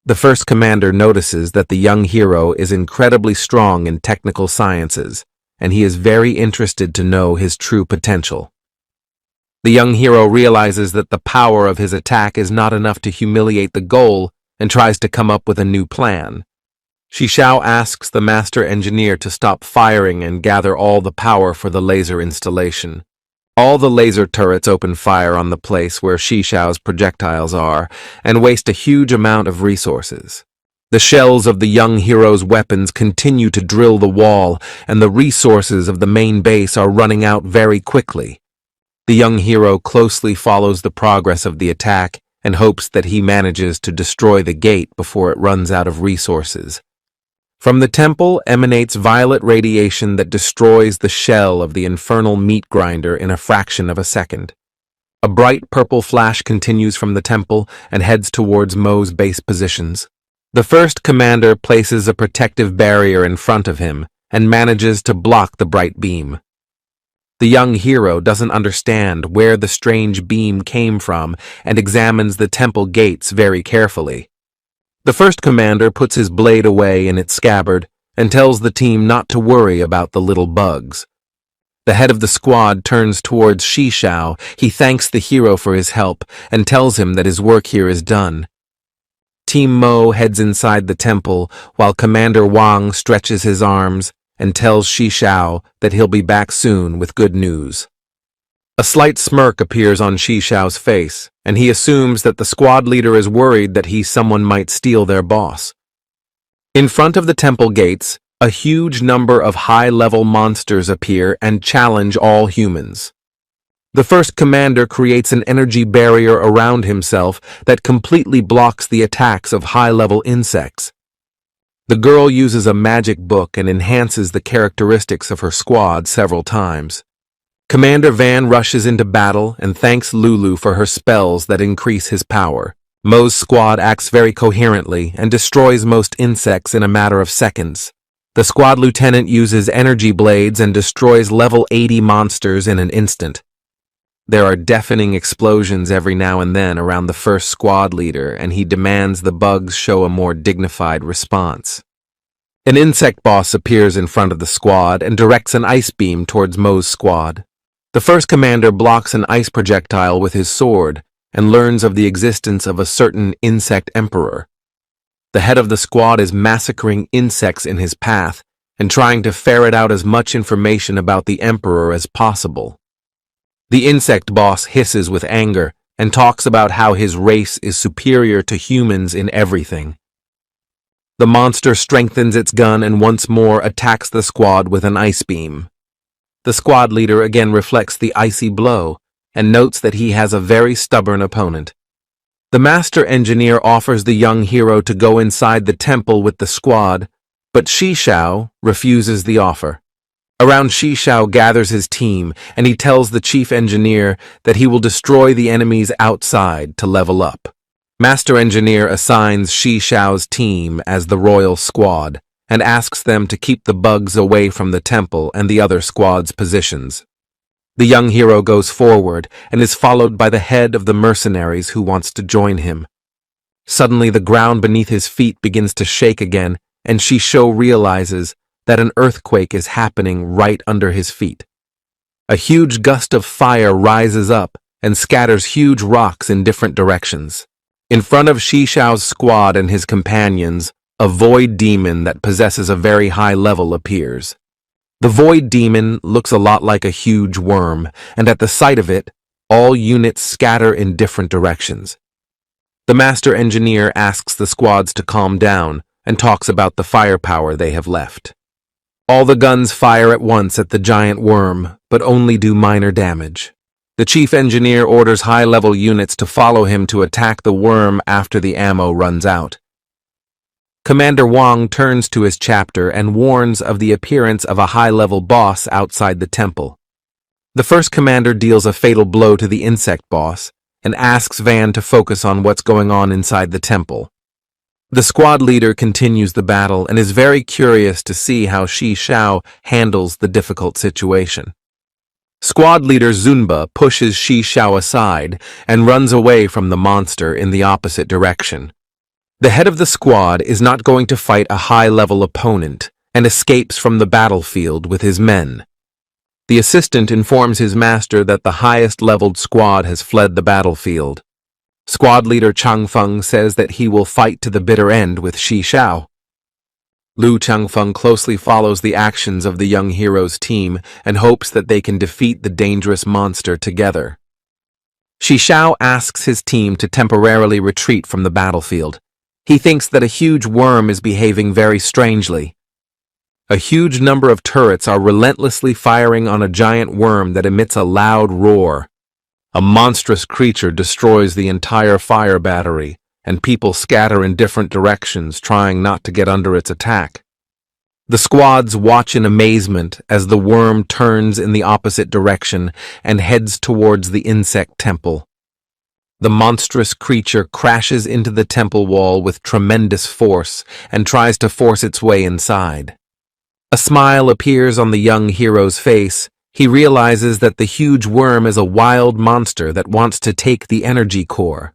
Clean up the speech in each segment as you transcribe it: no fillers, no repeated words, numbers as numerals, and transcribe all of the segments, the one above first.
The first commander notices that the young hero is incredibly strong in technical sciences, and he is very interested to know his true potential. The young hero realizes that the power of his attack is not enough to humiliate the goal and tries to come up with a new plan. Shishao asks the master engineer to stop firing and gather all the power for the laser installation. All the laser turrets open fire on the place where Shishao's projectiles are and waste a huge amount of resources. The shells of the young hero's weapons continue to drill the wall, and the resources of the main base are running out very quickly. The young hero closely follows the progress of the attack and hopes that he manages to destroy the gate before it runs out of resources. From the temple emanates violet radiation that destroys the shell of the infernal meat grinder in a fraction of a second. A bright purple flash continues from the temple and heads towards Mo's base positions. The first commander places a protective barrier in front of him and manages to block the bright beam. The young hero doesn't understand where the strange beam came from and examines the temple gates very carefully. The first commander puts his blade away in its scabbard and tells the team not to worry about the little bugs. The head of the squad turns towards Shishao. He thanks the hero for his help and tells him that his work here is done. Team Mo heads inside the temple while Commander Wang stretches his arms and tells Shishao that he'll be back soon with good news. A slight smirk appears on Shishao's face, and he assumes that the squad leader is worried that someone might steal their boss. In front of the temple gates, a huge number of high-level monsters appear and challenge all humans. The first commander creates an energy barrier around himself that completely blocks the attacks of high-level insects. The girl uses a magic book and enhances the characteristics of her squad several times. Commander Van rushes into battle and thanks Lulu for her spells that increase his power. Mo's squad acts very coherently and destroys most insects in a matter of seconds. The squad lieutenant uses energy blades and destroys level 80 monsters in an instant. There are deafening explosions every now and then around the first squad leader, and he demands the bugs show a more dignified response. An insect boss appears in front of the squad and directs an ice beam towards Mo's squad. The first commander blocks an ice projectile with his sword and learns of the existence of a certain insect emperor. The head of the squad is massacring insects in his path and trying to ferret out as much information about the emperor as possible. The insect boss hisses with anger and talks about how his race is superior to humans in everything. The monster strengthens its gun and once more attacks the squad with an ice beam. The squad leader again reflects the icy blow and notes that he has a very stubborn opponent. The master engineer offers the young hero to go inside the temple with the squad, but Shishao refuses the offer. Around Shishao gathers his team, and he tells the chief engineer that he will destroy the enemies outside to level up. Master engineer assigns Shishao's team as the royal squad and asks them to keep the bugs away from the temple and the other squad's positions. The young hero goes forward and is followed by the head of the mercenaries who wants to join him. Suddenly the ground beneath his feet begins to shake again, and Shishao realizes that an earthquake is happening right under his feet. A huge gust of fire rises up and scatters huge rocks in different directions. In front of Shishao's squad and his companions, a void demon that possesses a very high level appears. The void demon looks a lot like a huge worm, and at the sight of it, all units scatter in different directions. The master engineer asks the squads to calm down and talks about the firepower they have left. All the guns fire at once at the giant worm, but only do minor damage. The chief engineer orders high-level units to follow him to attack the worm after the ammo runs out. Commander Wang turns to his chapter and warns of the appearance of a high-level boss outside the temple. The first commander deals a fatal blow to the insect boss and asks Van to focus on what's going on inside the temple. The squad leader continues the battle and is very curious to see how Shishao handles the difficult situation. Squad leader Zunba pushes Shishao aside and runs away from the monster in the opposite direction. The head of the squad is not going to fight a high-level opponent and escapes from the battlefield with his men. The assistant informs his master that the highest-leveled squad has fled the battlefield. Squad leader Changfeng says that he will fight to the bitter end with Shi Xiao. Lu Changfeng closely follows the actions of the young hero's team and hopes that they can defeat the dangerous monster together. Shi Xiao asks his team to temporarily retreat from the battlefield. He thinks that a huge worm is behaving very strangely. A huge number of turrets are relentlessly firing on a giant worm that emits a loud roar. A monstrous creature destroys the entire fire battery, and people scatter in different directions, trying not to get under its attack. The squads watch in amazement as the worm turns in the opposite direction and heads towards the insect temple. The monstrous creature crashes into the temple wall with tremendous force and tries to force its way inside. A smile appears on the young hero's face. He realizes that the huge worm is a wild monster that wants to take the energy core.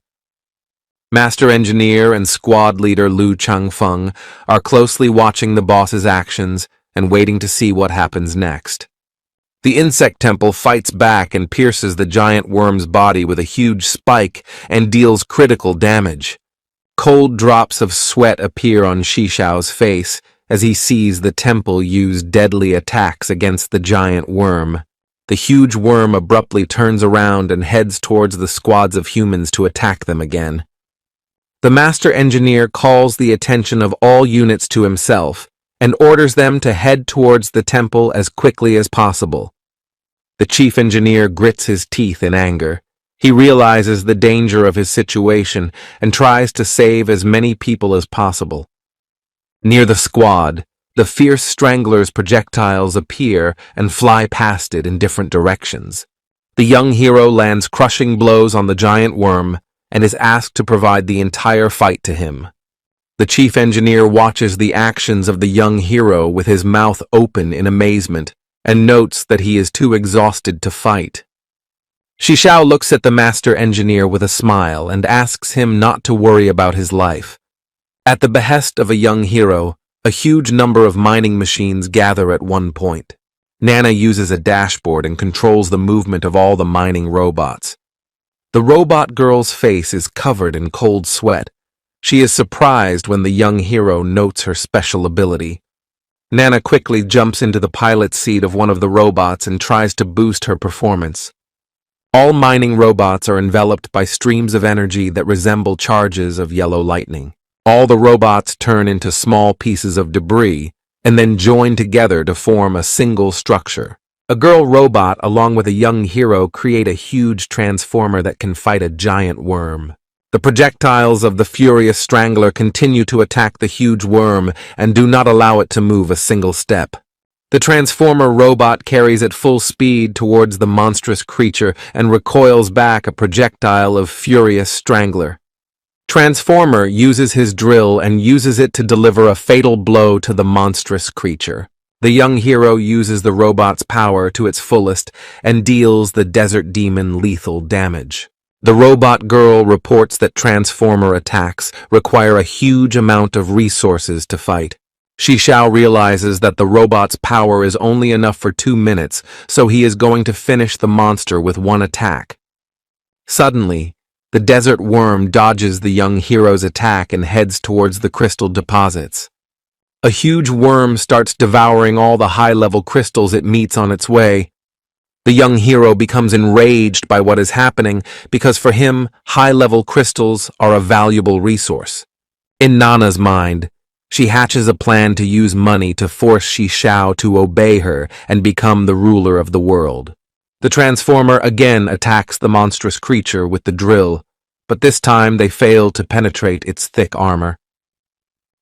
Master Engineer and Squad Leader Lu Changfeng are closely watching the boss's actions and waiting to see what happens next. The insect temple fights back and pierces the giant worm's body with a huge spike and deals critical damage. Cold drops of sweat appear on Shi Xiao's face as he sees the temple use deadly attacks against the giant worm. The huge worm abruptly turns around and heads towards the squads of humans to attack them again. The Master Engineer calls the attention of all units to himself and orders them to head towards the temple as quickly as possible. The Chief Engineer grits his teeth in anger. He realizes the danger of his situation and tries to save as many people as possible. Near the squad, the fierce strangler's projectiles appear and fly past it in different directions. The young hero lands crushing blows on the giant worm and is asked to provide the entire fight to him. The Chief Engineer watches the actions of the young hero with his mouth open in amazement and notes that he is too exhausted to fight. Shi Xiao looks at the Master Engineer with a smile and asks him not to worry about his life. At the behest of a young hero, a huge number of mining machines gather at one point. Nana uses a dashboard and controls the movement of all the mining robots. The robot girl's face is covered in cold sweat. She is surprised when the young hero notes her special ability. Nana quickly jumps into the pilot's seat of one of the robots and tries to boost her performance. All mining robots are enveloped by streams of energy that resemble charges of yellow lightning. All the robots turn into small pieces of debris and then join together to form a single structure. A girl robot along with a young hero create a huge transformer that can fight a giant worm. The projectiles of the furious strangler continue to attack the huge worm and do not allow it to move a single step. The transformer robot carries at full speed towards the monstrous creature and recoils back a projectile of furious strangler. Transformer uses his drill and uses it to deliver a fatal blow to the monstrous creature. The young hero uses the robot's power to its fullest and deals the desert demon lethal damage. The robot girl reports that transformer attacks require a huge amount of resources to fight. Shi Xiao realizes that the robot's power is only enough for 2 minutes, so he is going to finish the monster with one attack. Suddenly, the desert worm dodges the young hero's attack and heads towards the crystal deposits. A huge worm starts devouring all the high-level crystals it meets on its way. The young hero becomes enraged by what is happening because for him, high-level crystals are a valuable resource. In Nana's mind, she hatches a plan to use money to force Shi Xiao to obey her and become the ruler of the world. The transformer again attacks the monstrous creature with the drill, but this time they fail to penetrate its thick armor.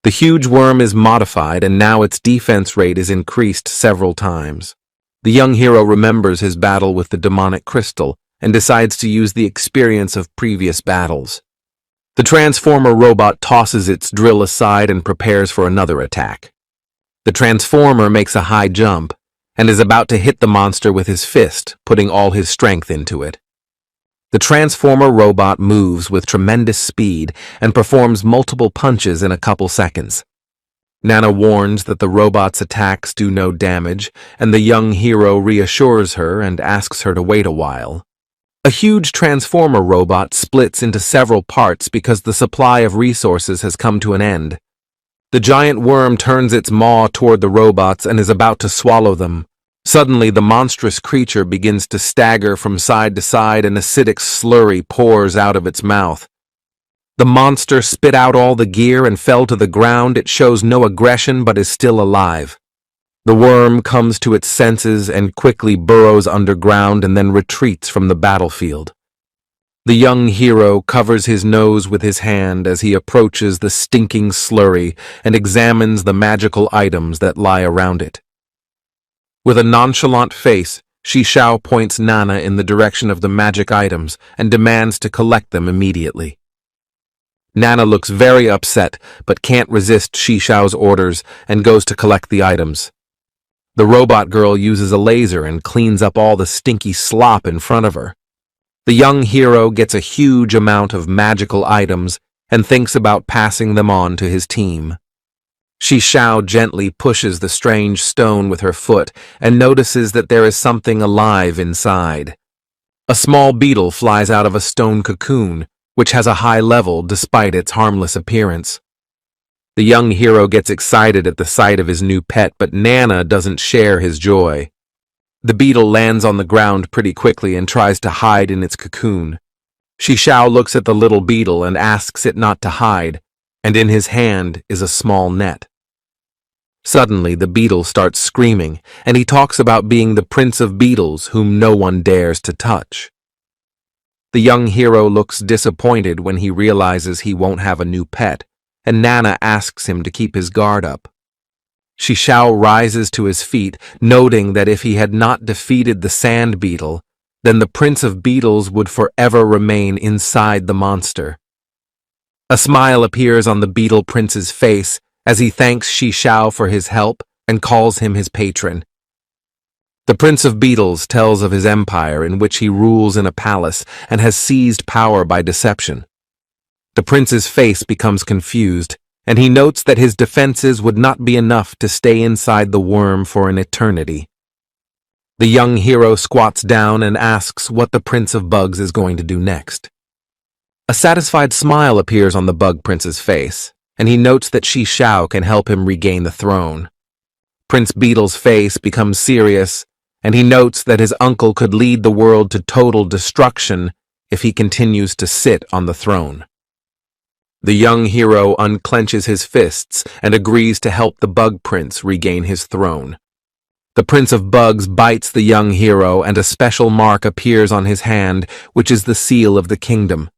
The huge worm is modified and now its defense rate is increased several times. The young hero remembers his battle with the demonic crystal and decides to use the experience of previous battles. The transformer robot tosses its drill aside and prepares for another attack. The transformer makes a high jump and is about to hit the monster with his fist, putting all his strength into it. The transformer robot moves with tremendous speed and performs multiple punches in a couple seconds. Nana warns that the robot's attacks do no damage, and the young hero reassures her and asks her to wait a while. A huge transformer robot splits into several parts because the supply of resources has come to an end. The giant worm turns its maw toward the robots and is about to swallow them. Suddenly, the monstrous creature begins to stagger from side to side and acidic slurry pours out of its mouth. The monster spit out all the gear and fell to the ground. It shows no aggression but is still alive. The worm comes to its senses and quickly burrows underground and then retreats from the battlefield. The young hero covers his nose with his hand as he approaches the stinking slurry and examines the magical items that lie around it. With a nonchalant face, Shishao points Nana in the direction of the magic items and demands to collect them immediately. Nana looks very upset but can't resist Shishao's orders and goes to collect the items. The robot girl uses a laser and cleans up all the stinky slop in front of her. The young hero gets a huge amount of magical items and thinks about passing them on to his team. Shishao gently pushes the strange stone with her foot and notices that there is something alive inside. A small beetle flies out of a stone cocoon, which has a high level despite its harmless appearance. The young hero gets excited at the sight of his new pet, but Nana doesn't share his joy. The beetle lands on the ground pretty quickly and tries to hide in its cocoon. Shishao looks at the little beetle and asks it not to hide, and in his hand is a small net. Suddenly, the beetle starts screaming, and he talks about being the prince of beetles whom no one dares to touch. The young hero looks disappointed when he realizes he won't have a new pet, and Nana asks him to keep his guard up. Shishao rises to his feet, noting that if he had not defeated the sand beetle, then the prince of beetles would forever remain inside the monster. A smile appears on the beetle prince's face as he thanks Shishao for his help and calls him his patron. The Prince of Beetles tells of his empire in which he rules in a palace and has seized power by deception. The prince's face becomes confused, and he notes that his defenses would not be enough to stay inside the worm for an eternity. The young hero squats down and asks what the Prince of Bugs is going to do next. A satisfied smile appears on the Bug Prince's face, and he notes that Shishao can help him regain the throne. Prince Beetle's face becomes serious, and he notes that his uncle could lead the world to total destruction if he continues to sit on the throne. The young hero unclenches his fists and agrees to help the Bug Prince regain his throne. The Prince of Bugs bites the young hero, and a special mark appears on his hand, which is the seal of the kingdom.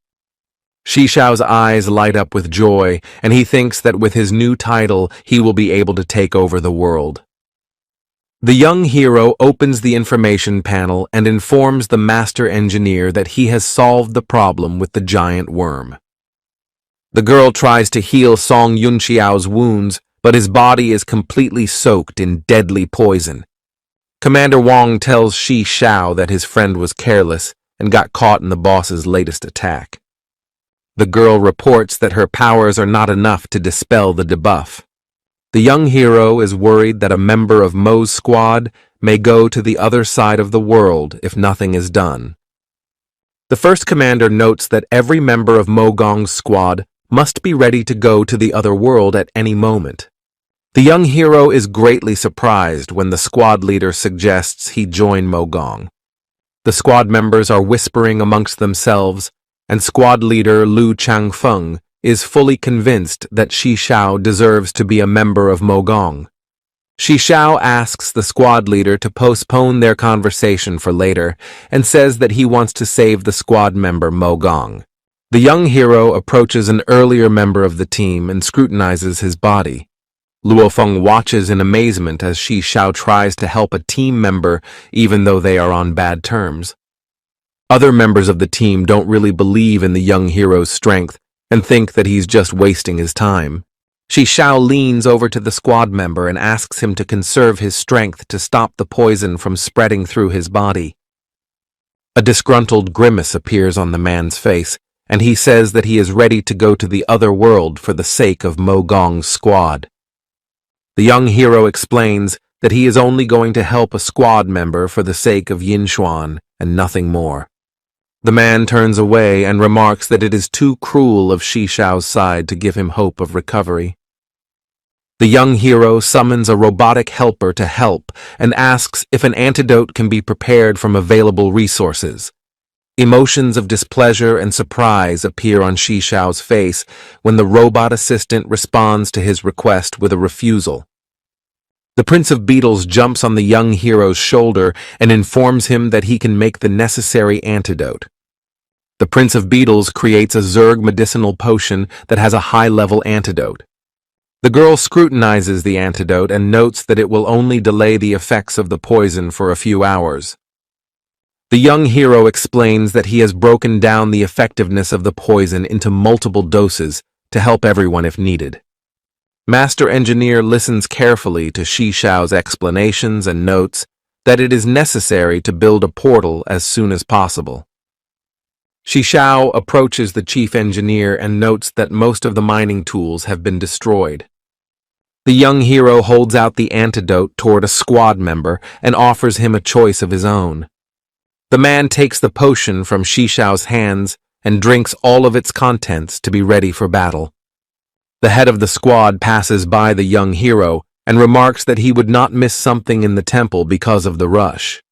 Shishao's eyes light up with joy, and he thinks that with his new title, he will be able to take over the world. The young hero opens the information panel and informs the master engineer that he has solved the problem with the giant worm. The girl tries to heal Song Yunxiao's wounds, but his body is completely soaked in deadly poison. Commander Wong tells Shishao that his friend was careless and got caught in the boss's latest attack. The girl reports that her powers are not enough to dispel the debuff. The young hero is worried that a member of Mo's squad may go to the other side of the world if nothing is done. The first commander notes that every member of Mo Gong's squad must be ready to go to the other world at any moment. The young hero is greatly surprised when the squad leader suggests he join Mo Gong. The squad members are whispering amongst themselves, and squad leader Lu Changfeng is fully convinced that Shishao deserves to be a member of Mo Gong. Shishao asks the squad leader to postpone their conversation for later and says that he wants to save the squad member Mo Gong. The young hero approaches an earlier member of the team and scrutinizes his body. Luofeng watches in amazement as Shishao tries to help a team member even though they are on bad terms. Other members of the team don't really believe in the young hero's strength and think that he's just wasting his time. Shishao leans over to the squad member and asks him to conserve his strength to stop the poison from spreading through his body. A disgruntled grimace appears on the man's face, and he says that he is ready to go to the other world for the sake of Mo Gong's squad. The young hero explains that he is only going to help a squad member for the sake of Yin Xuan and nothing more. The man turns away and remarks that it is too cruel of Shi Shao's side to give him hope of recovery. The young hero summons a robotic helper to help and asks if an antidote can be prepared from available resources. Emotions of displeasure and surprise appear on Shi Shao's face when the robot assistant responds to his request with a refusal. The Prince of Beetles jumps on the young hero's shoulder and informs him that he can make the necessary antidote. The Prince of Beetles creates a Zerg medicinal potion that has a high-level antidote. The girl scrutinizes the antidote and notes that it will only delay the effects of the poison for a few hours. The young hero explains that he has broken down the effectiveness of the poison into multiple doses to help everyone if needed. Master Engineer listens carefully to Shi Shao's explanations and notes that it is necessary to build a portal as soon as possible. Shi Shao approaches the chief engineer and notes that most of the mining tools have been destroyed. The young hero holds out the antidote toward a squad member and offers him a choice of his own. The man takes the potion from Shi Shao's hands and drinks all of its contents to be ready for battle. The head of the squad passes by the young hero and remarks that he would not miss something in the temple because of the rush.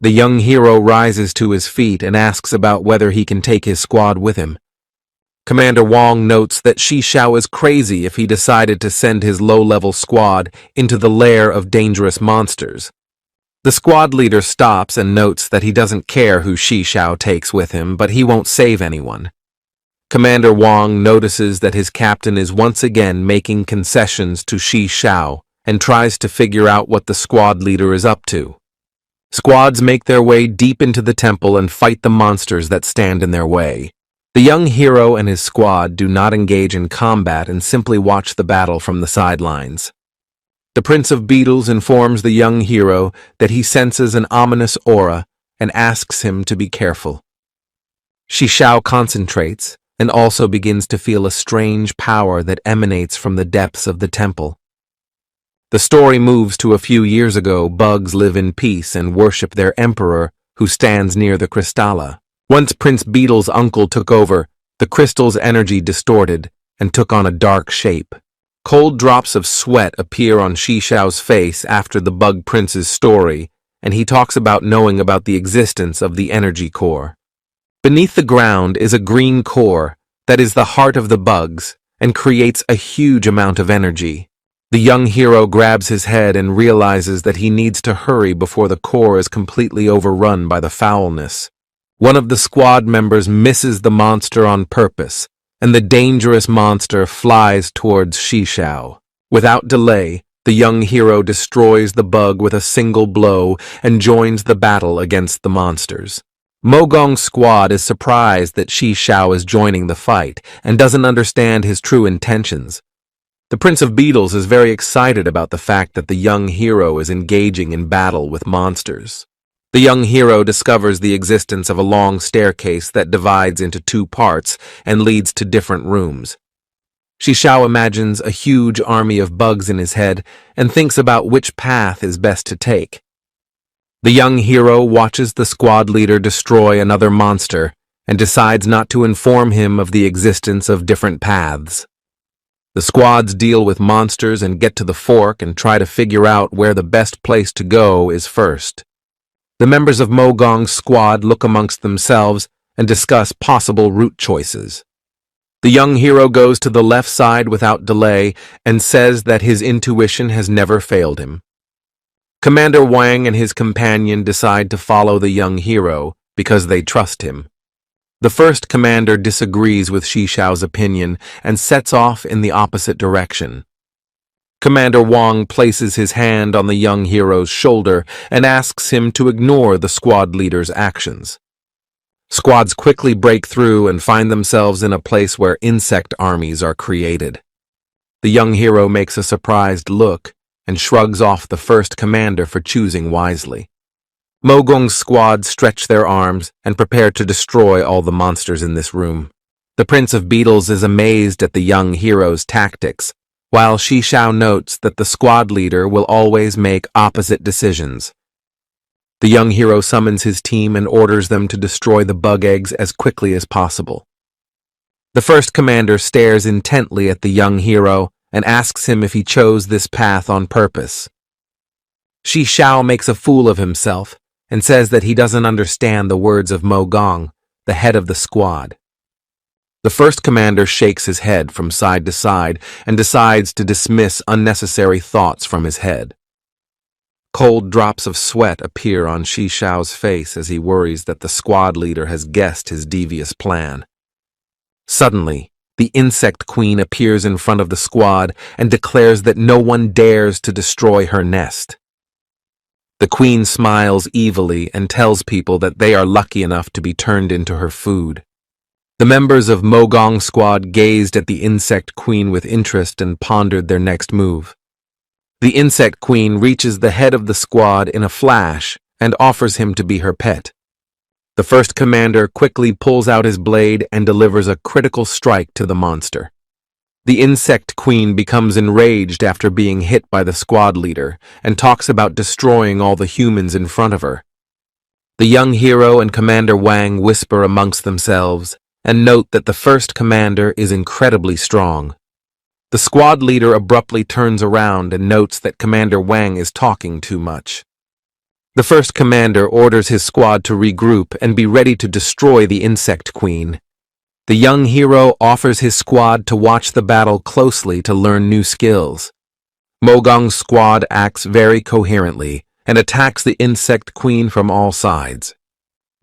The young hero rises to his feet and asks about whether he can take his squad with him. Commander Wong notes that Shi Shao is crazy if he decided to send his low-level squad into the lair of dangerous monsters. The squad leader stops and notes that he doesn't care who Shi Shao takes with him, but he won't save anyone. Commander Wong notices that his captain is once again making concessions to Shi Shao and tries to figure out what the squad leader is up to. Squads make their way deep into the temple and fight the monsters that stand in their way. The young hero and his squad do not engage in combat and simply watch the battle from the sidelines. The Prince of Beetles informs the young hero that he senses an ominous aura and asks him to be careful. Shi Shao concentrates and also begins to feel a strange power that emanates from the depths of the temple. The story moves to a few years ago. Bugs live in peace and worship their emperor, who stands near the Crystalla. Once Prince Beetle's uncle took over, the crystal's energy distorted and took on a dark shape. Cold drops of sweat appear on Shi Shao's face after the Bug Prince's story, and he talks about knowing about the existence of the energy core. Beneath the ground is a green core that is the heart of the bugs and creates a huge amount of energy. The young hero grabs his head and realizes that he needs to hurry before the core is completely overrun by the foulness. One of the squad members misses the monster on purpose, and the dangerous monster flies towards Shi Shao. Without delay, the young hero destroys the bug with a single blow and joins the battle against the monsters. Mo Gong's squad is surprised that Shi Shao is joining the fight and doesn't understand his true intentions. The Prince of Beetles is very excited about the fact that the young hero is engaging in battle with monsters. The young hero discovers the existence of a long staircase that divides into two parts and leads to different rooms. Shi Shao imagines a huge army of bugs in his head and thinks about which path is best to take. The young hero watches the squad leader destroy another monster and decides not to inform him of the existence of different paths. The squads deal with monsters and get to the fork and try to figure out where the best place to go is first. The members of Mo Gong's squad look amongst themselves and discuss possible route choices. The young hero goes to the left side without delay and says that his intuition has never failed him. Commander Wang and his companion decide to follow the young hero because they trust him. The first commander disagrees with Shi Shao's opinion and sets off in the opposite direction. Commander Wang places his hand on the young hero's shoulder and asks him to ignore the squad leader's actions. Squads quickly break through and find themselves in a place where insect armies are created. The young hero makes a surprised look and shrugs off the first commander for choosing wisely. Mogong's squad stretch their arms and prepare to destroy all the monsters in this room. The Prince of Beetles is amazed at the young hero's tactics, while Shishao notes that the squad leader will always make opposite decisions. The young hero summons his team and orders them to destroy the bug eggs as quickly as possible. The first commander stares intently at the young hero and asks him if he chose this path on purpose. Shishao makes a fool of himself and says that he doesn't understand the words of Mogong, the head of the squad. The first commander shakes his head from side to side and decides to dismiss unnecessary thoughts from his head. Cold drops of sweat appear on Shishao's face as he worries that the squad leader has guessed his devious plan. Suddenly, the insect queen appears in front of the squad and declares that no one dares to destroy her nest. The queen smiles evilly and tells people that they are lucky enough to be turned into her food. The members of Mogong's squad gazed at the insect queen with interest and pondered their next move. The insect queen reaches the head of the squad in a flash and offers him to be her pet. The first commander quickly pulls out his blade and delivers a critical strike to the monster. The insect queen becomes enraged after being hit by the squad leader and talks about destroying all the humans in front of her. The young hero and Commander Wang whisper amongst themselves and note that the first commander is incredibly strong. The squad leader abruptly turns around and notes that Commander Wang is talking too much. The first commander orders his squad to regroup and be ready to destroy the insect queen. The young hero offers his squad to watch the battle closely to learn new skills. Mogong's squad acts very coherently and attacks the insect queen from all sides.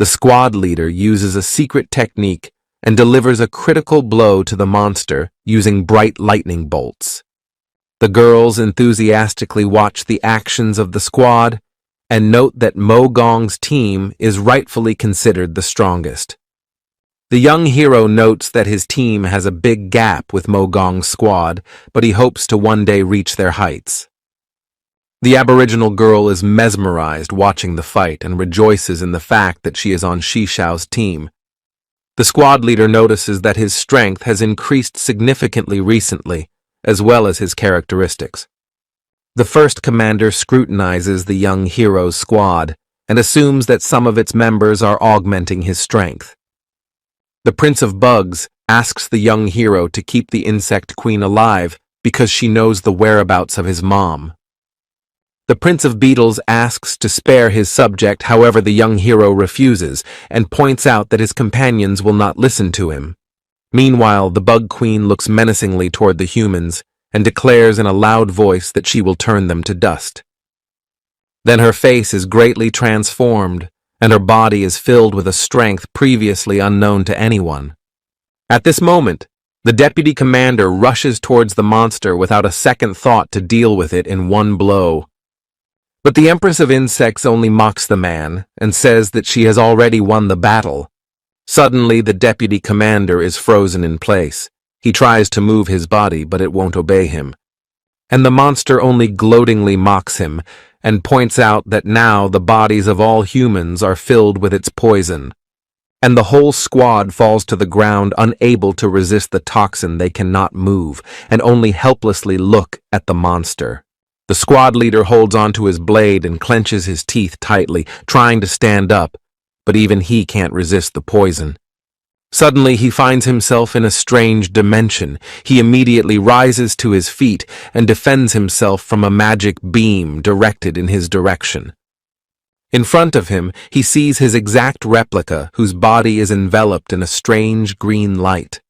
The squad leader uses a secret technique and delivers a critical blow to the monster using bright lightning bolts. The girls enthusiastically watch the actions of the squad and note that Mogong's team is rightfully considered the strongest. The young hero notes that his team has a big gap with Mogong's squad, but he hopes to one day reach their heights. The Aboriginal girl is mesmerized watching the fight and rejoices in the fact that she is on Shishao's team. The squad leader notices that his strength has increased significantly recently, as well as his characteristics. The first commander scrutinizes the young hero's squad and assumes that some of its members are augmenting his strength. The Prince of Bugs asks the young hero to keep the insect queen alive because she knows the whereabouts of his mom. The Prince of Beetles asks to spare his subject, however the young hero refuses and points out that his companions will not listen to him. Meanwhile, the Bug Queen looks menacingly toward the humans and declares in a loud voice that she will turn them to dust. Then her face is greatly transformed, and her body is filled with a strength previously unknown to anyone. At this moment, the deputy commander rushes towards the monster without a second thought to deal with it in one blow. But the Empress of Insects only mocks the man and says that she has already won the battle. Suddenly, the deputy commander is frozen in place. He tries to move his body, but it won't obey him. And the monster only gloatingly mocks him and points out that now the bodies of all humans are filled with its poison. And the whole squad falls to the ground unable to resist the toxin. They cannot move and only helplessly look at the monster. The squad leader holds onto his blade and clenches his teeth tightly, trying to stand up, but even he can't resist the poison. Suddenly, he finds himself in a strange dimension. He immediately rises to his feet and defends himself from a magic beam directed in his direction. In front of him, he sees his exact replica, whose body is enveloped in a strange green light.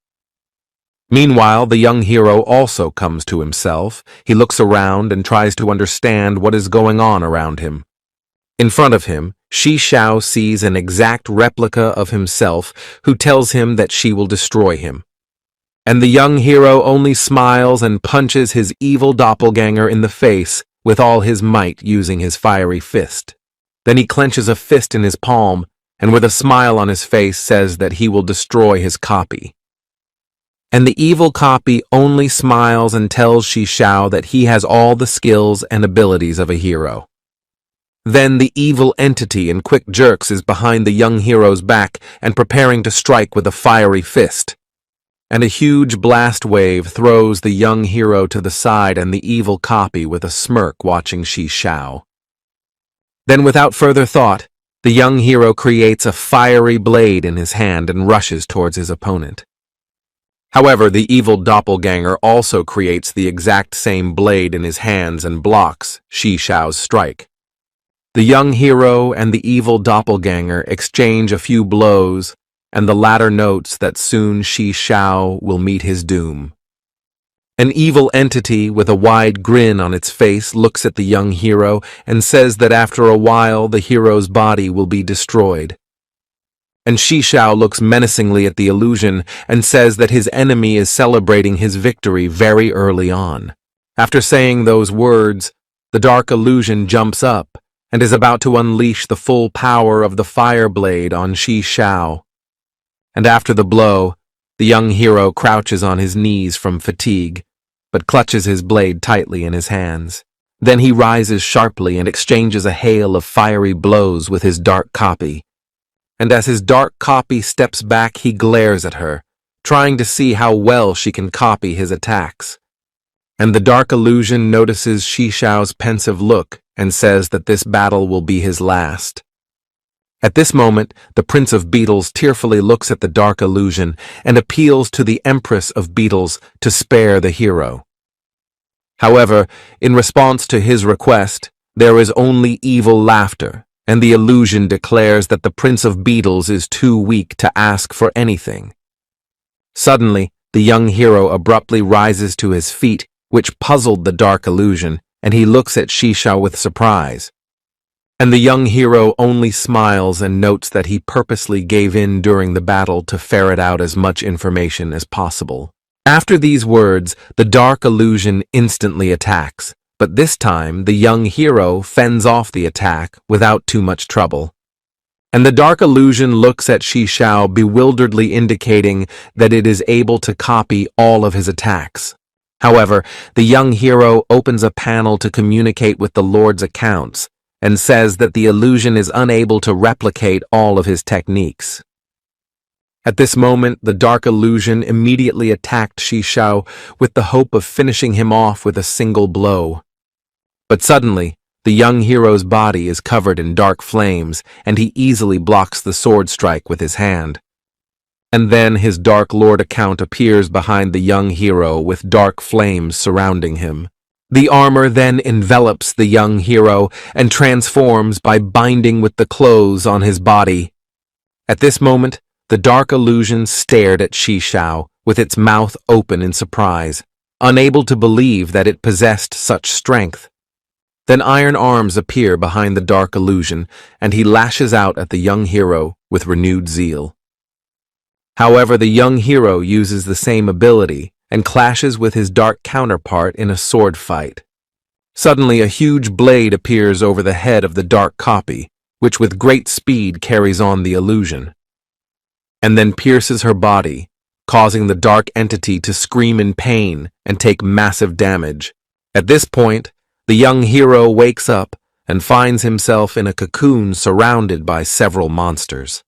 Meanwhile, the young hero also comes to himself. He looks around and tries to understand what is going on around him. In front of him, Shishao sees an exact replica of himself who tells him that she will destroy him. And the young hero only smiles and punches his evil doppelganger in the face with all his might using his fiery fist. Then he clenches a fist in his palm and with a smile on his face says that he will destroy his copy. And the evil copy only smiles and tells Shishao that he has all the skills and abilities of a hero. Then the evil entity in quick jerks is behind the young hero's back and preparing to strike with a fiery fist. And a huge blast wave throws the young hero to the side and the evil copy with a smirk watching Shi Xiao. Then without further thought, the young hero creates a fiery blade in his hand and rushes towards his opponent. However, the evil doppelganger also creates the exact same blade in his hands and blocks Shi Xiao's strike. The young hero and the evil doppelganger exchange a few blows, and the latter notes that soon Shi Xiao will meet his doom. An evil entity with a wide grin on its face looks at the young hero and says that after a while the hero's body will be destroyed. And Shi Xiao looks menacingly at the illusion and says that his enemy is celebrating his victory very early on. After saying those words, the dark illusion jumps up and is about to unleash the full power of the fire blade on Shi Xiao. And after the blow, the young hero crouches on his knees from fatigue, but clutches his blade tightly in his hands. Then he rises sharply and exchanges a hail of fiery blows with his dark copy. And as his dark copy steps back, he glares at her, trying to see how well she can copy his attacks. And the dark illusion notices Shi Xiao's pensive look and says that this battle will be his last. At this moment, the Prince of Beetles tearfully looks at the dark illusion and appeals to the Empress of Beetles to spare the hero. However, in response to his request, there is only evil laughter, and the illusion declares that the Prince of Beetles is too weak to ask for anything. Suddenly, the young hero abruptly rises to his feet, which puzzled the dark illusion, and he looks at Shi Xiao with surprise. And the young hero only smiles and notes that he purposely gave in during the battle to ferret out as much information as possible. After these words, the dark illusion instantly attacks, but this time the young hero fends off the attack without too much trouble. And the dark illusion looks at Shi Xiao bewilderedly, indicating that it is able to copy all of his attacks. However, the young hero opens a panel to communicate with the Lord's accounts and says that the illusion is unable to replicate all of his techniques. At this moment, the dark illusion immediately attacked Shi Xiao with the hope of finishing him off with a single blow. But suddenly, the young hero's body is covered in dark flames, and he easily blocks the sword strike with his hand. And then his dark lord account appears behind the young hero with dark flames surrounding him. The armor then envelops the young hero and transforms by binding with the clothes on his body. At this moment, the dark illusion stared at Shi Xiao with its mouth open in surprise, unable to believe that it possessed such strength. Then iron arms appear behind the dark illusion, and he lashes out at the young hero with renewed zeal. However, the young hero uses the same ability and clashes with his dark counterpart in a sword fight. Suddenly, a huge blade appears over the head of the dark copy, which with great speed carries on the illusion, and then pierces her body, causing the dark entity to scream in pain and take massive damage. At this point, the young hero wakes up and finds himself in a cocoon surrounded by several monsters.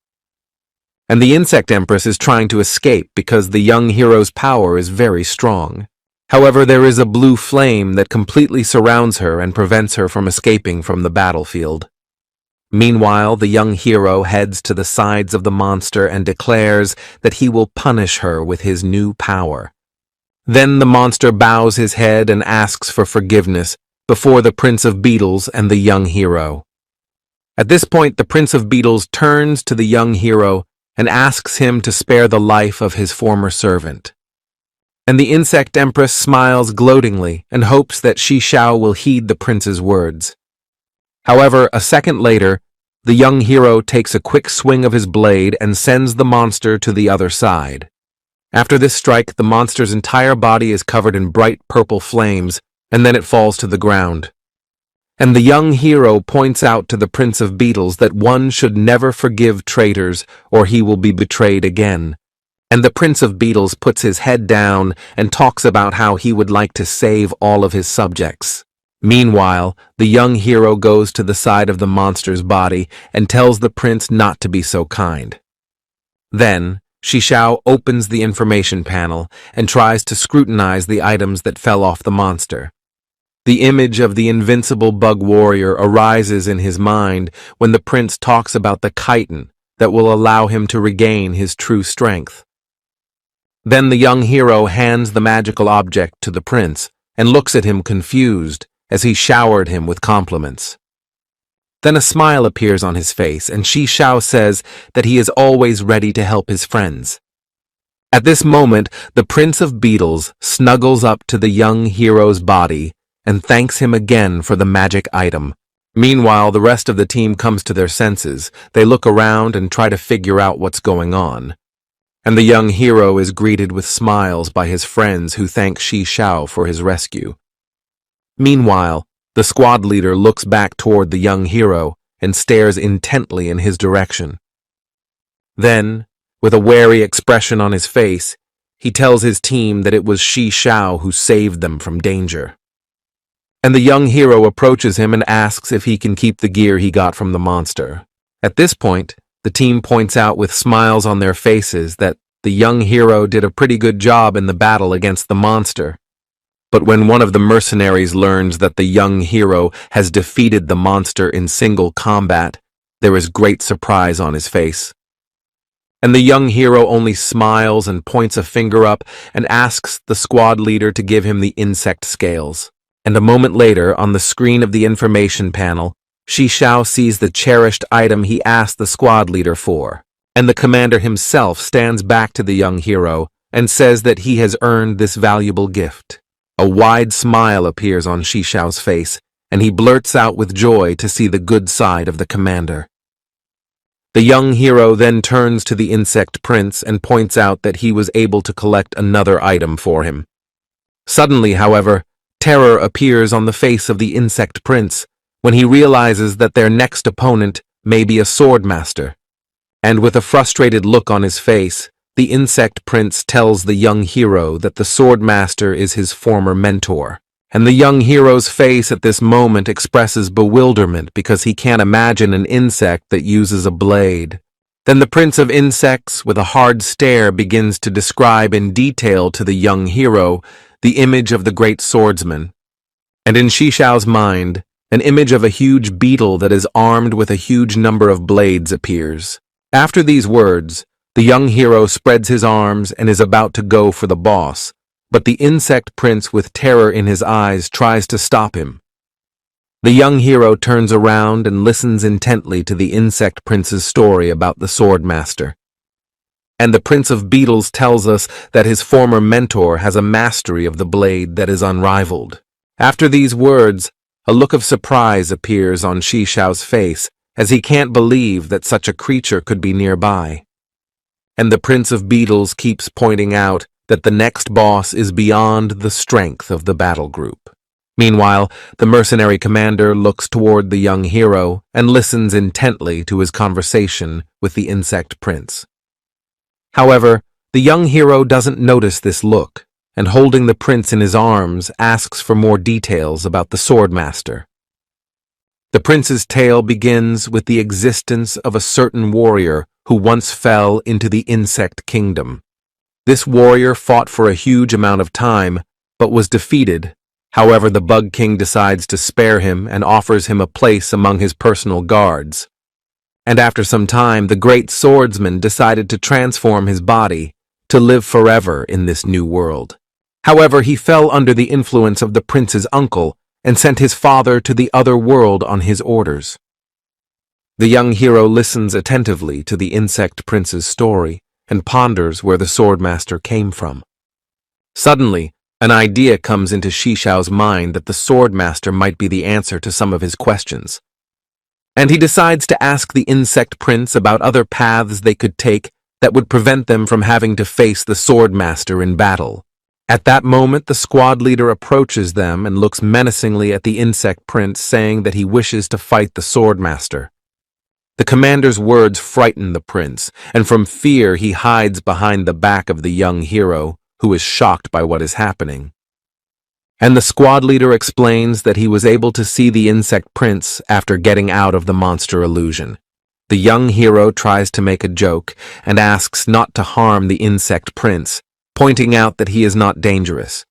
And the insect empress is trying to escape because the young hero's power is very strong. However, there is a blue flame that completely surrounds her and prevents her from escaping from the battlefield. Meanwhile, the young hero heads to the sides of the monster and declares that he will punish her with his new power. Then the monster bows his head and asks for forgiveness before the Prince of Beetles and the young hero. At this point, the Prince of Beetles turns to the young hero and asks him to spare the life of his former servant. And the insect empress smiles gloatingly and hopes that Shi Xiao will heed the prince's words. However, a second later, the young hero takes a quick swing of his blade and sends the monster to the other side. After this strike, the monster's entire body is covered in bright purple flames, and then it falls to the ground. And the young hero points out to the Prince of Beetles that one should never forgive traitors or he will be betrayed again. And the Prince of Beetles puts his head down and talks about how he would like to save all of his subjects. Meanwhile, the young hero goes to the side of the monster's body and tells the prince not to be so kind. Then, Shishao opens the information panel and tries to scrutinize the items that fell off the monster. The image of the invincible bug warrior arises in his mind when the prince talks about the chitin that will allow him to regain his true strength. Then the young hero hands the magical object to the prince and looks at him confused as he showered him with compliments. Then a smile appears on his face, and Shishao says that he is always ready to help his friends. At this moment, the Prince of Beetles snuggles up to the young hero's body and thanks him again for the magic item. Meanwhile, the rest of the team comes to their senses. They look around and try to figure out what's going on. And the young hero is greeted with smiles by his friends who thank Shishao for his rescue. Meanwhile, the squad leader looks back toward the young hero and stares intently in his direction. Then, with a wary expression on his face, he tells his team that it was Shishao who saved them from danger. And the young hero approaches him and asks if he can keep the gear he got from the monster. At this point, the team points out with smiles on their faces that the young hero did a pretty good job in the battle against the monster. But when one of the mercenaries learns that the young hero has defeated the monster in single combat, there is great surprise on his face. And the young hero only smiles and points a finger up and asks the squad leader to give him the insect scales. And a moment later, on the screen of the information panel, Shishao sees the cherished item he asked the squad leader for. And the commander himself stands back to the young hero and says that he has earned this valuable gift. A wide smile appears on Shishao's face, and he blurts out with joy to see the good side of the commander. The young hero then turns to the insect prince and points out that he was able to collect another item for him. Suddenly, however, terror appears on the face of the insect prince when he realizes that their next opponent may be a sword master. And with a frustrated look on his face, the insect prince tells the young hero that the sword master is his former mentor. And the young hero's face at this moment expresses bewilderment because he can't imagine an insect that uses a blade. Then the Prince of Insects, with a hard stare, begins to describe in detail to the young hero the image of the great swordsman. And in Shishao's mind, an image of a huge beetle that is armed with a huge number of blades appears. After these words, the young hero spreads his arms and is about to go for the boss, but the insect prince with terror in his eyes tries to stop him. The young hero turns around and listens intently to the insect prince's story about the sword master. And the Prince of Beetles tells us that his former mentor has a mastery of the blade that is unrivaled. After these words, a look of surprise appears on Shishao's face as he can't believe that such a creature could be nearby. And the Prince of Beetles keeps pointing out that the next boss is beyond the strength of the battle group. Meanwhile, the mercenary commander looks toward the young hero and listens intently to his conversation with the insect prince. However, the young hero doesn't notice this look, and holding the prince in his arms, asks for more details about the swordmaster. The prince's tale begins with the existence of a certain warrior who once fell into the insect kingdom. This warrior fought for a huge amount of time, but was defeated. However, the Bug King decides to spare him and offers him a place among his personal guards. And after some time, the great swordsman decided to transform his body to live forever in this new world. However, he fell under the influence of the prince's uncle and sent his father to the other world on his orders. The young hero listens attentively to the insect prince's story and ponders where the swordmaster came from. Suddenly, an idea comes into Shishao's mind that the swordmaster might be the answer to some of his questions. And he decides to ask the insect prince about other paths they could take that would prevent them from having to face the swordmaster in battle. At that moment, the squad leader approaches them and looks menacingly at the insect prince, saying that he wishes to fight the swordmaster. The commander's words frighten the prince, and from fear he hides behind the back of the young hero, who is shocked by what is happening. And the squad leader explains that he was able to see the insect prince after getting out of the monster illusion. The young hero tries to make a joke and asks not to harm the insect prince, pointing out that he is not dangerous.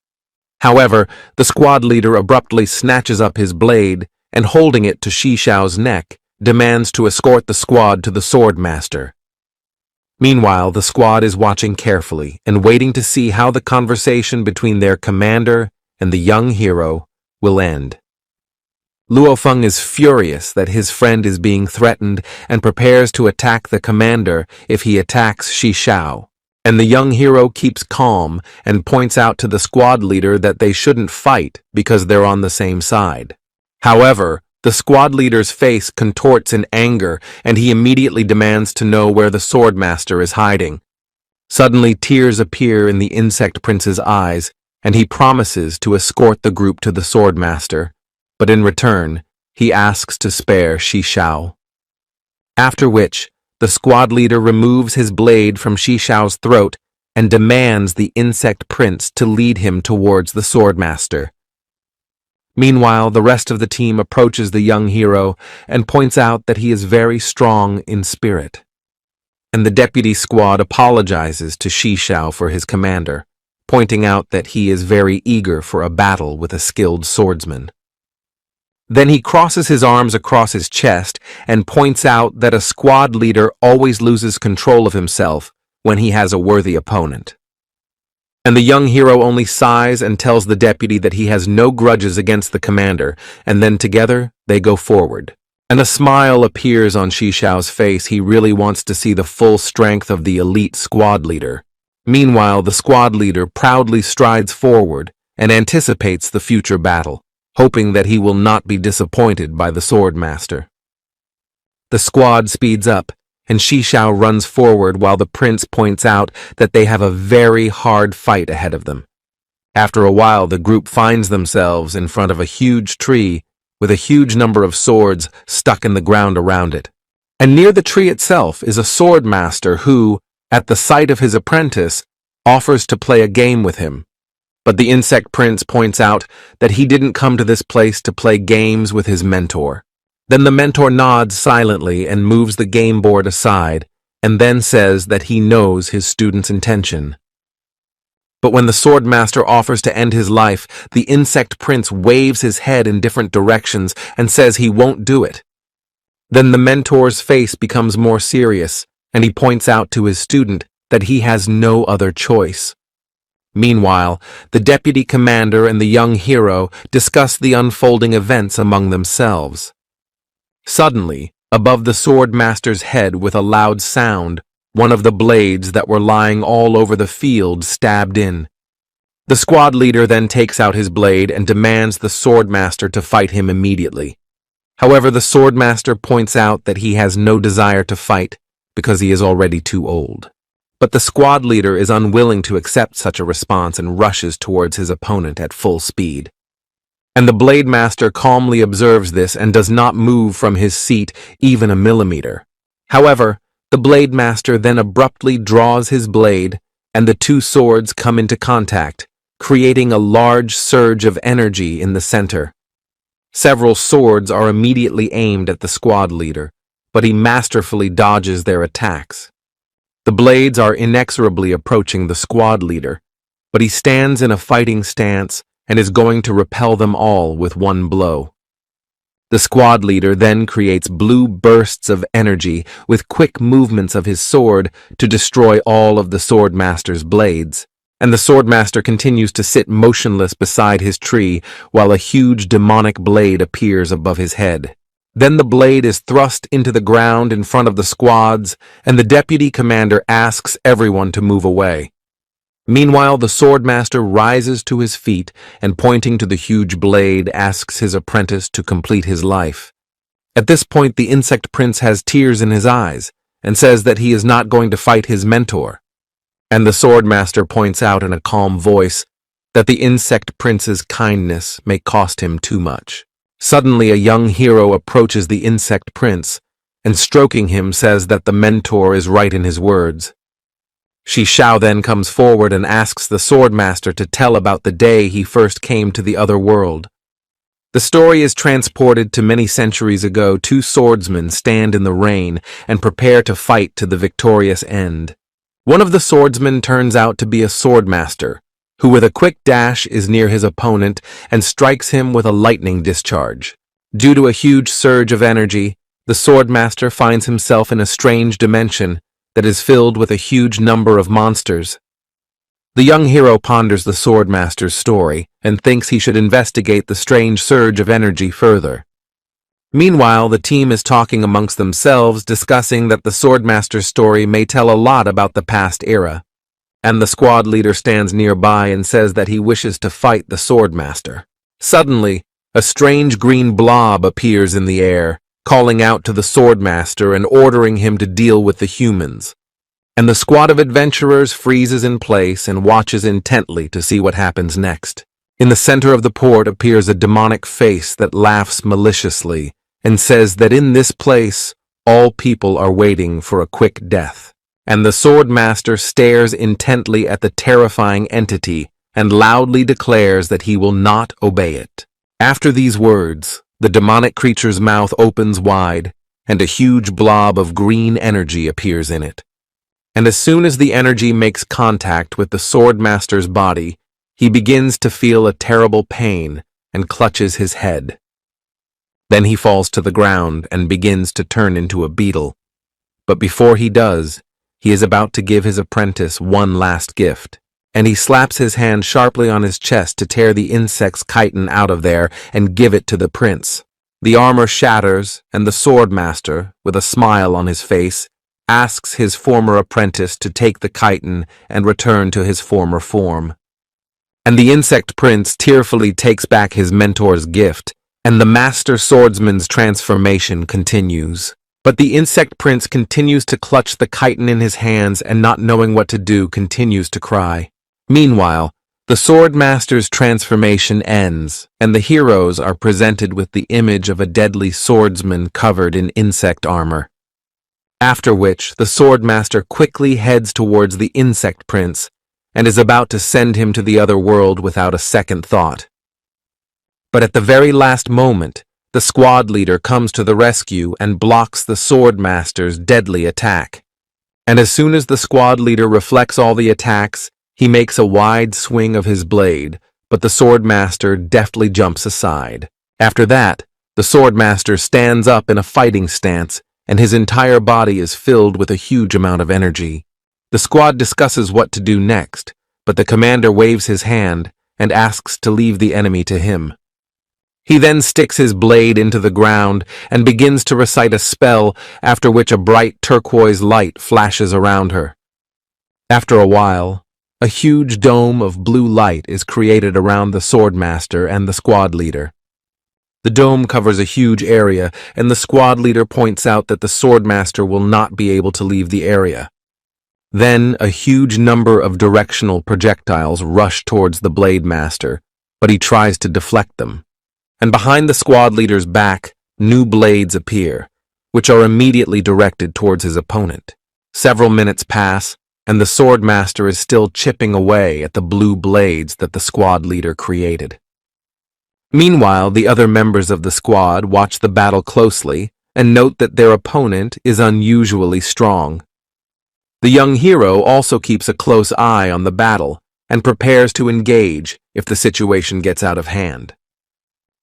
However, the squad leader abruptly snatches up his blade and, holding it to Shishao's neck, demands to escort the squad to the sword master. Meanwhile, the squad is watching carefully and waiting to see how the conversation between their commander and the young hero will end. Luofeng is furious that his friend is being threatened and prepares to attack the commander if he attacks Shishao. And the young hero keeps calm and points out to the squad leader that they shouldn't fight because they're on the same side. However, the squad leader's face contorts in anger and he immediately demands to know where the swordmaster is hiding. Suddenly, tears appear in the insect prince's eyes and he promises to escort the group to the swordmaster, but in return, he asks to spare Shishao. After which, the squad leader removes his blade from Shishao's throat and demands the insect prince to lead him towards the swordmaster. Meanwhile, the rest of the team approaches the young hero and points out that he is very strong in spirit. And the deputy squad apologizes to Shishao for his commander, pointing out that he is very eager for a battle with a skilled swordsman. Then he crosses his arms across his chest and points out that a squad leader always loses control of himself when he has a worthy opponent. And the young hero only sighs and tells the deputy that he has no grudges against the commander, and then together they go forward. And a smile appears on Shishao's face. He really wants to see the full strength of the elite squad leader. Meanwhile, the squad leader proudly strides forward and anticipates the future battle, hoping that he will not be disappointed by the swordmaster. The squad speeds up, and Shishao runs forward while the prince points out that they have a very hard fight ahead of them. After a while, the group finds themselves in front of a huge tree with a huge number of swords stuck in the ground around it. And near the tree itself is a swordmaster who, at the sight of his apprentice, offers to play a game with him. But the insect prince points out that he didn't come to this place to play games with his mentor. Then the mentor nods silently and moves the game board aside, and then says that he knows his student's intention. But when the swordmaster offers to end his life, the insect prince waves his head in different directions and says he won't do it. Then the mentor's face becomes more serious, and he points out to his student that he has no other choice. Meanwhile, the deputy commander and the young hero discuss the unfolding events among themselves. Suddenly, above the swordmaster's head with a loud sound, one of the blades that were lying all over the field stabbed in. The squad leader then takes out his blade and demands the swordmaster to fight him immediately. However, the swordmaster points out that he has no desire to fight because he is already too old. But the squad leader is unwilling to accept such a response and rushes towards his opponent at full speed. And the blade master calmly observes this and does not move from his seat even a millimeter. However, the blade master then abruptly draws his blade and the two swords come into contact, creating a large surge of energy in the center. Several swords are immediately aimed at the squad leader, but he masterfully dodges their attacks. The blades are inexorably approaching the squad leader, but he stands in a fighting stance and is going to repel them all with one blow. The squad leader then creates blue bursts of energy with quick movements of his sword to destroy all of the swordmaster's blades, and the swordmaster continues to sit motionless beside his tree while a huge demonic blade appears above his head. Then the blade is thrust into the ground in front of the squads, and the deputy commander asks everyone to move away. Meanwhile, the swordmaster rises to his feet and, pointing to the huge blade, asks his apprentice to complete his life. At this point, the insect prince has tears in his eyes and says that he is not going to fight his mentor. And the swordmaster points out in a calm voice that the insect prince's kindness may cost him too much. Suddenly, a young hero approaches the insect prince and, stroking him, says that the mentor is right in his words. Shi Shao then comes forward and asks the swordmaster to tell about the day he first came to the other world. The story is transported to many centuries ago. Two swordsmen stand in the rain and prepare to fight to the victorious end. One of the swordsmen turns out to be a swordmaster, who with a quick dash is near his opponent and strikes him with a lightning discharge. Due to a huge surge of energy, the swordmaster finds himself in a strange dimension that is filled with a huge number of monsters. The young hero ponders the swordmaster's story and thinks he should investigate the strange surge of energy further. Meanwhile, the team is talking amongst themselves, discussing that the swordmaster's story may tell a lot about the past era, and the squad leader stands nearby and says that he wishes to fight the swordmaster. Suddenly, a strange green blob appears in the air, calling out to the swordmaster and ordering him to deal with the humans. And the squad of adventurers freezes in place and watches intently to see what happens next. In the center of the port appears a demonic face that laughs maliciously and says that in this place, all people are waiting for a quick death. And the swordmaster stares intently at the terrifying entity and loudly declares that he will not obey it. After these words, the demonic creature's mouth opens wide, and a huge blob of green energy appears in it. And as soon as the energy makes contact with the swordmaster's body, he begins to feel a terrible pain and clutches his head. Then he falls to the ground and begins to turn into a beetle. But before he does, he is about to give his apprentice one last gift, and he slaps his hand sharply on his chest to tear the insect's chitin out of there and give it to the prince. The armor shatters, and the swordmaster, with a smile on his face, asks his former apprentice to take the chitin and return to his former form. And the insect prince tearfully takes back his mentor's gift, and the master swordsman's transformation continues. But the insect prince continues to clutch the chitin in his hands and, not knowing what to do, continues to cry. Meanwhile, the swordmaster's transformation ends, and the heroes are presented with the image of a deadly swordsman covered in insect armor. After which, the swordmaster quickly heads towards the insect prince and is about to send him to the other world without a second thought. But at the very last moment, the squad leader comes to the rescue and blocks the swordmaster's deadly attack. And as soon as the squad leader reflects all the attacks, he makes a wide swing of his blade, but the swordmaster deftly jumps aside. After that, the swordmaster stands up in a fighting stance, and his entire body is filled with a huge amount of energy. The squad discusses what to do next, but the commander waves his hand and asks to leave the enemy to him. He then sticks his blade into the ground and begins to recite a spell, after which a bright turquoise light flashes around her. After a while, a huge dome of blue light is created around the swordmaster and the squad leader. The dome covers a huge area, and the squad leader points out that the swordmaster will not be able to leave the area. Then a huge number of directional projectiles rush towards the blade master, but he tries to deflect them. And behind the squad leader's back, new blades appear, which are immediately directed towards his opponent. Several minutes pass, and the swordmaster is still chipping away at the blue blades that the squad leader created. Meanwhile, the other members of the squad watch the battle closely and note that their opponent is unusually strong. The young hero also keeps a close eye on the battle and prepares to engage if the situation gets out of hand.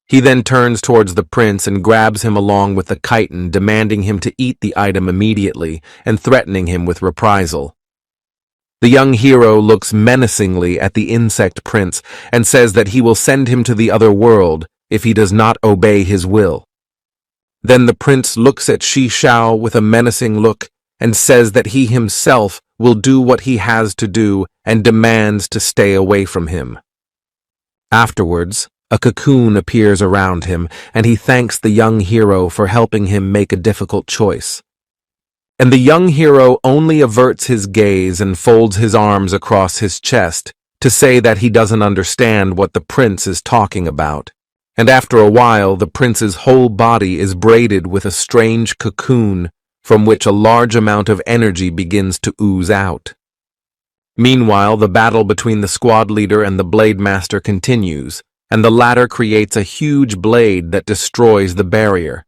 He then turns towards the prince and grabs him along with the chitin, demanding him to eat the item immediately and threatening him with reprisal. The young hero looks menacingly at the insect prince and says that he will send him to the other world if he does not obey his will. Then the prince looks at Shi Shao with a menacing look and says that he himself will do what he has to do and demands to stay away from him. Afterwards, a cocoon appears around him, and he thanks the young hero for helping him make a difficult choice. And the young hero only averts his gaze and folds his arms across his chest to say that he doesn't understand what the prince is talking about. And after a while, the prince's whole body is braided with a strange cocoon from which a large amount of energy begins to ooze out. Meanwhile, the battle between the squad leader and the blade master continues, and the latter creates a huge blade that destroys the barrier.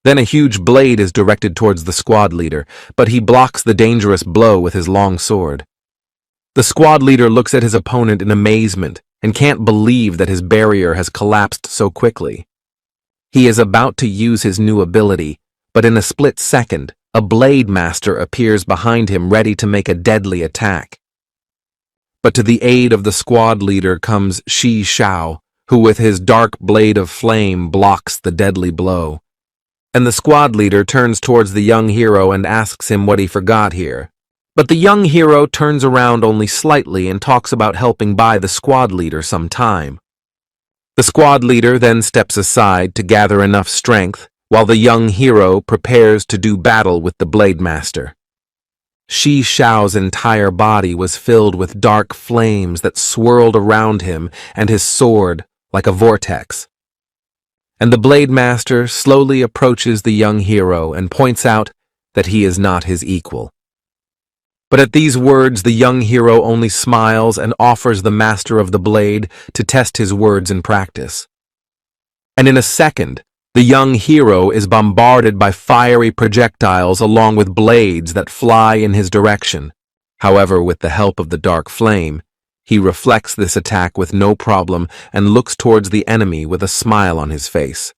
Then a huge blade is directed towards the squad leader, but he blocks the dangerous blow with his long sword. The squad leader looks at his opponent in amazement and can't believe that his barrier has collapsed so quickly. He is about to use his new ability, but in a split second, a blade master appears behind him ready to make a deadly attack. But to the aid of the squad leader comes Shi Xiao, who with his dark blade of flame blocks the deadly blow. And the squad leader turns towards the young hero and asks him what he forgot here. But the young hero turns around only slightly and talks about helping buy the squad leader some time. The squad leader then steps aside to gather enough strength, while the young hero prepares to do battle with the blade master. Shi Xiao's entire body was filled with dark flames that swirled around him and his sword like a vortex. And the blade master slowly approaches the young hero and points out that he is not his equal. But at these words, the young hero only smiles and offers the master of the blade to test his words in practice. And in a second, the young hero is bombarded by fiery projectiles along with blades that fly in his direction. However, with the help of the dark flame, he reflects this attack with no problem and looks towards the enemy with a smile on his face.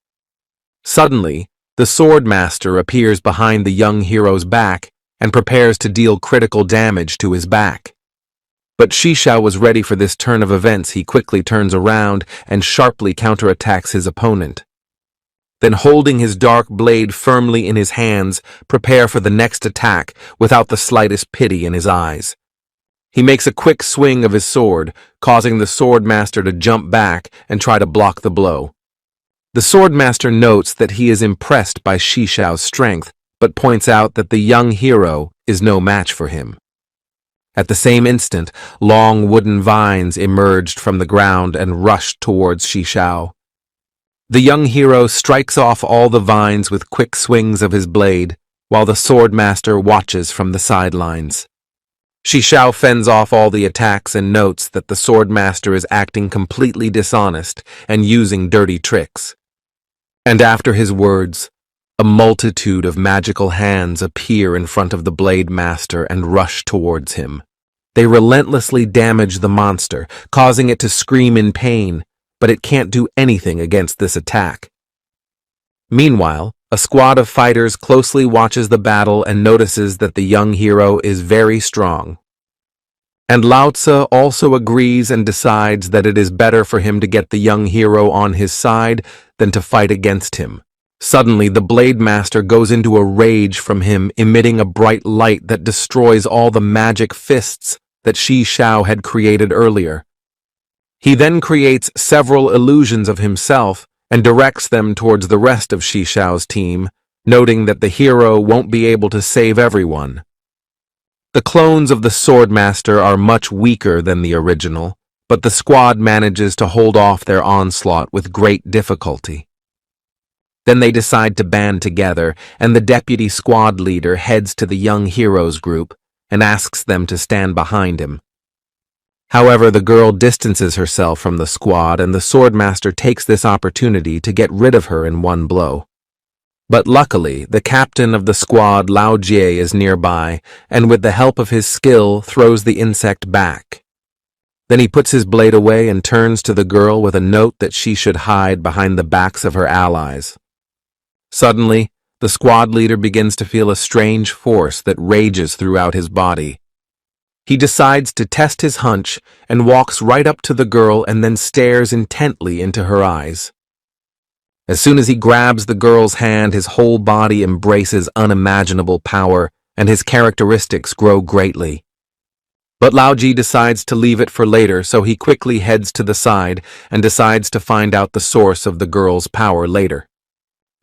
Suddenly, the sword master appears behind the young hero's back and prepares to deal critical damage to his back. But Shi Xiao was ready for this turn of events. He quickly turns around and sharply counterattacks his opponent. Then, holding his dark blade firmly in his hands, prepare for the next attack without the slightest pity in his eyes. He makes a quick swing of his sword, causing the sword master to jump back and try to block the blow. The sword master notes that he is impressed by Shi Xiao's strength, but points out that the young hero is no match for him. At the same instant, long wooden vines emerged from the ground and rushed towards Shi Xiao. The young hero strikes off all the vines with quick swings of his blade, while the sword master watches from the sidelines. Shi Xiao fends off all the attacks and notes that the sword master is acting completely dishonest and using dirty tricks. And after his words, a multitude of magical hands appear in front of the blade master and rush towards him. They relentlessly damage the monster, causing it to scream in pain, but it can't do anything against this attack. Meanwhile, a squad of fighters closely watches the battle and notices that the young hero is very strong. And Lao Tzu also agrees and decides that it is better for him to get the young hero on his side than to fight against him. Suddenly, the blade master goes into a rage from him, emitting a bright light that destroys all the magic fists that Shi Xiao had created earlier. He then creates several illusions of himself and directs them towards the rest of Shi Xiao's team, noting that the hero won't be able to save everyone. The clones of the sword master are much weaker than the original, but the squad manages to hold off their onslaught with great difficulty. Then they decide to band together, and the deputy squad leader heads to the young heroes group and asks them to stand behind him. However, the girl distances herself from the squad, and the swordmaster takes this opportunity to get rid of her in one blow. But luckily, the captain of the squad, Lao Jie, is nearby, and with the help of his skill, throws the insect back. Then he puts his blade away and turns to the girl with a note that she should hide behind the backs of her allies. Suddenly, the squad leader begins to feel a strange force that rages throughout his body. He decides to test his hunch and walks right up to the girl and then stares intently into her eyes. As soon as he grabs the girl's hand, his whole body embraces unimaginable power, and his characteristics grow greatly. But Lao Ji decides to leave it for later, so he quickly heads to the side and decides to find out the source of the girl's power later.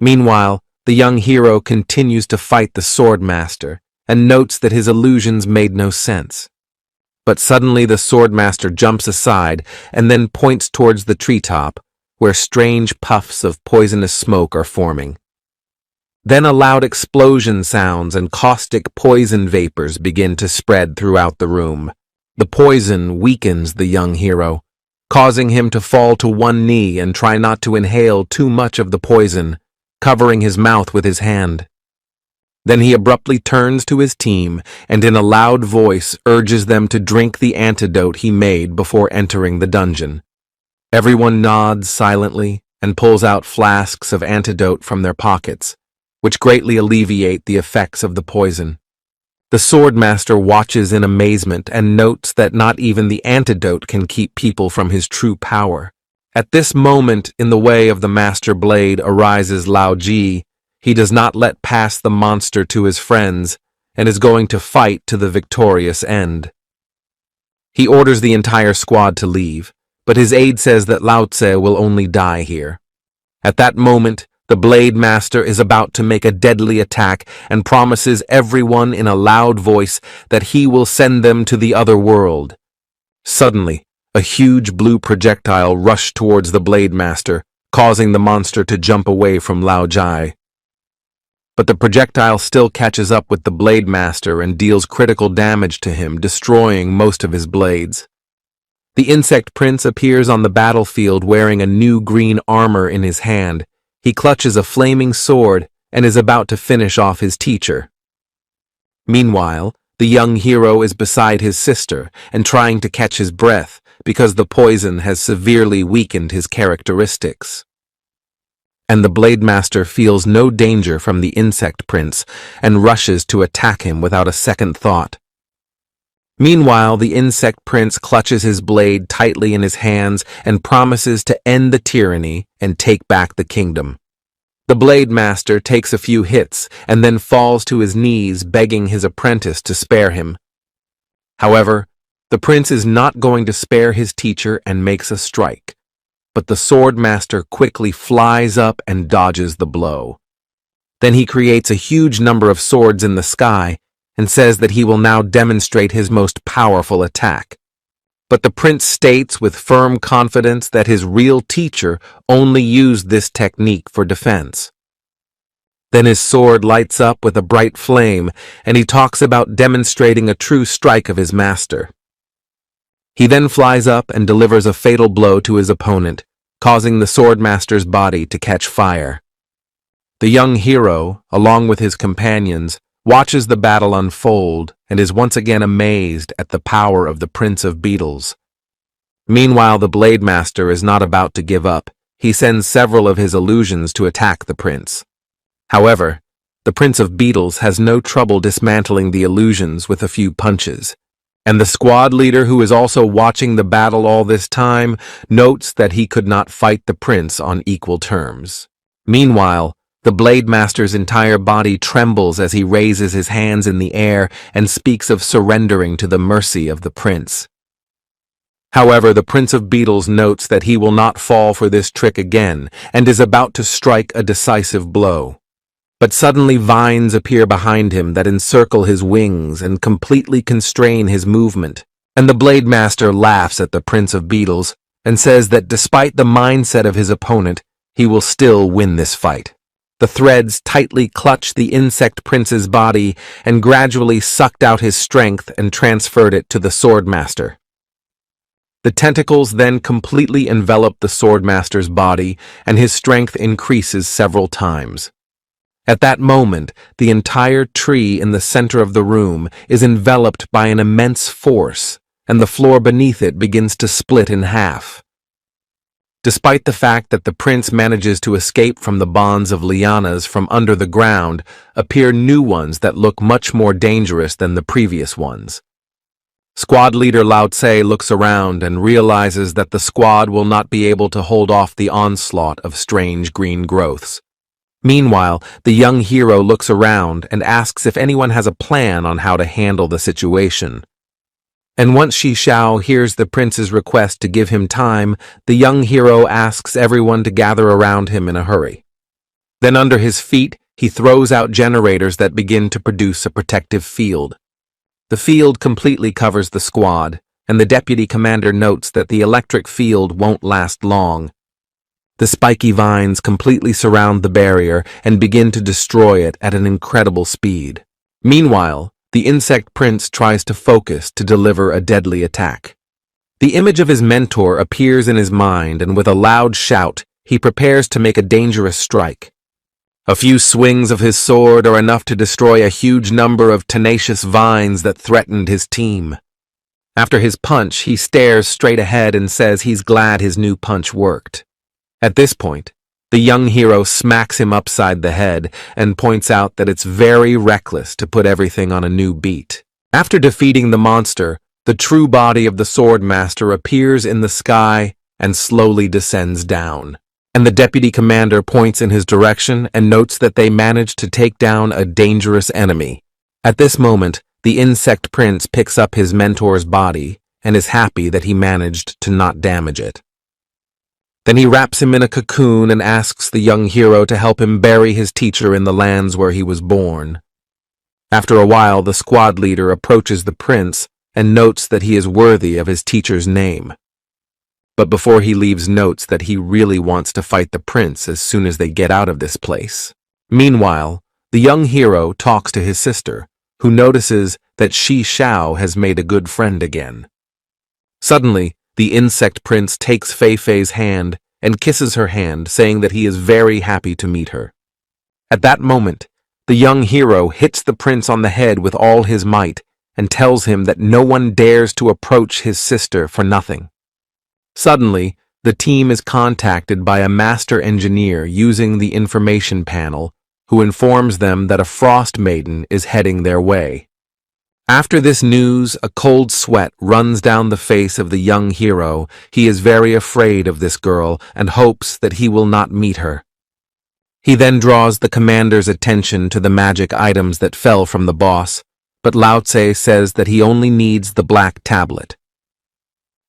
Meanwhile, the young hero continues to fight the sword master and notes that his illusions made no sense. But suddenly the sword master jumps aside and then points towards the treetop, where strange puffs of poisonous smoke are forming. Then a loud explosion sounds and caustic poison vapors begin to spread throughout the room. The poison weakens the young hero, causing him to fall to one knee and try not to inhale too much of the poison, covering his mouth with his hand. Then he abruptly turns to his team and in a loud voice urges them to drink the antidote he made before entering the dungeon. Everyone nods silently and pulls out flasks of antidote from their pockets, which greatly alleviate the effects of the poison. The swordmaster watches in amazement and notes that not even the antidote can keep people from his true power. At this moment, in the way of the master blade arises Lao Ji. He does not let pass the monster to his friends and is going to fight to the victorious end. He orders the entire squad to leave, but his aide says that Lao Tse will only die here. At that moment, the Blade Master is about to make a deadly attack and promises everyone in a loud voice that he will send them to the other world. Suddenly, a huge blue projectile rushed towards the Blade Master, causing the monster to jump away from Lao Jai. But the projectile still catches up with the Blade Master and deals critical damage to him, destroying most of his blades. The Insect Prince appears on the battlefield wearing a new green armor in his hand. He clutches a flaming sword and is about to finish off his teacher. Meanwhile, the young hero is beside his sister and trying to catch his breath because the poison has severely weakened his characteristics. And the Blade Master feels no danger from the Insect Prince and rushes to attack him without a second thought. Meanwhile, the Insect Prince clutches his blade tightly in his hands and promises to end the tyranny and take back the kingdom. The Blade Master takes a few hits and then falls to his knees, begging his apprentice to spare him. However, the prince is not going to spare his teacher and makes a strike. But the Sword Master quickly flies up and dodges the blow. Then he creates a huge number of swords in the sky and says that he will now demonstrate his most powerful attack. But the prince states with firm confidence that his real teacher only used this technique for defense. Then his sword lights up with a bright flame and he talks about demonstrating a true strike of his master. He then flies up and delivers a fatal blow to his opponent, causing the Swordmaster's body to catch fire. The young hero, along with his companions, watches the battle unfold and is once again amazed at the power of the Prince of Beetles. Meanwhile, the Blade Master is not about to give up. He sends several of his illusions to attack the prince. However, the Prince of Beetles has no trouble dismantling the illusions with a few punches. And the squad leader, who is also watching the battle all this time, notes that he could not fight the prince on equal terms. Meanwhile, the Blade Master's entire body trembles as he raises his hands in the air and speaks of surrendering to the mercy of the prince. However, the Prince of Beetles notes that he will not fall for this trick again and is about to strike a decisive blow. But suddenly vines appear behind him that encircle his wings and completely constrain his movement. And the Blade Master laughs at the Prince of Beetles and says that despite the mindset of his opponent, he will still win this fight. The threads tightly clutch the Insect Prince's body and gradually sucked out his strength and transferred it to the Sword Master. The tentacles then completely envelop the Sword Master's body and his strength increases several times. At that moment, the entire tree in the center of the room is enveloped by an immense force, and the floor beneath it begins to split in half. Despite the fact that the prince manages to escape from the bonds of lianas from under the ground, appear new ones that look much more dangerous than the previous ones. Squad leader Lao Tse looks around and realizes that the squad will not be able to hold off the onslaught of strange green growths. Meanwhile, the young hero looks around and asks if anyone has a plan on how to handle the situation. And once Shi Xiao hears the prince's request to give him time, the young hero asks everyone to gather around him in a hurry. Then under his feet, he throws out generators that begin to produce a protective field. The field completely covers the squad, and the deputy commander notes that the electric field won't last long. The spiky vines completely surround the barrier and begin to destroy it at an incredible speed. Meanwhile, the insect prince tries to focus to deliver a deadly attack. The image of his mentor appears in his mind, and with a loud shout, he prepares to make a dangerous strike. A few swings of his sword are enough to destroy a huge number of tenacious vines that threatened his team. After his punch, he stares straight ahead and says he's glad his new punch worked. At this point, the young hero smacks him upside the head and points out that it's very reckless to put everything on a new beat. After defeating the monster, the true body of the sword master appears in the sky and slowly descends down. And the deputy commander points in his direction and notes that they managed to take down a dangerous enemy. At this moment, the insect prince picks up his mentor's body and is happy that he managed to not damage it. Then he wraps him in a cocoon and asks the young hero to help him bury his teacher in the lands where he was born. After a while, the squad leader approaches the prince and notes that he is worthy of his teacher's name. But before he leaves, notes that he really wants to fight the prince as soon as they get out of this place. Meanwhile, the young hero talks to his sister, who notices that Shi Xiao has made a good friend again. Suddenly, the insect prince takes Fei Fei's hand and kisses her hand, saying that he is very happy to meet her. At that moment, the young hero hits the prince on the head with all his might and tells him that no one dares to approach his sister for nothing. Suddenly, the team is contacted by a master engineer using the information panel, who informs them that a frost maiden is heading their way. After this news, a cold sweat runs down the face of the young hero. He is very afraid of this girl and hopes that he will not meet her. He then draws the commander's attention to the magic items that fell from the boss, but Lao Tse says that he only needs the black tablet.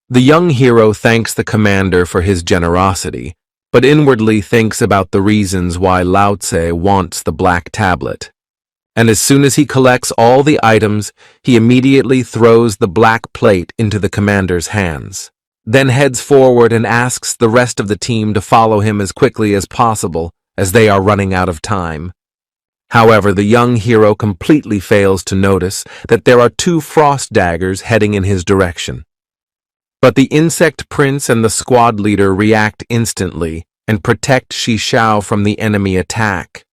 The young hero thanks the commander for his generosity, but inwardly thinks about the reasons why Lao Tse wants the black tablet. And as soon as he collects all the items, he immediately throws the black plate into the commander's hands, then heads forward and asks the rest of the team to follow him as quickly as possible, as they are running out of time. However, the young hero completely fails to notice that there are two frost daggers heading in his direction. But the insect prince and the squad leader react instantly and protect Shi Xiao from the enemy attack.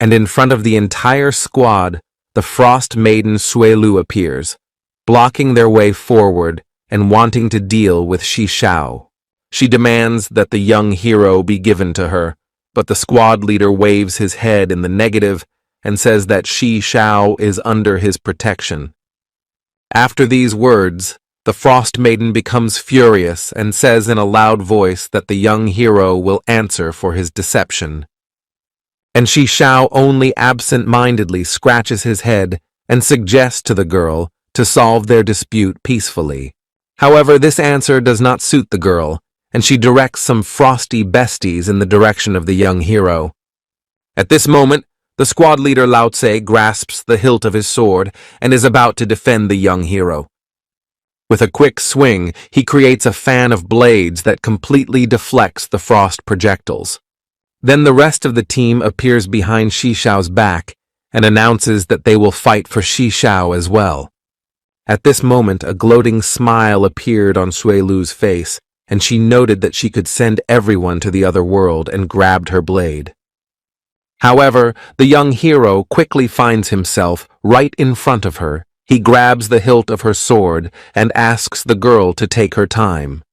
And in front of the entire squad, the frost maiden Sui Lu appears, blocking their way forward and wanting to deal with Shi Xiao. She demands that the young hero be given to her, but the squad leader waves his head in the negative and says that Shi Xiao is under his protection. After these words, the Frost Maiden becomes furious and says in a loud voice that the young hero will answer for his deception. And Shi Xiao only absent-mindedly scratches his head and suggests to the girl to solve their dispute peacefully. However, this answer does not suit the girl, and she directs some frosty besties in the direction of the young hero. At this moment, the squad leader Lao Tse grasps the hilt of his sword and is about to defend the young hero. With a quick swing, he creates a fan of blades that completely deflects the frost projectiles. Then the rest of the team appears behind Shi Xiao's back and announces that they will fight for Shi Xiao as well. At this moment, a gloating smile appeared on Sui Lu's face, and she noted that she could send everyone to the other world and grabbed her blade. However, the young hero quickly finds himself right in front of her. He grabs the hilt of her sword and asks the girl to take her time.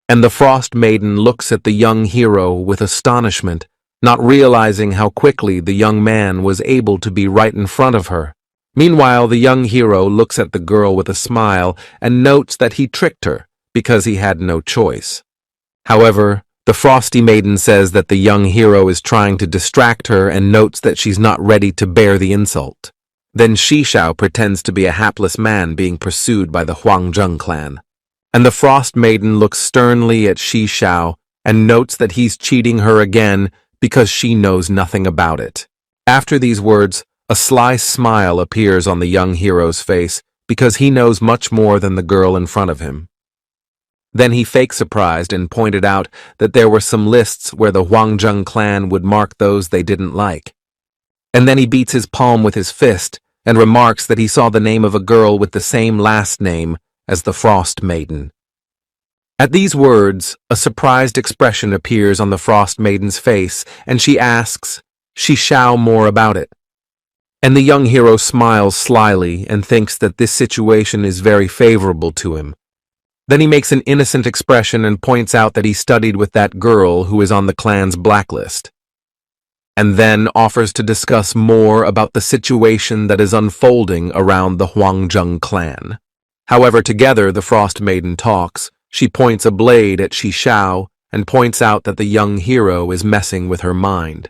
And the Frost Maiden looks at the young hero with astonishment, not realizing how quickly the young man was able to be right in front of her. Meanwhile, the young hero looks at the girl with a smile and notes that he tricked her because he had no choice. However, the Frosty Maiden says that the young hero is trying to distract her and notes that she's not ready to bear the insult. Then Shi Xiao pretends to be a hapless man being pursued by the Huangjung clan. And the Frost Maiden looks sternly at Shi Xiao and notes that he's cheating her again because she knows nothing about it. After these words, a sly smile appears on the young hero's face because he knows much more than the girl in front of him. Then he fake surprised and pointed out that there were some lists where the Huangjung clan would mark those they didn't like. And then he beats his palm with his fist and remarks that he saw the name of a girl with the same last name as the Frost Maiden. At these words, a surprised expression appears on the Frost Maiden's face, and she asks, "Shishao more about it?" And the young hero smiles slyly and thinks that this situation is very favorable to him. Then he makes an innocent expression and points out that he studied with that girl who is on the clan's blacklist, and then offers to discuss more about the situation that is unfolding around the Huangjung clan. However, together the Frost Maiden talks. She points a blade at Shishao and points out that the young hero is messing with her mind.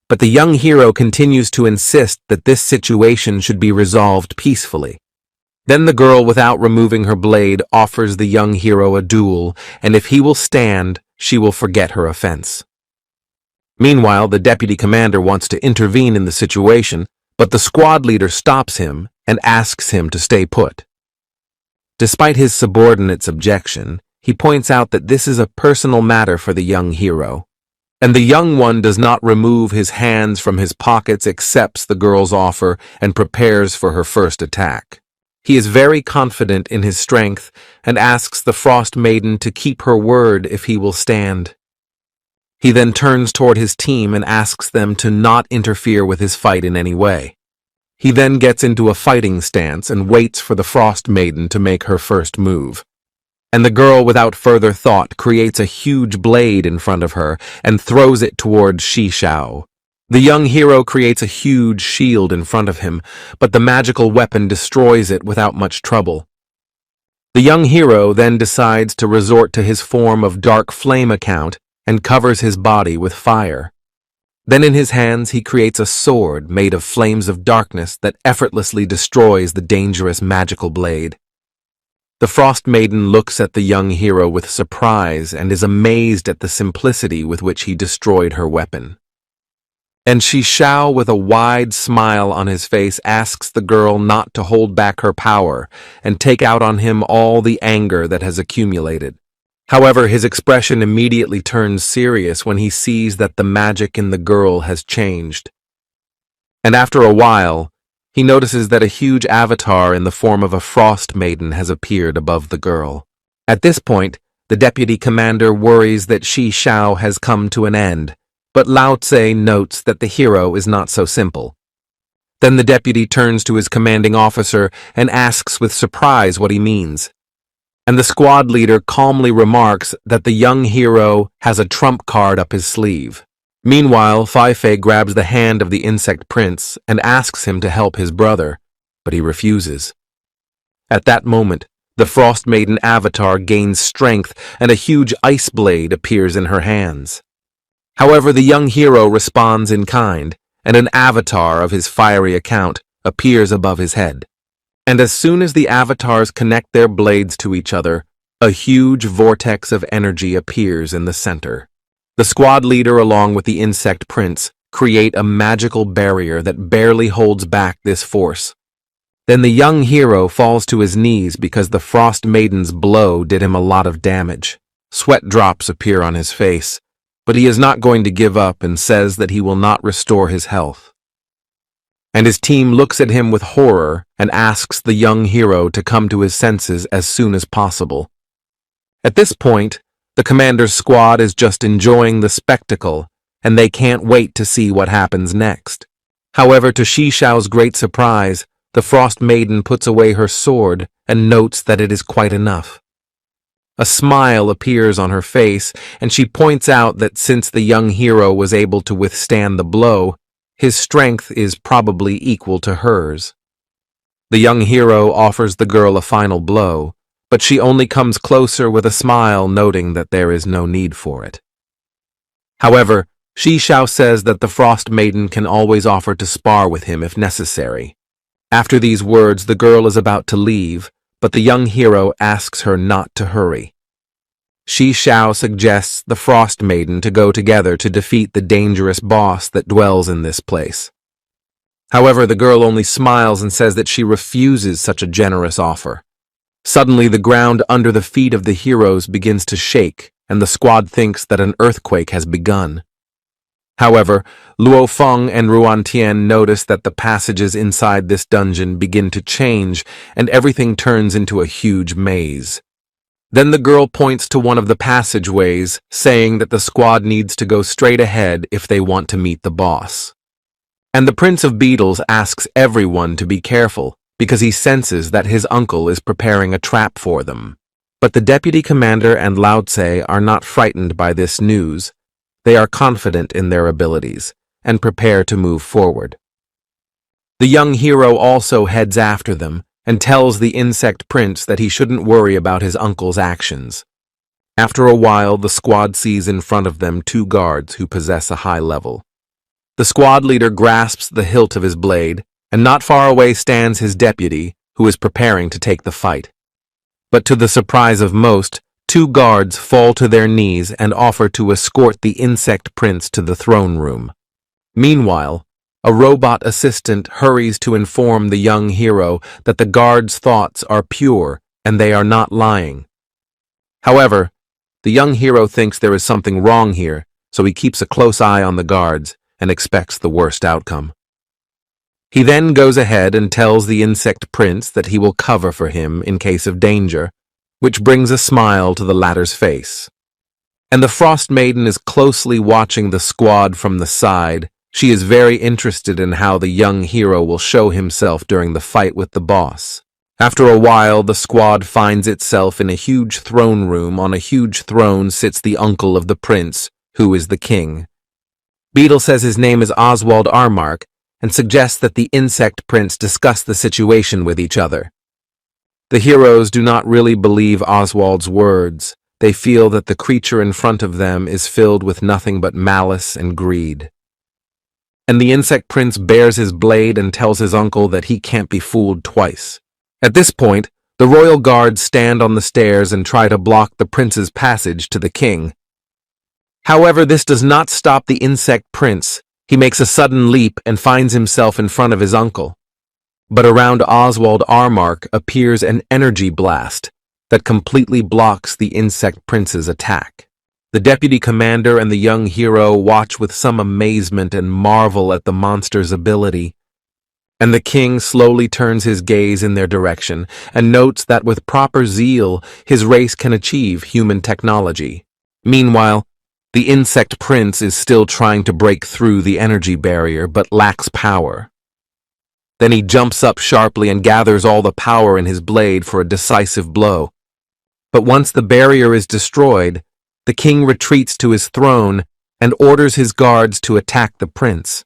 But the young hero continues to insist that this situation should be resolved peacefully. Then the girl, without removing her blade, offers the young hero a duel, and if he will stand, she will forget her offense. Meanwhile, the deputy commander wants to intervene in the situation, but the squad leader stops him and asks him to stay put. Despite his subordinate's objection, he points out that this is a personal matter for the young hero, and the young one does not remove his hands from his pockets, accepts the girl's offer, and prepares for her first attack. He is very confident in his strength and asks the Frost Maiden to keep her word if he will stand. He then turns toward his team and asks them to not interfere with his fight in any way. He then gets into a fighting stance and waits for the Frost Maiden to make her first move. And the girl, without further thought, creates a huge blade in front of her and throws it towards Shishao. The young hero creates a huge shield in front of him, but the magical weapon destroys it without much trouble. The young hero then decides to resort to his form of dark flame account and covers his body with fire. Then in his hands he creates a sword made of flames of darkness that effortlessly destroys the dangerous magical blade. The Frost Maiden looks at the young hero with surprise and is amazed at the simplicity with which he destroyed her weapon. And Shishao, with a wide smile on his face, asks the girl not to hold back her power and take out on him all the anger that has accumulated. However, his expression immediately turns serious when he sees that the magic in the girl has changed. And after a while, he notices that a huge avatar in the form of a Frost Maiden has appeared above the girl. At this point, the deputy commander worries that Shishao has come to an end, but Lao Tse notes that the hero is not so simple. Then the deputy turns to his commanding officer and asks with surprise what he means. And the squad leader calmly remarks that the young hero has a trump card up his sleeve. Meanwhile, Fei grabs the hand of the insect prince and asks him to help his brother, but he refuses. At that moment, the Frost Maiden avatar gains strength and a huge ice blade appears in her hands. However, the young hero responds in kind, and an avatar of his fiery account appears above his head. And as soon as the avatars connect their blades to each other, a huge vortex of energy appears in the center. The squad leader, along with the insect prince, create a magical barrier that barely holds back this force. Then the young hero falls to his knees because the Frost Maiden's blow did him a lot of damage. Sweat drops appear on his face, but he is not going to give up and says that he will not restore his health. And his team looks at him with horror and asks the young hero to come to his senses as soon as possible. At this point, the commander's squad is just enjoying the spectacle, and they can't wait to see what happens next. However, to Shishao's great surprise, the Frost Maiden puts away her sword and notes that it is quite enough. A smile appears on her face, and she points out that since the young hero was able to withstand the blow, his strength is probably equal to hers. The young hero offers the girl a final blow, but she only comes closer with a smile, noting that there is no need for it. However, Shishao says that the Frost Maiden can always offer to spar with him if necessary. After these words, the girl is about to leave, but the young hero asks her not to hurry. Shishao suggests the Frost Maiden to go together to defeat the dangerous boss that dwells in this place. However, the girl only smiles and says that she refuses such a generous offer. Suddenly, the ground under the feet of the heroes begins to shake, and the squad thinks that an earthquake has begun. However, Luo Feng and Ruan Tian notice that the passages inside this dungeon begin to change and everything turns into a huge maze. Then the girl points to one of the passageways, saying that the squad needs to go straight ahead if they want to meet the boss. And the Prince of Beetles asks everyone to be careful because he senses that his uncle is preparing a trap for them. But the deputy commander and Lao Tse are not frightened by this news. They are confident in their abilities and prepare to move forward. The young hero also heads after them and tells the insect prince that he shouldn't worry about his uncle's actions. After a while, the squad sees in front of them two guards who possess a high level. The squad leader grasps the hilt of his blade, and not far away stands his deputy, who is preparing to take the fight. But to the surprise of most, two guards fall to their knees and offer to escort the insect prince to the throne room. Meanwhile, a robot assistant hurries to inform the young hero that the guards' thoughts are pure and they are not lying. However, the young hero thinks there is something wrong here, so he keeps a close eye on the guards and expects the worst outcome. He then goes ahead and tells the insect prince that he will cover for him in case of danger, which brings a smile to the latter's face. And the Frost Maiden is closely watching the squad from the side. She is very interested in how the young hero will show himself during the fight with the boss. After a while, the squad finds itself in a huge throne room. On a huge throne sits the uncle of the prince, who is the king. Beetle says his name is Oswald Armark and suggests that the insect prince discuss the situation with each other. The heroes do not really believe Oswald's words. They feel that the creature in front of them is filled with nothing but malice and greed. And the insect prince bares his blade and tells his uncle that he can't be fooled twice. At this point, the royal guards stand on the stairs and try to block the prince's passage to the king. However, this does not stop the insect prince. He makes a sudden leap and finds himself in front of his uncle. But around Oswald Armark appears an energy blast that completely blocks the insect prince's attack. The deputy commander and the young hero watch with some amazement and marvel at the monster's ability. And the king slowly turns his gaze in their direction and notes that with proper zeal, his race can achieve human technology. Meanwhile, the insect prince is still trying to break through the energy barrier but lacks power. Then he jumps up sharply and gathers all the power in his blade for a decisive blow. But once the barrier is destroyed, the king retreats to his throne and orders his guards to attack the prince.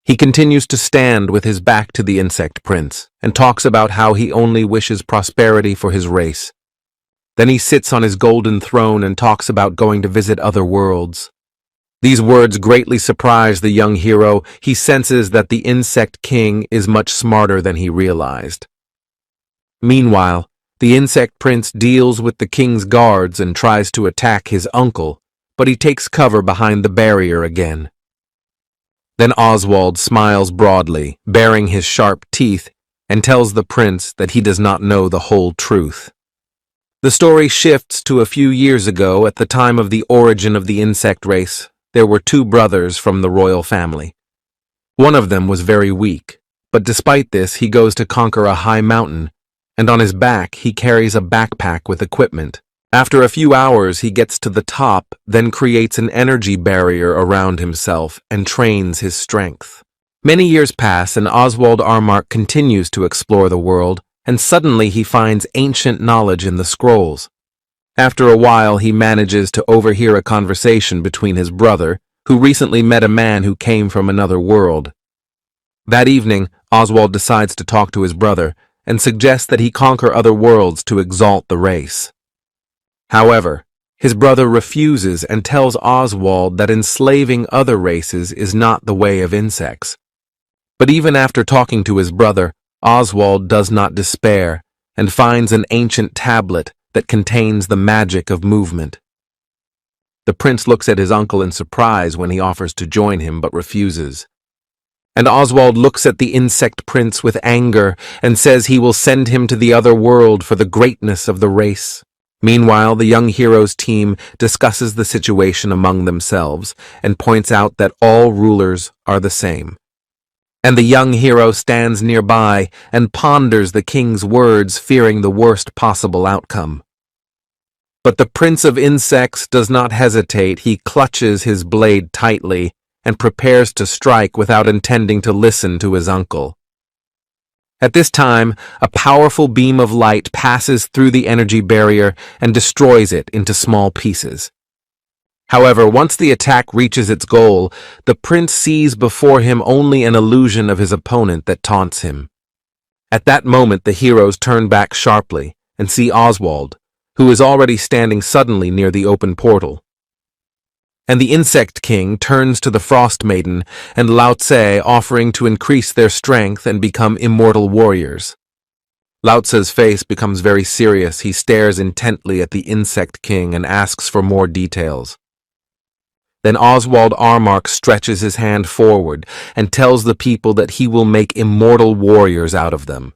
He continues to stand with his back to the insect prince and talks about how he only wishes prosperity for his race. Then he sits on his golden throne and talks about going to visit other worlds. These words greatly surprise the young hero. He senses that the insect king is much smarter than he realized. Meanwhile, the insect prince deals with the king's guards and tries to attack his uncle, but he takes cover behind the barrier again. Then Oswald smiles broadly, baring his sharp teeth, and tells the prince that he does not know the whole truth. The story shifts to a few years ago. At the time of the origin of the insect race, there were two brothers from the royal family. One of them was very weak, but despite this, he goes to conquer a high mountain, and on his back he carries a backpack with equipment. After a few hours, he gets to the top, then creates an energy barrier around himself and trains his strength. Many years pass, and Oswald Armark continues to explore the world, and suddenly he finds ancient knowledge in the scrolls. After a while, he manages to overhear a conversation between his brother, who recently met a man who came from another world. That evening, Oswald decides to talk to his brother and suggests that he conquer other worlds to exalt the race. However, his brother refuses and tells Oswald that enslaving other races is not the way of insects. But even after talking to his brother, Oswald does not despair and finds an ancient tablet that contains the magic of movement. The prince looks at his uncle in surprise when he offers to join him but refuses. And Oswald looks at the insect prince with anger and says he will send him to the other world for the greatness of the race. Meanwhile, the young hero's team discusses the situation among themselves and points out that all rulers are the same. And the young hero stands nearby and ponders the king's words, fearing the worst possible outcome. But the Prince of Insects does not hesitate. He clutches his blade tightly and prepares to strike without intending to listen to his uncle. At this time, a powerful beam of light passes through the energy barrier and destroys it into small pieces. However, once the attack reaches its goal, the prince sees before him only an illusion of his opponent that taunts him. At that moment, the heroes turn back sharply and see Oswald, who is already standing suddenly near the open portal. And the Insect King turns to the Frost Maiden and Lao Tse, offering to increase their strength and become immortal warriors. Lao Tse's face becomes very serious. He stares intently at the Insect King and asks for more details. Then Oswald Armark stretches his hand forward and tells the people that he will make immortal warriors out of them.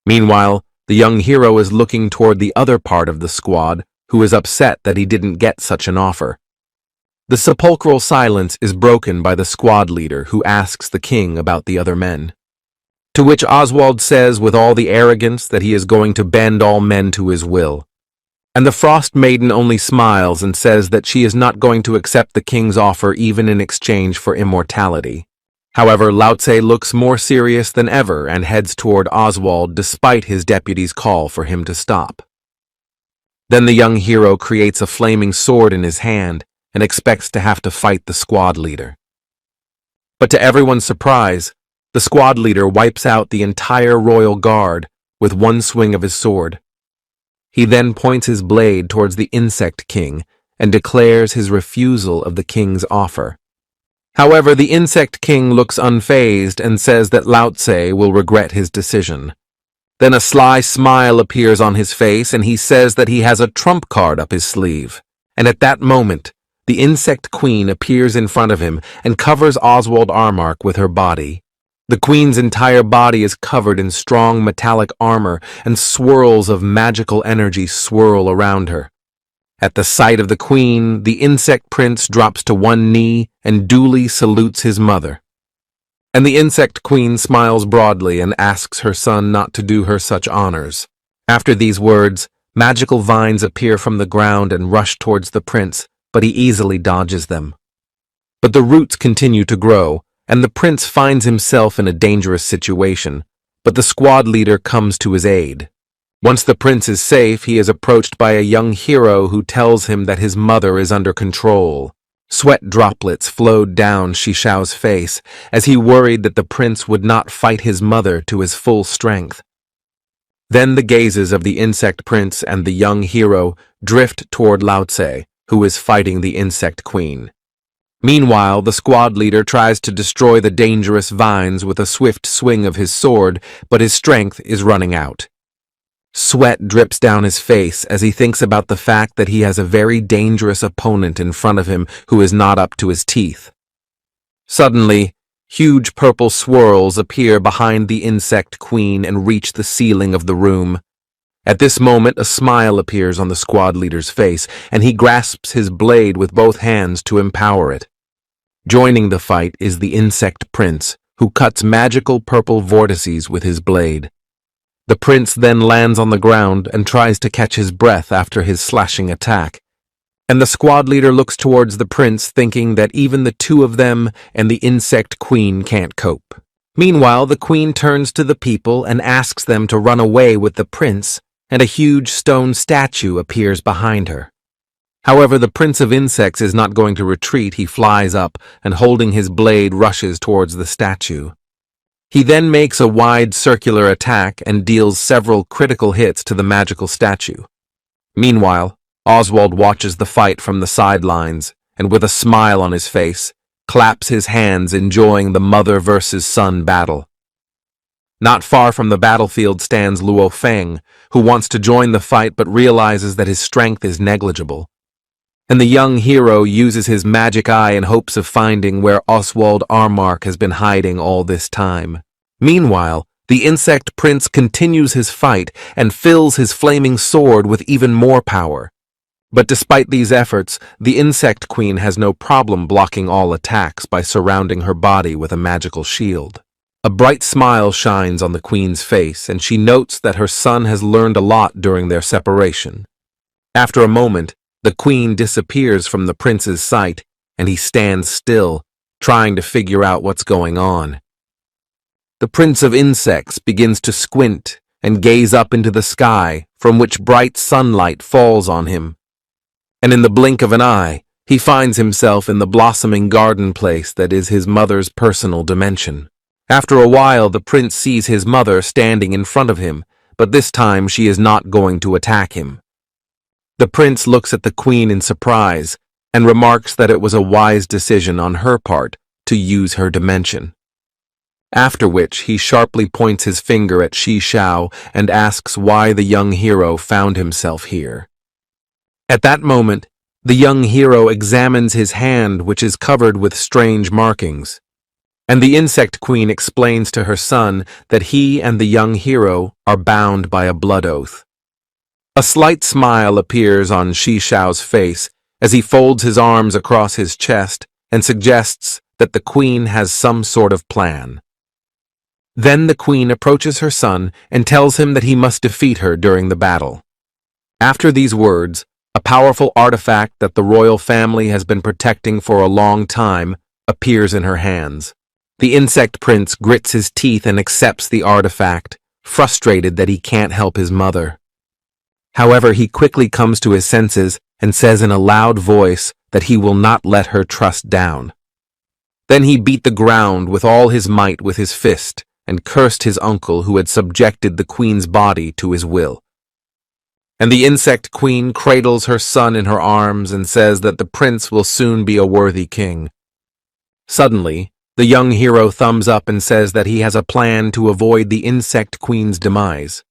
Meanwhile, the young hero is looking toward the other part of the squad, who is upset that he didn't get such an offer. The sepulchral silence is broken by the squad leader, who asks the king about the other men. To which Oswald says with all the arrogance that he is going to bend all men to his will. And the Frost Maiden only smiles and says that she is not going to accept the king's offer even in exchange for immortality. However, Lao Tse looks more serious than ever and heads toward Oswald despite his deputy's call for him to stop. Then the young hero creates a flaming sword in his hand and expects to have to fight the squad leader. But to everyone's surprise, the squad leader wipes out the entire royal guard with one swing of his sword. He then points his blade towards the Insect King and declares his refusal of the king's offer. However, the Insect King looks unfazed and says that Lao Tse will regret his decision. Then a sly smile appears on his face and he says that he has a trump card up his sleeve. And at that moment, the Insect Queen appears in front of him and covers Oswald Armark with her body. The queen's entire body is covered in strong metallic armor, and swirls of magical energy swirl around her. At the sight of the queen, the insect prince drops to one knee and duly salutes his mother. And the insect queen smiles broadly and asks her son not to do her such honors. After these words, magical vines appear from the ground and rush towards the prince, but he easily dodges them. But the roots continue to grow, and the prince finds himself in a dangerous situation, but the squad leader comes to his aid. Once the prince is safe, he is approached by a young hero who tells him that his mother is under control. Sweat droplets flowed down Xiao's face as he worried that the prince would not fight his mother to his full strength. Then the gazes of the insect prince and the young hero drift toward Lao Tse, who is fighting the insect queen. Meanwhile, the squad leader tries to destroy the dangerous vines with a swift swing of his sword, but his strength is running out. Sweat drips down his face as he thinks about the fact that he has a very dangerous opponent in front of him who is not up to his teeth. Suddenly, huge purple swirls appear behind the insect queen and reach the ceiling of the room. At this moment, a smile appears on the squad leader's face, and he grasps his blade with both hands to empower it. Joining the fight is the insect prince, who cuts magical purple vortices with his blade. The prince then lands on the ground and tries to catch his breath after his slashing attack. And the squad leader looks towards the prince, thinking that even the two of them and the insect queen can't cope. Meanwhile, the queen turns to the people and asks them to run away with the prince, and a huge stone statue appears behind her. However, the Prince of Insects is not going to retreat. He flies up and, holding his blade, rushes towards the statue. He then makes a wide circular attack and deals several critical hits to the magical statue. Meanwhile, Oswald watches the fight from the sidelines and, with a smile on his face, claps his hands, enjoying the mother versus son battle. Not far from the battlefield stands Luo Feng, who wants to join the fight but realizes that his strength is negligible. And the young hero uses his magic eye in hopes of finding where Oswald Armark has been hiding all this time. Meanwhile, The insect prince continues his fight and fills his flaming sword with even more power. But despite these efforts, the insect queen has no problem blocking all attacks by surrounding her body with a magical shield. A bright smile shines on the queen's face, and she notes that her son has learned a lot during their separation. After a moment, the queen disappears from the prince's sight, and he stands still, trying to figure out what's going on. The prince of insects begins to squint and gaze up into the sky, from which bright sunlight falls on him. And in the blink of an eye, he finds himself in the blossoming garden place that is his mother's personal dimension. After a while, the prince sees his mother standing in front of him, but this time she is not going to attack him. The prince looks at the queen in surprise and remarks that it was a wise decision on her part to use her dimension. After which, he sharply points his finger at Shi Xiao and asks why the young hero found himself here. At that moment, the young hero examines his hand, which is covered with strange markings, and the insect queen explains to her son that he and the young hero are bound by a blood oath. A slight smile appears on Shi Xiao's face as he folds his arms across his chest and suggests that the queen has some sort of plan. Then the queen approaches her son and tells him that he must defeat her during the battle. After these words, a powerful artifact that the royal family has been protecting for a long time appears in her hands. The insect prince grits his teeth and accepts the artifact, frustrated that he can't help his mother. However, he quickly comes to his senses and says in a loud voice that he will not let her trust down. Then he beat the ground with all his might with his fist and cursed his uncle who had subjected the queen's body to his will. And the insect queen cradles her son in her arms and says that the prince will soon be a worthy king. Suddenly, the young hero thumbs up and says that he has a plan to avoid the insect queen's demise.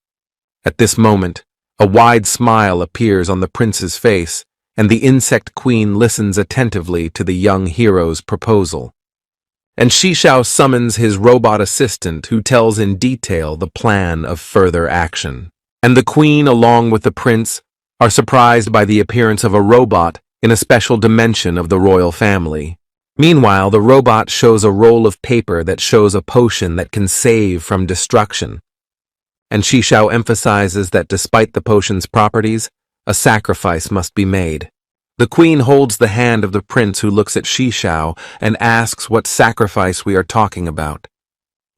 At this moment, a wide smile appears on the prince's face, and the insect queen listens attentively to the young hero's proposal. And Shi Xiao summons his robot assistant, who tells in detail the plan of further action. And the queen, along with the prince, are surprised by the appearance of a robot in a special dimension of the royal family. Meanwhile, the robot shows a roll of paper that shows a potion that can save from destruction. And Shi Xiao emphasizes that despite the potion's properties, a sacrifice must be made. The queen holds the hand of the prince, who looks at Shi Xiao and asks what sacrifice we are talking about.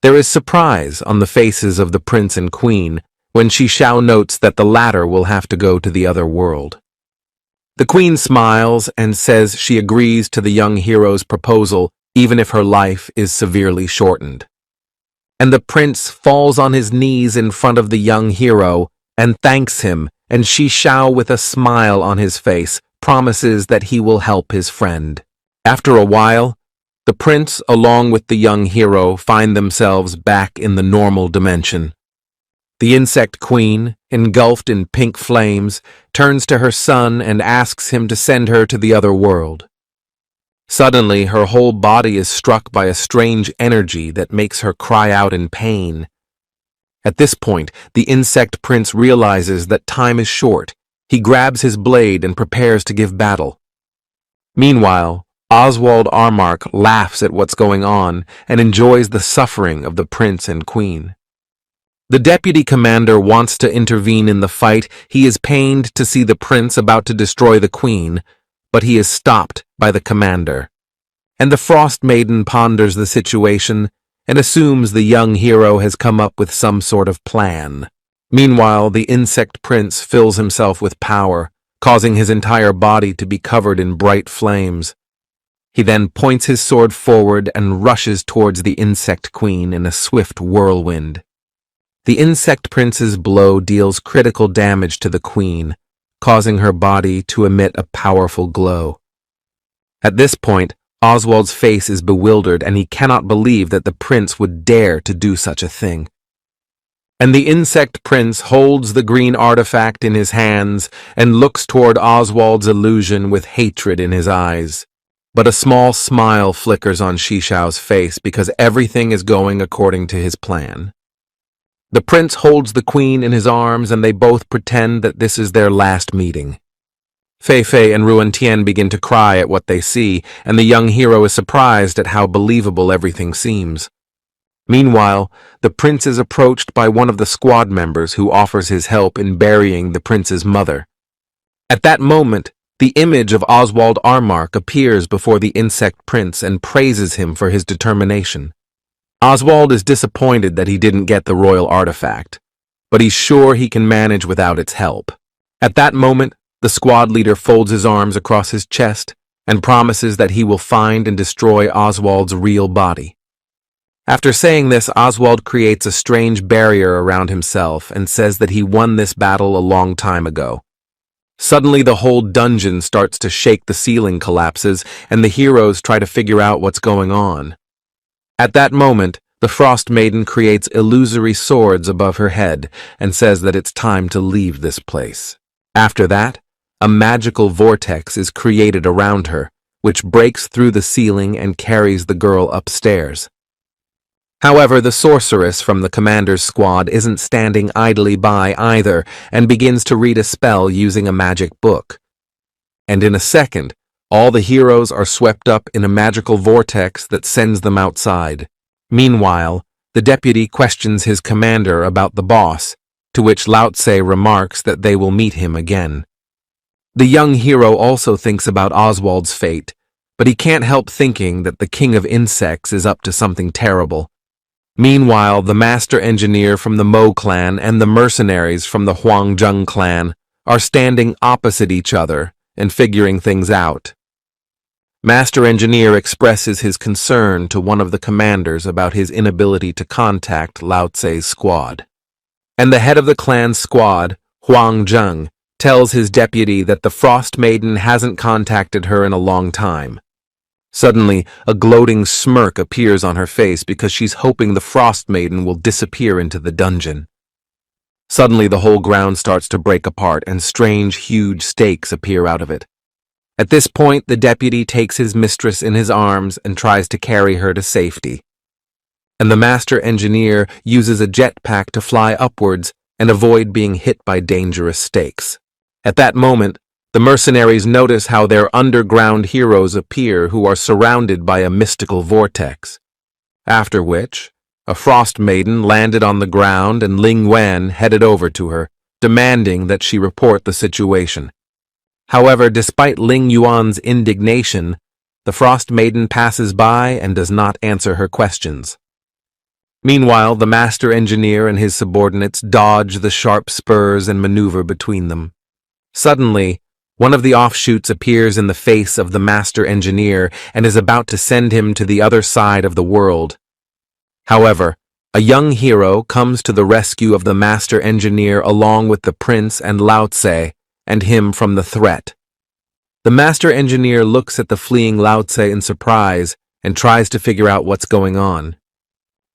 There is surprise on the faces of the prince and queen when Shi Xiao notes that the latter will have to go to the other world. The queen smiles and says she agrees to the young hero's proposal even if her life is severely shortened. And the prince falls on his knees in front of the young hero and thanks him, and Shi Xiao, with a smile on his face, promises that he will help his friend. After a while, the prince, along with the young hero, find themselves back in the normal dimension. The insect queen, engulfed in pink flames, turns to her son and asks him to send her to the other world. Suddenly, her whole body is struck by a strange energy that makes her cry out in pain. At this point, the insect prince realizes that time is short. He grabs his blade and prepares to give battle. Meanwhile, Oswald Armark laughs at what's going on and enjoys the suffering of the prince and queen. The deputy commander wants to intervene in the fight. He is pained to see the prince about to destroy the queen, but he is stopped by the commander. And the Frost Maiden ponders the situation and assumes the young hero has come up with some sort of plan. Meanwhile, the insect prince fills himself with power, causing his entire body to be covered in bright flames. He then points his sword forward and rushes towards the insect queen in a swift whirlwind. The insect prince's blow deals critical damage to the queen, causing her body to emit a powerful glow. At this point, Oswald's face is bewildered and he cannot believe that the prince would dare to do such a thing. And the insect prince holds the green artifact in his hands and looks toward Oswald's illusion with hatred in his eyes. But a small smile flickers on Shi Xiao's face because everything is going according to his plan. The prince holds the queen in his arms and they both pretend that this is their last meeting. Fei Fei and Ruan Tian begin to cry at what they see, and the young hero is surprised at how believable everything seems. Meanwhile, the prince is approached by one of the squad members who offers his help in burying the prince's mother. At that moment, the image of Oswald Armark appears before the insect prince and praises him for his determination. Oswald is disappointed that he didn't get the royal artifact, but he's sure he can manage without its help. At that moment, the squad leader folds his arms across his chest and promises that he will find and destroy Oswald's real body. After saying this, Oswald creates a strange barrier around himself and says that he won this battle a long time ago. Suddenly, the whole dungeon starts to shake, the ceiling collapses, and the heroes try to figure out what's going on. At that moment, the Frost Maiden creates illusory swords above her head and says that it's time to leave this place. After that, a magical vortex is created around her, which breaks through the ceiling and carries the girl upstairs. However, the sorceress from the commander's squad isn't standing idly by either and begins to read a spell using a magic book. And in a second, all the heroes are swept up in a magical vortex that sends them outside. Meanwhile, the deputy questions his commander about the boss, to which Lao Tse remarks that they will meet him again. The young hero also thinks about Oswald's fate, but he can't help thinking that the king of insects is up to something terrible. Meanwhile, the master engineer from the Mo clan and the mercenaries from the Huangjung clan are standing opposite each other and figuring things out. Master engineer expresses his concern to one of the commanders about his inability to contact Lao Tse's squad. And the head of the clan's squad, Huangjung, tells his deputy that the Frost Maiden hasn't contacted her in a long time. Suddenly, a gloating smirk appears on her face because she's hoping the Frost Maiden will disappear into the dungeon. Suddenly, the whole ground starts to break apart and strange, huge stakes appear out of it. At this point, the deputy takes his mistress in his arms and tries to carry her to safety. And the master engineer uses a jetpack to fly upwards and avoid being hit by dangerous stakes. At that moment, the mercenaries notice how their underground heroes appear who are surrounded by a mystical vortex. After which, a Frost Maiden landed on the ground and Ling Wen headed over to her, demanding that she report the situation. However, despite Ling Yuan's indignation, the Frost Maiden passes by and does not answer her questions. Meanwhile, the master engineer and his subordinates dodge the sharp spurs and maneuver between them. Suddenly, one of the offshoots appears in the face of the master engineer and is about to send him to the other side of the world. However, a young hero comes to the rescue of the master engineer along with the prince and Lao Tse and him from the threat. The master engineer looks at the fleeing Lao Tse in surprise and tries to figure out what's going on.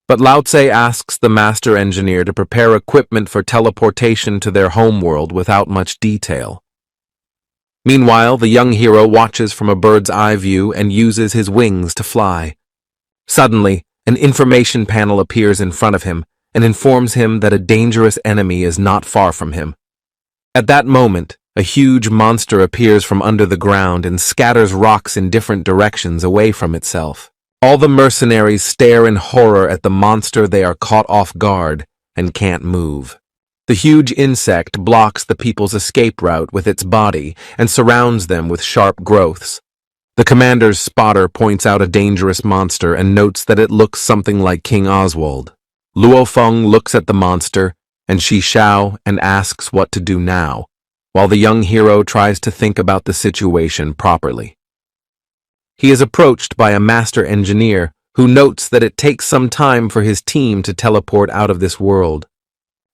But Lao Tse asks the master engineer to prepare equipment for teleportation to their homeworld without much detail. Meanwhile, the young hero watches from a bird's eye view and uses his wings to fly. Suddenly, an information panel appears in front of him and informs him that a dangerous enemy is not far from him. At that moment, a huge monster appears from under the ground and scatters rocks in different directions away from itself. All the mercenaries stare in horror at the monster. They are caught off guard and can't move. The huge insect blocks the people's escape route with its body and surrounds them with sharp growths. The commander's spotter points out a dangerous monster and notes that it looks something like King Oswald. Luo Feng looks at the monster and Shi Xiao and asks what to do now, while the young hero tries to think about the situation properly. He is approached by a master engineer who notes that it takes some time for his team to teleport out of this world.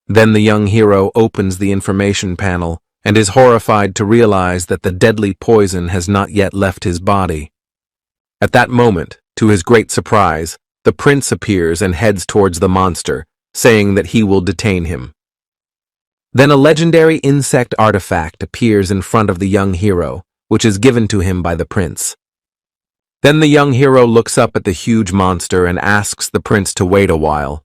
Then the young hero opens the information panel and is horrified to realize that the deadly poison has not yet left his body. At that moment, to his great surprise, the prince appears and heads towards the monster, saying that he will detain him. Then a legendary insect artifact appears in front of the young hero, which is given to him by the prince. Then the young hero looks up at the huge monster and asks the prince to wait a while.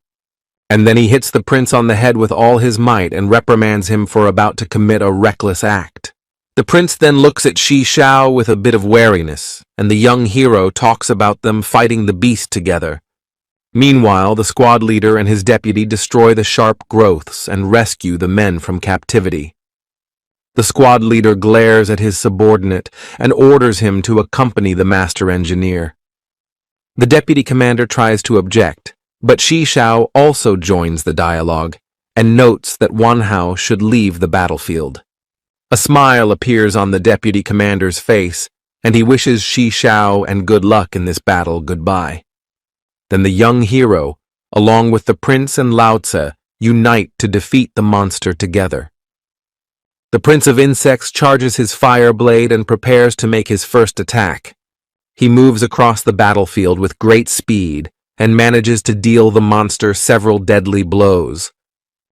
And then he hits the prince on the head with all his might and reprimands him for about to commit a reckless act. The prince then looks at Shi Xiao with a bit of wariness, and the young hero talks about them fighting the beast together. Meanwhile, the squad leader and his deputy destroy the sharp growths and rescue the men from captivity. The squad leader glares at his subordinate and orders him to accompany the master engineer. The deputy commander tries to object, but Shi Xiao also joins the dialogue and notes that Wanhao should leave the battlefield. A smile appears on the deputy commander's face, and he wishes Shi Xiao and good luck in this battle goodbye. Then the young hero, along with the prince and Lao Tse, unite to defeat the monster together. The Prince of Insects charges his fire blade and prepares to make his first attack. He moves across the battlefield with great speed and manages to deal the monster several deadly blows,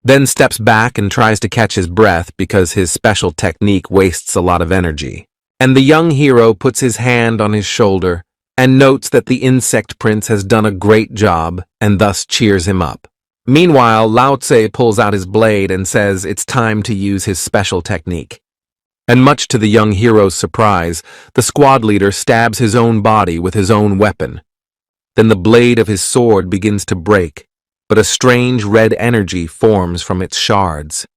then steps back and tries to catch his breath because his special technique wastes a lot of energy. And the young hero puts his hand on his shoulder and notes that the insect prince has done a great job and thus cheers him up. Meanwhile, Lao Tse pulls out his blade and says it's time to use his special technique. And much to the young hero's surprise, the squad leader stabs his own body with his own weapon. Then the blade of his sword begins to break, but a strange red energy forms from its shards.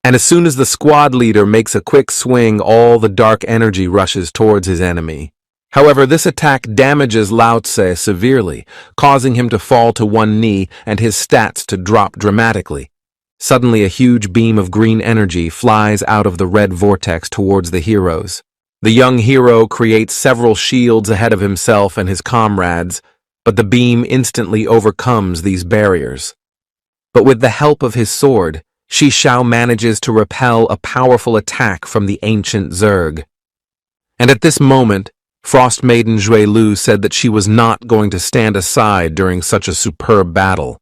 And as soon as the squad leader makes a quick swing, all the dark energy rushes towards his enemy. However, this attack damages Lao Tse severely, causing him to fall to one knee and his stats to drop dramatically. Suddenly, a huge beam of green energy flies out of the red vortex towards the heroes. The young hero creates several shields ahead of himself and his comrades, but the beam instantly overcomes these barriers. But with the help of his sword, Shi Xiao manages to repel a powerful attack from the ancient Zerg. And at this moment, Frost Maiden Zhui Lu said that she was not going to stand aside during such a superb battle.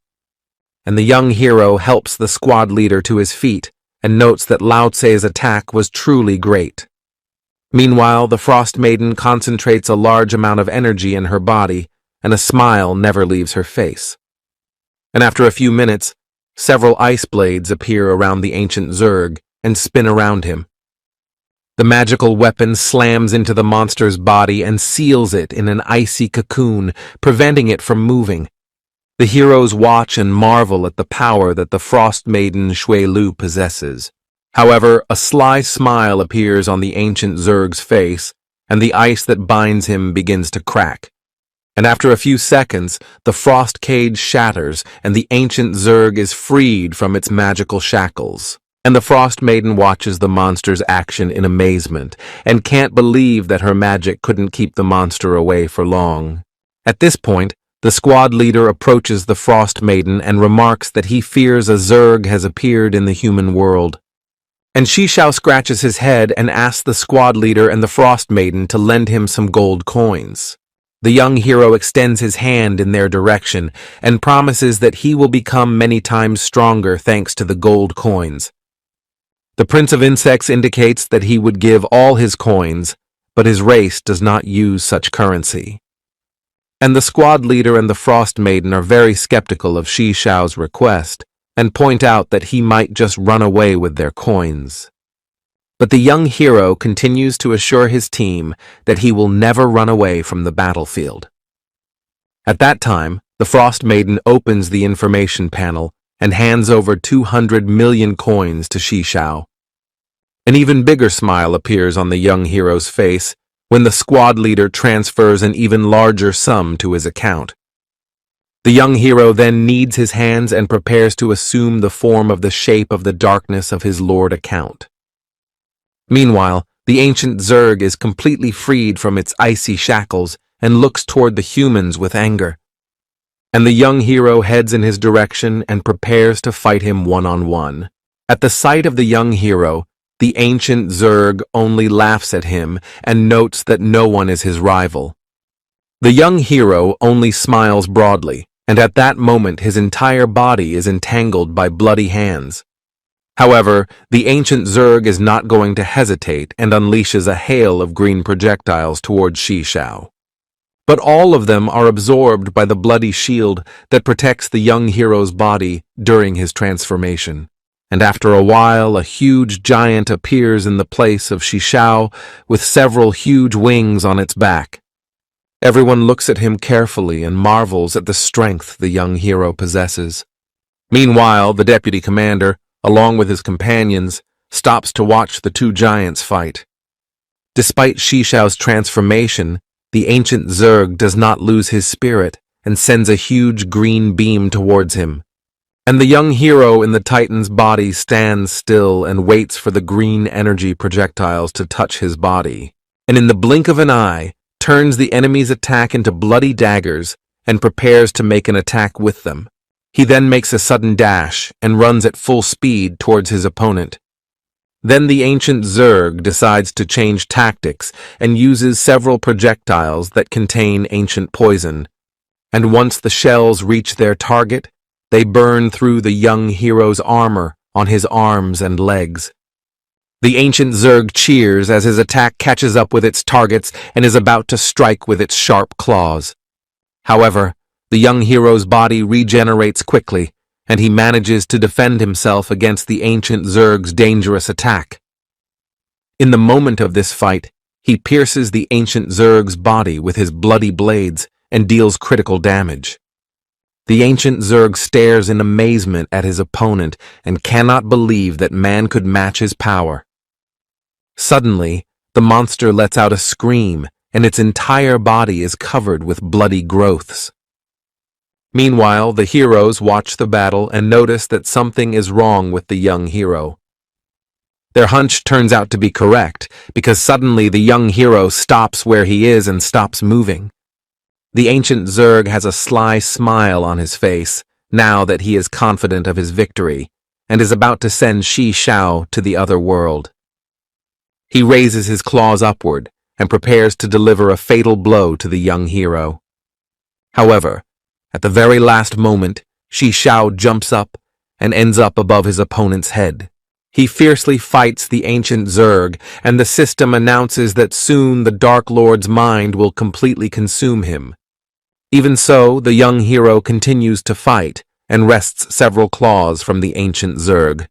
And the young hero helps the squad leader to his feet and notes that Lao Tse's attack was truly great. Meanwhile, the Frost Maiden concentrates a large amount of energy in her body, and a smile never leaves her face. And after a few minutes, several ice blades appear around the ancient Zerg and spin around him. The magical weapon slams into the monster's body and seals it in an icy cocoon, preventing it from moving. The heroes watch and marvel at the power that the Frost Maiden Zhui Lu possesses. However, a sly smile appears on the ancient Zerg's face, and the ice that binds him begins to crack. And after a few seconds, the frost cage shatters and the ancient Zerg is freed from its magical shackles. And the Frost Maiden watches the monster's action in amazement and can't believe that her magic couldn't keep the monster away for long. At this point, the squad leader approaches the Frost Maiden and remarks that he fears a Zerg has appeared in the human world. And Shi Xiao scratches his head and asks the squad leader and the Frost Maiden to lend him some gold coins. The young hero extends his hand in their direction and promises that he will become many times stronger thanks to the gold coins. The Prince of Insects indicates that he would give all his coins, but his race does not use such currency. And the squad leader and the Frost Maiden are very skeptical of Shi Xiao's request and point out that he might just run away with their coins. But the young hero continues to assure his team that he will never run away from the battlefield. At that time, the Frost Maiden opens the information panel and hands over 200 million coins to Shi Xiao. An even bigger smile appears on the young hero's face when the squad leader transfers an even larger sum to his account. The young hero then kneads his hands and prepares to assume the form of the shape of the darkness of his lord account. Meanwhile, the ancient Zerg is completely freed from its icy shackles and looks toward the humans with anger. And the young hero heads in his direction and prepares to fight him one-on-one. At the sight of the young hero, the ancient Zerg only laughs at him and notes that no one is his rival. The young hero only smiles broadly, and at that moment his entire body is entangled by bloody hands. However, the ancient Zerg is not going to hesitate and unleashes a hail of green projectiles towards Shi Xiao. but all of them are absorbed by the bloody shield that protects the young hero's body during his transformation. And after a while, a huge giant appears in the place of Shishao with several huge wings on its back. Everyone looks at him carefully and marvels at the strength the young hero possesses. Meanwhile, the deputy commander, along with his companions, stops to watch the two giants fight. Despite Shishao's transformation, the ancient Zerg does not lose his spirit and sends a huge green beam towards him. And the young hero in the Titan's body stands still and waits for the green energy projectiles to touch his body, and in the blink of an eye, turns the enemy's attack into bloody daggers and prepares to make an attack with them. He then makes a sudden dash and runs at full speed towards his opponent. Then the ancient Zerg decides to change tactics and uses several projectiles that contain ancient poison. And once the shells reach their target, they burn through the young hero's armor on his arms and legs. The ancient Zerg cheers as his attack catches up with its targets and is about to strike with its sharp claws. However, the young hero's body regenerates quickly, and he manages to defend himself against the ancient Zerg's dangerous attack. In the moment of this fight, he pierces the ancient Zerg's body with his bloody blades and deals critical damage. The ancient Zerg stares in amazement at his opponent and cannot believe that man could match his power. Suddenly, the monster lets out a scream, and its entire body is covered with bloody growths. Meanwhile, the heroes watch the battle and notice that something is wrong with the young hero. Their hunch turns out to be correct, because suddenly the young hero stops where he is and stops moving. The ancient Zerg has a sly smile on his face, now that he is confident of his victory, and is about to send Shishao to the other world. He raises his claws upward and prepares to deliver a fatal blow to the young hero. However, at the very last moment, Shishao jumps up and ends up above his opponent's head. He fiercely fights the ancient Zerg, and the system announces that soon the Dark Lord's mind will completely consume him. Even so, the young hero continues to fight and wrests several claws from the ancient Zerg.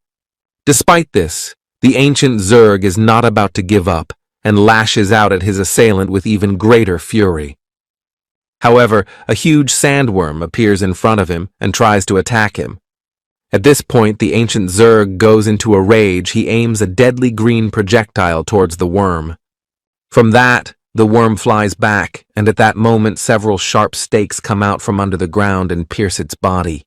Despite this, the ancient Zerg is not about to give up and lashes out at his assailant with even greater fury. However, a huge sandworm appears in front of him and tries to attack him. At this point, the ancient Zerg goes into a rage. He aims a deadly green projectile towards the worm. From that, the worm flies back, and at that moment several sharp stakes come out from under the ground and pierce its body.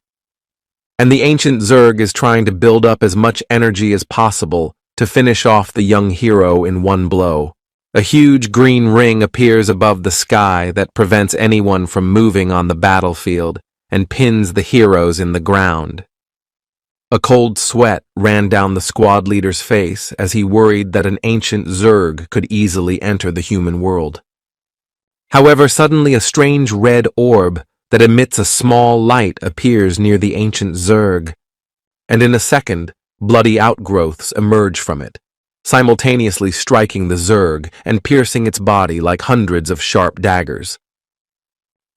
And the ancient Zerg is trying to build up as much energy as possible to finish off the young hero in one blow. A huge green ring appears above the sky that prevents anyone from moving on the battlefield and pins the heroes in the ground. A cold sweat ran down the squad leader's face as he worried that an ancient Zerg could easily enter the human world. However, suddenly a strange red orb that emits a small light appears near the ancient Zerg, and in a second, bloody outgrowths emerge from it, simultaneously striking the Zerg and piercing its body like hundreds of sharp daggers.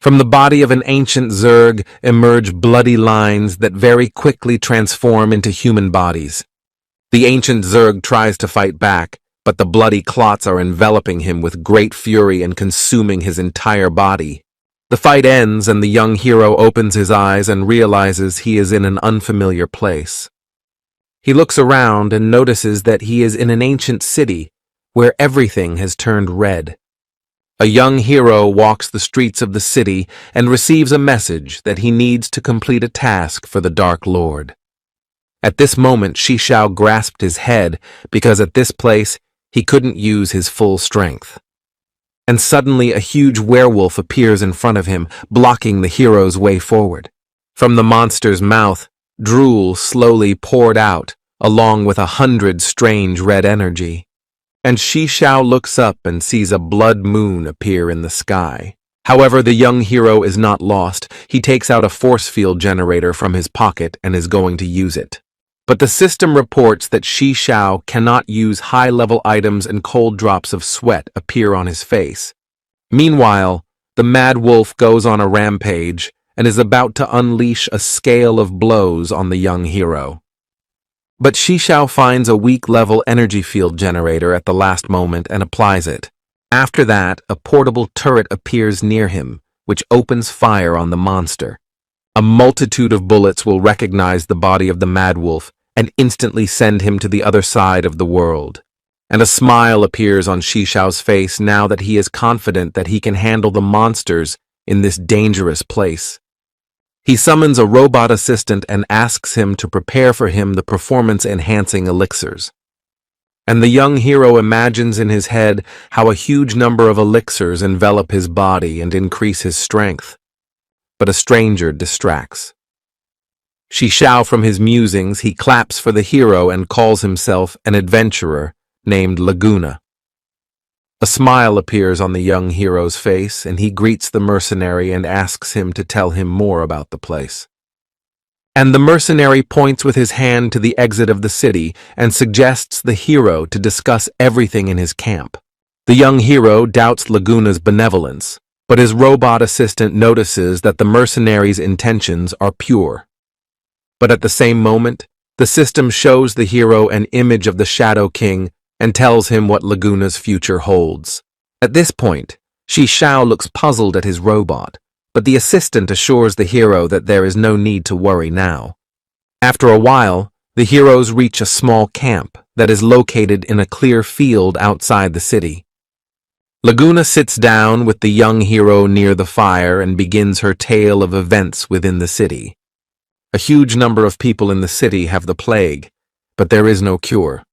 From the body of an ancient Zerg emerge bloody lines that very quickly transform into human bodies. The ancient Zerg tries to fight back, but the bloody clots are enveloping him with great fury and consuming his entire body. The fight ends and the young hero opens his eyes and realizes he is in an unfamiliar place. He looks around and notices that he is in an ancient city where everything has turned red. A young hero walks the streets of the city and receives a message that he needs to complete a task for the Dark Lord. At this moment, Shishao grasped his head because at this place he couldn't use his full strength. And suddenly a huge werewolf appears in front of him, blocking the hero's way forward. From the monster's mouth, drool slowly poured out, along with 100 strange red energy. And Shishao looks up and sees a blood moon appear in the sky. However, the young hero is not lost. He takes out a force field generator from his pocket and is going to use it. But the system reports that Shishao cannot use high-level items and cold drops of sweat appear on his face. Meanwhile, the mad wolf goes on a rampage and is about to unleash a scale of blows on the young hero. But Shishao finds a weak-level energy field generator at the last moment and applies it. After that, a portable turret appears near him, which opens fire on the monster. A multitude of bullets will recognize the body of the mad wolf and instantly send him to the other side of the world. And a smile appears on Shishao's face now that he is confident that he can handle the monsters in this dangerous place. He summons a robot assistant and asks him to prepare for him the performance-enhancing elixirs. And the young hero imagines in his head how a huge number of elixirs envelop his body and increase his strength. But a stranger distracts. Shishao from his musings, he claps for the hero and calls himself an adventurer named Laguna. A smile appears on the young hero's face, and he greets the mercenary and asks him to tell him more about the place. And the mercenary points with his hand to the exit of the city and suggests the hero to discuss everything in his camp. The young hero doubts Laguna's benevolence, but his robot assistant notices that the mercenary's intentions are pure. But at the same moment, the system shows the hero an image of the Shadow King and tells him what Laguna's future holds. At this point, Shishao looks puzzled at his robot, but the assistant assures the hero that there is no need to worry now. After a while, the heroes reach a small camp that is located in a clear field outside the city. Laguna sits down with the young hero near the fire and begins her tale of events within the city. A huge number of people in the city have the plague, but there is no cure.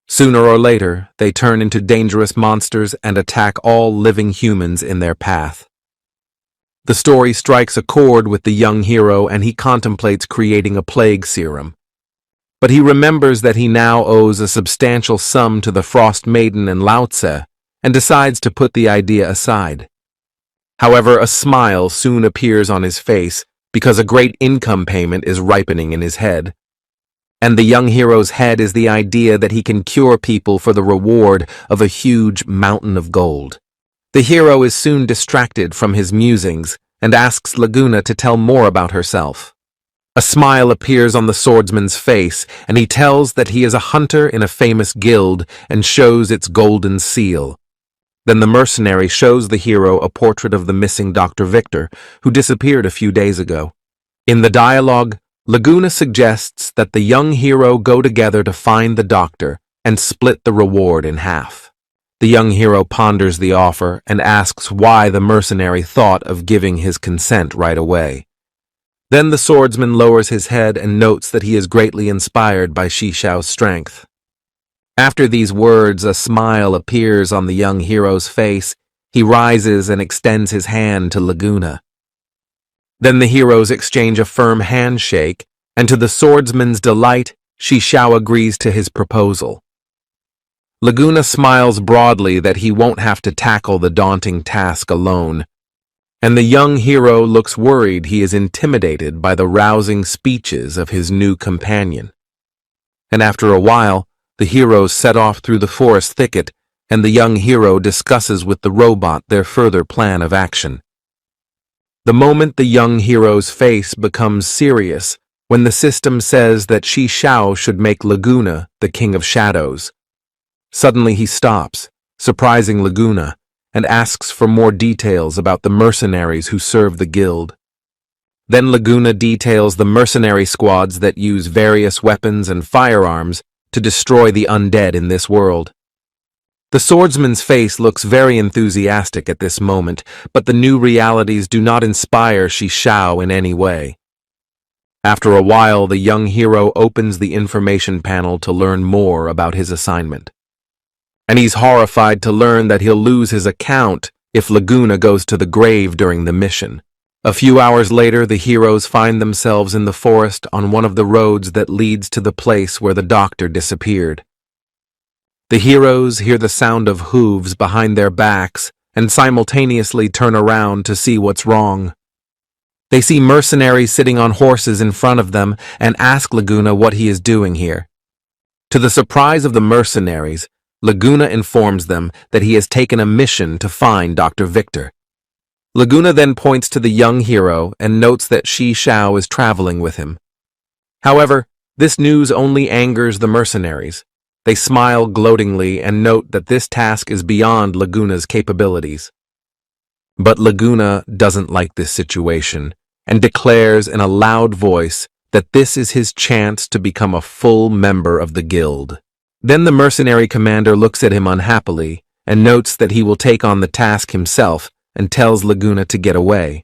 Sooner or later, they turn into dangerous monsters and attack all living humans in their path. The story strikes a chord with the young hero and he contemplates creating a plague serum. But he remembers that he now owes a substantial sum to the Frost Maiden and Lao Tse and decides to put the idea aside. However, a smile soon appears on his face because a great income payment is ripening in his head. And the young hero's head is the idea that he can cure people for the reward of a huge mountain of gold. The hero is soon distracted from his musings and asks Laguna to tell more about herself. A smile appears on the swordsman's face, and he tells that he is a hunter in a famous guild and shows its golden seal. Then the mercenary shows the hero a portrait of the missing Dr. Victor, who disappeared a few days ago. In the dialogue, Laguna suggests that the young hero go together to find the doctor and split the reward in half. The young hero ponders the offer and asks why the mercenary thought of giving his consent right away. Then the swordsman lowers his head and notes that he is greatly inspired by Shishao's strength. After these words, a smile appears on the young hero's face. He rises and extends his hand to Laguna. Then the heroes exchange a firm handshake, and to the swordsman's delight, Shishao agrees to his proposal. Laguna smiles broadly that he won't have to tackle the daunting task alone, and the young hero looks worried he is intimidated by the rousing speeches of his new companion. And after a while, the heroes set off through the forest thicket, and the young hero discusses with the robot their further plan of action. The moment the young hero's face becomes serious, when the system says that Shishao should make Laguna the King of Shadows. Suddenly he stops, surprising Laguna, and asks for more details about the mercenaries who serve the guild. Then Laguna details the mercenary squads that use various weapons and firearms to destroy the undead in this world. The swordsman's face looks very enthusiastic at this moment, but the new realities do not inspire Shishao in any way. After a while, the young hero opens the information panel to learn more about his assignment. And he's horrified to learn that he'll lose his account if Laguna goes to the grave during the mission. A few hours later, the heroes find themselves in the forest on one of the roads that leads to the place where the doctor disappeared. The heroes hear the sound of hooves behind their backs and simultaneously turn around to see what's wrong. They see mercenaries sitting on horses in front of them and ask Laguna what he is doing here. To the surprise of the mercenaries, Laguna informs them that he has taken a mission to find Dr. Victor. Laguna then points to the young hero and notes that Shi Xiao is traveling with him. However, this news only angers the mercenaries. They smile gloatingly and note that this task is beyond Laguna's capabilities. But Laguna doesn't like this situation and declares in a loud voice that this is his chance to become a full member of the guild. Then the mercenary commander looks at him unhappily and notes that he will take on the task himself and tells Laguna to get away.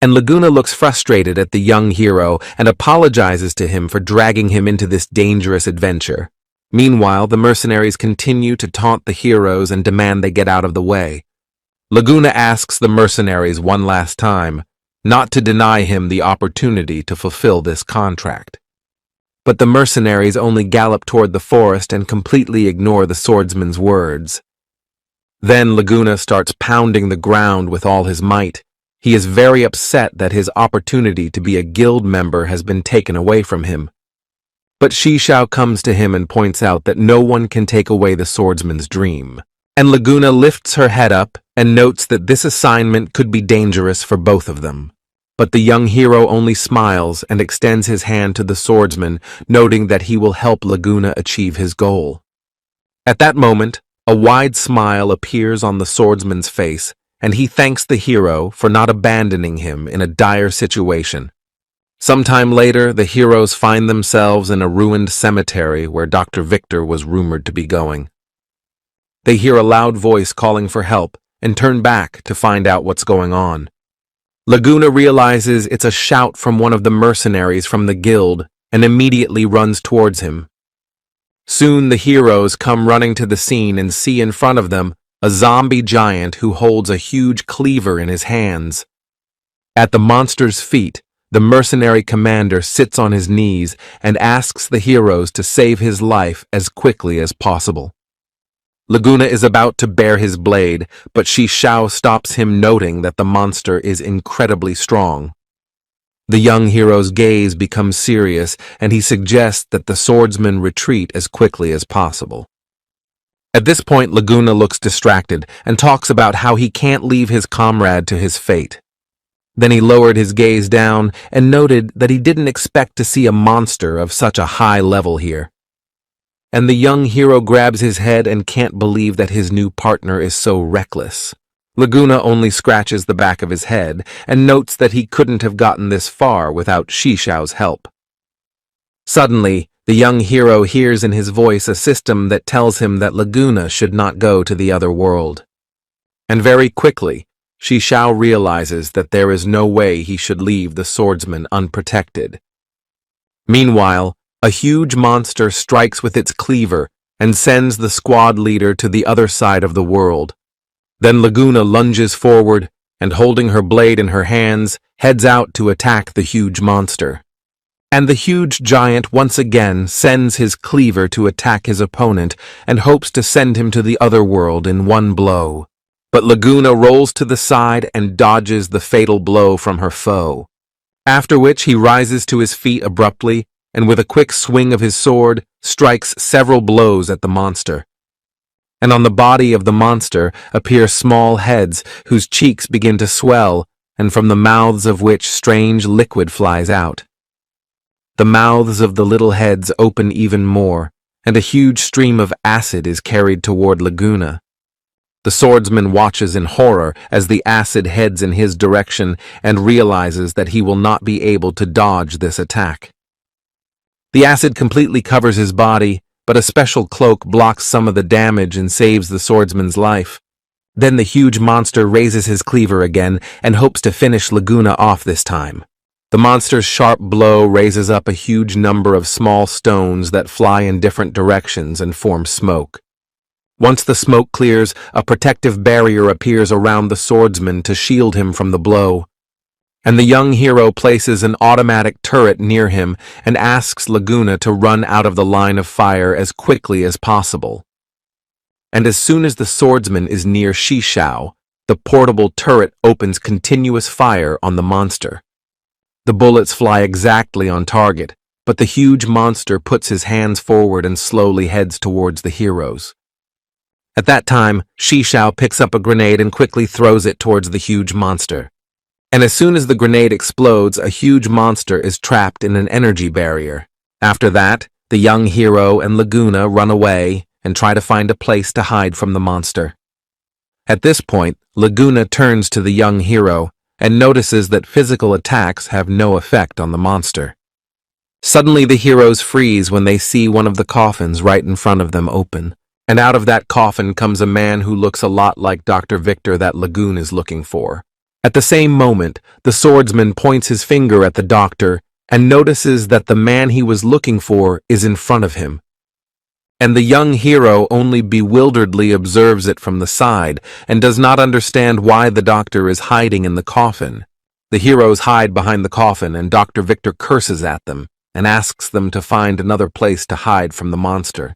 And Laguna looks frustrated at the young hero and apologizes to him for dragging him into this dangerous adventure. Meanwhile, the mercenaries continue to taunt the heroes and demand they get out of the way. Laguna asks the mercenaries one last time not to deny him the opportunity to fulfill this contract. But the mercenaries only gallop toward the forest and completely ignore the swordsman's words. Then Laguna starts pounding the ground with all his might. He is very upset that his opportunity to be a guild member has been taken away from him. But Shi Xiao comes to him and points out that no one can take away the swordsman's dream. And Laguna lifts her head up and notes that this assignment could be dangerous for both of them. But the young hero only smiles and extends his hand to the swordsman, noting that he will help Laguna achieve his goal. At that moment, a wide smile appears on the swordsman's face, and he thanks the hero for not abandoning him in a dire situation. Sometime later, the heroes find themselves in a ruined cemetery where Dr. Victor was rumored to be going. They hear a loud voice calling for help and turn back to find out what's going on. Laguna realizes it's a shout from one of the mercenaries from the guild and immediately runs towards him. Soon the heroes come running to the scene and see in front of them a zombie giant who holds a huge cleaver in his hands. At the monster's feet, the mercenary commander sits on his knees and asks the heroes to save his life as quickly as possible. Laguna is about to bare his blade, but Shi Xiao stops him, noting that the monster is incredibly strong. The young hero's gaze becomes serious, and he suggests that the swordsman retreat as quickly as possible. At this point, Laguna looks distracted and talks about how he can't leave his comrade to his fate. Then he lowered his gaze down and noted that he didn't expect to see a monster of such a high level here. And the young hero grabs his head and can't believe that his new partner is so reckless. Laguna only scratches the back of his head and notes that he couldn't have gotten this far without Shi Xiao's help. Suddenly, the young hero hears in his voice a system that tells him that Laguna should not go to the other world. And very quickly, Shi Xiao realizes that there is no way he should leave the swordsman unprotected. Meanwhile, a huge monster strikes with its cleaver and sends the squad leader to the other side of the world. Then Laguna lunges forward and, holding her blade in her hands, heads out to attack the huge monster. And the huge giant once again sends his cleaver to attack his opponent and hopes to send him to the other world in one blow. But Laguna rolls to the side and dodges the fatal blow from her foe. After which he rises to his feet abruptly and with a quick swing of his sword, strikes several blows at the monster. And on the body of the monster appear small heads whose cheeks begin to swell, and from the mouths of which strange liquid flies out. The mouths of the little heads open even more, and a huge stream of acid is carried toward Laguna. The swordsman watches in horror as the acid heads in his direction and realizes that he will not be able to dodge this attack. The acid completely covers his body, but a special cloak blocks some of the damage and saves the swordsman's life. Then the huge monster raises his cleaver again and hopes to finish Laguna off this time. The monster's sharp blow raises up a huge number of small stones that fly in different directions and form smoke. Once the smoke clears, a protective barrier appears around the swordsman to shield him from the blow. And the young hero places an automatic turret near him and asks Laguna to run out of the line of fire as quickly as possible. And as soon as the swordsman is near Shi Xiao, the portable turret opens continuous fire on the monster. The bullets fly exactly on target, but the huge monster puts his hands forward and slowly heads towards the heroes. At that time, Shishao picks up a grenade and quickly throws it towards the huge monster. And as soon as the grenade explodes, a huge monster is trapped in an energy barrier. After that, the young hero and Laguna run away and try to find a place to hide from the monster. At this point, Laguna turns to the young hero and notices that physical attacks have no effect on the monster. Suddenly, the heroes freeze when they see one of the coffins right in front of them open. And out of that coffin comes a man who looks a lot like Dr. Victor that Lagoon is looking for. At the same moment, the swordsman points his finger at the doctor and notices that the man he was looking for is in front of him. And the young hero only bewilderedly observes it from the side and does not understand why the doctor is hiding in the coffin. The heroes hide behind the coffin and Dr. Victor curses at them and asks them to find another place to hide from the monster.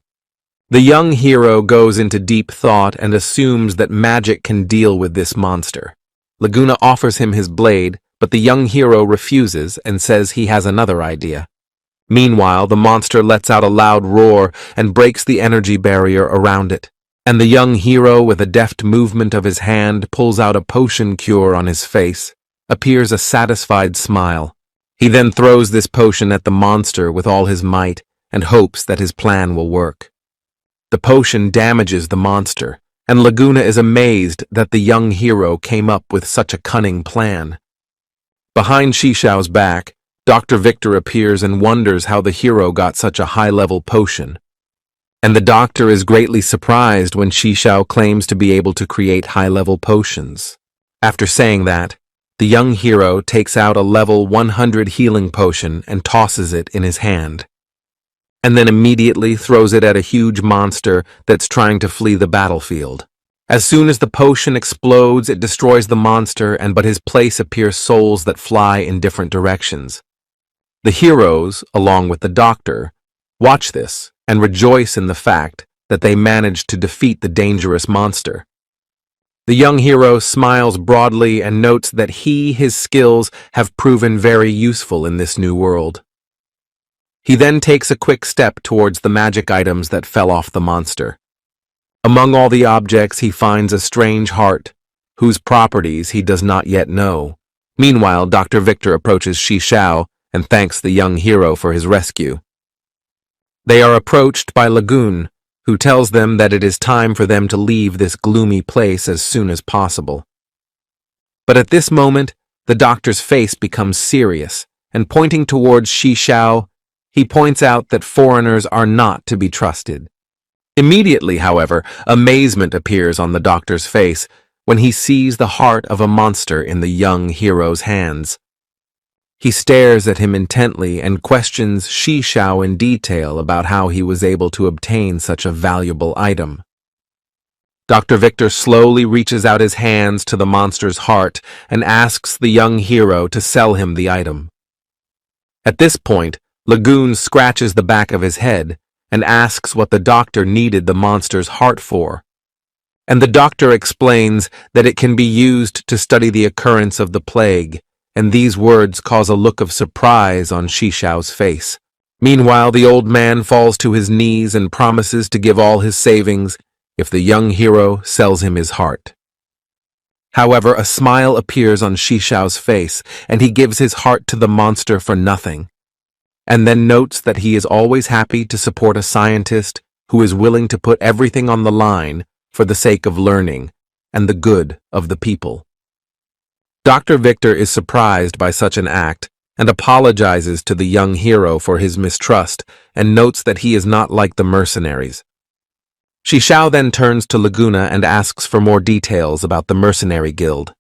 The young hero goes into deep thought and assumes that magic can deal with this monster. Laguna offers him his blade, but the young hero refuses and says he has another idea. Meanwhile, the monster lets out a loud roar and breaks the energy barrier around it, and the young hero, with a deft movement of his hand, pulls out a potion cure on his face, appears a satisfied smile. He then throws this potion at the monster with all his might and hopes that his plan will work. The potion damages the monster, and Laguna is amazed that the young hero came up with such a cunning plan. Behind Shishao's back, Dr. Victor appears and wonders how the hero got such a high-level potion. And the doctor is greatly surprised when Shishao claims to be able to create high-level potions. After saying that, the young hero takes out a level 100 healing potion and tosses it in his hand, and then immediately throws it at a huge monster that's trying to flee the battlefield. As soon as the potion explodes, it destroys the monster, and but his place appears souls that fly in different directions. The heroes, along with the doctor, watch this and rejoice in the fact that they managed to defeat the dangerous monster. The young hero smiles broadly and notes that his skills have proven very useful in this new world. He then takes a quick step towards the magic items that fell off the monster. Among all the objects, he finds a strange heart, whose properties he does not yet know. Meanwhile, Dr. Victor approaches Shishao and thanks the young hero for his rescue. They are approached by Lagoon, who tells them that it is time for them to leave this gloomy place as soon as possible. But at this moment, the doctor's face becomes serious, and pointing towards Shishao, he points out that foreigners are not to be trusted. Immediately, however, amazement appears on the doctor's face when he sees the heart of a monster in the young hero's hands. He stares at him intently and questions Shishao in detail about how he was able to obtain such a valuable item. Dr. Victor slowly reaches out his hands to the monster's heart and asks the young hero to sell him the item. At this point, Lagoon scratches the back of his head and asks what the doctor needed the monster's heart for. And the doctor explains that it can be used to study the occurrence of the plague, and these words cause a look of surprise on Shishao's face. Meanwhile, the old man falls to his knees and promises to give all his savings if the young hero sells him his heart. However, a smile appears on Shishao's face, and he gives his heart to the monster for nothing, and then notes that he is always happy to support a scientist who is willing to put everything on the line for the sake of learning and the good of the people. Dr. Victor is surprised by such an act and apologizes to the young hero for his mistrust and notes that he is not like the mercenaries. Shishao then turns to Laguna and asks for more details about the mercenary guild.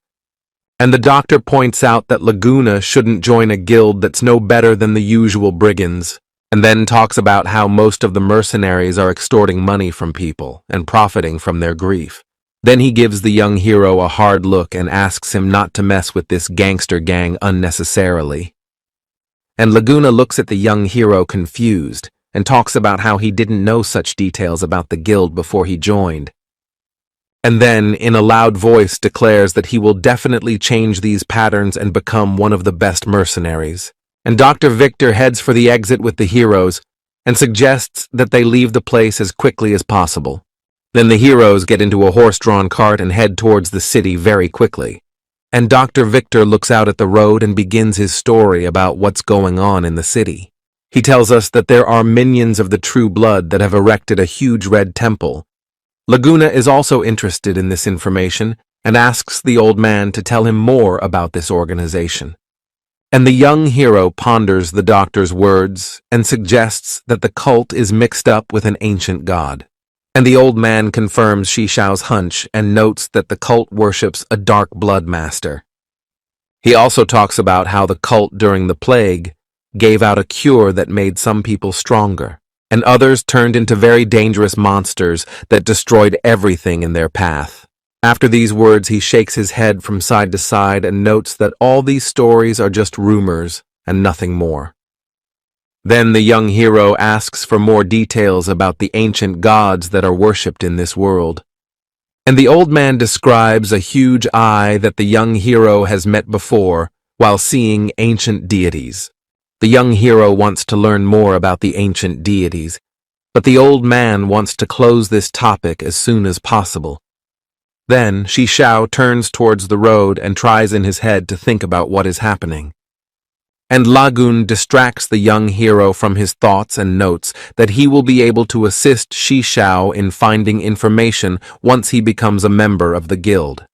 And the doctor points out that Laguna shouldn't join a guild that's no better than the usual brigands, and then talks about how most of the mercenaries are extorting money from people and profiting from their grief. Then he gives the young hero a hard look and asks him not to mess with this gangster gang unnecessarily. And Laguna looks at the young hero confused and talks about how he didn't know such details about the guild before he joined. And then, in a loud voice, declares that he will definitely change these patterns and become one of the best mercenaries. And Dr. Victor heads for the exit with the heroes and suggests that they leave the place as quickly as possible. Then the heroes get into a horse-drawn cart and head towards the city very quickly. And Dr. Victor looks out at the road and begins his story about what's going on in the city. He tells us that there are minions of the True Blood that have erected a huge red temple. Laguna is also interested in this information and asks the old man to tell him more about this organization. And the young hero ponders the doctor's words and suggests that the cult is mixed up with an ancient god. And the old man confirms Xixiao's hunch and notes that the cult worships a dark blood master. He also talks about how the cult during the plague gave out a cure that made some people stronger, and others turned into very dangerous monsters that destroyed everything in their path. After these words, he shakes his head from side to side and notes that all these stories are just rumors and nothing more. Then the young hero asks for more details about the ancient gods that are worshipped in this world. And the old man describes a huge eye that the young hero has met before while seeing ancient deities. The young hero wants to learn more about the ancient deities, but the old man wants to close this topic as soon as possible. Then Xixiao turns towards the road and tries in his head to think about what is happening. And Lagun distracts the young hero from his thoughts and notes that he will be able to assist Xixiao in finding information once he becomes a member of the guild.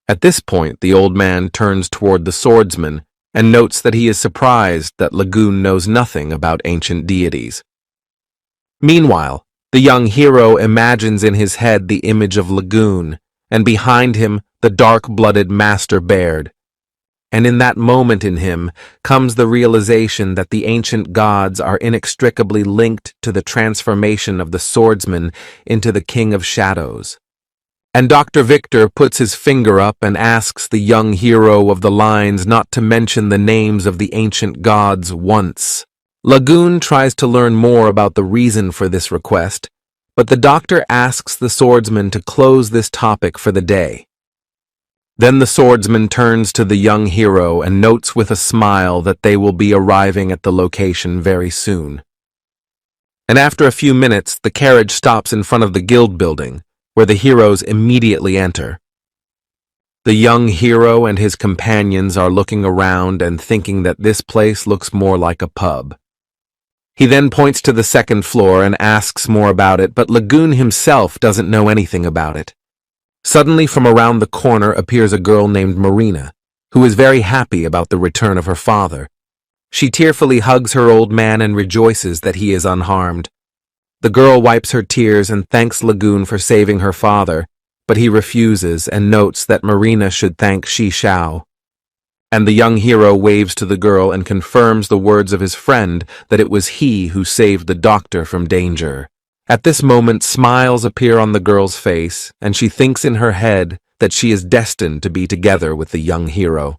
At this point, the old man turns toward the swordsman and notes that he is surprised that Lagun knows nothing about ancient deities. Meanwhile, the young hero imagines in his head the image of Lagun, and behind him the dark-blooded Master Baird. And in that moment in him comes the realization that the ancient gods are inextricably linked to the transformation of the swordsman into the King of Shadows. And Dr. Victor puts his finger up and asks the young hero of the lines not to mention the names of the ancient gods once. Lagun tries to learn more about the reason for this request, but the doctor asks the swordsman to close this topic for the day. Then the swordsman turns to the young hero and notes with a smile that they will be arriving at the location very soon. And after a few minutes, the carriage stops in front of the guild building, where the heroes immediately enter. The young hero and his companions are looking around and thinking that this place looks more like a pub. He then points to the second floor and asks more about it, but Lagun himself doesn't know anything about it. Suddenly, from around the corner appears a girl named Marina, who is very happy about the return of her father. She tearfully hugs her old man and rejoices that he is unharmed. The girl wipes her tears and thanks Lagun for saving her father, but he refuses and notes that Marina should thank Xixiao. And the young hero waves to the girl and confirms the words of his friend that it was he who saved the doctor from danger. At this moment, smiles appear on the girl's face, and she thinks in her head that she is destined to be together with the young hero.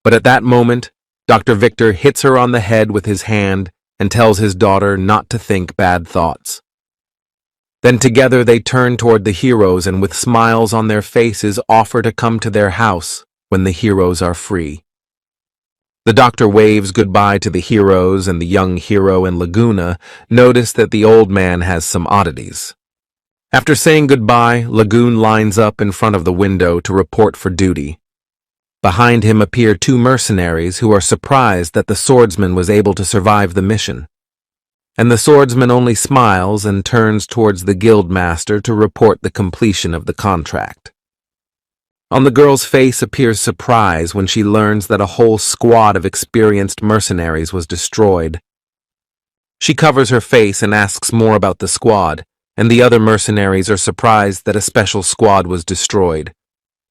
But at that moment, Dr. Victor hits her on the head with his hand and tells his daughter not to think bad thoughts. Then together they turn toward the heroes and with smiles on their faces offer to come to their house when the heroes are free. The doctor waves goodbye to the heroes, and the young hero and Laguna notice that the old man has some oddities. After saying goodbye, Lagun lines up in front of the window to report for duty. Behind him appear two mercenaries who are surprised that the swordsman was able to survive the mission. And the swordsman only smiles and turns towards the guild master to report the completion of the contract. On the girl's face appears surprise when she learns that a whole squad of experienced mercenaries was destroyed. She covers her face and asks more about the squad, and the other mercenaries are surprised that a special squad was destroyed.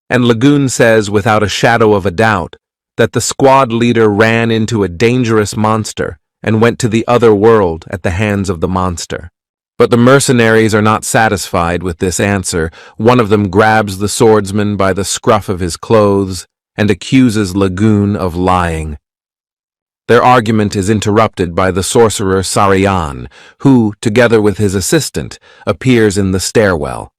And Lagun says without a shadow of a doubt that the squad leader ran into a dangerous monster and went to the other world at the hands of the monster. But the mercenaries are not satisfied with this answer. One of them grabs the swordsman by the scruff of his clothes and accuses Lagun of lying. Their argument is interrupted by the sorcerer Sarian, who, together with his assistant, appears in the stairwell.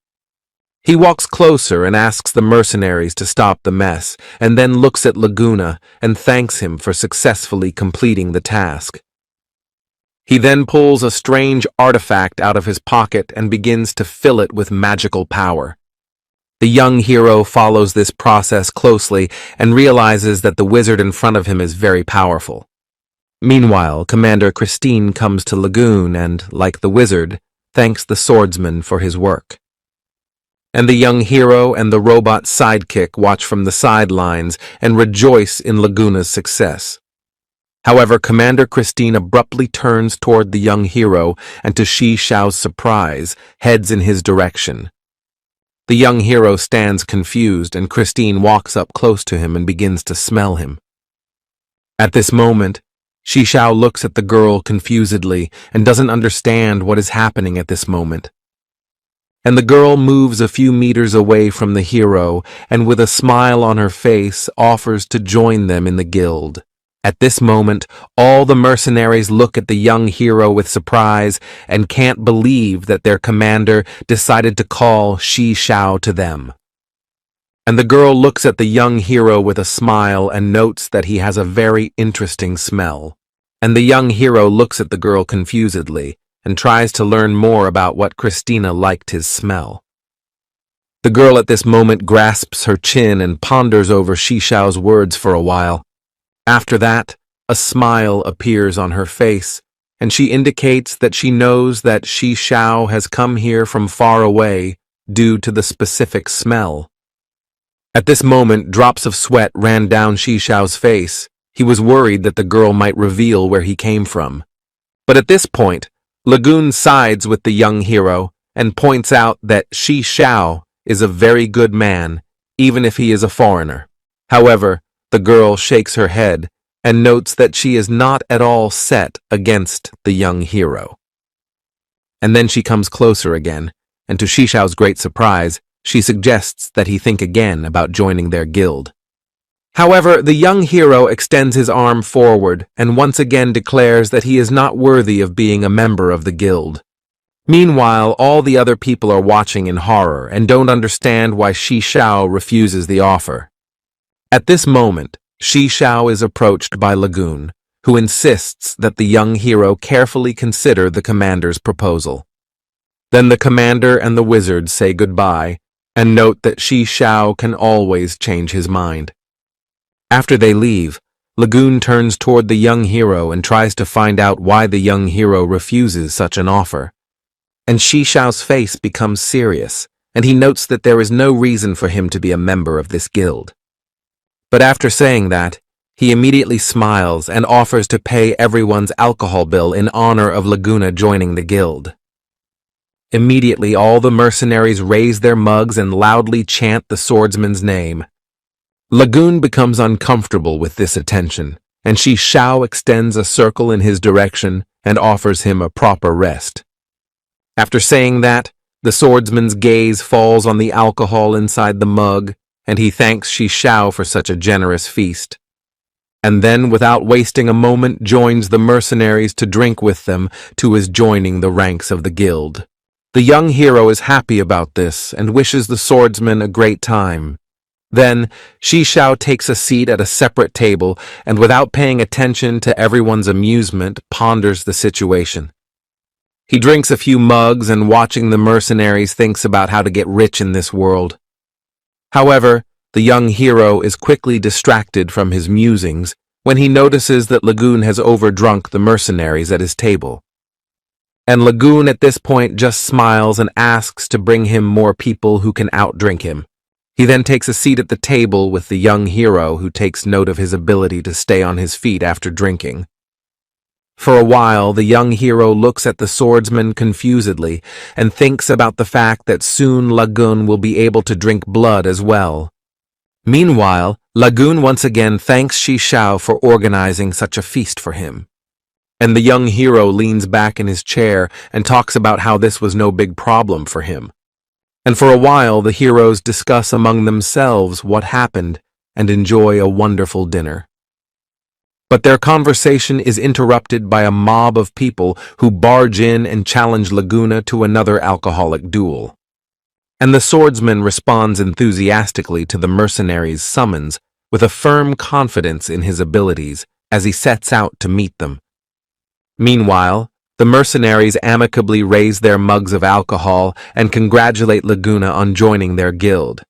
He walks closer and asks the mercenaries to stop the mess, and then looks at Laguna and thanks him for successfully completing the task. He then pulls a strange artifact out of his pocket and begins to fill it with magical power. The young hero follows this process closely and realizes that the wizard in front of him is very powerful. Meanwhile, Commander Christine comes to Lagoon and, like the wizard, thanks the swordsman for his work. And the young hero and the robot sidekick watch from the sidelines and rejoice in Laguna's success. However, Commander Christine abruptly turns toward the young hero and, to Shi Xiao's surprise, heads in his direction. The young hero stands confused and Christine walks up close to him and begins to smell him. At this moment, Shi Xiao looks at the girl confusedly and doesn't understand what is happening at this moment. And the girl moves a few meters away from the hero and with a smile on her face offers to join them in the guild. At this moment, all the mercenaries look at the young hero with surprise and can't believe that their commander decided to call Shi Xiao to them. And the girl looks at the young hero with a smile and notes that he has a very interesting smell. And the young hero looks at the girl confusedly and tries to learn more about what Christina liked his smell. The girl at this moment grasps her chin and ponders over Shi Xiao's words for a while. After that, a smile appears on her face, and she indicates that she knows that Shi Xiao has come here from far away due to the specific smell. At this moment, drops of sweat ran down Shi Xiao's face. He was worried that the girl might reveal where he came from. But at this point, Lagoon sides with the young hero and points out that Shi Xiao is a very good man, even if he is a foreigner. However, the girl shakes her head and notes that she is not at all set against the young hero. And then she comes closer again, and to Shi Xiao's great surprise, she suggests that he think again about joining their guild. However, the young hero extends his arm forward and once again declares that he is not worthy of being a member of the guild. Meanwhile, all the other people are watching in horror and don't understand why Shi Xiao refuses the offer. At this moment, Shi Xiao is approached by Lagoon, who insists that the young hero carefully consider the commander's proposal. Then the commander and the wizard say goodbye and note that Shi Xiao can always change his mind. After they leave, Lagoon turns toward the young hero and tries to find out why the young hero refuses such an offer. And Shi Xiao's face becomes serious, and he notes that there is no reason for him to be a member of this guild. But after saying that, he immediately smiles and offers to pay everyone's alcohol bill in honor of Laguna joining the guild. Immediately, all the mercenaries raise their mugs and loudly chant the swordsman's name. Lagoon becomes uncomfortable with this attention, and Shi Xiao extends a circle in his direction and offers him a proper rest. After saying that, the swordsman's gaze falls on the alcohol inside the mug, and he thanks Shi Xiao for such a generous feast. And then, without wasting a moment, joins the mercenaries to drink with them to his joining the ranks of the guild. The young hero is happy about this and wishes the swordsman a great time. Then, Shi Xiao takes a seat at a separate table and, without paying attention to everyone's amusement, ponders the situation. He drinks a few mugs and, watching the mercenaries, thinks about how to get rich in this world. However, the young hero is quickly distracted from his musings when he notices that Lagoon has overdrunk the mercenaries at his table. And Lagoon at this point just smiles and asks to bring him more people who can outdrink him. He then takes a seat at the table with the young hero, who takes note of his ability to stay on his feet after drinking. For a while, the young hero looks at the swordsman confusedly and thinks about the fact that soon Lagoon will be able to drink blood as well. Meanwhile, Lagoon once again thanks Shi Xiao for organizing such a feast for him. And the young hero leans back in his chair and talks about how this was no big problem for him. And for a while, the heroes discuss among themselves what happened and enjoy a wonderful dinner. But their conversation is interrupted by a mob of people who barge in and challenge Laguna to another alcoholic duel. And the swordsman responds enthusiastically to the mercenaries' summons with a firm confidence in his abilities as he sets out to meet them. Meanwhile, The mercenaries amicably raise their mugs of alcohol and congratulate Laguna on joining their guild.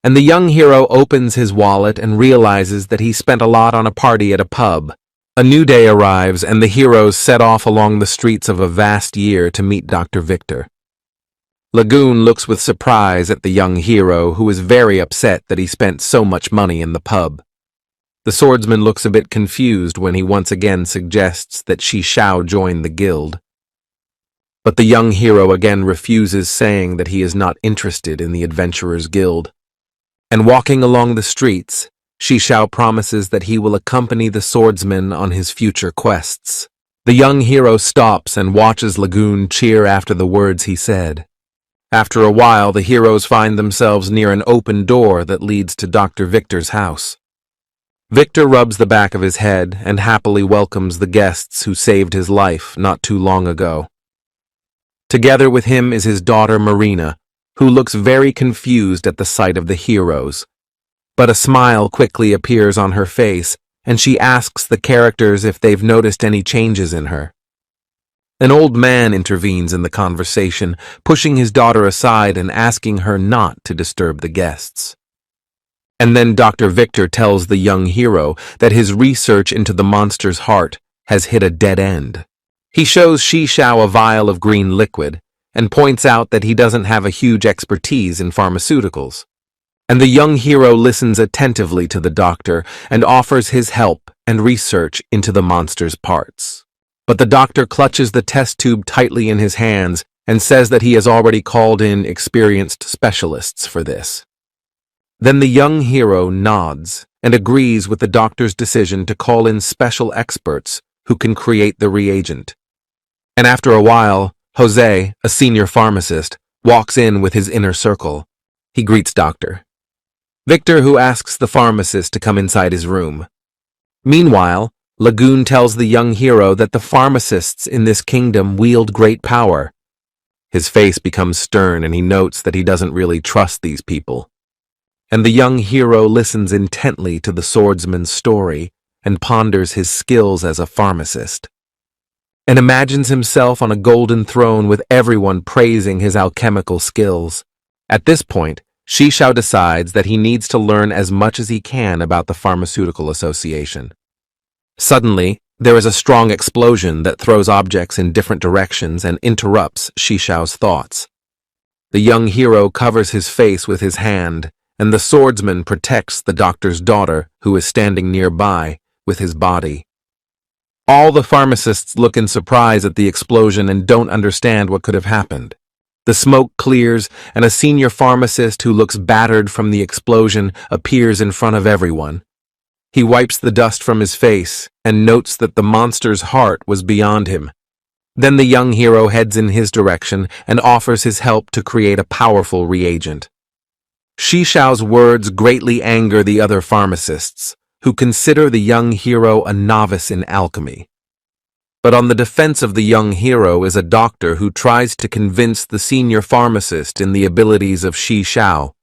And the young hero opens his wallet and realizes that he spent a lot on a party at a pub. A new day arrives and the heroes set off along the streets of a vast year to meet Dr. Victor. Lagoon looks with surprise at the young hero, who is very upset that he spent so much money in the pub. The swordsman looks a bit confused when he once again suggests that Shi Shao join the guild. But the young hero again refuses, saying that he is not interested in the Adventurers Guild. And walking along the streets, Shi Shao promises that he will accompany the swordsman on his future quests. The young hero stops and watches Lagoon cheer after the words he said. After a while, the heroes find themselves near an open door that leads to Dr. Victor's house. Victor rubs the back of his head and happily welcomes the guests who saved his life not too long ago. Together with him is his daughter Marina, who looks very confused at the sight of the heroes. But a smile quickly appears on her face, and she asks the characters if they've noticed any changes in her. An old man intervenes in the conversation, pushing his daughter aside and asking her not to disturb the guests. And then Dr. Victor tells the young hero that his research into the monster's heart has hit a dead end. He shows Shi Shao a vial of green liquid and points out that he doesn't have a huge expertise in pharmaceuticals. And the young hero listens attentively to the doctor and offers his help and research into the monster's parts. But the doctor clutches the test tube tightly in his hands and says that he has already called in experienced specialists for this. Then the young hero nods and agrees with the doctor's decision to call in special experts who can create the reagent. And after a while, Jose, a senior pharmacist, walks in with his inner circle. He greets Dr. Victor, who asks the pharmacist to come inside his room. Meanwhile, Lagoon tells the young hero that the pharmacists in this kingdom wield great power. His face becomes stern and he notes that he doesn't really trust these people. And the young hero listens intently to the swordsman's story and ponders his skills as a pharmacist, and imagines himself on a golden throne with everyone praising his alchemical skills. At this point, Shi Shao decides that he needs to learn as much as he can about the Pharmaceutical Association. Suddenly, there is a strong explosion that throws objects in different directions and interrupts Shi Shao's thoughts. The young hero covers his face with his hand, and the swordsman protects the doctor's daughter, who is standing nearby, with his body. All the pharmacists look in surprise at the explosion and don't understand what could have happened. The smoke clears, and a senior pharmacist who looks battered from the explosion appears in front of everyone. He wipes the dust from his face and notes that the monster's heart was beyond him. Then the young hero heads in his direction and offers his help to create a powerful reagent. Shi Shao's words greatly anger the other pharmacists, who consider the young hero a novice in alchemy. But on the defense of the young hero is a doctor who tries to convince the senior pharmacist in the abilities of Shi Shao.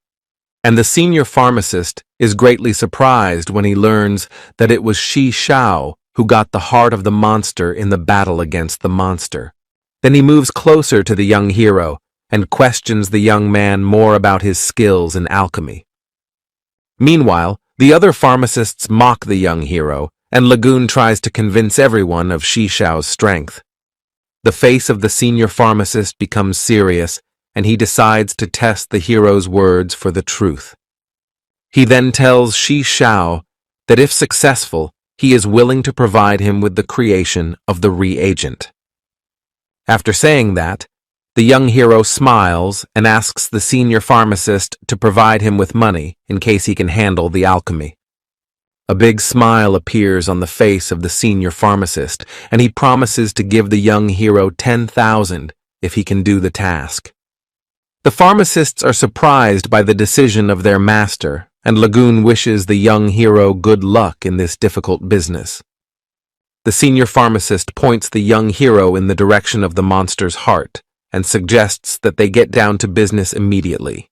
And the senior pharmacist is greatly surprised when he learns that it was Shi Shao who got the heart of the monster in the battle against the monster. Then he moves closer to the young hero and questions the young man more about his skills in alchemy. Meanwhile, the other pharmacists mock the young hero, and Lagoon tries to convince everyone of Shi Shao's strength. The face of the senior pharmacist becomes serious, and he decides to test the hero's words for the truth. He then tells Shi Shao that if successful, he is willing to provide him with the creation of the reagent. After saying that, the young hero smiles and asks the senior pharmacist to provide him with money in case he can handle the alchemy. A big smile appears on the face of the senior pharmacist, and he promises to give the young hero 10,000 if he can do the task. The pharmacists are surprised by the decision of their master, and Lagoon wishes the young hero good luck in this difficult business. The senior pharmacist points the young hero in the direction of the monster's heart and suggests that they get down to business immediately.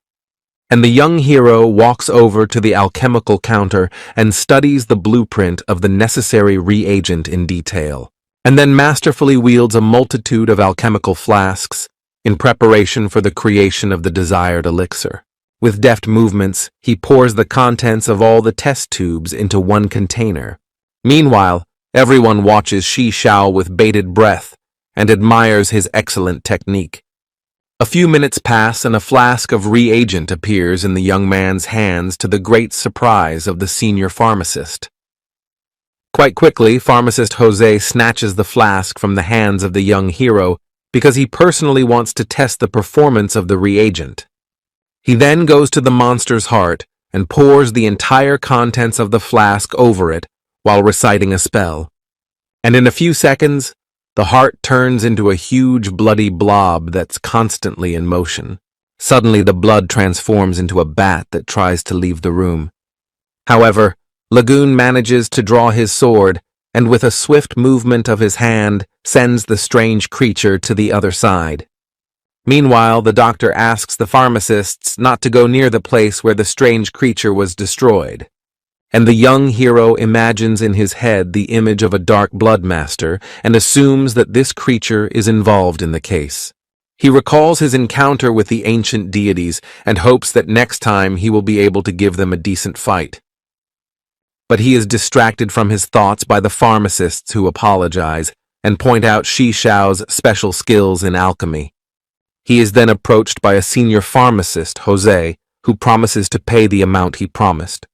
And the young hero walks over to the alchemical counter and studies the blueprint of the necessary reagent in detail. and then masterfully wields a multitude of alchemical flasks in preparation for the creation of the desired elixir. With deft movements, he pours the contents of all the test tubes into one container. Meanwhile, everyone watches Shi Xiao with bated breath and admires his excellent technique. A few minutes pass and a flask of reagent appears in the young man's hands to the great surprise of the senior pharmacist. Quite quickly, pharmacist Jose snatches the flask from the hands of the young hero because he personally wants to test the performance of the reagent. He then goes to the monster's heart and pours the entire contents of the flask over it while reciting a spell. And in a few seconds, the heart turns into a huge bloody blob that's constantly in motion. Suddenly, the blood transforms into a bat that tries to leave the room. However, Lagoon manages to draw his sword and with a swift movement of his hand sends the strange creature to the other side. Meanwhile, the doctor asks the pharmacists not to go near the place where the strange creature was destroyed. And the young hero imagines in his head the image of a dark blood master and assumes that this creature is involved in the case. He recalls his encounter with the ancient deities and hopes that next time he will be able to give them a decent fight. But he is distracted from his thoughts by the pharmacists who apologize and point out Shi Xiao's special skills in alchemy. He is then approached by a senior pharmacist, Jose, who promises to pay the amount he promised.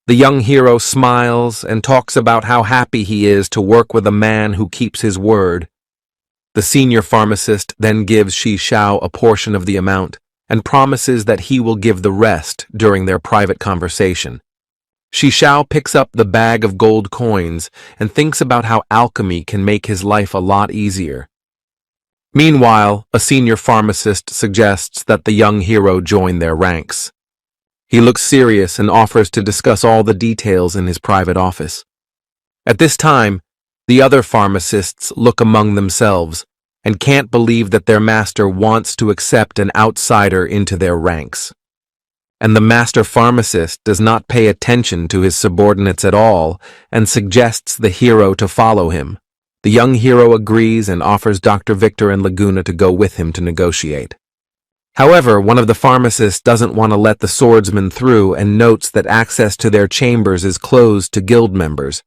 The young hero smiles and talks about how happy he is to work with a man who keeps his word. The senior pharmacist then gives Shi Xiao a portion of the amount and promises that he will give the rest during their private conversation. Shi Xiao picks up the bag of gold coins and thinks about how alchemy can make his life a lot easier. Meanwhile, a senior pharmacist suggests that the young hero join their ranks. He looks serious and offers to discuss all the details in his private office. At this time, the other pharmacists look among themselves and can't believe that their master wants to accept an outsider into their ranks. And the master pharmacist does not pay attention to his subordinates at all and suggests the hero to follow him. The young hero agrees and offers Dr. Victor and Laguna to go with him to negotiate. However, one of the pharmacists doesn't want to let the swordsman through and notes that access to their chambers is closed to guild members.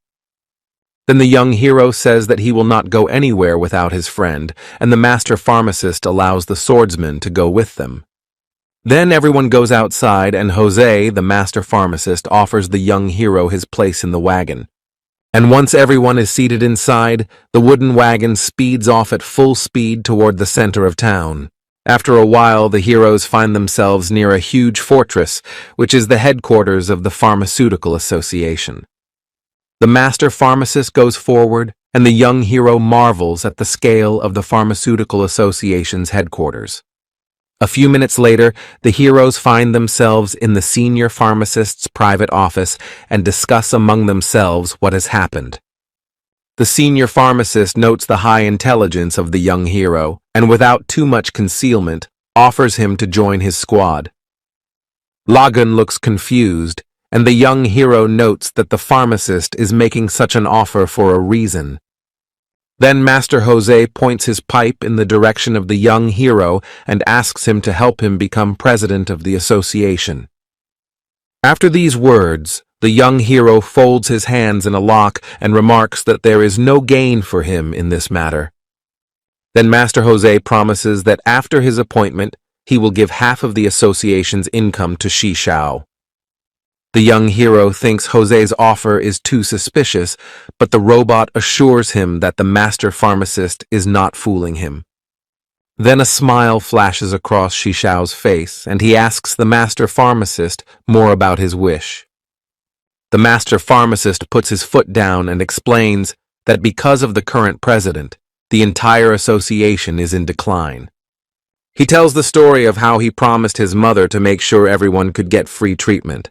Then the young hero says that he will not go anywhere without his friend, and the master pharmacist allows the swordsman to go with them. Then everyone goes outside and Jose, the master pharmacist, offers the young hero his place in the wagon. And once everyone is seated inside, the wooden wagon speeds off at full speed toward the center of town. After a while, the heroes find themselves near a huge fortress, which is the headquarters of the Pharmaceutical Association. The master pharmacist goes forward, and the young hero marvels at the scale of the Pharmaceutical Association's headquarters. A few minutes later, the heroes find themselves in the senior pharmacist's private office and discuss among themselves what has happened. The senior pharmacist notes the high intelligence of the young hero and without too much concealment offers him to join his squad. Lagan looks confused, and the young hero notes that the pharmacist is making such an offer for a reason. Then Master Jose points his pipe in the direction of the young hero and asks him to help him become president of the association. After these words, the young hero folds his hands in a lock and remarks that there is no gain for him in this matter. Then Master Jose promises that after his appointment, he will give half of the association's income to Shi Xiao. The young hero thinks Jose's offer is too suspicious, but the robot assures him that the master pharmacist is not fooling him. Then a smile flashes across Shi Xiao's face, and he asks the master pharmacist more about his wish. The master pharmacist puts his foot down and explains that because of the current president, the entire association is in decline. He tells the story of how he promised his mother to make sure everyone could get free treatment,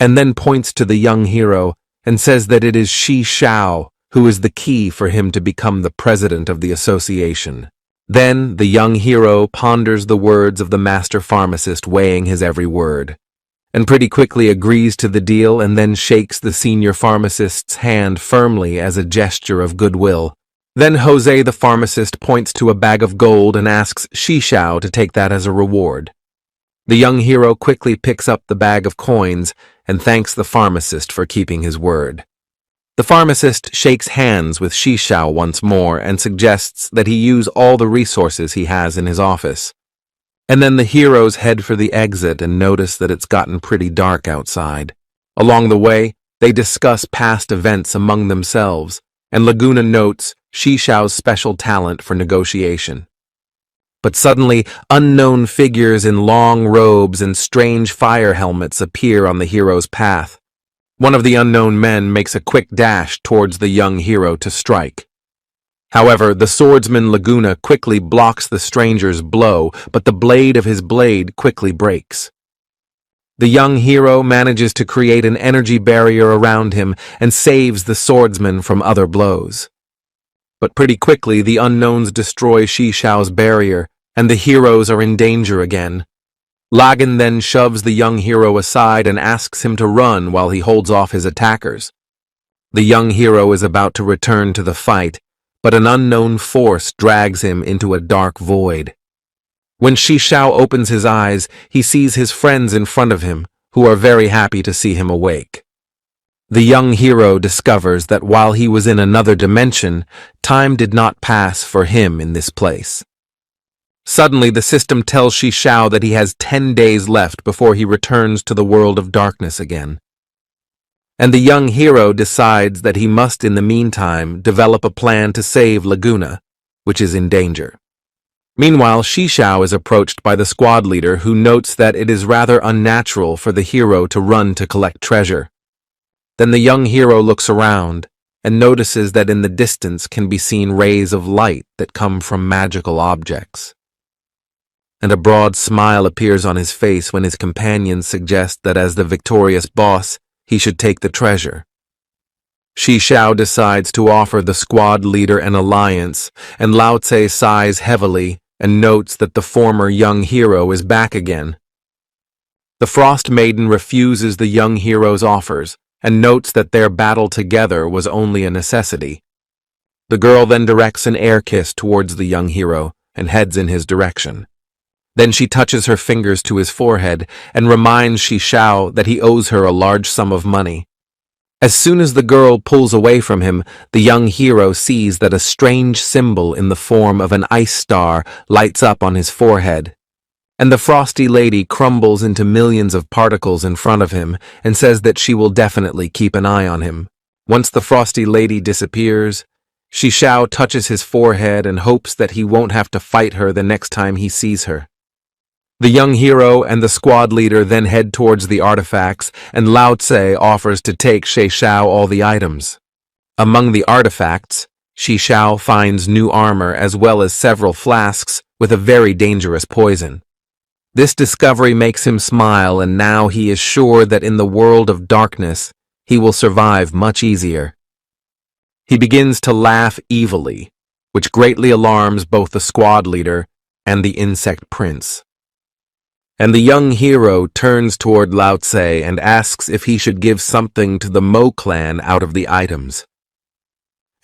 and then points to the young hero and says that it is Shi Xiao who is the key for him to become the president of the association. Then the young hero ponders the words of the master pharmacist, weighing his every word, and pretty quickly agrees to the deal and then shakes the senior pharmacist's hand firmly as a gesture of goodwill. Then Jose the pharmacist points to a bag of gold and asks Shishao to take that as a reward. The young hero quickly picks up the bag of coins and thanks the pharmacist for keeping his word. The pharmacist shakes hands with Shishao once more and suggests that he use all the resources he has in his office. And then the heroes head for the exit and notice that it's gotten pretty dark outside. Along the way, they discuss past events among themselves, and Laguna notes Shishao's special talent for negotiation. But suddenly, unknown figures in long robes and strange fire helmets appear on the hero's path. One of the unknown men makes a quick dash towards the young hero to strike. However, the swordsman Laguna quickly blocks the stranger's blow, but the blade of his blade quickly breaks. The young hero manages to create an energy barrier around him and saves the swordsman from other blows. But pretty quickly, the unknowns destroy Shishao's barrier, and the heroes are in danger again. Lagan then shoves the young hero aside and asks him to run while he holds off his attackers. The young hero is about to return to the fight, but an unknown force drags him into a dark void. When Shishao opens his eyes, he sees his friends in front of him, who are very happy to see him awake. The young hero discovers that while he was in another dimension, time did not pass for him in this place. Suddenly, the system tells Shishao that he has 10 days left before he returns to the world of darkness again. And the young hero decides that he must, in the meantime, develop a plan to save Laguna, which is in danger. Meanwhile, Shishao is approached by the squad leader, who notes that it is rather unnatural for the hero to run to collect treasure. Then the young hero looks around and notices that in the distance can be seen rays of light that come from magical objects. And a broad smile appears on his face when his companions suggest that as the victorious boss, he should take the treasure. Shishao decides to offer the squad leader an alliance, and Lao Tse sighs heavily and notes that the former young hero is back again. The Frost Maiden refuses the young hero's offers and notes that their battle together was only a necessity. The girl then directs an air kiss towards the young hero and heads in his direction. Then she touches her fingers to his forehead and reminds Shishao that he owes her a large sum of money. As soon as the girl pulls away from him, the young hero sees that a strange symbol in the form of an ice star lights up on his forehead. And the frosty lady crumbles into millions of particles in front of him and says that she will definitely keep an eye on him. Once the frosty lady disappears, Shishao touches his forehead and hopes that he won't have to fight her the next time he sees her. The young hero and the squad leader then head towards the artifacts, and Lao Tse offers to take Shishao all the items. Among the artifacts, Shishao finds new armor as well as several flasks with a very dangerous poison. This discovery makes him smile, and now he is sure that in the world of darkness, he will survive much easier. He begins to laugh evilly, which greatly alarms both the squad leader and the insect prince. And the young hero turns toward Lao Tse and asks if he should give something to the Mo clan out of the items.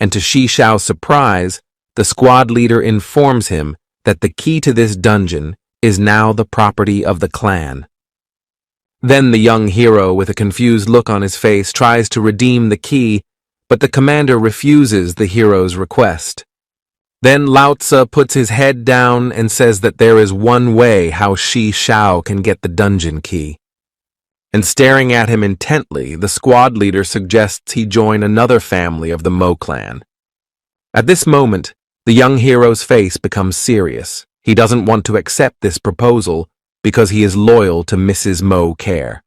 And to Shishao's surprise, the squad leader informs him that the key to this dungeon is now the property of the clan. Then the young hero, with a confused look on his face, tries to redeem the key, but the commander refuses the hero's request. Then Lao Tse puts his head down and says that there is one way how Shishao can get the dungeon key. And staring at him intently, the squad leader suggests he join another family of the Mo clan. At this moment, the young hero's face becomes serious. He doesn't want to accept this proposal because he is loyal to Mrs. Mo Care.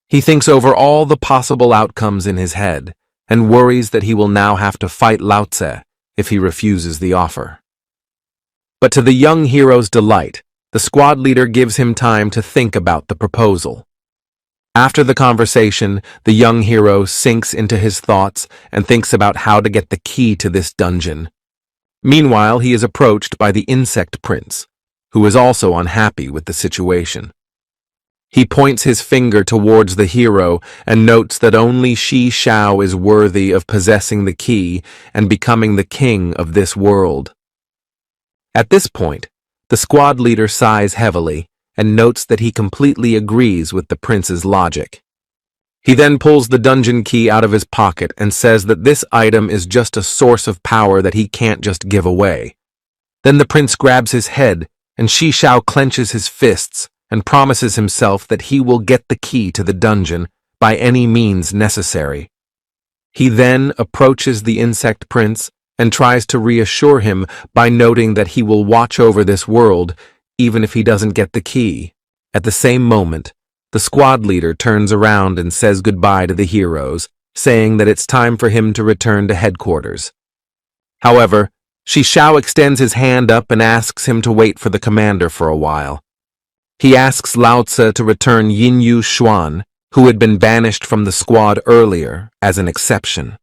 He thinks over all the possible outcomes in his head and worries that he will now have to fight Lao Tse if he refuses the offer. But to the young hero's delight, the squad leader gives him time to think about the proposal. After the conversation, the young hero sinks into his thoughts and thinks about how to get the key to this dungeon. Meanwhile, he is approached by the insect prince, who is also unhappy with the situation. He points his finger towards the hero and notes that only Shi Xiao is worthy of possessing the key and becoming the king of this world. At this point, the squad leader sighs heavily and notes that he completely agrees with the prince's logic. He then pulls the dungeon key out of his pocket and says that this item is just a source of power that he can't just give away. Then the prince grabs his head, and Shi Xiao clenches his fists and promises himself that he will get the key to the dungeon by any means necessary. He then approaches the insect prince and tries to reassure him by noting that he will watch over this world even if he doesn't get the key. At the same moment, the squad leader turns around and says goodbye to the heroes, saying that it's time for him to return to headquarters. However, Shi Xiao extends his hand up and asks him to wait for the commander for a while. He asks Lao Tzu to return Yin Yu Xuan, who had been banished from the squad earlier, as an exception.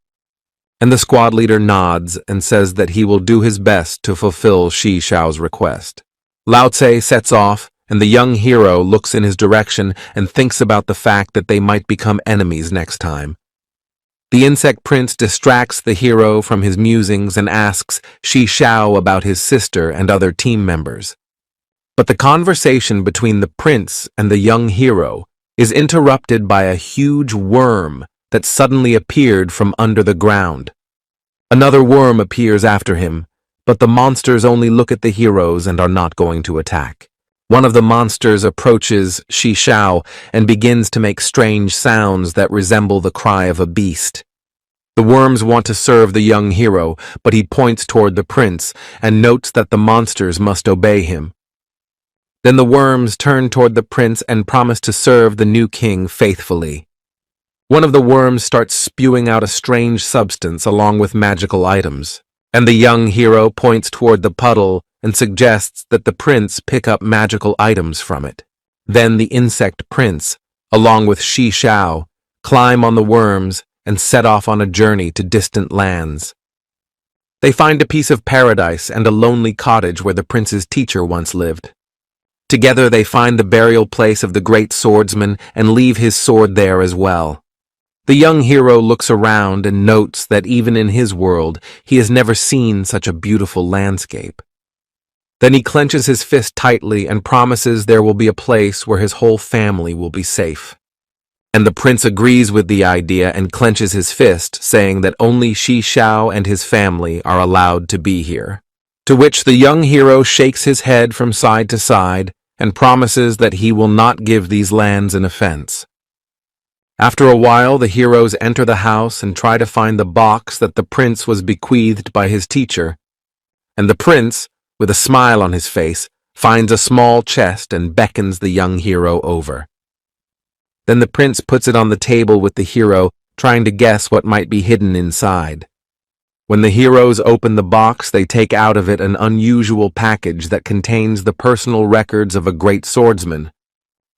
And the squad leader nods and says that he will do his best to fulfill Shi Xiao's request. Lao Tzu sets off, and the young hero looks in his direction and thinks about the fact that they might become enemies next time. The insect prince distracts the hero from his musings and asks Shi Xiao about his sister and other team members. But the conversation between the prince and the young hero is interrupted by a huge worm that suddenly appeared from under the ground. Another worm appears after him, but the monsters only look at the heroes and are not going to attack. One of the monsters approaches Shi Xiao and begins to make strange sounds that resemble the cry of a beast. The worms want to serve the young hero, but he points toward the prince and notes that the monsters must obey him. Then the worms turn toward the prince and promise to serve the new king faithfully. One of the worms starts spewing out a strange substance along with magical items, and the young hero points toward the puddle and suggests that the prince pick up magical items from it. Then the insect prince, along with Shi Xiao, climb on the worms and set off on a journey to distant lands. They find a piece of paradise and a lonely cottage where the prince's teacher once lived. Together they find the burial place of the great swordsman and leave his sword there as well. The young hero looks around and notes that even in his world, he has never seen such a beautiful landscape. Then he clenches his fist tightly and promises there will be a place where his whole family will be safe. And the prince agrees with the idea and clenches his fist, saying that only Shi Xiao and his family are allowed to be here. To which the young hero shakes his head from side to side and promises that he will not give these lands an offense. After a while, the heroes enter the house and try to find the box that the prince was bequeathed by his teacher. And the prince, with a smile on his face, finds a small chest and beckons the young hero over. Then the prince puts it on the table with the hero, trying to guess what might be hidden inside. When the heroes open the box, they take out of it an unusual package that contains the personal records of a great swordsman.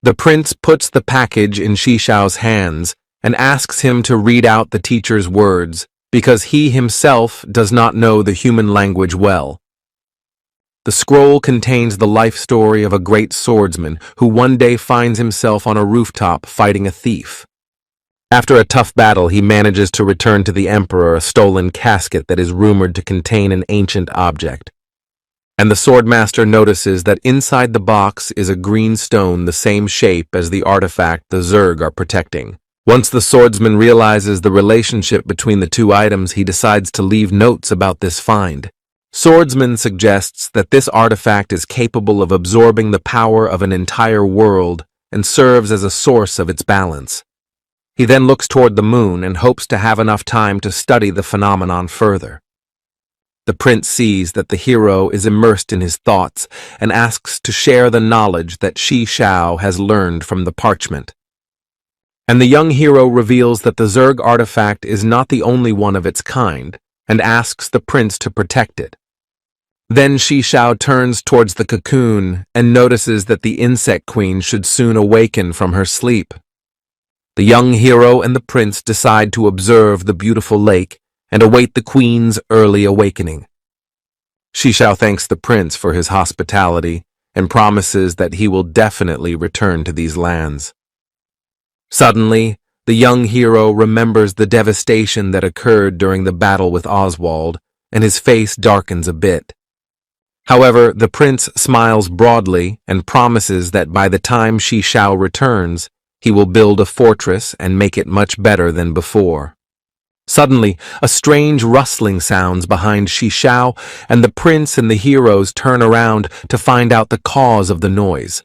The prince puts the package in Shi Xiao's hands and asks him to read out the teacher's words, because he himself does not know the human language well. The scroll contains the life story of a great swordsman who one day finds himself on a rooftop fighting a thief. After a tough battle, he manages to return to the emperor a stolen casket that is rumored to contain an ancient object. And the swordmaster notices that inside the box is a green stone the same shape as the artifact the Zerg are protecting. Once the swordsman realizes the relationship between the two items, he decides to leave notes about this find. Swordsman suggests that this artifact is capable of absorbing the power of an entire world and serves as a source of its balance. He then looks toward the moon and hopes to have enough time to study the phenomenon further. The prince sees that the hero is immersed in his thoughts and asks to share the knowledge that Shi Xiao has learned from the parchment. And the young hero reveals that the Zerg artifact is not the only one of its kind and asks the prince to protect it. Then Shi Xiao turns towards the cocoon and notices that the insect queen should soon awaken from her sleep. The young hero and the prince decide to observe the beautiful lake and await the queen's early awakening. Shi Xiao thanks the prince for his hospitality and promises that he will definitely return to these lands. Suddenly, the young hero remembers the devastation that occurred during the battle with Oswald, and his face darkens a bit. However, the prince smiles broadly and promises that by the time Shi Shao returns, he will build a fortress and make it much better than before. Suddenly, a strange rustling sounds behind Shi Shao, and the prince and the heroes turn around to find out the cause of the noise.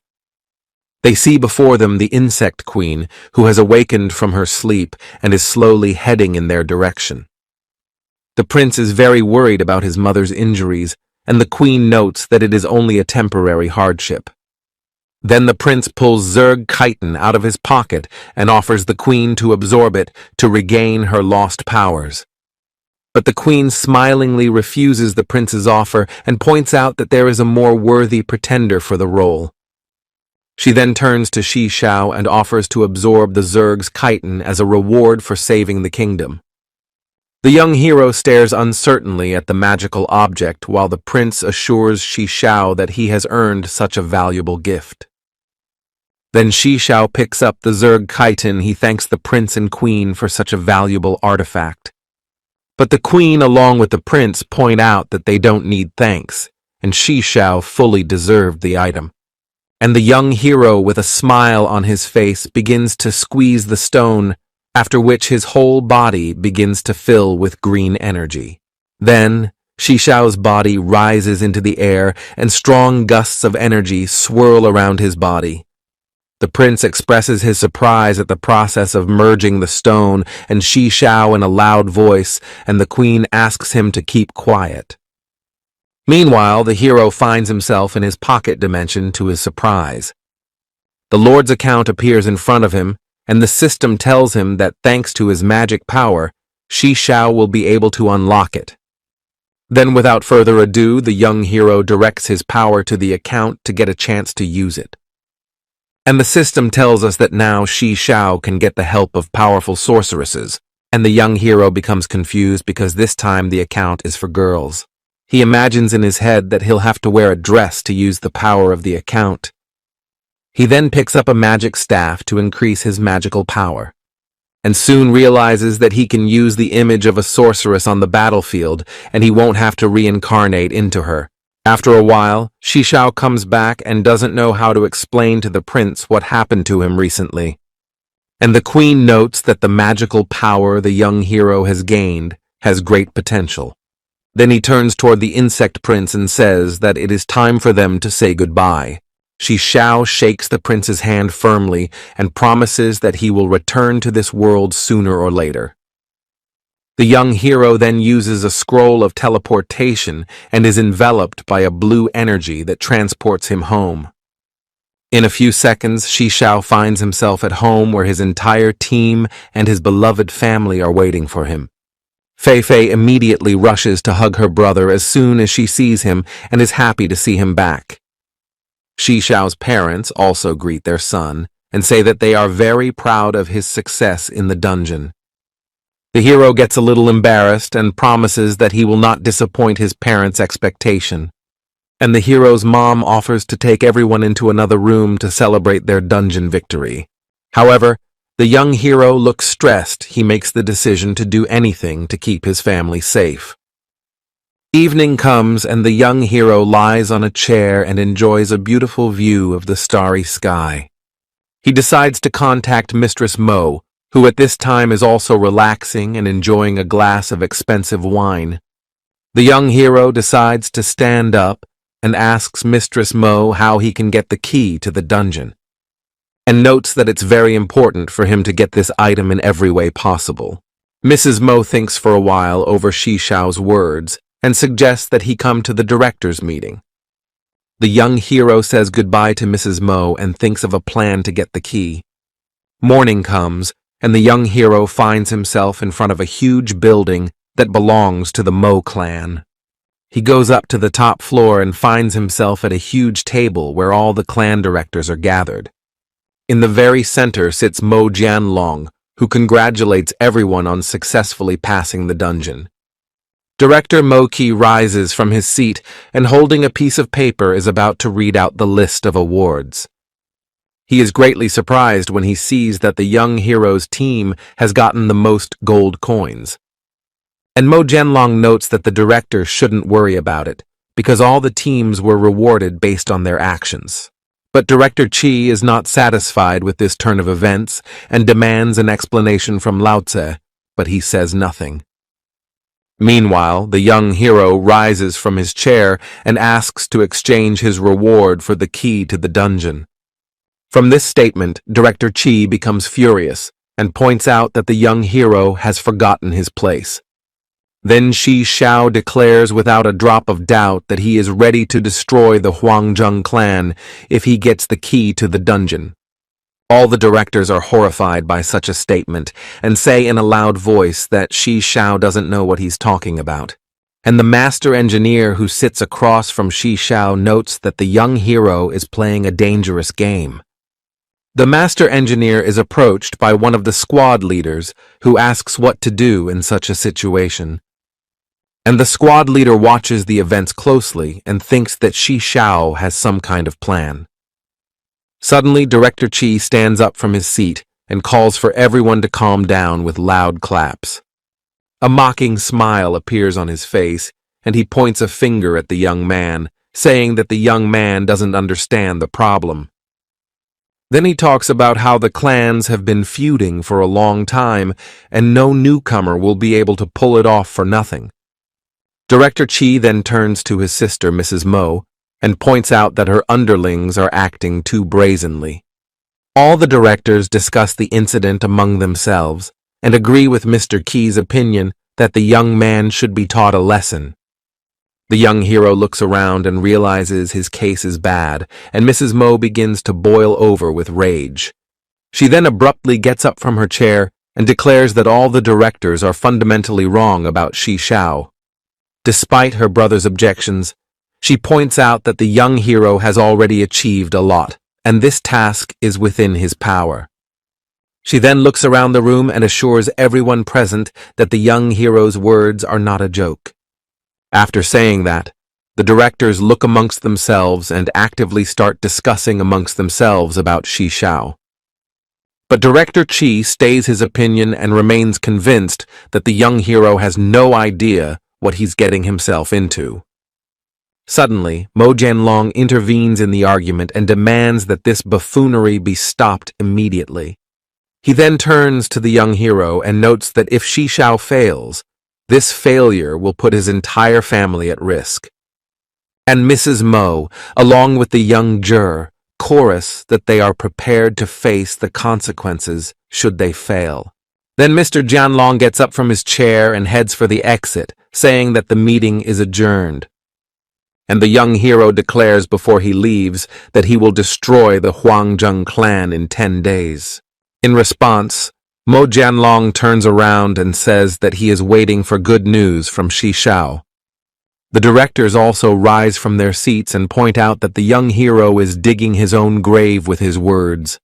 They see before them the insect queen, who has awakened from her sleep and is slowly heading in their direction. The prince is very worried about his mother's injuries, and the queen notes that it is only a temporary hardship. Then the prince pulls Zerg chitin out of his pocket and offers the queen to absorb it to regain her lost powers. But the queen smilingly refuses the prince's offer and points out that there is a more worthy pretender for the role. She then turns to Shi Shao and offers to absorb the Zerg's chitin as a reward for saving the kingdom. The young hero stares uncertainly at the magical object while the prince assures Shi Shao that he has earned such a valuable gift. Then Shi Shao picks up the Zerg chitin. He thanks the prince and queen for such a valuable artifact. But the queen along with the prince point out that they don't need thanks, and Shi Shao fully deserved the item. And the young hero with a smile on his face begins to squeeze the stone, after which his whole body begins to fill with green energy. Then, Shi Shao's body rises into the air and strong gusts of energy swirl around his body. The prince expresses his surprise at the process of merging the stone and Shi Shao in a loud voice, and the queen asks him to keep quiet. Meanwhile, the hero finds himself in his pocket dimension to his surprise. The Lord's account appears in front of him, and the system tells him that thanks to his magic power, Shi Shao will be able to unlock it. Then without further ado, the young hero directs his power to the account to get a chance to use it. And the system tells us that now Shi Shao can get the help of powerful sorceresses, and the young hero becomes confused because this time the account is for girls. He imagines in his head that he'll have to wear a dress to use the power of the account. He then picks up a magic staff to increase his magical power, and soon realizes that he can use the image of a sorceress on the battlefield and he won't have to reincarnate into her. After a while, Shi Shao comes back and doesn't know how to explain to the prince what happened to him recently. And the queen notes that the magical power the young hero has gained has great potential. Then he turns toward the insect prince and says that it is time for them to say goodbye. Shi Shao shakes the prince's hand firmly and promises that he will return to this world sooner or later. The young hero then uses a scroll of teleportation and is enveloped by a blue energy that transports him home. In a few seconds, Shi Shao finds himself at home where his entire team and his beloved family are waiting for him. Fei Fei immediately rushes to hug her brother as soon as she sees him and is happy to see him back. Shi Shao's parents also greet their son and say that they are very proud of his success in the dungeon. The hero gets a little embarrassed and promises that he will not disappoint his parents' expectation. And the hero's mom offers to take everyone into another room to celebrate their dungeon victory. However, the young hero looks stressed. He makes the decision to do anything to keep his family safe. Evening comes and the young hero lies on a chair and enjoys a beautiful view of the starry sky. He decides to contact Mistress Mo, who at this time is also relaxing and enjoying a glass of expensive wine. The young hero decides to stand up and asks Mistress Mo how he can get the key to the dungeon, and notes that it's very important for him to get this item in every way possible. Mrs. Mo thinks for a while over Shi Shao's words and suggests that he come to the director's meeting. The young hero says goodbye to Mrs. Mo and thinks of a plan to get the key. Morning comes, and the young hero finds himself in front of a huge building that belongs to the Mo clan. He goes up to the top floor and finds himself at a huge table where all the clan directors are gathered. In the very center sits Mo Jianlong, who congratulates everyone on successfully passing the dungeon. Director Moki rises from his seat and holding a piece of paper is about to read out the list of awards. He is greatly surprised when he sees that the young hero's team has gotten the most gold coins. And Mo Jianlong notes that the director shouldn't worry about it, because all the teams were rewarded based on their actions. But Director Chi is not satisfied with this turn of events and demands an explanation from Lao Tse, but he says nothing. Meanwhile, the young hero rises from his chair and asks to exchange his reward for the key to the dungeon. From this statement, Director Chi becomes furious and points out that the young hero has forgotten his place. Then Shi Xiao declares without a drop of doubt that he is ready to destroy the Huangjung clan if he gets the key to the dungeon. All the directors are horrified by such a statement and say in a loud voice that Shi Xiao doesn't know what he's talking about. And the master engineer who sits across from Shi Xiao notes that the young hero is playing a dangerous game. The master engineer is approached by one of the squad leaders who asks what to do in such a situation. And the squad leader watches the events closely and thinks that Shi Xiao has some kind of plan. Suddenly, Director Chi stands up from his seat and calls for everyone to calm down with loud claps. A mocking smile appears on his face, and he points a finger at the young man, saying that the young man doesn't understand the problem. Then he talks about how the clans have been feuding for a long time and no newcomer will be able to pull it off for nothing. Director Chi then turns to his sister, Mrs. Mo, and points out that her underlings are acting too brazenly. All the directors discuss the incident among themselves and agree with Mr. Key's opinion that the young man should be taught a lesson. The young hero looks around and realizes his case is bad, and Mrs. Mo begins to boil over with rage. She then abruptly gets up from her chair and declares that all the directors are fundamentally wrong about Shi Xiao. Despite her brother's objections, she points out that the young hero has already achieved a lot, and this task is within his power. She then looks around the room and assures everyone present that the young hero's words are not a joke. After saying that, the directors look amongst themselves and actively start discussing amongst themselves about Shi Xiao. But Director Chi stays his opinion and remains convinced that the young hero has no idea what he's getting himself into. Suddenly, Mo Jianlong intervenes in the argument and demands that this buffoonery be stopped immediately. He then turns to the young hero and notes that if Shi Xiao fails, this failure will put his entire family at risk. And Mrs. Mo, along with the young juror, chorus that they are prepared to face the consequences should they fail. Then Mr. Jianlong gets up from his chair and heads for the exit, saying that the meeting is adjourned. And the young hero declares before he leaves that he will destroy the Huangjung clan in 10 days. In response, Mo Jianlong turns around and says that he is waiting for good news from Shi Xiao. The directors also rise from their seats and point out that the young hero is digging his own grave with his words.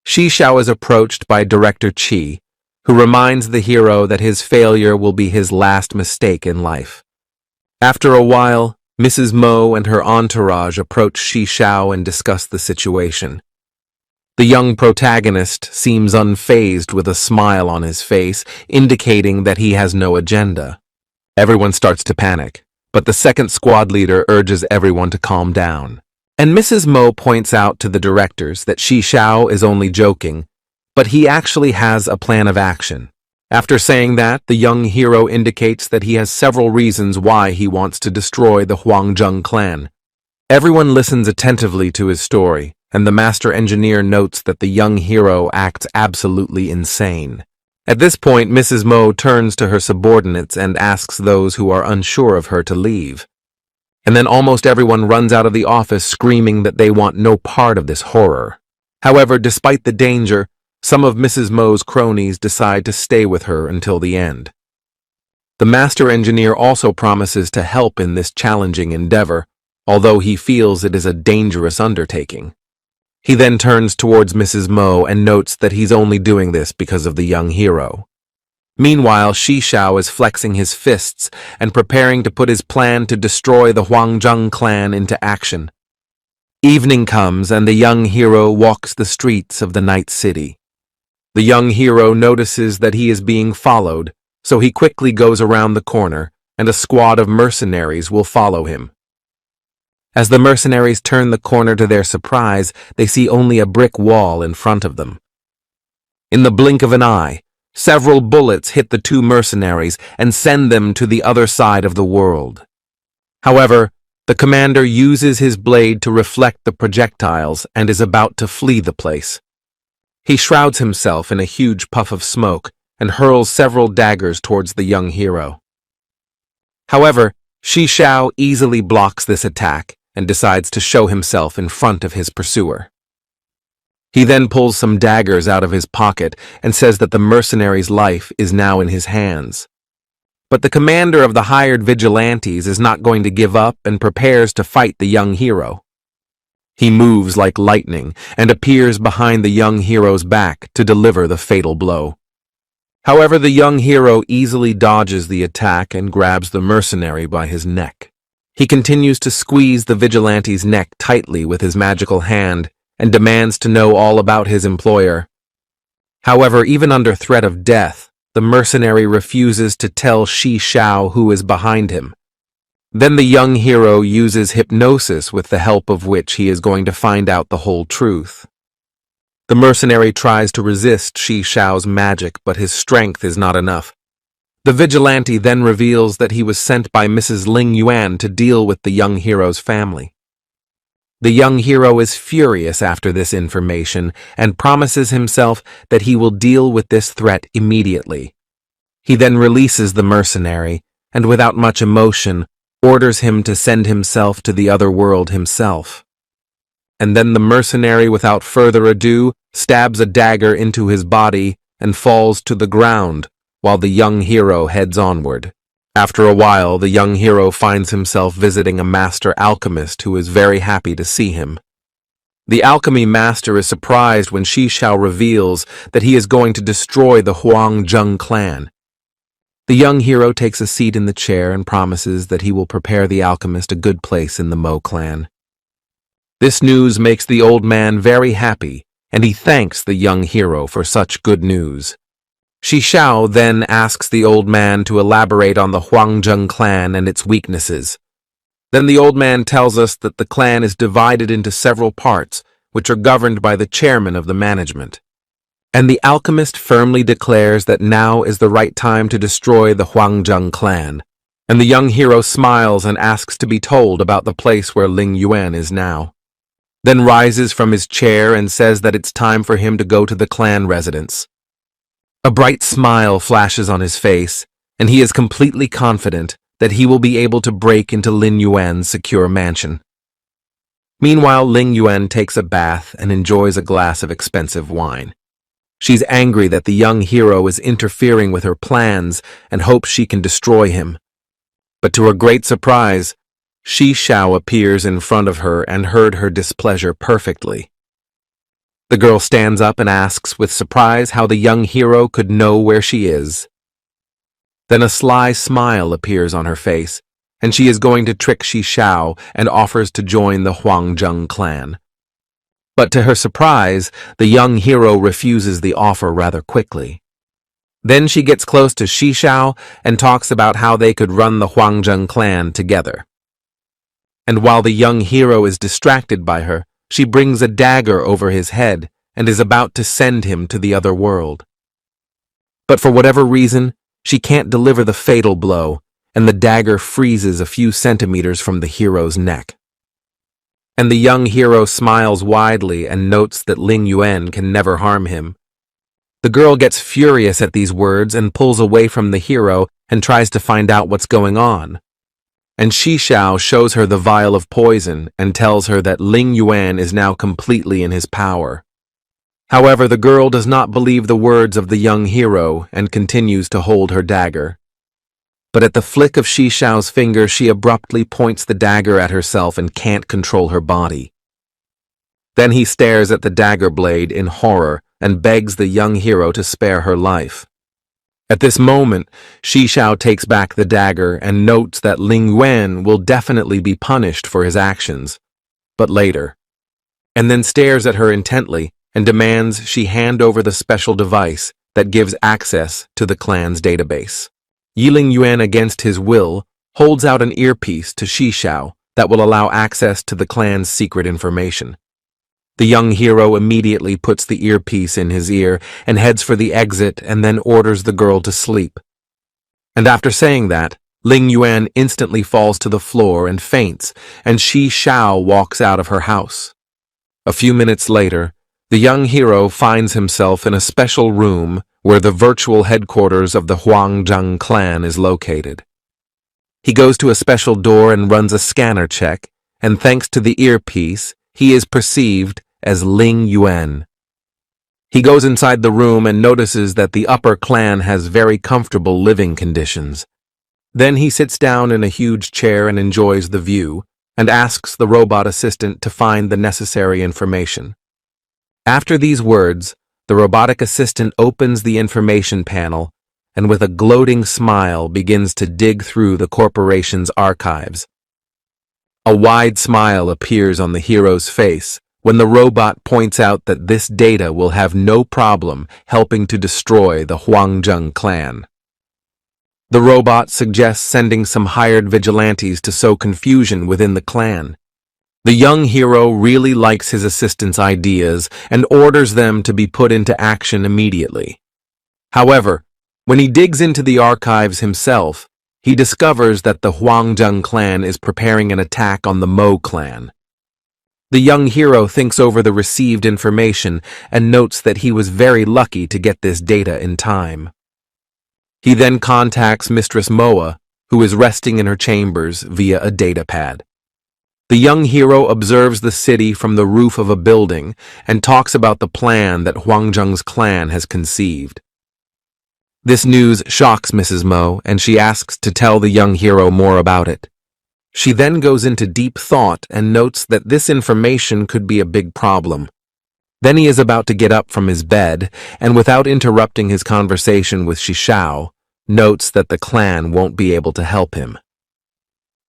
Shi Xiao is approached by Director Chi, who reminds the hero that his failure will be his last mistake in life. After a while, Mrs. Mo and her entourage approach Shi Xiao and discuss the situation. The young protagonist seems unfazed with a smile on his face, indicating that he has no agenda. Everyone starts to panic, but the second squad leader urges everyone to calm down. And Mrs. Mo points out to the directors that Shi Xiao is only joking, but he actually has a plan of action. After saying that, the young hero indicates that he has several reasons why he wants to destroy the Huangjung clan. Everyone listens attentively to his story, and the master engineer notes that the young hero acts absolutely insane. At this point, Mrs. Mo turns to her subordinates and asks those who are unsure of her to leave. And then almost everyone runs out of the office screaming that they want no part of this horror. However, despite the danger, some of Mrs. Mo's cronies decide to stay with her until the end. The master engineer also promises to help in this challenging endeavor, although he feels it is a dangerous undertaking. He then turns towards Mrs. Mo and notes that he's only doing this because of the young hero. Meanwhile, Shishao is flexing his fists and preparing to put his plan to destroy the Huangjung clan into action. Evening comes and the young hero walks the streets of the night city. The young hero notices that he is being followed, so he quickly goes around the corner, and a squad of mercenaries will follow him. As the mercenaries turn the corner, to their surprise, they see only a brick wall in front of them. In the blink of an eye, several bullets hit the two mercenaries and send them to the other side of the world. However, the commander uses his blade to reflect the projectiles and is about to flee the place. He shrouds himself in a huge puff of smoke and hurls several daggers towards the young hero. However, Shishao easily blocks this attack and decides to show himself in front of his pursuer. He then pulls some daggers out of his pocket and says that the mercenary's life is now in his hands. But the commander of the hired vigilantes is not going to give up and prepares to fight the young hero. He moves like lightning and appears behind the young hero's back to deliver the fatal blow. However, the young hero easily dodges the attack and grabs the mercenary by his neck. He continues to squeeze the vigilante's neck tightly with his magical hand and demands to know all about his employer. However, even under threat of death, the mercenary refuses to tell Shishao who is behind him. Then the young hero uses hypnosis, with the help of which he is going to find out the whole truth. The mercenary tries to resist Shishao's magic, but his strength is not enough. The vigilante then reveals that he was sent by Mrs. Ling Yuan to deal with the young hero's family. The young hero is furious after this information and promises himself that he will deal with this threat immediately. He then releases the mercenary and, without much emotion, orders him to send himself to the other world himself. And then the mercenary, without further ado, stabs a dagger into his body and falls to the ground while the young hero heads onward. After a while, the young hero finds himself visiting a master alchemist who is very happy to see him. The alchemy master is surprised when Shishao reveals that he is going to destroy the Huangjung clan. The young hero takes a seat in the chair and promises that he will prepare the alchemist a good place in the Mo clan. This news makes the old man very happy, and he thanks the young hero for such good news. Shishao then asks the old man to elaborate on the Huangjung clan and its weaknesses. Then the old man tells us that the clan is divided into several parts, which are governed by the chairman of the management. And the alchemist firmly declares that now is the right time to destroy the Huangjung clan. And the young hero smiles and asks to be told about the place where Ling Yuan is now. Then rises from his chair and says that it's time for him to go to the clan residence. A bright smile flashes on his face, and he is completely confident that he will be able to break into Ling Yuan's secure mansion. Meanwhile, Ling Yuan takes a bath and enjoys a glass of expensive wine. She's angry that the young hero is interfering with her plans and hopes she can destroy him. But to her great surprise, Shishao appears in front of her and heard her displeasure perfectly. The girl stands up and asks with surprise how the young hero could know where she is. Then a sly smile appears on her face, and she is going to trick Shishao and offers to join the Huangjung clan. But to her surprise, the young hero refuses the offer rather quickly. Then she gets close to Shishao and talks about how they could run the Huangjung clan together. And while the young hero is distracted by her, she brings a dagger over his head and is about to send him to the other world. But for whatever reason, she can't deliver the fatal blow, and the dagger freezes a few centimeters from the hero's neck. And the young hero smiles widely and notes that Ling Yuan can never harm him. The girl gets furious at these words and pulls away from the hero and tries to find out what's going on. And Shishao shows her the vial of poison and tells her that Ling Yuan is now completely in his power. However, the girl does not believe the words of the young hero and continues to hold her dagger. But at the flick of Shishao's finger, she abruptly points the dagger at herself and can't control her body. Then he stares at the dagger blade in horror and begs the young hero to spare her life. At this moment, Shishao takes back the dagger and notes that Ling Yuan will definitely be punished for his actions, but later, and then stares at her intently and demands she hand over the special device that gives access to the clan's database. Ling Yuan, against his will, holds out an earpiece to Shishao that will allow access to the clan's secret information. The young hero immediately puts the earpiece in his ear and heads for the exit and then orders the girl to sleep. And after saying that, Ling Yuan instantly falls to the floor and faints, and Shishao walks out of her house. A few minutes later, the young hero finds himself in a special room where the virtual headquarters of the Huangjung clan is located. He goes to a special door and runs a scanner check, and thanks to the earpiece, he is perceived as Ling Yuan. He goes inside the room and notices that the upper clan has very comfortable living conditions. Then he sits down in a huge chair and enjoys the view, and asks the robot assistant to find the necessary information. After these words, the robotic assistant opens the information panel and with a gloating smile begins to dig through the corporation's archives. A wide smile appears on the hero's face when the robot points out that this data will have no problem helping to destroy the Huangjung clan. The robot suggests sending some hired vigilantes to sow confusion within the clan. The young hero really likes his assistant's ideas and orders them to be put into action immediately. However, when he digs into the archives himself, he discovers that the Huangjung clan is preparing an attack on the Mo clan. The young hero thinks over the received information and notes that he was very lucky to get this data in time. He then contacts Mistress Moa, who is resting in her chambers via a datapad. The young hero observes the city from the roof of a building and talks about the plan that Huangjung's clan has conceived. This news shocks Mrs. Mo, and she asks to tell the young hero more about it. She then goes into deep thought and notes that this information could be a big problem. Then he is about to get up from his bed, and without interrupting his conversation with Shishao, notes that the clan won't be able to help him.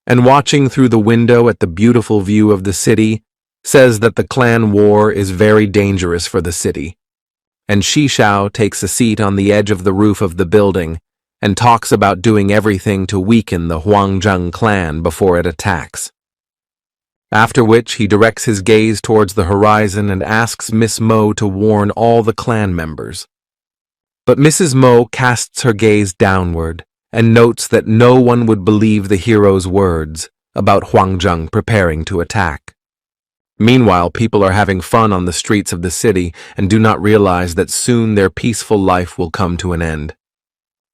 And watching through the window at the beautiful view of the city, says that the clan war is very dangerous for the city. And Shishao takes a seat on the edge of the roof of the building and talks about doing everything to weaken the Huangjung clan before it attacks. After which he directs his gaze towards the horizon and asks Miss Mo to warn all the clan members. But Mrs. Mo casts her gaze downward and notes that no one would believe the hero's words about Huangjung preparing to attack. Meanwhile, people are having fun on the streets of the city and do not realize that soon their peaceful life will come to an end.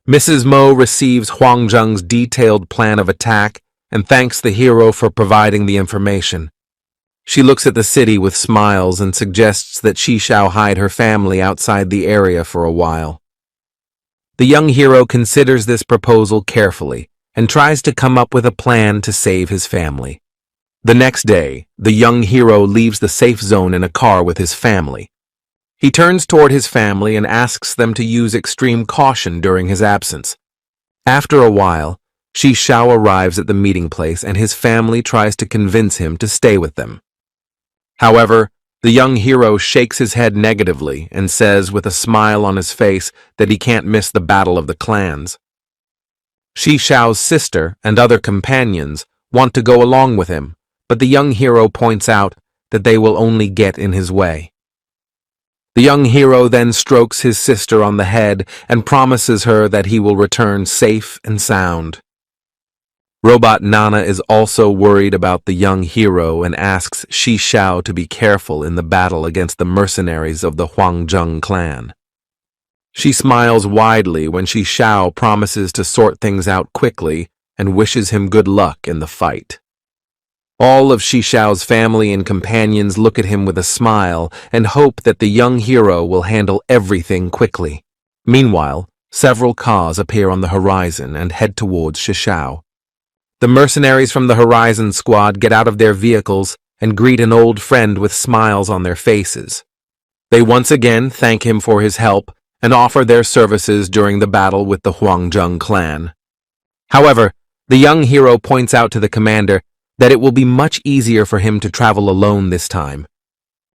Mrs. Mo receives Huangjung's detailed plan of attack and thanks the hero for providing the information. She looks at the city with smiles and suggests that Shishao hide her family outside the area for a while. The young hero considers this proposal carefully and tries to come up with a plan to save his family. The next day, the young hero leaves the safe zone in a car with his family. He turns toward his family and asks them to use extreme caution during his absence. After a while, Shishao arrives at the meeting place and his family tries to convince him to stay with them. However, the young hero shakes his head negatively and says with a smile on his face that he can't miss the battle of the clans. Shishao's sister and other companions want to go along with him, but the young hero points out that they will only get in his way. The young hero then strokes his sister on the head and promises her that he will return safe and sound. Robot Nana is also worried about the young hero and asks Shishao to be careful in the battle against the mercenaries of the Huangjung clan. She smiles widely when Shishao promises to sort things out quickly and wishes him good luck in the fight. All of Shishao's family and companions look at him with a smile and hope that the young hero will handle everything quickly. Meanwhile, several cars appear on the horizon and head towards Shishao. The mercenaries from the Horizon Squad get out of their vehicles and greet an old friend with smiles on their faces. They once again thank him for his help and offer their services during the battle with the Huangjung clan. However, the young hero points out to the commander that it will be much easier for him to travel alone this time.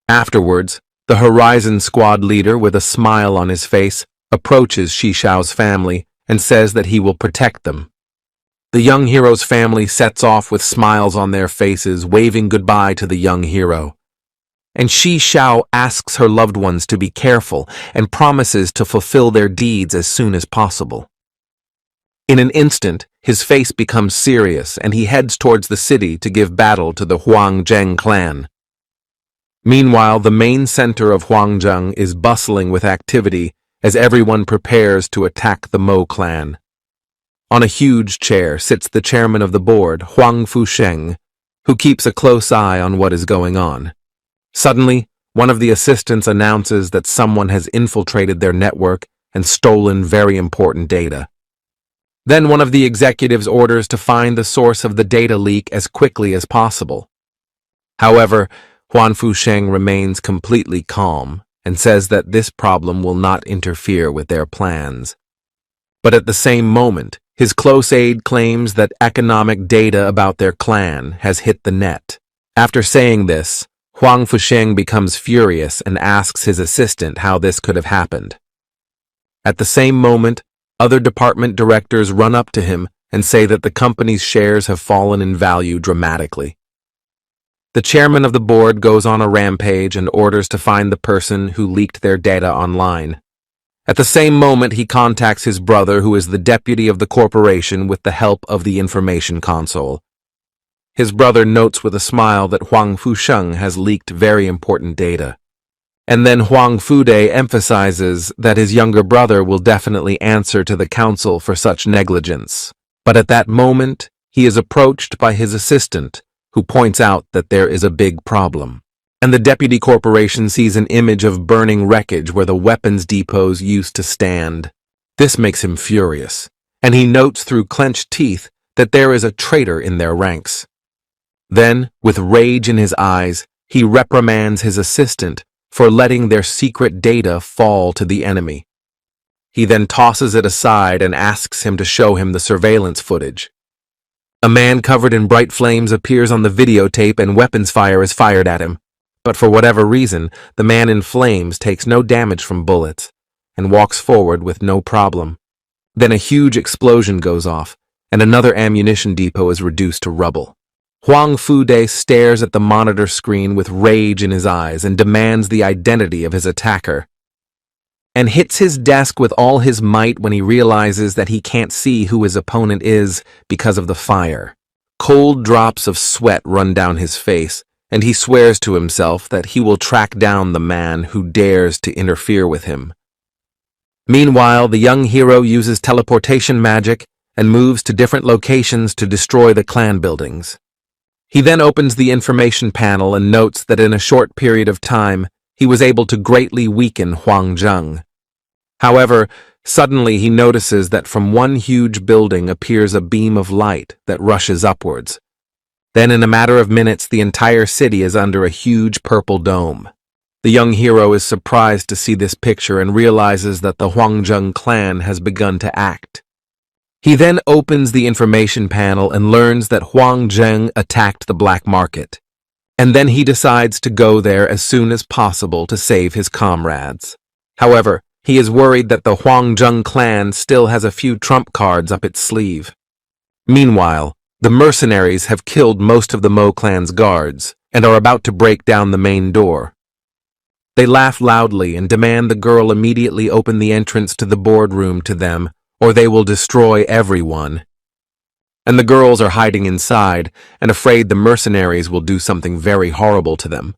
Afterwards, the Horizon Squad leader, with a smile on his face, approaches Shishao's family and says that he will protect them. The young hero's family sets off with smiles on their faces, waving goodbye to the young hero. And Shishao asks her loved ones to be careful and promises to fulfill their deeds as soon as possible. In an instant, his face becomes serious and he heads towards the city to give battle to the Huangjung clan. Meanwhile, the main center of Huangjung is bustling with activity as everyone prepares to attack the Mo clan. On a huge chair sits the chairman of the board, Huang Fusheng, who keeps a close eye on what is going on. Suddenly, one of the assistants announces that someone has infiltrated their network and stolen very important data. Then one of the executives orders to find the source of the data leak as quickly as possible. However, Huan Fusheng remains completely calm and says that this problem will not interfere with their plans. But at the same moment, his close aide claims that economic data about their clan has hit the net. After saying this, Huang Fusheng becomes furious and asks his assistant how this could have happened. At the same moment, other department directors run up to him and say that the company's shares have fallen in value dramatically. The chairman of the board goes on a rampage and orders to find the person who leaked their data online. At the same moment, he contacts his brother, who is the deputy of the corporation, with the help of the information console. His brother notes with a smile that Huang Fusheng has leaked very important data. And then Huang Fude emphasizes that his younger brother will definitely answer to the council for such negligence. But at that moment, he is approached by his assistant, who points out that there is a big problem. And the deputy corporation sees an image of burning wreckage where the weapons depots used to stand. This makes him furious, and he notes through clenched teeth that there is a traitor in their ranks. Then, with rage in his eyes, he reprimands his assistant for letting their secret data fall to the enemy. He then tosses it aside and asks him to show him the surveillance footage. A man covered in bright flames appears on the videotape and weapons fire is fired at him. But for whatever reason, the man in flames takes no damage from bullets and walks forward with no problem. Then a huge explosion goes off, and another ammunition depot is reduced to rubble. Huang Fude stares at the monitor screen with rage in his eyes and demands the identity of his attacker, and hits his desk with all his might when he realizes that he can't see who his opponent is because of the fire. Cold drops of sweat run down his face, and he swears to himself that he will track down the man who dares to interfere with him. Meanwhile, the young hero uses teleportation magic and moves to different locations to destroy the clan buildings. He then opens the information panel and notes that in a short period of time, he was able to greatly weaken Huangjung. However, suddenly he notices that from one huge building appears a beam of light that rushes upwards. Then in a matter of minutes, the entire city is under a huge purple dome. The young hero is surprised to see this picture and realizes that the Huangjung clan has begun to act. He then opens the information panel and learns that Huangjung attacked the black market. And then he decides to go there as soon as possible to save his comrades. However, he is worried that the Huangjung clan still has a few trump cards up its sleeve. Meanwhile, the mercenaries have killed most of the Mo clan's guards and are about to break down the main door. They laugh loudly and demand the girl immediately open the entrance to the boardroom to them, or they will destroy everyone. And the girls are hiding inside and afraid the mercenaries will do something very horrible to them.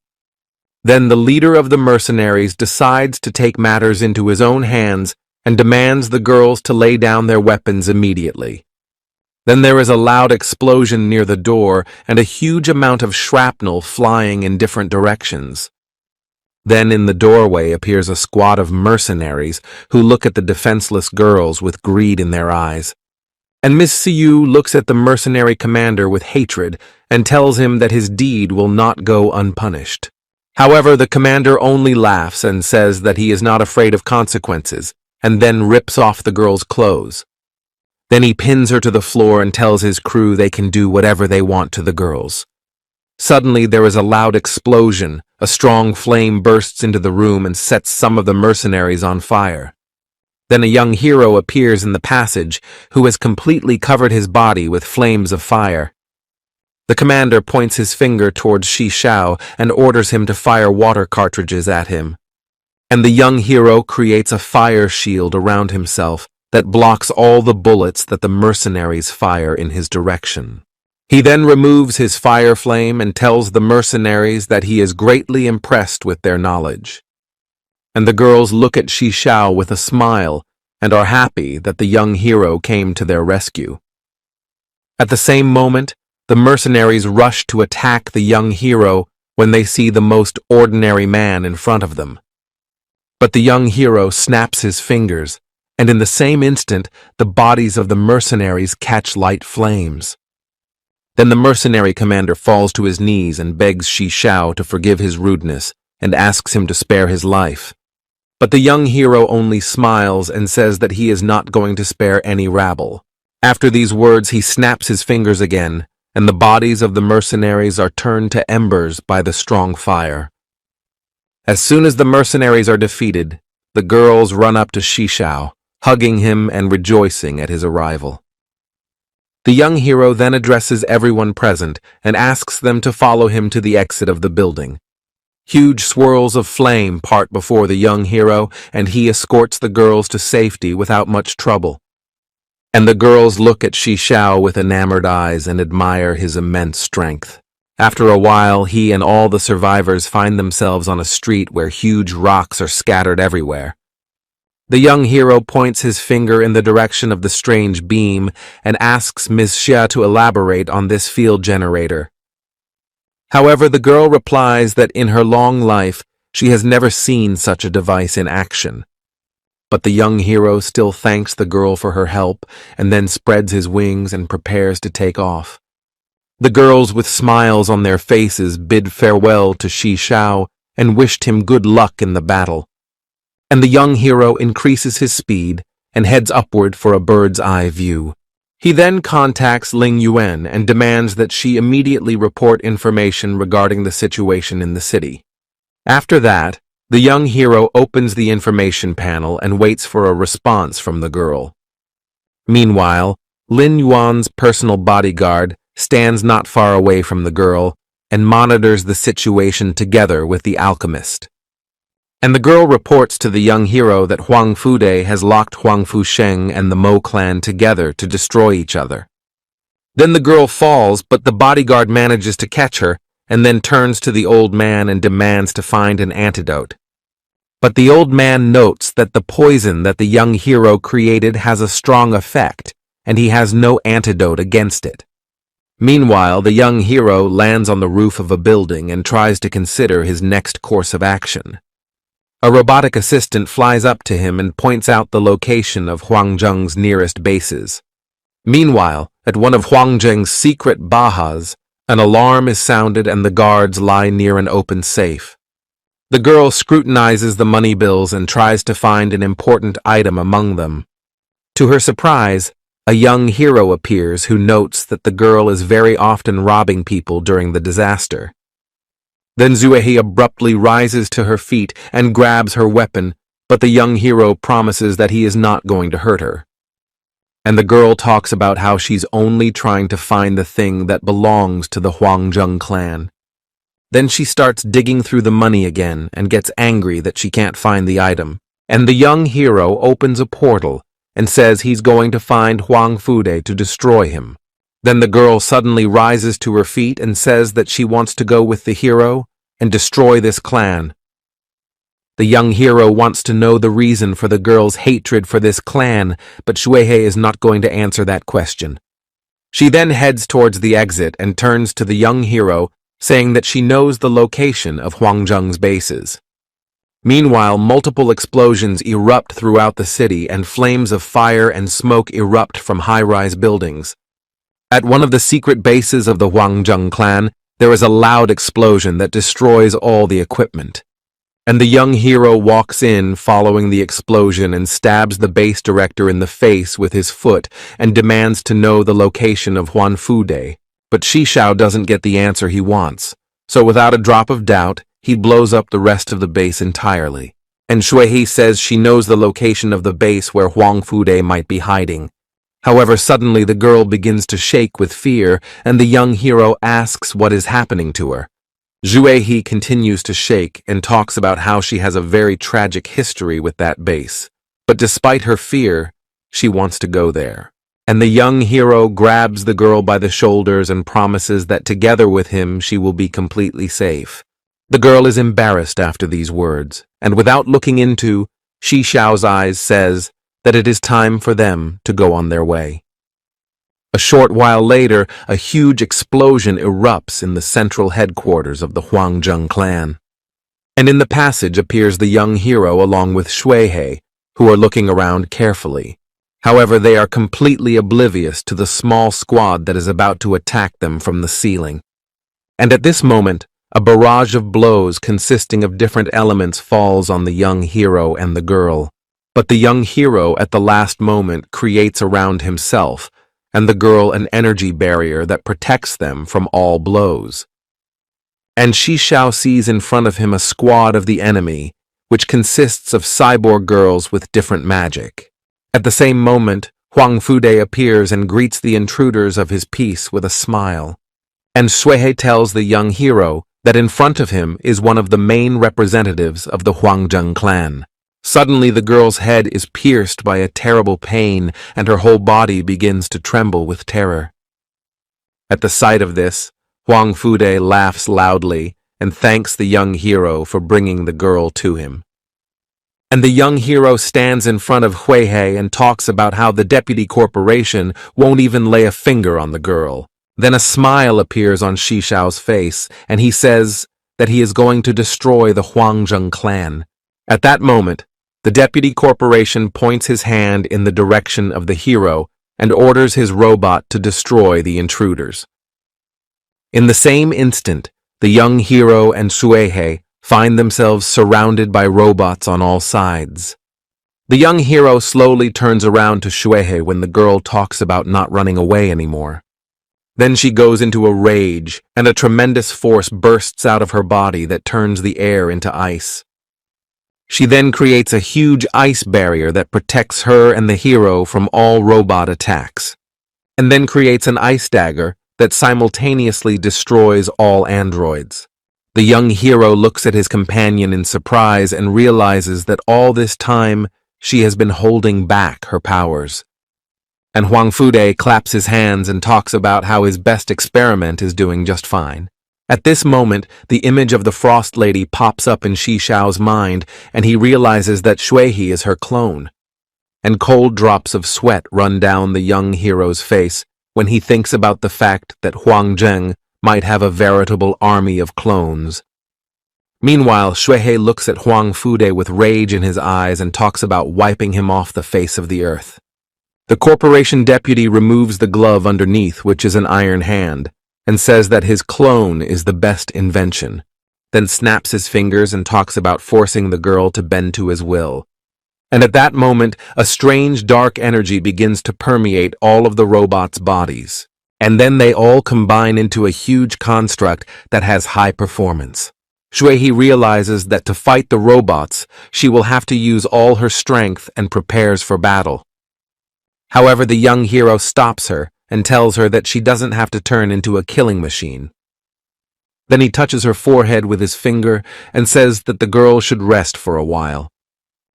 Then the leader of the mercenaries decides to take matters into his own hands and demands the girls to lay down their weapons immediately. Then there is a loud explosion near the door and a huge amount of shrapnel flying in different directions. Then in the doorway appears a squad of mercenaries who look at the defenseless girls with greed in their eyes. And Miss Siu looks at the mercenary commander with hatred and tells him that his deed will not go unpunished. However, the commander only laughs and says that he is not afraid of consequences, and then rips off the girl's clothes. Then he pins her to the floor and tells his crew they can do whatever they want to the girls. Suddenly, there is a loud explosion. A strong flame bursts into the room and sets some of the mercenaries on fire. Then a young hero appears in the passage, who has completely covered his body with flames of fire. The commander points his finger towards Shi Shao and orders him to fire water cartridges at him. And the young hero creates a fire shield around himself that blocks all the bullets that the mercenaries fire in his direction. He then removes his fire flame and tells the mercenaries that he is greatly impressed with their knowledge. And the girls look at Shi Shao with a smile and are happy that the young hero came to their rescue. At the same moment, the mercenaries rush to attack the young hero when they see the most ordinary man in front of them. But the young hero snaps his fingers, and in the same instant, the bodies of the mercenaries catch light flames. Then the mercenary commander falls to his knees and begs Shi Shao to forgive his rudeness and asks him to spare his life. But the young hero only smiles and says that he is not going to spare any rabble. After these words, he snaps his fingers again, and the bodies of the mercenaries are turned to embers by the strong fire. As soon as the mercenaries are defeated, the girls run up to Shi Shao, hugging him and rejoicing at his arrival. The young hero then addresses everyone present and asks them to follow him to the exit of the building. Huge swirls of flame part before the young hero, and he escorts the girls to safety without much trouble. And the girls look at Shi Shao with enamored eyes and admire his immense strength. After a while, he and all the survivors find themselves on a street where huge rocks are scattered everywhere. The young hero points his finger in the direction of the strange beam and asks Ms. Xia to elaborate on this field generator. However, the girl replies that in her long life, she has never seen such a device in action. But the young hero still thanks the girl for her help and then spreads his wings and prepares to take off. The girls with smiles on their faces bid farewell to Shi Shao and wished him good luck in the battle. And the young hero increases his speed and heads upward for a bird's eye view. He then contacts Ling Yuan and demands that she immediately report information regarding the situation in the city. After that, the young hero opens the information panel and waits for a response from the girl. Meanwhile, Lin Yuan's personal bodyguard stands not far away from the girl and monitors the situation together with the alchemist. And the girl reports to the young hero that Huang Fude has locked Huang Fusheng and the Mo clan together to destroy each other. Then the girl falls, but the bodyguard manages to catch her and then turns to the old man and demands to find an antidote. But the old man notes that the poison that the young hero created has a strong effect, and he has no antidote against it. Meanwhile, the young hero lands on the roof of a building and tries to consider his next course of action. A robotic assistant flies up to him and points out the location of Huang Zheng's nearest bases. Meanwhile, at one of Huang Zheng's secret bahas, an alarm is sounded and the guards lie near an open safe. The girl scrutinizes the money bills and tries to find an important item among them. To her surprise, a young hero appears who notes that the girl is very often robbing people during the disaster. Then Zuehi abruptly rises to her feet and grabs her weapon, but the young hero promises that he is not going to hurt her. And the girl talks about how she's only trying to find the thing that belongs to the Huang Zheng clan. Then she starts digging through the money again and gets angry that she can't find the item. And the young hero opens a portal and says he's going to find Huang Fude to destroy him. Then the girl suddenly rises to her feet and says that she wants to go with the hero and destroy this clan. The young hero wants to know the reason for the girl's hatred for this clan, but Xuehe is not going to answer that question. She then heads towards the exit and turns to the young hero, saying that she knows the location of Huang Zheng's bases. Meanwhile, multiple explosions erupt throughout the city and flames of fire and smoke erupt from high-rise buildings. At one of the secret bases of the Huang Zheng clan, there is a loud explosion that destroys all the equipment. And the young hero walks in following the explosion and stabs the base director in the face with his foot and demands to know the location of Huan Fude. But Shishao doesn't get the answer he wants, so without a drop of doubt, he blows up the rest of the base entirely. And Shuihe says she knows the location of the base where Huang Fude might be hiding. However, suddenly the girl begins to shake with fear, and the young hero asks what is happening to her. Shuihe continues to shake and talks about how she has a very tragic history with that base. But despite her fear, she wants to go there. And the young hero grabs the girl by the shoulders and promises that together with him she will be completely safe. The girl is embarrassed after these words, and without looking into Shishao's eyes says that it is time for them to go on their way. A short while later, a huge explosion erupts in the central headquarters of the Huangjung clan. And in the passage appears the young hero along with Shuihe, who are looking around carefully. However, they are completely oblivious to the small squad that is about to attack them from the ceiling. And at this moment, a barrage of blows consisting of different elements falls on the young hero and the girl. But the young hero at the last moment creates around himself and the girl an energy barrier that protects them from all blows. And Shishao sees in front of him a squad of the enemy, which consists of cyborg girls with different magic. At the same moment, Huang Fude appears and greets the intruders of his peace with a smile. And Shuihe tells the young hero that in front of him is one of the main representatives of the Huangjung clan. Suddenly the girl's head is pierced by a terrible pain and her whole body begins to tremble with terror. At the sight of this, Huang Fude laughs loudly and thanks the young hero for bringing the girl to him. And the young hero stands in front of Huihe and talks about how the deputy corporation won't even lay a finger on the girl. Then a smile appears on Shishao's face, and he says that he is going to destroy the Huangjung clan. At that moment, the deputy corporation points his hand in the direction of the hero and orders his robot to destroy the intruders. In the same instant, the young hero and Shuihe find themselves surrounded by robots on all sides. The young hero slowly turns around to Shuihe when the girl talks about not running away anymore. Then she goes into a rage, and a tremendous force bursts out of her body that turns the air into ice. She then creates a huge ice barrier that protects her and the hero from all robot attacks, and then creates an ice dagger that simultaneously destroys all androids. The young hero looks at his companion in surprise and realizes that all this time she has been holding back her powers. And Huang Fude claps his hands and talks about how his best experiment is doing just fine. At this moment, the image of the Frost Lady pops up in Shishao's mind, and he realizes that Shuihe is her clone. And cold drops of sweat run down the young hero's face when he thinks about the fact that Huangjung might have a veritable army of clones. Meanwhile, Shuihe looks at Huang Fude with rage in his eyes and talks about wiping him off the face of the earth. The corporation deputy removes the glove underneath, which is an iron hand, and says that his clone is the best invention, then snaps his fingers and talks about forcing the girl to bend to his will. And at that moment, a strange dark energy begins to permeate all of the robots' bodies, and then they all combine into a huge construct that has high performance. Shuihe realizes that to fight the robots, she will have to use all her strength and prepares for battle. However, the young hero stops her and tells her that she doesn't have to turn into a killing machine. Then he touches her forehead with his finger and says that the girl should rest for a while.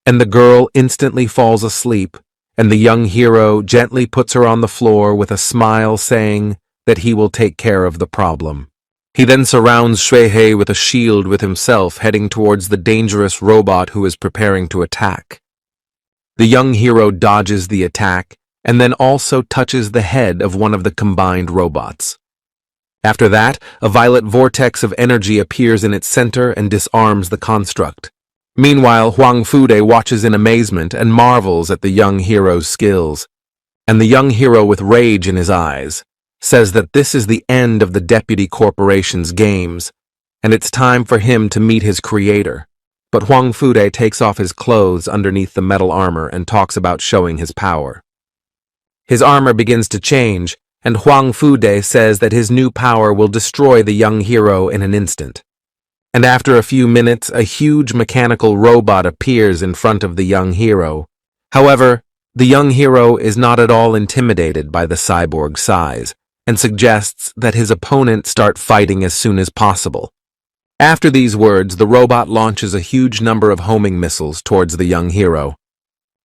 And the girl instantly falls asleep, and the young hero gently puts her on the floor with a smile saying that he will take care of the problem. He then surrounds Shuihe with a shield with himself, heading towards the dangerous robot who is preparing to attack. The young hero dodges the attack and then also touches the head of one of the combined robots. After that, a violet vortex of energy appears in its center and disarms the construct. Meanwhile, Huang Fude watches in amazement and marvels at the young hero's skills. And the young hero with rage in his eyes says that this is the end of the Deputy Corporation's games, and it's time for him to meet his creator. But Huang Fude takes off his clothes underneath the metal armor and talks about showing his power. His armor begins to change, and Huang Fude says that his new power will destroy the young hero in an instant. And after a few minutes, a huge mechanical robot appears in front of the young hero. However, the young hero is not at all intimidated by the cyborg size, and suggests that his opponent start fighting as soon as possible. After these words, the robot launches a huge number of homing missiles towards the young hero,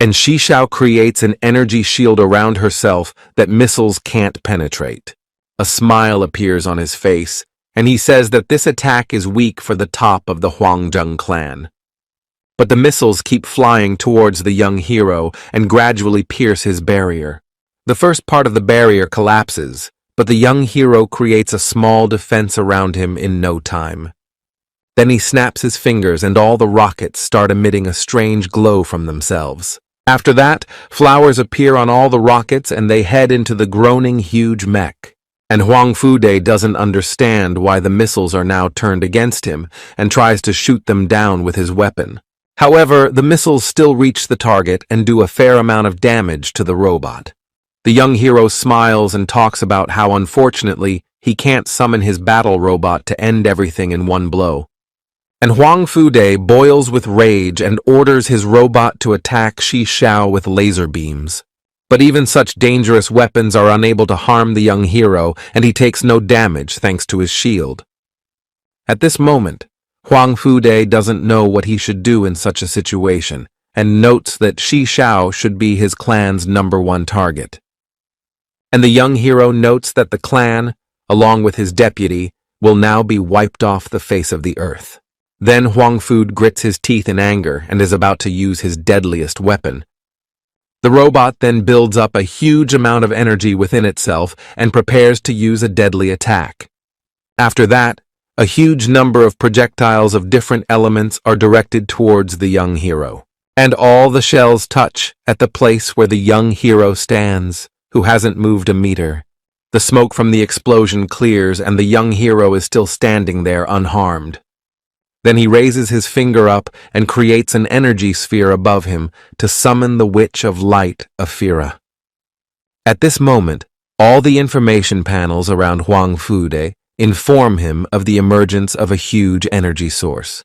and Shishao creates an energy shield around herself that missiles can't penetrate. A smile appears on his face, and he says that this attack is weak for the top of the Huangjung clan. But the missiles keep flying towards the young hero and gradually pierce his barrier. The first part of the barrier collapses, but the young hero creates a small defense around him in no time. Then he snaps his fingers and all the rockets start emitting a strange glow from themselves. After that, flowers appear on all the rockets and they head into the groaning huge mech. And Huang Fude doesn't understand why the missiles are now turned against him and tries to shoot them down with his weapon. However, the missiles still reach the target and do a fair amount of damage to the robot. The young hero smiles and talks about how unfortunately he can't summon his battle robot to end everything in one blow. And Huang Fude boils with rage and orders his robot to attack Shishao with laser beams. But even such dangerous weapons are unable to harm the young hero, and he takes no damage thanks to his shield. At this moment, Huang Fude doesn't know what he should do in such a situation, and notes that Shishao should be his clan's #1 target. And the young hero notes that the clan, along with his deputy, will now be wiped off the face of the earth. Then Huang Fude grits his teeth in anger and is about to use his deadliest weapon. The robot then builds up a huge amount of energy within itself and prepares to use a deadly attack. After that, a huge number of projectiles of different elements are directed towards the young hero. And all the shells touch at the place where the young hero stands, who hasn't moved a meter. The smoke from the explosion clears and the young hero is still standing there unharmed. Then he raises his finger up and creates an energy sphere above him to summon the Witch of Light, Aphira. At this moment, all the information panels around Huang Fude inform him of the emergence of a huge energy source.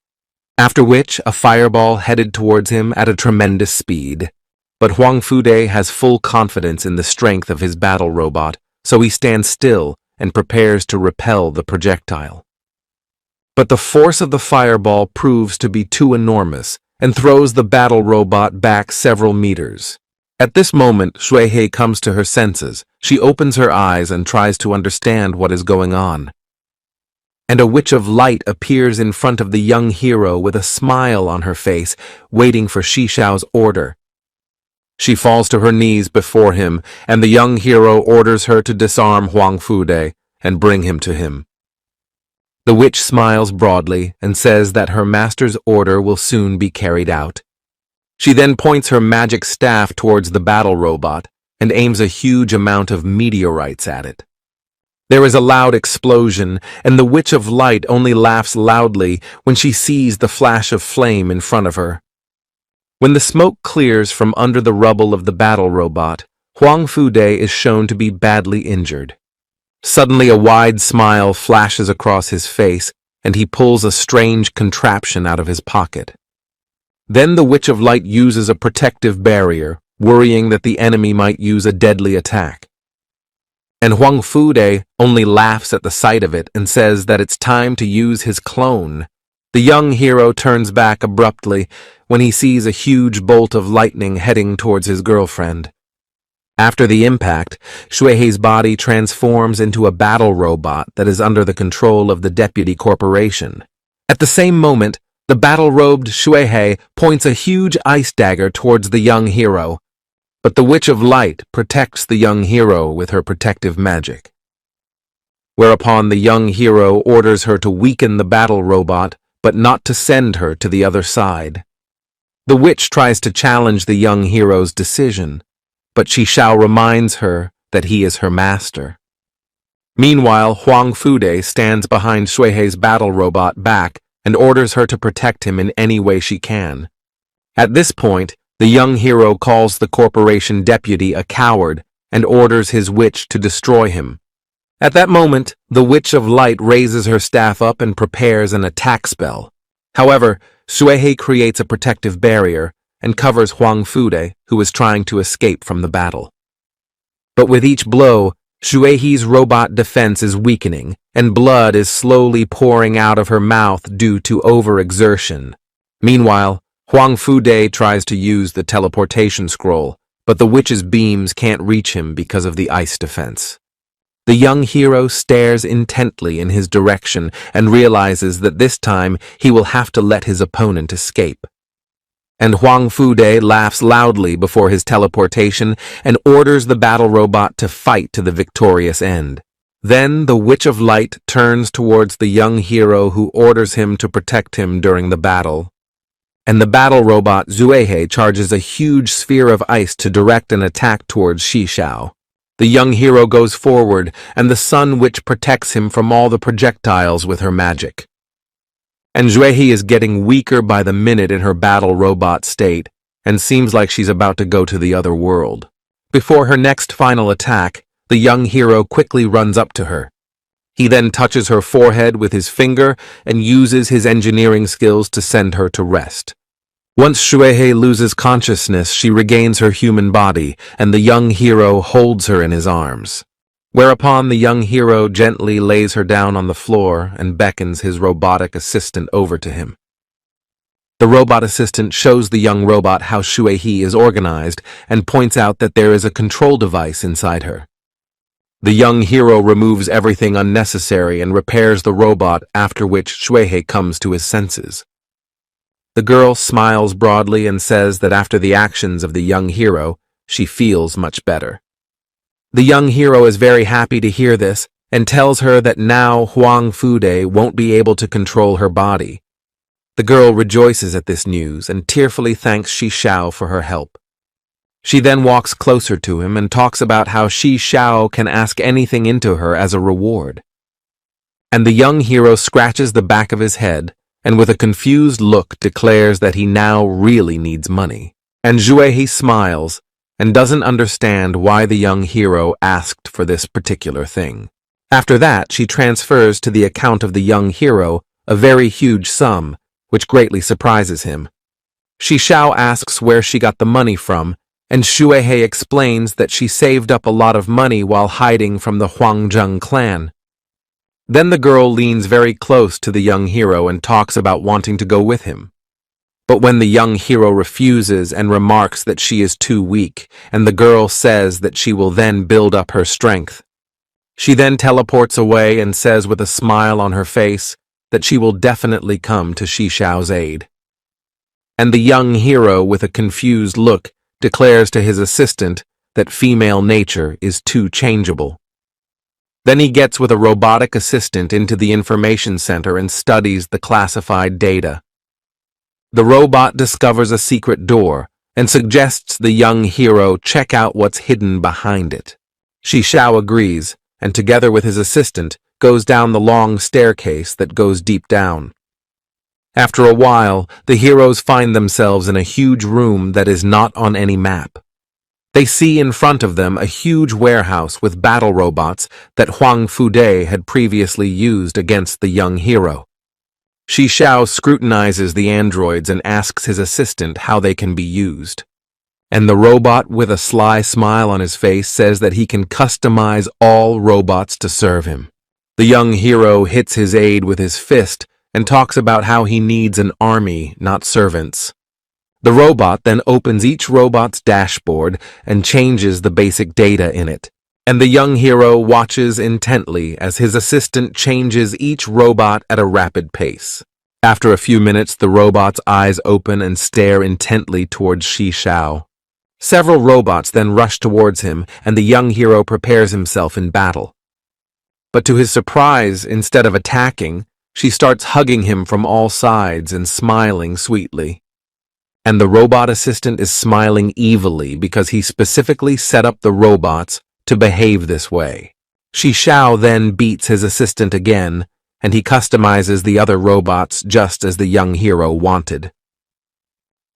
After which, a fireball headed towards him at a tremendous speed. But Huang Fude has full confidence in the strength of his battle robot, so he stands still and prepares to repel the projectile. But the force of the fireball proves to be too enormous and throws the battle robot back several meters. At this moment, Shuihei comes to her senses. She opens her eyes and tries to understand what is going on. And a Witch of Light appears in front of the young hero with a smile on her face, waiting for Shishao's order. She falls to her knees before him, and the young hero orders her to disarm Huang Fude and bring him to him. The witch smiles broadly and says that her master's order will soon be carried out. She then points her magic staff towards the battle robot and aims a huge amount of meteorites at it. There is a loud explosion, and the Witch of Light only laughs loudly when she sees the flash of flame in front of her. When the smoke clears from under the rubble of the battle robot, Huang Fude is shown to be badly injured. Suddenly a wide smile flashes across his face, and he pulls a strange contraption out of his pocket. Then the Witch of Light uses a protective barrier, worrying that the enemy might use a deadly attack. And Huang Fude only laughs at the sight of it and says that it's time to use his clone. The young hero turns back abruptly when he sees a huge bolt of lightning heading towards his girlfriend. After the impact, Shuihei's body transforms into a battle robot that is under the control of the Deputy Corporation. At the same moment, the battle-robed Shuihei points a huge ice dagger towards the young hero, but the Witch of Light protects the young hero with her protective magic. Whereupon the young hero orders her to weaken the battle robot, but not to send her to the other side. The witch tries to challenge the young hero's decision, but Shishao reminds her that he is her master. Meanwhile, Huang Fude stands behind Shuihei's battle robot back and orders her to protect him in any way she can. At this point, the young hero calls the corporation deputy a coward and orders his witch to destroy him. At that moment, the Witch of Light raises her staff up and prepares an attack spell. However, Shuihei creates a protective barrier and covers Huang Fude, who is trying to escape from the battle. But with each blow, Shuihei's robot defense is weakening, and blood is slowly pouring out of her mouth due to overexertion. Meanwhile, Huang Fude tries to use the teleportation scroll, but the witch's beams can't reach him because of the ice defense. The young hero stares intently in his direction and realizes that this time he will have to let his opponent escape. And Huang Fude laughs loudly before his teleportation and orders the battle robot to fight to the victorious end. Then the Witch of Light turns towards the young hero who orders him to protect him during the battle. And the battle robot Zuehei charges a huge sphere of ice to direct an attack towards Shishao. The young hero goes forward, and the Sun Witch protects him from all the projectiles with her magic. And Zuehei is getting weaker by the minute in her battle robot state, and seems like she's about to go to the other world. Before her next final attack, the young hero quickly runs up to her. He then touches her forehead with his finger and uses his engineering skills to send her to rest. Once Shuihei loses consciousness, she regains her human body, and the young hero holds her in his arms. Whereupon the young hero gently lays her down on the floor and beckons his robotic assistant over to him. The robot assistant shows the young robot how Shuihei is organized and points out that there is a control device inside her. The young hero removes everything unnecessary and repairs the robot, after which Shuihei comes to his senses. The girl smiles broadly and says that after the actions of the young hero, she feels much better. The young hero is very happy to hear this and tells her that now Huang Fude won't be able to control her body. The girl rejoices at this news and tearfully thanks Shishao for her help. She then walks closer to him and talks about how Shishao can ask anything into her as a reward. And the young hero scratches the back of his head and with a confused look declares that he now really needs money. And Zuehei smiles and doesn't understand why the young hero asked for this particular thing. After that, she transfers to the account of the young hero a very huge sum, which greatly surprises him. Shishao asks where she got the money from, and Shuihei explains that she saved up a lot of money while hiding from the Huangzheng clan. Then the girl leans very close to the young hero and talks about wanting to go with him. But when the young hero refuses and remarks that she is too weak, and the girl says that she will then build up her strength, she then teleports away and says with a smile on her face that she will definitely come to Shishao's aid. And the young hero, with a confused look, declares to his assistant that female nature is too changeable. Then he gets with a robotic assistant into the information center and studies the classified data. The robot discovers a secret door and suggests the young hero check out what's hidden behind it. Shishao agrees, and together with his assistant, goes down the long staircase that goes deep down. After a while, the heroes find themselves in a huge room that is not on any map. They see in front of them a huge warehouse with battle robots that Huang Fude had previously used against the young hero. Shishao scrutinizes the androids and asks his assistant how they can be used. And the robot, with a sly smile on his face, says that he can customize all robots to serve him. The young hero hits his aide with his fist and talks about how he needs an army, not servants. The robot then opens each robot's dashboard and changes the basic data in it. And the young hero watches intently as his assistant changes each robot at a rapid pace. After a few minutes, the robot's eyes open and stare intently towards Shishao. Several robots then rush towards him, and the young hero prepares himself in battle. But to his surprise, instead of attacking, she starts hugging him from all sides and smiling sweetly. And the robot assistant is smiling evilly because he specifically set up the robots to behave this way. Shi Xiao then beats his assistant again, and he customizes the other robots just as the young hero wanted.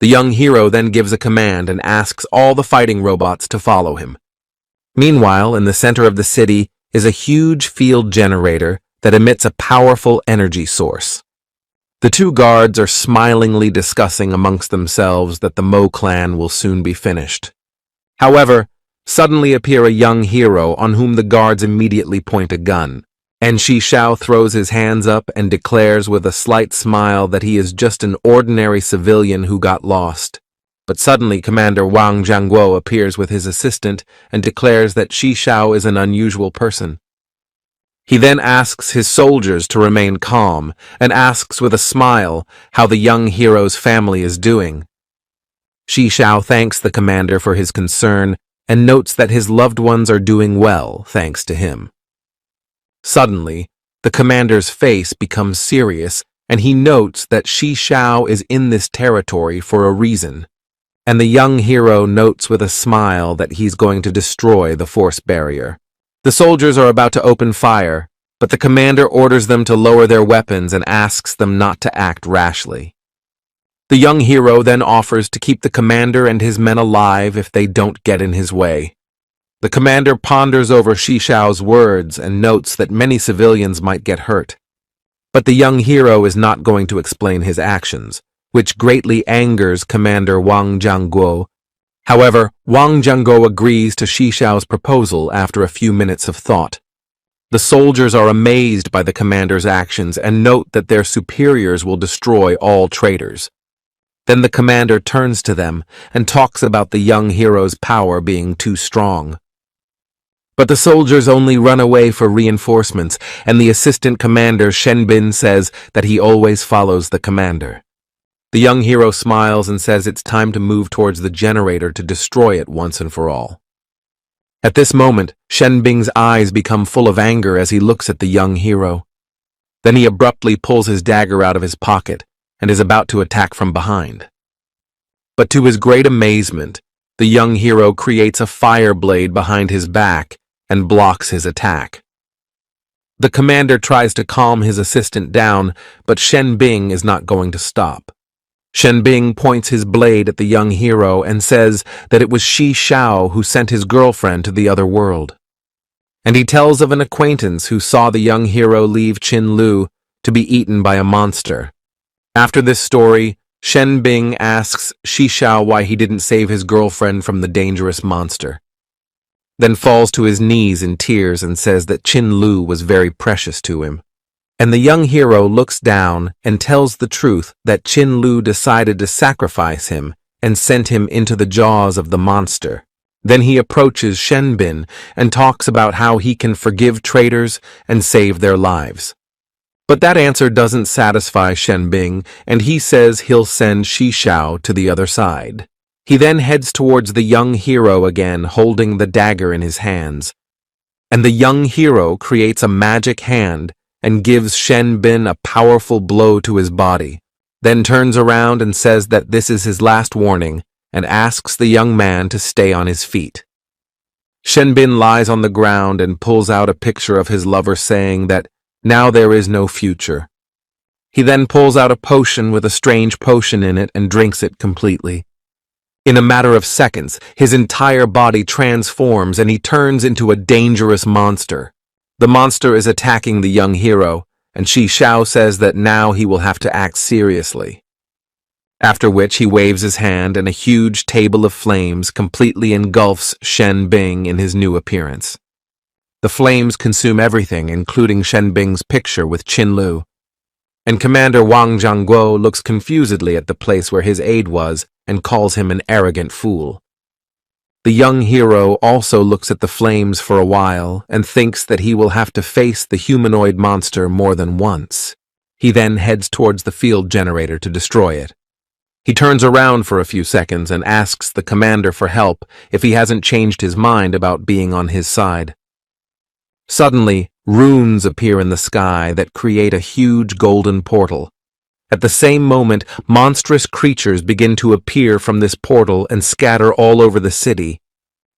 The young hero then gives a command and asks all the fighting robots to follow him. Meanwhile, in the center of the city is a huge field generator that emits a powerful energy source. The two guards are smilingly discussing amongst themselves that the Mo clan will soon be finished. However, suddenly appear a young hero on whom the guards immediately point a gun, and Shi Xiao throws his hands up and declares with a slight smile that he is just an ordinary civilian who got lost. But suddenly Commander Wang Jianguo appears with his assistant and declares that Shi Xiao is an unusual person. He then asks his soldiers to remain calm and asks with a smile how the young hero's family is doing. Shi Xiao thanks the commander for his concern and notes that his loved ones are doing well thanks to him. Suddenly, the commander's face becomes serious and he notes that Shi Xiao is in this territory for a reason. And the young hero notes with a smile that he's going to destroy the force barrier. The soldiers are about to open fire, but the commander orders them to lower their weapons and asks them not to act rashly. The young hero then offers to keep the commander and his men alive if they don't get in his way. The commander ponders over Shi Xiao's words and notes that many civilians might get hurt. But the young hero is not going to explain his actions, which greatly angers Commander Wang Jianguo. However, Wang Jianguo agrees to Shi Xiao's proposal after a few minutes of thought. The soldiers are amazed by the commander's actions and note that their superiors will destroy all traitors. Then the commander turns to them and talks about the young hero's power being too strong. But the soldiers only run away for reinforcements, and the assistant commander Shen Bin says that he always follows the commander. The young hero smiles and says it's time to move towards the generator to destroy it once and for all. At this moment, Shen Bing's eyes become full of anger as he looks at the young hero. Then he abruptly pulls his dagger out of his pocket and is about to attack from behind. But to his great amazement, the young hero creates a fire blade behind his back and blocks his attack. The commander tries to calm his assistant down, but Shen Bing is not going to stop. Shen Bing points his blade at the young hero and says that it was Shi Xiao who sent his girlfriend to the other world. And he tells of an acquaintance who saw the young hero leave Qin Lu to be eaten by a monster. After this story, Shen Bing asks Shi Xiao why he didn't save his girlfriend from the dangerous monster, then falls to his knees in tears and says that Qin Lu was very precious to him. And the young hero looks down and tells the truth that Qin Lu decided to sacrifice him and sent him into the jaws of the monster. Then he approaches Shen Bin and talks about how he can forgive traitors and save their lives. But that answer doesn't satisfy Shen Bing, and he says he'll send Shi Xiao to the other side. He then heads towards the young hero again, holding the dagger in his hands. And the young hero creates a magic hand and gives Shen Bin a powerful blow to his body, then turns around and says that this is his last warning and asks the young man to stay on his feet. Shen Bin lies on the ground and pulls out a picture of his lover saying that now there is no future. He then pulls out a potion with a strange potion in it and drinks it completely. In a matter of seconds, his entire body transforms and he turns into a dangerous monster. The monster is attacking the young hero, and Shi Xiao says that now he will have to act seriously. After which he waves his hand and a huge table of flames completely engulfs Shen Bing in his new appearance. The flames consume everything, including Shen Bing's picture with Qin Lu. And Commander Wang Jianguo looks confusedly at the place where his aide was and calls him an arrogant fool. The young hero also looks at the flames for a while and thinks that he will have to face the humanoid monster more than once. He then heads towards the field generator to destroy it. He turns around for a few seconds and asks the commander for help if he hasn't changed his mind about being on his side. Suddenly, runes appear in the sky that create a huge golden portal. At the same moment, monstrous creatures begin to appear from this portal and scatter all over the city.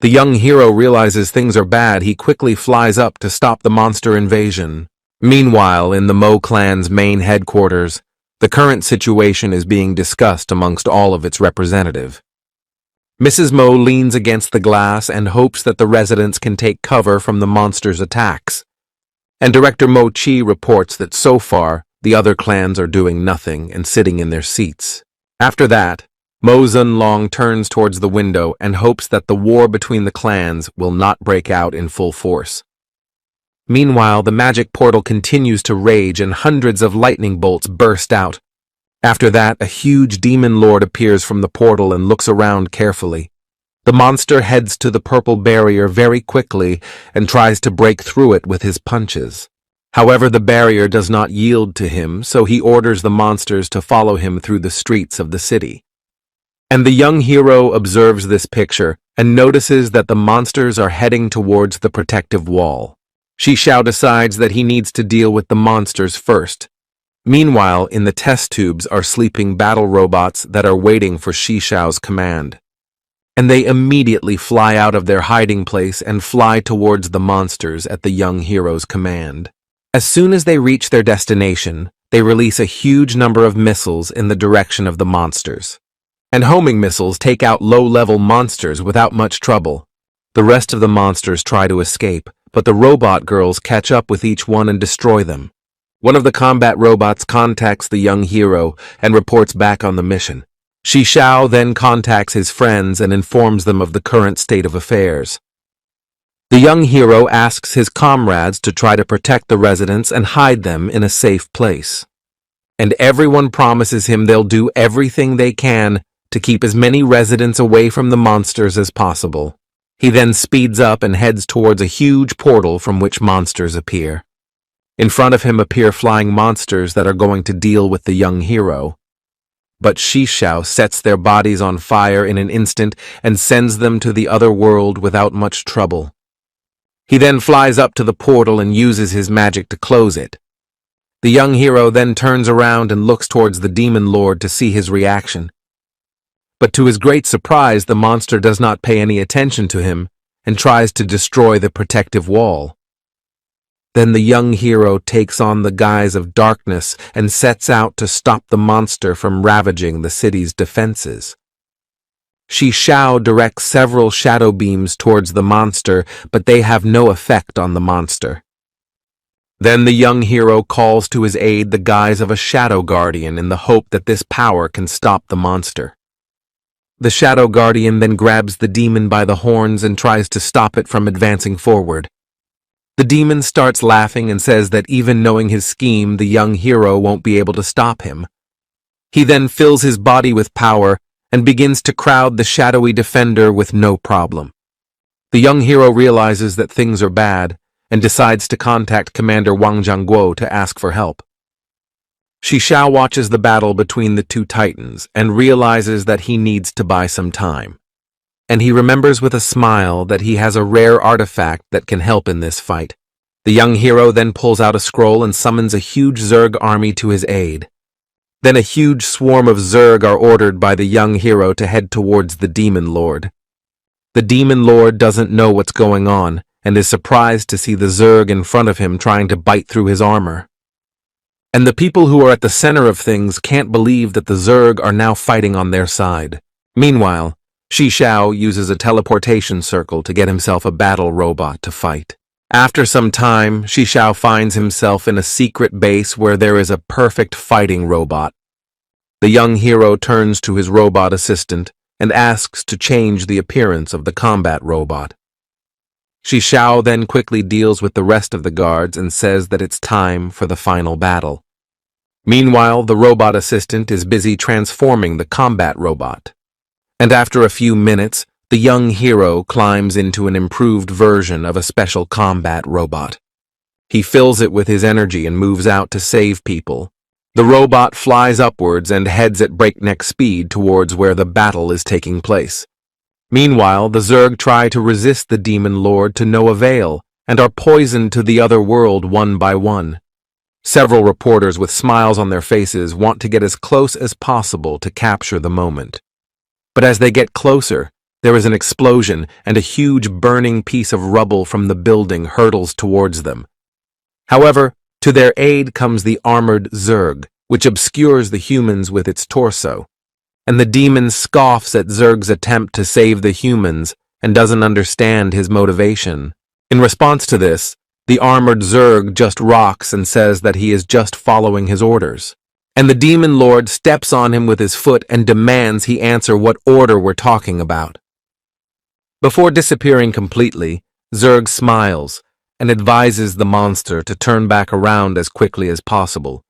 The young hero realizes things are bad. He quickly flies up to stop the monster invasion. Meanwhile, in the Mo clan's main headquarters, the current situation is being discussed amongst all of its representatives. Mrs. Mo leans against the glass and hopes that the residents can take cover from the monster's attacks. And Director Mo Chi reports that so far, the other clans are doing nothing and sitting in their seats. After that, Mo Zunlong turns towards the window and hopes that the war between the clans will not break out in full force. Meanwhile, the magic portal continues to rage and hundreds of lightning bolts burst out. After that, a huge demon lord appears from the portal and looks around carefully. The monster heads to the purple barrier very quickly and tries to break through it with his punches. However, the barrier does not yield to him, so he orders the monsters to follow him through the streets of the city. And the young hero observes this picture and notices that the monsters are heading towards the protective wall. Shishao decides that he needs to deal with the monsters first. Meanwhile, in the test tubes are sleeping battle robots that are waiting for Shishao's command. And they immediately fly out of their hiding place and fly towards the monsters at the young hero's command. As soon as they reach their destination, they release a huge number of missiles in the direction of the monsters. And homing missiles take out low-level monsters without much trouble. The rest of the monsters try to escape, but the robot girls catch up with each one and destroy them. One of the combat robots contacts the young hero and reports back on the mission. Shishao then contacts his friends and informs them of the current state of affairs. The young hero asks his comrades to try to protect the residents and hide them in a safe place. And everyone promises him they'll do everything they can to keep as many residents away from the monsters as possible. He then speeds up and heads towards a huge portal from which monsters appear. In front of him appear flying monsters that are going to deal with the young hero. But Shishao sets their bodies on fire in an instant and sends them to the other world without much trouble. He then flies up to the portal and uses his magic to close it. The young hero then turns around and looks towards the demon lord to see his reaction. But to his great surprise, the monster does not pay any attention to him and tries to destroy the protective wall. Then the young hero takes on the guise of darkness and sets out to stop the monster from ravaging the city's defenses. Shishao directs several shadow beams towards the monster, but they have no effect on the monster. Then the young hero calls to his aid the guise of a shadow guardian in the hope that this power can stop the monster. The shadow guardian then grabs the demon by the horns and tries to stop it from advancing forward. The demon starts laughing and says that even knowing his scheme, the young hero won't be able to stop him. He then fills his body with power and begins to crowd the shadowy defender with no problem. The young hero realizes that things are bad and decides to contact Commander Wang Jiangguo to ask for help. Shishao watches the battle between the two titans and realizes that he needs to buy some time. And he remembers with a smile that he has a rare artifact that can help in this fight. The young hero then pulls out a scroll and summons a huge Zerg army to his aid. Then a huge swarm of Zerg are ordered by the young hero to head towards the demon lord. The demon lord doesn't know what's going on and is surprised to see the Zerg in front of him trying to bite through his armor. And the people who are at the center of things can't believe that the Zerg are now fighting on their side. Meanwhile, Shishao uses a teleportation circle to get himself a battle robot to fight. After some time, Shishao finds himself in a secret base where there is a perfect fighting robot. The young hero turns to his robot assistant and asks to change the appearance of the combat robot. Shishao then quickly deals with the rest of the guards and says that it's time for the final battle. Meanwhile, the robot assistant is busy transforming the combat robot. And after a few minutes, the young hero climbs into an improved version of a special combat robot. He fills it with his energy and moves out to save people. The robot flies upwards and heads at breakneck speed towards where the battle is taking place. Meanwhile, the Zerg try to resist the demon lord to no avail and are poisoned to the other world one by one. Several reporters with smiles on their faces want to get as close as possible to capture the moment. But as they get closer, There is an explosion, and a huge burning piece of rubble from the building hurtles towards them. However, to their aid comes the armored Zerg, which obscures the humans with its torso. And the demon scoffs at Zerg's attempt to save the humans and doesn't understand his motivation. In response to this, the armored Zerg just rocks and says that he is just following his orders. And the demon lord steps on him with his foot and demands he answer what order we're talking about. Before disappearing completely, Zerg smiles and advises the monster to turn back around as quickly as possible.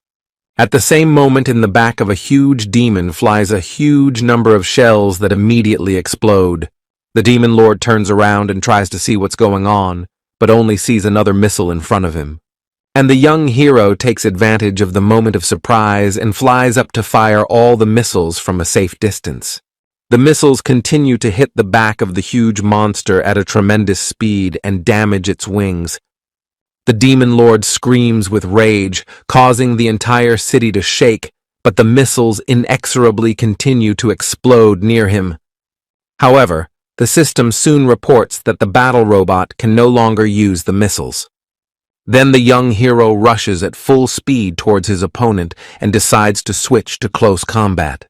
At the same moment, in the back of a huge demon flies a huge number of shells that immediately explode. The demon lord turns around and tries to see what's going on, but only sees another missile in front of him. And the young hero takes advantage of the moment of surprise and flies up to fire all the missiles from a safe distance. The missiles continue to hit the back of the huge monster at a tremendous speed and damage its wings. The demon lord screams with rage, causing the entire city to shake, but the missiles inexorably continue to explode near him. However, the system soon reports that the battle robot can no longer use the missiles. Then the young hero rushes at full speed towards his opponent and decides to switch to close combat.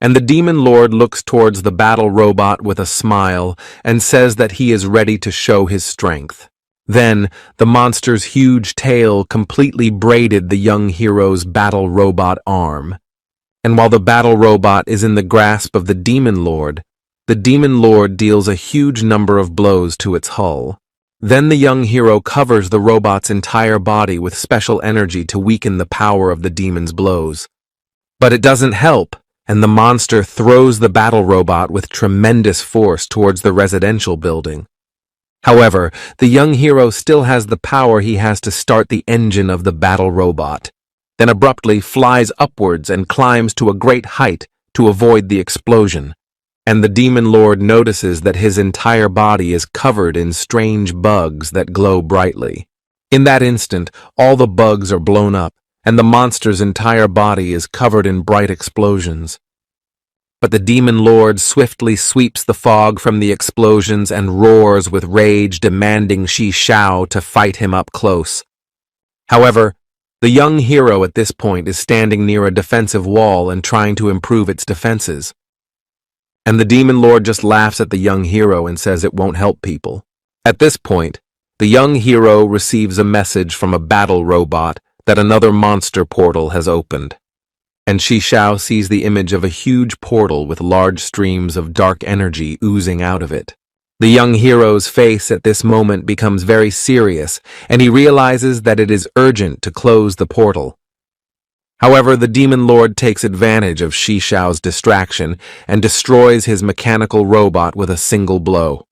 And the demon lord looks towards the battle robot with a smile and says that he is ready to show his strength. Then, the monster's huge tail completely braided the young hero's battle robot arm. And while the battle robot is in the grasp of the demon lord deals a huge number of blows to its hull. Then the young hero covers the robot's entire body with special energy to weaken the power of the demon's blows. But it doesn't help, and the monster throws the battle robot with tremendous force towards the residential building. However, the young hero still has the power he has to start the engine of the battle robot, then abruptly flies upwards and climbs to a great height to avoid the explosion. And the demon lord notices that his entire body is covered in strange bugs that glow brightly. In that instant, all the bugs are blown up, and the monster's entire body is covered in bright explosions. But the demon lord swiftly sweeps the fog from the explosions and roars with rage, demanding Shi Shao to fight him up close. However, the young hero at this point is standing near a defensive wall and trying to improve its defenses. And the demon lord just laughs at the young hero and says it won't help people. At this point, the young hero receives a message from a battle robot that another monster portal has opened. And Shi Shao sees the image of a huge portal with large streams of dark energy oozing out of it. The young hero's face at this moment becomes very serious, and he realizes that it is urgent to close the portal. However, the demon lord takes advantage of Shi Shao's distraction and destroys his mechanical robot with a single blow.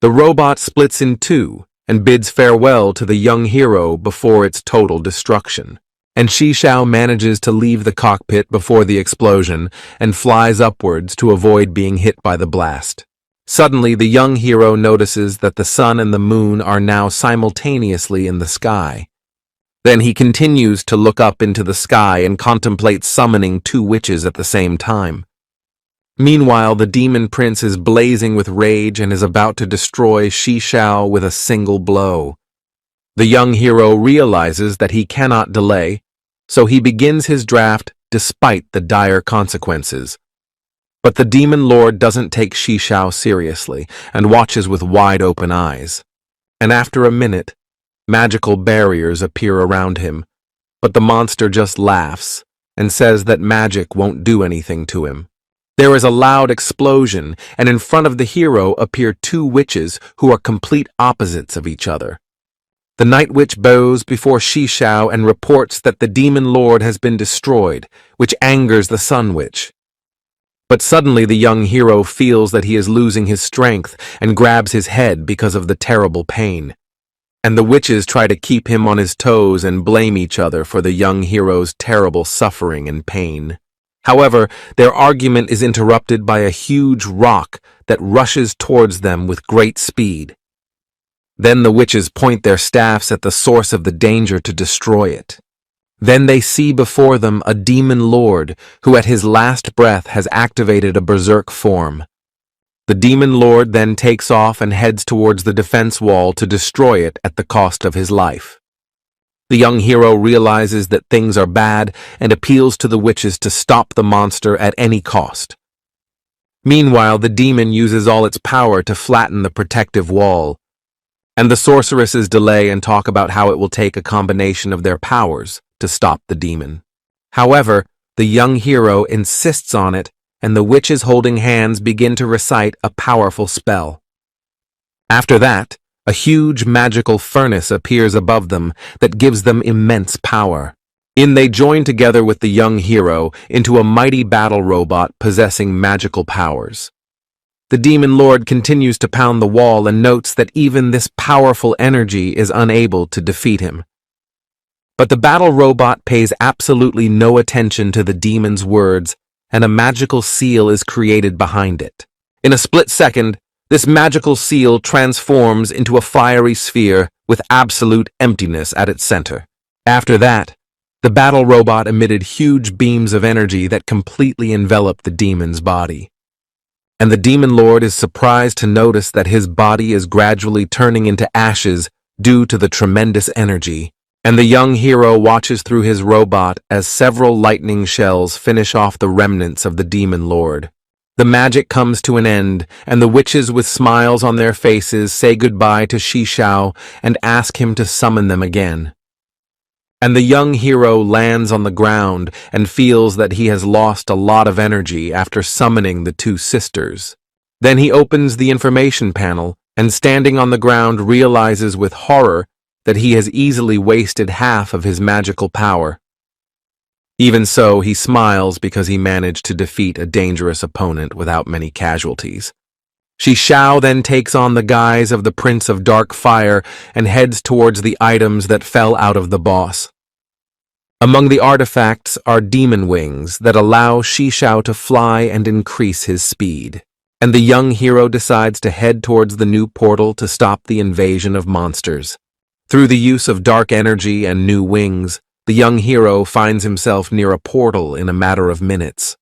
The robot splits in two and bids farewell to the young hero before its total destruction. And Shi Shao manages to leave the cockpit before the explosion and flies upwards to avoid being hit by the blast. Suddenly, the young hero notices that the sun and the moon are now simultaneously in the sky. Then he continues to look up into the sky and contemplates summoning two witches at the same time. Meanwhile, the demon prince is blazing with rage and is about to destroy Shi Shao with a single blow. The young hero realizes that he cannot delay, so he begins his draft despite the dire consequences. But the demon lord doesn't take Shi Shao seriously and watches with wide-open eyes. And after a minute, magical barriers appear around him, but the monster just laughs and says that magic won't do anything to him. There is a loud explosion, and in front of the hero appear two witches who are complete opposites of each other. The Night Witch bows before Shi Shao and reports that the demon lord has been destroyed, which angers the Sun Witch. But suddenly the young hero feels that he is losing his strength and grabs his head because of the terrible pain. And the witches try to keep him on his toes and blame each other for the young hero's terrible suffering and pain. However, their argument is interrupted by a huge rock that rushes towards them with great speed. Then the witches point their staffs at the source of the danger to destroy it. Then they see before them a demon lord who at his last breath has activated a berserk form. The demon lord then takes off and heads towards the defense wall to destroy it at the cost of his life. The young hero realizes that things are bad and appeals to the witches to stop the monster at any cost. Meanwhile, the demon uses all its power to flatten the protective wall, and the sorceresses delay and talk about how it will take a combination of their powers to stop the demon. However, the young hero insists on it, and the witches holding hands begin to recite a powerful spell. After that, a huge magical furnace appears above them that gives them immense power. They join together with the young hero into a mighty battle robot possessing magical powers. The demon lord continues to pound the wall and notes that even this powerful energy is unable to defeat him. But the battle robot pays absolutely no attention to the demon's words, and a magical seal is created behind it. In a split second, this magical seal transforms into a fiery sphere with absolute emptiness at its center. After that, the battle robot emitted huge beams of energy that completely enveloped the demon's body. And the demon lord is surprised to notice that his body is gradually turning into ashes due to the tremendous energy. And the young hero watches through his robot as several lightning shells finish off the remnants of the demon lord. The magic comes to an end, and the witches with smiles on their faces say goodbye to Shishao and ask him to summon them again. And the young hero lands on the ground and feels that he has lost a lot of energy after summoning the two sisters. Then he opens the information panel and, standing on the ground, realizes with horror that he has easily wasted half of his magical power. Even so, he smiles because he managed to defeat a dangerous opponent without many casualties. Shishao then takes on the guise of the Prince of Dark Fire and heads towards the items that fell out of the boss. Among the artifacts are demon wings that allow Shishao to fly and increase his speed. And the young hero decides to head towards the new portal to stop the invasion of monsters. Through the use of dark energy and new wings, the young hero finds himself near a portal in a matter of minutes.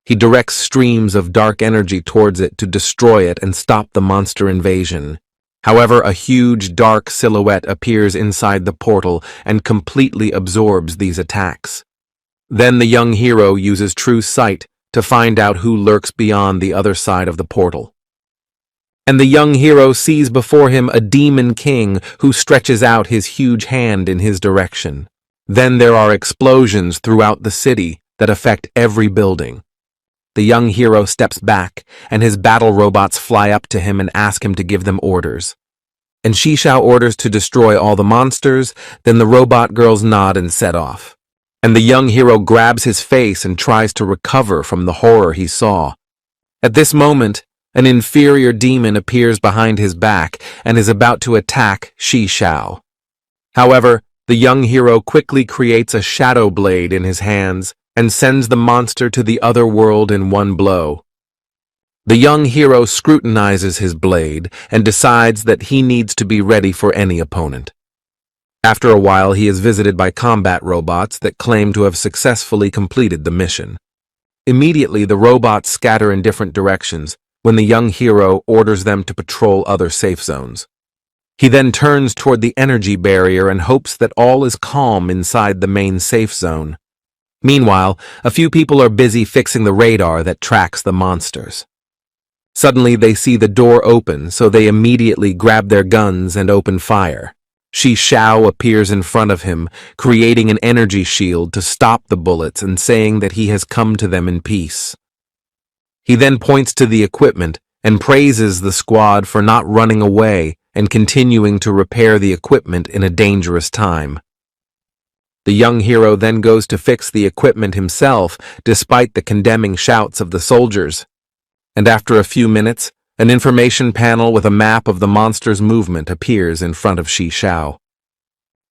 He directs streams of dark energy towards it to destroy it and stop the monster invasion. However, a huge dark silhouette appears inside the portal and completely absorbs these attacks. Then the young hero uses true sight to find out who lurks beyond the other side of the portal. And the young hero sees before him a demon king who stretches out his huge hand in his direction. Then there are explosions throughout the city that affect every building. The young hero steps back, and his battle robots fly up to him and ask him to give them orders. And Shishao orders to destroy all the monsters, then the robot girls nod and set off. And the young hero grabs his face and tries to recover from the horror he saw. At this moment, an inferior demon appears behind his back and is about to attack Shishao. However, the young hero quickly creates a shadow blade in his hands and sends the monster to the other world in one blow. The young hero scrutinizes his blade and decides that he needs to be ready for any opponent. After a while, he is visited by combat robots that claim to have successfully completed the mission. Immediately, the robots scatter in different directions when the young hero orders them to patrol other safe zones. He then turns toward the energy barrier and hopes that all is calm inside the main safe zone. Meanwhile, a few people are busy fixing the radar that tracks the monsters. Suddenly, they see the door open, so they immediately grab their guns and open fire. Shishao appears in front of him, creating an energy shield to stop the bullets and saying that he has come to them in peace. He then points to the equipment and praises the squad for not running away and continuing to repair the equipment in a dangerous time. The young hero then goes to fix the equipment himself, despite the condemning shouts of the soldiers. And after a few minutes, an information panel with a map of the monster's movement appears in front of Shishao.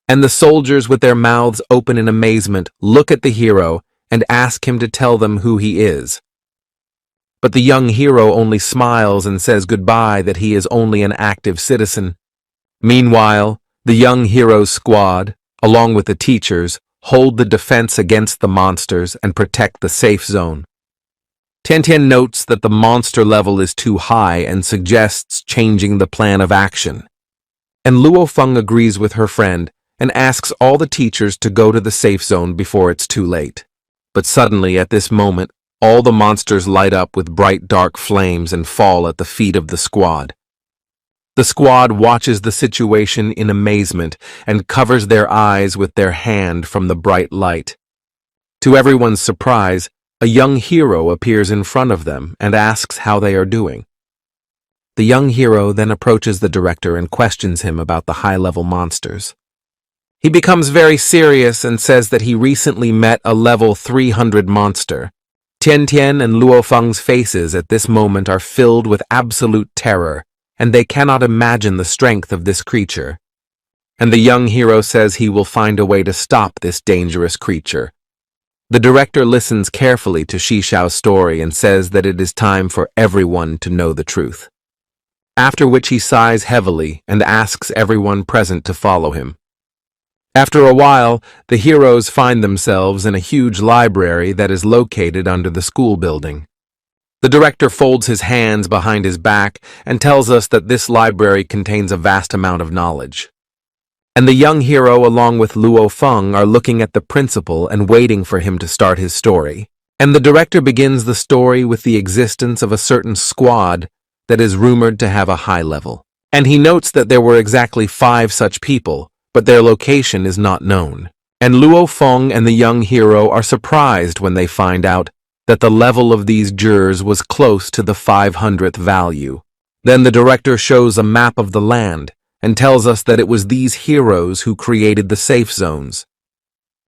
And the soldiers, with their mouths open in amazement, look at the hero and ask him to tell them who he is. But the young hero only smiles and says goodbye, that he is only an active citizen. Meanwhile, the young hero's squad, along with the teachers, hold the defense against the monsters and protect the safe zone. Tian notes that the monster level is too high and suggests changing the plan of action. And Luo Feng agrees with her friend and asks all the teachers to go to the safe zone before it's too late. But suddenly, at this moment, all the monsters light up with bright dark flames and fall at the feet of the squad. The squad watches the situation in amazement and covers their eyes with their hand from the bright light. To everyone's surprise, a young hero appears in front of them and asks how they are doing. The young hero then approaches the director and questions him about the high-level monsters. He becomes very serious and says that he recently met a level 300 monster. Tian and Luo Feng's faces at this moment are filled with absolute terror, and they cannot imagine the strength of this creature. And the young hero says he will find a way to stop this dangerous creature. The director listens carefully to Xiao's story and says that it is time for everyone to know the truth. After which he sighs heavily and asks everyone present to follow him. After a while, the heroes find themselves in a huge library that is located under the school building. The director folds his hands behind his back and tells us that this library contains a vast amount of knowledge. And the young hero, along with Luo Feng, are looking at the principal and waiting for him to start his story. And the director begins the story with the existence of a certain squad that is rumored to have a high level. And he notes that there were exactly 5 such people, but their location is not known. And Luo Feng and the young hero are surprised when they find out that the level of these jurors was close to the 500th value. Then the director shows a map of the land and tells us that it was these heroes who created the safe zones.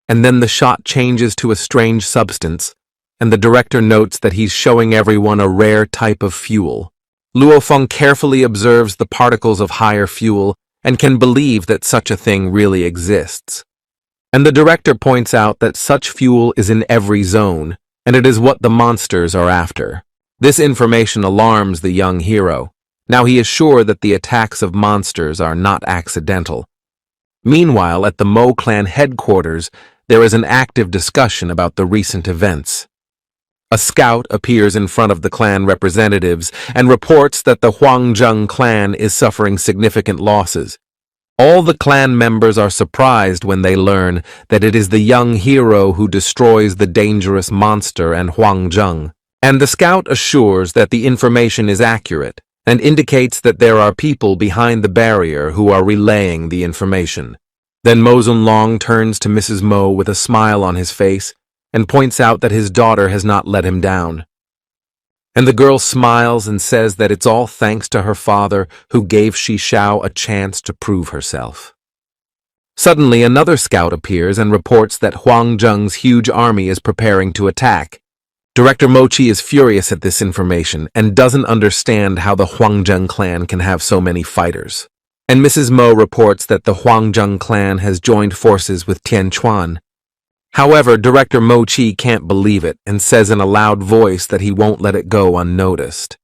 And then the shot changes to a strange substance, and the director notes that he's showing everyone a rare type of fuel. Luo Feng carefully observes the particles of higher fuel and can believe that such a thing really exists. And the director points out that such fuel is in every zone, and it is what the monsters are after. This information alarms the young hero. Now he is sure that the attacks of monsters are not accidental. Meanwhile, at the Mo clan headquarters, there is an active discussion about the recent events. A scout appears in front of the clan representatives and reports that the Huangjung clan is suffering significant losses. All the clan members are surprised when they learn that it is the young hero who destroys the dangerous monster and Huangjung. And the scout assures that the information is accurate and indicates that there are people behind the barrier who are relaying the information. Then Mo Zunlong turns to Mrs. Mo with a smile on his face and points out that his daughter has not let him down. And the girl smiles and says that it's all thanks to her father who gave Xiao a chance to prove herself. Suddenly, another scout appears and reports that Huangjung's huge army is preparing to attack. Director Mochi is furious at this information and doesn't understand how the Huangjung clan can have so many fighters. And Mrs. Mo reports that the Huangjung clan has joined forces with Tian Chuan. However, Director Mochi can't believe it and says in a loud voice that he won't let it go unnoticed.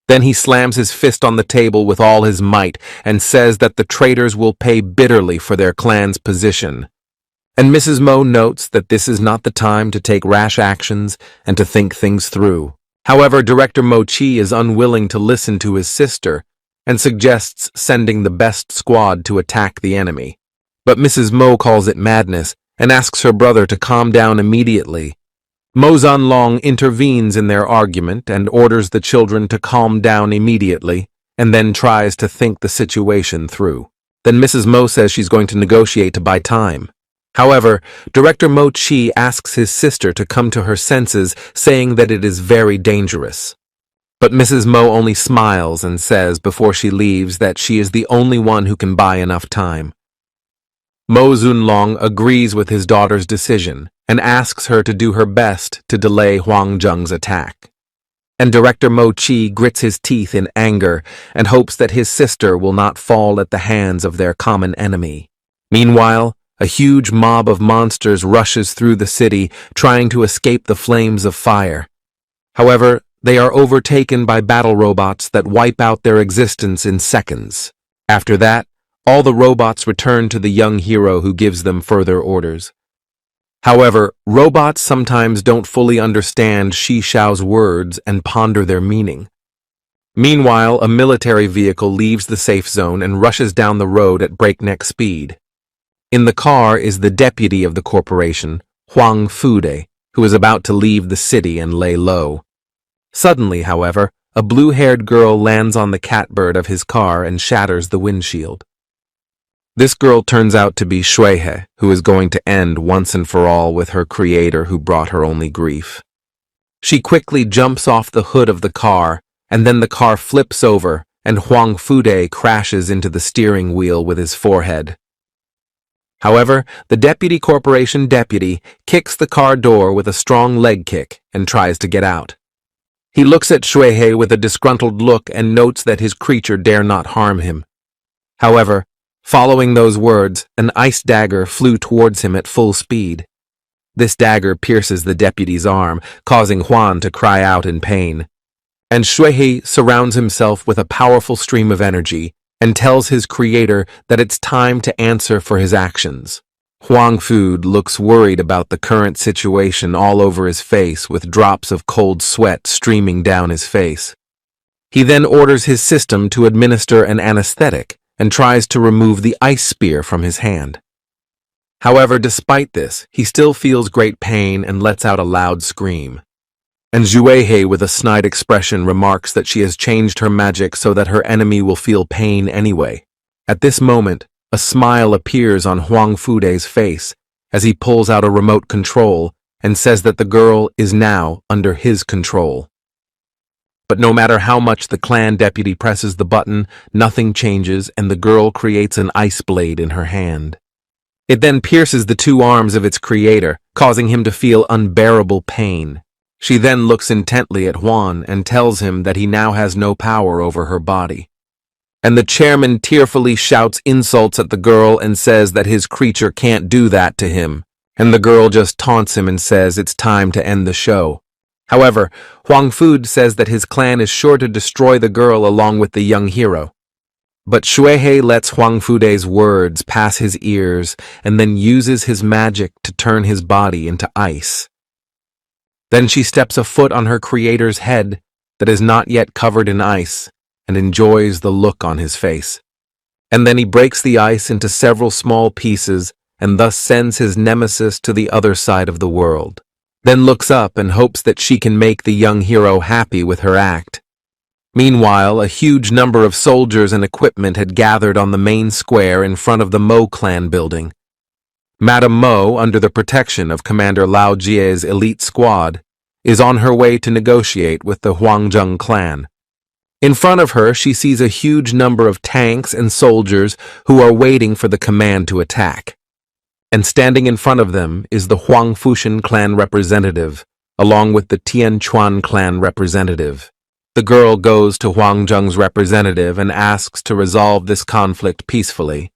Then he slams his fist on the table with all his might and says that the traitors will pay bitterly for their clan's position. And Mrs. Mo notes that this is not the time to take rash actions and to think things through. However, Director Mochi is unwilling to listen to his sister and suggests sending the best squad to attack the enemy. But Mrs. Mo calls it madness and asks her brother to calm down immediately. Mo Zunlong intervenes in their argument and orders the children to calm down immediately, and then tries to think the situation through. Then Mrs. Mo says she's going to negotiate to buy time. However, Director Mo Chi asks his sister to come to her senses, saying that it is very dangerous. But Mrs. Mo only smiles and says before she leaves that she is the only one who can buy enough time. Mo Zunlong agrees with his daughter's decision and asks her to do her best to delay Huangjung's attack. And Director Mo Chi grits his teeth in anger and hopes that his sister will not fall at the hands of their common enemy. Meanwhile, a huge mob of monsters rushes through the city, trying to escape the flames of fire. However, they are overtaken by battle robots that wipe out their existence in seconds. After that, all the robots return to the young hero who gives them further orders. However, robots sometimes don't fully understand Shi Xiao's words and ponder their meaning. Meanwhile, a military vehicle leaves the safe zone and rushes down the road at breakneck speed. In the car is the deputy of the corporation, Huang Fude, who is about to leave the city and lay low. Suddenly, however, a blue-haired girl lands on the catbird of his car and shatters the windshield. This girl turns out to be Shuihe, who is going to end once and for all with her creator who brought her only grief. She quickly jumps off the hood of the car, and then the car flips over, and Huang Fude crashes into the steering wheel with his forehead. However, the deputy corporation deputy kicks the car door with a strong leg kick and tries to get out. He looks at Shuihe with a disgruntled look and notes that his creature dare not harm him. However, following those words, an ice dagger flew towards him at full speed. This dagger pierces the deputy's arm, causing Huan to cry out in pain. And Shuihe surrounds himself with a powerful stream of energy and tells his creator that it's time to answer for his actions. Huang Fu looks worried about the current situation all over his face with drops of cold sweat streaming down his face. He then orders his system to administer an anesthetic and tries to remove the ice spear from his hand. However, despite this, he still feels great pain and lets out a loud scream. And Shuihe, with a snide expression, remarks that she has changed her magic so that her enemy will feel pain anyway. At this moment, a smile appears on Huang Fude's face as he pulls out a remote control and says that the girl is now under his control. But no matter how much the clan deputy presses the button, nothing changes and the girl creates an ice blade in her hand. It then pierces the two arms of its creator, causing him to feel unbearable pain. She then looks intently at Huan and tells him that he now has no power over her body. And the chairman tearfully shouts insults at the girl and says that his creature can't do that to him. And the girl just taunts him and says it's time to end the show. However, Huang Fu says that his clan is sure to destroy the girl along with the young hero. But Shuihe lets Huang Fude's words pass his ears and then uses his magic to turn his body into ice. Then she steps a foot on her creator's head that is not yet covered in ice and enjoys the look on his face. And then he breaks the ice into several small pieces and thus sends his nemesis to the other side of the world. Then looks up and hopes that she can make the young hero happy with her act. Meanwhile, a huge number of soldiers and equipment had gathered on the main square in front of the Mo clan building. Madame Mo, under the protection of Commander Lao Jie's elite squad, is on her way to negotiate with the Huangzheng clan. In front of her, she sees a huge number of tanks and soldiers who are waiting for the command to attack. And standing in front of them is the Huang Fushan clan representative, along with the Tian Chuan clan representative. The girl goes to Huangzheng's representative and asks to resolve this conflict peacefully.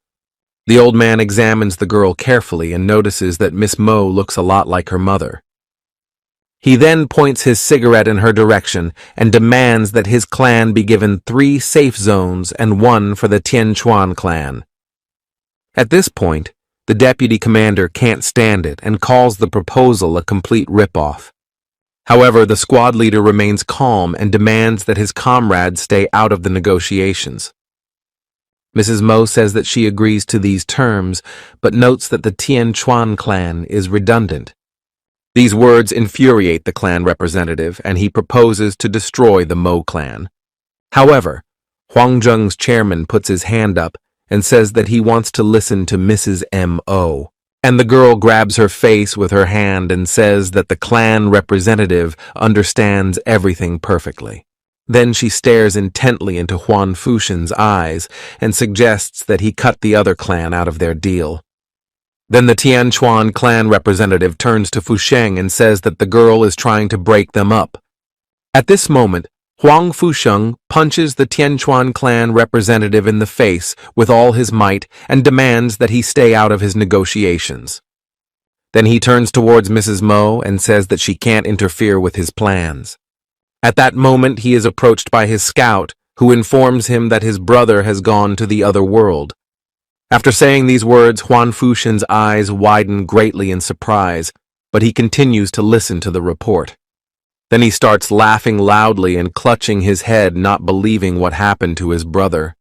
The old man examines the girl carefully and notices that Miss Mo looks a lot like her mother. He then points his cigarette in her direction and demands that his clan be given 3 safe zones and 1 for the Tian Chuan clan. At this point, the deputy commander can't stand it and calls the proposal a complete rip-off. However, the squad leader remains calm and demands that his comrades stay out of the negotiations. Mrs. Mo says that she agrees to these terms, but notes that the Tian Chuan clan is redundant. These words infuriate the clan representative, and he proposes to destroy the Mo clan. However, Huangzheng's chairman puts his hand up and says that he wants to listen to Mrs. M.O., and the girl grabs her face with her hand and says that the clan representative understands everything perfectly. Then she stares intently into Huan Fushan's eyes and suggests that he cut the other clan out of their deal. Then the Tian Chuan clan representative turns to Fusheng and says that the girl is trying to break them up. At this moment, Huang Fusheng punches the Tian Chuan clan representative in the face with all his might and demands that he stay out of his negotiations. Then he turns towards Mrs. Mo and says that she can't interfere with his plans. At that moment, he is approached by his scout, who informs him that his brother has gone to the other world. After saying these words, Huan Fushan's eyes widen greatly in surprise, but he continues to listen to the report. Then he starts laughing loudly and clutching his head, not believing what happened to his brother.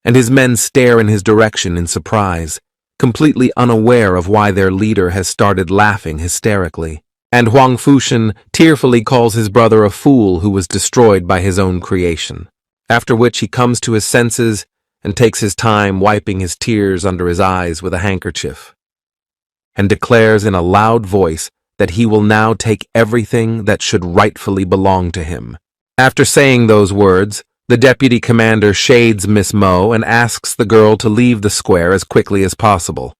And his men stare in his direction in surprise, completely unaware of why their leader has started laughing hysterically. And Huang Fushan tearfully calls his brother a fool who was destroyed by his own creation, after which he comes to his senses and takes his time wiping his tears under his eyes with a handkerchief, and declares in a loud voice that he will now take everything that should rightfully belong to him. After saying those words, the deputy commander shades Miss Mo and asks the girl to leave the square as quickly as possible.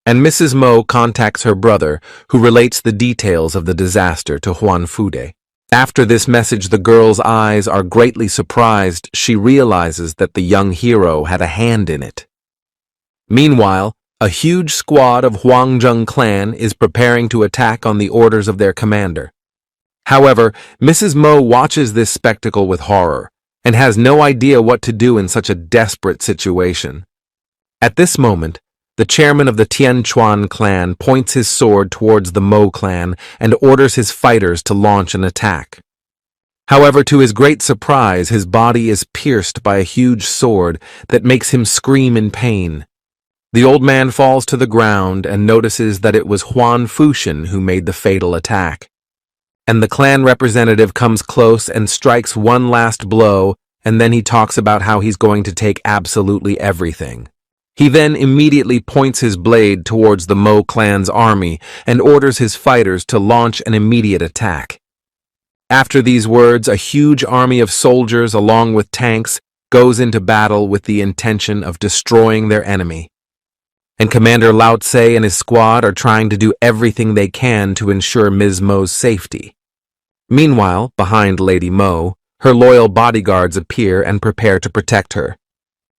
And Mrs. Mo contacts her brother, who relates the details of the disaster to Huan Fude. After this message, the girl's eyes are greatly surprised. She realizes that the young hero had a hand in it. Meanwhile, a huge squad of Huangjung clan is preparing to attack on the orders of their commander. However, Mrs. Mo watches this spectacle with horror and has no idea what to do in such a desperate situation. At this moment, the chairman of the Tianchuan clan points his sword towards the Mo clan and orders his fighters to launch an attack. However, to his great surprise, his body is pierced by a huge sword that makes him scream in pain. The old man falls to the ground and notices that it was Huan Fushan who made the fatal attack. And the clan representative comes close and strikes one last blow, and then he talks about how he's going to take absolutely everything. He then immediately points his blade towards the Mo clan's army and orders his fighters to launch an immediate attack. After these words, a huge army of soldiers along with tanks goes into battle with the intention of destroying their enemy. And Commander Lao Tse and his squad are trying to do everything they can to ensure Ms. Mo's safety. Meanwhile, behind Lady Mo, her loyal bodyguards appear and prepare to protect her.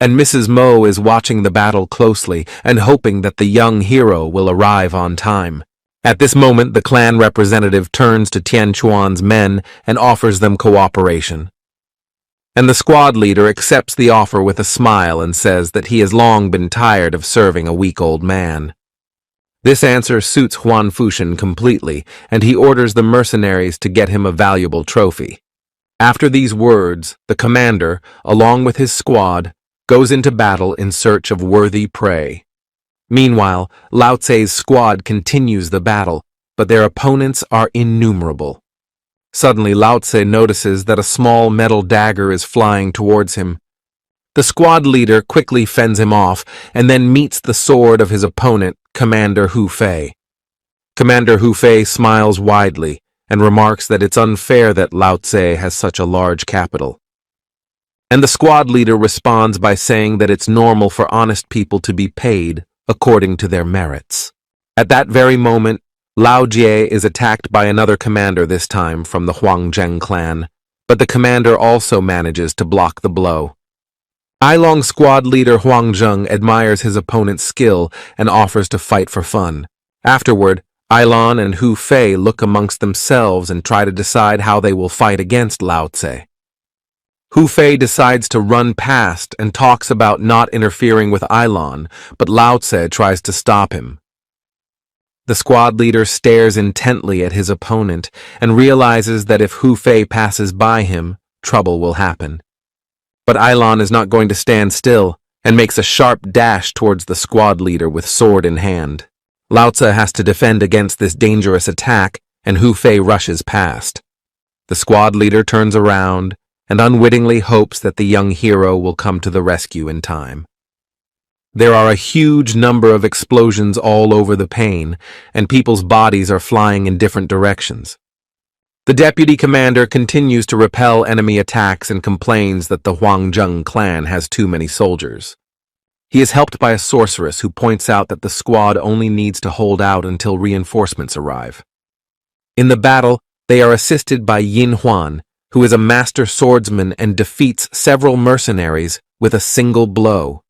And Mrs. Mo is watching the battle closely and hoping that the young hero will arrive on time. At this moment, the clan representative turns to Tianchuan's men and offers them cooperation. And the squad leader accepts the offer with a smile and says that he has long been tired of serving a weak old man. This answer suits Huan Fushan completely, and he orders the mercenaries to get him a valuable trophy. After these words, the commander, along with his squad, goes into battle in search of worthy prey. Meanwhile, Lao Tse's squad continues the battle, but their opponents are innumerable. Suddenly, Lao Tse notices that a small metal dagger is flying towards him. The squad leader quickly fends him off and then meets the sword of his opponent, Commander Hu Fei. Commander Hu Fei smiles widely and remarks that it's unfair that Lao Tse has such a large capital. And the squad leader responds by saying that it's normal for honest people to be paid according to their merits. At that very moment, Lao Jie is attacked by another commander, this time from the Huangjung clan, but the commander also manages to block the blow. Ailong squad leader Huangjung admires his opponent's skill and offers to fight for fun. Afterward, Ailong and Hu Fei look amongst themselves and try to decide how they will fight against Lao Tse. Hu Fei decides to run past and talks about not interfering with Ailong, but Lao Tse tries to stop him. The squad leader stares intently at his opponent and realizes that if Hu Fei passes by him, trouble will happen. But Ailong is not going to stand still and makes a sharp dash towards the squad leader with sword in hand. Lao Tse has to defend against this dangerous attack, and Hu Fei rushes past. The squad leader turns around and unwittingly hopes that the young hero will come to the rescue in time. There are a huge number of explosions all over the pane, and people's bodies are flying in different directions. The deputy commander continues to repel enemy attacks and complains that the Huangjung clan has too many soldiers. He is helped by a sorceress who points out that the squad only needs to hold out until reinforcements arrive. In the battle, they are assisted by Yin Huan, who is a master swordsman and defeats several mercenaries with a single blow.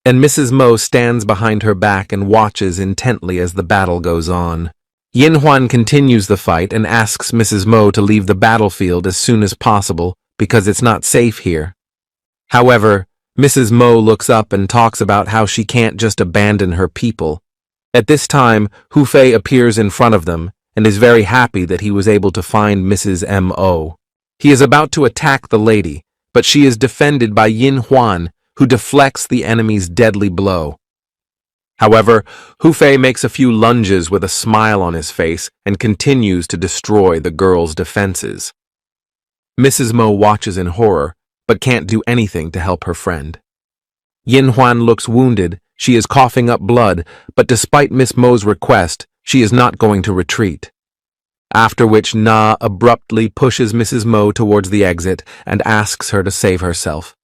And Mrs. Mo stands behind her back and watches intently as the battle goes on. Yin Huan continues the fight and asks Mrs. Mo to leave the battlefield as soon as possible because it's not safe here. However, Mrs. Mo looks up and talks about how she can't just abandon her people. At this time, Hu Fei appears in front of them and is very happy that he was able to find Mrs. M.O. He is about to attack the lady, but she is defended by Yin Huan, who deflects the enemy's deadly blow. However, Hu Fei makes a few lunges with a smile on his face and continues to destroy the girl's defenses. Mrs. Mo watches in horror, but can't do anything to help her friend. Yin Huan looks wounded. She is coughing up blood, but despite Miss Mo's request, she is not going to retreat. After which Na abruptly pushes Mrs. Mo towards the exit and asks her to save herself.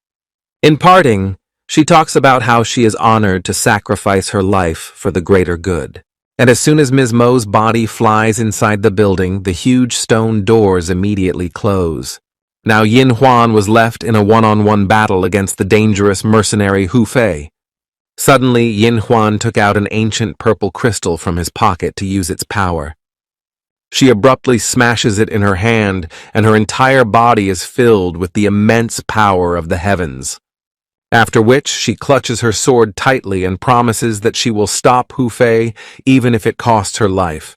In parting, she talks about how she is honored to sacrifice her life for the greater good. And as soon as Ms. Mo's body flies inside the building, the huge stone doors immediately close. Now Yin Huan was left in a one-on-one battle against the dangerous mercenary Hu Fei. Suddenly, Yin Huan took out an ancient purple crystal from his pocket to use its power. She abruptly smashes it in her hand, and her entire body is filled with the immense power of the heavens. After which, she clutches her sword tightly and promises that she will stop Hu Fei, even if it costs her life.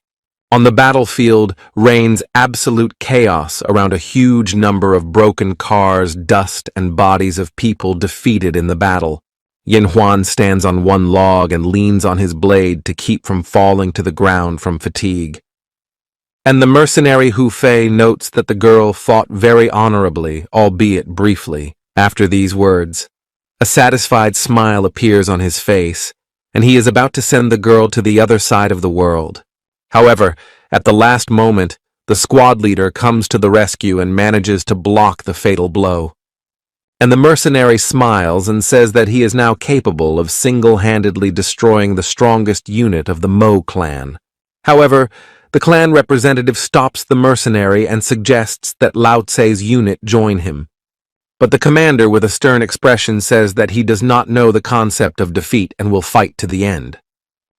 On the battlefield reigns absolute chaos around a huge number of broken cars, dust, and bodies of people defeated in the battle. Yin Huan stands on one log and leans on his blade to keep from falling to the ground from fatigue. And the mercenary Hu Fei notes that the girl fought very honorably, albeit briefly. After these words, a satisfied smile appears on his face, and he is about to send the girl to the other side of the world. However, at the last moment, the squad leader comes to the rescue and manages to block the fatal blow. And the mercenary smiles and says that he is now capable of single-handedly destroying the strongest unit of the Mo clan. However, the clan representative stops the mercenary and suggests that Lao Tse's unit join him. But the commander with a stern expression says that he does not know the concept of defeat and will fight to the end.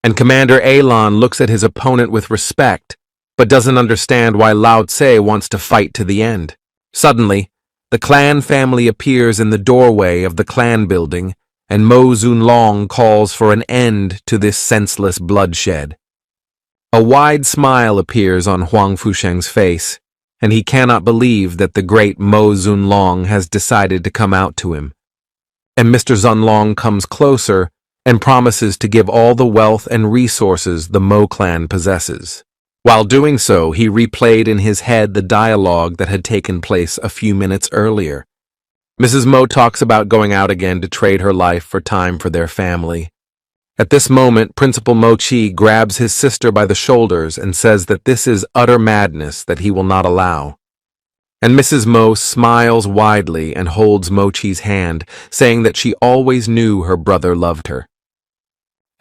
And Commander Elan looks at his opponent with respect, but doesn't understand why Lao Tse wants to fight to the end. Suddenly, the clan family appears in the doorway of the clan building, and Mo Zunlong calls for an end to this senseless bloodshed. A wide smile appears on Huang Fusheng's face, and he cannot believe that the great Mo Zunlong has decided to come out to him. And Mr. Zunlong comes closer and promises to give all the wealth and resources the Mo clan possesses. While doing so, he replayed in his head the dialogue that had taken place a few minutes earlier. Mrs. Mo talks about going out again to trade her life for time for their family. At this moment, Principal Mo Chi grabs his sister by the shoulders and says that this is utter madness that he will not allow. And Mrs. Mo smiles widely and holds Mo Chi's hand, saying that she always knew her brother loved her.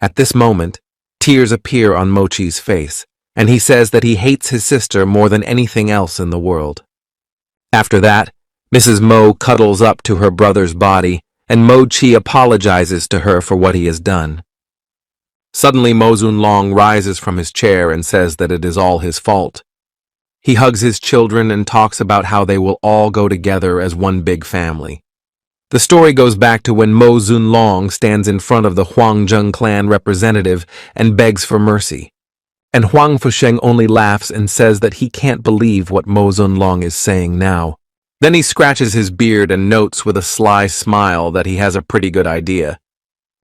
At this moment, tears appear on Mo Chi's face, and he says that he hates his sister more than anything else in the world. After that, Mrs. Mo cuddles up to her brother's body, and Mo Chi apologizes to her for what he has done. Suddenly, Mo Zunlong rises from his chair and says that it is all his fault. He hugs his children and talks about how they will all go together as one big family. The story goes back to when Mo Zunlong stands in front of the Huangzheng clan representative and begs for mercy. And Huang Fusheng only laughs and says that he can't believe what Mo Zunlong is saying now. Then he scratches his beard and notes with a sly smile that he has a pretty good idea.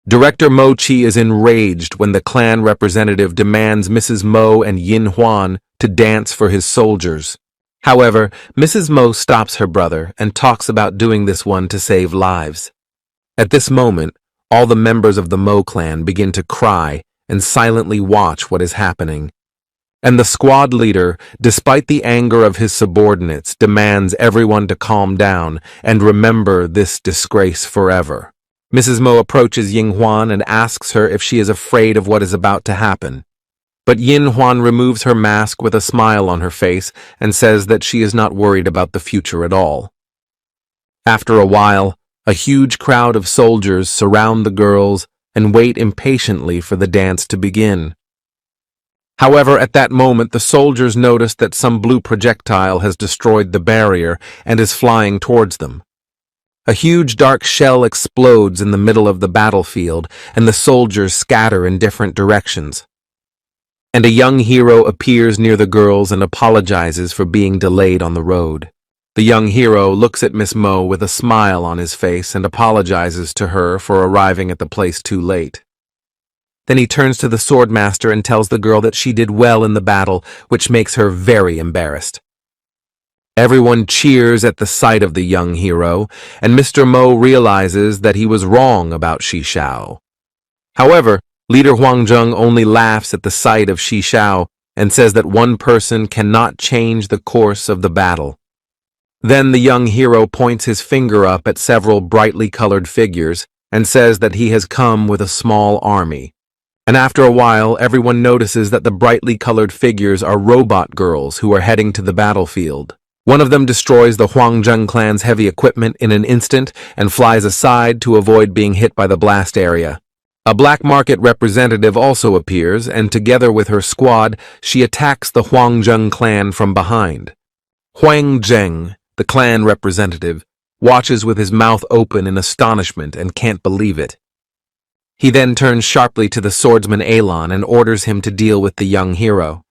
Director Mo Chi is enraged when the clan representative demands Mrs. Mo and Yin Huan to dance for his soldiers. However, Mrs. Mo stops her brother and talks about doing this one to save lives. At this moment, all the members of the Mo clan begin to cry and silently watch what is happening. And the squad leader, despite the anger of his subordinates, demands everyone to calm down and remember this disgrace forever. Mrs. Mo approaches Yin Huan and asks her if she is afraid of what is about to happen. But Yin Huan removes her mask with a smile on her face and says that she is not worried about the future at all. After a while, a huge crowd of soldiers surround the girls and wait impatiently for the dance to begin. However, at that moment, the soldiers notice that some blue projectile has destroyed the barrier and is flying towards them. A huge dark shell explodes in the middle of the battlefield, and the soldiers scatter in different directions. and a young hero appears near the girls and apologizes for being delayed on the road. The young hero looks at Miss Mo with a smile on his face and apologizes to her for arriving at the place too late. Then he turns to the swordmaster and tells the girl that she did well in the battle, which makes her very embarrassed. Everyone cheers at the sight of the young hero, and Mr. Mo realizes that he was wrong about Shi Xiao. However, Leader Huang Zheng only laughs at the sight of Shi Xiao and says that one person cannot change the course of the battle. Then the young hero points his finger up at several brightly colored figures and says that he has come with a small army. And after a while, everyone notices that the brightly colored figures are robot girls who are heading to the battlefield. One of them destroys the Huang Zheng clan's heavy equipment in an instant and flies aside to avoid being hit by the blast area. A black market representative also appears, and together with her squad, she attacks the Huang Zheng clan from behind. Huang Zheng, the clan representative, watches with his mouth open in astonishment and can't believe it. He then turns sharply to the swordsman Alon and orders him to deal with the young hero.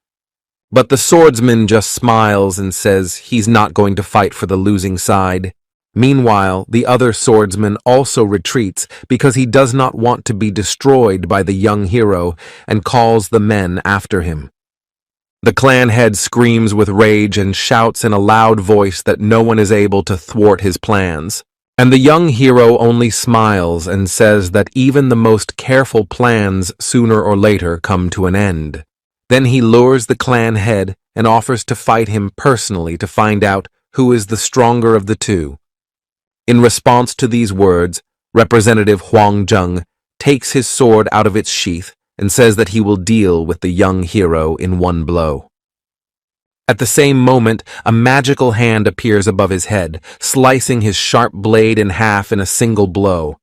But the swordsman just smiles and says he's not going to fight for the losing side. Meanwhile, the other swordsman also retreats because he does not want to be destroyed by the young hero and calls the men after him. The clan head screams with rage and shouts in a loud voice that no one is able to thwart his plans. And the young hero only smiles and says that even the most careful plans sooner or later come to an end. Then he lures the clan head and offers to fight him personally to find out who is the stronger of the two. In response to these words, Representative Huang Zheng takes his sword out of its sheath and says that he will deal with the young hero in one blow. At the same moment, a magical hand appears above his head, slicing his sharp blade in half in a single blow,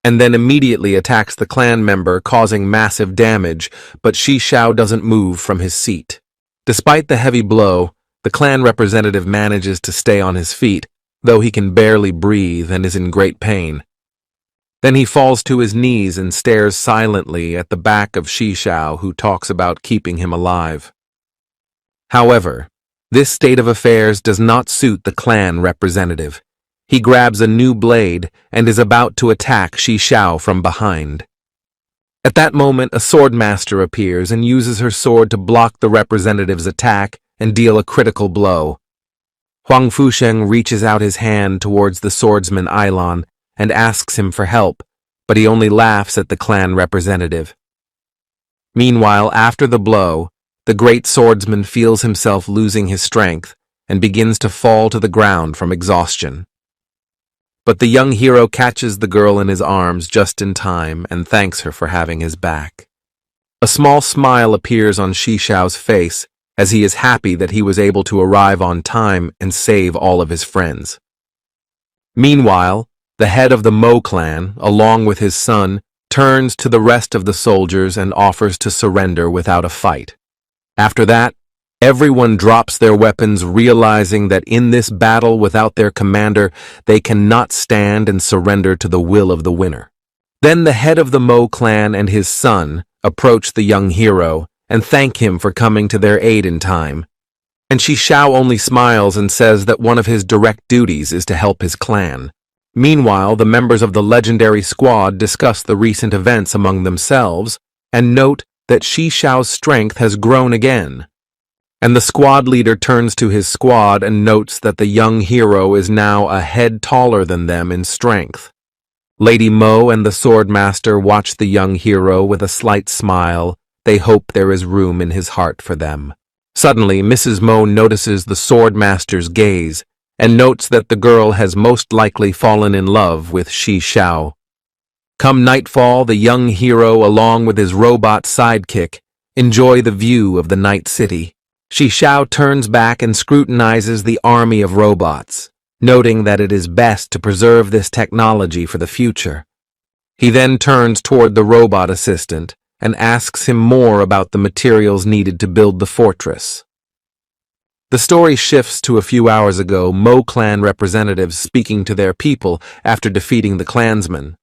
and then immediately attacks the clan member, causing massive damage, but Shi Xiao doesn't move from his seat. Despite the heavy blow, the clan representative manages to stay on his feet, though he can barely breathe and is in great pain. Then he falls to his knees and stares silently at the back of Shi Xiao, who talks about keeping him alive. However, this state of affairs does not suit the clan representative. He grabs a new blade and is about to attack Shi Xiao from behind. At that moment, a swordmaster appears and uses her sword to block the representative's attack and deal a critical blow. Huang Fusheng reaches out his hand towards the swordsman Ailon and asks him for help, but he only laughs at the clan representative. Meanwhile, after the blow, the great swordsman feels himself losing his strength and begins to fall to the ground from exhaustion. But the young hero catches the girl in his arms just in time and thanks her for having his back. A small smile appears on Shi Xiao's face as he is happy that he was able to arrive on time and save all of his friends. Meanwhile, the head of the Mo clan, along with his son, turns to the rest of the soldiers and offers to surrender without a fight. After that, everyone drops their weapons, realizing that in this battle without their commander, they cannot stand and surrender to the will of the winner. Then the head of the Mo clan and his son approach the young hero and thank him for coming to their aid in time. And Shi Xiao only smiles and says that one of his direct duties is to help his clan. Meanwhile, the members of the legendary squad discuss the recent events among themselves and note that Shi Xiao's strength has grown again. And the squad leader turns to his squad and notes that the young hero is now a head taller than them in strength. Lady Mo and the swordmaster watch the young hero with a slight smile. They hope there is room in his heart for them. Suddenly, Mrs. Mo notices the swordmaster's gaze and notes that the girl has most likely fallen in love with Shi Xiao. Come nightfall, the young hero, along with his robot sidekick, enjoy the view of the night city. Shi Xiao turns back and scrutinizes the army of robots, noting that it is best to preserve this technology for the future. He then turns toward the robot assistant and asks him more about the materials needed to build the fortress. The story shifts to a few hours ago, Mo clan representatives speaking to their people after defeating the clansmen.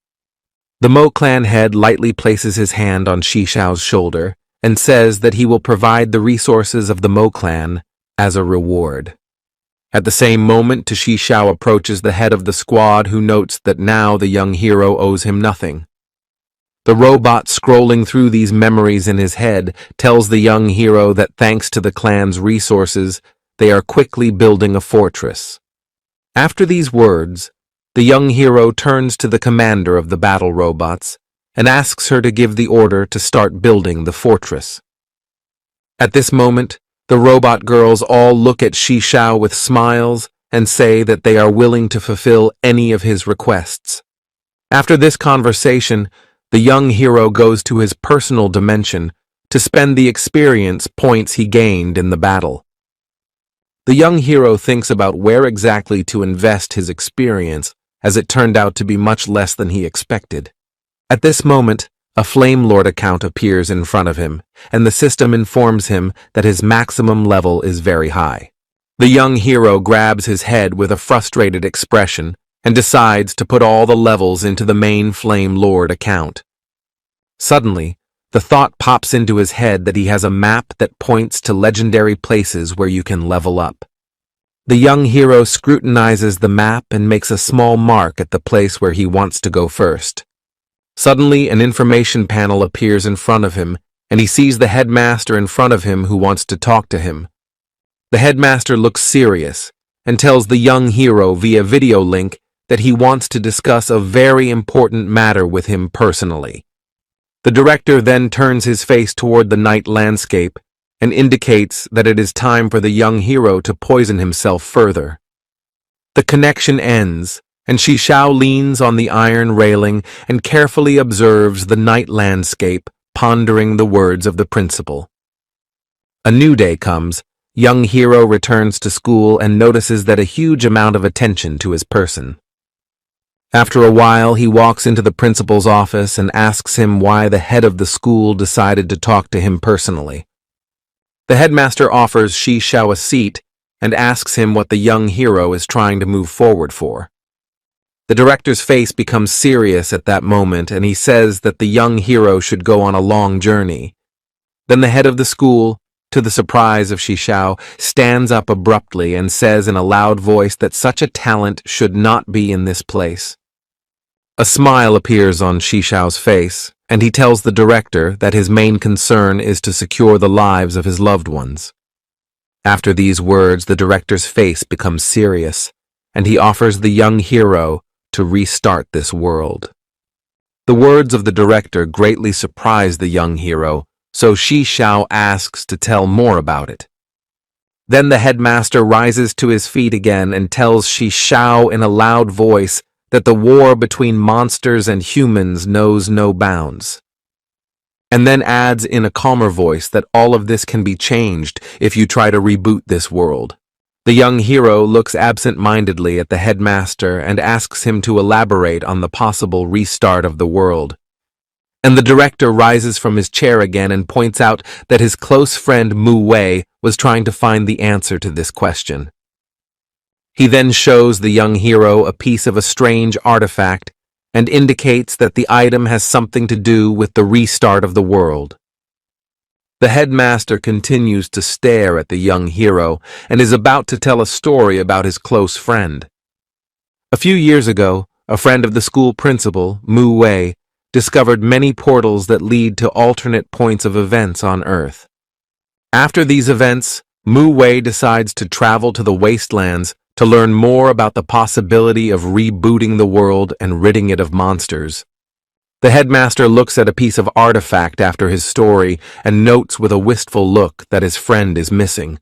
The Mo clan head lightly places his hand on Shi Xiao's shoulder and says that he will provide the resources of the Mo clan as a reward. At the same moment, Shi Xiao approaches the head of the squad, who notes that now the young hero owes him nothing. The robot scrolling through these memories in his head tells the young hero that thanks to the clan's resources, they are quickly building a fortress. After these words, the young hero turns to the commander of the battle robots and asks her to give the order to start building the fortress. At this moment, the robot girls all look at Shi Xiao with smiles and say that they are willing to fulfill any of his requests. After this conversation, the young hero goes to his personal dimension to spend the experience points he gained in the battle. The young hero thinks about where exactly to invest his experience, as it turned out to be much less than he expected. At this moment, a Flame Lord account appears in front of him, and the system informs him that his maximum level is very high. The young hero grabs his head with a frustrated expression and decides to put all the levels into the main Flame Lord account. Suddenly, the thought pops into his head that he has a map that points to legendary places where you can level up. The young hero scrutinizes the map and makes a small mark at the place where he wants to go first. Suddenly, an information panel appears in front of him, and he sees the headmaster in front of him who wants to talk to him. The headmaster looks serious and tells the young hero via video link that he wants to discuss a very important matter with him personally. The director then turns his face toward the night landscape and indicates that it is time for the young hero to poison himself further. The connection ends, and Shi Xiao leans on the iron railing and carefully observes the night landscape, pondering the words of the principal. A new day comes. Young hero returns to school and notices that a huge amount of attention to his person. After a while, he walks into the principal's office and asks him why the head of the school decided to talk to him personally. The headmaster offers Shi Xiao a seat and asks him what the young hero is trying to move forward for. The director's face becomes serious at that moment, and he says that the young hero should go on a long journey. Then the head of the school, to the surprise of Shi Xiao, stands up abruptly and says in a loud voice that such a talent should not be in this place. A smile appears on Shi Xiao's face, and he tells the director that his main concern is to secure the lives of his loved ones. After these words, the director's face becomes serious, and he offers the young hero to restart this world. The words of the director greatly surprise the young hero, so Shi Xiao asks to tell more about it. Then the headmaster rises to his feet again and tells Shi Xiao in a loud voice that the war between monsters and humans knows no bounds, and then adds in a calmer voice that all of this can be changed if you try to reboot this world. The young hero looks absent-mindedly at the headmaster and asks him to elaborate on the possible restart of the world. And the director rises from his chair again and points out that his close friend Mu Wei was trying to find the answer to this question. He then shows the young hero a piece of a strange artifact and indicates that the item has something to do with the restart of the world. The headmaster continues to stare at the young hero and is about to tell a story about his close friend. A few years ago, a friend of the school principal, Mu Wei, discovered many portals that lead to alternate points of events on Earth. After these events, Mu Wei decides to travel to the wastelands to learn more about the possibility of rebooting the world and ridding it of monsters. The headmaster looks at a piece of artifact after his story and notes with a wistful look that his friend is missing.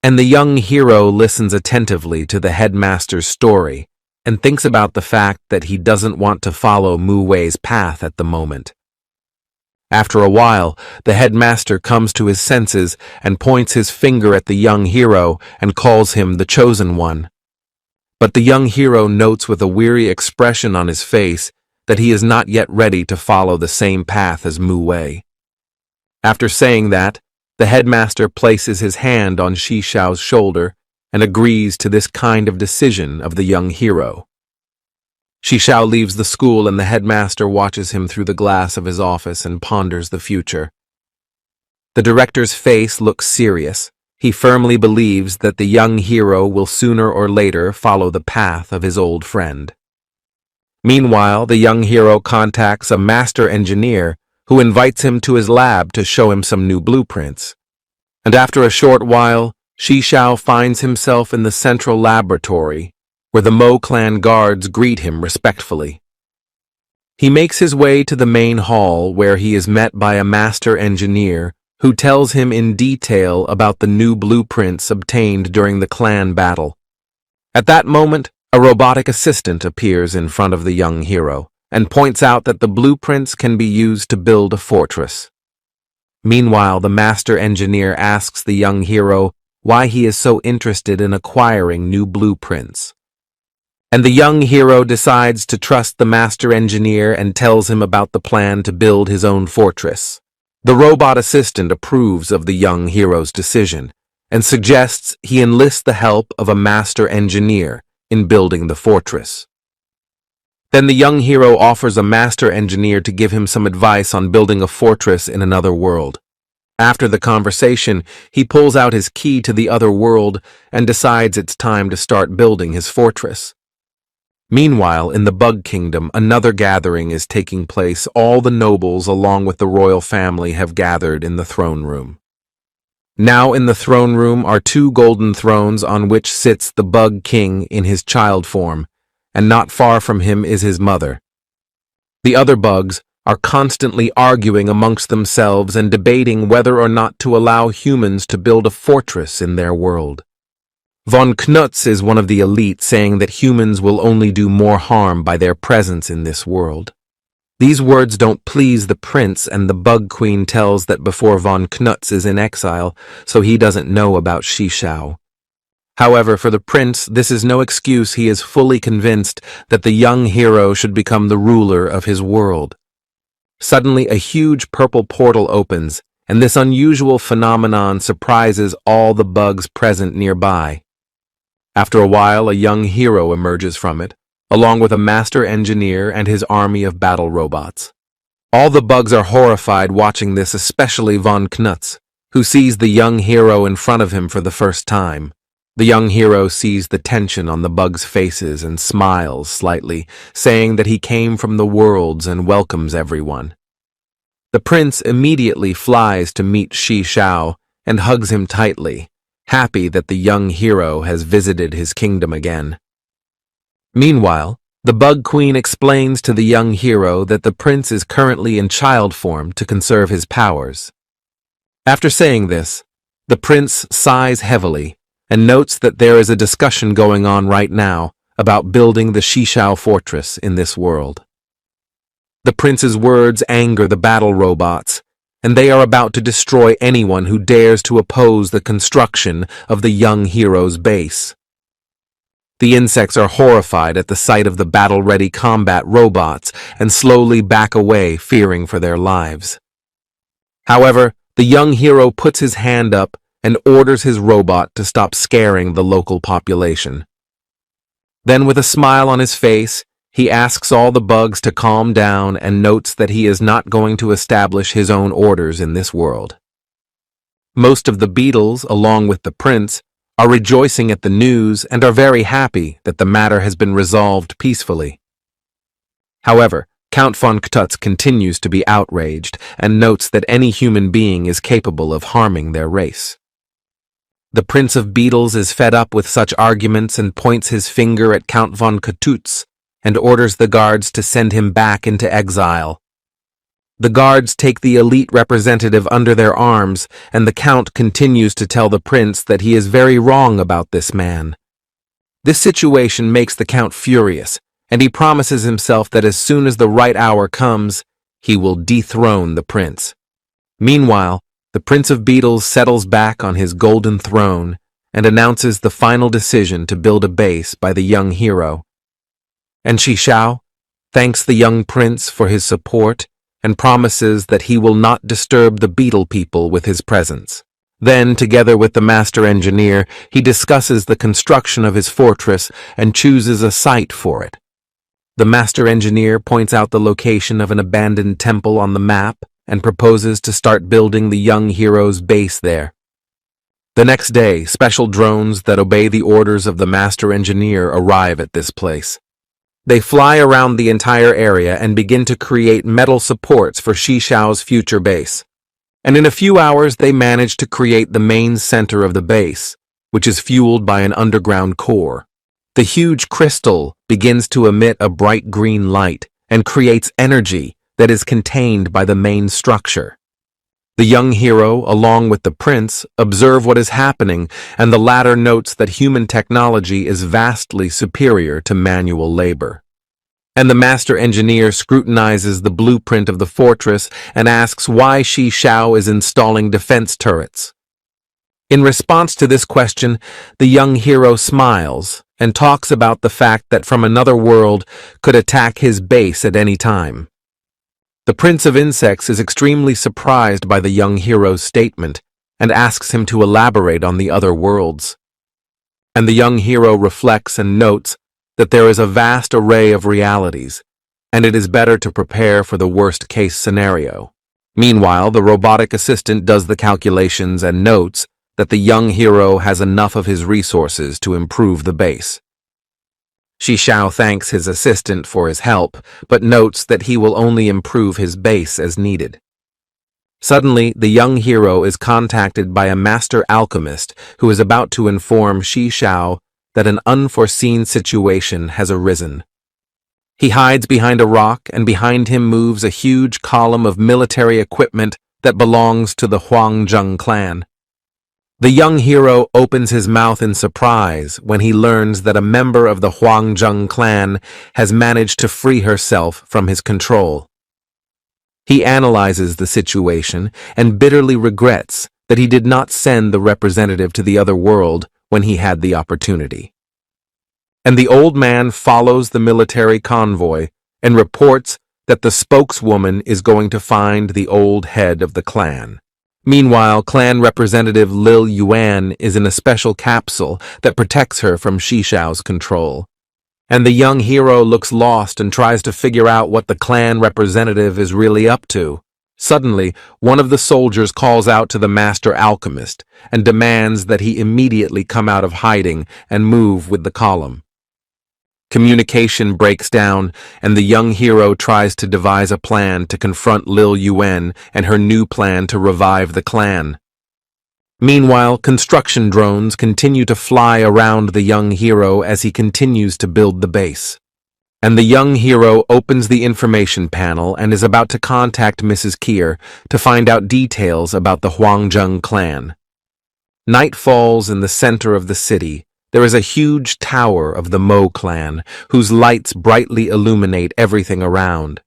And the young hero listens attentively to the headmaster's story and thinks about the fact that he doesn't want to follow Mu Wei's path at the moment. After a while, the headmaster comes to his senses and points his finger at the young hero and calls him the chosen one. But the young hero notes with a weary expression on his face that he is not yet ready to follow the same path as Mu Wei. After saying that, the headmaster places his hand on Shi Xiao's shoulder and agrees to this kind of decision of the young hero. Shi Xiao leaves the school and the headmaster watches him through the glass of his office and ponders the future. The director's face looks serious. He firmly believes that the young hero will sooner or later follow the path of his old friend. Meanwhile, the young hero contacts a master engineer who invites him to his lab to show him some new blueprints. And after a short while, Shishao finds himself in the central laboratory, where the Mo clan guards greet him respectfully. He makes his way to the main hall, where he is met by a master engineer who tells him in detail about the new blueprints obtained during the clan battle. At that moment, a robotic assistant appears in front of the young hero and points out that the blueprints can be used to build a fortress. Meanwhile, the master engineer asks the young hero why he is so interested in acquiring new blueprints. And the young hero decides to trust the master engineer and tells him about the plan to build his own fortress. The robot assistant approves of the young hero's decision and suggests he enlist the help of a master engineer in building the fortress. Then the young hero offers a master engineer to give him some advice on building a fortress in another world. After the conversation, he pulls out his key to the other world and decides it's time to start building his fortress. Meanwhile, in the Bug Kingdom, another gathering is taking place. All the nobles along with the royal family have gathered in the throne room. Now in the throne room are two golden thrones on which sits the Bug King in his child form, and not far from him is his mother. The other bugs are constantly arguing amongst themselves and debating whether or not to allow humans to build a fortress in their world. Von Knutz is one of the elite, saying that humans will only do more harm by their presence in this world. These words don't please the prince, and the Bug Queen tells that before Von Knutz is in exile, so he doesn't know about Shishao. However, for the prince, this is no excuse. He is fully convinced that the young hero should become the ruler of his world. Suddenly, a huge purple portal opens, and this unusual phenomenon surprises all the bugs present nearby. After a while, a young hero emerges from it, along with a master engineer and his army of battle robots. All the bugs are horrified watching this, especially Von Knutz, who sees the young hero in front of him for the first time. The young hero sees the tension on the bugs' faces and smiles slightly, saying that he came from the worlds and welcomes everyone. The prince immediately flies to meet Shishao and hugs him tightly, happy that the young hero has visited his kingdom again. Meanwhile, the Bug Queen explains to the young hero that the prince is currently in child form to conserve his powers. After saying this, the prince sighs heavily and notes that there is a discussion going on right now about building the Shishao fortress in this world. The prince's words anger the battle robots, and they are about to destroy anyone who dares to oppose the construction of the young hero's base. The insects are horrified at the sight of the battle-ready combat robots and slowly back away, fearing for their lives. However, the young hero puts his hand up and orders his robot to stop scaring the local population. Then, with a smile on his face, he asks all the bugs to calm down and notes that he is not going to establish his own orders in this world. Most of the beetles, along with the prince, are rejoicing at the news and are very happy that the matter has been resolved peacefully. However, Count von Knutz continues to be outraged and notes that any human being is capable of harming their race. The Prince of Beetles is fed up with such arguments and points his finger at Count von Knutz and orders the guards to send him back into exile. The guards take the elite representative under their arms, and the Count continues to tell the prince that he is very wrong about this man. This situation makes the Count furious, and he promises himself that as soon as the right hour comes, he will dethrone the prince. Meanwhile, the Prince of Beetles settles back on his golden throne and announces the final decision to build a base by the young hero. And Shishao thanks the young prince for his support and promises that he will not disturb the beetle people with his presence. Then, together with the master engineer, he discusses the construction of his fortress and chooses a site for it. The master engineer points out the location of an abandoned temple on the map and proposes to start building the young hero's base there. The next day, special drones that obey the orders of the master engineer arrive at this place. They fly around the entire area and begin to create metal supports for Xixiao's future base. And in a few hours, they manage to create the main center of the base, which is fueled by an underground core. The huge crystal begins to emit a bright green light and creates energy that is contained by the main structure. The young hero, along with the prince, observe what is happening, and the latter notes that human technology is vastly superior to manual labor. And the master engineer scrutinizes the blueprint of the fortress and asks why Xixiao is installing defense turrets. In response to this question, the young hero smiles and talks about the fact that from another world could attack his base at any time. The Prince of Insects is extremely surprised by the young hero's statement and asks him to elaborate on the other worlds. And the young hero reflects and notes that there is a vast array of realities, and it is better to prepare for the worst-case scenario. Meanwhile, the robotic assistant does the calculations and notes that the young hero has enough of his resources to improve the base. Xixiao thanks his assistant for his help, but notes that he will only improve his base as needed. Suddenly, the young hero is contacted by a master alchemist who is about to inform Xixiao that an unforeseen situation has arisen. He hides behind a rock, and behind him moves a huge column of military equipment that belongs to the Huangjung clan. The young hero opens his mouth in surprise when he learns that a member of the Huangjung clan has managed to free herself from his control. He analyzes the situation and bitterly regrets that he did not send the representative to the other world when he had the opportunity. And the old man follows the military convoy and reports that the spokeswoman is going to find the old head of the clan. Meanwhile, clan representative Lil Yuan is in a special capsule that protects her from Xixiao's control. And the young hero looks lost and tries to figure out what the clan representative is really up to. Suddenly, one of the soldiers calls out to the master alchemist and demands that he immediately come out of hiding and move with the column. Communication breaks down, and the young hero tries to devise a plan to confront Lil Yuan and her new plan to revive the clan. Meanwhile, construction drones continue to fly around the young hero as he continues to build the base. And the young hero opens the information panel and is about to contact Mrs. Kier to find out details about the Huangjung clan. Night falls in the center of the city. There is a huge tower of the Mo clan, whose lights brightly illuminate everything around.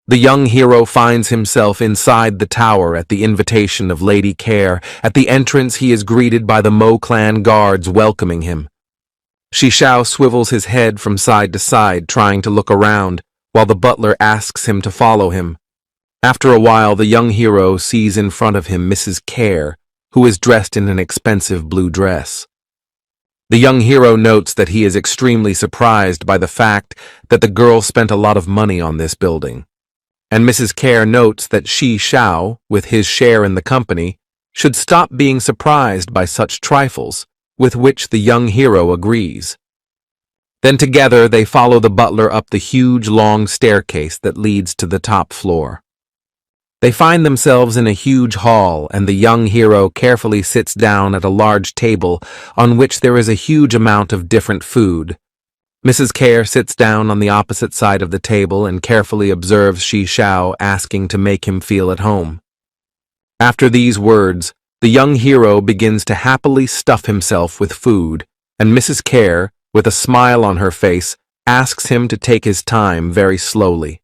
The young hero finds himself inside the tower at the invitation of Lady Care. At the entrance, he is greeted by the Mo clan guards welcoming him. Xixiao swivels his head from side to side, trying to look around, while the butler asks him to follow him. After a while, the young hero sees in front of him Mrs. Care, who is dressed in an expensive blue dress. The young hero notes that he is extremely surprised by the fact that the girl spent a lot of money on this building. And Mrs. Care notes that Xixiao, with his share in the company, should stop being surprised by such trifles, with which the young hero agrees. Then together they follow the butler up the huge long staircase that leads to the top floor. They find themselves in a huge hall, and the young hero carefully sits down at a large table on which there is a huge amount of different food. Mrs. Care sits down on the opposite side of the table and carefully observes Xixiao, asking to make him feel at home. After these words, the young hero begins to happily stuff himself with food, and Mrs. Care, with a smile on her face, asks him to take his time very slowly.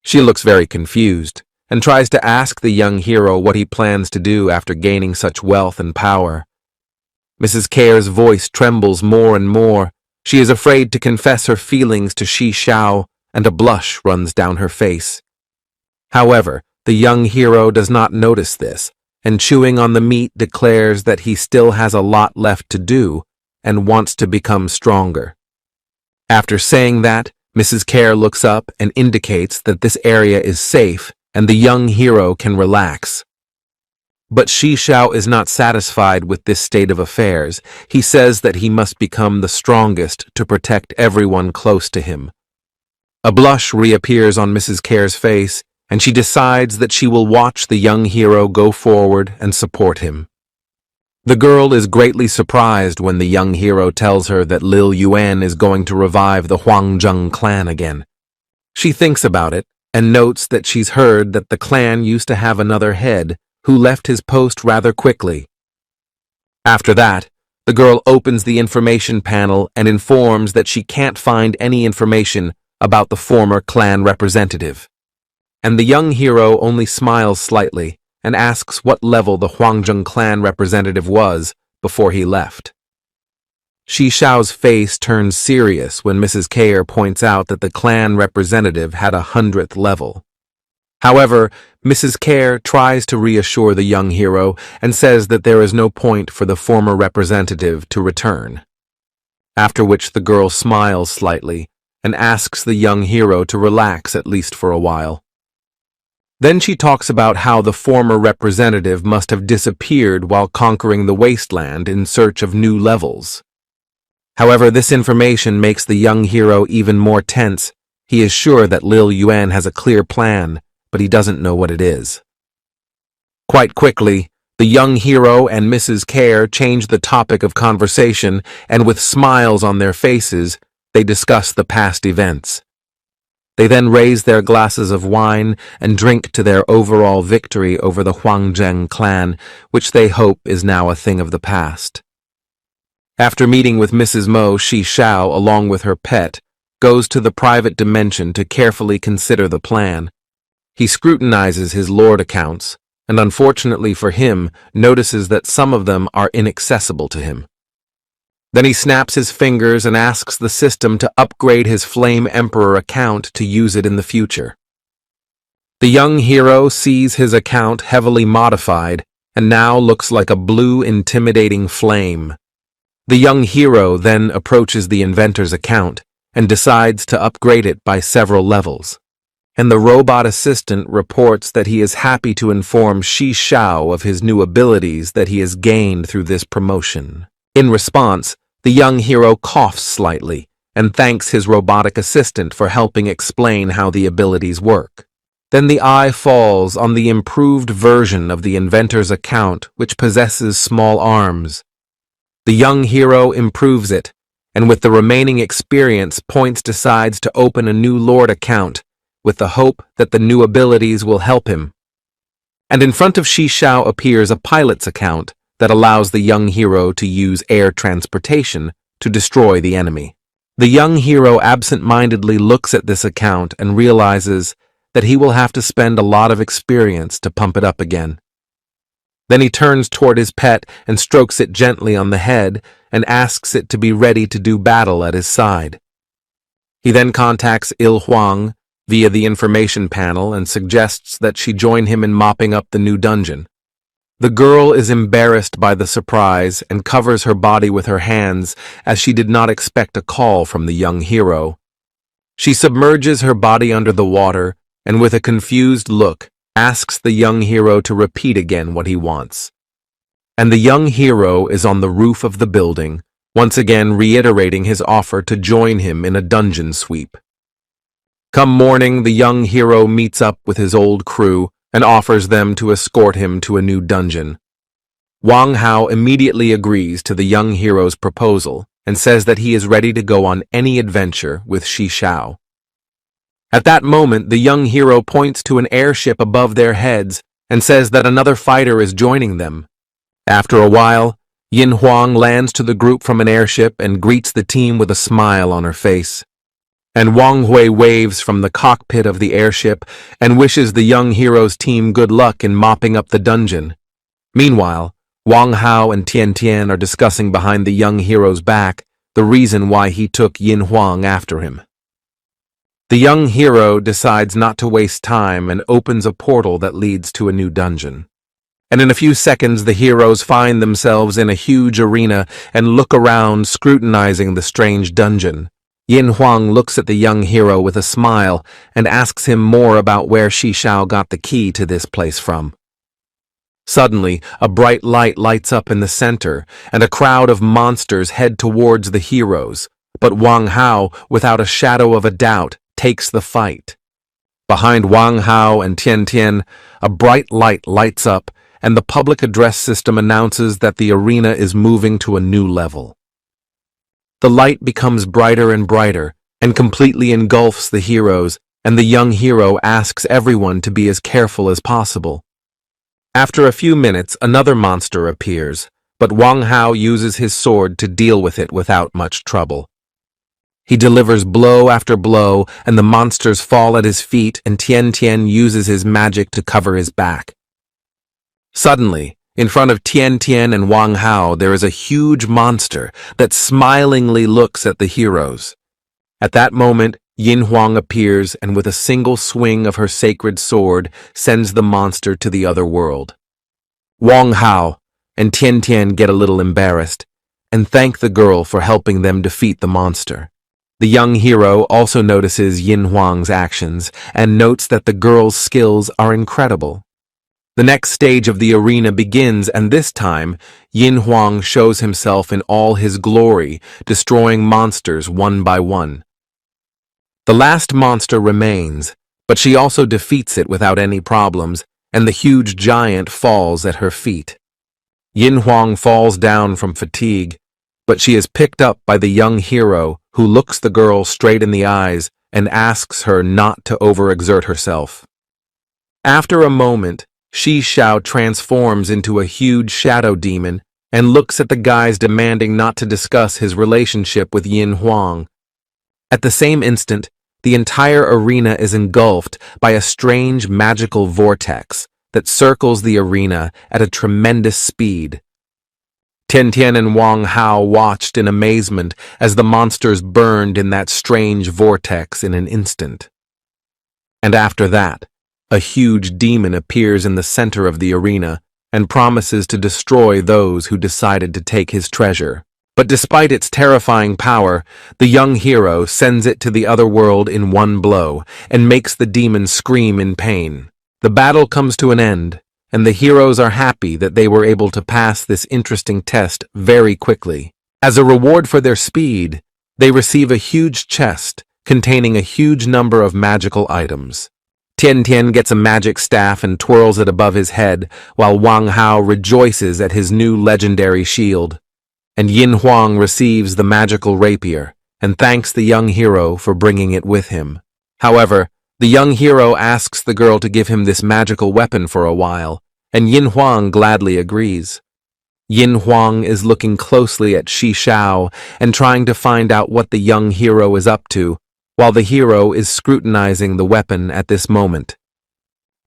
She looks very confused and tries to ask the young hero what he plans to do after gaining such wealth and power. Mrs. Care's voice trembles more and more. She is afraid to confess her feelings to Xixiao, and a blush runs down her face. However, the young hero does not notice this, and chewing on the meat declares that he still has a lot left to do and wants to become stronger. After saying that, Mrs. Care looks up and indicates that this area is safe and the young hero can relax. But Shishao is not satisfied with this state of affairs. He says that he must become the strongest to protect everyone close to him. A blush reappears on Mrs. Care's face, and she decides that she will watch the young hero go forward and support him. The girl is greatly surprised when the young hero tells her that Lil Yuan is going to revive the Huangjung clan again. She thinks about it and notes that she's heard that the clan used to have another head who left his post rather quickly. After that, the girl opens the information panel and informs that she can't find any information about the former clan representative. And the young hero only smiles slightly and asks what level the Huangjung clan representative was before he left. Shishao's face turns serious when Mrs. Care points out that the clan representative had 100th level. However, Mrs. Care tries to reassure the young hero and says that there is no point for the former representative to return. After which the girl smiles slightly and asks the young hero to relax at least for a while. Then she talks about how the former representative must have disappeared while conquering the wasteland in search of new levels. However, this information makes the young hero even more tense. He is sure that Lil Yuan has a clear plan, but he doesn't know what it is. Quite quickly, the young hero and Mrs. Care change the topic of conversation, and with smiles on their faces, they discuss the past events. They then raise their glasses of wine and drink to their overall victory over the Huangjung clan, which they hope is now a thing of the past. After meeting with Mrs. Mo, Shishao, along with her pet, goes to the private dimension to carefully consider the plan. He scrutinizes his lord accounts, and unfortunately for him, notices that some of them are inaccessible to him. Then he snaps his fingers and asks the system to upgrade his Flame Emperor account to use it in the future. The young hero sees his account heavily modified and now looks like a blue, intimidating flame. The young hero then approaches the inventor's account and decides to upgrade it by several levels. And the robot assistant reports that he is happy to inform Shishao of his new abilities that he has gained through this promotion. In response, the young hero coughs slightly and thanks his robotic assistant for helping explain how the abilities work. Then the eye falls on the improved version of the inventor's account, which possesses small arms. The young hero improves it, and with the remaining experience points decides to open a new Lord account, with the hope that the new abilities will help him. And in front of Shishao appears a pilot's account that allows the young hero to use air transportation to destroy the enemy. The young hero absent-mindedly looks at this account and realizes that he will have to spend a lot of experience to pump it up again. Then he turns toward his pet and strokes it gently on the head and asks it to be ready to do battle at his side. He then contacts Il Huang via the information panel and suggests that she join him in mopping up the new dungeon. The girl is embarrassed by the surprise and covers her body with her hands as she did not expect a call from the young hero. She submerges her body under the water and with a confused look asks the young hero to repeat again what he wants. And the young hero is on the roof of the building, once again reiterating his offer to join him in a dungeon sweep. Come morning, the young hero meets up with his old crew and offers them to escort him to a new dungeon. Wang Hao immediately agrees to the young hero's proposal and says that he is ready to go on any adventure with Shishao. At that moment, the young hero points to an airship above their heads and says that another fighter is joining them. After a while, Yin Huang lands to the group from an airship and greets the team with a smile on her face. And Wang Hui waves from the cockpit of the airship and wishes the young hero's team good luck in mopping up the dungeon. Meanwhile, Wang Hao and Tian Tian are discussing behind the young hero's back the reason why he took Yin Huang after him. The young hero decides not to waste time and opens a portal that leads to a new dungeon. And in a few seconds, the heroes find themselves in a huge arena and look around, scrutinizing the strange dungeon. Yin Huang looks at the young hero with a smile and asks him more about where Shi Shao got the key to this place from. Suddenly, a bright light lights up in the center, and a crowd of monsters head towards the heroes, but Wang Hao, without a shadow of a doubt, takes the fight. Behind Wang Hao and Tian Tian, a bright light lights up, and the public address system announces that the arena is moving to a new level. The light becomes brighter and brighter, and completely engulfs the heroes, and the young hero asks everyone to be as careful as possible. After a few minutes, another monster appears, but Wang Hao uses his sword to deal with it without much trouble. He delivers blow after blow, and the monsters fall at his feet, and Tian Tian uses his magic to cover his back. Suddenly, in front of Tian Tian and Wang Hao, there is a huge monster that smilingly looks at the heroes. At that moment, Yin Huang appears and with a single swing of her sacred sword sends the monster to the other world. Wang Hao and Tian Tian get a little embarrassed and thank the girl for helping them defeat the monster. The young hero also notices Yin Huang's actions and notes that the girl's skills are incredible. The next stage of the arena begins, and this time, Yin Huang shows himself in all his glory, destroying monsters one by one. The last monster remains, but she also defeats it without any problems, and the huge giant falls at her feet. Yin Huang falls down from fatigue, but she is picked up by the young hero, who looks the girl straight in the eyes and asks her not to overexert herself. After a moment, Shi Shao transforms into a huge shadow demon and looks at the guys demanding not to discuss his relationship with Yin Huang. At the same instant, the entire arena is engulfed by a strange magical vortex that circles the arena at a tremendous speed. Tian Tian and Wang Hao watched in amazement as the monsters burned in that strange vortex in an instant. And after that, a huge demon appears in the center of the arena and promises to destroy those who decided to take his treasure. But despite its terrifying power, the young hero sends it to the other world in one blow and makes the demon scream in pain. The battle comes to an end, and the heroes are happy that they were able to pass this interesting test very quickly. As a reward for their speed, they receive a huge chest containing a huge number of magical items. Tian Tian gets a magic staff and twirls it above his head, while Wang Hao rejoices at his new legendary shield. And Yin Huang receives the magical rapier and thanks the young hero for bringing it with him. However, the young hero asks the girl to give him this magical weapon for a while, and Yin Huang gladly agrees. Yin Huang is looking closely at Shi Shao and trying to find out what the young hero is up to, while the hero is scrutinizing the weapon at this moment.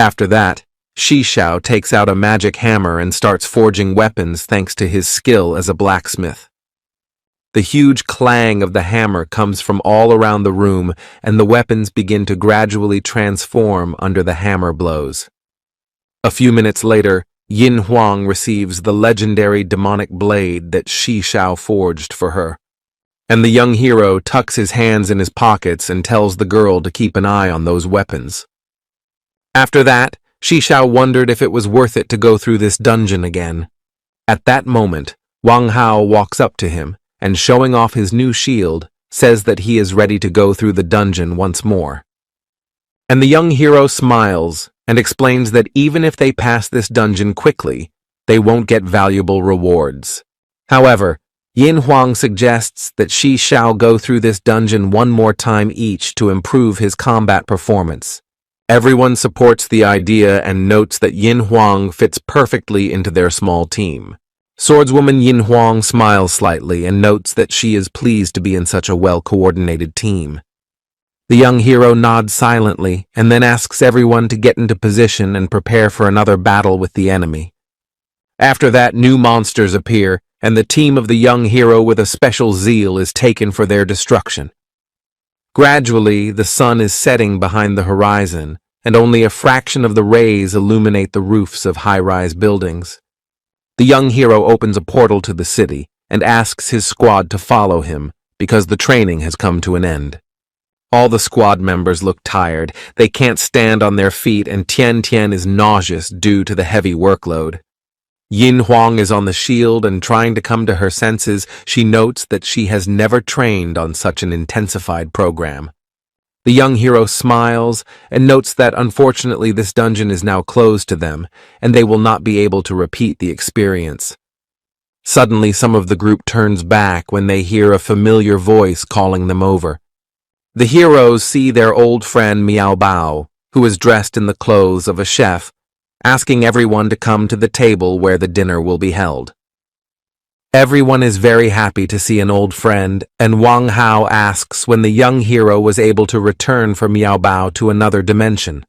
After that, Shi Shao takes out a magic hammer and starts forging weapons thanks to his skill as a blacksmith. The huge clang of the hammer comes from all around the room, and the weapons begin to gradually transform under the hammer blows. A few minutes later, Yin Huang receives the legendary demonic blade that Shi Shao forged for her. And the young hero tucks his hands in his pockets and tells the girl to keep an eye on those weapons. After that, Shi Shao wondered if it was worth it to go through this dungeon again. At that moment, Wang Hao walks up to him and, showing off his new shield, says that he is ready to go through the dungeon once more. And the young hero smiles and explains that even if they pass this dungeon quickly, they won't get valuable rewards. However, Yin Huang suggests that Shi Shao go through this dungeon one more time each to improve his combat performance. Everyone supports the idea and notes that Yin Huang fits perfectly into their small team. Swordswoman Yin Huang smiles slightly and notes that she is pleased to be in such a well-coordinated team. The young hero nods silently and then asks everyone to get into position and prepare for another battle with the enemy. After that, new monsters appear, and the team of the young hero with a special zeal is taken for their destruction. Gradually, the sun is setting behind the horizon, and only a fraction of the rays illuminate the roofs of high-rise buildings. The young hero opens a portal to the city and asks his squad to follow him, because the training has come to an end. All the squad members look tired, they can't stand on their feet, and Tian Tian is nauseous due to the heavy workload. Yin Huang is on the shield and trying to come to her senses. She notes that she has never trained on such an intensified program. The young hero smiles and notes that unfortunately this dungeon is now closed to them, and they will not be able to repeat the experience. Suddenly, some of the group turns back when they hear a familiar voice calling them over. The heroes see their old friend Miao Bao, who is dressed in the clothes of a chef, asking everyone to come to the table where the dinner will be held. Everyone is very happy to see an old friend, and Wang Hao asks when the young hero was able to return from Miao Bao to another dimension.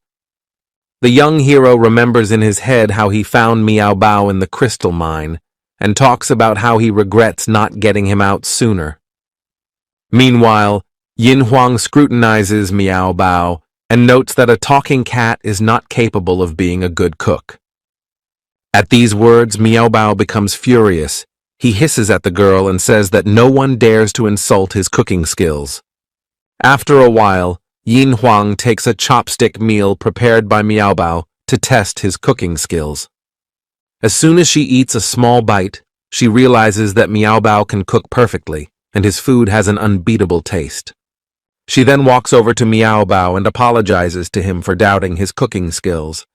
The young hero remembers in his head how he found Miao Bao in the crystal mine, and talks about how he regrets not getting him out sooner. Meanwhile, Yin Huang scrutinizes Miao Bao and notes that a talking cat is not capable of being a good cook. At these words, Miao Bao becomes furious. He hisses at the girl and says that no one dares to insult his cooking skills. After a while, Yin Huang takes a chopstick meal prepared by Miao Bao to test his cooking skills. As soon as she eats a small bite, she realizes that Miao Bao can cook perfectly, and his food has an unbeatable taste. She then walks over to Miao Bao and apologizes to him for doubting his cooking skills.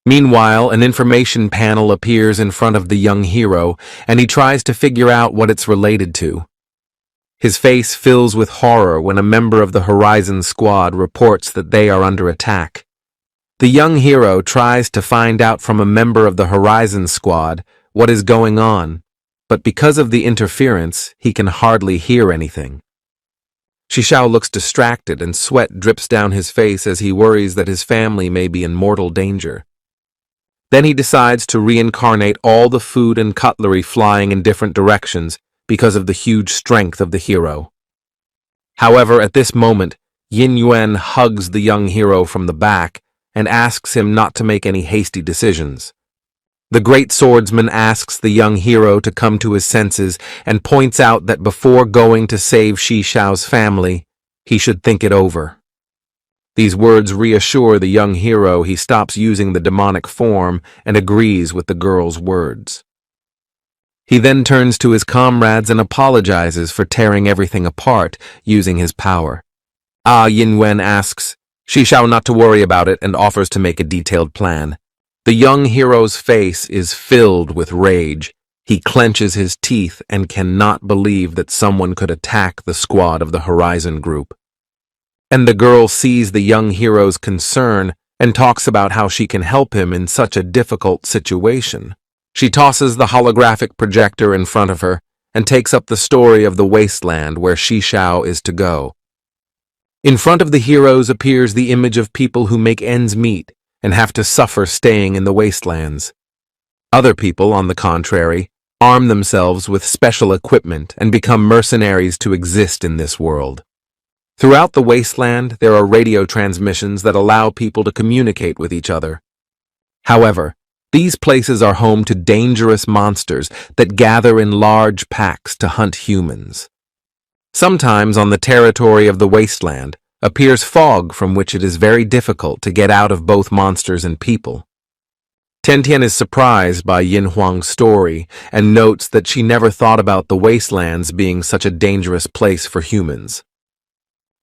Meanwhile, an information panel appears in front of the young hero, and he tries to figure out what it's related to. His face fills with horror when a member of the Horizon Squad reports that they are under attack. The young hero tries to find out from a member of the Horizon Squad what is going on, but because of the interference, he can hardly hear anything. Shishao looks distracted and sweat drips down his face as he worries that his family may be in mortal danger. Then he decides to reincarnate all the food and cutlery flying in different directions because of the huge strength of the hero. However, at this moment, Yin Yuan hugs the young hero from the back and asks him not to make any hasty decisions. The great swordsman asks the young hero to come to his senses and points out that before going to save Shishao's family, he should think it over. These words reassure the young hero he stops using the demonic form and agrees with the girl's words. He then turns to his comrades and apologizes for tearing everything apart using his power. Yin Wen asks Shishao not to worry about it and offers to make a detailed plan. The young hero's face is filled with rage. He clenches his teeth and cannot believe that someone could attack the squad of the Horizon group. And the girl sees the young hero's concern and talks about how she can help him in such a difficult situation. She tosses the holographic projector in front of her and takes up the story of the wasteland where Shishao is to go. In front of the heroes appears the image of people who make ends meet and have to suffer staying in the wastelands. Other people, on the contrary, arm themselves with special equipment and become mercenaries to exist in this world. Throughout the wasteland, there are radio transmissions that allow people to communicate with each other. However, these places are home to dangerous monsters that gather in large packs to hunt humans. Sometimes on the territory of the wasteland appears fog from which it is very difficult to get out of both monsters and people. Tian is surprised by Yin Huang's story and notes that she never thought about the wastelands being such a dangerous place for humans.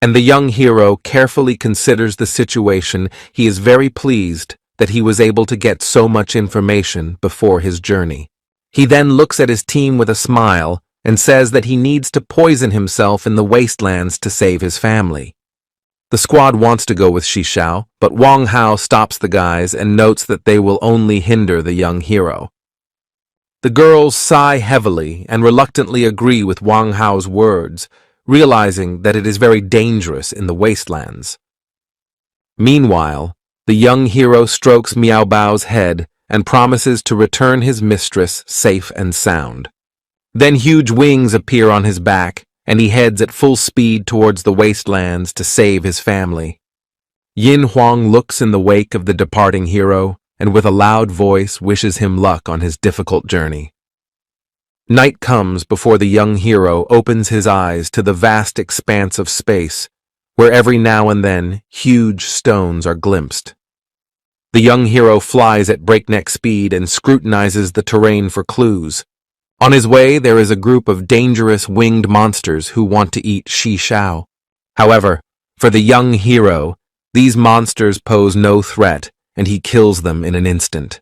And the young hero carefully considers the situation. He is very pleased that he was able to get so much information before his journey. He then looks at his team with a smile and says that he needs to poison himself in the wastelands to save his family. The squad wants to go with Shishao, but Wang Hao stops the guys and notes that they will only hinder the young hero. The girls sigh heavily and reluctantly agree with Wang Hao's words, realizing that it is very dangerous in the wastelands. Meanwhile, the young hero strokes Miao Bao's head and promises to return his mistress safe and sound. Then huge wings appear on his back, and he heads at full speed towards the wastelands to save his family. Yin Huang looks in the wake of the departing hero and with a loud voice wishes him luck on his difficult journey. Night comes before the young hero opens his eyes to the vast expanse of space, where every now and then huge stones are glimpsed. The young hero flies at breakneck speed and scrutinizes the terrain for clues. On his way, there is a group of dangerous winged monsters who want to eat Shi Xiao. However, for the young hero, these monsters pose no threat, and he kills them in an instant.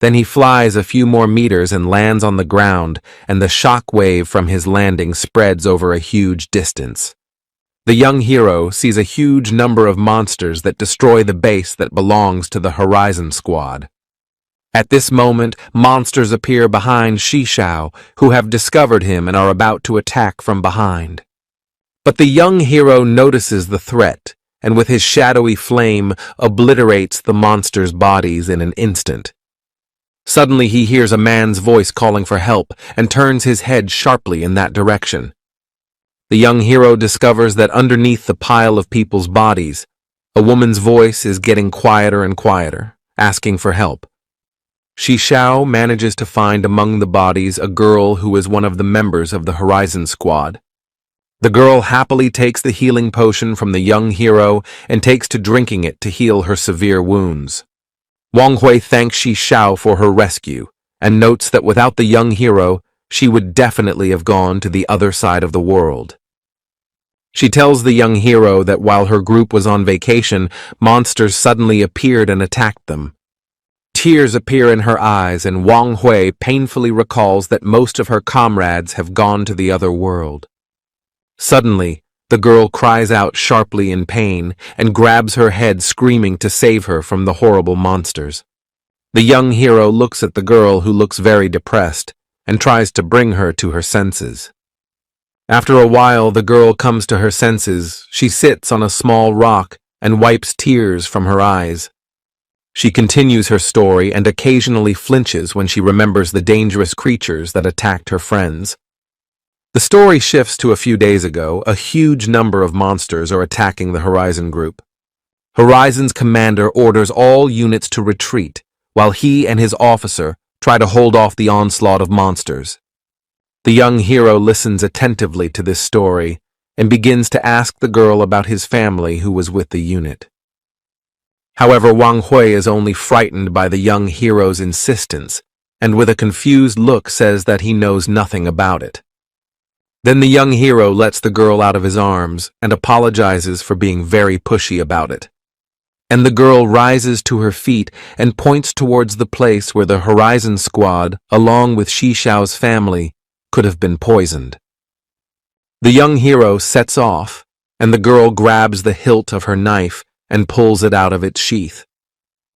Then he flies a few more meters and lands on the ground, and the shock wave from his landing spreads over a huge distance. The young hero sees a huge number of monsters that destroy the base that belongs to the Horizon Squad. At this moment, monsters appear behind Shi Xiao, who have discovered him and are about to attack from behind. But the young hero notices the threat, and with his shadowy flame, obliterates the monsters' bodies in an instant. Suddenly he hears a man's voice calling for help and turns his head sharply in that direction. The young hero discovers that underneath the pile of people's bodies, a woman's voice is getting quieter and quieter, asking for help. Shi Xiao manages to find among the bodies a girl who is one of the members of the Horizon Squad. The girl happily takes the healing potion from the young hero and takes to drinking it to heal her severe wounds. Wang Hui thanks Shi Xiao for her rescue and notes that without the young hero, she would definitely have gone to the other side of the world. She tells the young hero that while her group was on vacation, monsters suddenly appeared and attacked them. Tears appear in her eyes, and Wang Hui painfully recalls that most of her comrades have gone to the other world. Suddenly, the girl cries out sharply in pain and grabs her head, screaming to save her from the horrible monsters. The young hero looks at the girl, who looks very depressed, and tries to bring her to her senses. After a while, the girl comes to her senses. She sits on a small rock and wipes tears from her eyes. She continues her story and occasionally flinches when she remembers the dangerous creatures that attacked her friends. The story shifts to a few days ago. A huge number of monsters are attacking the Horizon group. Horizon's commander orders all units to retreat, while he and his officer try to hold off the onslaught of monsters. The young hero listens attentively to this story and begins to ask the girl about his family who was with the unit. However, Wang Hui is only frightened by the young hero's insistence, and with a confused look says that he knows nothing about it. Then the young hero lets the girl out of his arms and apologizes for being very pushy about it. And the girl rises to her feet and points towards the place where the Horizon Squad, along with Shi Xiao's family, could have been poisoned. The young hero sets off, and the girl grabs the hilt of her knife and pulls it out of its sheath.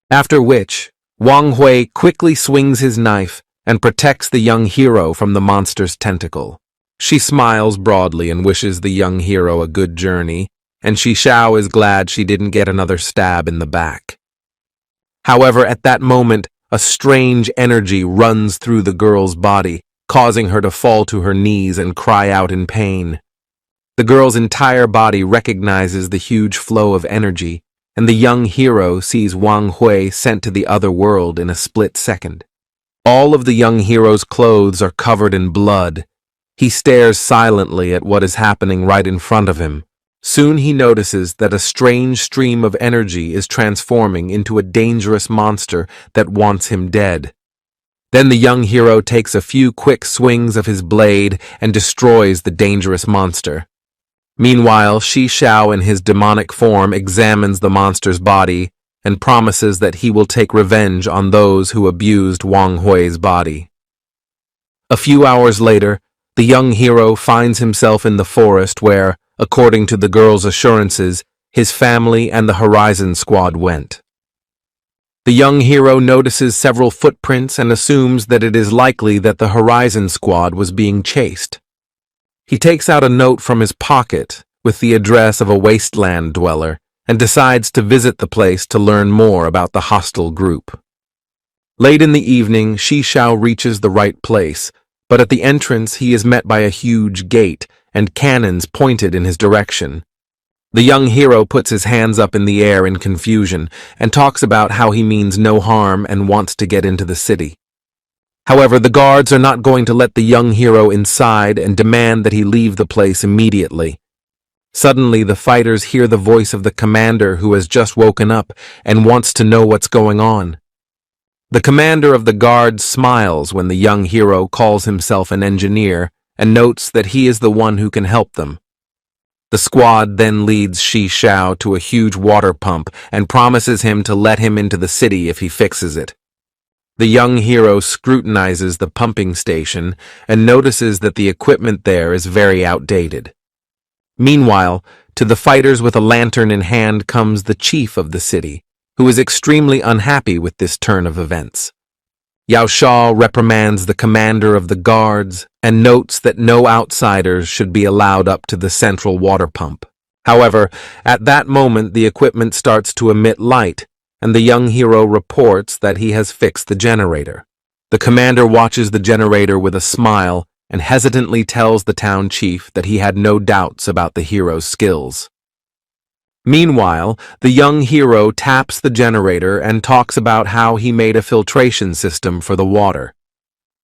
After which, Wang Hui quickly swings his knife and protects the young hero from the monster's tentacle. She smiles broadly and wishes the young hero a good journey, and Shi Xiao is glad she didn't get another stab in the back. However, at that moment, a strange energy runs through the girl's body, causing her to fall to her knees and cry out in pain. The girl's entire body recognizes the huge flow of energy, and the young hero sees Wang Hui sent to the other world in a split second. All of the young hero's clothes are covered in blood. He stares silently at what is happening right in front of him. Soon he notices that a strange stream of energy is transforming into a dangerous monster that wants him dead. Then the young hero takes a few quick swings of his blade and destroys the dangerous monster. Meanwhile, Shi Xiao in his demonic form examines the monster's body and promises that he will take revenge on those who abused Wang Hui's body. A few hours later, the young hero finds himself in the forest where, according to the girl's assurances, his family and the Horizon Squad went. The young hero notices several footprints and assumes that it is likely that the Horizon Squad was being chased. He takes out a note from his pocket with the address of a wasteland dweller and decides to visit the place to learn more about the hostile group. Late in the evening, Shi Xiao reaches the right place, but at the entrance he is met by a huge gate and cannons pointed in his direction. The young hero puts his hands up in the air in confusion and talks about how he means no harm and wants to get into the city. However, the guards are not going to let the young hero inside and demand that he leave the place immediately. Suddenly, the fighters hear the voice of the commander who has just woken up and wants to know what's going on. The commander of the guards smiles when the young hero calls himself an engineer and notes that he is the one who can help them. The squad then leads Shi Xiao to a huge water pump and promises him to let him into the city if he fixes it. The young hero scrutinizes the pumping station and notices that the equipment there is very outdated. Meanwhile, to the fighters with a lantern in hand comes the chief of the city, who is extremely unhappy with this turn of events. Yao Sha reprimands the commander of the guards and notes that no outsiders should be allowed up to the central water pump. However, at that moment the equipment starts to emit light, and the young hero reports that he has fixed the generator. The commander watches the generator with a smile and hesitantly tells the town chief that he had no doubts about the hero's skills. Meanwhile, the young hero taps the generator and talks about how he made a filtration system for the water.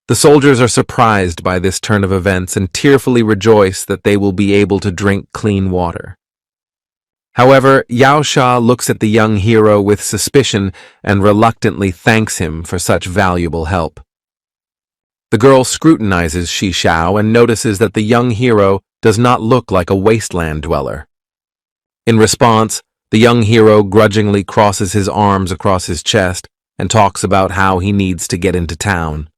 The soldiers are surprised by this turn of events and tearfully rejoice that they will be able to drink clean water. However, Yao Sha looks at the young hero with suspicion and reluctantly thanks him for such valuable help. The girl scrutinizes Shi Xiao and notices that the young hero does not look like a wasteland dweller. In response, the young hero grudgingly crosses his arms across his chest and talks about how he needs to get into town.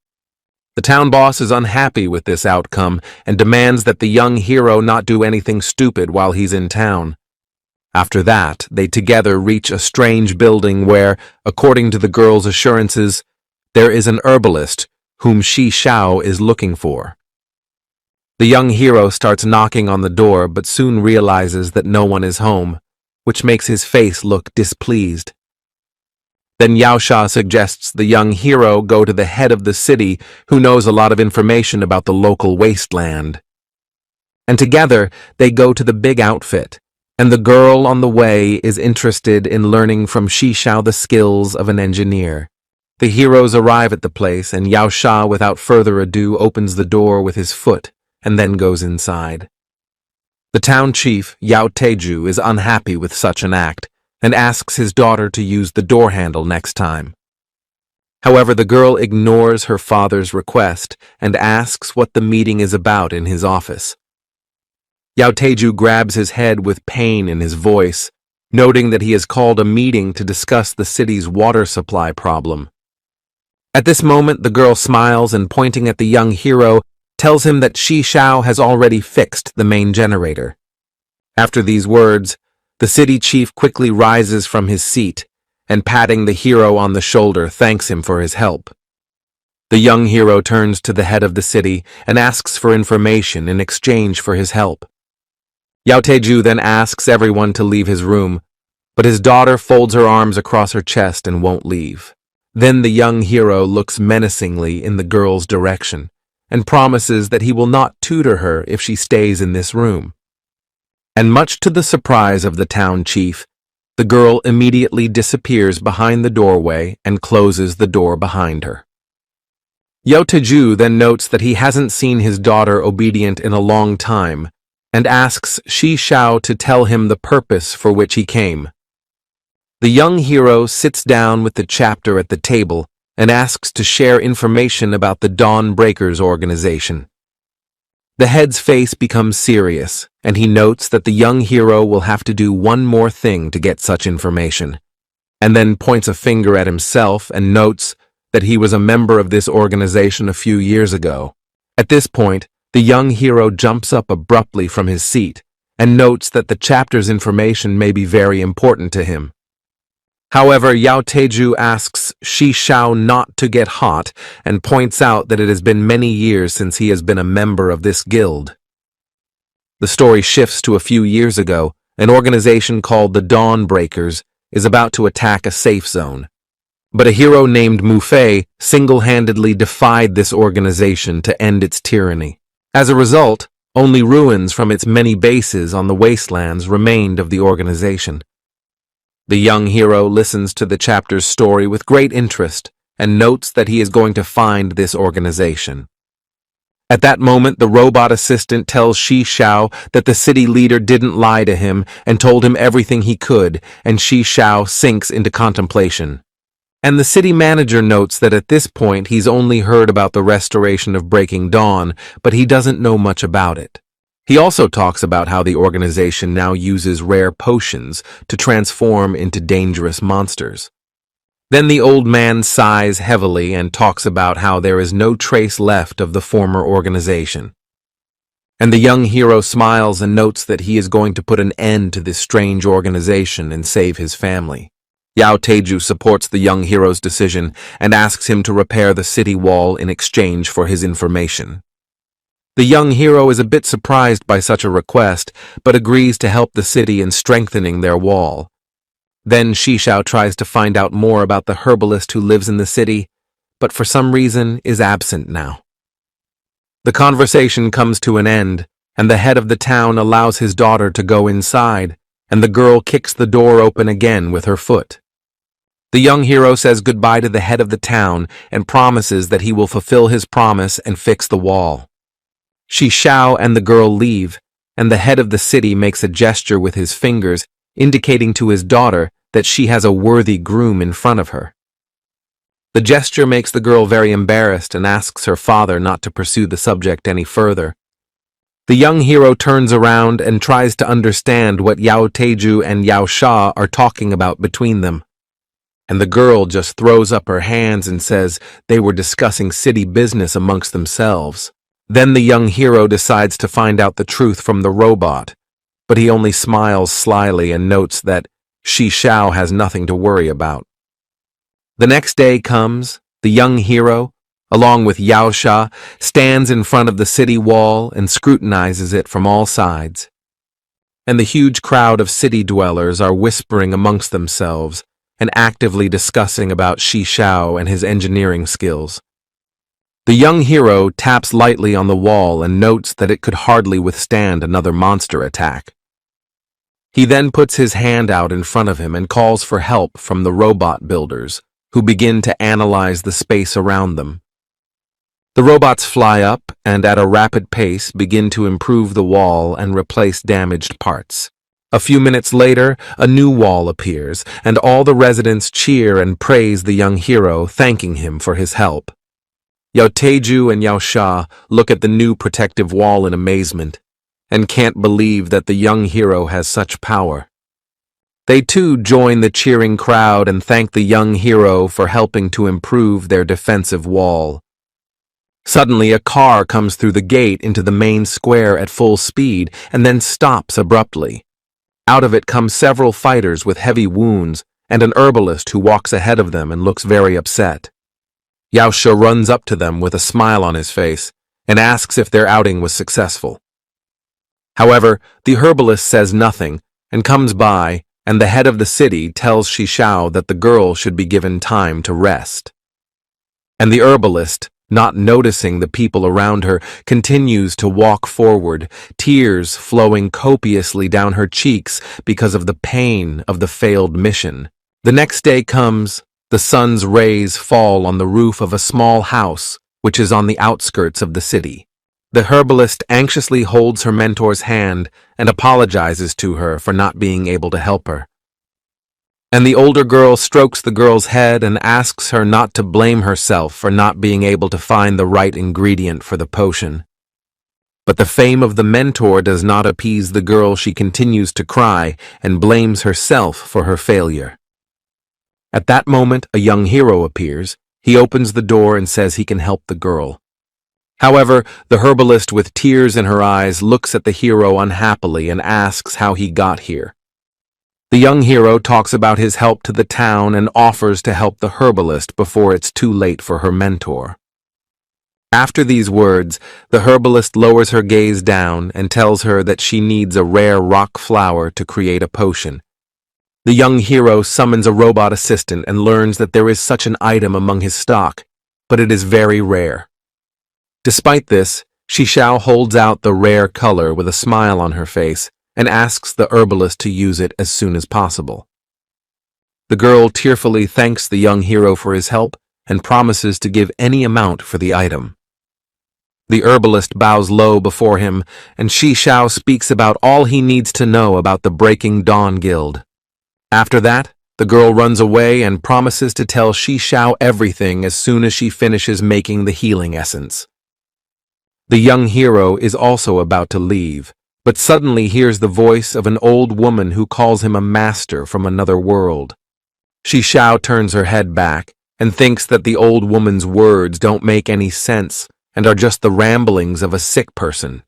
The town boss is unhappy with this outcome and demands that the young hero not do anything stupid while he's in town. After that, they together reach a strange building where, according to the girl's assurances, there is an herbalist whom Shi Xiao is looking for. The young hero starts knocking on the door but soon realizes that no one is home, which makes his face look displeased. Then Yao Sha suggests the young hero go to the head of the city who knows a lot of information about the local wasteland. And together they go to the big outfit, and the girl on the way is interested in learning from Shi Xiao the skills of an engineer. The heroes arrive at the place and Yao Sha without further ado opens the door with his foot and then goes inside. The town chief, Yao Teju, is unhappy with such an act and asks his daughter to use the door handle next time. However, the girl ignores her father's request and asks what the meeting is about in his office. Yao Teju grabs his head with pain in his voice, noting that he has called a meeting to discuss the city's water supply problem. At this moment, the girl smiles and, pointing at the young hero, tells him that Shi Xiao has already fixed the main generator. After these words, the city chief quickly rises from his seat and, patting the hero on the shoulder, thanks him for his help. The young hero turns to the head of the city and asks for information in exchange for his help. Yao Teju then asks everyone to leave his room, but his daughter folds her arms across her chest and won't leave. Then the young hero looks menacingly in the girl's direction and promises that he will not tutor her if she stays in this room. And much to the surprise of the town chief, the girl immediately disappears behind the doorway and closes the door behind her. Yao Teju then notes that he hasn't seen his daughter obedient in a long time and asks Shi Xiao to tell him the purpose for which he came. The young hero sits down with the chapter at the table and asks to share information about the Dawn Breakers organization. The head's face becomes serious, and he notes that the young hero will have to do one more thing to get such information, and then points a finger at himself and notes that he was a member of this organization a few years ago. At this point, the young hero jumps up abruptly from his seat and notes that the chapter's information may be very important to him. However, Yao Teju asks Shi Xiao not to get hot and points out that it has been many years since he has been a member of this guild. The story shifts to a few years ago. An organization called the Dawn Breakers is about to attack a safe zone. But a hero named Mu Fei single-handedly defied this organization to end its tyranny. As a result, only ruins from its many bases on the wastelands remained of the organization. The young hero listens to the chapter's story with great interest and notes that he is going to find this organization. At that moment, the robot assistant tells Shi Xiao that the city leader didn't lie to him and told him everything he could, and Shi Xiao sinks into contemplation. And the city manager notes that at this point he's only heard about the restoration of Breaking Dawn, but he doesn't know much about it. He also talks about how the organization now uses rare potions to transform into dangerous monsters. Then the old man sighs heavily and talks about how there is no trace left of the former organization. And the young hero smiles and notes that he is going to put an end to this strange organization and save his family. KAIJU supports the young hero's decision and asks him to repair the city wall in exchange for his information. The young hero is a bit surprised by such a request, but agrees to help the city in strengthening their wall. Then Shi Xiao tries to find out more about the herbalist who lives in the city, but for some reason is absent now. The conversation comes to an end, and the head of the town allows his daughter to go inside, and the girl kicks the door open again with her foot. The young hero says goodbye to the head of the town and promises that he will fulfill his promise and fix the wall. Shi Xiao and the girl leave, and the head of the city makes a gesture with his fingers, indicating to his daughter that she has a worthy groom in front of her. The gesture makes the girl very embarrassed and asks her father not to pursue the subject any further. The young hero turns around and tries to understand what KAIJU and Sha are talking about between them. And the girl just throws up her hands and says they were discussing city business amongst themselves. Then the young hero decides to find out the truth from the robot, but he only smiles slyly and notes that Shi Xiao has nothing to worry about. The next day comes, the young hero, along with Sha, stands in front of the city wall and scrutinizes it from all sides. And the huge crowd of city dwellers are whispering amongst themselves and actively discussing about Shi Xiao and his engineering skills. The young hero taps lightly on the wall and notes that it could hardly withstand another monster attack. He then puts his hand out in front of him and calls for help from the robot builders, who begin to analyze the space around them. The robots fly up and at a rapid pace begin to improve the wall and replace damaged parts. A few minutes later, a new wall appears, and all the residents cheer and praise the young hero, thanking him for his help. KAIJU and Sha look at the new protective wall in amazement, and can't believe that the young hero has such power. They too join the cheering crowd and thank the young hero for helping to improve their defensive wall. Suddenly, a car comes through the gate into the main square at full speed and then stops abruptly. Out of it come several fighters with heavy wounds and an herbalist who walks ahead of them and looks very upset. Sha runs up to them with a smile on his face and asks if their outing was successful. However, the herbalist says nothing and comes by, and the head of the city tells Shi Xiao that the girl should be given time to rest. And the herbalist, not noticing the people around her, continues to walk forward, tears flowing copiously down her cheeks because of the pain of the failed mission. The next day comes. The sun's rays fall on the roof of a small house, which is on the outskirts of the city. The herbalist anxiously holds her mentor's hand and apologizes to her for not being able to help her. And the older girl strokes the girl's head and asks her not to blame herself for not being able to find the right ingredient for the potion. But the fame of the mentor does not appease the girl. She continues to cry and blames herself for her failure. At that moment, a young hero appears. He opens the door and says he can help the girl. However, the herbalist with tears in her eyes looks at the hero unhappily and asks how he got here. The young hero talks about his help to the town and offers to help the herbalist before it's too late for her mentor. After these words, the herbalist lowers her gaze down and tells her that she needs a rare rock flower to create a potion. The young hero summons a robot assistant and learns that there is such an item among his stock, but it is very rare. Despite this, Shi Xiao holds out the rare color with a smile on her face and asks the herbalist to use it as soon as possible. The girl tearfully thanks the young hero for his help and promises to give any amount for the item. The herbalist bows low before him, and Shi Shao speaks about all he needs to know about the Breaking Dawn Guild. After that, the girl runs away and promises to tell Shi Shao everything as soon as she finishes making the healing essence. The young hero is also about to leave, but suddenly hears the voice of an old woman who calls him a master from another world. Shi Shao turns her head back and thinks that the old woman's words don't make any sense and are just the ramblings of a sick person.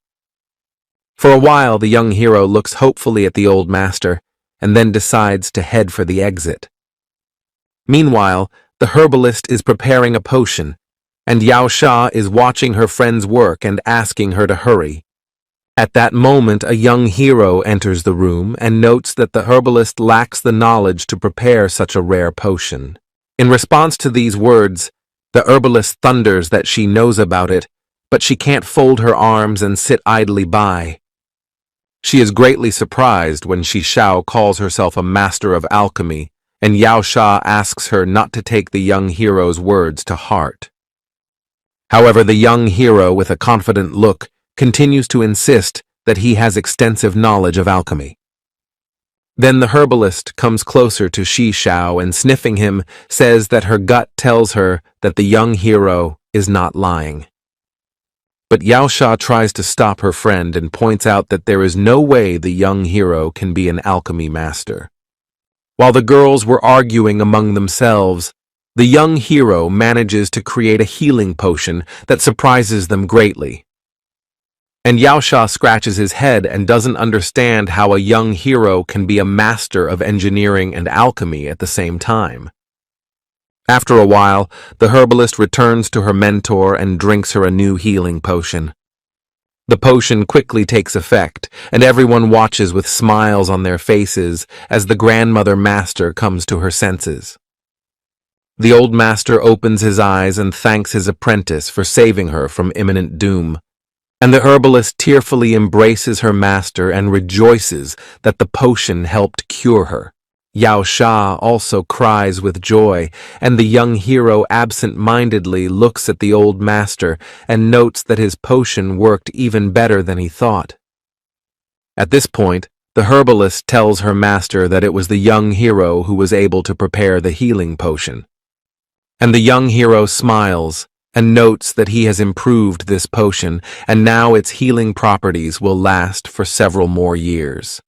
For a while, the young hero looks hopefully at the old master and then decides to head for the exit. Meanwhile, the herbalist is preparing a potion, and Yao Sha is watching her friend's work and asking her to hurry. At that moment, a young hero enters the room and notes that the herbalist lacks the knowledge to prepare such a rare potion. In response to these words, the herbalist thunders that she knows about it, but she can't fold her arms and sit idly by. She is greatly surprised when Shi Shao calls herself a master of alchemy, and Yao Sha asks her not to take the young hero's words to heart. However, the young hero, with a confident look, continues to insist that he has extensive knowledge of alchemy. Then the herbalist comes closer to Shi Shao and, sniffing him, says that her gut tells her that the young hero is not lying. But Yao Sha tries to stop her friend and points out that there is no way the young hero can be an alchemy master. While the girls were arguing among themselves, the young hero manages to create a healing potion that surprises them greatly. And Yao Sha scratches his head and doesn't understand how a young hero can be a master of engineering and alchemy at the same time. After a while, the herbalist returns to her mentor and drinks her a new healing potion. The potion quickly takes effect, and everyone watches with smiles on their faces as the grandmother master comes to her senses. The old master opens his eyes and thanks his apprentice for saving her from imminent doom. And the herbalist tearfully embraces her master and rejoices that the potion helped cure her. Yao Sha also cries with joy, and the young hero absent-mindedly looks at the old master and notes that his potion worked even better than he thought. At this point, the herbalist tells her master that it was the young hero who was able to prepare the healing potion. And the young hero smiles and notes that he has improved this potion, and now its healing properties will last for several more years.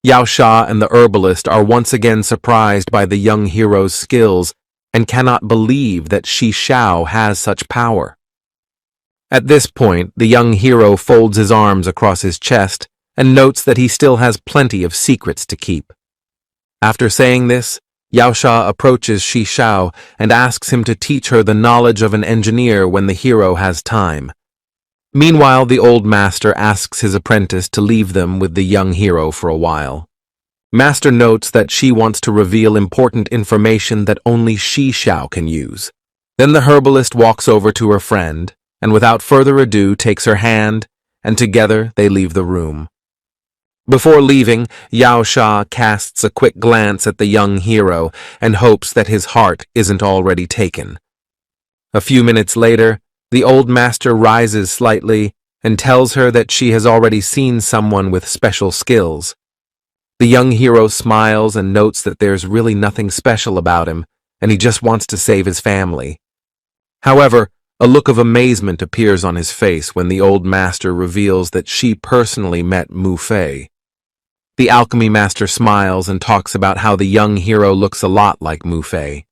Yao Sha and the herbalist are once again surprised by the young hero's skills and cannot believe that Shi Shao has such power. At this point, the young hero folds his arms across his chest and notes that he still has plenty of secrets to keep. After saying this, Yao Sha approaches Shi Shao and asks him to teach her the knowledge of an engineer when the hero has time. Meanwhile, the old master asks his apprentice to leave them with the young hero for a while. Master notes that she wants to reveal important information that only Shi Shao can use. Then the herbalist walks over to her friend and without further ado takes her hand, and together they leave the room. Before leaving, Yao Sha casts a quick glance at the young hero and hopes that his heart isn't already taken. A few minutes later, the old master rises slightly and tells her that she has already seen someone with special skills. The young hero smiles and notes that there's really nothing special about him, and he just wants to save his family. However, a look of amazement appears on his face when the old master reveals that she personally met Mu Fei. The alchemy master smiles and talks about how the young hero looks a lot like Mu Fei.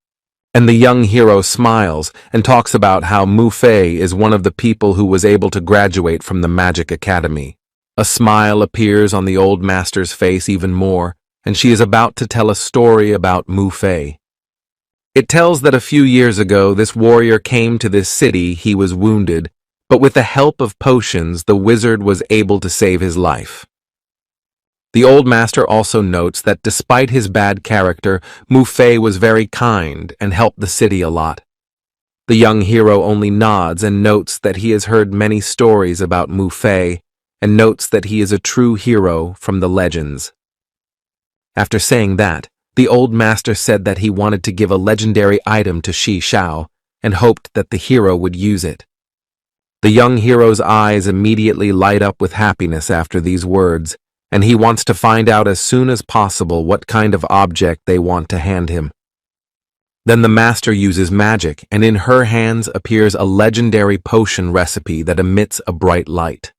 And the young hero smiles and talks about how Mu Fei is one of the people who was able to graduate from the Magic Academy. A smile appears on the old master's face even more, and she is about to tell a story about Mu Fei. It tells that a few years ago this warrior came to this city. He was wounded, but with the help of potions the wizard was able to save his life. The old master also notes that despite his bad character, Mu Fei was very kind and helped the city a lot. The young hero only nods and notes that he has heard many stories about Mu Fei and notes that he is a true hero from the legends. After saying that, The old master said that he wanted to give a legendary item to Shi Xiao and hoped that the hero would use it. The young hero's eyes immediately light up with happiness after these words, and he wants to find out as soon as possible what kind of object they want to hand him. Then the master uses magic, and in her hands appears a legendary potion recipe that emits a bright light.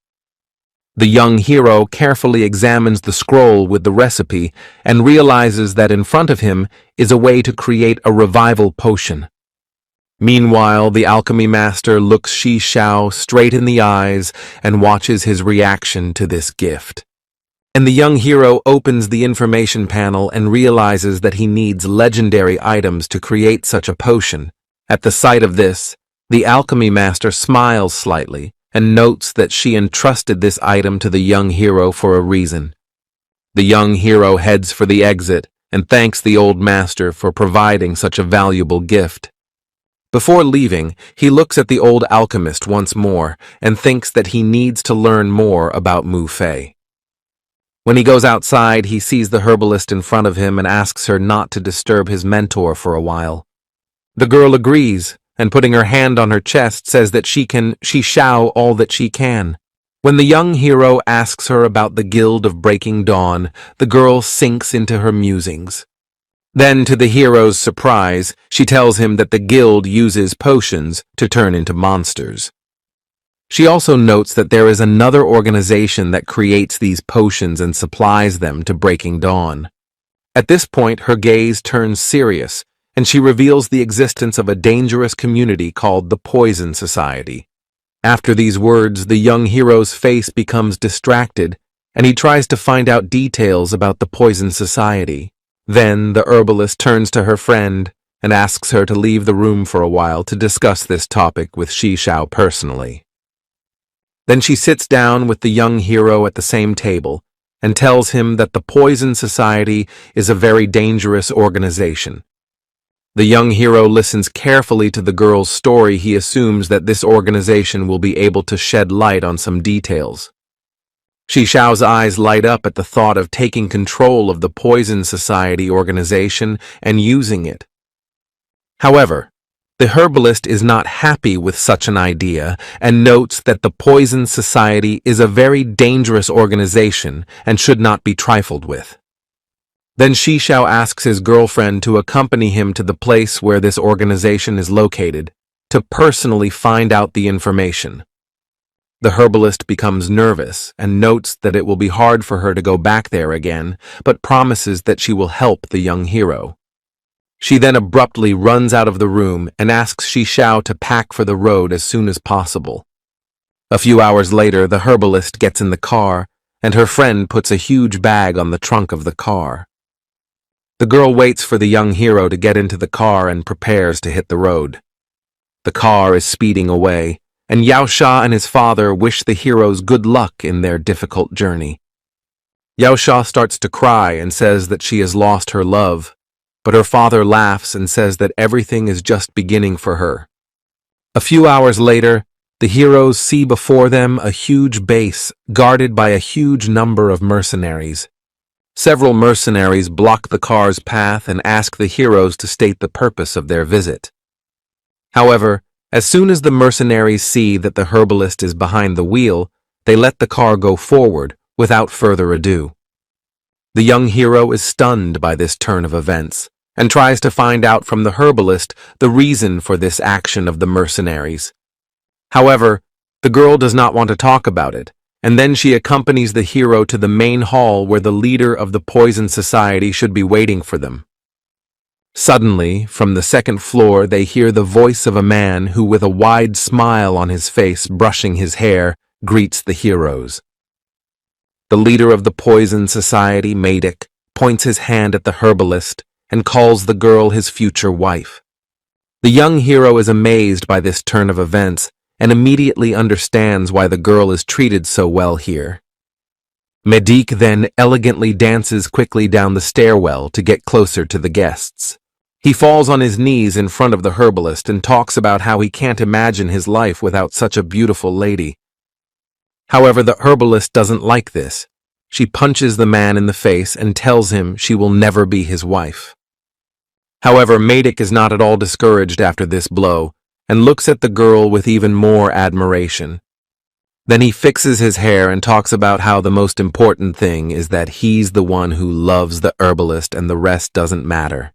The young hero carefully examines the scroll with the recipe and realizes that in front of him is a way to create a revival potion. Meanwhile, the alchemy master looks Shi Xiao straight in the eyes and watches his reaction to this gift. And the young hero opens the information panel and realizes that he needs legendary items to create such a potion. At the sight of this, the alchemy master smiles slightly and notes that she entrusted this item to the young hero for a reason. The young hero heads for the exit and thanks the old master for providing such a valuable gift. Before leaving, he looks at the old alchemist once more and thinks that he needs to learn more about Mu Fei. When he goes outside, he sees the herbalist in front of him and asks her not to disturb his mentor for a while. The girl agrees, and putting her hand on her chest says that she Xiao all that she can. When the young hero asks her about the Guild of Breaking Dawn, the girl sinks into her musings. Then, to the hero's surprise, she tells him that the guild uses potions to turn into monsters. She also notes that there is another organization that creates these potions and supplies them to Breaking Dawn. At this point, her gaze turns serious, and she reveals the existence of a dangerous community called the Poison Society. After these words, the young hero's face becomes distracted, and he tries to find out details about the Poison Society. Then, the herbalist turns to her friend and asks her to leave the room for a while to discuss this topic with Shi Xiao personally. Then she sits down with the young hero at the same table and tells him that the Poison Society is a very dangerous organization. The young hero listens carefully to the girl's story. He assumes that this organization will be able to shed light on some details. Shi Xiao's eyes light up at the thought of taking control of the Poison Society organization and using it. However, the herbalist is not happy with such an idea and notes that the Poison Society is a very dangerous organization and should not be trifled with. Then Shi Xiao asks his girlfriend to accompany him to the place where this organization is located to personally find out the information. The herbalist becomes nervous and notes that it will be hard for her to go back there again, but promises that she will help the young hero. She then abruptly runs out of the room and asks Shi Xiao to pack for the road as soon as possible. A few hours later, the herbalist gets in the car, and her friend puts a huge bag on the trunk of the car. The girl waits for the young hero to get into the car and prepares to hit the road. The car is speeding away, and Yao Sha and his father wish the heroes good luck in their difficult journey. Yao Sha starts to cry and says that she has lost her love, but her father laughs and says that everything is just beginning for her. A few hours later, the heroes see before them a huge base guarded by a huge number of mercenaries. Several mercenaries block the car's path and ask the heroes to state the purpose of their visit. However, as soon as the mercenaries see that the herbalist is behind the wheel, they let the car go forward without further ado. The young hero is stunned by this turn of events and tries to find out from the herbalist the reason for this action of the mercenaries. However, the girl does not want to talk about it, and then she accompanies the hero to the main hall where the leader of the Poison Society should be waiting for them. Suddenly, from the second floor, they hear the voice of a man who, with a wide smile on his face, brushing his hair, greets the heroes. The leader of the Poison Society, Madic, points his hand at the herbalist and calls the girl his future wife. The young hero is amazed by this turn of events and immediately understands why the girl is treated so well here. Madic then elegantly dances quickly down the stairwell to get closer to the guests. He falls on his knees in front of the herbalist and talks about how he can't imagine his life without such a beautiful lady. However, the herbalist doesn't like this, she punches the man in the face and tells him she will never be his wife. However, Madik is not at all discouraged after this blow and looks at the girl with even more admiration. Then he fixes his hair and talks about how the most important thing is that he's the one who loves the herbalist and the rest doesn't matter.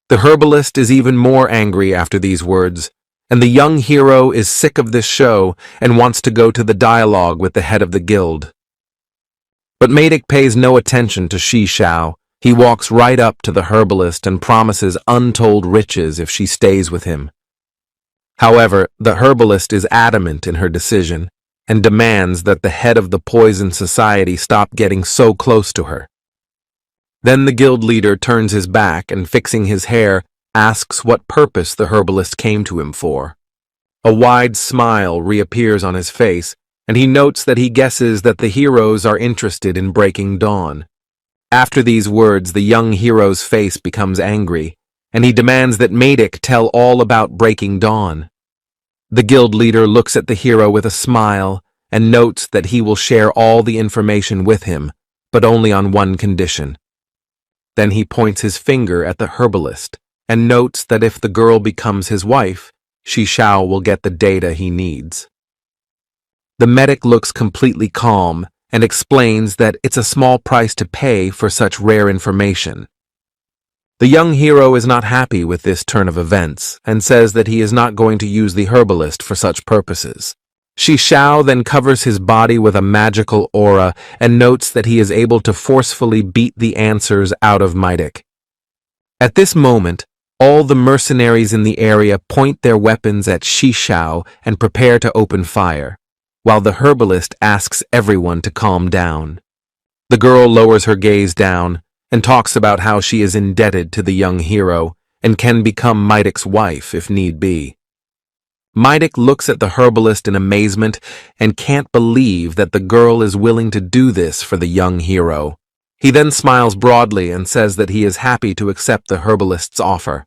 The herbalist is even more angry after these words, and the young hero is sick of this show and wants to go to the dialogue with the head of the guild. But Madik pays no attention to Shi Xiao. He walks right up to the herbalist and promises untold riches if she stays with him. However, the herbalist is adamant in her decision and demands that the head of the poison society stop getting so close to her. Then the guild leader turns his back and, fixing his hair, asks what purpose the herbalist came to him for. A wide smile reappears on his face, and he notes that he guesses that the heroes are interested in breaking dawn. After these words, the young hero's face becomes angry, and he demands that Madik tell all about breaking dawn. The guild leader looks at the hero with a smile and notes that he will share all the information with him, but only on one condition. Then he points his finger at the herbalist and notes that if the girl becomes his wife, Shi Xiao will get the data he needs. The medic looks completely calm and explains that it's a small price to pay for such rare information. The young hero is not happy with this turn of events and says that he is not going to use the herbalist for such purposes. Shi Xiao then covers his body with a magical aura and notes that he is able to forcefully beat the answers out of Madik. At this moment, all the mercenaries in the area point their weapons at Shi Xiao and prepare to open fire, while the herbalist asks everyone to calm down. The girl lowers her gaze down and talks about how she is indebted to the young hero and can become Madik's wife if need be. Madik looks at the herbalist in amazement and can't believe that the girl is willing to do this for the young hero. He then smiles broadly and says that he is happy to accept the herbalist's offer.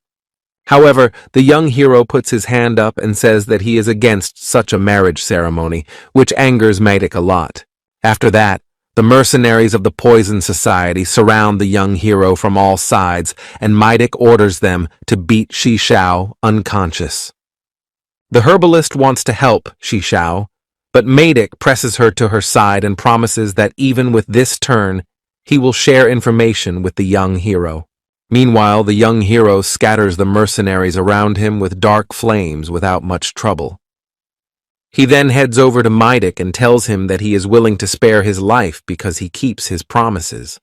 However, the young hero puts his hand up and says that he is against such a marriage ceremony, which angers Madik a lot. After that, the mercenaries of the Poison Society surround the young hero from all sides, and Madik orders them to beat Shi Xiao unconscious. The herbalist wants to help Shi Xiao, but Madik presses her to her side and promises that even with this turn, he will share information with the young hero. Meanwhile, the young hero scatters the mercenaries around him with dark flames without much trouble. He then heads over to Madik and tells him that he is willing to spare his life because he keeps his promises.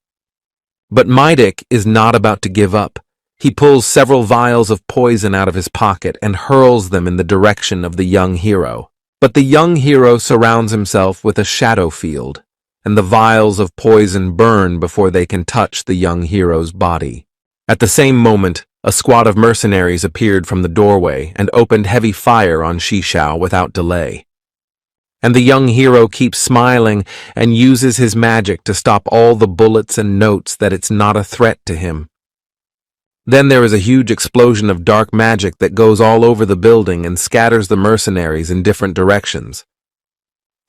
But Madik is not about to give up. He pulls several vials of poison out of his pocket and hurls them in the direction of the young hero. But the young hero surrounds himself with a shadow field, and the vials of poison burn before they can touch the young hero's body. At the same moment, a squad of mercenaries appeared from the doorway and opened heavy fire on Shi Xiao without delay. And the young hero keeps smiling and uses his magic to stop all the bullets and notes that it's not a threat to him. Then there is a huge explosion of dark magic that goes all over the building and scatters the mercenaries in different directions.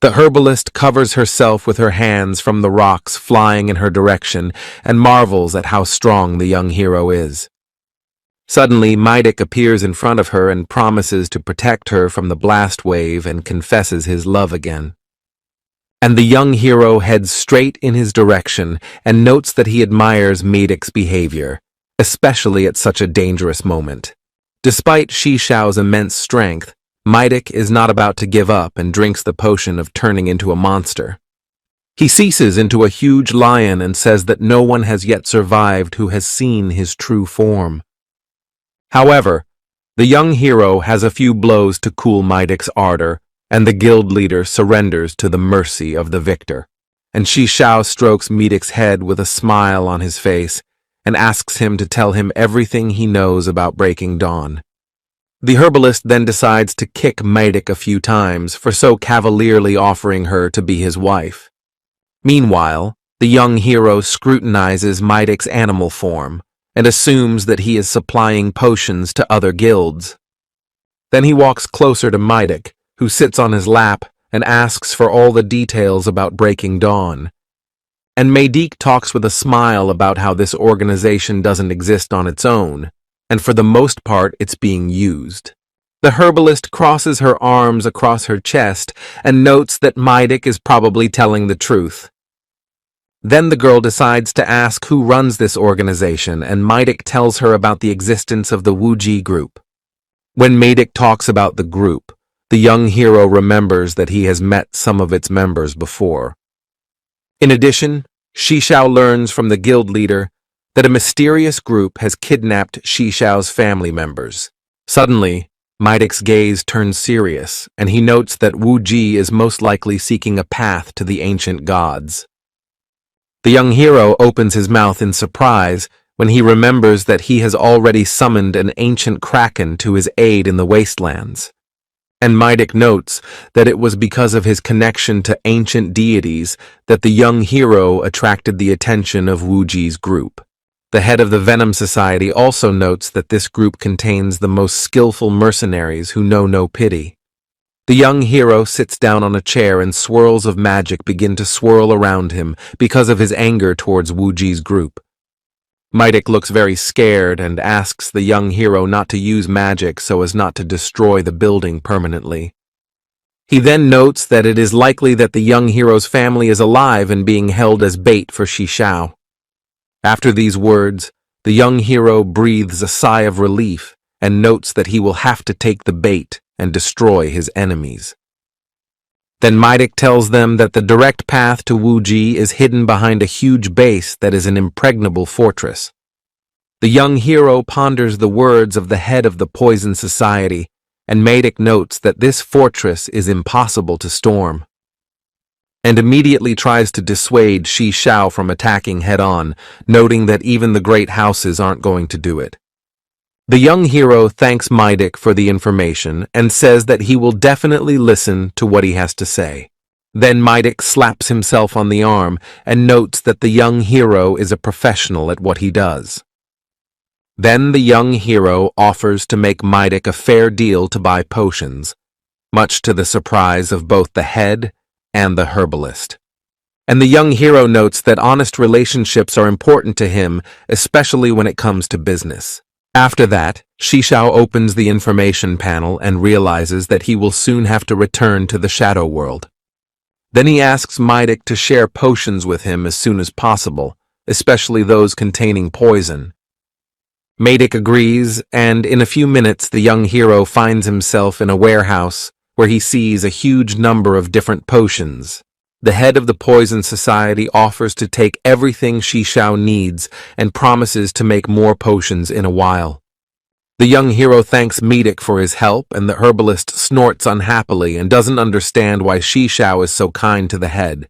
The herbalist covers herself with her hands from the rocks flying in her direction and marvels at how strong the young hero is. Suddenly, Madik appears in front of her and promises to protect her from the blast wave and confesses his love again. And the young hero heads straight in his direction and notes that he admires Madik's behavior, especially at such a dangerous moment. Despite Shi Xiao's immense strength, Madik is not about to give up and drinks the potion of turning into a monster. He ceases into a huge lion and says that no one has yet survived who has seen his true form. However, the young hero has a few blows to cool Madik's ardor, and the guild leader surrenders to the mercy of the victor. And Shi Xiao strokes Madik's head with a smile on his face and asks him to tell him everything he knows about breaking dawn. The herbalist then decides to kick Madik a few times for so cavalierly offering her to be his wife. Meanwhile, the young hero scrutinizes Madik's animal form and assumes that he is supplying potions to other guilds. Then he walks closer to Madik, who sits on his lap and asks for all the details about breaking dawn. and Maydik talks with a smile about how this organization doesn't exist on its own, and for the most part it's being used. The herbalist crosses her arms across her chest and notes that Maydik is probably telling the truth. Then the girl decides to ask who runs this organization, and Maydik tells her about the existence of the Wuji group. When Maydik talks about the group, the young hero remembers that he has met some of its members before. In addition, Shishao learns from the guild leader that a mysterious group has kidnapped Shishao's family members. Suddenly, Maidik's gaze turns serious, and he notes that Wu Ji is most likely seeking a path to the ancient gods. The young hero opens his mouth in surprise when he remembers that he has already summoned an ancient kraken to his aid in the wastelands. And Maydik notes that it was because of his connection to ancient deities that the young hero attracted the attention of Wu Ji's group. The head of the Venom Society also notes that this group contains the most skillful mercenaries who know no pity. The young hero sits down on a chair and swirls of magic begin to swirl around him because of his anger towards Wu Ji's group. Maydik looks very scared and asks the young hero not to use magic so as not to destroy the building permanently. He then notes that it is likely that the young hero's family is alive and being held as bait for Shishao. After these words, the young hero breathes a sigh of relief and notes that he will have to take the bait and destroy his enemies. Then Maydik tells them that the direct path to Wu Ji is hidden behind a huge base that is an impregnable fortress. The young hero ponders the words of the head of the Poison Society, and Maydik notes that this fortress is impossible to storm, and immediately tries to dissuade Shishao from attacking head-on, noting that even the great houses aren't going to do it. The young hero thanks Maydik for the information and says that he will definitely listen to what he has to say. Then Maydik slaps himself on the arm and notes that the young hero is a professional at what he does. Then the young hero offers to make Maydik a fair deal to buy potions, much to the surprise of both the head and the herbalist. And the young hero notes that honest relationships are important to him, especially when it comes to business. After that, Shishao opens the information panel and realizes that he will soon have to return to the shadow world. Then he asks Maydik to share potions with him as soon as possible, especially those containing poison. Maydik agrees, and in a few minutes the young hero finds himself in a warehouse where he sees a huge number of different potions. The head of the Poison Society offers to take everything Shishao needs and promises to make more potions in a while. The young hero thanks Maydik for his help, and the herbalist snorts unhappily and doesn't understand why Shishao is so kind to the head.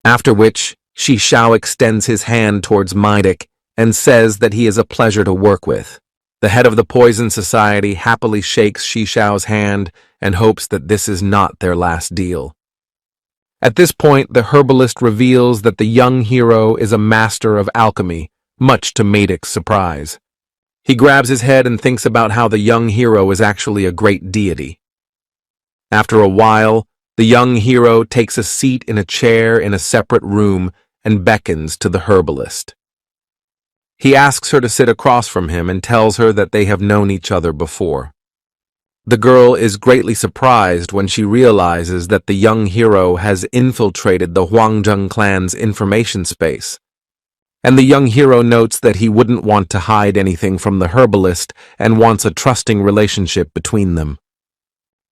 After which, Shishao extends his hand towards Maydik and says that he is a pleasure to work with. The head of the Poison Society happily shakes Shishao's hand and hopes that this is not their last deal. At this point, the herbalist reveals that the young hero is a master of alchemy, much to Maydik's surprise. He grabs his head and thinks about how the young hero is actually a great deity. After a while, the young hero takes a seat in a chair in a separate room and beckons to the herbalist. He asks her to sit across from him and tells her that they have known each other before. The girl is greatly surprised when she realizes that the young hero has infiltrated the Huangjung clan's information space. And the young hero notes that he wouldn't want to hide anything from the herbalist and wants a trusting relationship between them.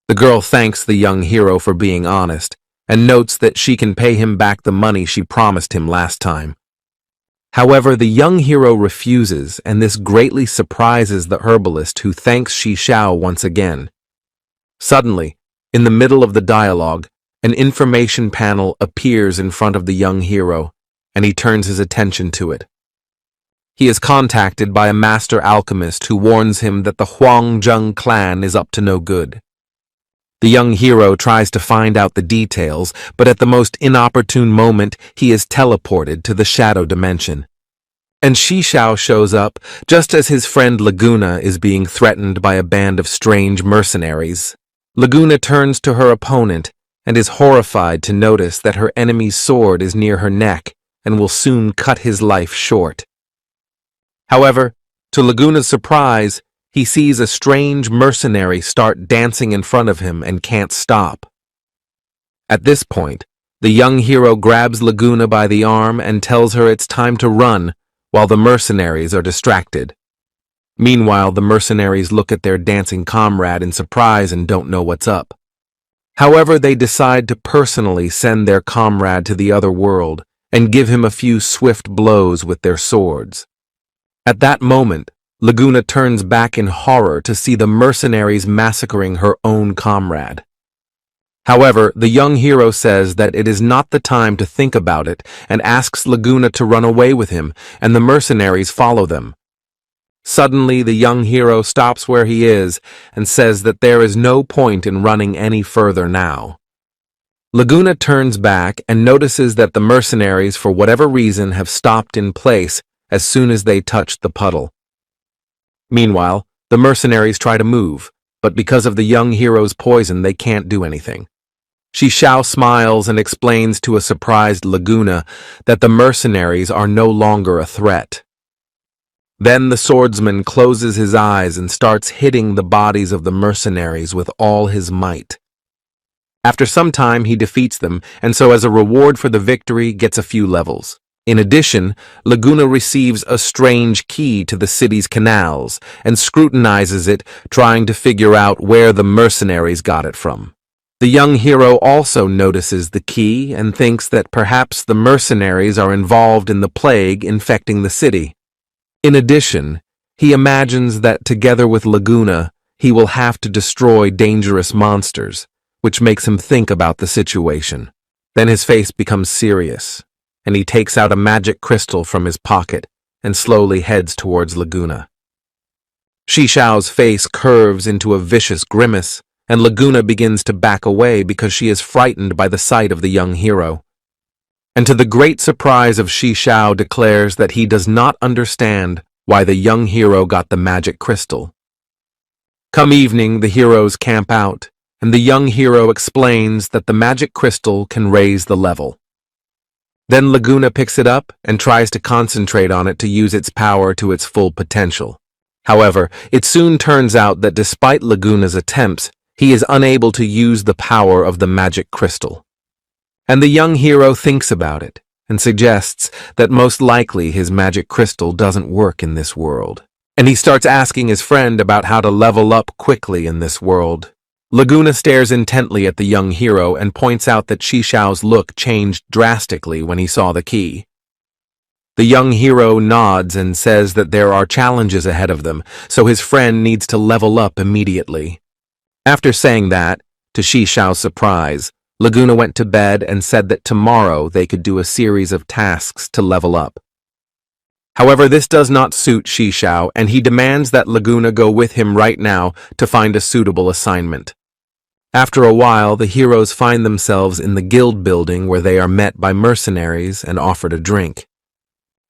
The girl thanks the young hero for being honest and notes that she can pay him back the money she promised him last time. However, the young hero refuses, and this greatly surprises the herbalist, who thanks Shishao once again. Suddenly, in the middle of the dialogue, an information panel appears in front of the young hero, and he turns his attention to it. He is contacted by a master alchemist who warns him that the Huangjung clan is up to no good. The young hero tries to find out the details, but at the most inopportune moment, he is teleported to the shadow dimension. And Shishao shows up just as his friend Laguna is being threatened by a band of strange mercenaries. Laguna turns to her opponent and is horrified to notice that her enemy's sword is near her neck, and will soon cut his life short. However, to Laguna's surprise, he sees a strange mercenary start dancing in front of him and can't stop. At this point, the young hero grabs Laguna by the arm and tells her it's time to run while the mercenaries are distracted. Meanwhile, the mercenaries look at their dancing comrade in surprise and don't know what's up. However, they decide to personally send their comrade to the other world and give him a few swift blows with their swords. At that moment, Laguna turns back in horror to see the mercenaries massacring her own comrade. However, the young hero says that it is not the time to think about it and asks Laguna to run away with him, and the mercenaries follow them. Suddenly, the young hero stops where he is and says that there is no point in running any further now. Laguna turns back and notices that the mercenaries, for whatever reason, have stopped in place as soon as they touch the puddle. Meanwhile, the mercenaries try to move, but because of the young hero's poison, they can't do anything. Xiao smiles and explains to a surprised Laguna that the mercenaries are no longer a threat. Then the swordsman closes his eyes and starts hitting the bodies of the mercenaries with all his might. After some time, he defeats them, and so as a reward for the victory, gets a few levels. In addition, Laguna receives a strange key to the city's canals and scrutinizes it, trying to figure out where the mercenaries got it from. The young hero also notices the key and thinks that perhaps the mercenaries are involved in the plague infecting the city. In addition, he imagines that together with Laguna, he will have to destroy dangerous monsters, which makes him think about the situation. Then his face becomes serious, and he takes out a magic crystal from his pocket and slowly heads towards Laguna. Xiao's face curves into a vicious grimace, and Laguna begins to back away because she is frightened by the sight of the young hero. And to the great surprise of Xiao, declares that he does not understand why the young hero got the magic crystal. Come evening, the heroes camp out, and the young hero explains that the magic crystal can raise the level. Then Laguna picks it up and tries to concentrate on it to use its power to its full potential. However, it soon turns out that despite Laguna's attempts, he is unable to use the power of the magic crystal. And the young hero thinks about it and suggests that most likely his magic crystal doesn't work in this world. And he starts asking his friend about how to level up quickly in this world. Laguna stares intently at the young hero and points out that Xiao's look changed drastically when he saw the key. The young hero nods and says that there are challenges ahead of them, so his friend needs to level up immediately. After saying that, to Xiao's surprise, Laguna went to bed and said that tomorrow they could do a series of tasks to level up. However, this does not suit Xiao, and he demands that Laguna go with him right now to find a suitable assignment. After a while, the heroes find themselves in the guild building where they are met by mercenaries and offered a drink.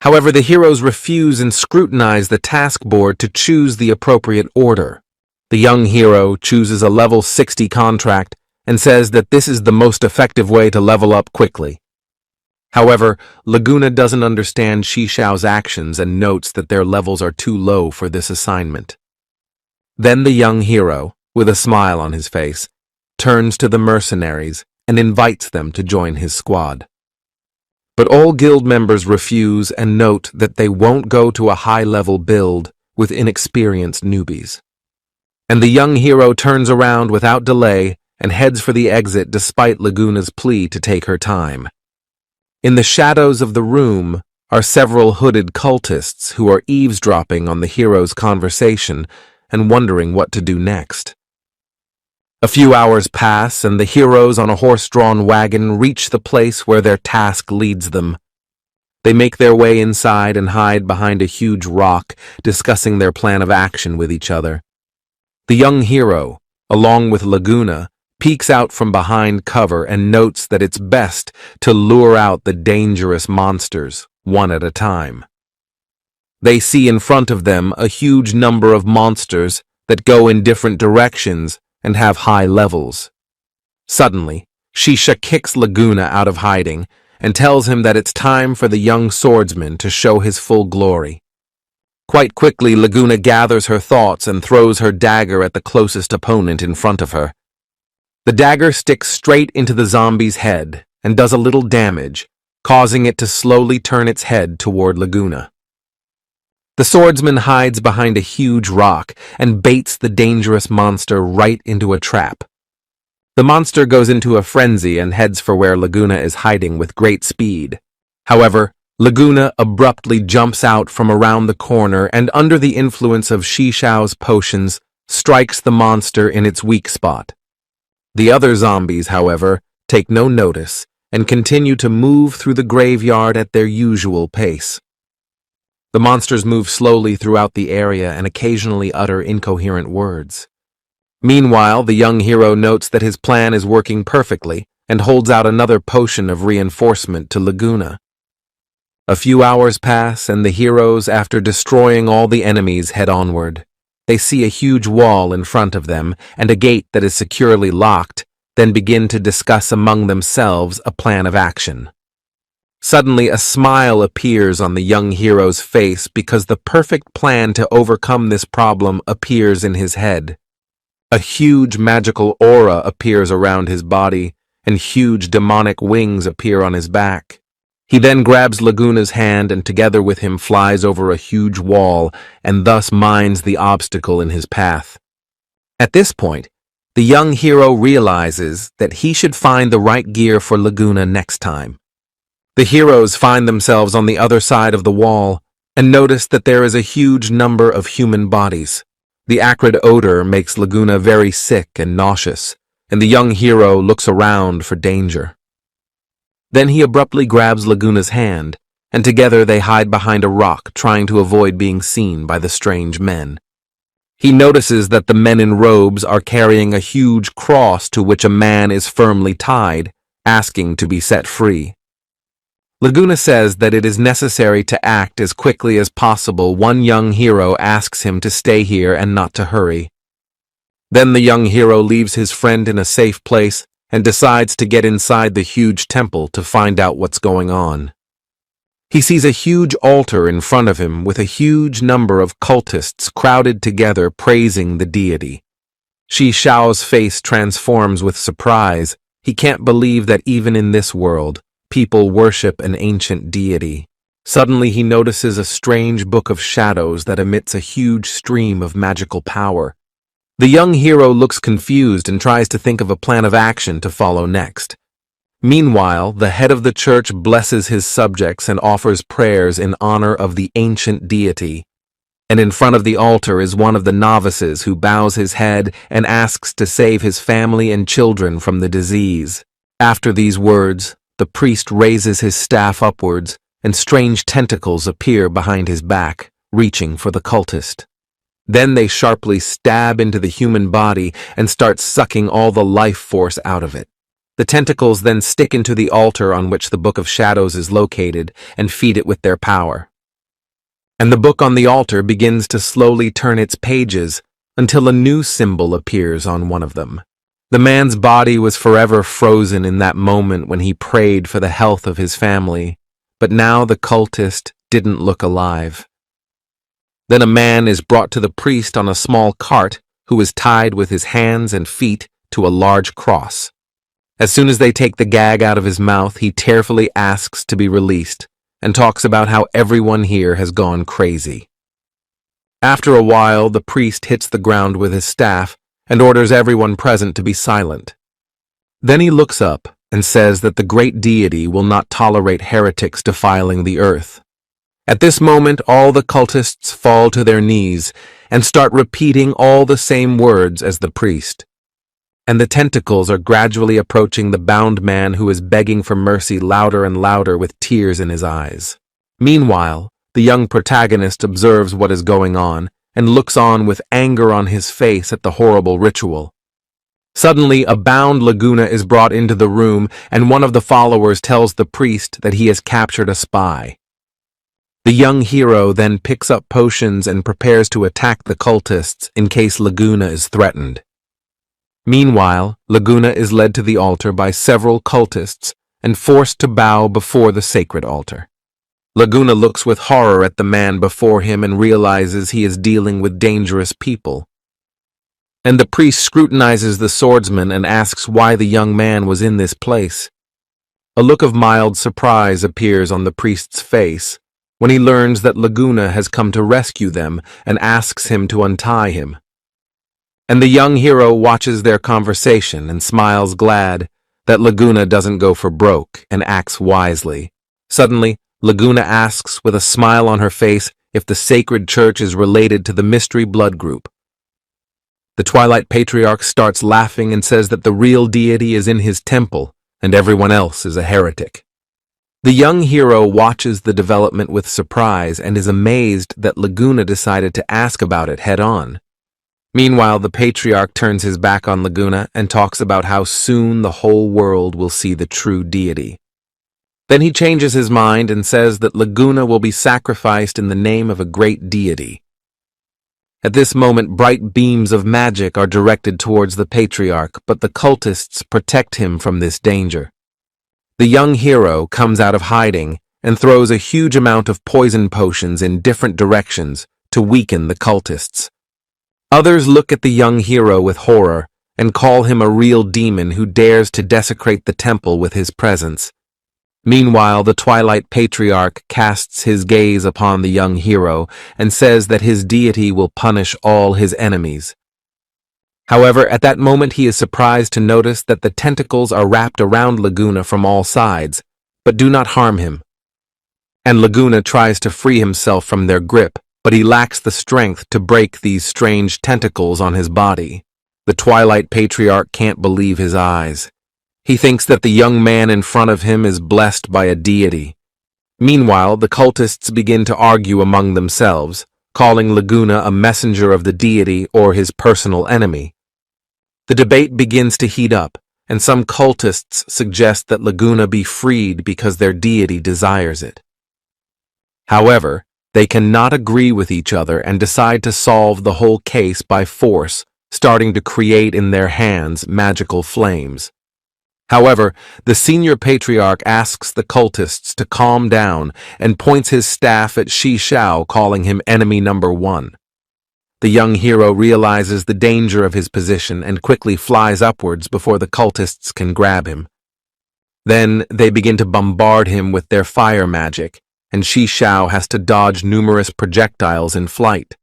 However, the heroes refuse and scrutinize the task board to choose the appropriate order. The young hero chooses a level 60 contract and says that this is the most effective way to level up quickly. However, Laguna doesn't understand Xiao's actions and notes that their levels are too low for this assignment. Then the young hero, with a smile on his face, turns to the mercenaries and invites them to join his squad. But all guild members refuse and note that they won't go to a high-level build with inexperienced newbies. And the young hero turns around without delay and heads for the exit despite Laguna's plea to take her time. In the shadows of the room are several hooded cultists who are eavesdropping on the hero's conversation and wondering what to do next. A few hours pass, and the heroes on a horse-drawn wagon reach the place where their task leads them. They make their way inside and hide behind a huge rock, discussing their plan of action with each other. The young hero, along with Laguna, peeks out from behind cover and notes that it's best to lure out the dangerous monsters, one at a time. They see in front of them a huge number of monsters that go in different directions and have high levels. Suddenly, Shisha kicks Laguna out of hiding and tells him that it's time for the young swordsman to show his full glory. Quite quickly, Laguna gathers her thoughts and throws her dagger at the closest opponent in front of her. The dagger sticks straight into the zombie's head and does a little damage, causing it to slowly turn its head toward Laguna. The swordsman hides behind a huge rock and baits the dangerous monster right into a trap. The monster goes into a frenzy and heads for where Laguna is hiding with great speed. However, Laguna abruptly jumps out from around the corner and, under the influence of Shishao's potions, strikes the monster in its weak spot. The other zombies, however, take no notice and continue to move through the graveyard at their usual pace. The monsters move slowly throughout the area and occasionally utter incoherent words. Meanwhile, the young hero notes that his plan is working perfectly and holds out another potion of reinforcement to Laguna. A few hours pass, and the heroes, after destroying all the enemies, head onward. They see a huge wall in front of them and a gate that is securely locked, then begin to discuss among themselves a plan of action. Suddenly, a smile appears on the young hero's face because the perfect plan to overcome this problem appears in his head. A huge magical aura appears around his body, and huge demonic wings appear on his back. He then grabs Laguna's hand and together with him flies over a huge wall and thus mines the obstacle in his path. At this point, the young hero realizes that he should find the right gear for Laguna next time. The heroes find themselves on the other side of the wall and notice that there is a huge number of human bodies. The acrid odor makes Laguna very sick and nauseous, and the young hero looks around for danger. Then he abruptly grabs Laguna's hand, and together they hide behind a rock, trying to avoid being seen by the strange men. He notices that the men in robes are carrying a huge cross to which a man is firmly tied, asking to be set free. Laguna says that it is necessary to act as quickly as possible. One young hero asks him to stay here and not to hurry. Then the young hero leaves his friend in a safe place and decides to get inside the huge temple to find out what's going on. He sees a huge altar in front of him with a huge number of cultists crowded together praising the deity. Shi Shao's face transforms with surprise. He can't believe that even in this world, people worship an ancient deity. Suddenly he notices a strange book of shadows that emits a huge stream of magical power. The young hero looks confused and tries to think of a plan of action to follow next. Meanwhile, the head of the church blesses his subjects and offers prayers in honor of the ancient deity. And in front of the altar is one of the novices who bows his head and asks to save his family and children from the disease. After these words, the priest raises his staff upwards, and strange tentacles appear behind his back, reaching for the cultist. Then they sharply stab into the human body and start sucking all the life force out of it. The tentacles then stick into the altar on which the Book of Shadows is located and feed it with their power. And the book on the altar begins to slowly turn its pages until a new symbol appears on one of them. The man's body was forever frozen in that moment when he prayed for the health of his family, but now the cultist didn't look alive. Then a man is brought to the priest on a small cart who is tied with his hands and feet to a large cross. As soon as they take the gag out of his mouth, he tearfully asks to be released and talks about how everyone here has gone crazy. After a while, the priest hits the ground with his staff and orders everyone present to be silent. Then he looks up and says that the great deity will not tolerate heretics defiling the earth. At this moment, all the cultists fall to their knees and start repeating all the same words as the priest. And the tentacles are gradually approaching the bound man who is begging for mercy louder and louder with tears in his eyes. Meanwhile, the young protagonist observes what is going on and looks on with anger on his face at the horrible ritual. Suddenly, a bound Laguna is brought into the room, and one of the followers tells the priest that he has captured a spy. The young hero then picks up potions and prepares to attack the cultists in case Laguna is threatened. Meanwhile, Laguna is led to the altar by several cultists and forced to bow before the sacred altar. Laguna looks with horror at the man before him and realizes he is dealing with dangerous people. And the priest scrutinizes the swordsman and asks why the young man was in this place. A look of mild surprise appears on the priest's face when he learns that Laguna has come to rescue them and asks him to untie him. And the young hero watches their conversation and smiles glad that Laguna doesn't go for broke and acts wisely. Suddenly, Laguna asks with a smile on her face if the sacred church is related to the mystery blood group. The Twilight Patriarch starts laughing and says that the real deity is in his temple and everyone else is a heretic. The young hero watches the development with surprise and is amazed that Laguna decided to ask about it head-on. Meanwhile, the Patriarch turns his back on Laguna and talks about how soon the whole world will see the true deity. Then he changes his mind and says that Laguna will be sacrificed in the name of a great deity. At this moment, bright beams of magic are directed towards the Patriarch, but the cultists protect him from this danger. The young hero comes out of hiding and throws a huge amount of poison potions in different directions to weaken the cultists. Others look at the young hero with horror and call him a real demon who dares to desecrate the temple with his presence. Meanwhile, the Twilight Patriarch casts his gaze upon the young hero and says that his deity will punish all his enemies. However, at that moment he is surprised to notice that the tentacles are wrapped around Laguna from all sides, but do not harm him. And Laguna tries to free himself from their grip, but he lacks the strength to break these strange tentacles on his body. The Twilight Patriarch can't believe his eyes. He thinks that the young man in front of him is blessed by a deity. Meanwhile, the cultists begin to argue among themselves, calling Laguna a messenger of the deity or his personal enemy. The debate begins to heat up, and some cultists suggest that Laguna be freed because their deity desires it. However, they cannot agree with each other and decide to solve the whole case by force, starting to create in their hands magical flames. However, the senior patriarch asks the cultists to calm down and points his staff at Shi Shao, calling him enemy number 1. The young hero realizes the danger of his position and quickly flies upwards before the cultists can grab him. Then they begin to bombard him with their fire magic, and Shi Shao has to dodge numerous projectiles in flight.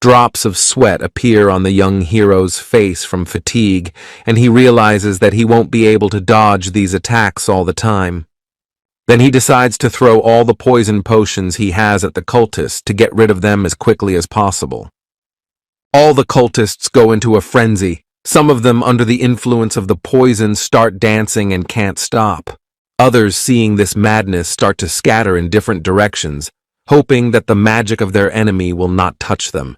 Drops of sweat appear on the young hero's face from fatigue, and he realizes that he won't be able to dodge these attacks all the time. Then he decides to throw all the poison potions he has at the cultists to get rid of them as quickly as possible. All the cultists go into a frenzy. Some of them, under the influence of the poison, start dancing and can't stop. Others, seeing this madness, start to scatter in different directions, hoping that the magic of their enemy will not touch them.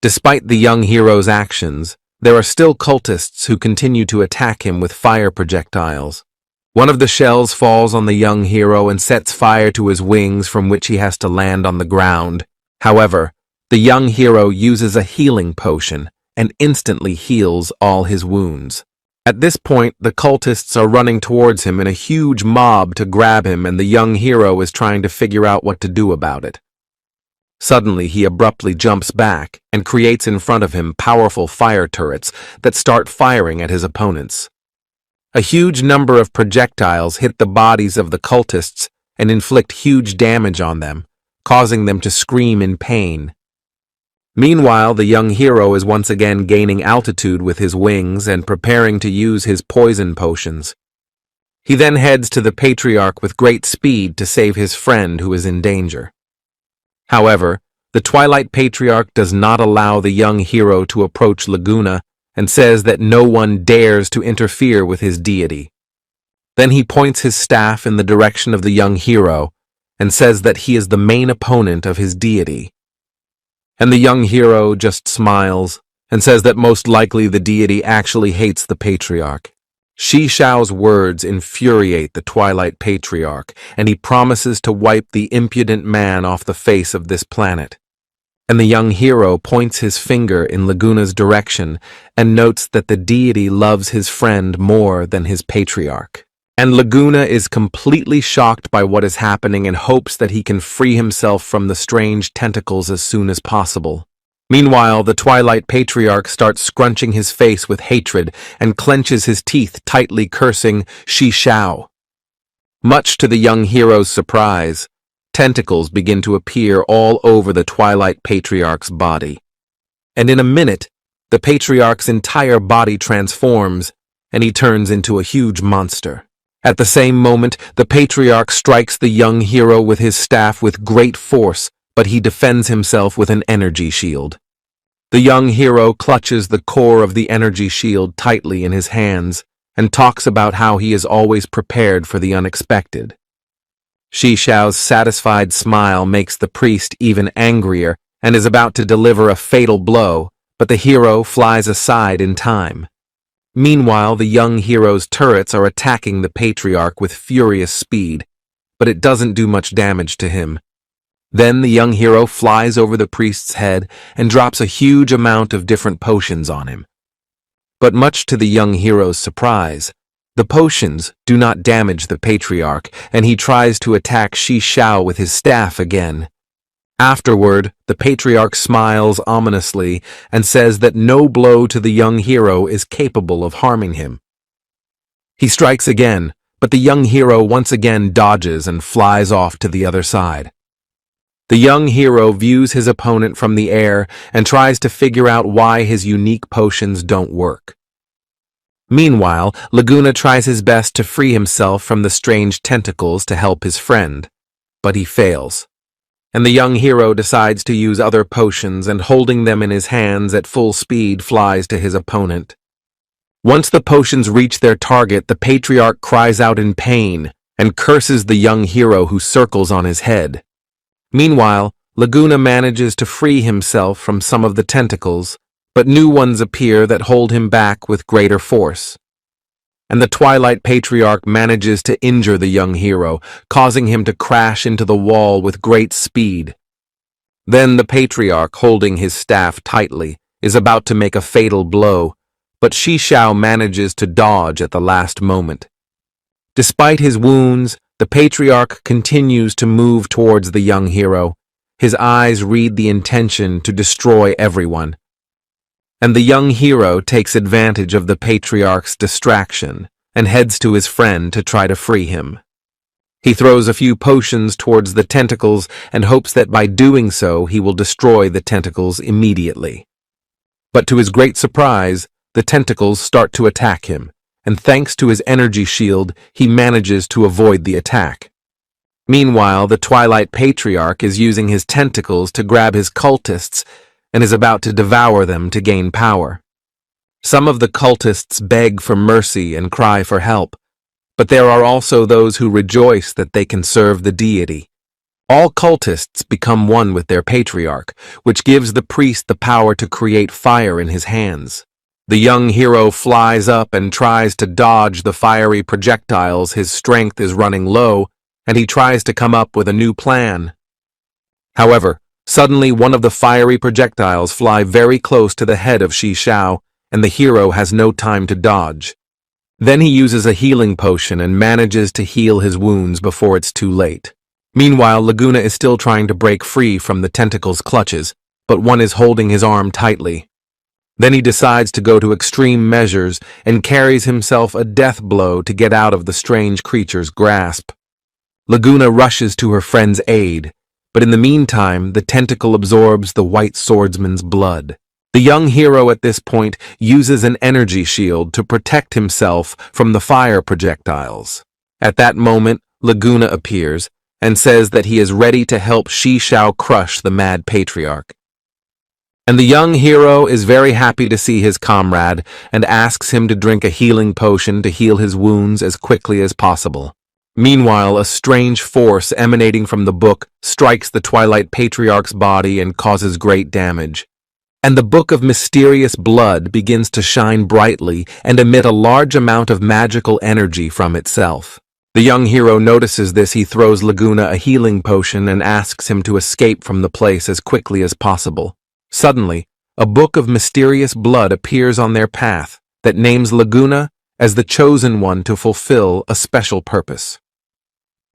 Despite the young hero's actions, there are still cultists who continue to attack him with fire projectiles. One of the shells falls on the young hero and sets fire to his wings, from which he has to land on the ground. However, the young hero uses a healing potion and instantly heals all his wounds. At this point, the cultists are running towards him in a huge mob to grab him, and the young hero is trying to figure out what to do about it. Suddenly, he abruptly jumps back and creates in front of him powerful fire turrets that start firing at his opponents. A huge number of projectiles hit the bodies of the cultists and inflict huge damage on them, causing them to scream in pain. Meanwhile, the young hero is once again gaining altitude with his wings and preparing to use his poison potions. He then heads to the Patriarch with great speed to save his friend who is in danger. However, the Twilight Patriarch does not allow the young hero to approach Laguna and says that no one dares to interfere with his deity. Then he points his staff in the direction of the young hero and says that he is the main opponent of his deity. And the young hero just smiles and says that most likely the deity actually hates the Patriarch. Shi Shao's words infuriate the Twilight Patriarch, and he promises to wipe the impudent man off the face of this planet. And the young hero points his finger in Laguna's direction and notes that the deity loves his friend more than his Patriarch. And Laguna is completely shocked by what is happening and hopes that he can free himself from the strange tentacles as soon as possible. Meanwhile, the Twilight Patriarch starts scrunching his face with hatred and clenches his teeth tightly, cursing Shi Shao. Much to the young hero's surprise, tentacles begin to appear all over the Twilight Patriarch's body. And in a minute, the Patriarch's entire body transforms, and he turns into a huge monster. At the same moment, the Patriarch strikes the young hero with his staff with great force, but he defends himself with an energy shield. The young hero clutches the core of the energy shield tightly in his hands and talks about how he is always prepared for the unexpected. Shi Shao's satisfied smile makes the priest even angrier and is about to deliver a fatal blow, but the hero flies aside in time. Meanwhile, the young hero's turrets are attacking the Patriarch with furious speed, but it doesn't do much damage to him. Then the young hero flies over the priest's head and drops a huge amount of different potions on him. But much to the young hero's surprise, the potions do not damage the Patriarch, and he tries to attack Shi Shao with his staff again. Afterward, the Patriarch smiles ominously and says that no blow to the young hero is capable of harming him. He strikes again, but the young hero once again dodges and flies off to the other side. The young hero views his opponent from the air and tries to figure out why his unique potions don't work. Meanwhile, Laguna tries his best to free himself from the strange tentacles to help his friend, but he fails. And the young hero decides to use other potions and holding them in his hands at full speed flies to his opponent. Once the potions reach their target, the Patriarch cries out in pain and curses the young hero who circles on his head. Meanwhile, Laguna manages to free himself from some of the tentacles, but new ones appear that hold him back with greater force. And the Twilight Patriarch manages to injure the young hero, causing him to crash into the wall with great speed. Then the Patriarch, holding his staff tightly, is about to make a fatal blow, but Shi Shao manages to dodge at the last moment. Despite his wounds, the Patriarch continues to move towards the young hero. His eyes read the intention to destroy everyone. And the young hero takes advantage of the Patriarch's distraction and heads to his friend to try to free him. He throws a few potions towards the tentacles and hopes that by doing so he will destroy the tentacles immediately. But to his great surprise, the tentacles start to attack him, and thanks to his energy shield, he manages to avoid the attack. Meanwhile, the Twilight Patriarch is using his tentacles to grab his cultists and is about to devour them to gain power. Some of the cultists beg for mercy and cry for help, but there are also those who rejoice that they can serve the deity. All cultists become one with their Patriarch, which gives the priest the power to create fire in his hands. The young hero flies up and tries to dodge the fiery projectiles. His strength is running low, and he tries to come up with a new plan. However, suddenly one of the fiery projectiles fly very close to the head of Shi Shao, and the hero has no time to dodge. Then he uses a healing potion and manages to heal his wounds before it's too late. Meanwhile, Laguna is still trying to break free from the tentacles' clutches, but one is holding his arm tightly. Then he decides to go to extreme measures and carries himself a death blow to get out of the strange creature's grasp. Laguna rushes to her friend's aid, but in the meantime, the tentacle absorbs the white swordsman's blood. The young hero at this point uses an energy shield to protect himself from the fire projectiles. At that moment, Laguna appears and says that he is ready to help Shi Shao crush the mad Patriarch. And the young hero is very happy to see his comrade and asks him to drink a healing potion to heal his wounds as quickly as possible. Meanwhile, a strange force emanating from the book strikes the Twilight Patriarch's body and causes great damage. And the Book of Mysterious Blood begins to shine brightly and emit a large amount of magical energy from itself. The young hero notices this. He throws Laguna a healing potion and asks him to escape from the place as quickly as possible. Suddenly, a Book of Mysterious Blood appears on their path that names Laguna as the chosen one to fulfill a special purpose.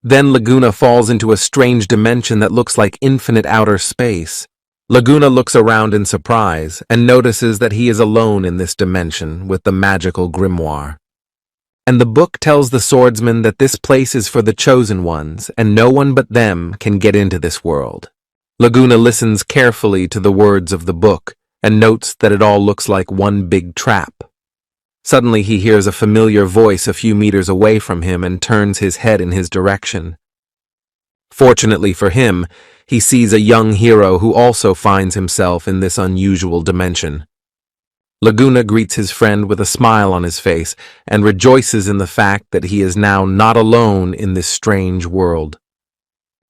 Then Laguna falls into a strange dimension that looks like infinite outer space. Laguna looks around in surprise and notices that he is alone in this dimension with the magical grimoire. And the book tells the swordsman that this place is for the chosen ones and no one but them can get into this world. Laguna listens carefully to the words of the book and notes that it all looks like one big trap. Suddenly he hears a familiar voice a few meters away from him and turns his head in his direction. Fortunately for him, he sees a young hero who also finds himself in this unusual dimension. Laguna greets his friend with a smile on his face and rejoices in the fact that he is now not alone in this strange world.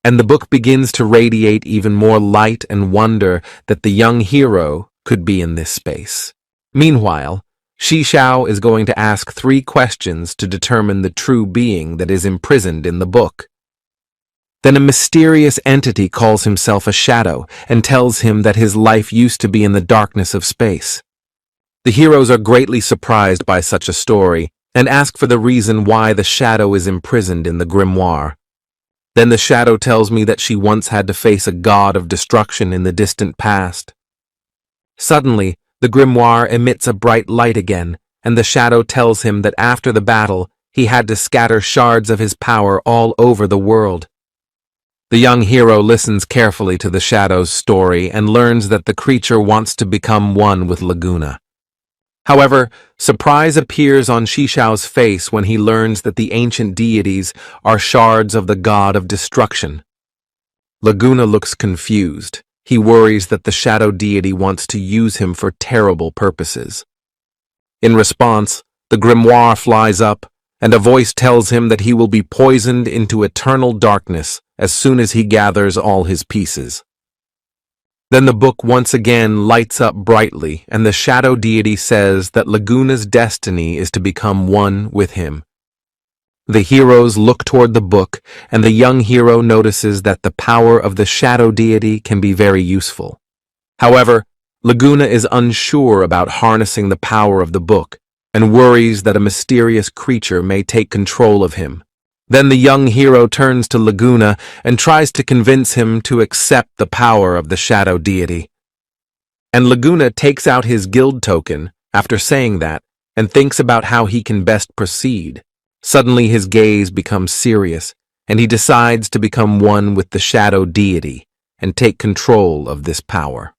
And the book begins to radiate even more light and wonder that the young hero could be in this space. Meanwhile, Shishao is going to ask 3 questions to determine the true being that is imprisoned in the book. Then a mysterious entity calls himself a shadow and tells him that his life used to be in the darkness of space. The heroes are greatly surprised by such a story and ask for the reason why the shadow is imprisoned in the grimoire. Then the shadow tells me that she once had to face a god of destruction in the distant past. Suddenly, the grimoire emits a bright light again, and the shadow tells him that after the battle, he had to scatter shards of his power all over the world. The young hero listens carefully to the shadow's story and learns that the creature wants to become one with Laguna. However, surprise appears on Shishao's face when he learns that the ancient deities are shards of the god of destruction. Laguna looks confused. He worries that the shadow deity wants to use him for terrible purposes. In response, the grimoire flies up, and a voice tells him that he will be poisoned into eternal darkness as soon as he gathers all his pieces. Then the book once again lights up brightly, and the shadow deity says that Laguna's destiny is to become one with him. The heroes look toward the book, and the young hero notices that the power of the shadow deity can be very useful. However, Laguna is unsure about harnessing the power of the book, and worries that a mysterious creature may take control of him. Then the young hero turns to Laguna and tries to convince him to accept the power of the shadow deity. And Laguna takes out his guild token after saying that, and thinks about how he can best proceed. Suddenly his gaze becomes serious, and he decides to become one with the shadow deity and take control of this power.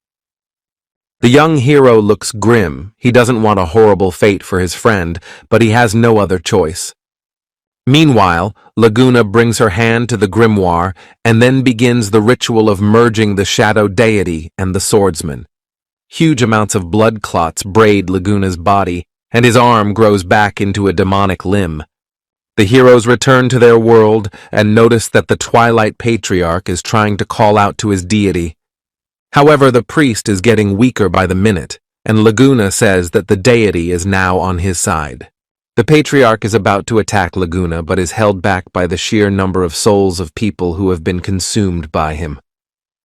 The young hero looks grim. He doesn't want a horrible fate for his friend, but he has no other choice. Meanwhile, Laguna brings her hand to the grimoire and then begins the ritual of merging the shadow deity and the swordsman. Huge amounts of blood clots braid Laguna's body, and his arm grows back into a demonic limb. The heroes return to their world and notice that the Twilight Patriarch is trying to call out to his deity. However, the priest is getting weaker by the minute, and Laguna says that the deity is now on his side. The Patriarch is about to attack Laguna but is held back by the sheer number of souls of people who have been consumed by him.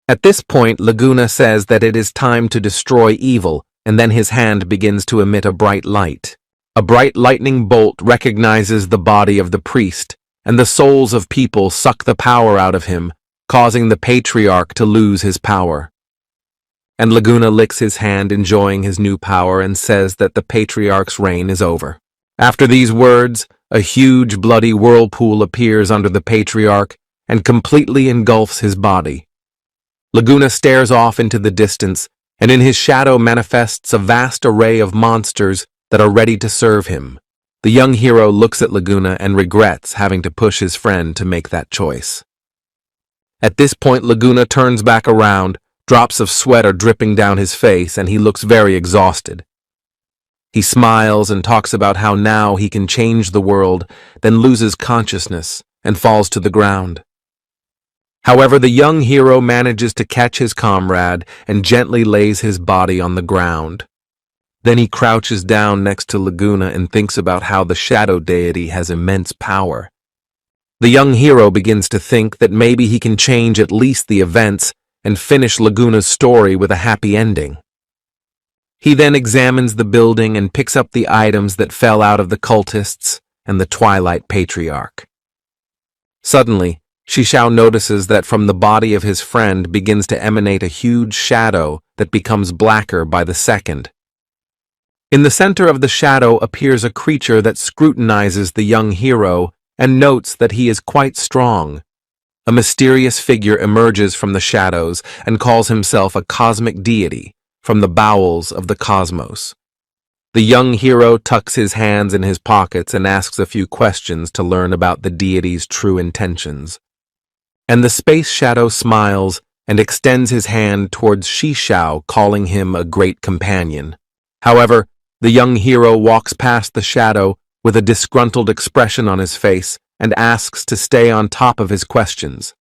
At this point, Laguna says that it is time to destroy evil, and then his hand begins to emit a bright light. A bright lightning bolt recognizes the body of the priest, and the souls of people suck the power out of him, causing the Patriarch to lose his power. And Laguna licks his hand, enjoying his new power, and says that the Patriarch's reign is over. After these words, a huge bloody whirlpool appears under the Patriarch and completely engulfs his body. Laguna stares off into the distance, and in his shadow manifests a vast array of monsters that are ready to serve him. The young hero looks at Laguna and regrets having to push his friend to make that choice. At this point, Laguna turns back around, drops of sweat are dripping down his face, and he looks very exhausted. He smiles and talks about how now he can change the world, then loses consciousness and falls to the ground. However, the young hero manages to catch his comrade and gently lays his body on the ground. Then he crouches down next to Laguna and thinks about how the shadow deity has immense power. The young hero begins to think that maybe he can change at least the events and finish Laguna's story with a happy ending. He then examines the building and picks up the items that fell out of the cultists and the Twilight Patriarch. Suddenly, Shishao notices that from the body of his friend begins to emanate a huge shadow that becomes blacker by the second. In the center of the shadow appears a creature that scrutinizes the young hero and notes that he is quite strong. A mysterious figure emerges from the shadows and calls himself a cosmic deity from the bowels of the cosmos. The young hero tucks his hands in his pockets and asks a few questions to learn about the deity's true intentions. And the space shadow smiles and extends his hand towards Shishao, calling him a great companion. However, the young hero walks past the shadow with a disgruntled expression on his face and asks to stay on top of his questions.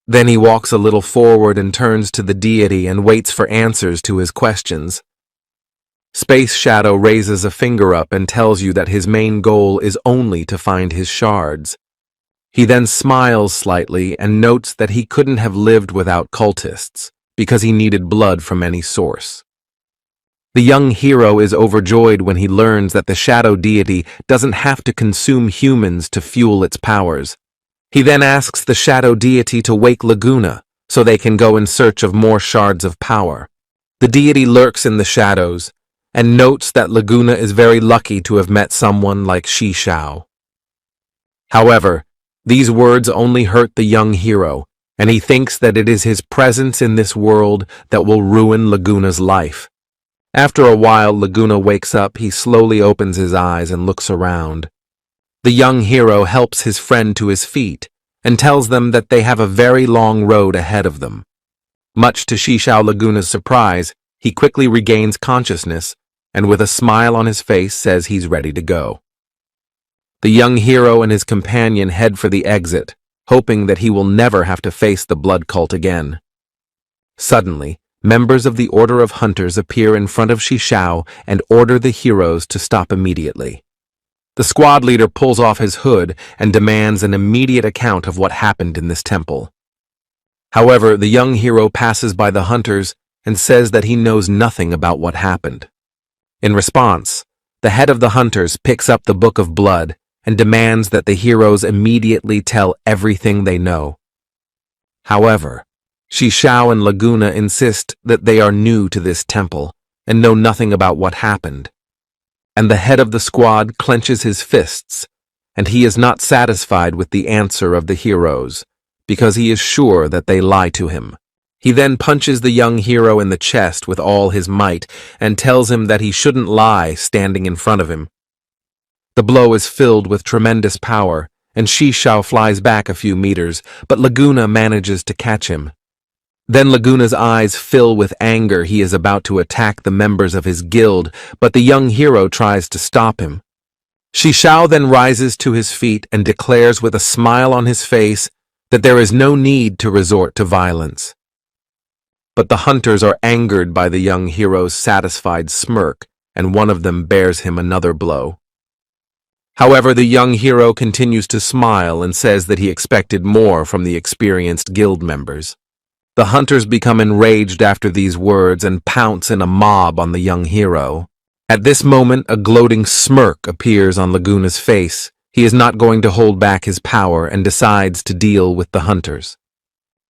Then he walks a little forward and turns to the deity and waits for answers to his questions. Space Shadow raises a finger up and tells you that his main goal is only to find his shards. He then smiles slightly and notes that he couldn't have lived without cultists because he needed blood from any source. The young hero is overjoyed when he learns that the shadow deity doesn't have to consume humans to fuel its powers. He then asks the shadow deity to wake Laguna so they can go in search of more shards of power. The deity lurks in the shadows and notes that Laguna is very lucky to have met someone like Shishao. However, these words only hurt the young hero, and he thinks that it is his presence in this world that will ruin Laguna's life. After a while, Laguna wakes up, he slowly opens his eyes and looks around. The young hero helps his friend to his feet and tells them that they have a very long road ahead of them. Much to Shishao Laguna's surprise, he quickly regains consciousness and with a smile on his face says he's ready to go. The young hero and his companion head for the exit, hoping that he will never have to face the blood cult again. Suddenly, members of the Order of Hunters appear in front of Shishao and order the heroes to stop immediately. The squad leader pulls off his hood and demands an immediate account of what happened in this temple. However, the young hero passes by the hunters and says that he knows nothing about what happened. In response, the head of the hunters picks up the Book of Blood and demands that the heroes immediately tell everything they know. However, Shishao and Laguna insist that they are new to this temple and know nothing about what happened. And the head of the squad clenches his fists, and he is not satisfied with the answer of the heroes, because he is sure that they lie to him. He then punches the young hero in the chest with all his might and tells him that he shouldn't lie standing in front of him. The blow is filled with tremendous power, and Shishao flies back a few meters, but Laguna manages to catch him. Then Laguna's eyes fill with anger. He is about to attack the members of his guild, but the young hero tries to stop him. Shishao then rises to his feet and declares with a smile on his face that there is no need to resort to violence. But the hunters are angered by the young hero's satisfied smirk, and one of them bears him another blow. However, the young hero continues to smile and says that he expected more from the experienced guild members. The hunters become enraged after these words and pounce in a mob on the young hero. At this moment, a gloating smirk appears on Laguna's face. He is not going to hold back his power and decides to deal with the hunters.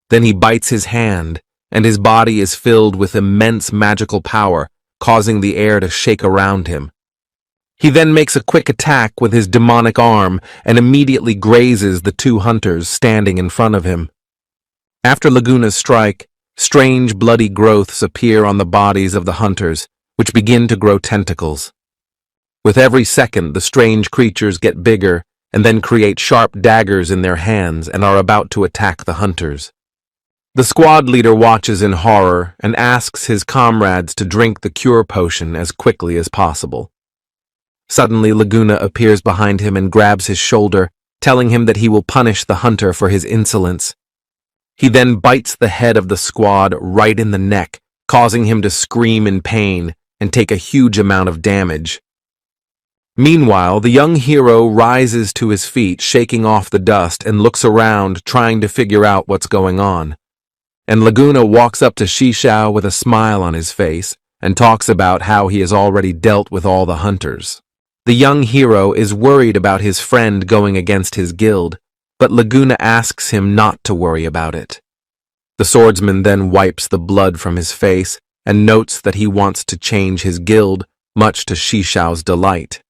Then he bites his hand, and his body is filled with immense magical power, causing the air to shake around him. He then makes a quick attack with his demonic arm and immediately grazes the two hunters standing in front of him. After Laguna's strike, strange bloody growths appear on the bodies of the hunters, which begin to grow tentacles. With every second, the strange creatures get bigger and then create sharp daggers in their hands and are about to attack the hunters. The squad leader watches in horror and asks his comrades to drink the cure potion as quickly as possible. Suddenly, Laguna appears behind him and grabs his shoulder, telling him that he will punish the hunter for his insolence. He then bites the head of the squad right in the neck, causing him to scream in pain and take a huge amount of damage. Meanwhile, the young hero rises to his feet, shaking off the dust, and looks around, trying to figure out what's going on. And Laguna walks up to Shishao with a smile on his face and talks about how he has already dealt with all the hunters. The young hero is worried about his friend going against his guild, but Laguna asks him not to worry about it. The swordsman then wipes the blood from his face and notes that he wants to change his guild, much to Xixiao's delight.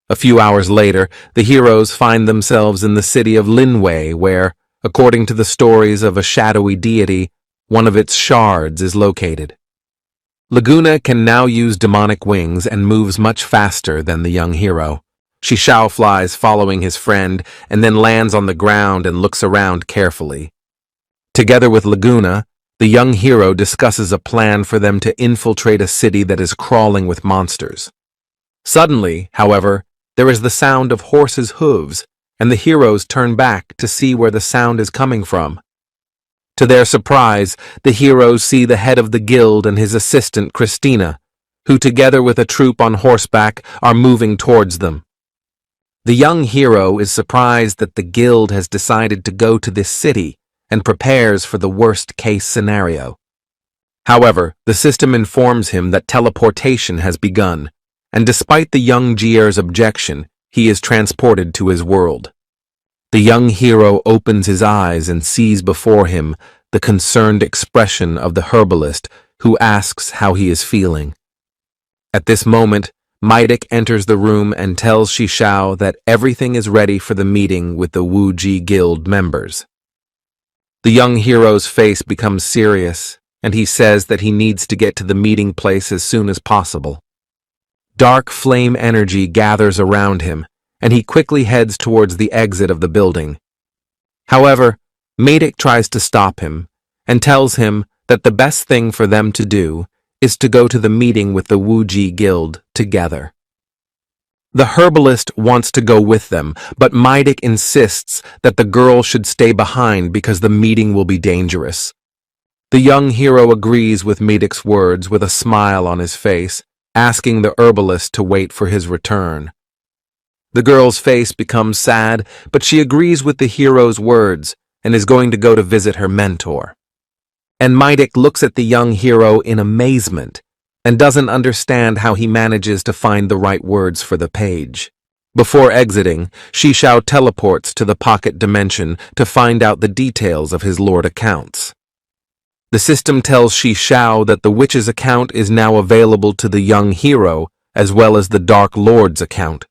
A few hours later, the heroes find themselves in the city of Linwei, where, according to the stories of a shadowy deity, one of its shards is located. Laguna can now use demonic wings and moves much faster than the young hero. Xixiao flies following his friend and then lands on the ground and looks around carefully. Together with Laguna, the young hero discusses a plan for them to infiltrate a city that is crawling with monsters. Suddenly, however, there is the sound of horses' hooves, and the heroes turn back to see where the sound is coming from. To their surprise, the heroes see the head of the guild and his assistant Christina, who together with a troop on horseback are moving towards them. The young hero is surprised that the guild has decided to go to this city and prepares for the worst-case scenario. However, the system informs him that teleportation has begun, and despite the young Jier's objection, he is transported to his world. The young hero opens his eyes and sees before him the concerned expression of the herbalist, who asks how he is feeling. At this moment, Mightiest enters the room and tells Xixiao that everything is ready for the meeting with the Wuji Guild members. The young hero's face becomes serious, and he says that he needs to get to the meeting place as soon as possible. Dark flame energy gathers around him, and he quickly heads towards the exit of the building. However, Mightiest tries to stop him and tells him that the best thing for them to do is to go to the meeting with the Wuji Guild together. The herbalist wants to go with them, but Mightiest insists that the girl should stay behind because the meeting will be dangerous. The young hero agrees with Mightiest's words with a smile on his face, asking the herbalist to wait for his return. The girl's face becomes sad, but she agrees with the hero's words and is going to go to visit her mentor. And Mightiest looks at the young hero in amazement and doesn't understand how he manages to find the right words for the page. Before exiting, Xixiao teleports to the pocket dimension to find out the details of his lord accounts. The system tells Xixiao that the witch's account is now available to the young hero as well as the Dark Lord's account.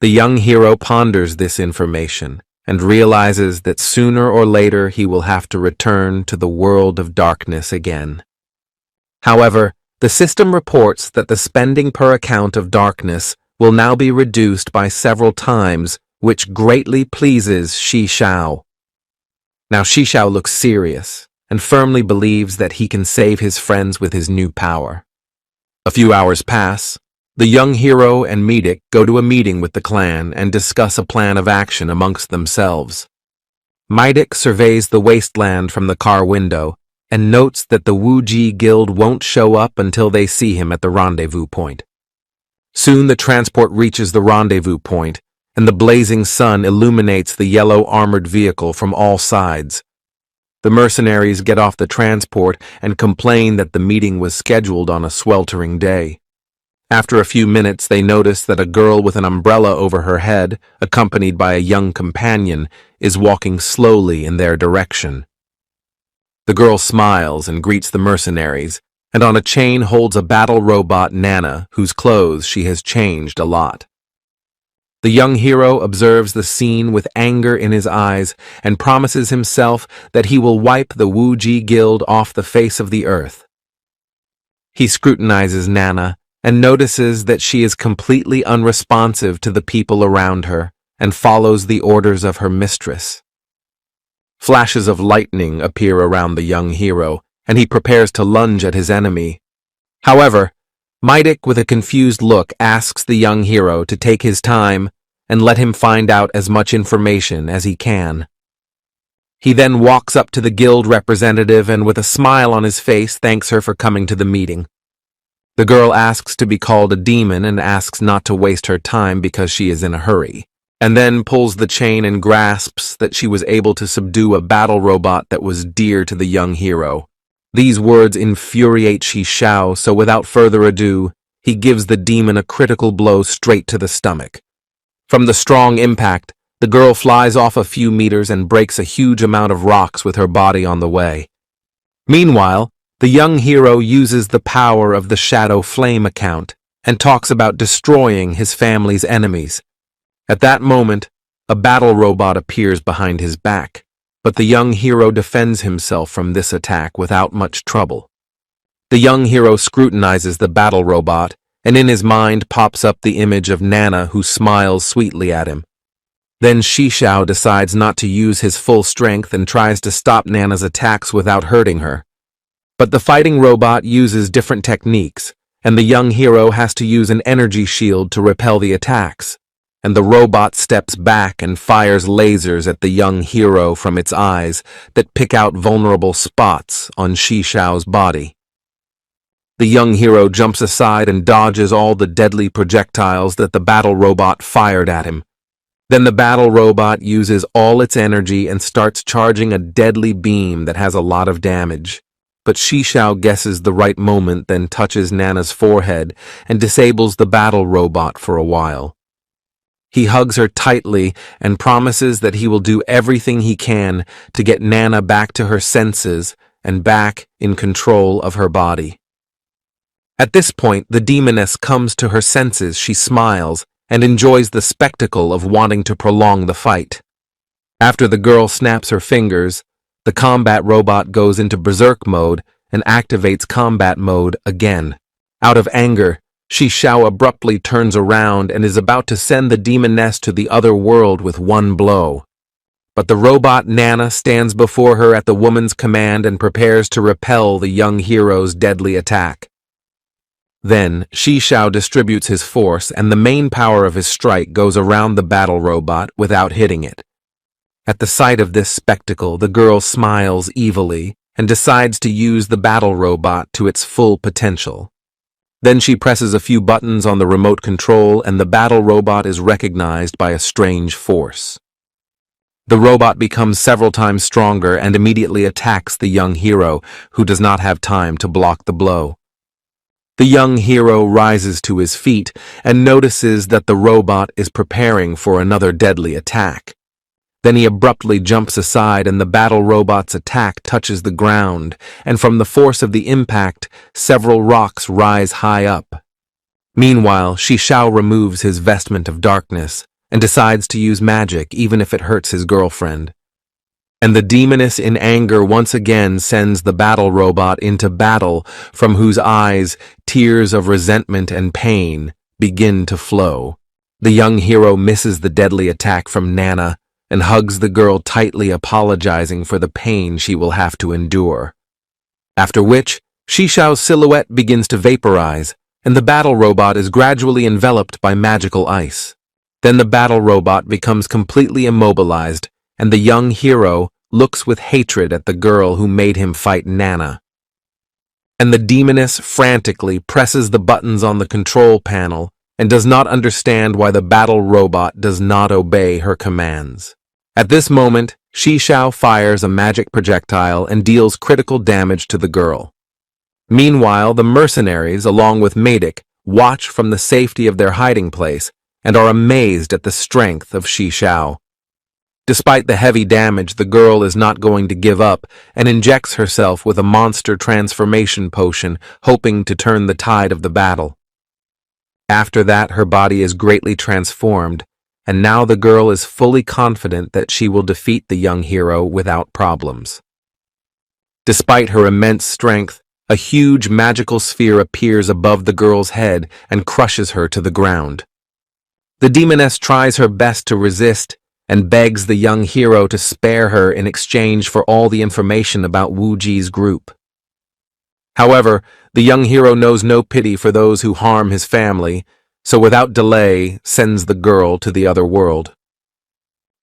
The young hero ponders this information and realizes that sooner or later he will have to return to the world of darkness again. However, the system reports that the spending per account of darkness will now be reduced by several times, which greatly pleases Xixiao. Now Xixiao looks serious and firmly believes that he can save his friends with his new power. A few hours pass. The young hero and Mightiest go to a meeting with the clan and discuss a plan of action amongst themselves. Mightiest surveys the wasteland from the car window and notes that the Wuji Guild won't show up until they see him at the rendezvous point. Soon the transport reaches the rendezvous point, and the blazing sun illuminates the yellow armored vehicle from all sides. The mercenaries get off the transport and complain that the meeting was scheduled on a sweltering day. After a few minutes, they notice that a girl with an umbrella over her head, accompanied by a young companion, is walking slowly in their direction. The girl smiles and greets the mercenaries, and on a chain holds a battle robot Nana, whose clothes she has changed a lot. The young hero observes the scene with anger in his eyes and promises himself that he will wipe the Wuji Guild off the face of the earth. He scrutinizes Nana and notices that she is completely unresponsive to the people around her and follows the orders of her mistress. Flashes of lightning appear around the young hero, and he prepares to lunge at his enemy. However, Mightiest, with a confused look, asks the young hero to take his time and let him find out as much information as he can. He then walks up to the guild representative and with a smile on his face thanks her for coming to the meeting. The girl asks to be called a demon and asks not to waste her time because she is in a hurry, and then pulls the chain and grasps that she was able to subdue a battle robot that was dear to the young hero. These words infuriate Shi Xiao, so without further ado, he gives the demon a critical blow straight to the stomach. From the strong impact, the girl flies off a few meters and breaks a huge amount of rocks with her body on the way. Meanwhile, the young hero uses the power of the Shadow Flame account and talks about destroying his family's enemies. At that moment, a battle robot appears behind his back, but the young hero defends himself from this attack without much trouble. The young hero scrutinizes the battle robot, and in his mind pops up the image of Nana, who smiles sweetly at him. Then Shi Xiao decides not to use his full strength and tries to stop Nana's attacks without hurting her. But the fighting robot uses different techniques, and the young hero has to use an energy shield to repel the attacks. And the robot steps back and fires lasers at the young hero from its eyes that pick out vulnerable spots on Shi Xiao's body. The young hero jumps aside and dodges all the deadly projectiles that the battle robot fired at him. Then the battle robot uses all its energy and starts charging a deadly beam that has a lot of damage. But Shi Xiao guesses the right moment, then touches Nana's forehead and disables the battle robot for a while. He hugs her tightly and promises that he will do everything he can to get Nana back to her senses and back in control of her body. At this point, the demoness comes to her senses. She smiles and enjoys the spectacle of wanting to prolong the fight. After the girl snaps her fingers, the combat robot goes into berserk mode and activates combat mode again. Out of anger, Shi Xiao abruptly turns around and is about to send the demoness to the other world with one blow. But the robot Nana stands before her at the woman's command and prepares to repel the young hero's deadly attack. Then, Shi Xiao distributes his force, and the main power of his strike goes around the battle robot without hitting it. At the sight of this spectacle, the girl smiles evilly and decides to use the battle robot to its full potential. Then she presses a few buttons on the remote control, and the battle robot is recognized by a strange force. The robot becomes several times stronger and immediately attacks the young hero, who does not have time to block the blow. The young hero rises to his feet and notices that the robot is preparing for another deadly attack. Then he abruptly jumps aside and the battle robot's attack touches the ground, and from the force of the impact, several rocks rise high up. Meanwhile, Shi Xiao removes his vestment of darkness and decides to use magic even if it hurts his girlfriend. And the demoness in anger once again sends the battle robot into battle, from whose eyes tears of resentment and pain begin to flow. The young hero misses the deadly attack from Nana and hugs the girl tightly, apologizing for the pain she will have to endure. After which, Shi Xiao's silhouette begins to vaporize, and the battle robot is gradually enveloped by magical ice. Then the battle robot becomes completely immobilized, and the young hero looks with hatred at the girl who made him fight Nana. And the demoness frantically presses the buttons on the control panel and does not understand why the battle robot does not obey her commands. At this moment, Shi Xiao fires a magic projectile and deals critical damage to the girl. Meanwhile, the mercenaries, along with Meidik, watch from the safety of their hiding place and are amazed at the strength of Shi Xiao. Despite the heavy damage, the girl is not going to give up and injects herself with a monster transformation potion, hoping to turn the tide of the battle. After that, her body is greatly transformed, and now the girl is fully confident that she will defeat the young hero without problems. Despite her immense strength, a huge magical sphere appears above the girl's head and crushes her to the ground. The demoness tries her best to resist and begs the young hero to spare her in exchange for all the information about Wu Ji's group. However, the young hero knows no pity for those who harm his family, so without delay sends the girl to the other world.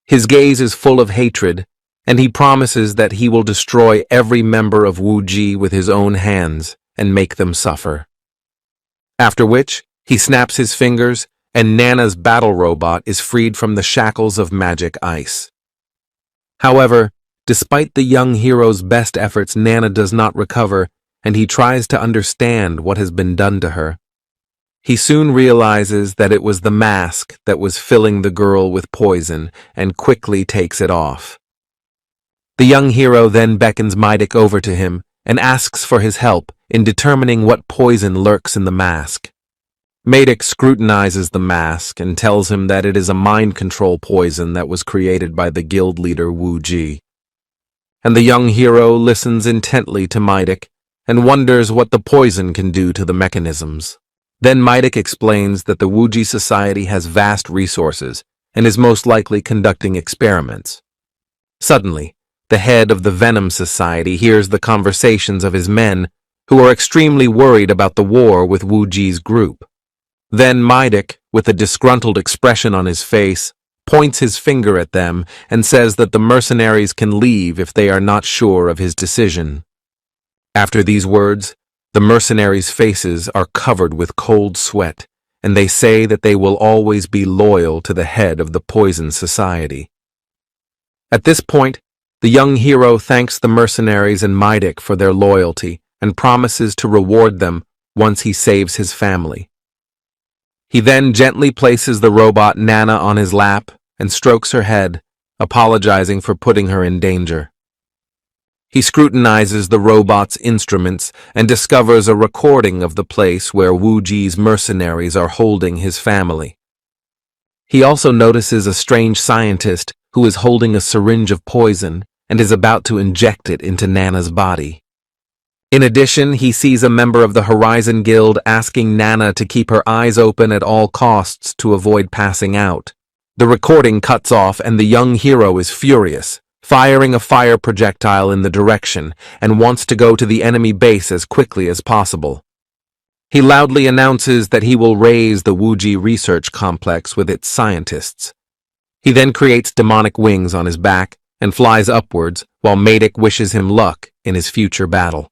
His gaze is full of hatred, and he promises that he will destroy every member of Wu Ji with his own hands and make them suffer. After which, he snaps his fingers, and Nana's battle robot is freed from the shackles of magic ice. However, Despite the young hero's best efforts, Nana does not recover, and he tries to understand what has been done to her. He soon realizes that it was the mask that was filling the girl with poison and quickly takes it off. The young hero then beckons Mightiest over to him and asks for his help in determining what poison lurks in the mask. Mightiest scrutinizes the mask and tells him that it is a mind control poison that was created by the guild leader Wu Ji. And the young hero listens intently to Mightiest and wonders what the poison can do to the mechanisms. Then Mightiest explains that the Wuji Society has vast resources and is most likely conducting experiments. Suddenly, the head of the Venom Society hears the conversations of his men, who are extremely worried about the war with Wuji's group. Then Mightiest, with a disgruntled expression on his face, points his finger at them and says that the mercenaries can leave if they are not sure of his decision. After these words, the mercenaries' faces are covered with cold sweat, and they say that they will always be loyal to the head of the Poison Society. At this point, the young hero thanks the mercenaries and Mightiest for their loyalty and promises to reward them once he saves his family. He then gently places the robot Nana on his lap and strokes her head, apologizing for putting her in danger. He scrutinizes the robot's instruments and discovers a recording of the place where Wu Ji's mercenaries are holding his family. He also notices a strange scientist who is holding a syringe of poison and is about to inject it into Nana's body. In addition, he sees a member of the Horizon Guild asking Nana to keep her eyes open at all costs to avoid passing out. The recording cuts off and the young hero is furious, firing a fire projectile in the direction, and wants to go to the enemy base as quickly as possible. He loudly announces that he will raise the Wuji research complex with its scientists. He then creates demonic wings on his back and flies upwards while Mightiest wishes him luck in his future battle.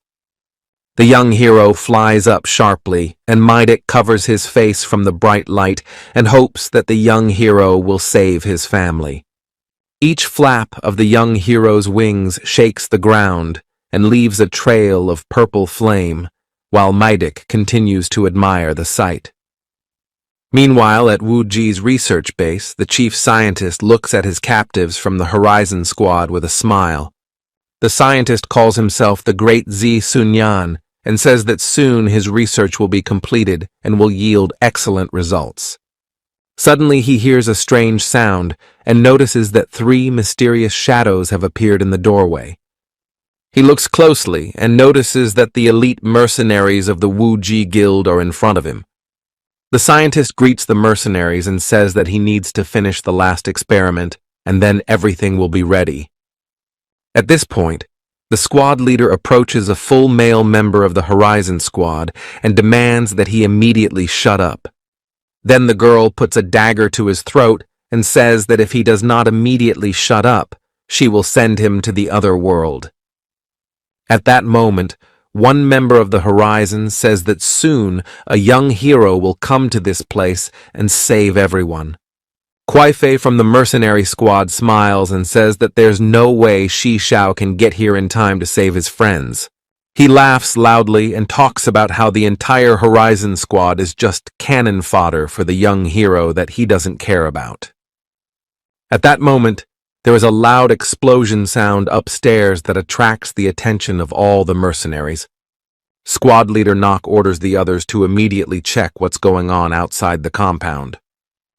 The young hero flies up sharply, and Mightiest covers his face from the bright light and hopes that the young hero will save his family. Each flap of the young hero's wings shakes the ground and leaves a trail of purple flame, while Mightiest continues to admire the sight. Meanwhile, at Wu Ji's research base, the chief scientist looks at his captives from the Horizon Squad with a smile. The scientist calls himself the Great Zi Sunyan and says that soon his research will be completed and will yield excellent results. Suddenly he hears a strange sound and notices that 3 mysterious shadows have appeared in the doorway. He looks closely and notices that the elite mercenaries of the Wu Ji Guild are in front of him. The scientist greets the mercenaries and says that he needs to finish the last experiment and then everything will be ready. At this point, the squad leader approaches a full male member of the Horizon Squad and demands that he immediately shut up. Then the girl puts a dagger to his throat and says that if he does not immediately shut up, she will send him to the other world. At that moment, one member of the Horizon says that soon a young hero will come to this place and save everyone. Kuai-Fei from the mercenary squad smiles and says that there's no way Shi Xiao can get here in time to save his friends. He laughs loudly and talks about how the entire Horizon Squad is just cannon fodder for the young hero that he doesn't care about. At that moment, there is a loud explosion sound upstairs that attracts the attention of all the mercenaries. Squad leader Nock orders the others to immediately check what's going on outside the compound.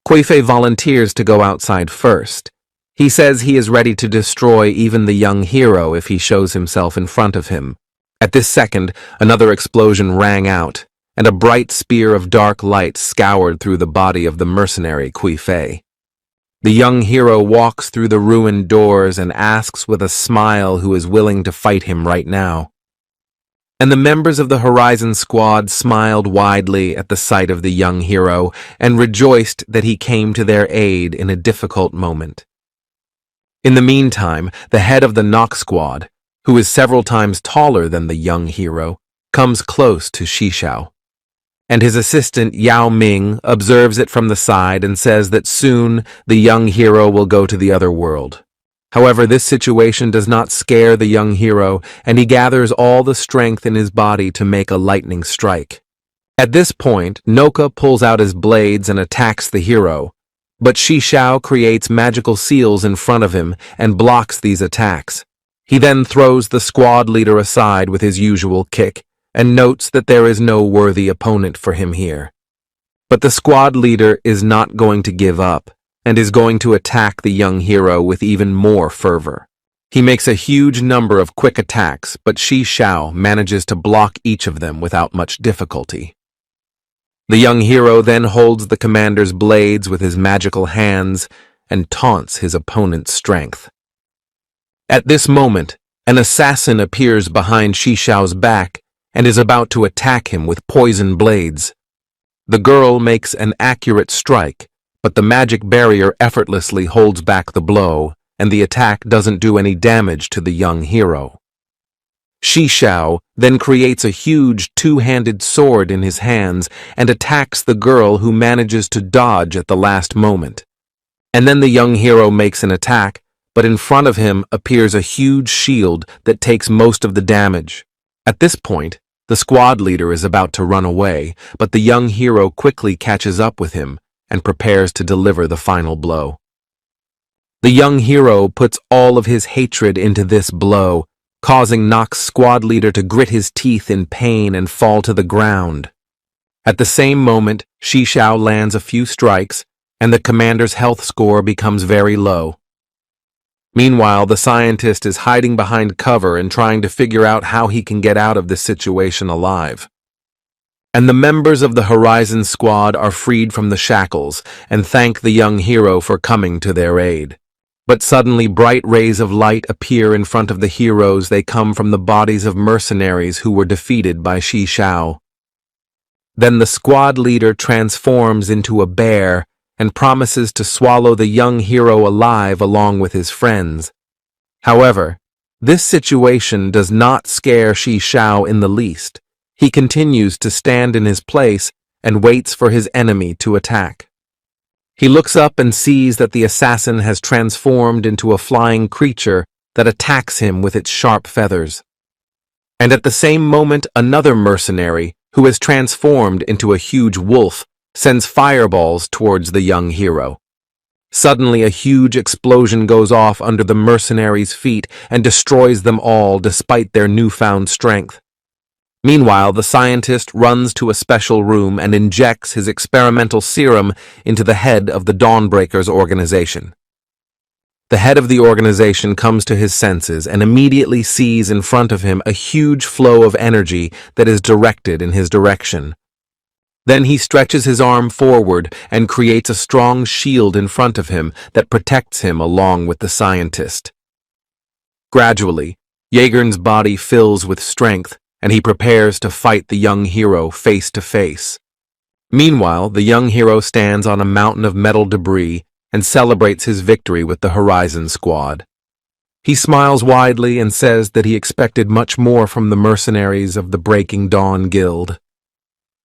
Kuei-Fei volunteers to go outside first. He says he is ready to destroy even the young hero if he shows himself in front of him. At this second, another explosion rang out, and a bright spear of dark light scoured through the body of the mercenary Kuei-Fei. The young hero walks through the ruined doors and asks with a smile who is willing to fight him right now. And the members of the Horizon Squad smiled widely at the sight of the young hero and rejoiced that he came to their aid in a difficult moment. In the meantime, the head of the Nock Squad, who is several times taller than the young hero, comes close to Shi Xiao. And his assistant Yao Ming observes it from the side and says that soon the young hero will go to the other world. However, this situation does not scare the young hero, and he gathers all the strength in his body to make a lightning strike. At this point, Noka pulls out his blades and attacks the hero, but Shishao creates magical seals in front of him and blocks these attacks. He then throws the squad leader aside with his usual kick and notes that there is no worthy opponent for him here. But the squad leader is not going to give up and is going to attack the young hero with even more fervor. He makes a huge number of quick attacks, but Shishao manages to block each of them without much difficulty. The young hero then holds the commander's blades with his magical hands and taunts his opponent's strength. At this moment, an assassin appears behind Shishao's back and is about to attack him with poison blades. The girl makes an accurate strike, but the magic barrier effortlessly holds back the blow, and the attack doesn't do any damage to the young hero. Shishao then creates a huge two-handed sword in his hands and attacks the girl, who manages to dodge at the last moment. And then the young hero makes an attack, but in front of him appears a huge shield that takes most of the damage. At this point, the squad leader is about to run away, but the young hero quickly catches up with him and prepares to deliver the final blow. The young hero puts all of his hatred into this blow, causing Nock's squad leader to grit his teeth in pain and fall to the ground. At the same moment, Shishao lands a few strikes, and the commander's health score becomes very low. Meanwhile, the scientist is hiding behind cover and trying to figure out how he can get out of this situation alive. And the members of the Horizon Squad are freed from the shackles and thank the young hero for coming to their aid. But suddenly bright rays of light appear in front of the heroes. They come from the bodies of mercenaries who were defeated by Shishao. Then the squad leader transforms into a bear and promises to swallow the young hero alive along with his friends. However, this situation does not scare Shishao in the least. He continues to stand in his place and waits for his enemy to attack. He looks up and sees that the assassin has transformed into a flying creature that attacks him with its sharp feathers. And at the same moment, another mercenary, who has transformed into a huge wolf, sends fireballs towards the young hero. Suddenly, a huge explosion goes off under the mercenaries' feet and destroys them all despite their newfound strength. Meanwhile, the scientist runs to a special room and injects his experimental serum into the head of the Dawnbreakers organization. The head of the organization comes to his senses and immediately sees in front of him a huge flow of energy that is directed in his direction. Then he stretches his arm forward and creates a strong shield in front of him that protects him along with the scientist. Gradually, Jaegern's body fills with strength, and he prepares to fight the young hero face to face. Meanwhile, the young hero stands on a mountain of metal debris and celebrates his victory with the Horizon Squad. He smiles widely and says that he expected much more from the mercenaries of the Breaking Dawn Guild.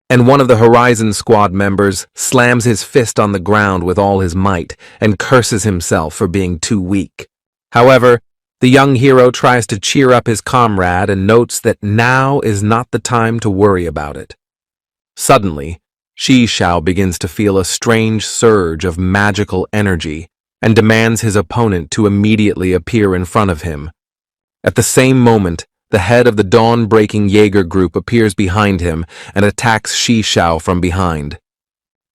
And one of the Horizon Squad members slams his fist on the ground with all his might and curses himself for being too weak. However, the young hero tries to cheer up his comrade and notes that now is not the time to worry about it. Suddenly, Shishao begins to feel a strange surge of magical energy and demands his opponent to immediately appear in front of him. At the same moment, the head of the Dawn-Breaking Jaeger group appears behind him and attacks Shishao from behind.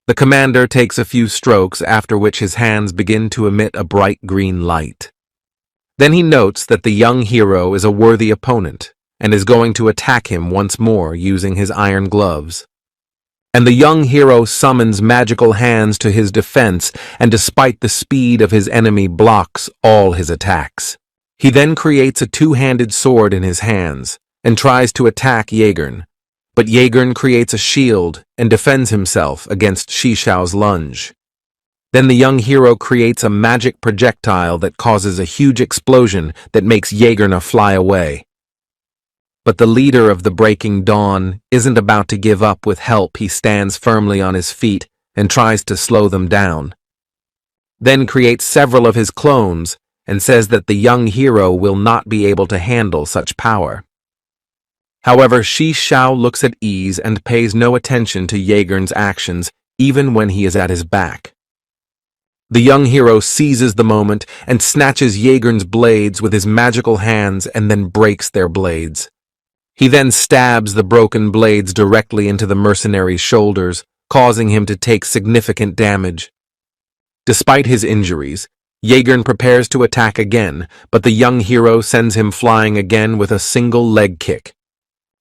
The commander takes a few strokes, after which his hands begin to emit a bright green light. Then he notes that the young hero is a worthy opponent and is going to attack him once more using his iron gloves. And the young hero summons magical hands to his defense and, despite the speed of his enemy, blocks all his attacks. He then creates a two-handed sword in his hands and tries to attack Jaegern, but Jaegern creates a shield and defends himself against Shishao's lunge. Then the young hero creates a magic projectile that causes a huge explosion that makes Jaegern fly away. But the leader of the Breaking Dawn isn't about to give up with help. He stands firmly on his feet and tries to slow them down. Then creates several of his clones and says that the young hero will not be able to handle such power. However, Shi Xiao looks at ease and pays no attention to Jaegern's actions, even when he is at his back. The young hero seizes the moment and snatches Jaegern's blades with his magical hands and then breaks their blades. He then stabs the broken blades directly into the mercenary's shoulders, causing him to take significant damage. Despite his injuries, Jaegern prepares to attack again, but the young hero sends him flying again with a single leg kick.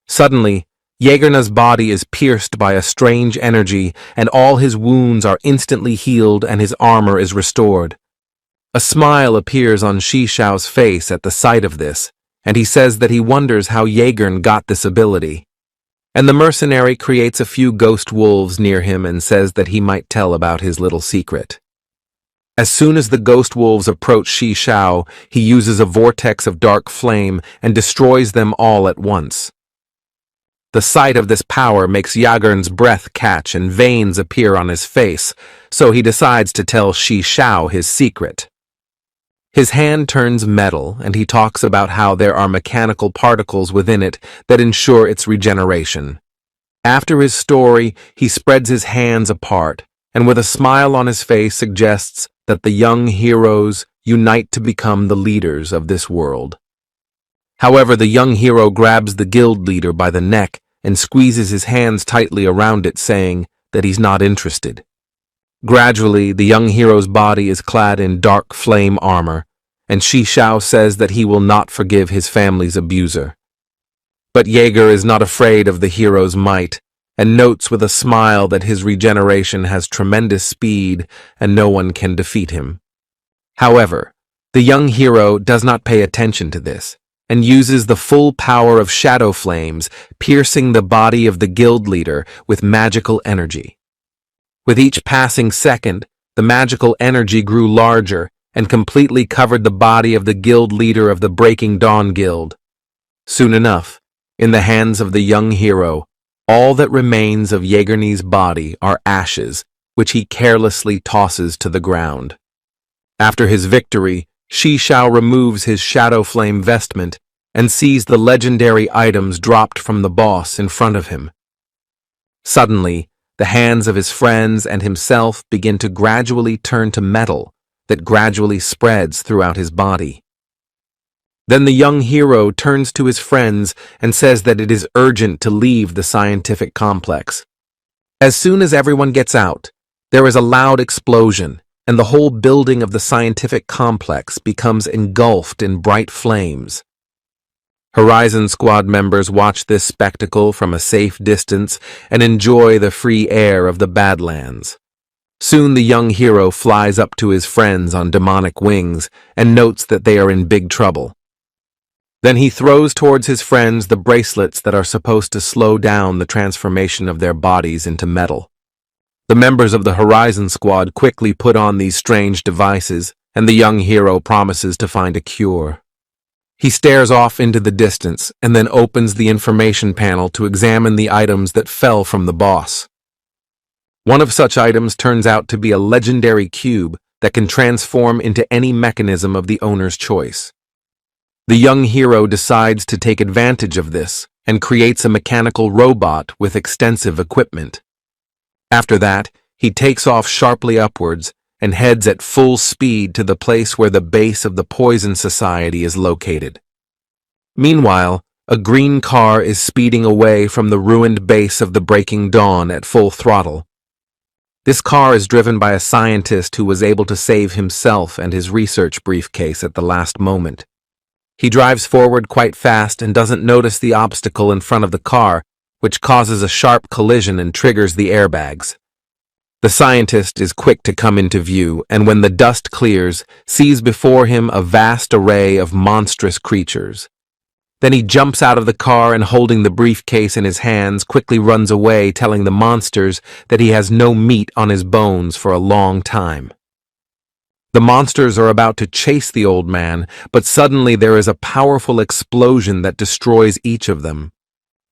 Suddenly, Jaegerna's body is pierced by a strange energy, and all his wounds are instantly healed and his armor is restored. A smile appears on Shi Xiao's face at the sight of this, and he says that he wonders how Jaegern got this ability. And the mercenary creates a few ghost wolves near him and says that he might tell about his little secret. As soon as the ghost wolves approach Shi Xiao, he uses a vortex of dark flame and destroys them all at once. The sight of this power makes Jaegern's breath catch and veins appear on his face, so he decides to tell Shi Xiao his secret. His hand turns metal, and he talks about how there are mechanical particles within it that ensure its regeneration. After his story, he spreads his hands apart, and with a smile on his face suggests that the young heroes unite to become the leaders of this world. However, the young hero grabs the guild leader by the neck and squeezes his hands tightly around it, saying that he's not interested. Gradually, the young hero's body is clad in dark flame armor, and Shi Xiao says that he will not forgive his family's abuser. But Jaeger is not afraid of the hero's might, and notes with a smile that his regeneration has tremendous speed and no one can defeat him. However, the young hero does not pay attention to this, and uses the full power of shadow flames, piercing the body of the guild leader with magical energy. With each passing second, the magical energy grew larger and completely covered the body of the guild leader of the Breaking Dawn Guild. Soon enough, in the hands of the young hero, all that remains of Jaegerni's body are ashes, which he carelessly tosses to the ground. After his victory, Shi Xiao removes his shadow flame vestment and sees the legendary items dropped from the boss in front of him. Suddenly, the hands of his friends and himself begin to gradually turn to metal that gradually spreads throughout his body. Then the young hero turns to his friends and says that it is urgent to leave the scientific complex. As soon as everyone gets out, there is a loud explosion, and the whole building of the scientific complex becomes engulfed in bright flames. Horizon Squad members watch this spectacle from a safe distance and enjoy the free air of the Badlands. Soon the young hero flies up to his friends on demonic wings and notes that they are in big trouble. Then he throws towards his friends the bracelets that are supposed to slow down the transformation of their bodies into metal. The members of the Horizon Squad quickly put on these strange devices, and the young hero promises to find a cure. He stares off into the distance and then opens the information panel to examine the items that fell from the boss. One of such items turns out to be a legendary cube that can transform into any mechanism of the owner's choice. The young hero decides to take advantage of this and creates a mechanical robot with extensive equipment. After that, he takes off sharply upwards and heads at full speed to the place where the base of the Poison Society is located. Meanwhile, a green car is speeding away from the ruined base of the Breaking Dawn at full throttle. This car is driven by a scientist who was able to save himself and his research briefcase at the last moment. He drives forward quite fast and doesn't notice the obstacle in front of the car, which causes a sharp collision and triggers the airbags. The scientist is quick to come into view, and when the dust clears, sees before him a vast array of monstrous creatures. Then he jumps out of the car and, holding the briefcase in his hands, quickly runs away, telling the monsters that he has no meat on his bones for a long time. The monsters are about to chase the old man, but suddenly there is a powerful explosion that destroys each of them.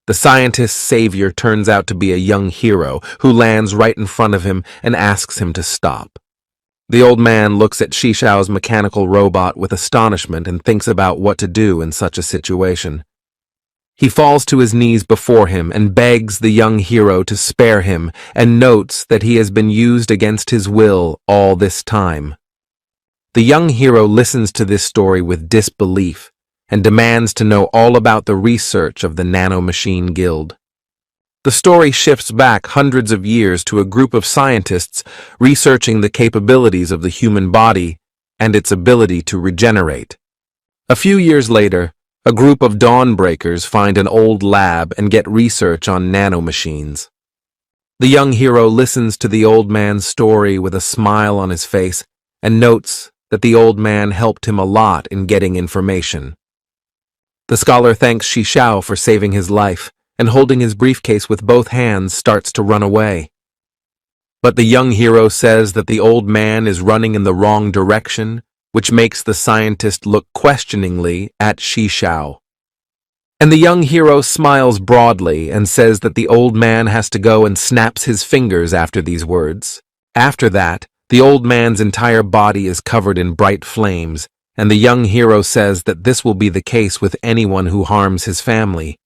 The scientist's savior turns out to be a young hero who lands right in front of him and asks him to stop. The old man looks at Shishao's mechanical robot with astonishment and thinks about what to do in such a situation. He falls to his knees before him and begs the young hero to spare him and notes that he has been used against his will all this time. The young hero listens to this story with disbelief and demands to know all about the research of the Nanomachine Guild. The story shifts back hundreds of years to a group of scientists researching the capabilities of the human body and its ability to regenerate. A few years later, a group of dawnbreakers find an old lab and get research on nanomachines. The young hero listens to the old man's story with a smile on his face and notes that the old man helped him a lot in getting information. The scholar thanks Shishao for saving his life, and holding his briefcase with both hands starts to run away. But the young hero says that the old man is running in the wrong direction, which makes the scientist look questioningly at Shishao. And the young hero smiles broadly and says that the old man has to go and snaps his fingers after these words. After that, the old man's entire body is covered in bright flames, and the young hero says that this will be the case with anyone who harms his family.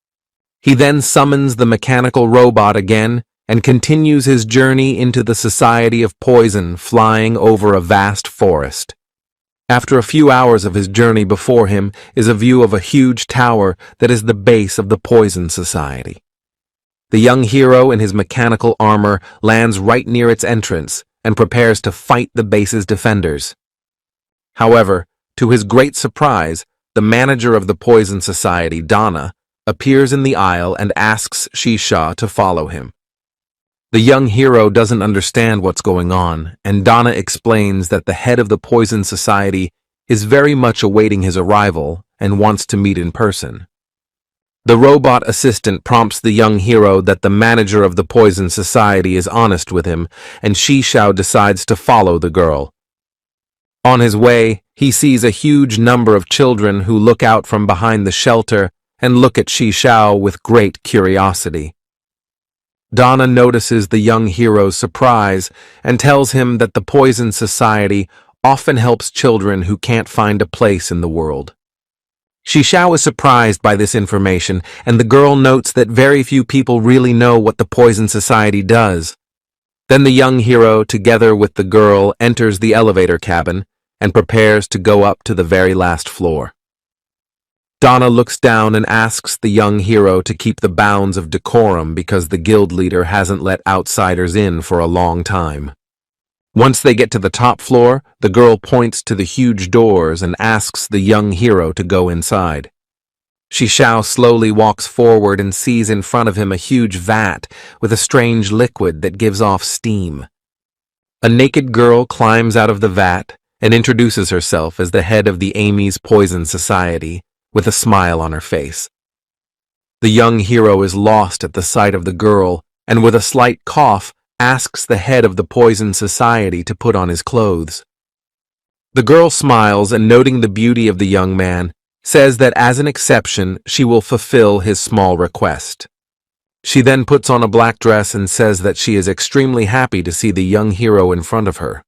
He then summons the mechanical robot again and continues his journey into the Society of Poison, flying over a vast forest. After a few hours of his journey, before him is a view of a huge tower that is the base of the Poison Society. The young hero in his mechanical armor lands right near its entrance and prepares to fight the base's defenders. However, to his great surprise, the manager of the Poison Society, Donna, appears in the aisle and asks Shisha to follow him. The young hero doesn't understand what's going on, and Donna explains that the head of the Poison Society is very much awaiting his arrival and wants to meet in person. The robot assistant prompts the young hero that the manager of the Poison Society is honest with him, and Shisha decides to follow the girl. On his way, he sees a huge number of children who look out from behind the shelter and look at Shishao with great curiosity. Donna notices the young hero's surprise and tells him that the Poison Society often helps children who can't find a place in the world. Shishao is surprised by this information, and the girl notes that very few people really know what the Poison Society does. Then the young hero, together with the girl, enters the elevator cabin and prepares to go up to the very last floor. Donna looks down and asks the young hero to keep the bounds of decorum because the guild leader hasn't let outsiders in for a long time. Once they get to the top floor, the girl points to the huge doors and asks the young hero to go inside. Shishao slowly walks forward and sees in front of him a huge vat with a strange liquid that gives off steam. A naked girl climbs out of the vat and introduces herself as the head of the Amy's Poison Society, with a smile on her face. The young hero is lost at the sight of the girl and with a slight cough asks the head of the Poison Society to put on his clothes. The girl smiles and, noting the beauty of the young man, says that as an exception she will fulfill his small request. She then puts on a black dress and says that she is extremely happy to see the young hero in front of her.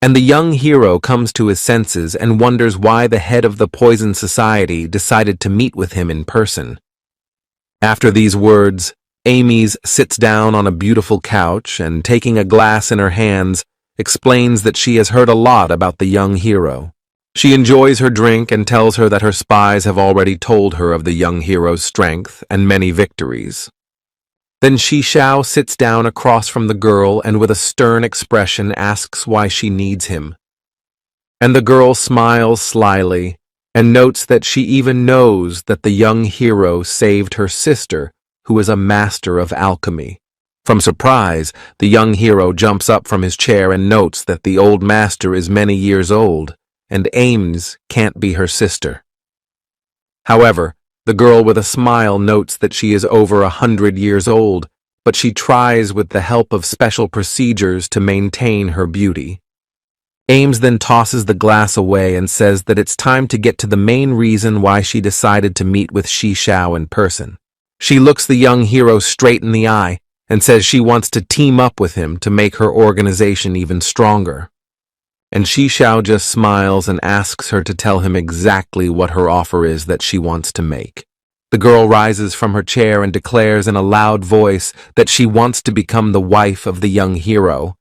And the young hero comes to his senses and wonders why the head of the Poison Society decided to meet with him in person. After these words, Amy's sits down on a beautiful couch and, taking a glass in her hands, explains that she has heard a lot about the young hero. She enjoys her drink and tells her that her spies have already told her of the young hero's strength and many victories. Then Shishao sits down across from the girl and with a stern expression asks why she needs him. And the girl smiles slyly and notes that she even knows that the young hero saved her sister, who is a master of alchemy. From surprise, the young hero jumps up from his chair and notes that the old master is many years old, and Ames can't be her sister. However, the girl with a smile notes that she is over 100 years old, but she tries with the help of special procedures to maintain her beauty. Ames then tosses the glass away and says that it's time to get to the main reason why she decided to meet with Shishao in person. She looks the young hero straight in the eye and says she wants to team up with him to make her organization even stronger. and Shishao just smiles and asks her to tell him exactly what her offer is that she wants to make. The girl rises from her chair and declares in a loud voice that she wants to become the wife of the young hero.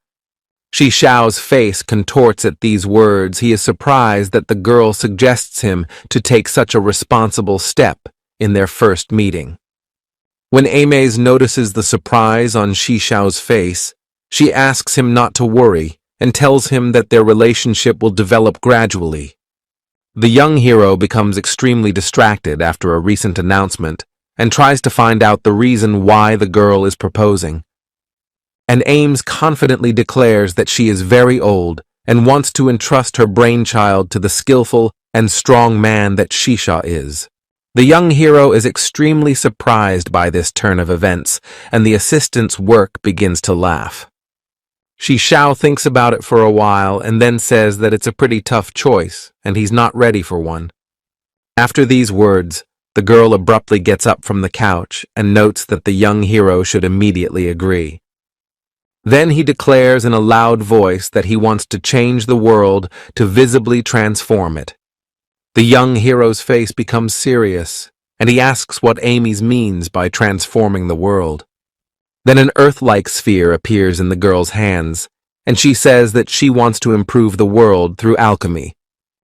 Shishao's face contorts at these words. He is surprised that the girl suggests him to take such a responsible step in their first meeting. When Aimez notices the surprise on Shishao's face, she asks him not to worry and tells him that their relationship will develop gradually. The young hero becomes extremely distracted after a recent announcement and tries to find out the reason why the girl is proposing. And Ames confidently declares that she is very old and wants to entrust her brainchild to the skillful and strong man that Shisha is. The young hero is extremely surprised by this turn of events, and the assistant's work begins to laugh. Shishao thinks about it for a while and then says that it's a pretty tough choice, and he's not ready for one. After these words, the girl abruptly gets up from the couch and notes that the young hero should immediately agree. Then he declares in a loud voice that he wants to change the world to visibly transform it. The young hero's face becomes serious, and he asks what Amy's means by transforming the world. Then an Earth-like sphere appears in the girl's hands, and she says that she wants to improve the world through alchemy.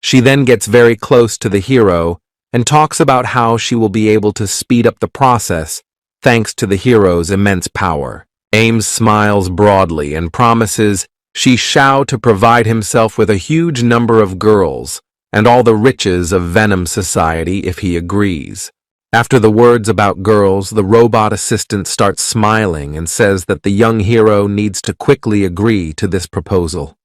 She then gets very close to the hero and talks about how she will be able to speed up the process thanks to the hero's immense power. Ames smiles broadly and promises Shishao to provide himself with a huge number of girls and all the riches of Venom Society if he agrees. After the words about girls, the robot assistant starts smiling and says that the young hero needs to quickly agree to this proposal.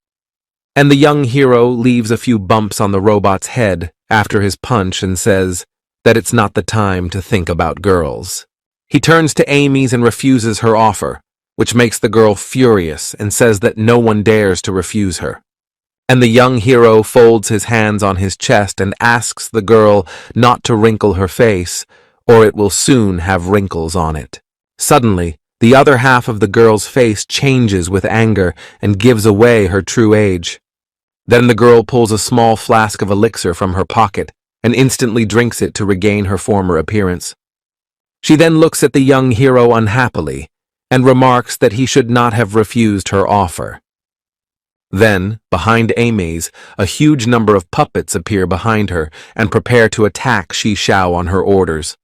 And the young hero leaves a few bumps on the robot's head after his punch and says that it's not the time to think about girls. He turns to Amy's and refuses her offer, which makes the girl furious and says that no one dares to refuse her. And the young hero folds his hands on his chest and asks the girl not to wrinkle her face, or it will soon have wrinkles on it. Suddenly, the other half of the girl's face changes with anger and gives away her true age. Then the girl pulls a small flask of elixir from her pocket and instantly drinks it to regain her former appearance. She then looks at the young hero unhappily and remarks that he should not have refused her offer. Then, behind Amy's, a huge number of puppets appear behind her and prepare to attack Shishao on her orders.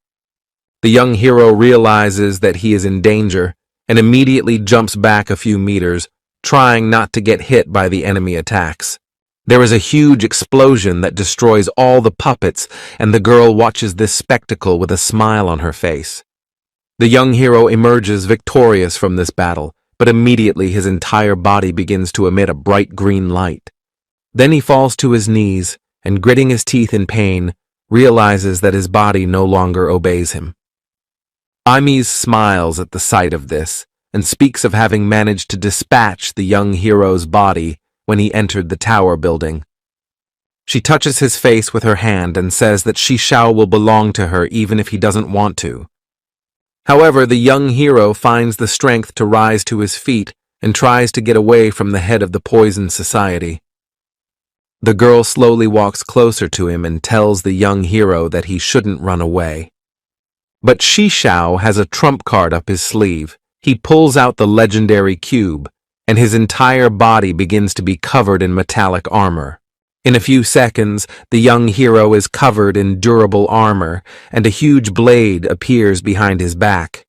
The young hero realizes that he is in danger and immediately jumps back a few meters, trying not to get hit by the enemy attacks. There is a huge explosion that destroys all the puppets, and the girl watches this spectacle with a smile on her face. The young hero emerges victorious from this battle, but immediately his entire body begins to emit a bright green light. Then he falls to his knees and, gritting his teeth in pain, realizes that his body no longer obeys him. Aimez smiles at the sight of this and speaks of having managed to dispatch the young hero's body when he entered the tower building. She touches his face with her hand and says that Shishao will belong to her even if he doesn't want to. However, the young hero finds the strength to rise to his feet and tries to get away from the head of the Poison Society. The girl slowly walks closer to him and tells the young hero that he shouldn't run away. But Shishao has a trump card up his sleeve. He pulls out the legendary cube, and his entire body begins to be covered in metallic armor. In a few seconds, the young hero is covered in durable armor, and a huge blade appears behind his back.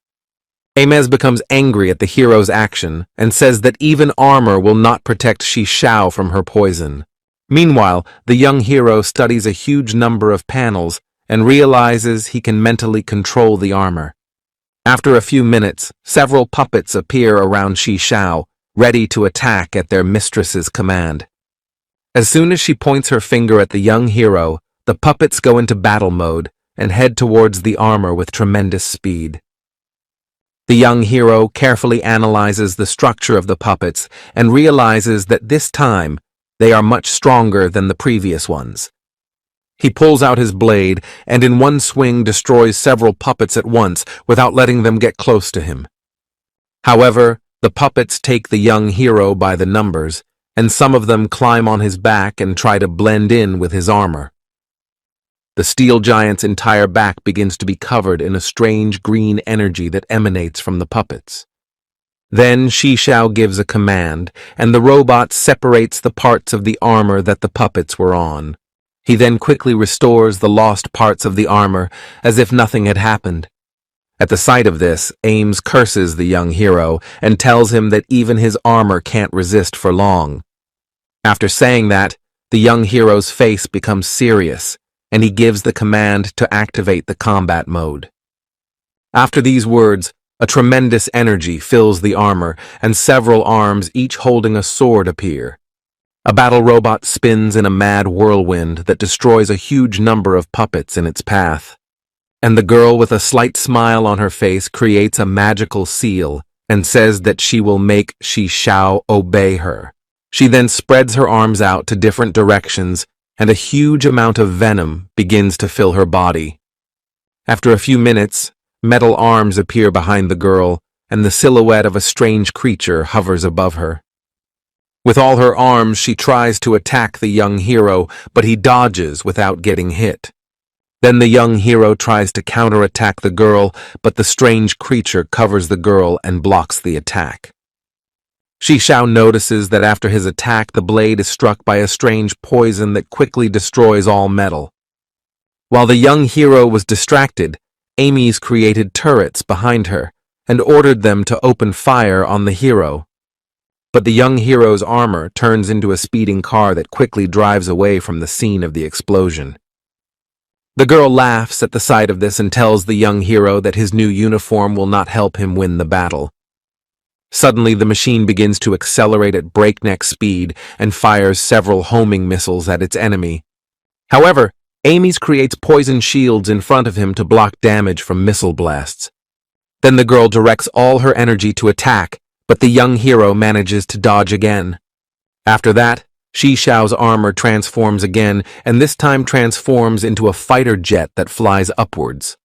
Aimez becomes angry at the hero's action and says that even armor will not protect Shishao from her poison. Meanwhile, the young hero studies a huge number of panels and realizes he can mentally control the armor. After a few minutes, several puppets appear around Shishao, ready to attack at their mistress's command. As soon as she points her finger at the young hero, the puppets go into battle mode and head towards the armor with tremendous speed. The young hero carefully analyzes the structure of the puppets and realizes that this time they are much stronger than the previous ones. He pulls out his blade and in one swing destroys several puppets at once without letting them get close to him. However, the puppets take the young hero by the numbers and some of them climb on his back and try to blend in with his armor. The steel giant's entire back begins to be covered in a strange green energy that emanates from the puppets. Then Shishao gives a command, and the robot separates the parts of the armor that the puppets were on. He then quickly restores the lost parts of the armor as if nothing had happened. At the sight of this, Ames curses the young hero and tells him that even his armor can't resist for long. After saying that, the young hero's face becomes serious, and he gives the command to activate the combat mode. After these words, a tremendous energy fills the armor, and several arms, each holding a sword, appear. A battle robot spins in a mad whirlwind that destroys a huge number of puppets in its path. And the girl with a slight smile on her face creates a magical seal and says that she will make Shishao obey her. She then spreads her arms out to different directions, and a huge amount of venom begins to fill her body. After a few minutes, metal arms appear behind the girl, and the silhouette of a strange creature hovers above her. With all her arms, she tries to attack the young hero, but he dodges without getting hit. Then the young hero tries to counterattack the girl, but the strange creature covers the girl and blocks the attack. Shishao notices that after his attack, the blade is struck by a strange poison that quickly destroys all metal. While the young hero was distracted, Ames created turrets behind her and ordered them to open fire on the hero. But the young hero's armor turns into a speeding car that quickly drives away from the scene of the explosion. The girl laughs at the sight of this and tells the young hero that his new uniform will not help him win the battle. Suddenly, the machine begins to accelerate at breakneck speed and fires several homing missiles at its enemy. However, Ames creates poison shields in front of him to block damage from missile blasts. Then the girl directs all her energy to attack, but the young hero manages to dodge again. After that, Shishao's armor transforms again, and this time transforms into a fighter jet that flies upwards.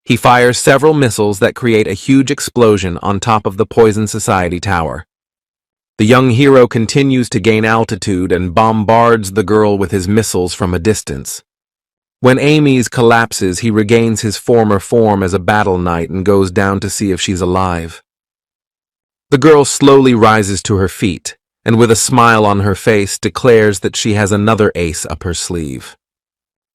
He fires several missiles that create a huge explosion on top of the Poison Society tower. The young hero continues to gain altitude and bombards the girl with his missiles from a distance. When Ames collapses, he regains his former form as a battle knight and goes down to see if she's alive. The girl slowly rises to her feet, and with a smile on her face declares that she has another ace up her sleeve.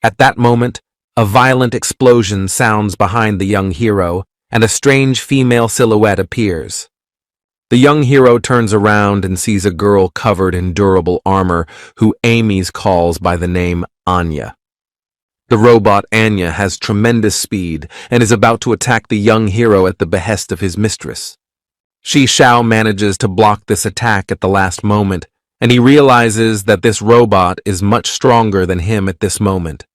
At that moment, a violent explosion sounds behind the young hero, and a strange female silhouette appears. The young hero turns around and sees a girl covered in durable armor who Ames calls by the name Anya. The robot Anya has tremendous speed and is about to attack the young hero at the behest of his mistress. Shishao manages to block this attack at the last moment, and he realizes that this robot is much stronger than him at this moment.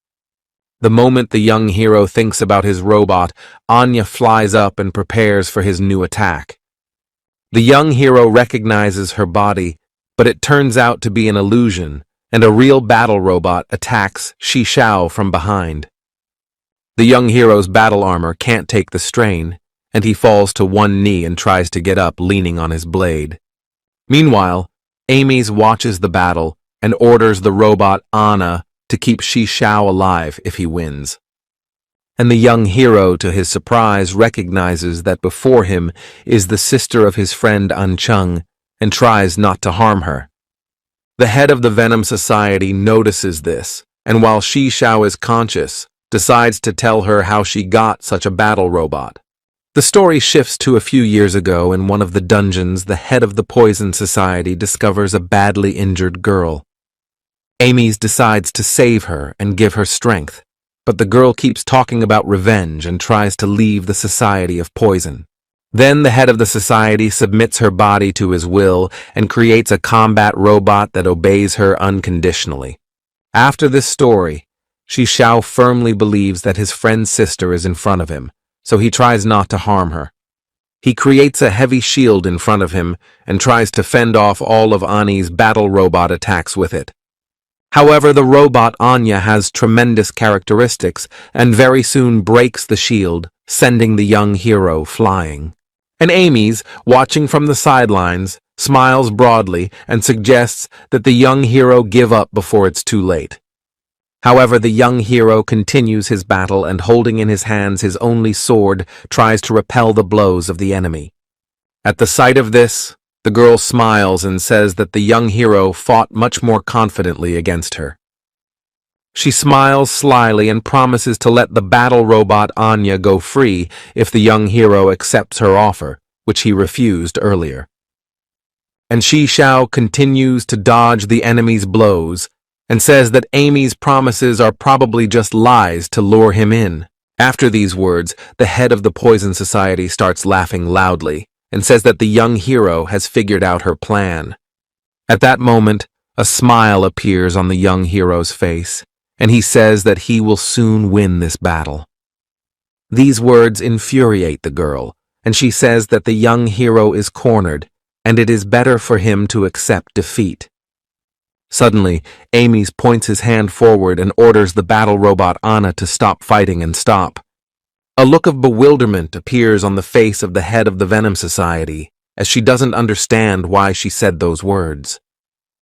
The moment the young hero thinks about his robot, Anya flies up and prepares for his new attack. The young hero recognizes her body, but it turns out to be an illusion, and a real battle robot attacks Shishao from behind. The young hero's battle armor can't take the strain, and he falls to one knee and tries to get up, leaning on his blade. Meanwhile, Ames watches the battle and orders the robot Anna to keep Shishao alive if he wins. And the young hero, to his surprise, recognizes that before him is the sister of his friend Ancheng and tries not to harm her. The head of the Venom Society notices this, and while Shishao is conscious, decides to tell her how she got such a battle robot. The story shifts to a few years ago. In one of the dungeons, the head of the Poison Society discovers a badly injured girl. Ames decides to save her and give her strength, but the girl keeps talking about revenge and tries to leave the Society of Poison. Then the head of the society submits her body to his will and creates a combat robot that obeys her unconditionally. After this story, Shishao firmly believes that his friend's sister is in front of him, so he tries not to harm her. He creates a heavy shield in front of him and tries to fend off all of Ani's battle robot attacks with it. However, the robot Anya has tremendous characteristics and very soon breaks the shield, sending the young hero flying. And Ames, watching from the sidelines, smiles broadly, and suggests that the young hero give up before it's too late. However, the young hero continues his battle and, holding in his hands his only sword, tries to repel the blows of the enemy. At the sight of this, the girl smiles and says that the young hero fought much more confidently against her. She smiles slyly and promises to let the battle robot Anya go free if the young hero accepts her offer, which he refused earlier. And Shi Xiao continues to dodge the enemy's blows and says that Amy's promises are probably just lies to lure him in. After these words, the head of the Poison Society starts laughing loudly and says that the young hero has figured out her plan. At that moment, a smile appears on the young hero's face, and he says that he will soon win this battle. These words infuriate the girl, and she says that the young hero is cornered, and it is better for him to accept defeat. Suddenly, Amy's points his hand forward and orders the battle robot Anna to stop fighting and stop. A look of bewilderment appears on the face of the head of the Venom Society, as she doesn't understand why she said those words.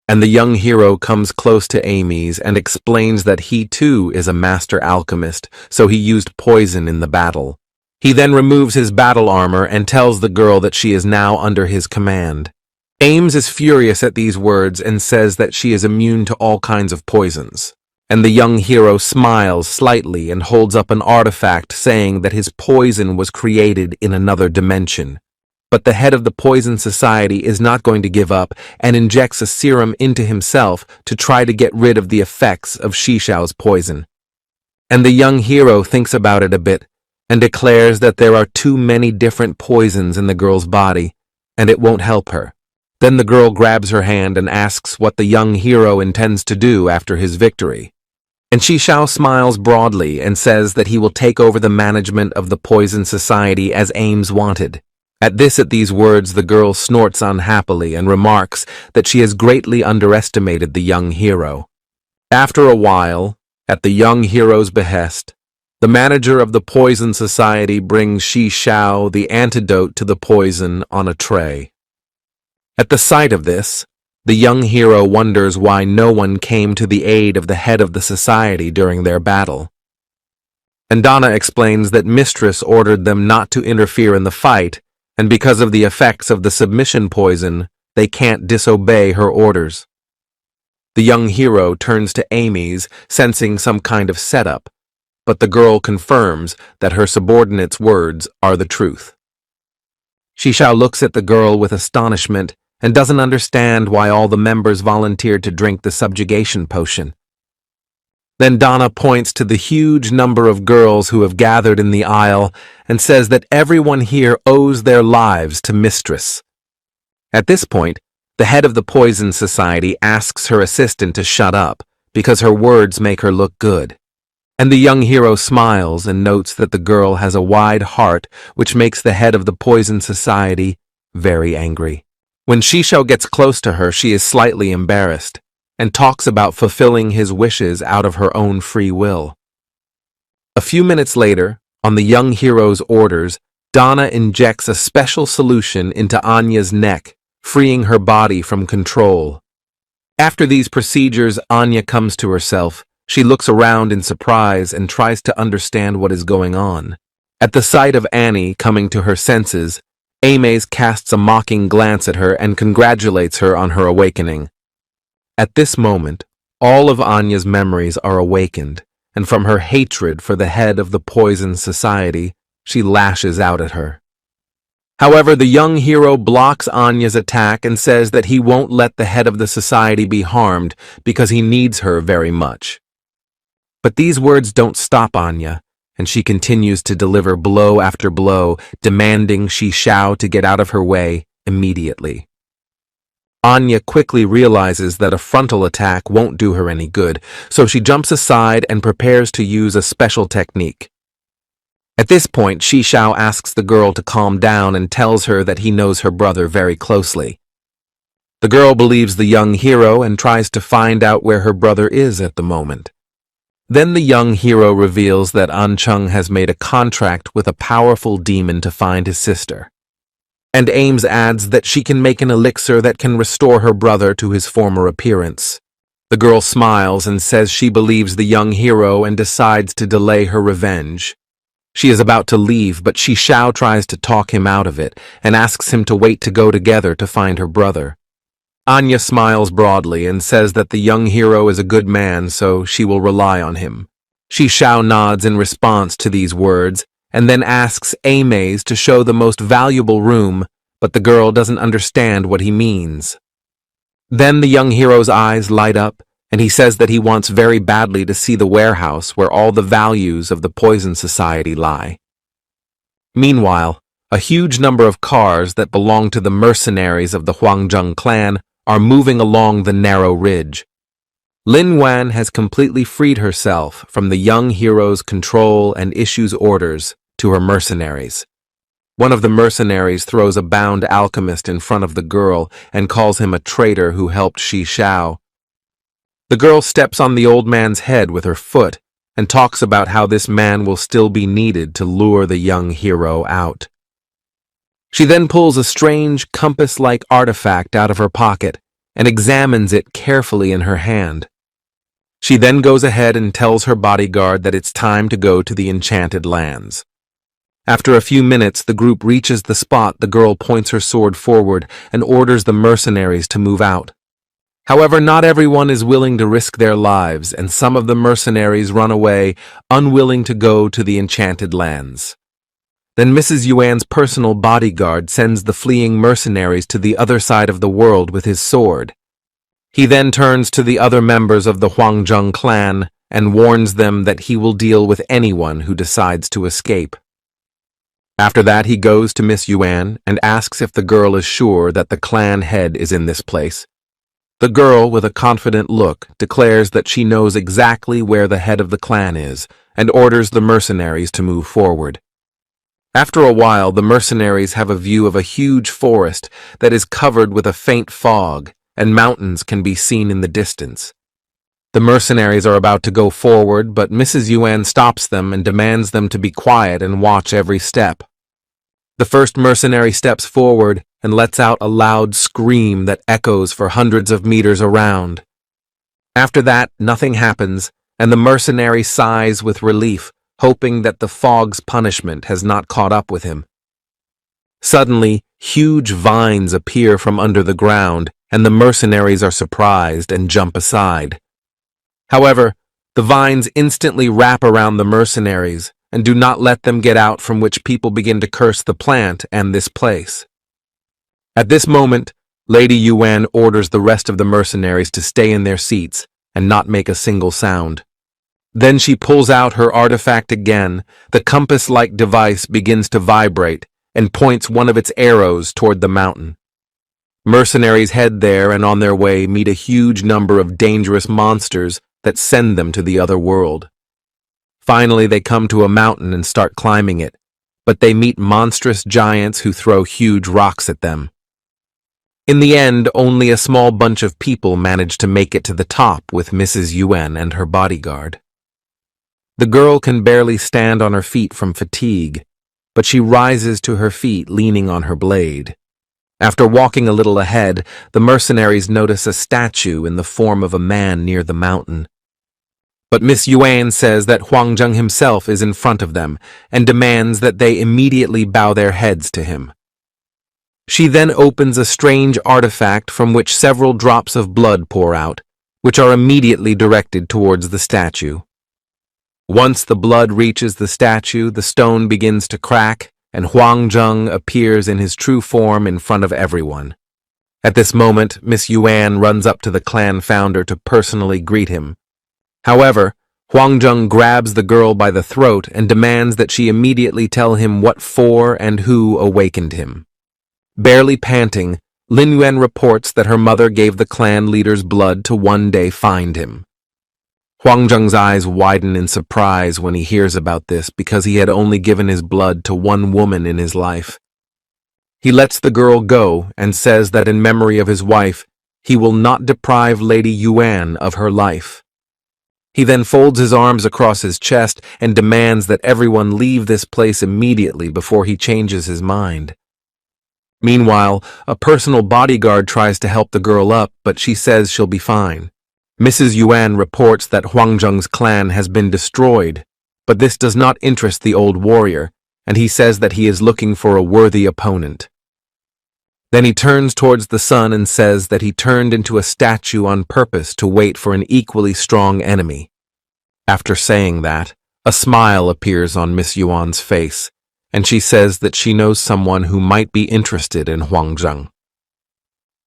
And the young hero comes close to Amy's and explains that he too is a master alchemist, so he used poison in the battle. He then removes his battle armor and tells the girl that she is now under his command. Ames is furious at these words and says that she is immune to all kinds of poisons. And the young hero smiles slightly and holds up an artifact saying that his poison was created in another dimension. But the head of the Poison Society is not going to give up and injects a serum into himself to try to get rid of the effects of Shi Xiao's poison. And the young hero thinks about it a bit and declares that there are too many different poisons in the girl's body, and it won't help her. Then the girl grabs her hand and asks what the young hero intends to do after his victory. And Shi Xiao smiles broadly and says that he will take over the management of the Poison Society as Ames wanted. At these words, the girl snorts unhappily and remarks that she has greatly underestimated the young hero. After a while, at the young hero's behest, the manager of the Poison Society brings Shi Xiao the antidote to the poison on a tray. At the sight of this, the young hero wonders why no one came to the aid of the head of the society during their battle. And Donna explains that Mistress ordered them not to interfere in the fight, and because of the effects of the submission poison, they can't disobey her orders. The young hero turns to Amy's, sensing some kind of setup, but the girl confirms that her subordinate's words are the truth. Shi Xiao looks at the girl with astonishment and doesn't understand why all the members volunteered to drink the subjugation potion. Then Donna points to the huge number of girls who have gathered in the aisle and says that everyone here owes their lives to Mistress. At this point, the head of the Poison Society asks her assistant to shut up because her words make her look good. And the young hero smiles and notes that the girl has a wide heart, which makes the head of the Poison Society very angry. When Shi Xiao gets close to her, she is slightly embarrassed and talks about fulfilling his wishes out of her own free will. A few minutes later, on the young hero's orders, Donna injects a special solution into Anya's neck, freeing her body from control. After these procedures, Anya comes to herself. She looks around in surprise and tries to understand what is going on. At the sight of Annie coming to her senses, Ames casts a mocking glance at her and congratulates her on her awakening. At this moment, all of Anya's memories are awakened, and from her hatred for the head of the Poison Society, she lashes out at her. However, the young hero blocks Anya's attack and says that he won't let the head of the society be harmed because he needs her very much. But these words don't stop Anya, and she continues to deliver blow after blow, demanding Shi Xiao to get out of her way immediately. Anya quickly realizes that a frontal attack won't do her any good, so she jumps aside and prepares to use a special technique. At this point, Shi Xiao asks the girl to calm down and tells her that he knows her brother very closely. The girl believes the young hero and tries to find out where her brother is at the moment. Then the young hero reveals that An Chung has made a contract with a powerful demon to find his sister. and Ames adds that she can make an elixir that can restore her brother to his former appearance. The girl smiles and says she believes the young hero and decides to delay her revenge. She is about to leave, but Shao tries to talk him out of it and asks him to wait to go together to find her brother. Anya smiles broadly and says that the young hero is a good man, so she will rely on him. Shao nods in response to these words and then asks Ames to show the most valuable room, but the girl doesn't understand what he means. Then the young hero's eyes light up, and he says that he wants very badly to see the warehouse where all the values of the Poison Society lie. Meanwhile, a huge number of cars that belong to the mercenaries of the Huangjung clan are moving along the narrow ridge. Lin Wan has completely freed herself from the young hero's control and issues orders to her mercenaries. One of the mercenaries throws a bound alchemist in front of the girl and calls him a traitor who helped Shao. The girl steps on the old man's head with her foot and talks about how this man will still be needed to lure the young hero out. She then pulls a strange compass-like artifact out of her pocket and examines it carefully in her hand. She then goes ahead and tells her bodyguard that it's time to go to the Enchanted Lands. After a few minutes, the group reaches the spot. The girl points her sword forward and orders the mercenaries to move out. However, not everyone is willing to risk their lives, and some of the mercenaries run away, unwilling to go to the Enchanted Lands. Then Mrs. Yuan's personal bodyguard sends the fleeing mercenaries to the other side of the world with his sword. He then turns to the other members of the Huangjung clan and warns them that he will deal with anyone who decides to escape. After that, he goes to Miss Yuan and asks if the girl is sure that the clan head is in this place. The girl, with a confident look, declares that she knows exactly where the head of the clan is and orders the mercenaries to move forward. After a while, the mercenaries have a view of a huge forest that is covered with a faint fog, and mountains can be seen in the distance. The mercenaries are about to go forward, but Mrs. Yuan stops them and demands them to be quiet and watch every step. The first mercenary steps forward and lets out a loud scream that echoes for hundreds of meters around. After that, nothing happens, and the mercenary sighs with relief, hoping that the fog's punishment has not caught up with him. Suddenly, huge vines appear from under the ground, and the mercenaries are surprised and jump aside. However, the vines instantly wrap around the mercenaries and do not let them get out, from which people begin to curse the plant and this place. At this moment, Lady Yuan orders the rest of the mercenaries to stay in their seats and not make a single sound. Then she pulls out her artifact again. The compass-like device begins to vibrate and points one of its arrows toward the mountain. Mercenaries head there and on their way meet a huge number of dangerous monsters that send them to the other world. Finally, they come to a mountain and start climbing it, but they meet monstrous giants who throw huge rocks at them. In the end, only a small bunch of people manage to make it to the top with Mrs. Yuan and her bodyguard. The girl can barely stand on her feet from fatigue, but she rises to her feet leaning on her blade. After walking a little ahead, the mercenaries notice a statue in the form of a man near the mountain. But Miss Yuan says that Huangjung himself is in front of them and demands that they immediately bow their heads to him. She then opens a strange artifact from which several drops of blood pour out, which are immediately directed towards the statue. Once the blood reaches the statue, the stone begins to crack, and Huangjung appears in his true form in front of everyone. At this moment, Miss Yuan runs up to the clan founder to personally greet him. However, Huangjung grabs the girl by the throat and demands that she immediately tell him what for and who awakened him. Barely panting, Lin Yuan reports that her mother gave the clan leader's blood to one day find him. Huangjung's eyes widen in surprise when he hears about this, because he had only given his blood to one woman in his life. He lets the girl go and says that in memory of his wife, he will not deprive Lady Yuan of her life. He then folds his arms across his chest and demands that everyone leave this place immediately before he changes his mind. Meanwhile, a personal bodyguard tries to help the girl up, but she says she'll be fine. Mrs. Yuan reports that Huangzheng's clan has been destroyed, but this does not interest the old warrior, and he says that he is looking for a worthy opponent. Then he turns towards the sun and says that he turned into a statue on purpose to wait for an equally strong enemy. After saying that, a smile appears on Miss Yuan's face, and she says that she knows someone who might be interested in Huangzheng.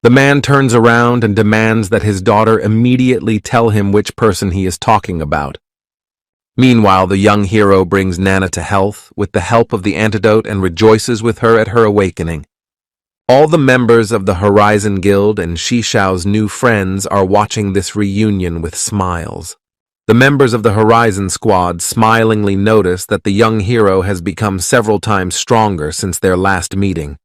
The man turns around and demands that his daughter immediately tell him which person he is talking about. Meanwhile, the young hero brings Nana to health with the help of the antidote and rejoices with her at her awakening. All the members of the Horizon Guild and Xiao's new friends are watching this reunion with smiles. The members of the Horizon Squad smilingly notice that the young hero has become several times stronger since their last meeting.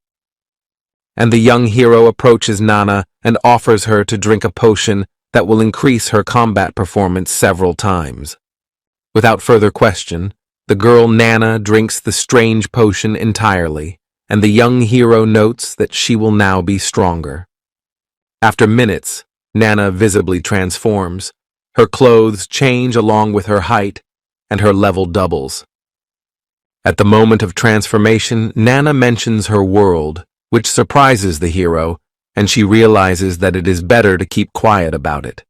And the young hero approaches Nana and offers her to drink a potion that will increase her combat performance several times. Without further question, the girl Nana drinks the strange potion entirely, and the young hero notes that she will now be stronger. After minutes, Nana visibly transforms. Her clothes change along with her height, and her level doubles. At the moment of transformation, Nana mentions her world, which surprises the hero, and she realizes that it is better to keep quiet about it.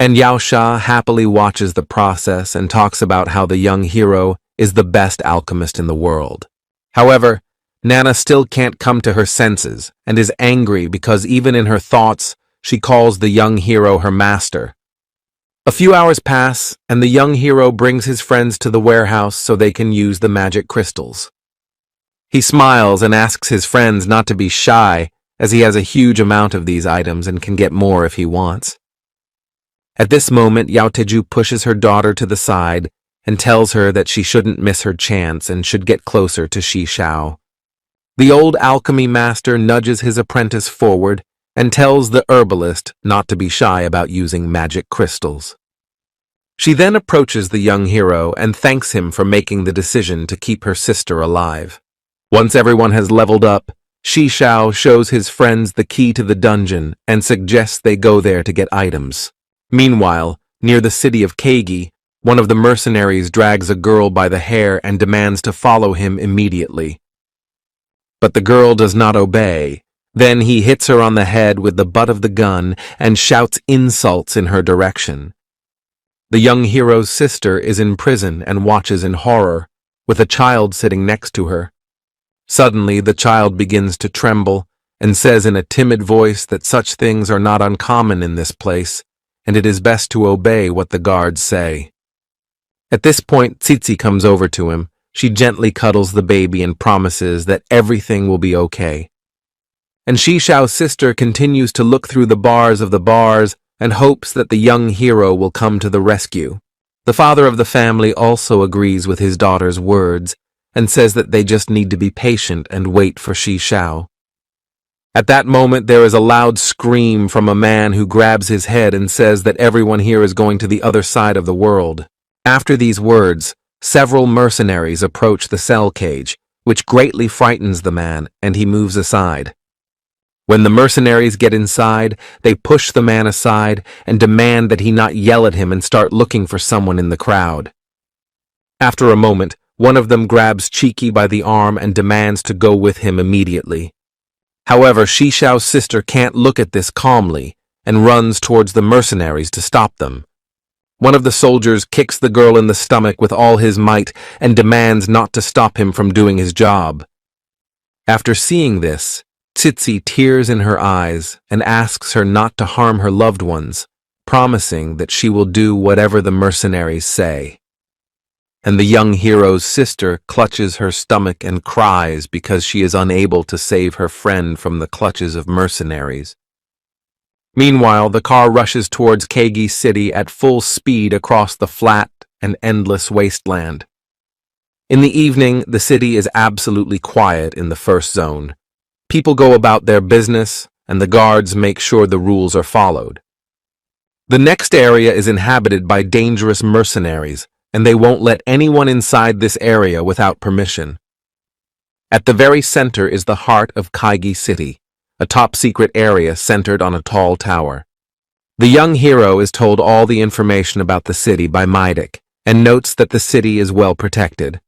And Yaosha happily watches the process and talks about how the young hero is the best alchemist in the world. However, Nana still can't come to her senses and is angry because even in her thoughts, she calls the young hero her master. A few hours pass, and the young hero brings his friends to the warehouse so they can use the magic crystals. He smiles and asks his friends not to be shy, as he has a huge amount of these items and can get more if he wants. At this moment, Yao Teju pushes her daughter to the side and tells her that she shouldn't miss her chance and should get closer to Xiao. The old alchemy master nudges his apprentice forward and tells the herbalist not to be shy about using magic crystals. She then approaches the young hero and thanks him for making the decision to keep her sister alive. Once everyone has leveled up, Xiao shows his friends the key to the dungeon and suggests they go there to get items. Meanwhile, near the city of KAIJU, one of the mercenaries drags a girl by the hair and demands to follow him immediately. But the girl does not obey. Then he hits her on the head with the butt of the gun and shouts insults in her direction. The young hero's sister is in prison and watches in horror, with a child sitting next to her. Suddenly, the child begins to tremble and says in a timid voice that such things are not uncommon in this place, and it is best to obey what the guards say. At this point, Tsitsi comes over to him. She gently cuddles the baby and promises that everything will be okay. And Xiao's sister continues to look through the bars of the bars and hopes that the young hero will come to the rescue. The father of the family also agrees with his daughter's words and says that they just need to be patient and wait for Xiao. At that moment, there is a loud scream from a man who grabs his head and says that everyone here is going to the other side of the world. After these words, several mercenaries approach the cell cage, which greatly frightens the man, and he moves aside. When the mercenaries get inside, they push the man aside and demand that he not yell at him and start looking for someone in the crowd. After a moment, one of them grabs Cheeky by the arm and demands to go with him immediately. However, Xiao's sister can't look at this calmly and runs towards the mercenaries to stop them. One of the soldiers kicks the girl in the stomach with all his might and demands not to stop him from doing his job. After seeing this, Tsitsi tears in her eyes and asks her not to harm her loved ones, promising that she will do whatever the mercenaries say. And the young hero's sister clutches her stomach and cries because she is unable to save her friend from the clutches of mercenaries. Meanwhile, the car rushes towards KAIJU City at full speed across the flat and endless wasteland. In the evening, the city is absolutely quiet in the first zone. People go about their business, and the guards make sure the rules are followed. The next area is inhabited by dangerous mercenaries, and they won't let anyone inside this area without permission. At the very center is the heart of KAIJU City, a top-secret area centered on a tall tower. The young hero is told all the information about the city by Mightiest, and notes that the city is well protected.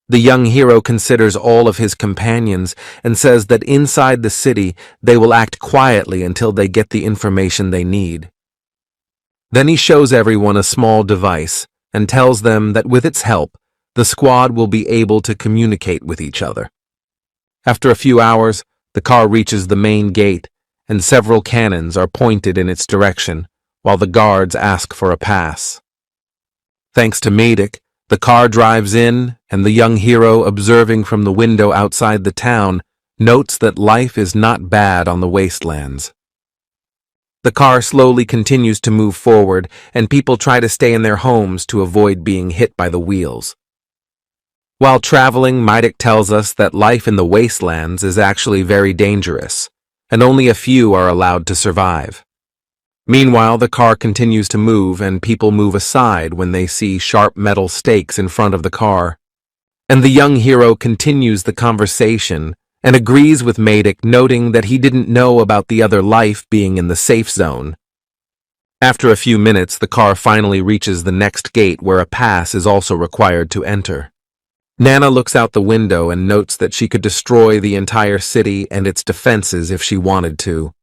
The young hero considers all of his companions and says that inside the city they will act quietly until they get the information they need. Then he shows everyone a small device and tells them that with its help, the squad will be able to communicate with each other. After a few hours, the car reaches the main gate and several cannons are pointed in its direction while the guards ask for a pass. Thanks to Mightiest, the car drives in, and the young hero, observing from the window outside the town, notes that life is not bad on the wastelands. The car slowly continues to move forward, and people try to stay in their homes to avoid being hit by the wheels. While traveling, Mightiest tells us that life in the wastelands is actually very dangerous, and only a few are allowed to survive. Meanwhile, the car continues to move and people move aside when they see sharp metal stakes in front of the car. And the young hero continues the conversation and agrees with Mightiest, noting that he didn't know about the other life being in the safe zone. After a few minutes, the car finally reaches the next gate where a pass is also required to enter. Nana looks out the window and notes that she could destroy the entire city and its defenses if she wanted to.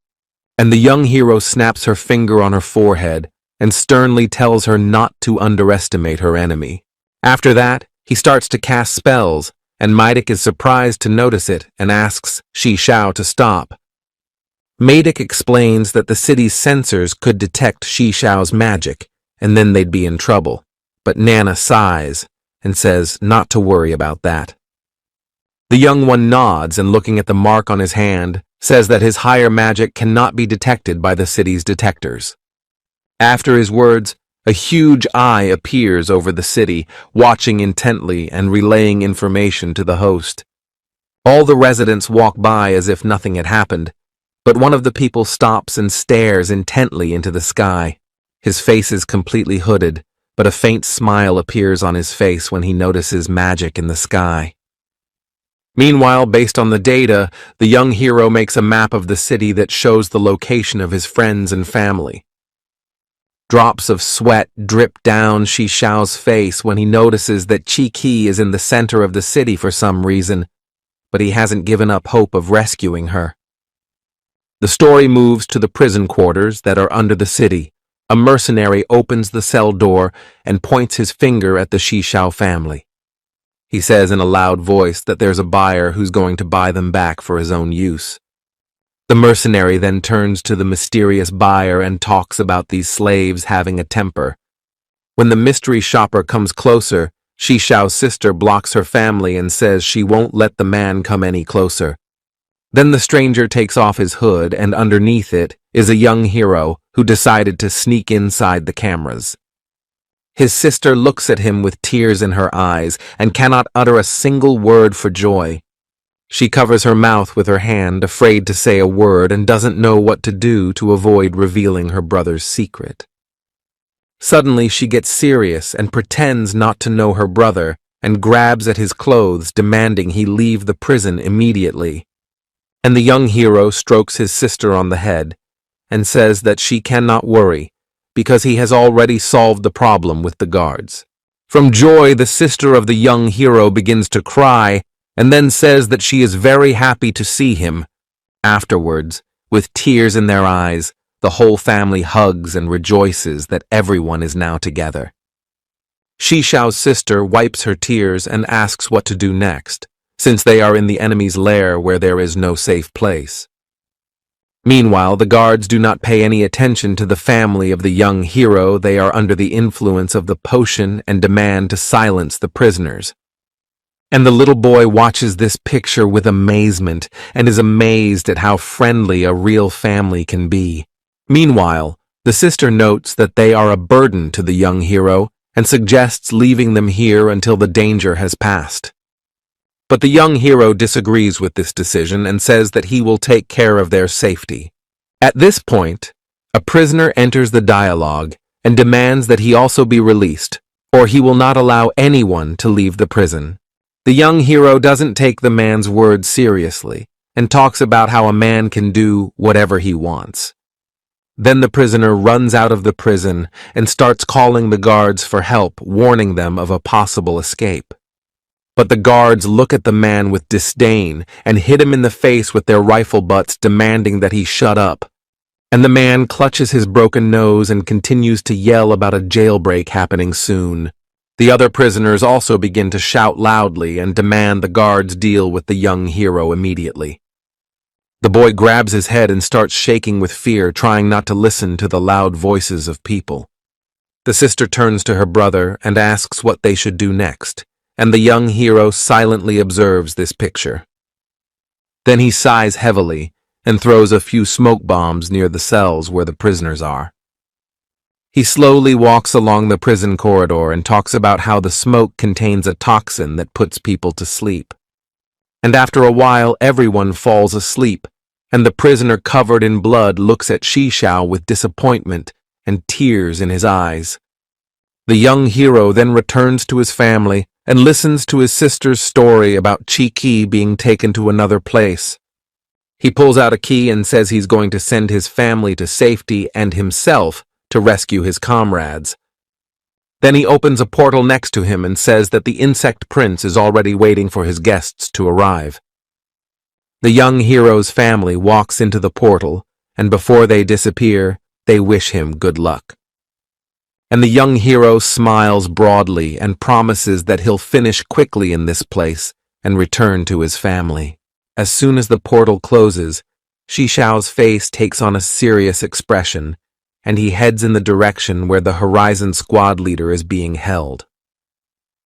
And the young hero snaps her finger on her forehead and sternly tells her not to underestimate her enemy. After that, he starts to cast spells, and Mightiest is surprised to notice it and asks Shi Xiao to stop. Mightiest explains that the city's sensors could detect Shi Xiao's magic, and then they'd be in trouble. But Nana sighs and says not to worry about that. The young one nods and, looking at the mark on his hand, says that his higher magic cannot be detected by the city's detectors. After his words, a huge eye appears over the city, watching intently and relaying information to the host. All the residents walk by as if nothing had happened, but one of the people stops and stares intently into the sky. His face is completely hooded, but a faint smile appears on his face when he notices magic in the sky. Meanwhile, based on the data, the young hero makes a map of the city that shows the location of his friends and family. Drops of sweat drip down Shi Xiao's face when he notices that Chi Qi is in the center of the city for some reason, but he hasn't given up hope of rescuing her. The story moves to the prison quarters that are under the city. A mercenary opens the cell door and points his finger at the Shi Xiao family. He says in a loud voice that there's a buyer who's going to buy them back for his own use. The mercenary then turns to the mysterious buyer and talks about these slaves having a temper. When the mystery shopper comes closer, Shi Xiao's sister blocks her family and says she won't let the man come any closer. Then the stranger takes off his hood, and underneath it is a young hero who decided to sneak inside the cameras. His sister looks at him with tears in her eyes and cannot utter a single word for joy. She covers her mouth with her hand, afraid to say a word, and doesn't know what to do to avoid revealing her brother's secret. Suddenly she gets serious and pretends not to know her brother and grabs at his clothes, demanding he leave the prison immediately. And the young hero strokes his sister on the head and says that she cannot worry, because he has already solved the problem with the guards. From joy, the sister of the young hero begins to cry and then says that she is very happy to see him. Afterwards, with tears in their eyes, the whole family hugs and rejoices that everyone is now together. Shi Xiao's sister wipes her tears and asks what to do next, since they are in the enemy's lair where there is no safe place. Meanwhile, the guards do not pay any attention to the family of the young hero. They are under the influence of the potion and demand to silence the prisoners. And the little boy watches this picture with amazement and is amazed at how friendly a real family can be. Meanwhile, the sister notes that they are a burden to the young hero and suggests leaving them here until the danger has passed. But the young hero disagrees with this decision and says that he will take care of their safety. At this point, a prisoner enters the dialogue and demands that he also be released, or he will not allow anyone to leave the prison. The young hero doesn't take the man's words seriously and talks about how a man can do whatever he wants. Then the prisoner runs out of the prison and starts calling the guards for help, warning them of a possible escape. But the guards look at the man with disdain and hit him in the face with their rifle butts, demanding that he shut up. And the man clutches his broken nose and continues to yell about a jailbreak happening soon. The other prisoners also begin to shout loudly and demand the guards deal with the young hero immediately. The boy grabs his head and starts shaking with fear, trying not to listen to the loud voices of people. The sister turns to her brother and asks what they should do next, and the young hero silently observes this picture. Then he sighs heavily and throws a few smoke bombs near the cells where the prisoners are. He slowly walks along the prison corridor and talks about how the smoke contains a toxin that puts people to sleep. And after a while, everyone falls asleep, and the prisoner covered in blood looks at Shishao with disappointment and tears in his eyes. The young hero then returns to his family and listens to his sister's story about Chiki being taken to another place. He pulls out a key and says he's going to send his family to safety and himself to rescue his comrades. Then he opens a portal next to him and says that the insect prince is already waiting for his guests to arrive. The young hero's family walks into the portal, and before they disappear, they wish him good luck. And the young hero smiles broadly and promises that he'll finish quickly in this place and return to his family. As soon as the portal closes, Shishao's face takes on a serious expression, and he heads in the direction where the Horizon squad leader is being held.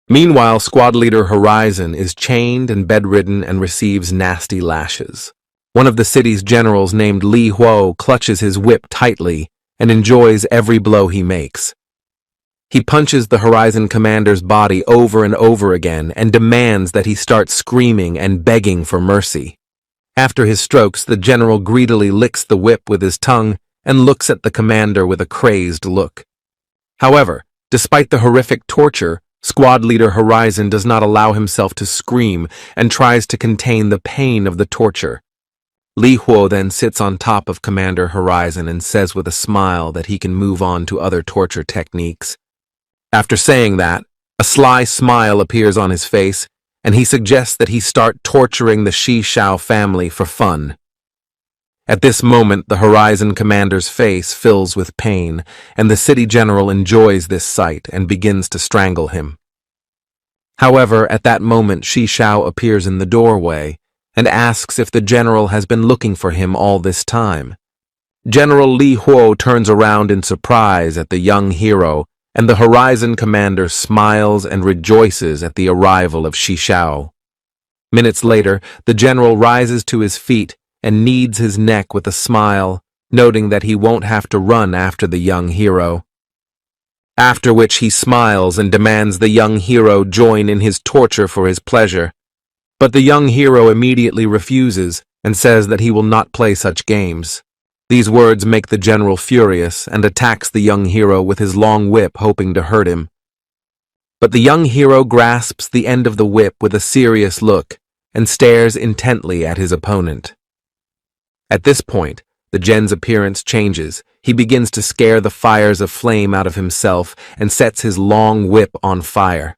Meanwhile, squad leader Horizon is chained and bedridden and receives nasty lashes. One of the city's generals named Li Huo clutches his whip tightly and enjoys every blow he makes. He punches the Horizon commander's body over and over again and demands that he start screaming and begging for mercy. After his strokes, the general greedily licks the whip with his tongue and looks at the commander with a crazed look. However, despite the horrific torture, squad leader Horizon does not allow himself to scream and tries to contain the pain of the torture. Li Huo then sits on top of Commander Horizon and says with a smile that he can move on to other torture techniques. After saying that, a sly smile appears on his face, and he suggests that he start torturing the Shishao family for fun. At this moment, the Horizon commander's face fills with pain, and the city general enjoys this sight and begins to strangle him. However, at that moment, Shishao appears in the doorway and asks if the general has been looking for him all this time. General Li Huo turns around in surprise at the young hero, and the Horizon commander smiles and rejoices at the arrival of Shishao. Minutes later, the general rises to his feet and kneads his neck with a smile, noting that he won't have to run after the young hero. After which he smiles and demands the young hero join in his torture for his pleasure. But the young hero immediately refuses and says that he will not play such games. These words make the general furious and attacks the young hero with his long whip, hoping to hurt him. But the young hero grasps the end of the whip with a serious look and stares intently at his opponent. At this point, the gen's appearance changes. He begins to scare the fires of flame out of himself and sets his long whip on fire.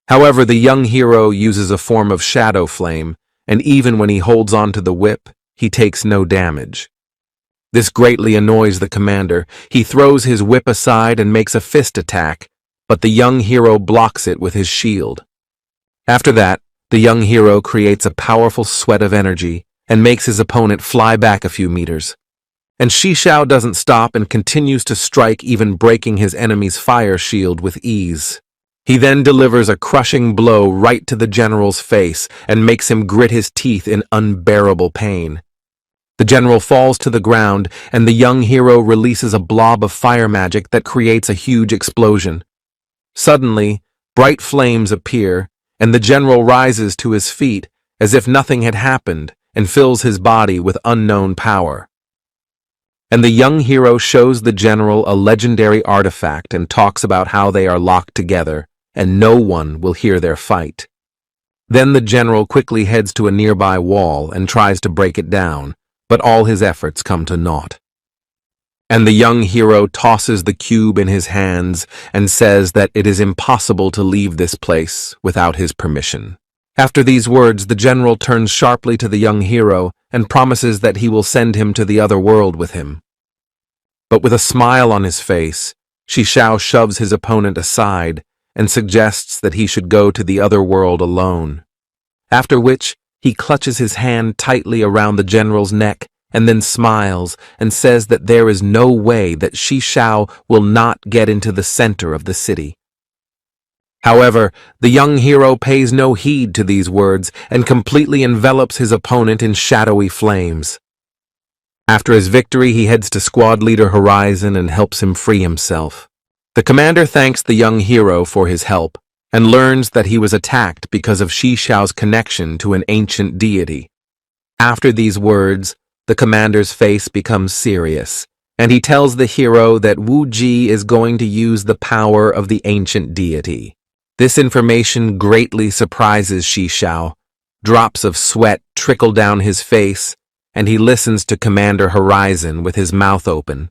However, the young hero uses a form of shadow flame, and even when he holds on to the whip, he takes no damage. This greatly annoys the commander. He throws his whip aside and makes a fist attack, but the young hero blocks it with his shield. After that, the young hero creates a powerful sweat of energy and makes his opponent fly back a few meters. And Shishao doesn't stop and continues to strike, even breaking his enemy's fire shield with ease. He then delivers a crushing blow right to the general's face and makes him grit his teeth in unbearable pain. The general falls to the ground, and the young hero releases a blob of fire magic that creates a huge explosion. Suddenly, bright flames appear, and the general rises to his feet as if nothing had happened and fills his body with unknown power. And the young hero shows the general a legendary artifact and talks about how they are locked together and no one will hear their fight. Then the general quickly heads to a nearby wall and tries to break it down, but all his efforts come to naught. And the young hero tosses the cube in his hands and says that it is impossible to leave this place without his permission. After these words, the general turns sharply to the young hero and promises that he will send him to the other world with him. But with a smile on his face, Shishao shoves his opponent aside and suggests that he should go to the other world alone. After which, he clutches his hand tightly around the general's neck and then smiles and says that there is no way that Shishao will not get into the center of the city. However, the young hero pays no heed to these words and completely envelops his opponent in shadowy flames. After his victory, he heads to squad leader Horizon and helps him free himself. The commander thanks the young hero for his help and learns that he was attacked because of Shishao's connection to an ancient deity. After these words, the commander's face becomes serious, and he tells the hero that Wu Ji is going to use the power of the ancient deity. This information greatly surprises Shishao. Drops of sweat trickle down his face, and he listens to Commander Horizon with his mouth open.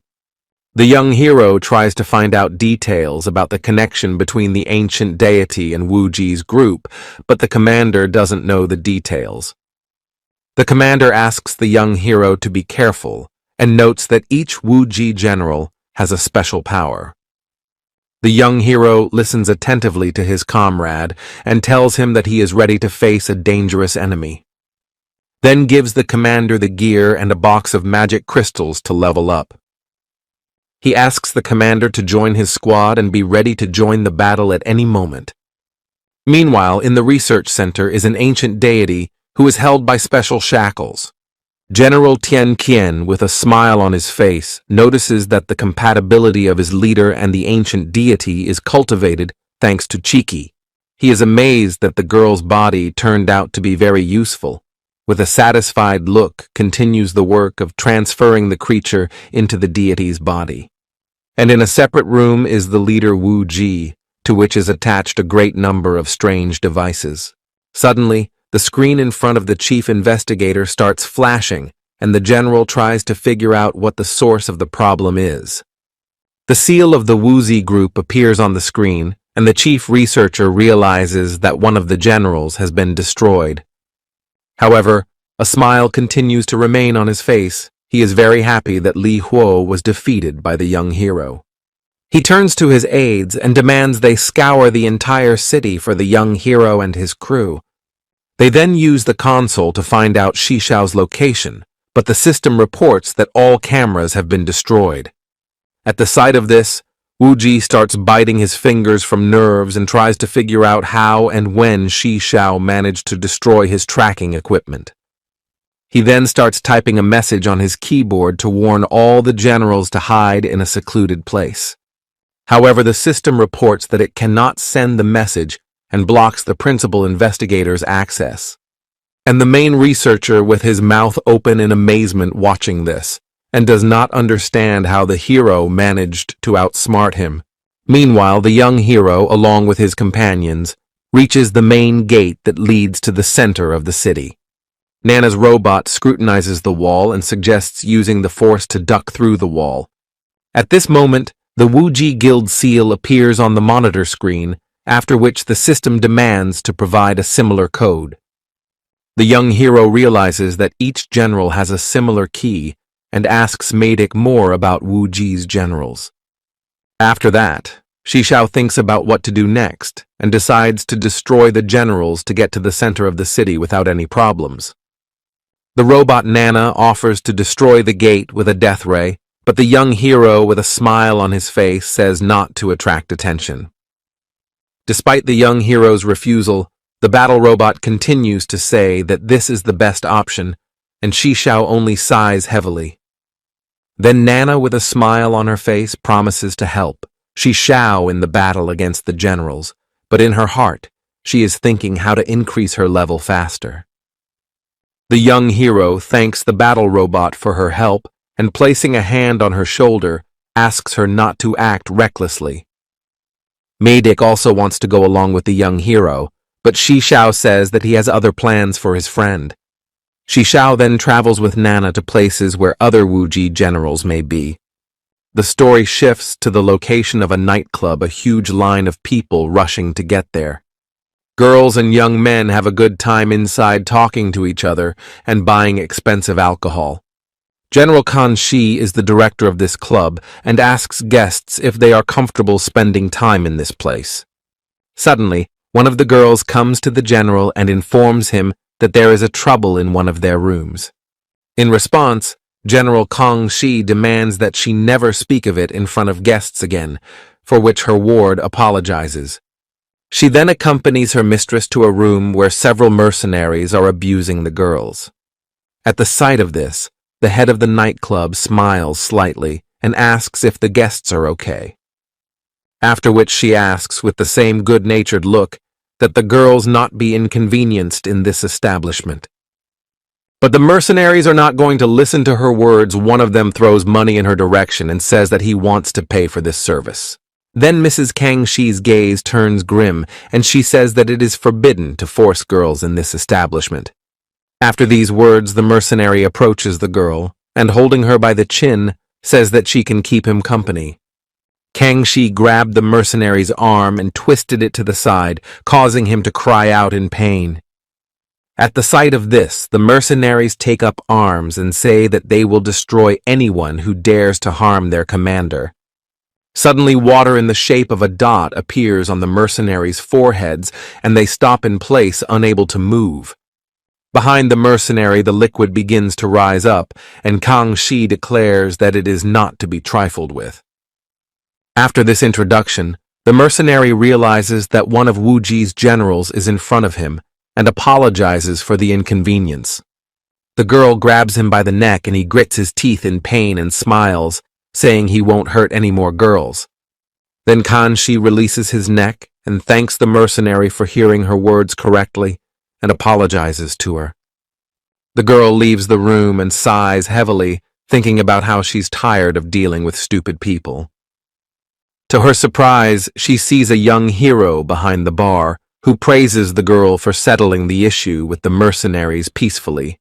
The young hero tries to find out details about the connection between the ancient deity and Wu Ji's group, but the commander doesn't know the details. The commander asks the young hero to be careful and notes that each Wu Ji general has a special power. The young hero listens attentively to his comrade and tells him that he is ready to face a dangerous enemy. Then gives the commander the gear and a box of magic crystals to level up. He asks the commander to join his squad and be ready to join the battle at any moment. Meanwhile, in the research center is an ancient deity who is held by special shackles. General Tian Qian, with a smile on his face, notices that the compatibility of his leader and the ancient deity is cultivated thanks to Chiki. He is amazed that the girl's body turned out to be very useful. With a satisfied look, continues the work of transferring the creature into the deity's body. And in a separate room is the leader Wu Ji, to which is attached a great number of strange devices. Suddenly, the screen in front of the chief investigator starts flashing, and the general tries to figure out what the source of the problem is. The seal of the Wuzi group appears on the screen, and the chief researcher realizes that one of the generals has been destroyed. However, a smile continues to remain on his face. He is very happy that Li Huo was defeated by the young hero. He turns to his aides and demands they scour the entire city for the young hero and his crew. They then use the console to find out Shishao's location, but the system reports that all cameras have been destroyed. At the sight of this, Wu Ji starts biting his fingers from nerves and tries to figure out how and when Shishao managed to destroy his tracking equipment. He then starts typing a message on his keyboard to warn all the generals to hide in a secluded place. However, the system reports that it cannot send the message and blocks the principal investigator's access. And the main researcher with his mouth open in amazement watching this, and does not understand how the hero managed to outsmart him. Meanwhile, the young hero, along with his companions, reaches the main gate that leads to the center of the city. Nana's robot scrutinizes the wall and suggests using the force to duck through the wall. At this moment, the Wu Ji Guild seal appears on the monitor screen, after which the system demands to provide a similar code. The young hero realizes that each general has a similar key, and asks Meidik more about Wu Ji's generals. After that, Shishao thinks about what to do next, and decides to destroy the generals to get to the center of the city without any problems. The robot Nana offers to destroy the gate with a death ray, but the young hero with a smile on his face says not to attract attention. Despite the young hero's refusal, the battle robot continues to say that this is the best option, and Shishao only sighs heavily. Then Nana, with a smile on her face, promises to help Shishao in the battle against the generals, but in her heart, she is thinking how to increase her level faster. The young hero thanks the battle robot for her help and, placing a hand on her shoulder, asks her not to act recklessly. Meidik also wants to go along with the young hero, but Shi Xiao says that he has other plans for his friend. Shi Xiao then travels with Nana to places where other Wuji generals may be. The story shifts to the location of a nightclub, a huge line of people rushing to get there. Girls and young men have a good time inside talking to each other and buying expensive alcohol. General Kan Shi is the director of this club and asks guests if they are comfortable spending time in this place. Suddenly, one of the girls comes to the general and informs him that there is a trouble in one of their rooms. In response, General Kang Shi demands that she never speak of it in front of guests again, for which her ward apologizes. She then accompanies her mistress to a room where several mercenaries are abusing the girls. At the sight of this, the head of the nightclub smiles slightly and asks if the guests are okay. After which she asks with the same good-natured look that the girls not be inconvenienced in this establishment. But the mercenaries are not going to listen to her words. One of them throws money in her direction and says that he wants to pay for this service. Then Mrs. Kang Shi's gaze turns grim and she says that it is forbidden to force girls in this establishment. After these words, the mercenary approaches the girl and, holding her by the chin, says that she can keep him company. Kang Shi grabbed the mercenary's arm and twisted it to the side, causing him to cry out in pain. At the sight of this, the mercenaries take up arms and say that they will destroy anyone who dares to harm their commander. Suddenly, water in the shape of a dot appears on the mercenaries' foreheads, and they stop in place, unable to move. Behind the mercenary, the liquid begins to rise up, and Kang Shi declares that it is not to be trifled with. After this introduction, the mercenary realizes that one of Wuji's generals is in front of him and apologizes for the inconvenience. The girl grabs him by the neck and he grits his teeth in pain and smiles, saying he won't hurt any more girls. Then Kan Shi releases his neck and thanks the mercenary for hearing her words correctly and apologizes to her. The girl leaves the room and sighs heavily, thinking about how she's tired of dealing with stupid people. To her surprise, she sees a young hero behind the bar, who praises the girl for settling the issue with the mercenaries peacefully.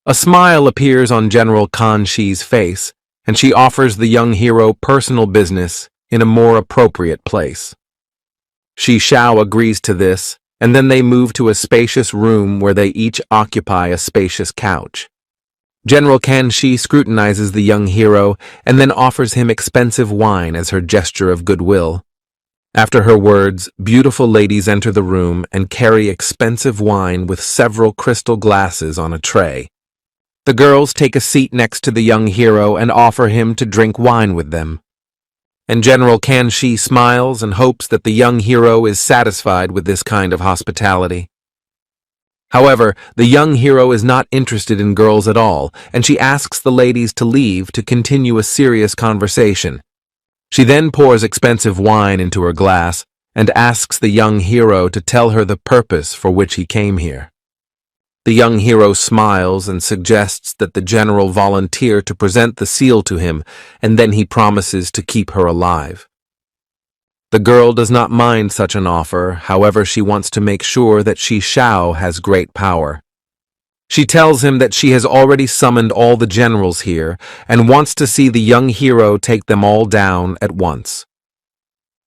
A smile appears on General Kan Shi's face, and she offers the young hero personal business in a more appropriate place. Shi Xiao agrees to this, and then they move to a spacious room where they each occupy a spacious couch. General Kan Shi scrutinizes the young hero and then offers him expensive wine as her gesture of goodwill. After her words, beautiful ladies enter the room and carry expensive wine with several crystal glasses on a tray. The girls take a seat next to the young hero and offer him to drink wine with them. And General Kan Shi smiles and hopes that the young hero is satisfied with this kind of hospitality. However, the young hero is not interested in girls at all, and she asks the ladies to leave to continue a serious conversation. She then pours expensive wine into her glass and asks the young hero to tell her the purpose for which he came here. The young hero smiles and suggests that the general volunteer to present the seal to him, and then he promises to keep her alive. The girl does not mind such an offer, however she wants to make sure that Shi Xiao has great power. She tells him that she has already summoned all the generals here and wants to see the young hero take them all down at once.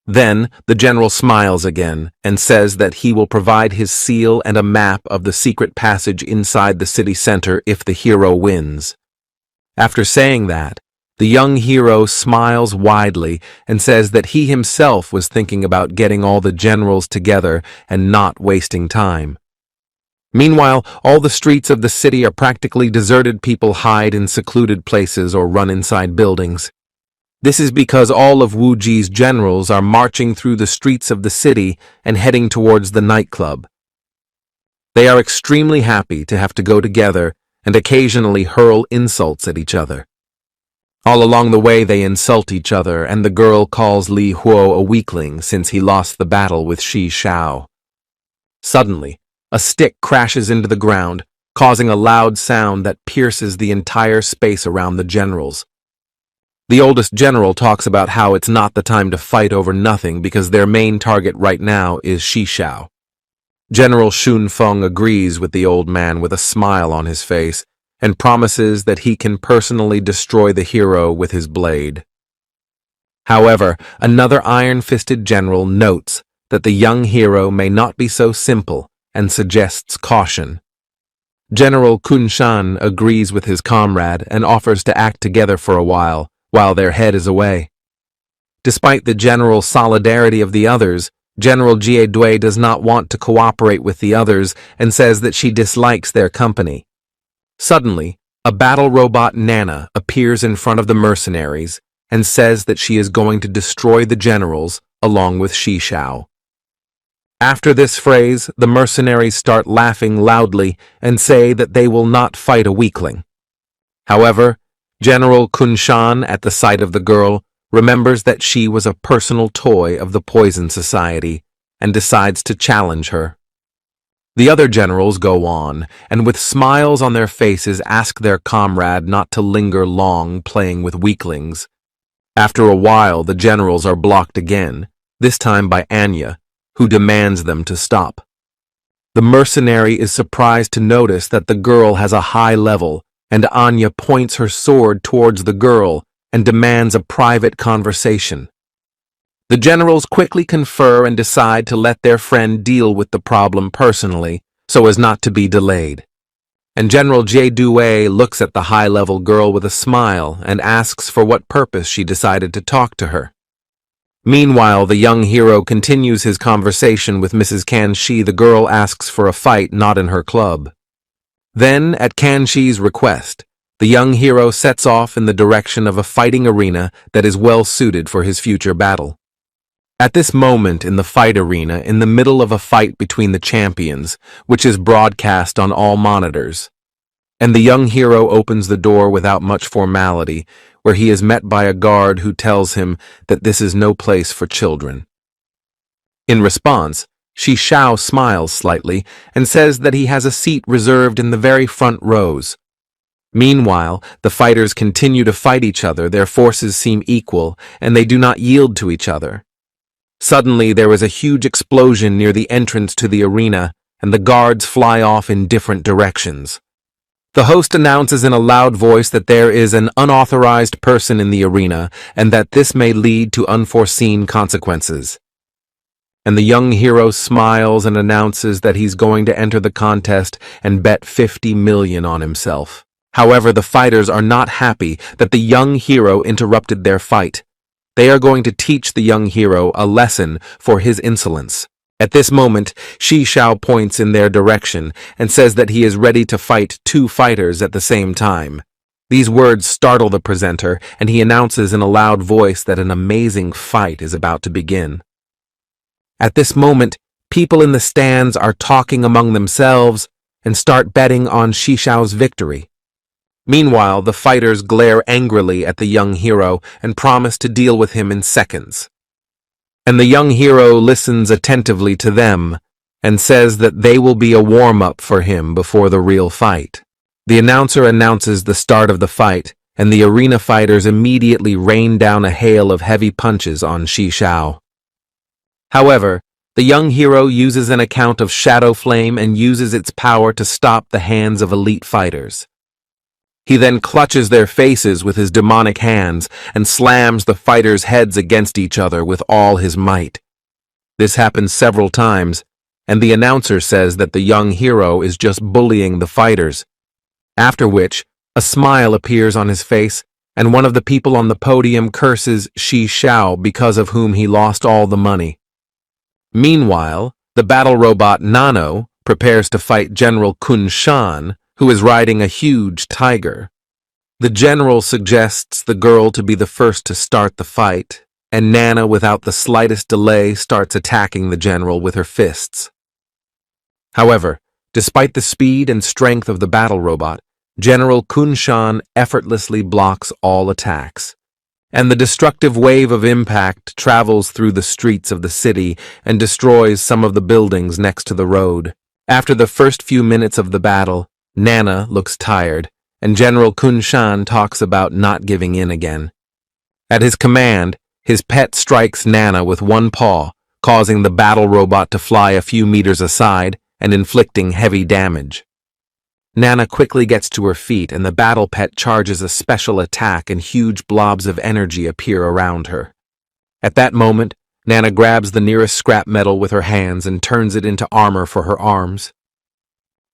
Then the general smiles again and says that he will provide his seal and a map of the secret passage inside the city center if the hero wins. After saying that, the young hero smiles widely and says that he himself was thinking about getting all the generals together and not wasting time. Meanwhile, all the streets of the city are practically deserted. People hide in secluded places or run inside buildings. This is because all of Wuji's generals are marching through the streets of the city and heading towards the nightclub. They are extremely happy to have to go together and occasionally hurl insults at each other. All along the way they insult each other, and the girl calls Li Huo a weakling since he lost the battle with Shi Xiao. Suddenly, a stick crashes into the ground, causing a loud sound that pierces the entire space around the generals. The oldest general talks about how it's not the time to fight over nothing because their main target right now is Shi Xiao. General Shunfeng agrees with the old man with a smile on his face and promises that he can personally destroy the hero with his blade. However, another iron-fisted general notes that the young hero may not be so simple and suggests caution. General Kunshan agrees with his comrade and offers to act together for a while their head is away. Despite the general solidarity of the others, General Jie Dui does not want to cooperate with the others and says that she dislikes their company. Suddenly, a battle robot Nana appears in front of the mercenaries and says that she is going to destroy the generals along with Shi Shao. After this phrase, the mercenaries start laughing loudly and say that they will not fight a weakling. However, General Kunshan, at the sight of the girl, remembers that she was a personal toy of the Poison Society and decides to challenge her. The other generals go on, and with smiles on their faces ask their comrade not to linger long playing with weaklings. After a while, the generals are blocked again, this time by Anya, who demands them to stop. The mercenary is surprised to notice that the girl has a high level, and Anya points her sword towards the girl and demands a private conversation. The generals quickly confer and decide to let their friend deal with the problem personally, so as not to be delayed. And General Jie Dui looks at the high-level girl with a smile and asks for what purpose she decided to talk to her. Meanwhile, the young hero continues his conversation with Mrs. Kanshi. The girl asks for a fight not in her club. Then, at Kanshi's request, the young hero sets off in the direction of a fighting arena that is well suited for his future battle. At this moment in the fight arena, in the middle of a fight between the champions, which is broadcast on all monitors, and the young hero opens the door without much formality, where he is met by a guard who tells him that this is no place for children. In response, Shi Shao smiles slightly and says that he has a seat reserved in the very front rows. Meanwhile, the fighters continue to fight each other. Their forces seem equal, and they do not yield to each other. Suddenly, there is a huge explosion near the entrance to the arena, and the guards fly off in different directions. The host announces in a loud voice that there is an unauthorized person in the arena, and that this may lead to unforeseen consequences. And the young hero smiles and announces that he's going to enter the contest and bet 50 million on himself. However, the fighters are not happy that the young hero interrupted their fight. They are going to teach the young hero a lesson for his insolence. At this moment, Shi Shao points in their direction and says that he is ready to fight two fighters at the same time. These words startle the presenter, and he announces in a loud voice that an amazing fight is about to begin. At this moment, people in the stands are talking among themselves and start betting on Shi Shao's victory. Meanwhile, the fighters glare angrily at the young hero and promise to deal with him in seconds. And the young hero listens attentively to them and says that they will be a warm-up for him before the real fight. The announcer announces the start of the fight, and the arena fighters immediately rain down a hail of heavy punches on Shi Shao. However, the young hero uses an account of Shadow Flame and uses its power to stop the hands of elite fighters. He then clutches their faces with his demonic hands and slams the fighters' heads against each other with all his might. This happens several times, and the announcer says that the young hero is just bullying the fighters. After which, a smile appears on his face, and one of the people on the podium curses Shi Shao, because of whom he lost all the money. Meanwhile, the battle robot Nano prepares to fight General Kunshan, who is riding a huge tiger. The general suggests the girl to be the first to start the fight, and Nana, without the slightest delay, starts attacking the general with her fists. However, despite the speed and strength of the battle robot, General Kunshan effortlessly blocks all attacks, and the destructive wave of impact travels through the streets of the city and destroys some of the buildings next to the road. After the first few minutes of the battle, Nana looks tired, and General Kunshan talks about not giving in again. At his command, his pet strikes Nana with one paw, causing the battle robot to fly a few meters aside, and inflicting heavy damage. Nana quickly gets to her feet and the battle pet charges a special attack and huge blobs of energy appear around her. At that moment, Nana grabs the nearest scrap metal with her hands and turns it into armor for her arms.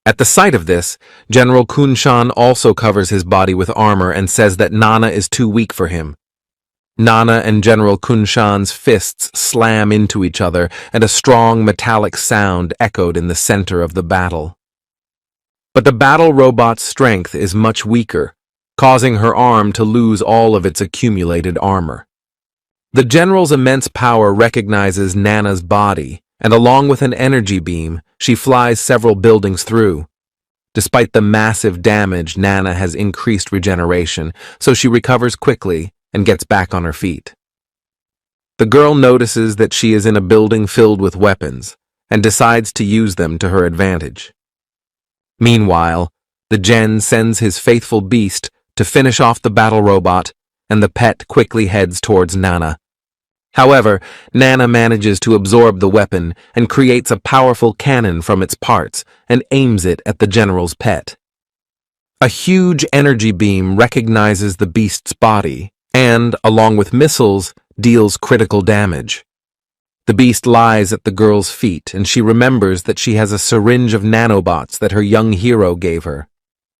At the sight of this, General Kunshan also covers his body with armor and says that Nana is too weak for him. Nana and General Kunshan's fists slam into each other, and a strong metallic sound echoed in the center of the battle. But the battle robot's strength is much weaker, causing her arm to lose all of its accumulated armor. The general's immense power recognizes Nana's body, and along with an energy beam, she flies several buildings through. Despite the massive damage, Nana has increased regeneration, so she recovers quickly and gets back on her feet. The girl notices that she is in a building filled with weapons, and decides to use them to her advantage. Meanwhile, the Gen sends his faithful beast to finish off the battle robot, and the pet quickly heads towards Nana. However, Nana manages to absorb the weapon and creates a powerful cannon from its parts and aims it at the general's pet. A huge energy beam recognizes the beast's body and, along with missiles, deals critical damage. The beast lies at the girl's feet, and she remembers that she has a syringe of nanobots that her young hero gave her.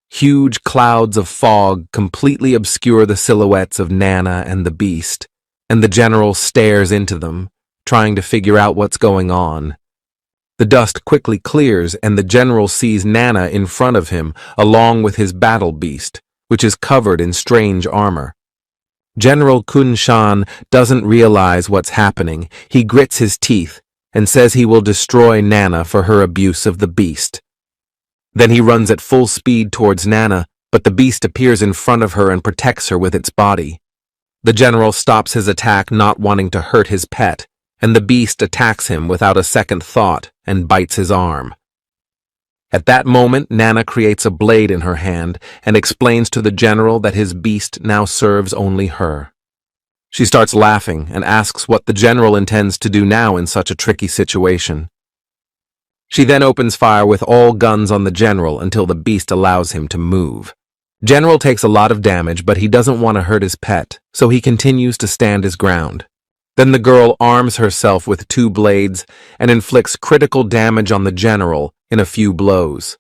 Huge clouds of fog completely obscure the silhouettes of Nana and the beast, and the general stares into them, trying to figure out what's going on. The dust quickly clears, and the general sees Nana in front of him, along with his battle beast, which is covered in strange armor. General Kunshan doesn't realize what's happening. He grits his teeth and says he will destroy Nana for her abuse of the beast. Then he runs at full speed towards Nana, but the beast appears in front of her and protects her with its body. The general stops his attack, not wanting to hurt his pet, and the beast attacks him without a second thought and bites his arm. At that moment, Nana creates a blade in her hand and explains to the general that his beast now serves only her. She starts laughing and asks what the general intends to do now in such a tricky situation. She then opens fire with all guns on the general until the beast allows him to move. General takes a lot of damage, but he doesn't want to hurt his pet, so he continues to stand his ground. Then the girl arms herself with 2 blades and inflicts critical damage on the general in a few blows.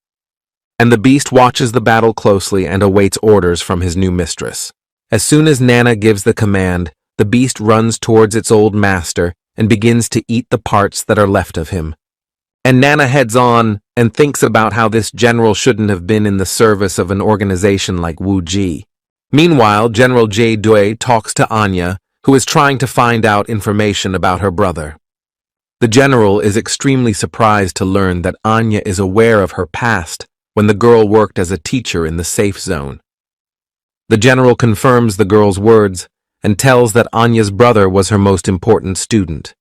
And the beast watches the battle closely and awaits orders from his new mistress. As soon as Nana gives the command, the beast runs towards its old master and begins to eat the parts that are left of him. And Nana heads on and thinks about how this general shouldn't have been in the service of an organization like Wu Ji. Meanwhile, General Jae Dui talks to Anya, who is trying to find out information about her brother. The general is extremely surprised to learn that Anya is aware of her past when the girl worked as a teacher in the safe zone. The general confirms the girl's words and tells that Anya's brother was her most important student.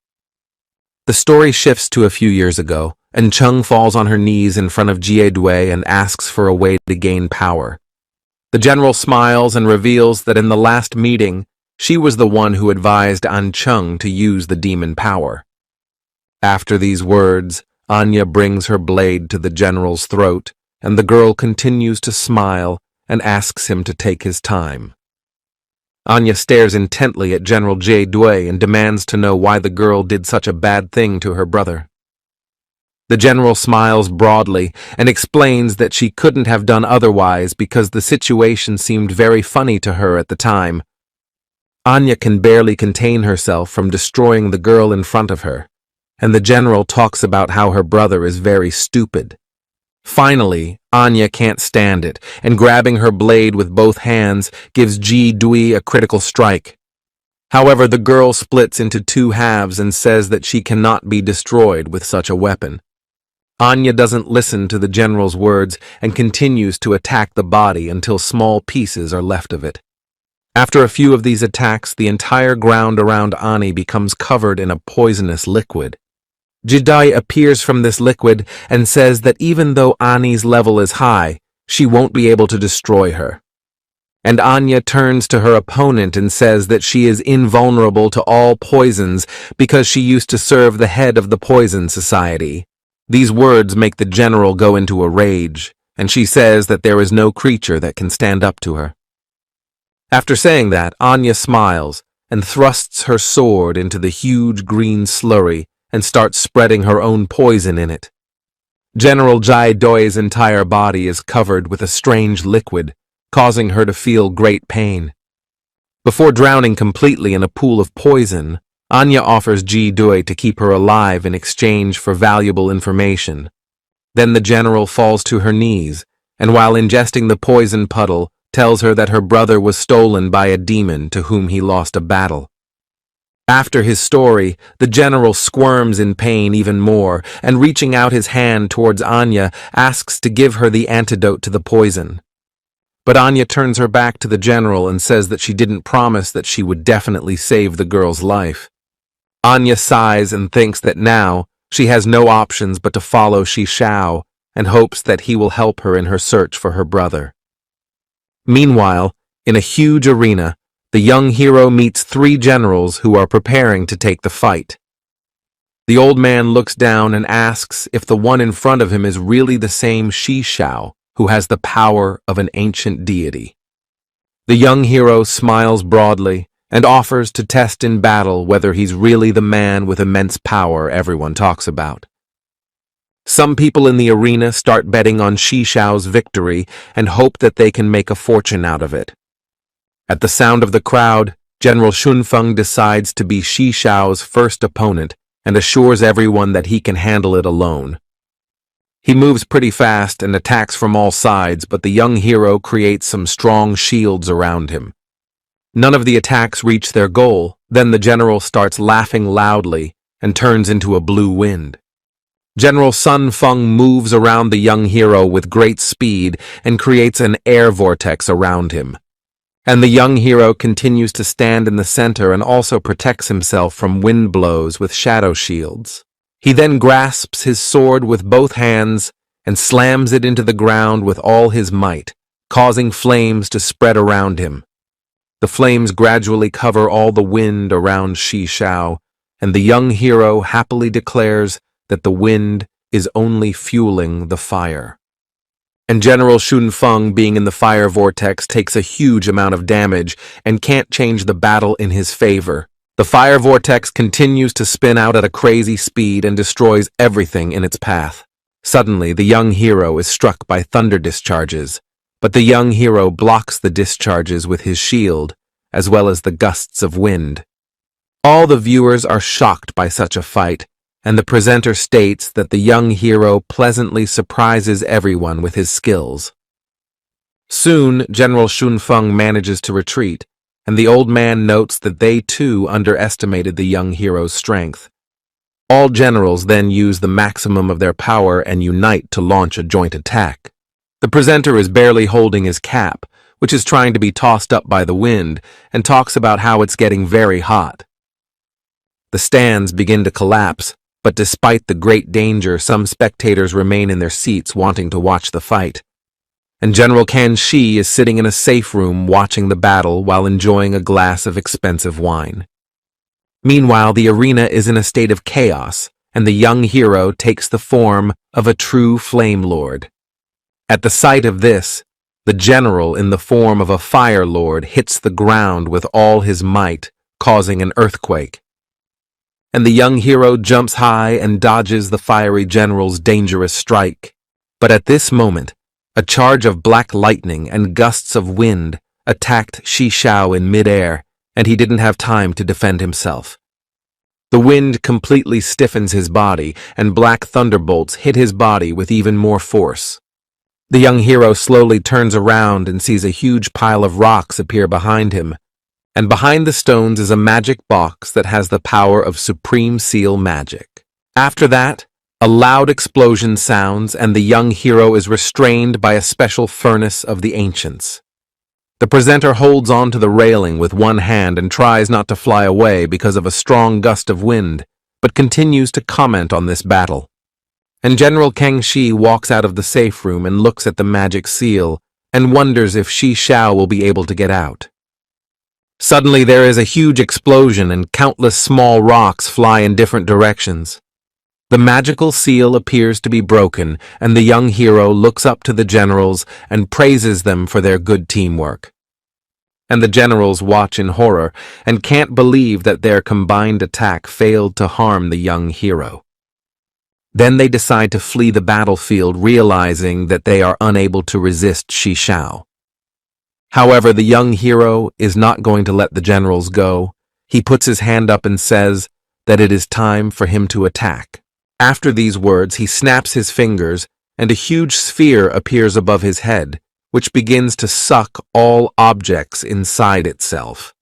The story shifts to a few years ago, and Chung falls on her knees in front of Jae Dui and asks for a way to gain power. The general smiles and reveals that in the last meeting, she was the one who advised An Chung to use the demon power. After these words, Anya brings her blade to the general's throat, and the girl continues to smile and asks him to take his time. Anya stares intently at General Jae Dui and demands to know why the girl did such a bad thing to her brother. The general smiles broadly and explains that she couldn't have done otherwise because the situation seemed very funny to her at the time. Anya can barely contain herself from destroying the girl in front of her, and the general talks about how her brother is very stupid. Finally, Anya can't stand it, and grabbing her blade with both hands, gives Jae Dui a critical strike. However, the girl splits into 2 halves and says that she cannot be destroyed with such a weapon. Anya doesn't listen to the general's words and continues to attack the body until small pieces are left of it. After a few of these attacks, the entire ground around Ani becomes covered in a poisonous liquid. Jidai appears from this liquid and says that even though Ani's level is high, she won't be able to destroy her. And Anya turns to her opponent and says that she is invulnerable to all poisons because she used to serve the head of the Poison Society. These words make the general go into a rage, and she says that there is no creature that can stand up to her. After saying that, Anya smiles and thrusts her sword into the huge green slurry and starts spreading her own poison in it. General Jai Doi's entire body is covered with a strange liquid, causing her to feel great pain. Before drowning completely in a pool of poison, Anya offers Ji Doi to keep her alive in exchange for valuable information. Then the general falls to her knees, and while ingesting the poison puddle, tells her that her brother was stolen by a demon to whom he lost a battle. After his story, the general squirms in pain even more, and reaching out his hand towards Anya, asks to give her the antidote to the poison. But Anya turns her back to the general and says that she didn't promise that she would definitely save the girl's life. Anya sighs and thinks that now she has no options but to follow Shi Shao and hopes that he will help her in her search for her brother. Meanwhile, in a huge arena, the young hero meets 3 generals who are preparing to take the fight. The old man looks down and asks if the one in front of him is really the same Shi Shao, who has the power of an ancient deity. The young hero smiles broadly and offers to test in battle whether he's really the man with immense power everyone talks about. Some people in the arena start betting on Shi Shao's victory and hope that they can make a fortune out of it. At the sound of the crowd, General Shunfeng decides to be Shi Shao's first opponent and assures everyone that he can handle it alone. He moves pretty fast and attacks from all sides, but the young hero creates some strong shields around him. None of the attacks reach their goal, then the general starts laughing loudly and turns into a blue wind. General Sun Feng moves around the young hero with great speed and creates an air vortex around him. And the young hero continues to stand in the center and also protects himself from wind blows with shadow shields. He then grasps his sword with both hands and slams it into the ground with all his might, causing flames to spread around him. The flames gradually cover all the wind around Shi Shao, and the young hero happily declares that the wind is only fueling the fire. And General Shunfeng, being in the fire vortex, takes a huge amount of damage and can't change the battle in his favor. The fire vortex continues to spin out at a crazy speed and destroys everything in its path. Suddenly, the young hero is struck by thunder discharges, but the young hero blocks the discharges with his shield, as well as the gusts of wind. All the viewers are shocked by such a fight, and the presenter states that the young hero pleasantly surprises everyone with his skills. Soon, General Shunfeng manages to retreat, and the old man notes that they too underestimated the young hero's strength. All generals then use the maximum of their power and unite to launch a joint attack. The presenter is barely holding his cap, which is trying to be tossed up by the wind, and talks about how it's getting very hot. The stands begin to collapse, but despite the great danger, some spectators remain in their seats wanting to watch the fight. And General Kan Shi is sitting in a safe room watching the battle while enjoying a glass of expensive wine. Meanwhile, the arena is in a state of chaos, and the young hero takes the form of a true flame lord. At the sight of this, the general in the form of a fire lord hits the ground with all his might, causing an earthquake. And the young hero jumps high and dodges the fiery general's dangerous strike. But at this moment, a charge of black lightning and gusts of wind attacked Shi Shao in midair, and he didn't have time to defend himself. The wind completely stiffens his body, and black thunderbolts hit his body with even more force. The young hero slowly turns around and sees a huge pile of rocks appear behind him, and behind the stones is a magic box that has the power of supreme seal magic. After that, a loud explosion sounds, and the young hero is restrained by a special furnace of the ancients. The presenter holds on to the railing with one hand and tries not to fly away because of a strong gust of wind, but continues to comment on this battle. And General Kang Shi walks out of the safe room and looks at the magic seal and wonders if Shi Shao will be able to get out. Suddenly there is a huge explosion and countless small rocks fly in different directions. The magical seal appears to be broken, and the young hero looks up to the generals and praises them for their good teamwork. And the generals watch in horror and can't believe that their combined attack failed to harm the young hero. Then they decide to flee the battlefield, realizing that they are unable to resist Shishao. However, the young hero is not going to let the generals go. He puts his hand up and says that it is time for him to attack. After these words, he snaps his fingers, and a huge sphere appears above his head, which begins to suck all objects inside itself.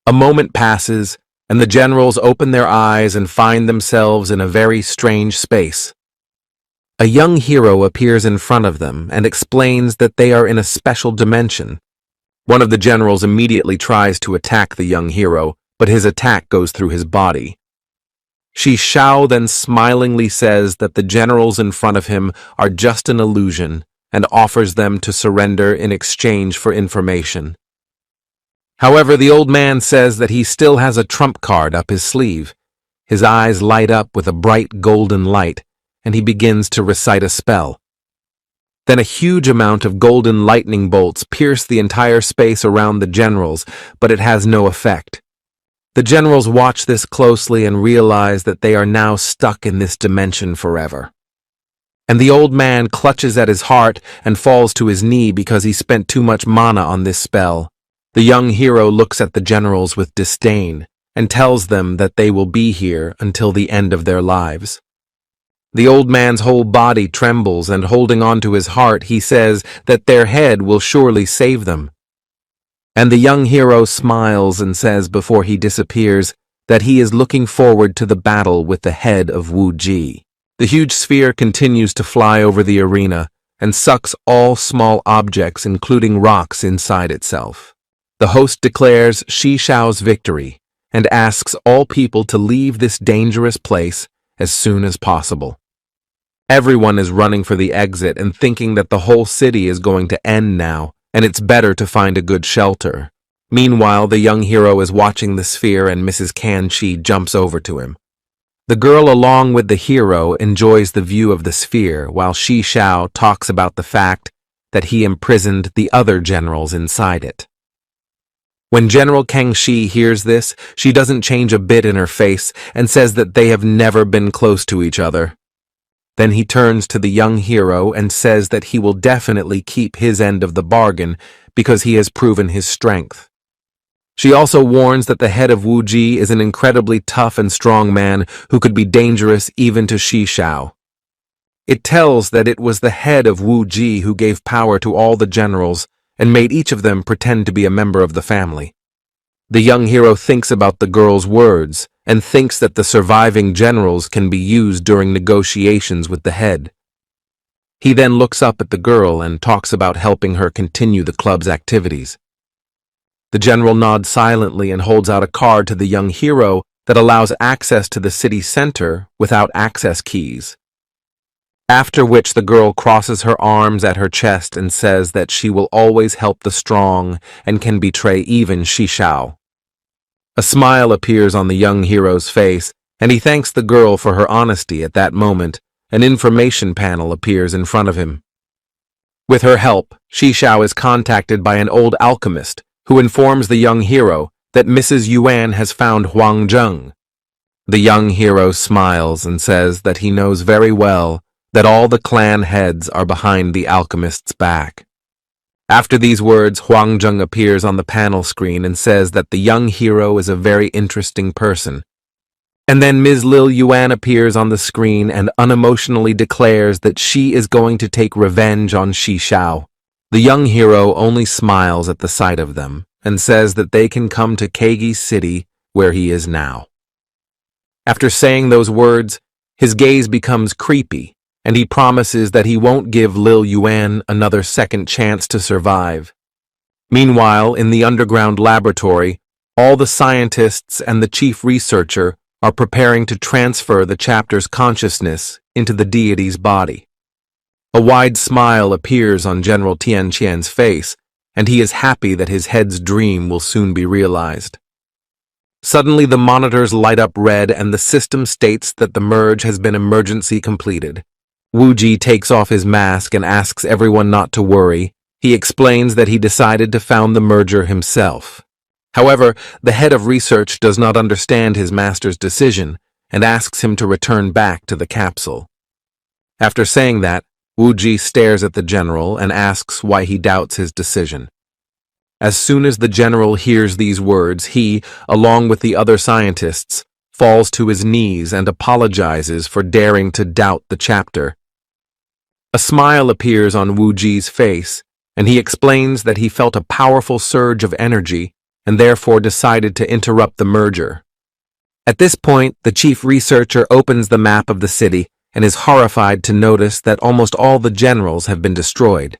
A moment passes, and the generals open their eyes and find themselves in a very strange space. A young hero appears in front of them and explains that they are in a special dimension. One of the generals immediately tries to attack the young hero, but his attack goes through his body. Shishao then smilingly says that the generals in front of him are just an illusion and offers them to surrender in exchange for information. However, the old man says that he still has a trump card up his sleeve. His eyes light up with a bright golden light, and he begins to recite a spell. Then a huge amount of golden lightning bolts pierce the entire space around the generals, but it has no effect. The generals watch this closely and realize that they are now stuck in this dimension forever. And the old man clutches at his heart and falls to his knee because he spent too much mana on this spell. The young hero looks at the generals with disdain and tells them that they will be here until the end of their lives. The old man's whole body trembles, and holding on to his heart, he says that their head will surely save them. And the young hero smiles and says before he disappears that he is looking forward to the battle with the head of Wu Ji. The huge sphere continues to fly over the arena and sucks all small objects, including rocks, inside itself. The host declares Shishao's victory and asks all people to leave this dangerous place as soon as possible. Everyone is running for the exit and thinking that the whole city is going to end now, and it's better to find a good shelter. Meanwhile, the young hero is watching the sphere and Mrs. Kanchi jumps over to him. The girl, along with the hero, enjoys the view of the sphere while Shishao talks about the fact that he imprisoned the other generals inside it. When General Kangxi hears this, she doesn't change a bit in her face and says that they have never been close to each other. Then he turns to the young hero and says that he will definitely keep his end of the bargain because he has proven his strength. She also warns that the head of Wu Ji is an incredibly tough and strong man who could be dangerous even to Shishao. It tells that it was the head of Wu Ji who gave power to all the generals and made each of them pretend to be a member of the family. The young hero thinks about the girl's words and thinks that the surviving generals can be used during negotiations with the head. He then looks up at the girl and talks about helping her continue the club's activities. The general nods silently and holds out a card to the young hero that allows access to the city center without access keys. After which the girl crosses her arms at her chest and says that she will always help the strong and can betray even Shishao. A smile appears on the young hero's face, and he thanks the girl for her honesty. At that moment, an information panel appears in front of him. With her help, Shishao is contacted by an old alchemist who informs the young hero that Mrs. Yuan has found Huang Zheng. The young hero smiles and says that he knows very well that all the clan heads are behind the alchemist's back. After these words, Huang Zheng appears on the panel screen and says that the young hero is a very interesting person. And then Ms. Lil Yuan appears on the screen and unemotionally declares that she is going to take revenge on Shishao. The young hero only smiles at the sight of them and says that they can come to KAIJU City where he is now. After saying those words, his gaze becomes creepy, and he promises that he won't give Lil Yuan another second chance to survive. Meanwhile, in the underground laboratory, all the scientists and the chief researcher are preparing to transfer the chapter's consciousness into the deity's body. A wide smile appears on General Tianqian's face, and he is happy that his head's dream will soon be realized. Suddenly, the monitors light up red and the system states that the merge has been emergency completed. Wuji takes off his mask and asks everyone not to worry. He explains that he decided to found the merger himself. However, the head of research does not understand his master's decision and asks him to return back to the capsule. After saying that, Wuji stares at the general and asks why he doubts his decision. As soon as the general hears these words, he, along with the other scientists, falls to his knees and apologizes for daring to doubt the chapter. A smile appears on Wuji's face, and he explains that he felt a powerful surge of energy and therefore decided to interrupt the merger. At this point, the chief researcher opens the map of the city and is horrified to notice that almost all the generals have been destroyed.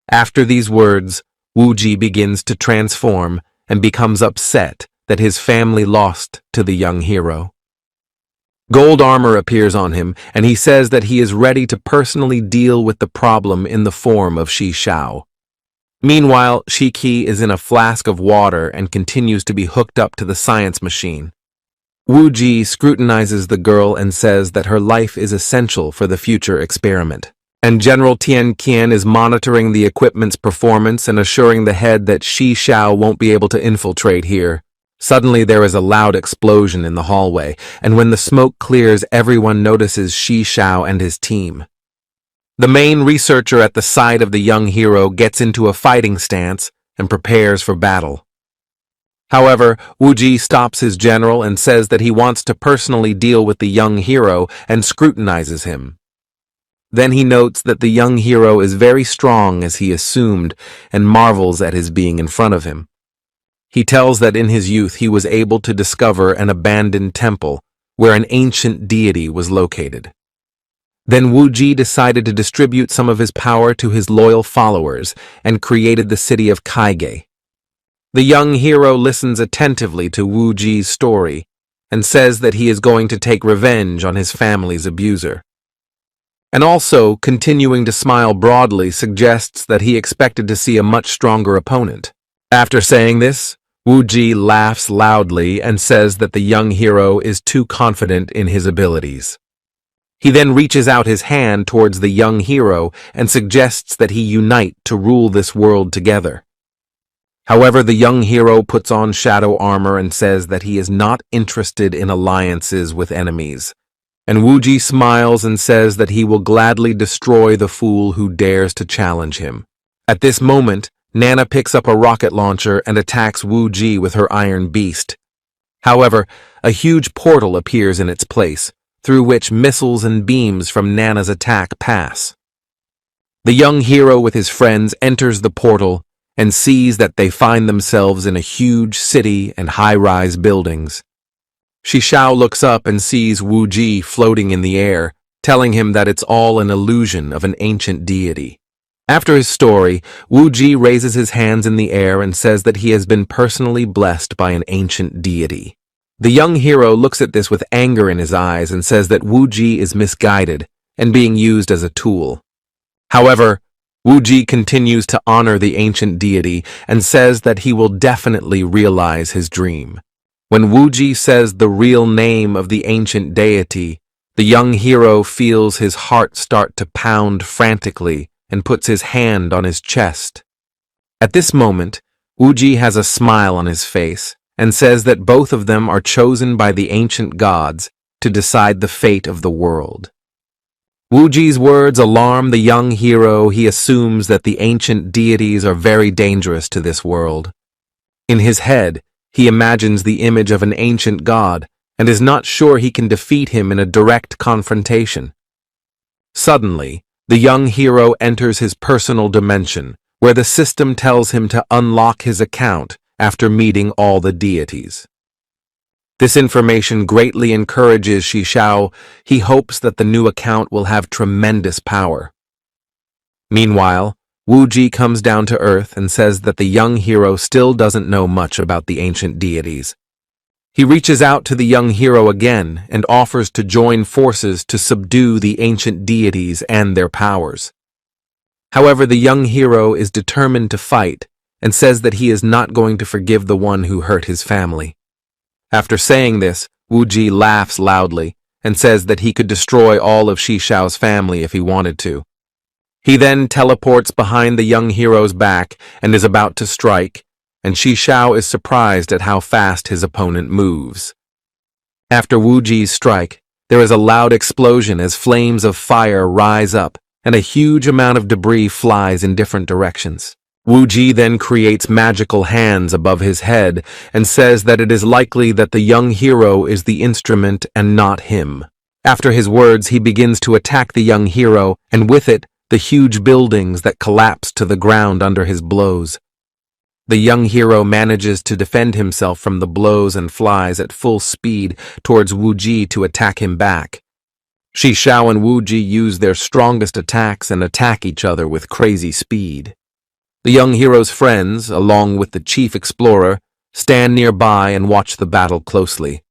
After these words, Wuji begins to transform and becomes upset that his family lost to the young hero. Gold armor appears on him, and he says that he is ready to personally deal with the problem in the form of Shi Shao. Meanwhile, Shiki is in a flask of water and continues to be hooked up to the science machine. Wuji scrutinizes the girl and says that her life is essential for the future experiment. And General Tian Qian is monitoring the equipment's performance and assuring the head that Shi Shao won't be able to infiltrate here. Suddenly there is a loud explosion in the hallway, and when the smoke clears, everyone notices Shi Shao and his team. The main researcher at the side of the young hero gets into a fighting stance and prepares for battle. However, Wuji stops his general and says that he wants to personally deal with the young hero and scrutinizes him. Then he notes that the young hero is very strong as he assumed and marvels at his being in front of him. He tells that in his youth he was able to discover an abandoned temple where an ancient deity was located. Then Wuji decided to distribute some of his power to his loyal followers and created the city of KAIJU. The young hero listens attentively to Wuji's story and says that he is going to take revenge on his family's abuser. And also, continuing to smile broadly, suggests that he expected to see a much stronger opponent. After saying this, Wuji laughs loudly and says that the young hero is too confident in his abilities. He then reaches out his hand towards the young hero and suggests that he unite to rule this world together. However, the young hero puts on shadow armor and says that he is not interested in alliances with enemies. And Wuji smiles and says that he will gladly destroy the fool who dares to challenge him. At this moment, Nana picks up a rocket launcher and attacks Wuji with her iron beast. However, a huge portal appears in its place, through which missiles and beams from Nana's attack pass. The young hero with his friends enters the portal and sees that they find themselves in a huge city and high-rise buildings. Shi Shao looks up and sees Wuji floating in the air, telling him that it's all an illusion of an ancient deity. After his story, Wuji raises his hands in the air and says that he has been personally blessed by an ancient deity. The young hero looks at this with anger in his eyes and says that Wuji is misguided and being used as a tool. However, Wuji continues to honor the ancient deity and says that he will definitely realize his dream. When Wuji says the real name of the ancient deity, the young hero feels his heart start to pound frantically and puts his hand on his chest. At this moment, Wuji has a smile on his face and says that both of them are chosen by the ancient gods to decide the fate of the world. Wuji's words alarm the young hero. He assumes that the ancient deities are very dangerous to this world. In his head, he imagines the image of an ancient god and is not sure he can defeat him in a direct confrontation. Suddenly, the young hero enters his personal dimension, where the system tells him to unlock his account after meeting all the deities. This information greatly encourages Shi Shao. He hopes that the new account will have tremendous power. Meanwhile, Wuji comes down to earth and says that the young hero still doesn't know much about the ancient deities. He reaches out to the young hero again and offers to join forces to subdue the ancient deities and their powers. However, the young hero is determined to fight and says that he is not going to forgive the one who hurt his family. After saying this, Wu Ji laughs loudly and says that he could destroy all of Shi Shao's family if he wanted to. He then teleports behind the young hero's back and is about to strike, and Shi Shao is surprised at how fast his opponent moves. After Wu Ji's strike, there is a loud explosion as flames of fire rise up and a huge amount of debris flies in different directions. Wu Ji then creates magical hands above his head and says that it is likely that the young hero is the instrument and not him. After his words, he begins to attack the young hero, and with it, the huge buildings that collapse to the ground under his blows. The young hero manages to defend himself from the blows and flies at full speed towards Wu Ji to attack him back. Shi Shao and Wu Ji use their strongest attacks and attack each other with crazy speed. The young hero's friends, along with the chief explorer, stand nearby and watch the battle closely.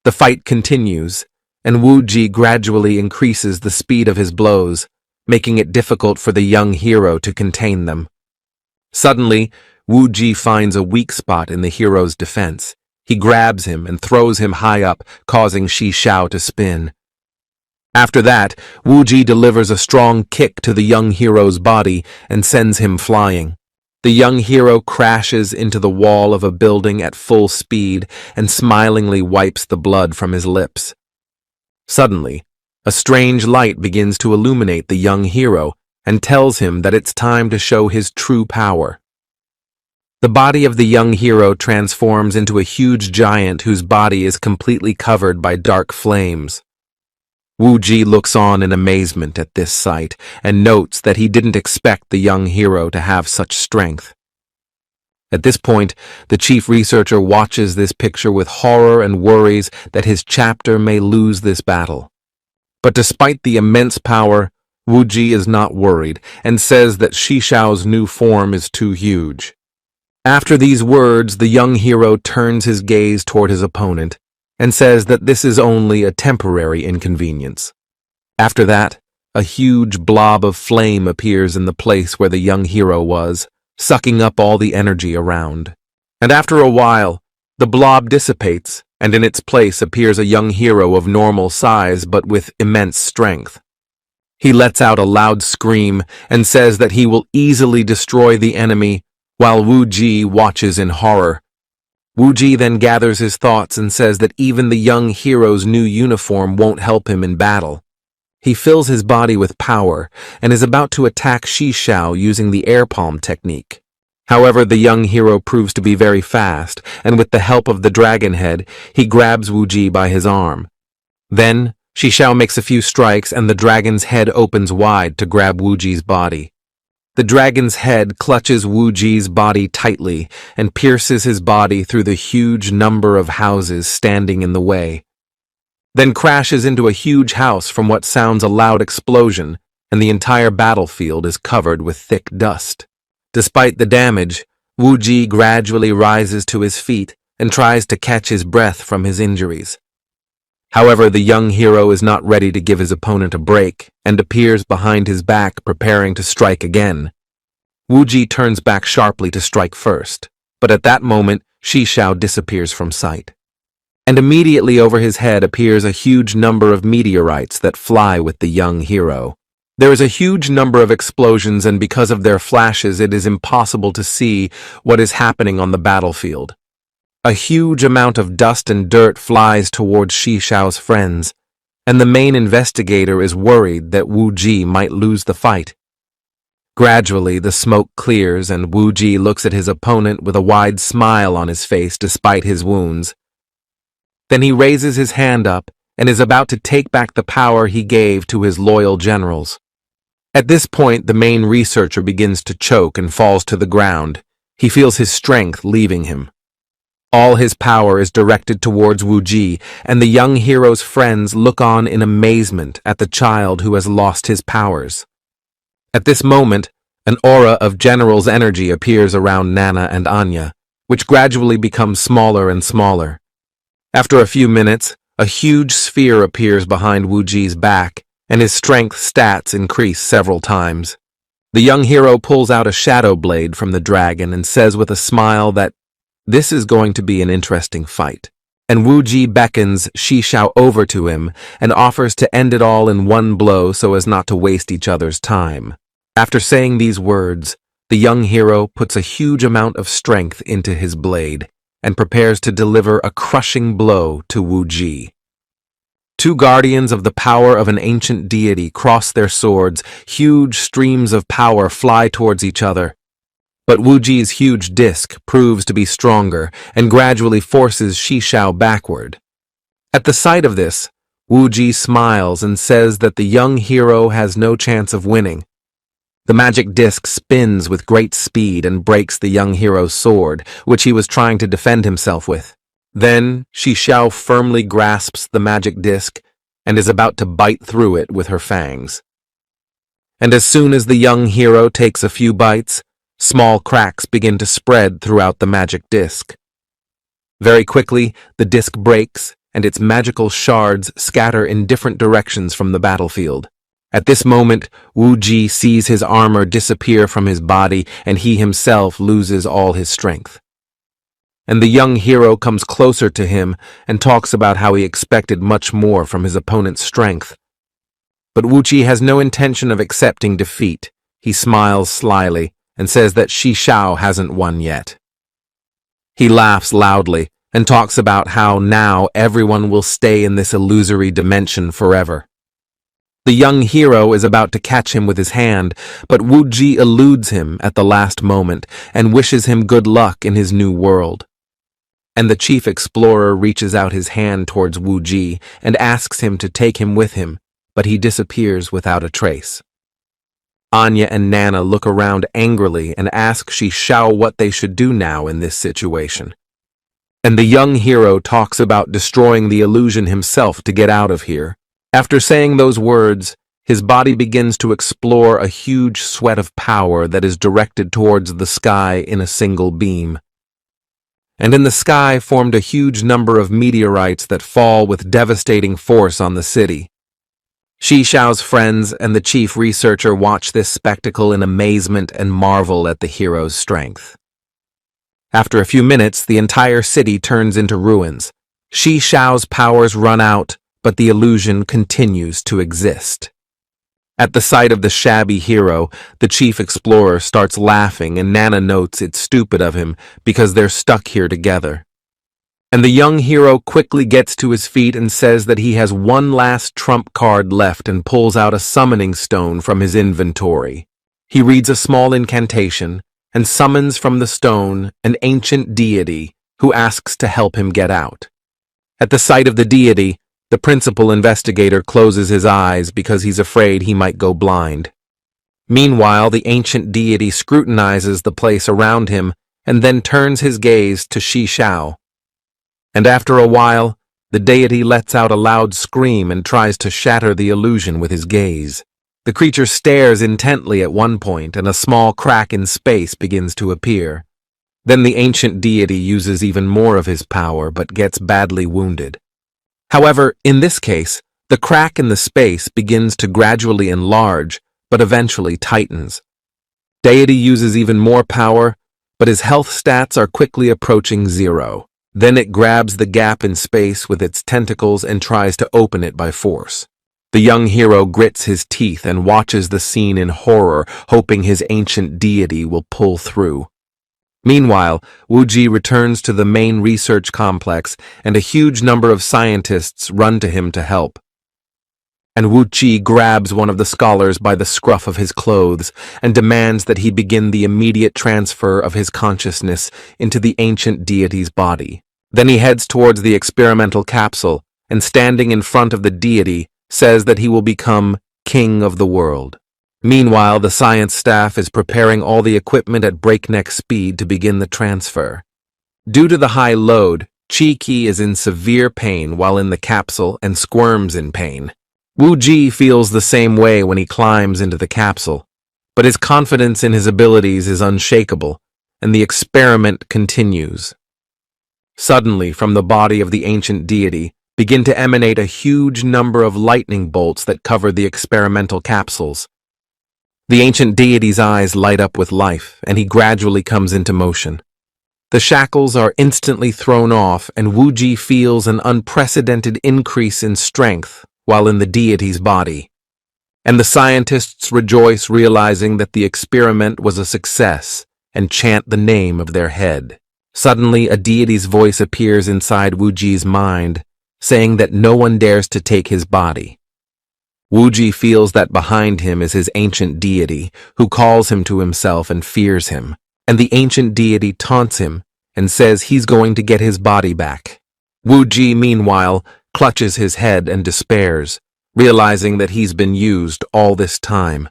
The fight continues, and Wu Ji gradually increases the speed of his blows, making it difficult for the young hero to contain them. Suddenly, Wu Ji finds a weak spot in the hero's defense. He grabs him and throws him high up, causing Shi Shao to spin. After that, Wu Ji delivers a strong kick to the young hero's body and sends him flying. The young hero crashes into the wall of a building at full speed and smilingly wipes the blood from his lips. Suddenly, a strange light begins to illuminate the young hero and tells him that it's time to show his true power. The body of the young hero transforms into a huge giant whose body is completely covered by dark flames. Wu Ji looks on in amazement at this sight and notes that he didn't expect the young hero to have such strength. At this point, the chief researcher watches this picture with horror and worries that his chapter may lose this battle. But despite the immense power, Wu Ji is not worried and says that Shi Shao's new form is too huge. After these words, the young hero turns his gaze toward his opponent and says that this is only a temporary inconvenience. After that, a huge blob of flame appears in the place where the young hero was, sucking up all the energy around. And after a while, the blob dissipates, and in its place appears a young hero of normal size but with immense strength. He lets out a loud scream and says that he will easily destroy the enemy, while Wu Ji watches in horror. Wu Ji then gathers his thoughts and says that even the young hero's new uniform won't help him in battle. He fills his body with power and is about to attack Shi Shao using the air palm technique. However, the young hero proves to be very fast, and with the help of the dragon head, he grabs Wu Ji by his arm. Then, Shi Shao makes a few strikes and the dragon's head opens wide to grab Wu Ji's body. The dragon's head clutches Wu Ji's body tightly and pierces his body through the huge number of houses standing in the way, then crashes into a huge house from what sounds a loud explosion, and the entire battlefield is covered with thick dust. Despite the damage, Wu Ji gradually rises to his feet and tries to catch his breath from his injuries. However, the young hero is not ready to give his opponent a break and appears behind his back preparing to strike again. Wu Ji turns back sharply to strike first, but at that moment, Shi Shao disappears from sight. And immediately over his head appears a huge number of meteorites that fly with the young hero. There is a huge number of explosions, and because of their flashes, it is impossible to see what is happening on the battlefield. A huge amount of dust and dirt flies towards Shi Shao's friends, and the main investigator is worried that Wu Ji might lose the fight. Gradually, the smoke clears and Wu Ji looks at his opponent with a wide smile on his face despite his wounds. Then he raises his hand up and is about to take back the power he gave to his loyal generals. At this point, the main researcher begins to choke and falls to the ground. He feels his strength leaving him. All his power is directed towards Wu Ji, and the young hero's friends look on in amazement at the child who has lost his powers. At this moment, an aura of general's energy appears around Nana and Anya, which gradually becomes smaller and smaller. After a few minutes, a huge sphere appears behind Wu Ji's back, and his strength stats increase several times. The young hero pulls out a shadow blade from the dragon and says with a smile that This is going to be an interesting fight. And Wu Ji beckons Shi Xiao over to him and offers to end it all in one blow so as not to waste each other's time. After saying these words, the young hero puts a huge amount of strength into his blade and prepares to deliver a crushing blow to Wu Ji. Two guardians of the power of an ancient deity cross their swords. Huge streams of power fly towards each other. But Wu Ji's huge disc proves to be stronger and gradually forces Shi Xiao backward. At the sight of this, Wu Ji smiles and says that the young hero has no chance of winning. The magic disc spins with great speed and breaks the young hero's sword, which he was trying to defend himself with. Then, Shi Xiao firmly grasps the magic disc and is about to bite through it with her fangs. And as soon as the young hero takes a few bites, small cracks begin to spread throughout the magic disc. Very quickly, the disc breaks, and its magical shards scatter in different directions from the battlefield. At this moment, Wu Ji sees his armor disappear from his body, and he himself loses all his strength. And the young hero comes closer to him and talks about how he expected much more from his opponent's strength. But Wu Ji has no intention of accepting defeat. He smiles slyly and says that Shi Xiao hasn't won yet. He laughs loudly and talks about how now everyone will stay in this illusory dimension forever. The young hero is about to catch him with his hand, but Wu Ji eludes him at the last moment and wishes him good luck in his new world. And the chief explorer reaches out his hand towards Wu Ji and asks him to take him with him, but he disappears without a trace. Anya and Nana look around angrily and ask Shi Xiao what they should do now in this situation. And the young hero talks about destroying the illusion himself to get out of here. After saying those words, his body begins to explore a huge sweat of power that is directed towards the sky in a single beam. And in the sky formed a huge number of meteorites that fall with devastating force on the city. Shi Xiao's friends and the chief researcher watch this spectacle in amazement and marvel at the hero's strength. After a few minutes, the entire city turns into ruins. Shi Xiao's powers run out, but the illusion continues to exist. At the sight of the shabby hero, the chief explorer starts laughing, and Nana notes it's stupid of him because they're stuck here together. And the young hero quickly gets to his feet and says that he has one last trump card left and pulls out a summoning stone from his inventory. He reads a small incantation and summons from the stone an ancient deity who asks to help him get out. At the sight of the deity, the principal investigator closes his eyes because he's afraid he might go blind. Meanwhile, the ancient deity scrutinizes the place around him and then turns his gaze to Shi Xiao. And after a while, the deity lets out a loud scream and tries to shatter the illusion with his gaze. The creature stares intently at one point, and a small crack in space begins to appear. Then the ancient deity uses even more of his power, but gets badly wounded. However, in this case, the crack in the space begins to gradually enlarge, but eventually tightens. Deity uses even more power, but his health stats are quickly approaching 0. Then it grabs the gap in space with its tentacles and tries to open it by force. The young hero grits his teeth and watches the scene in horror, hoping his ancient deity will pull through. Meanwhile, Wu Ji returns to the main research complex, and a huge number of scientists run to him to help. And Wu Ji grabs one of the scholars by the scruff of his clothes and demands that he begin the immediate transfer of his consciousness into the ancient deity's body. Then he heads towards the experimental capsule, and standing in front of the deity, says that he will become king of the world. Meanwhile, the science staff is preparing all the equipment at breakneck speed to begin the transfer. Due to the high load, Chi-Ki is in severe pain while in the capsule and squirms in pain. Wu Ji feels the same way when he climbs into the capsule, but his confidence in his abilities is unshakable, and the experiment continues. Suddenly, from the body of the ancient deity, begin to emanate a huge number of lightning bolts that cover the experimental capsules. The ancient deity's eyes light up with life, and he gradually comes into motion. The shackles are instantly thrown off, and Wuji feels an unprecedented increase in strength while in the deity's body. And the scientists rejoice, realizing that the experiment was a success, and chant the name of their head. Suddenly, a deity's voice appears inside Wuji's mind, saying that no one dares to take his body. Wuji feels that behind him is his ancient deity, who calls him to himself and fears him. And the ancient deity taunts him and says he's going to get his body back. Wuji, meanwhile, clutches his head and despairs, realizing that he's been used all this time.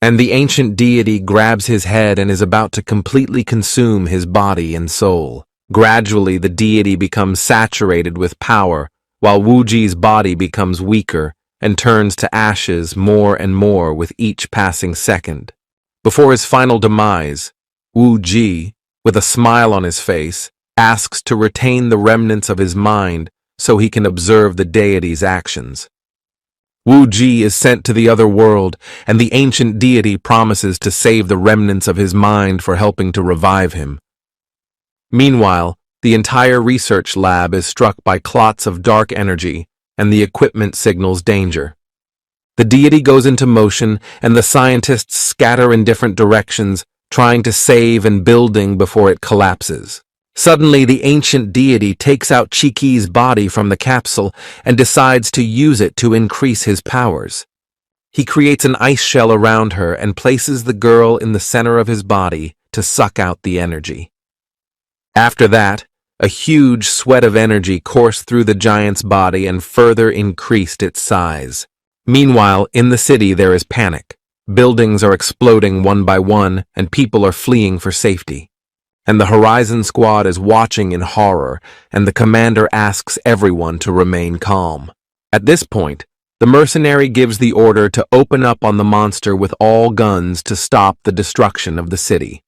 And the ancient deity grabs his head and is about to completely consume his body and soul. Gradually, the deity becomes saturated with power, while Wuji's body becomes weaker and turns to ashes more and more with each passing second. Before his final demise, Wuji, with a smile on his face, asks to retain the remnants of his mind so he can observe the deity's actions. Wuji is sent to the other world, and the ancient deity promises to save the remnants of his mind for helping to revive him. Meanwhile, the entire research lab is struck by clots of dark energy, and the equipment signals danger. The deity goes into motion, and the scientists scatter in different directions, trying to save and building before it collapses. Suddenly, the ancient deity takes out Chiki's body from the capsule and decides to use it to increase his powers. He creates an ice shell around her and places the girl in the center of his body to suck out the energy. After that, a huge sweat of energy coursed through the giant's body and further increased its size. Meanwhile, in the city there is panic. Buildings are exploding one by one, and people are fleeing for safety. And the Horizon Squad is watching in horror, and the commander asks everyone to remain calm. At this point, the mercenary gives the order to open up on the monster with all guns to stop the destruction of the city.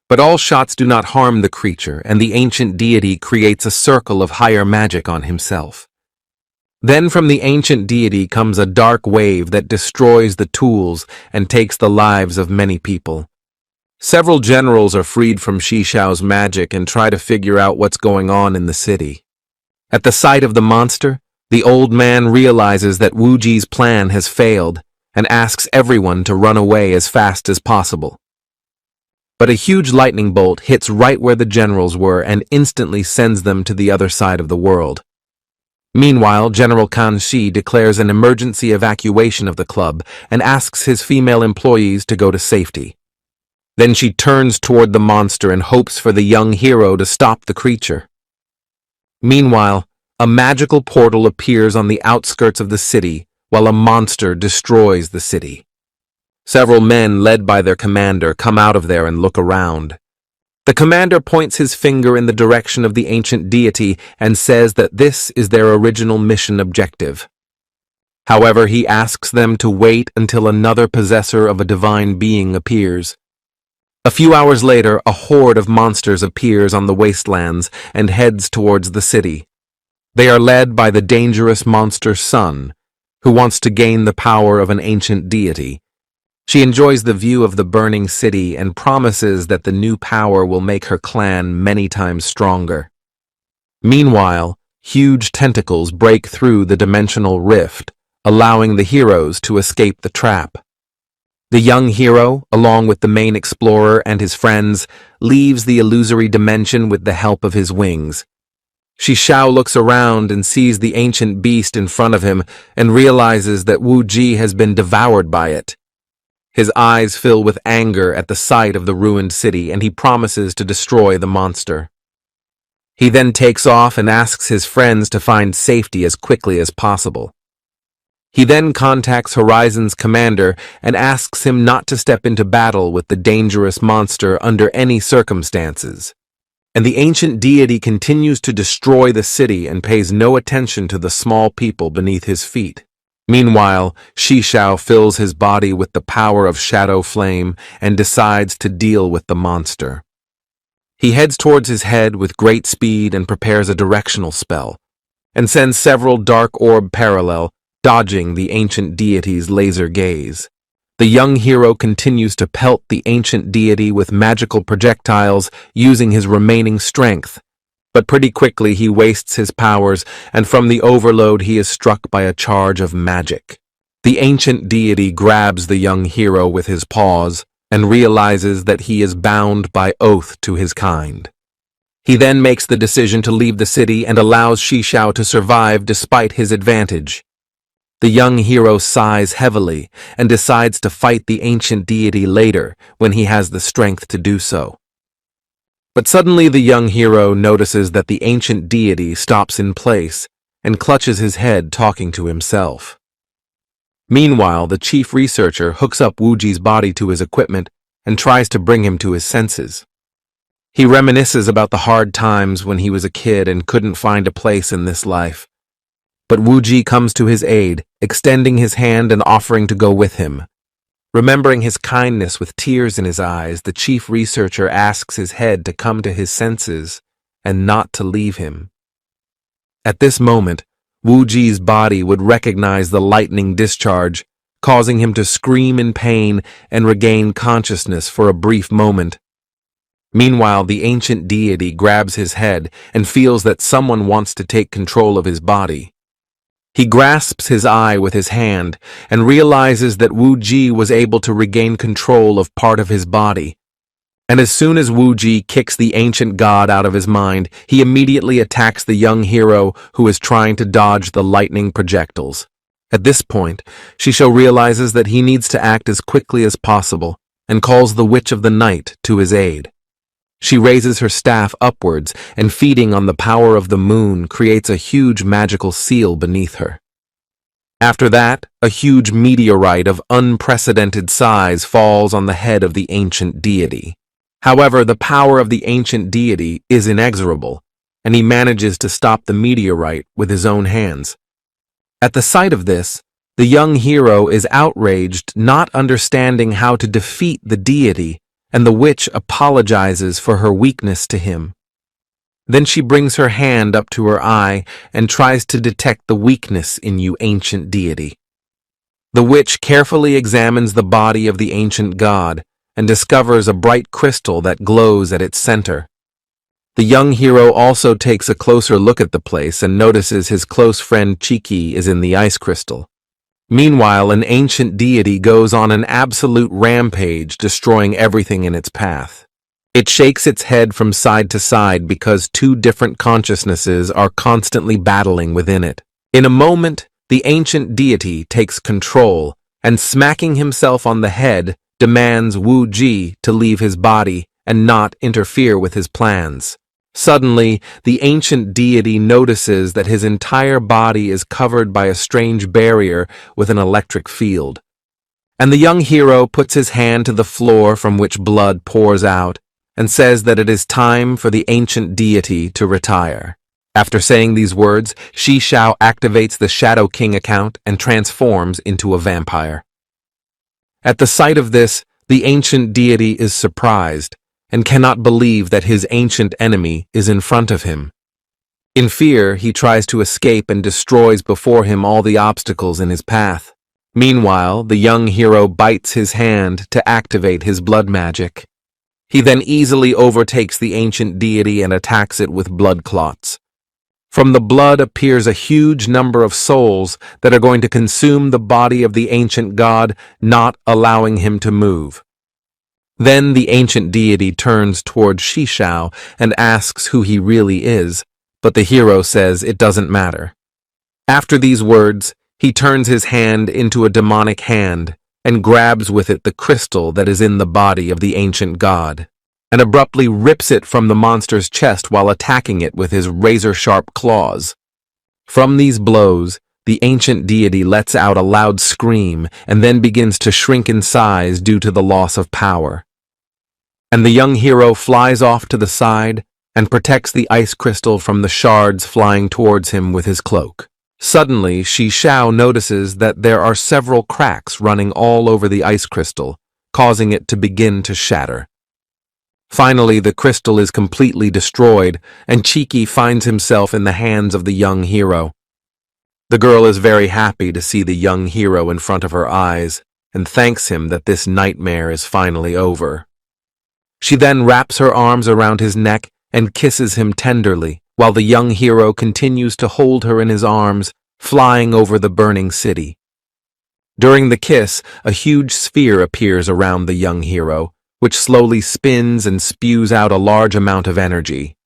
But all shots do not harm the creature, and the ancient deity creates a circle of higher magic on himself. Then from the ancient deity comes a dark wave that destroys the tools and takes the lives of many people. Several generals are freed from Shishao's magic and try to figure out what's going on in the city. At the sight of the monster, the old man realizes that Wuji's plan has failed and asks everyone to run away as fast as possible. But a huge lightning bolt hits right where the generals were and instantly sends them to the other side of the world. Meanwhile, General Kanshi declares an emergency evacuation of the club and asks his female employees to go to safety. Then she turns toward the monster and hopes for the young hero to stop the creature. Meanwhile, a magical portal appears on the outskirts of the city while a monster destroys the city. Several men, led by their commander, come out of there and look around. The commander points his finger in the direction of the ancient deity and says that this is their original mission objective. However, he asks them to wait until another possessor of a divine being appears. A few hours later, a horde of monsters appears on the wastelands and heads towards the city. They are led by the dangerous monster Sun, who wants to gain the power of an ancient deity. She enjoys the view of the burning city and promises that the new power will make her clan many times stronger. Meanwhile, huge tentacles break through the dimensional rift, allowing the heroes to escape the trap. The young hero, along with the main explorer and his friends, leaves the illusory dimension with the help of his wings. Shisao looks around and sees the ancient beast in front of him and realizes that Wuji has been devoured by it. His eyes fill with anger at the sight of the ruined city, and he promises to destroy the monster. He then takes off and asks his friends to find safety as quickly as possible. He then contacts Horizon's commander and asks him not to step into battle with the dangerous monster under any circumstances. And the ancient deity continues to destroy the city and pays no attention to the small people beneath his feet. Meanwhile, Shisao fills his body with the power of Shadow Flame and decides to deal with the monster. He heads towards his head with great speed and prepares a directional spell, and sends several dark orb parallel, dodging the ancient deity's laser gaze. The young hero continues to pelt the ancient deity with magical projectiles using his remaining strength. But pretty quickly he wastes his powers, and from the overload he is struck by a charge of magic. The ancient deity grabs the young hero with his paws and realizes that he is bound by oath to his kind. He then makes the decision to leave the city and allows Shishao to survive despite his advantage. The young hero sighs heavily and decides to fight the ancient deity later when he has the strength to do so. But suddenly the young hero notices that the ancient deity stops in place and clutches his head, talking to himself. Meanwhile, the chief researcher hooks up Wuji's body to his equipment and tries to bring him to his senses. He reminisces about the hard times when he was a kid and couldn't find a place in this life. But Wuji comes to his aid, extending his hand and offering to go with him. Remembering his kindness with tears in his eyes, the chief researcher asks his head to come to his senses and not to leave him. At this moment, Wuji's body would recognize the lightning discharge, causing him to scream in pain and regain consciousness for a brief moment. Meanwhile, the ancient deity grabs his head and feels that someone wants to take control of his body. He grasps his eye with his hand and realizes that Wuji was able to regain control of part of his body. And as soon as Wuji kicks the ancient god out of his mind, he immediately attacks the young hero who is trying to dodge the lightning projectiles. At this point, Shisho realizes that he needs to act as quickly as possible and calls the Witch of the Night to his aid. She raises her staff upwards and, feeding on the power of the moon, creates a huge magical seal beneath her. After that, a huge meteorite of unprecedented size falls on the head of the ancient deity. However, the power of the ancient deity is inexorable, and he manages to stop the meteorite with his own hands. At the sight of this, the young hero is outraged, not understanding how to defeat the deity, and the witch apologizes for her weakness to him. Then she brings her hand up to her eye and tries to detect the weakness in you, ancient deity. The witch carefully examines the body of the ancient god and discovers a bright crystal that glows at its center. The young hero also takes a closer look at the place and notices his close friend Chiki is in the ice crystal. Meanwhile, an ancient deity goes on an absolute rampage, destroying everything in its path. It shakes its head from side to side because two different consciousnesses are constantly battling within it. In a moment, the ancient deity takes control and, smacking himself on the head, demands Wu Ji to leave his body and not interfere with his plans. Suddenly, the ancient deity notices that his entire body is covered by a strange barrier with an electric field. And the young hero puts his hand to the floor from which blood pours out and says that it is time for the ancient deity to retire. After saying these words, Shishao activates the Shadow King account and transforms into a vampire. At the sight of this, the ancient deity is surprised and cannot believe that his ancient enemy is in front of him. In fear, he tries to escape and destroys before him all the obstacles in his path. Meanwhile, the young hero bites his hand to activate his blood magic. He then easily overtakes the ancient deity and attacks it with blood clots. From the blood appears a huge number of souls that are going to consume the body of the ancient god, not allowing him to move. Then the ancient deity turns towards Shishao and asks who he really is, but the hero says it doesn't matter. After these words, he turns his hand into a demonic hand and grabs with it the crystal that is in the body of the ancient god, and abruptly rips it from the monster's chest while attacking it with his razor-sharp claws. From these blows, the ancient deity lets out a loud scream and then begins to shrink in size due to the loss of power. And the young hero flies off to the side and protects the ice crystal from the shards flying towards him with his cloak. Suddenly, Shishao notices that there are several cracks running all over the ice crystal, causing it to begin to shatter. Finally, the crystal is completely destroyed, and Chiki finds himself in the hands of the young hero. The girl is very happy to see the young hero in front of her eyes, and thanks him that this nightmare is finally over. She then wraps her arms around his neck and kisses him tenderly, while the young hero continues to hold her in his arms, flying over the burning city. During the kiss, a huge sphere appears around the young hero, which slowly spins and spews out a large amount of energy.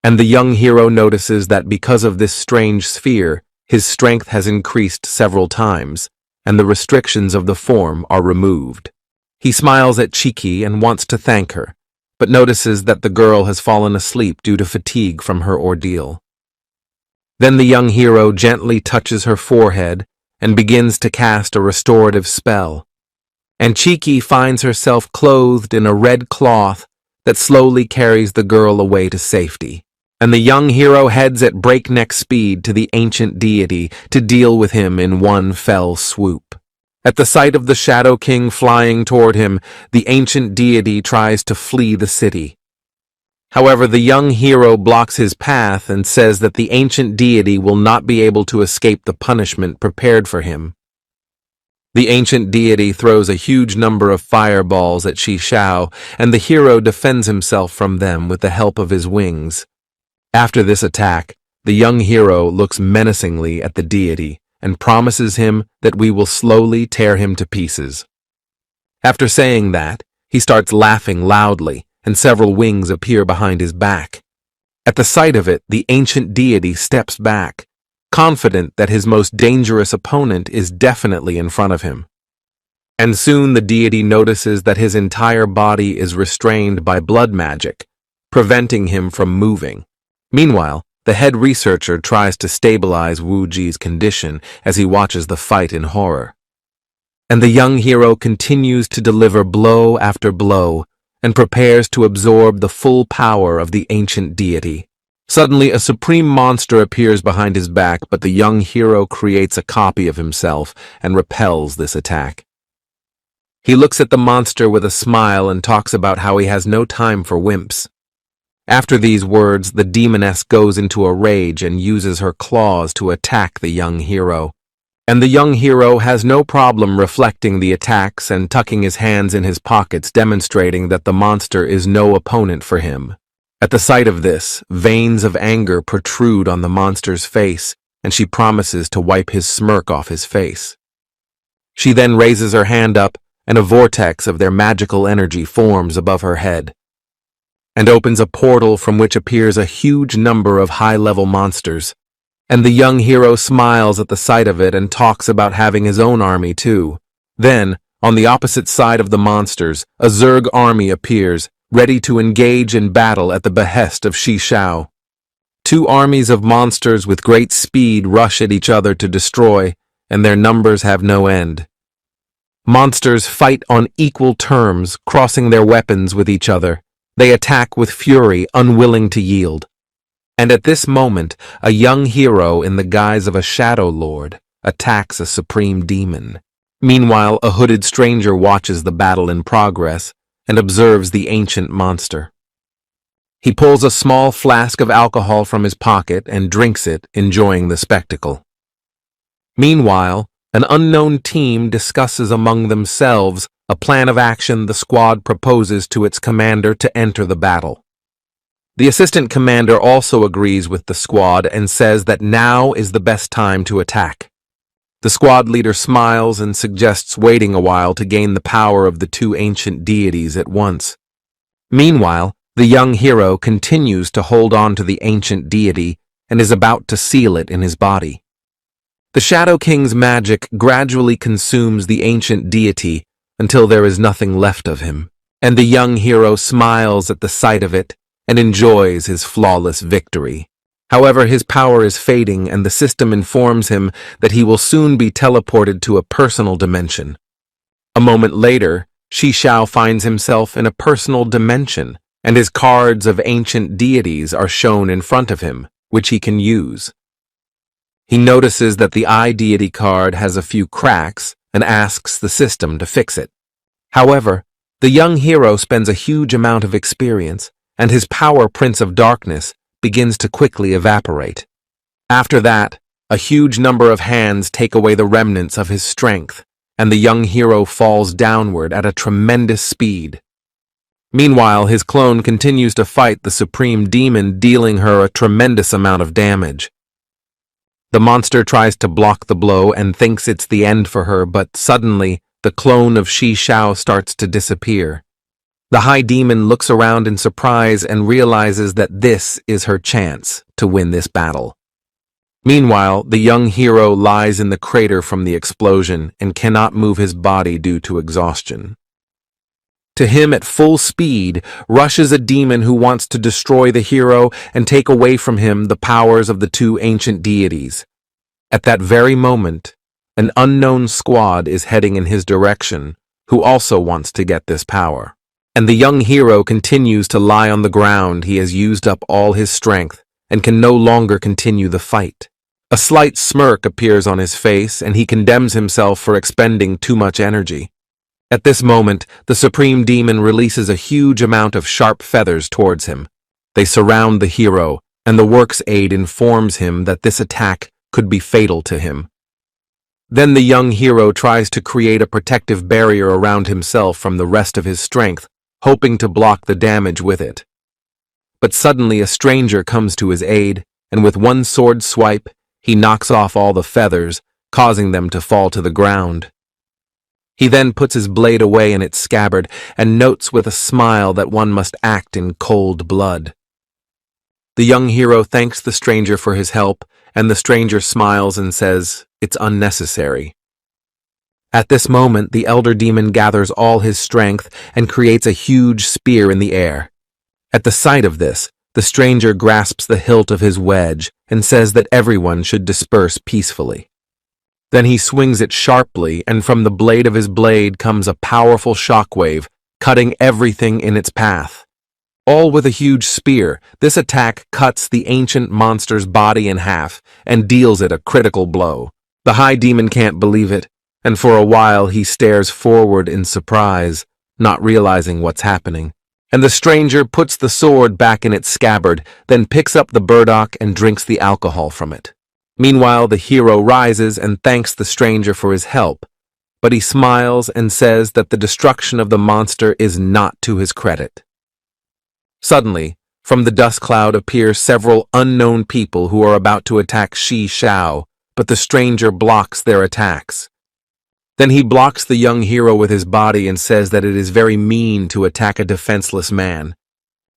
And the young hero notices that because of this strange sphere, his strength has increased several times, and the restrictions of the form are removed. He smiles at Chiki and wants to thank her, but notices that the girl has fallen asleep due to fatigue from her ordeal. Then the young hero gently touches her forehead and begins to cast a restorative spell, and Chiki finds herself clothed in a red cloth that slowly carries the girl away to safety. And the young hero heads at breakneck speed to the ancient deity to deal with him in one fell swoop. At the sight of the Shadow King flying toward him, the ancient deity tries to flee the city. However, the young hero blocks his path and says that the ancient deity will not be able to escape the punishment prepared for him. The ancient deity throws a huge number of fireballs at Shishao, and the hero defends himself from them with the help of his wings. After this attack, the young hero looks menacingly at the deity and promises him that we will slowly tear him to pieces. After saying that, he starts laughing loudly, and several wings appear behind his back. At the sight of it, the ancient deity steps back, confident that his most dangerous opponent is definitely in front of him. And soon the deity notices that his entire body is restrained by blood magic, preventing him from moving. Meanwhile, the head researcher tries to stabilize Wu Ji's condition as he watches the fight in horror. And the young hero continues to deliver blow after blow and prepares to absorb the full power of the ancient deity. Suddenly, a supreme monster appears behind his back, but the young hero creates a copy of himself and repels this attack. He looks at the monster with a smile and talks about how he has no time for wimps. After these words, the demoness goes into a rage and uses her claws to attack the young hero. And the young hero has no problem reflecting the attacks and tucking his hands in his pockets, demonstrating that the monster is no opponent for him. At the sight of this, veins of anger protrude on the monster's face, and she promises to wipe his smirk off his face. She then raises her hand up, and a vortex of their magical energy forms above her head, and opens a portal from which appears a huge number of high-level monsters. And the young hero smiles at the sight of it and talks about having his own army too. Then, on the opposite side of the monsters, a Zerg army appears, ready to engage in battle at the behest of Shishao. Two armies of monsters with great speed rush at each other to destroy, and their numbers have no end. Monsters fight on equal terms, crossing their weapons with each other. They attack with fury, unwilling to yield. And at this moment, a young hero in the guise of a shadow lord attacks a supreme demon. Meanwhile, a hooded stranger watches the battle in progress and observes the ancient monster. He pulls a small flask of alcohol from his pocket and drinks it, enjoying the spectacle. Meanwhile, an unknown team discusses among themselves a plan of action the squad proposes to its commander to enter the battle. The assistant commander also agrees with the squad and says that now is the best time to attack. The squad leader smiles and suggests waiting a while to gain the power of the two ancient deities at once. Meanwhile, the young hero continues to hold on to the ancient deity and is about to seal it in his body. The Shadow King's magic gradually consumes the ancient deity until there is nothing left of him, and the young hero smiles at the sight of it and enjoys his flawless victory. However, his power is fading, and the system informs him that he will soon be teleported to a personal dimension. A moment later, Shishao finds himself in a personal dimension, and his cards of ancient deities are shown in front of him, which he can use. He notices that the eye deity card has a few cracks and asks the system to fix it. However, the young hero spends a huge amount of experience, and his power Prince of Darkness begins to quickly evaporate. After that, a huge number of hands take away the remnants of his strength, and the young hero falls downward at a tremendous speed. Meanwhile, his clone continues to fight the supreme demon, dealing her a tremendous amount of damage. The monster tries to block the blow and thinks it's the end for her, but suddenly, the clone of Shi Xiao starts to disappear. The high demon looks around in surprise and realizes that this is her chance to win this battle. Meanwhile, the young hero lies in the crater from the explosion and cannot move his body due to exhaustion. To him, at full speed, rushes a demon who wants to destroy the hero and take away from him the powers of the two ancient deities. At that very moment, an unknown squad is heading in his direction, who also wants to get this power. And the young hero continues to lie on the ground. He has used up all his strength and can no longer continue the fight. A slight smirk appears on his face, and he condemns himself for expending too much energy. At this moment, the supreme demon releases a huge amount of sharp feathers towards him. They surround the hero, and the work's aide informs him that this attack could be fatal to him. Then the young hero tries to create a protective barrier around himself from the rest of his strength, hoping to block the damage with it. But suddenly a stranger comes to his aid, and with one sword swipe, he knocks off all the feathers, causing them to fall to the ground. He then puts his blade away in its scabbard and notes with a smile that one must act in cold blood. The young hero thanks the stranger for his help, and the stranger smiles and says, "It's unnecessary." At this moment, the elder demon gathers all his strength and creates a huge spear in the air. At the sight of this, the stranger grasps the hilt of his wedge and says that everyone should disperse peacefully. Then he swings it sharply, and from the blade of his blade comes a powerful shockwave, cutting everything in its path. All with a huge spear, this attack cuts the ancient monster's body in half and deals it a critical blow. The high demon can't believe it, and for a while he stares forward in surprise, not realizing what's happening. And the stranger puts the sword back in its scabbard, then picks up the burdock and drinks the alcohol from it. Meanwhile, the hero rises and thanks the stranger for his help, but he smiles and says that the destruction of the monster is not to his credit. Suddenly, from the dust cloud appear several unknown people who are about to attack Shi Xiao, but the stranger blocks their attacks. Then he blocks the young hero with his body and says that it is very mean to attack a defenseless man.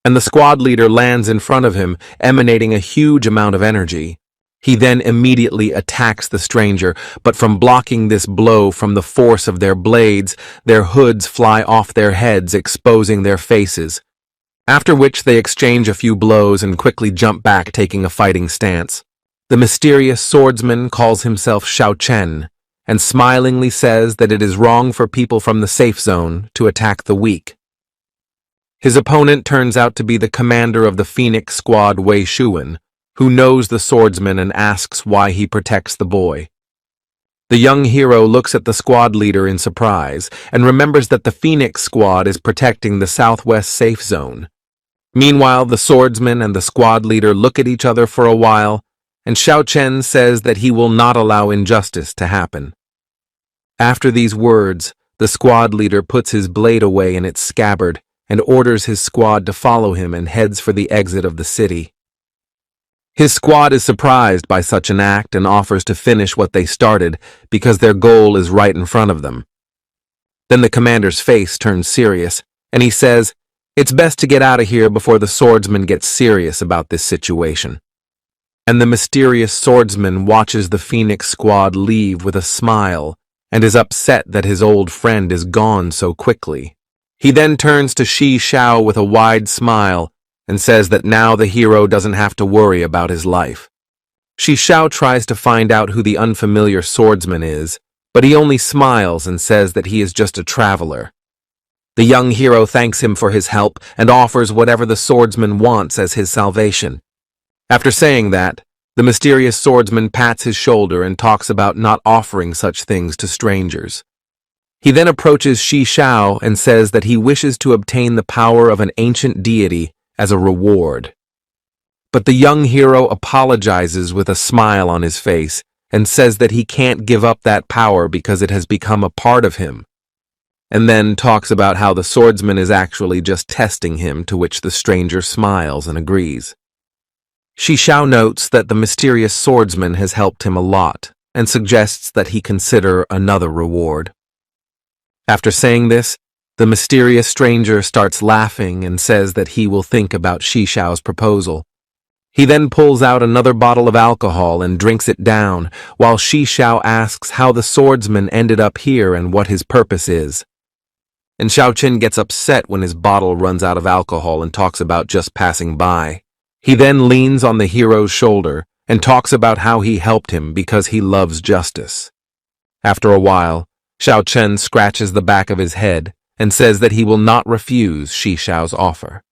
And the squad leader lands in front of him, emanating a huge amount of energy. He then immediately attacks the stranger, but from blocking this blow from the force of their blades, their hoods fly off their heads, exposing their faces. After which they exchange a few blows and quickly jump back, taking a fighting stance. The mysterious swordsman calls himself Xiao Chen, and smilingly says that it is wrong for people from the safe zone to attack the weak. His opponent turns out to be the commander of the Phoenix Squad, Wei Shuan, who knows the swordsman and asks why he protects the boy. The young hero looks at the squad leader in surprise and remembers that the Phoenix Squad is protecting the Southwest safe zone. Meanwhile, the swordsman and the squad leader look at each other for a while, and Xiao Chen says that he will not allow injustice to happen. After these words, the squad leader puts his blade away in its scabbard and orders his squad to follow him and heads for the exit of the city. His squad is surprised by such an act and offers to finish what they started because their goal is right in front of them. Then the commander's face turns serious, and he says, "It's best to get out of here before the swordsman gets serious about this situation." And the mysterious swordsman watches the Phoenix Squad leave with a smile and is upset that his old friend is gone so quickly. He then turns to Shi Xiao with a wide smile and says that now the hero doesn't have to worry about his life. Shi Xiao tries to find out who the unfamiliar swordsman is, but he only smiles and says that he is just a traveler. The young hero thanks him for his help and offers whatever the swordsman wants as his salvation. After saying that, the mysterious swordsman pats his shoulder and talks about not offering such things to strangers. He then approaches Shi Xiao and says that he wishes to obtain the power of an ancient deity as a reward. But the young hero apologizes with a smile on his face and says that he can't give up that power because it has become a part of him, and then talks about how the swordsman is actually just testing him, to which the stranger smiles and agrees. Shishao notes that the mysterious swordsman has helped him a lot and suggests that he consider another reward. After saying this, the mysterious stranger starts laughing and says that he will think about Shishao's proposal. He then pulls out another bottle of alcohol and drinks it down, while Shishao asks how the swordsman ended up here and what his purpose is. And Xiaoqin gets upset when his bottle runs out of alcohol and talks about just passing by. He then leans on the hero's shoulder and talks about how he helped him because he loves justice. After a while, Xiaoqin scratches the back of his head and says that he will not refuse Shishao's offer.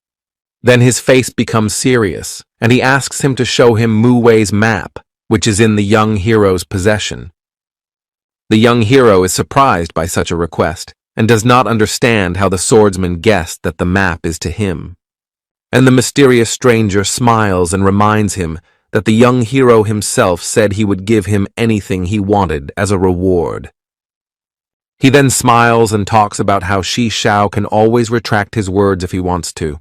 Then his face becomes serious, and he asks him to show him Mu Wei's map, which is in the young hero's possession. The young hero is surprised by such a request, and does not understand how the swordsman guessed that the map is to him. And the mysterious stranger smiles and reminds him that the young hero himself said he would give him anything he wanted as a reward. He then smiles and talks about how Shishao can always retract his words if he wants to.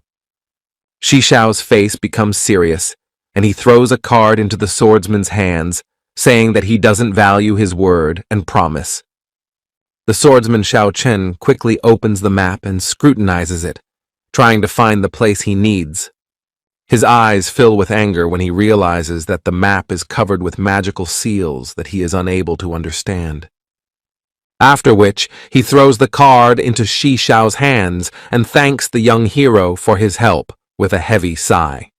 Shishao's face becomes serious, and he throws a card into the swordsman's hands, saying that he doesn't value his word and promise. The swordsman Xiaoqin quickly opens the map and scrutinizes it, trying to find the place he needs. His eyes fill with anger when he realizes that the map is covered with magical seals that he is unable to understand. After which, he throws the card into Shishao's hands and thanks the young hero for his help with a heavy sigh.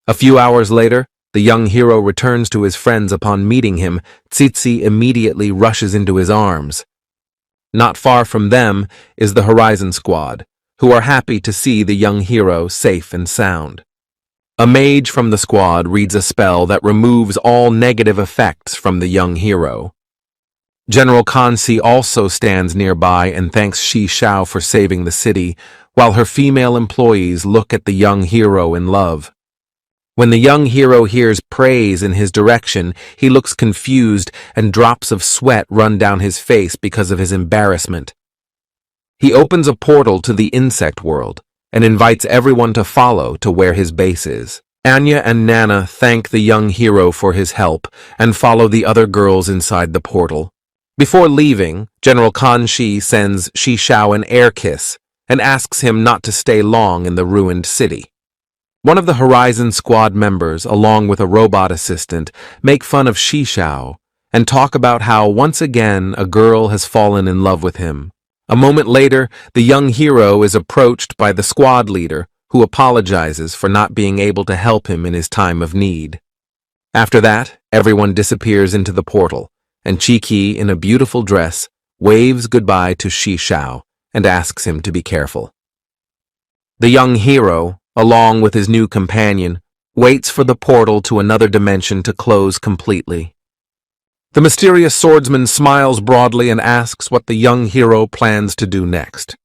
A few hours later, the young hero returns to his friends. Upon meeting him, Tsitsi immediately rushes into his arms. Not far from them is the Horizon Squad, who are happy to see the young hero safe and sound. A mage from the squad reads a spell that removes all negative effects from the young hero. General Kansi also stands nearby and thanks Shishao for saving the city, while her female employees look at the young hero in love. When the young hero hears praise in his direction, he looks confused and drops of sweat run down his face because of his embarrassment. He opens a portal to the insect world and invites everyone to follow to where his base is. Anya and Nana thank the young hero for his help and follow the other girls inside the portal. Before leaving, General Kanshi sends Shishao an air kiss and asks him not to stay long in the ruined city. One of the Horizon Squad members, along with a robot assistant, make fun of Shishao and talk about how once again a girl has fallen in love with him. A moment later, the young hero is approached by the squad leader, who apologizes for not being able to help him in his time of need. After that, everyone disappears into the portal, and Chiki, in a beautiful dress, waves goodbye to Shishao and asks him to be careful. The young hero, along with his new companion, waits for the portal to another dimension to close completely. The mysterious swordsman smiles broadly and asks what the young hero plans to do next.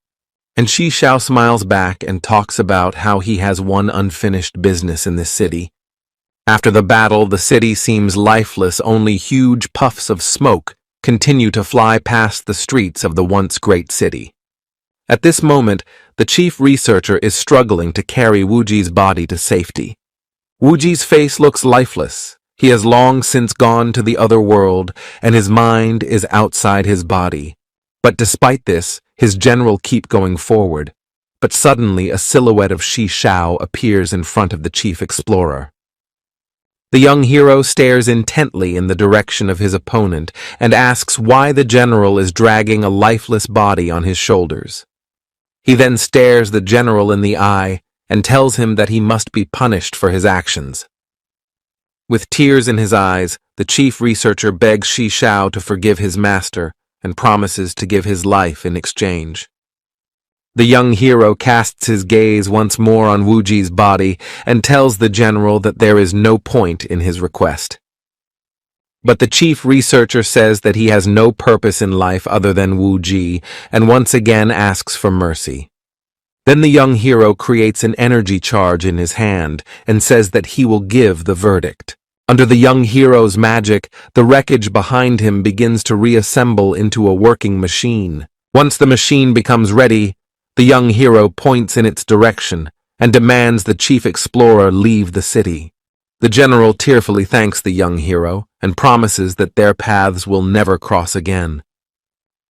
And Shishao smiles back and talks about how he has one unfinished business in this city. After the battle, the city seems lifeless. Only huge puffs of smoke continue to fly past the streets of the once great city. At this moment, the chief researcher is struggling to carry Wuji's body to safety. Wuji's face looks lifeless. He has long since gone to the other world, and his mind is outside his body. But despite this, his general keep going forward. But suddenly a silhouette of Shishao appears in front of the chief explorer. The young hero stares intently in the direction of his opponent and asks why the general is dragging a lifeless body on his shoulders. He then stares the general in the eye and tells him that he must be punished for his actions. With tears in his eyes, the chief researcher begs Shishao to forgive his master and promises to give his life in exchange. The young hero casts his gaze once more on Wuji's body and tells the general that there is no point in his request. But the chief researcher says that he has no purpose in life other than Wuji and once again asks for mercy. Then the young hero creates an energy charge in his hand and says that he will give the verdict. Under the young hero's magic, the wreckage behind him begins to reassemble into a working machine. Once the machine becomes ready, the young hero points in its direction and demands the chief explorer leave the city. The general tearfully thanks the young hero and promises that their paths will never cross again.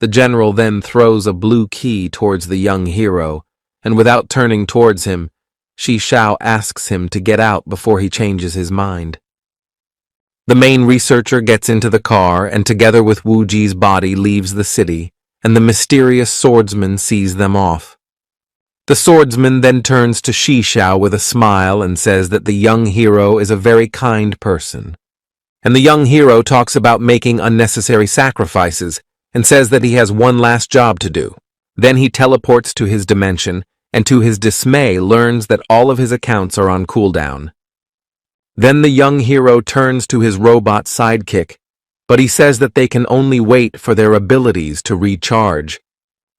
The general then throws a blue key towards the young hero, and without turning towards him, Shi Xiao asks him to get out before he changes his mind. The main researcher gets into the car and together with Wu Ji's body leaves the city, and the mysterious swordsman sees them off. The swordsman then turns to Shi Xiao with a smile and says that the young hero is a very kind person. And the young hero talks about making unnecessary sacrifices and says that he has one last job to do. Then he teleports to his dimension and to his dismay learns that all of his accounts are on cooldown. Then the young hero turns to his robot sidekick, but he says that they can only wait for their abilities to recharge.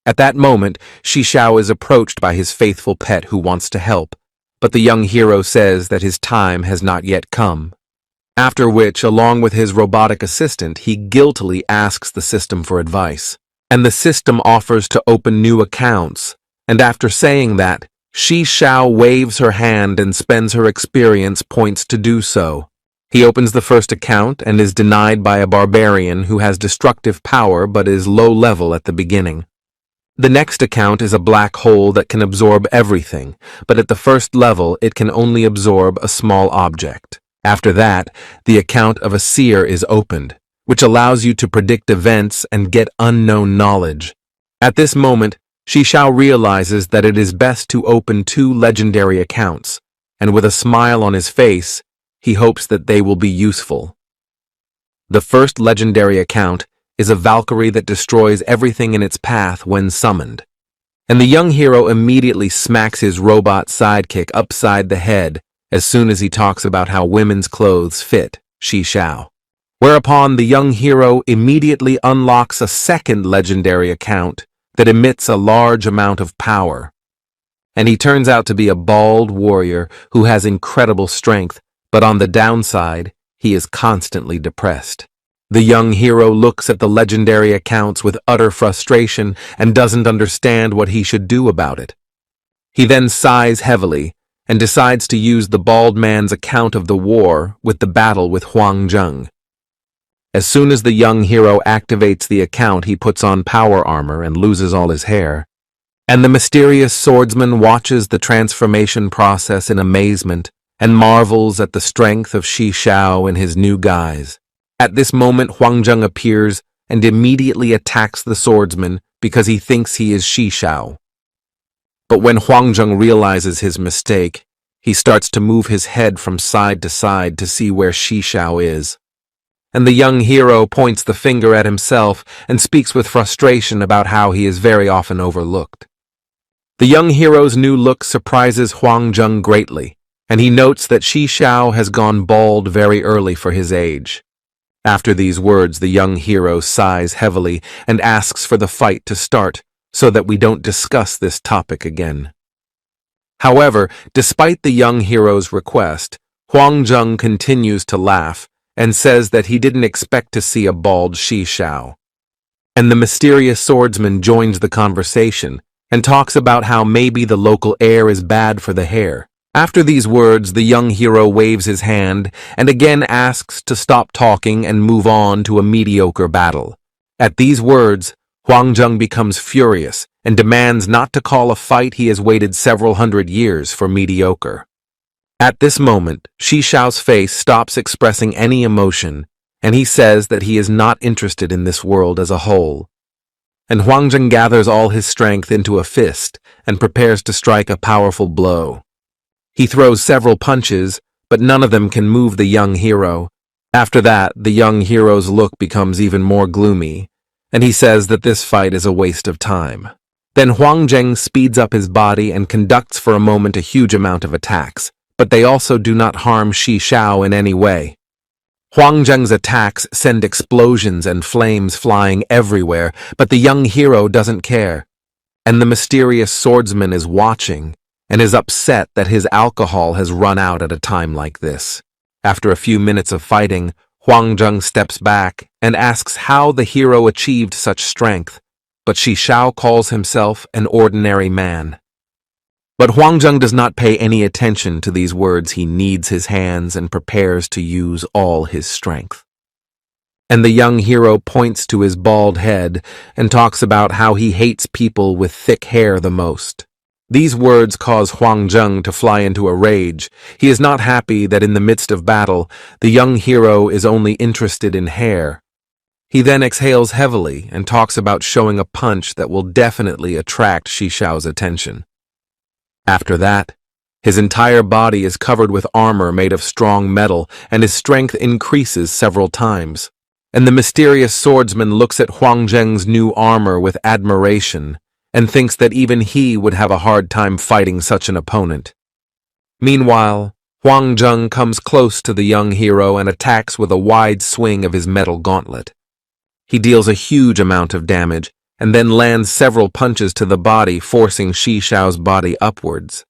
At that moment, Shi Xiao is approached by his faithful pet who wants to help, but the young hero says that his time has not yet come. After which, along with his robotic assistant, he guiltily asks the system for advice. And the system offers to open new accounts, and after saying that, Shi Xiao waves her hand and spends her experience points to do so. He opens the first account and is denied by a barbarian who has destructive power but is low level at the beginning. The next account is a black hole that can absorb everything, but at the first level it can only absorb a small object. After that, the account of a seer is opened, which allows you to predict events and get unknown knowledge. At this moment, Shi Xiao realizes that it is best to open 2 legendary accounts, and with a smile on his face, he hopes that they will be useful. The first legendary account is a Valkyrie that destroys everything in its path when summoned, and the young hero immediately smacks his robot sidekick upside the head as soon as he talks about how women's clothes fit Shi Xiao. Whereupon the young hero immediately unlocks a second legendary account that emits a large amount of power. And he turns out to be a bald warrior who has incredible strength, but on the downside, he is constantly depressed. The young hero looks at the legendary accounts with utter frustration and doesn't understand what he should do about it. He then sighs heavily and decides to use the bald man's account of the war with the battle with Huang Zheng. As soon as the young hero activates the account, he puts on power armor and loses all his hair. And the mysterious swordsman watches the transformation process in amazement and marvels at the strength of Shi Xiao in his new guise. At this moment, Huang Zheng appears and immediately attacks the swordsman because he thinks he is Shi Xiao. But when Huang Zheng realizes his mistake, he starts to move his head from side to side to see where Shi Xiao is. And the young hero points the finger at himself and speaks with frustration about how he is very often overlooked. The young hero's new look surprises Huang Zheng greatly, and he notes that Shi Xiao has gone bald very early for his age. After these words, the young hero sighs heavily and asks for the fight to start so that we don't discuss this topic again. However, despite the young hero's request, Huang Zheng continues to laugh and says that he didn't expect to see a bald Shi Xiao. And the mysterious swordsman joins the conversation and talks about how maybe the local air is bad for the hair. After these words, the young hero waves his hand and again asks to stop talking and move on to a mediocre battle. At these words, Huang Zheng becomes furious and demands not to call a fight he has waited several hundred years for mediocre. At this moment, Shi Xiao's face stops expressing any emotion, and he says that he is not interested in this world as a whole. And Huang Zheng gathers all his strength into a fist and prepares to strike a powerful blow. He throws several punches, but none of them can move the young hero. After that, the young hero's look becomes even more gloomy, and he says that this fight is a waste of time. Then Huang Zheng speeds up his body and conducts for a moment a huge amount of attacks, but they also do not harm Shi Xiao in any way. Huang Zheng's attacks send explosions and flames flying everywhere, but the young hero doesn't care. And the mysterious swordsman is watching and is upset that his alcohol has run out at a time like this. After a few minutes of fighting, Huang Zheng steps back and asks how the hero achieved such strength, but Shi Shao calls himself an ordinary man. But Huang Zheng does not pay any attention to these words. He kneads his hands and prepares to use all his strength. And the young hero points to his bald head and talks about how he hates people with thick hair the most. These words cause Huang Zheng to fly into a rage. He is not happy that in the midst of battle, the young hero is only interested in hair. He then exhales heavily and talks about showing a punch that will definitely attract Shi Shao's attention. After that, his entire body is covered with armor made of strong metal, and his strength increases several times. And the mysterious swordsman looks at Huang Zheng's new armor with admiration and thinks that even he would have a hard time fighting such an opponent. Meanwhile, Huang Zheng comes close to the young hero and attacks with a wide swing of his metal gauntlet. He deals a huge amount of damage and then lands several punches to the body, forcing Shi Shao's body upwards.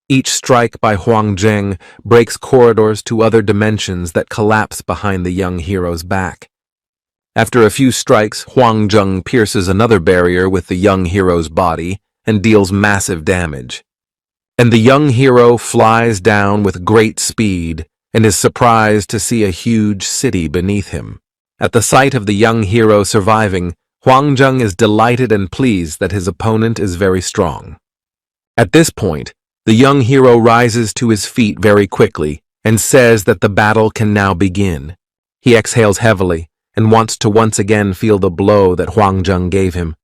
Each strike by Huang Zheng breaks corridors to other dimensions that collapse behind the young hero's back. After a few strikes, Huang Zheng pierces another barrier with the young hero's body and deals massive damage. And the young hero flies down with great speed and is surprised to see a huge city beneath him. At the sight of the young hero surviving, Huang Zheng is delighted and pleased that his opponent is very strong. At this point, the young hero rises to his feet very quickly and says that the battle can now begin. He exhales heavily and wants to once again feel the blow that Huang Zheng gave him.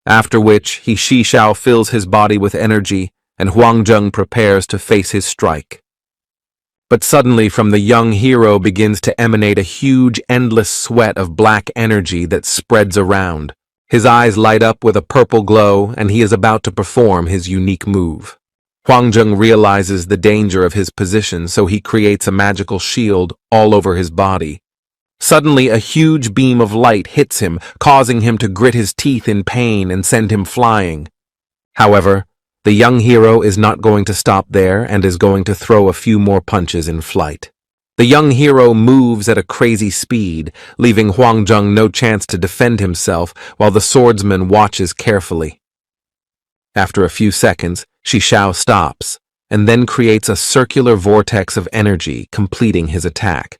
After which, Shi Shao fills his body with energy and Huang Zheng prepares to face his strike. But suddenly from the young hero begins to emanate a huge, endless sweat of black energy that spreads around. His eyes light up with a purple glow and he is about to perform his unique move. Huang Zheng realizes the danger of his position, so he creates a magical shield all over his body. Suddenly, a huge beam of light hits him, causing him to grit his teeth in pain and send him flying. However, the young hero is not going to stop there and is going to throw a few more punches in flight. The young hero moves at a crazy speed, leaving Huang Zheng no chance to defend himself while the swordsman watches carefully. After a few seconds, Shi Shao stops and then creates a circular vortex of energy, completing his attack.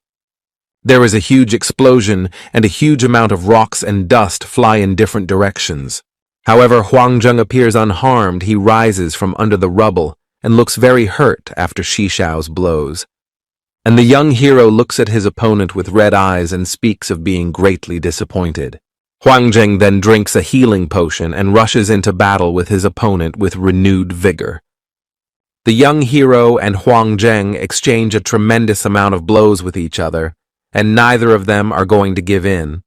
There is a huge explosion and a huge amount of rocks and dust fly in different directions. However, Huang Zheng appears unharmed. He rises from under the rubble and looks very hurt after Shi Shao's blows. And the young hero looks at his opponent with red eyes and speaks of being greatly disappointed. Huang Zheng then drinks a healing potion and rushes into battle with his opponent with renewed vigor. The young hero and Huang Zheng exchange a tremendous amount of blows with each other, and neither of them are going to give in.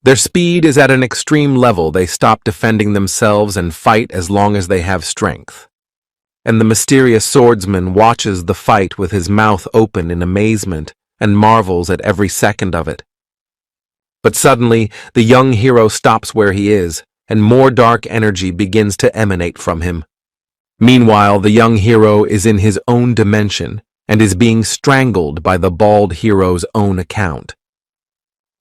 Their speed is at an extreme level. They stop defending themselves and fight as long as they have strength. And the mysterious swordsman watches the fight with his mouth open in amazement and marvels at every second of it. But suddenly, the young hero stops where he is, and more dark energy begins to emanate from him. Meanwhile, the young hero is in his own dimension and is being strangled by the bald hero's own account.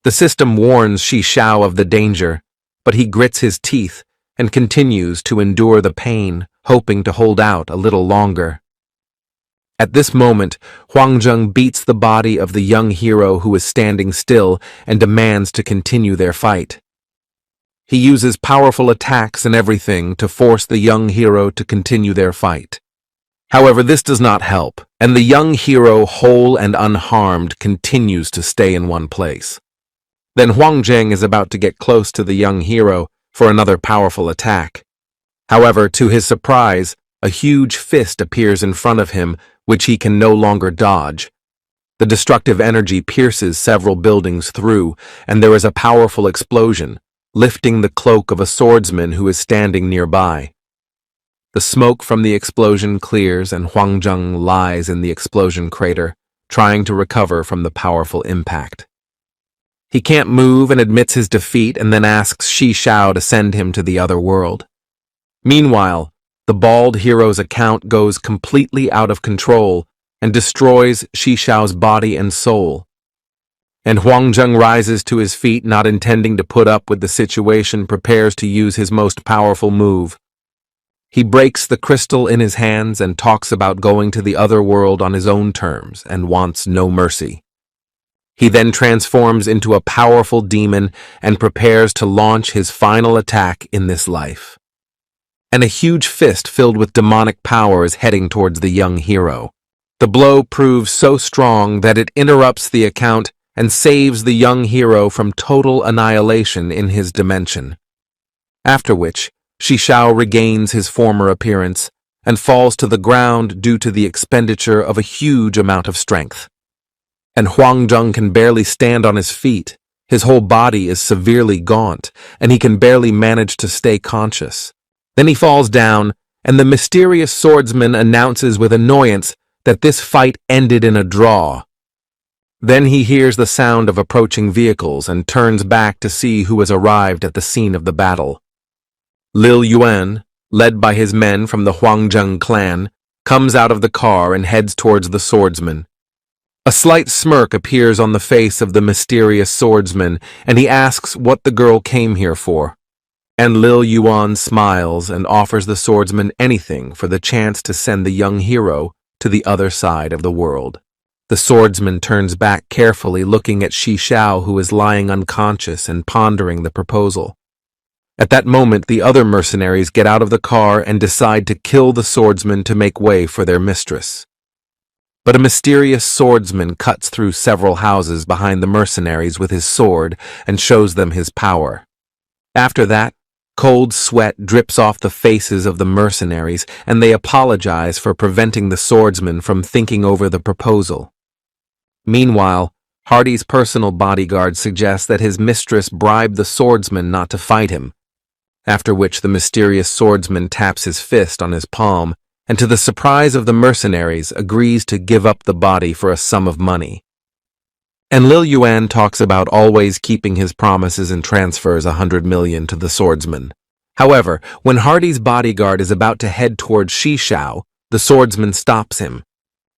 The system warns Shi Shao of the danger, but he grits his teeth and continues to endure the pain, hoping to hold out a little longer. At this moment, Huang Zheng beats the body of the young hero who is standing still and demands to continue their fight. He uses powerful attacks and everything to force the young hero to continue their fight. However, this does not help, and the young hero, whole and unharmed, continues to stay in one place. Then Huang Zheng is about to get close to the young hero for another powerful attack. However, to his surprise, a huge fist appears in front of him, which he can no longer dodge. The destructive energy pierces several buildings through, and there is a powerful explosion, lifting the cloak of a swordsman who is standing nearby. The smoke from the explosion clears, and Huang Zheng lies in the explosion crater, trying to recover from the powerful impact. He can't move and admits his defeat and then asks Shi Shao to send him to the other world. Meanwhile, the bald hero's account goes completely out of control, and destroys Xiao's body and soul. And Huang Zheng rises to his feet, not intending to put up with the situation, prepares to use his most powerful move. He breaks the crystal in his hands and talks about going to the other world on his own terms and wants no mercy. He then transforms into a powerful demon and prepares to launch his final attack in this life. And a huge fist filled with demonic power is heading towards the young hero. The blow proves so strong that it interrupts the account and saves the young hero from total annihilation in his dimension. After which, Xiao regains his former appearance and falls to the ground due to the expenditure of a huge amount of strength. And Huang Zheng can barely stand on his feet. His whole body is severely gaunt, and he can barely manage to stay conscious. Then he falls down, and the mysterious swordsman announces with annoyance that this fight ended in a draw. Then he hears the sound of approaching vehicles and turns back to see who has arrived at the scene of the battle. Lil Yuan, led by his men from the Huang Zheng clan, comes out of the car and heads towards the swordsman. A slight smirk appears on the face of the mysterious swordsman, and he asks what the girl came here for. And Lil Yuan smiles and offers the swordsman anything for the chance to send the young hero to the other side of the world. The swordsman turns back carefully, looking at Xiao, who is lying unconscious and pondering the proposal. At that moment, the other mercenaries get out of the car and decide to kill the swordsman to make way for their mistress. But a mysterious swordsman cuts through several houses behind the mercenaries with his sword and shows them his power. After that, cold sweat drips off the faces of the mercenaries, and they apologize for preventing the swordsman from thinking over the proposal. Meanwhile, Hardy's personal bodyguard suggests that his mistress bribed the swordsman not to fight him, after which the mysterious swordsman taps his fist on his palm and, to the surprise of the mercenaries, agrees to give up the body for a sum of money. And Lil Yuan talks about always keeping his promises and transfers 100 million to the swordsman. However, when Hardy's bodyguard is about to head towards Xiao, the swordsman stops him.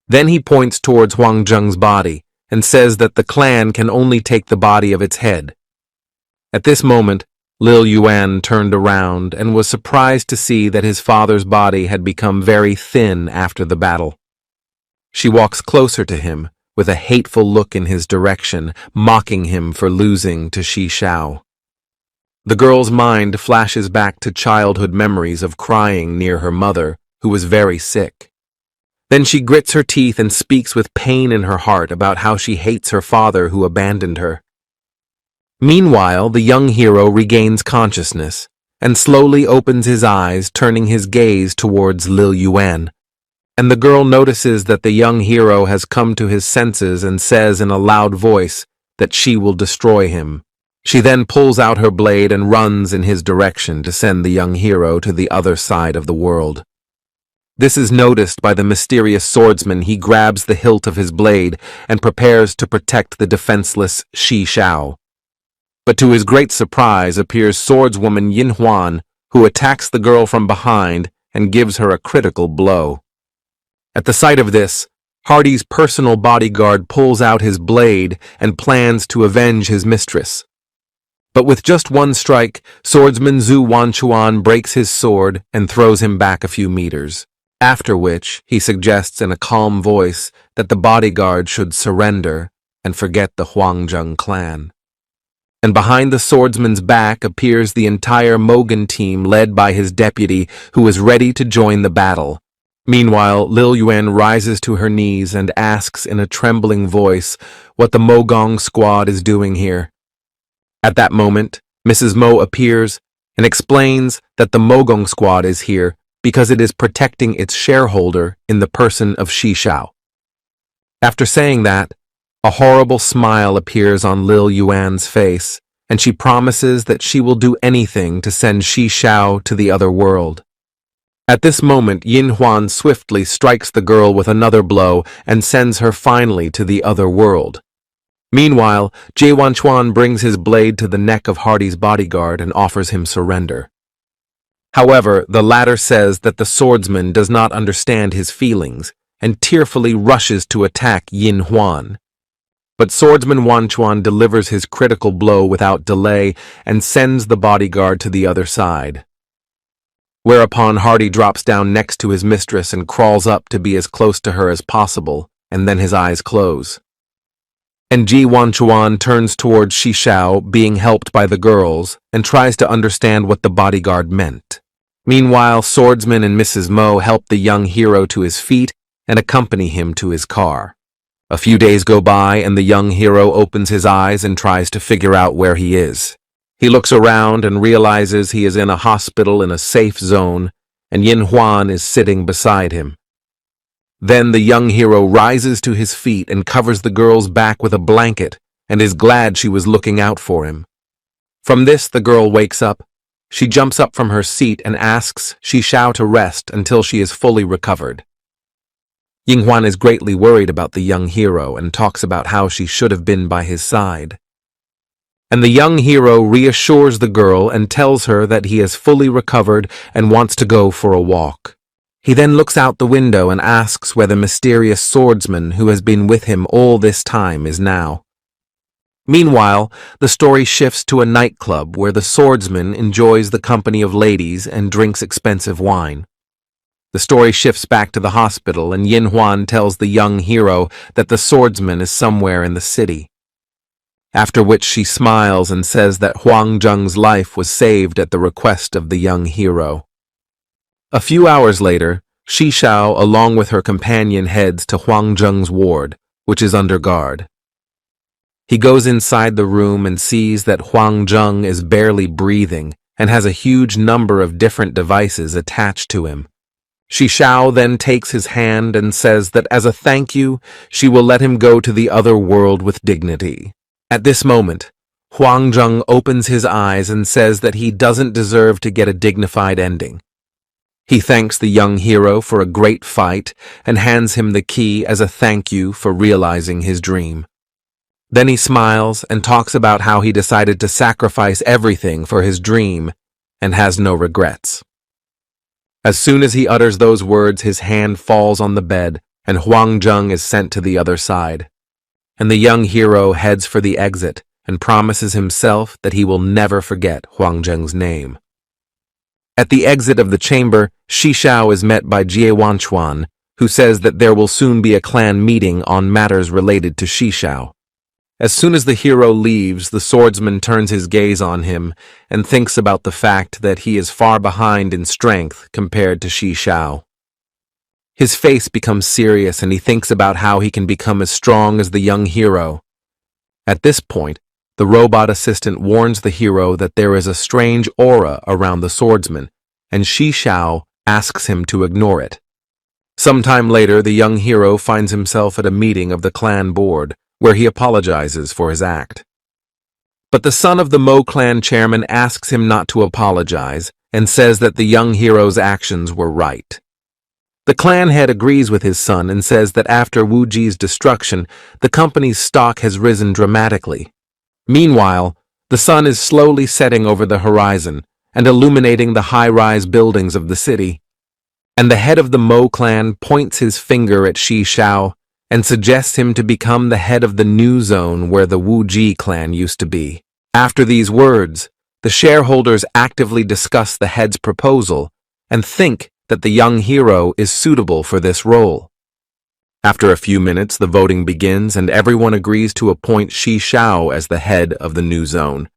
Then he points towards Huang Zheng's body and says that the clan can only take the body of its head. At this moment, Lil Yuan turned around and was surprised to see that his father's body had become very thin after the battle. She walks closer to him, with a hateful look in his direction, mocking him for losing to Xiao. The girl's mind flashes back to childhood memories of crying near her mother, who was very sick. Then she grits her teeth and speaks with pain in her heart about how she hates her father who abandoned her. Meanwhile, the young hero regains consciousness and slowly opens his eyes, turning his gaze towards Lil Yuan. And the girl notices that the young hero has come to his senses and says in a loud voice that she will destroy him. She then pulls out her blade and runs in his direction to send the young hero to the other side of the world. This is noticed by the mysterious swordsman. He grabs the hilt of his blade and prepares to protect the defenseless Xiao. But to his great surprise appears swordswoman Yin Huan, who attacks the girl from behind and gives her a critical blow. At the sight of this, Hardy's personal bodyguard pulls out his blade and plans to avenge his mistress. But with just one strike, swordsman Zhu Wanchuan breaks his sword and throws him back a few meters, after which he suggests in a calm voice that the bodyguard should surrender and forget the Huang Zheng clan. And behind the swordsman's back appears the entire Mogan team led by his deputy, who is ready to join the battle. Meanwhile, Lil Yuan rises to her knees and asks in a trembling voice what the Mogong squad is doing here. At that moment, Mrs. Mo appears and explains that the Mogong squad is here because it is protecting its shareholder in the person of Xiao. After saying that, a horrible smile appears on Lil Yuan's face, and she promises that she will do anything to send Xiao to the other world. At this moment, Yin Huan swiftly strikes the girl with another blow and sends her finally to the other world. Meanwhile, Jie Wanchuan brings his blade to the neck of Hardy's bodyguard and offers him surrender. However, the latter says that the swordsman does not understand his feelings, and tearfully rushes to attack Yin Huan. But swordsman Wan Chuan delivers his critical blow without delay and sends the bodyguard to the other side. Whereupon Hardy drops down next to his mistress and crawls up to be as close to her as possible, and then his eyes close. And Ji Wan Chuan turns towards Shi Shao, being helped by the girls, and tries to understand what the bodyguard meant. Meanwhile, swordsman and Mrs. Mo help the young hero to his feet and accompany him to his car. A few days go by and the young hero opens his eyes and tries to figure out where he is. He looks around and realizes he is in a hospital in a safe zone, and Yin Huan is sitting beside him. Then the young hero rises to his feet and covers the girl's back with a blanket and is glad she was looking out for him. From this, the girl wakes up. She jumps up from her seat and asks Shi Shao to rest until she is fully recovered. Yin Huan is greatly worried about the young hero and talks about how she should have been by his side. And the young hero reassures the girl and tells her that he is fully recovered and wants to go for a walk. He then looks out the window and asks where the mysterious swordsman who has been with him all this time is now. Meanwhile, the story shifts to a nightclub where the swordsman enjoys the company of ladies and drinks expensive wine. The story shifts back to the hospital and Yin Huan tells the young hero that the swordsman is somewhere in the city. After which she smiles and says that Huang Zheng's life was saved at the request of the young hero. A few hours later, Shi Shao along with her companion heads to Huang Zheng's ward, which is under guard. He goes inside the room and sees that Huang Zheng is barely breathing and has a huge number of different devices attached to him. Shi Shao then takes his hand and says that as a thank you, she will let him go to the other world with dignity. At this moment, Huang Zheng opens his eyes and says that he doesn't deserve to get a dignified ending. He thanks the young hero for a great fight and hands him the key as a thank you for realizing his dream. Then he smiles and talks about how he decided to sacrifice everything for his dream and has no regrets. As soon as he utters those words, his hand falls on the bed and Huang Zheng is sent to the other side. And the young hero heads for the exit and promises himself that he will never forget Huang Zheng's name. At the exit of the chamber, Shi Shao is met by Jie Wanchuan, who says that there will soon be a clan meeting on matters related to Shi Shao. As soon as the hero leaves, the swordsman turns his gaze on him and thinks about the fact that he is far behind in strength compared to Shi Shao. His face becomes serious and he thinks about how he can become as strong as the young hero. At this point, the robot assistant warns the hero that there is a strange aura around the swordsman, and Shi Shao asks him to ignore it. Sometime later, the young hero finds himself at a meeting of the clan board, where he apologizes for his act. But the son of the Mo clan chairman asks him not to apologize and says that the young hero's actions were right. The clan head agrees with his son and says that after Wu Ji's destruction, the company's stock has risen dramatically. Meanwhile, the sun is slowly setting over the horizon and illuminating the high-rise buildings of the city. And the head of the Mo clan points his finger at Shi Shao and suggests him to become the head of the new zone where the Wu Ji clan used to be. After these words, the shareholders actively discuss the head's proposal and think that the young hero is suitable for this role. After a few minutes, the voting begins and everyone agrees to appoint Shi Shao as the head of the new zone.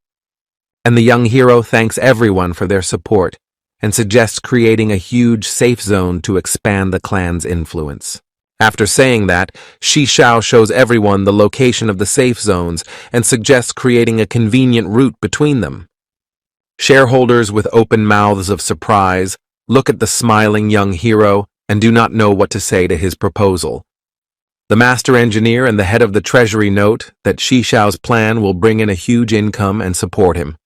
And the young hero thanks everyone for their support and suggests creating a huge safe zone to expand the clan's influence. After saying that, Shi Shao shows everyone the location of the safe zones and suggests creating a convenient route between them. Shareholders with open mouths of surprise look at the smiling young hero and do not know what to say to his proposal. The master engineer and the head of the treasury note that Shi Shao's plan will bring in a huge income and support him.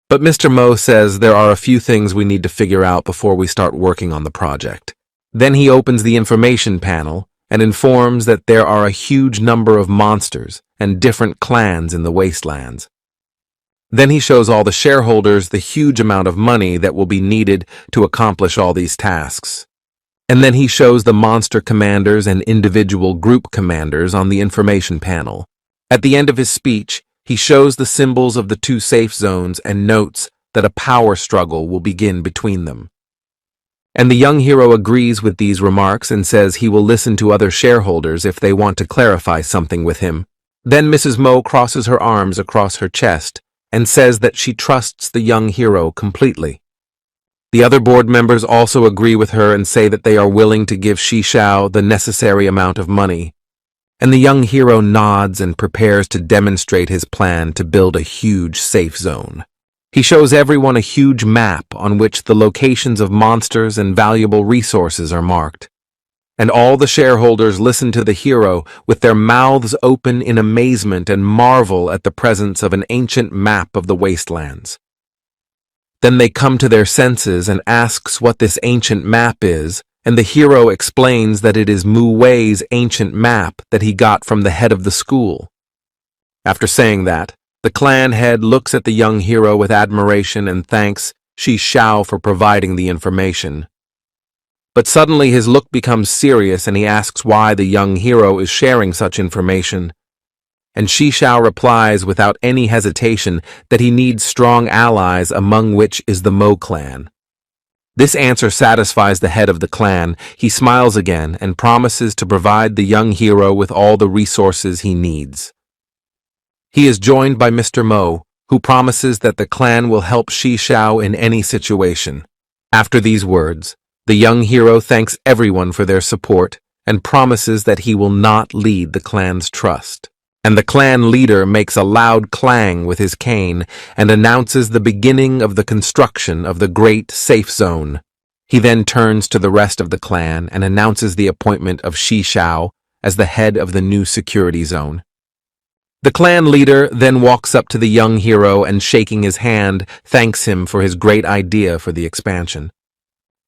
But Mr. Mo says there are a few things we need to figure out before we start working on the project. Then he opens the information panel and informs that there are a huge number of monsters and different clans in the wastelands. Then he shows all the shareholders the huge amount of money that will be needed to accomplish all these tasks. And then he shows the monster commanders and individual group commanders on the information panel. At the end of his speech, he shows the symbols of the two safe zones and notes that a power struggle will begin between them. And the young hero agrees with these remarks and says he will listen to other shareholders if they want to clarify something with him. Then Mrs. Mo crosses her arms across her chest and says that she trusts the young hero completely. The other board members also agree with her and say that they are willing to give Shishao the necessary amount of money. And the young hero nods and prepares to demonstrate his plan to build a huge safe zone. He shows everyone a huge map on which the locations of monsters and valuable resources are marked. And all the shareholders listen to the hero with their mouths open in amazement and marvel at the presence of an ancient map of the wastelands. Then they come to their senses and asks what this ancient map is, and the hero explains that it is Mu Wei's ancient map that he got from the head of the school. After saying that, the clan head looks at the young hero with admiration and thanks Shishao for providing the information. But suddenly his look becomes serious and he asks why the young hero is sharing such information. And Shishao replies without any hesitation that he needs strong allies, among which is the Mo clan. This answer satisfies the head of the clan. He smiles again and promises to provide the young hero with all the resources he needs. He is joined by Mr. Mo, who promises that the clan will help Shishao in any situation. After these words, the young hero thanks everyone for their support and promises that he will not lead the clan's trust. And the clan leader makes a loud clang with his cane and announces the beginning of the construction of the great safe zone. He then turns to the rest of the clan and announces the appointment of Shishao as the head of the new security zone. The clan leader then walks up to the young hero and, shaking his hand, thanks him for his great idea for the expansion.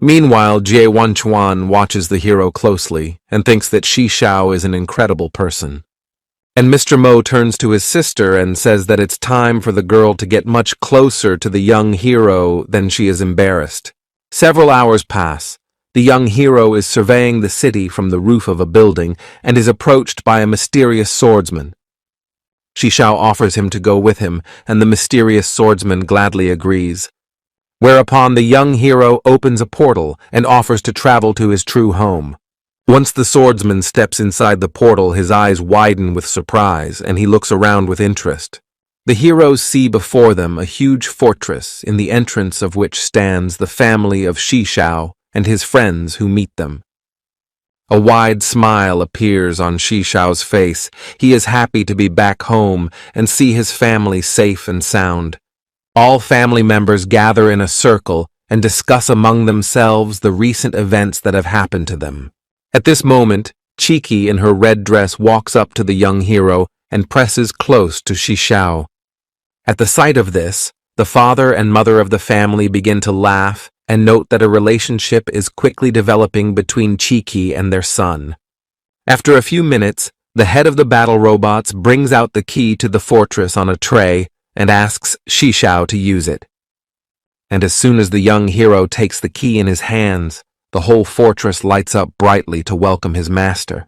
Meanwhile, Jie Wanchuan watches the hero closely and thinks that Shishao is an incredible person. And Mr. Mo turns to his sister and says that it's time for the girl to get much closer to the young hero than she is embarrassed. Several hours pass. The young hero is surveying the city from the roof of a building and is approached by a mysterious swordsman. Shishao offers him to go with him, and the mysterious swordsman gladly agrees. Whereupon the young hero opens a portal and offers to travel to his true home. Once the swordsman steps inside the portal, his eyes widen with surprise, and he looks around with interest. The heroes see before them a huge fortress, in the entrance of which stands the family of Shishao and his friends who meet them. A wide smile appears on Shishao's face. He is happy to be back home and see his family safe and sound. All family members gather in a circle and discuss among themselves the recent events that have happened to them. At this moment, Chiki in her red dress walks up to the young hero and presses close to Shishao. At the sight of this, the father and mother of the family begin to laugh and note that a relationship is quickly developing between Chiki and their son. After a few minutes, the head of the battle robots brings out the key to the fortress on a tray and asks Shishao to use it. And as soon as the young hero takes the key in his hands, the whole fortress lights up brightly to welcome his master.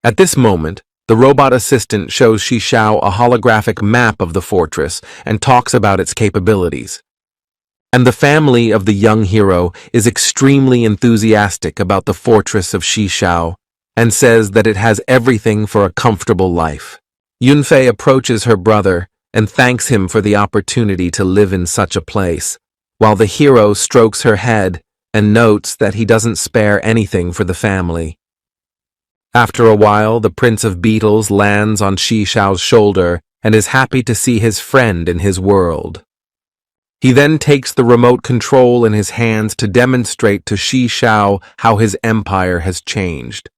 At this moment, the robot assistant shows Shishao a holographic map of the fortress and talks about its capabilities. And the family of the young hero is extremely enthusiastic about the fortress of Shishao and says that it has everything for a comfortable life. Yunfei approaches her brother and thanks him for the opportunity to live in such a place, while the hero strokes her head and notes that he doesn't spare anything for the family. After a while, the Prince of Beetles lands on Shishao's shoulder and is happy to see his friend in his world. He then takes the remote control in his hands to demonstrate to Shishao how his empire has changed.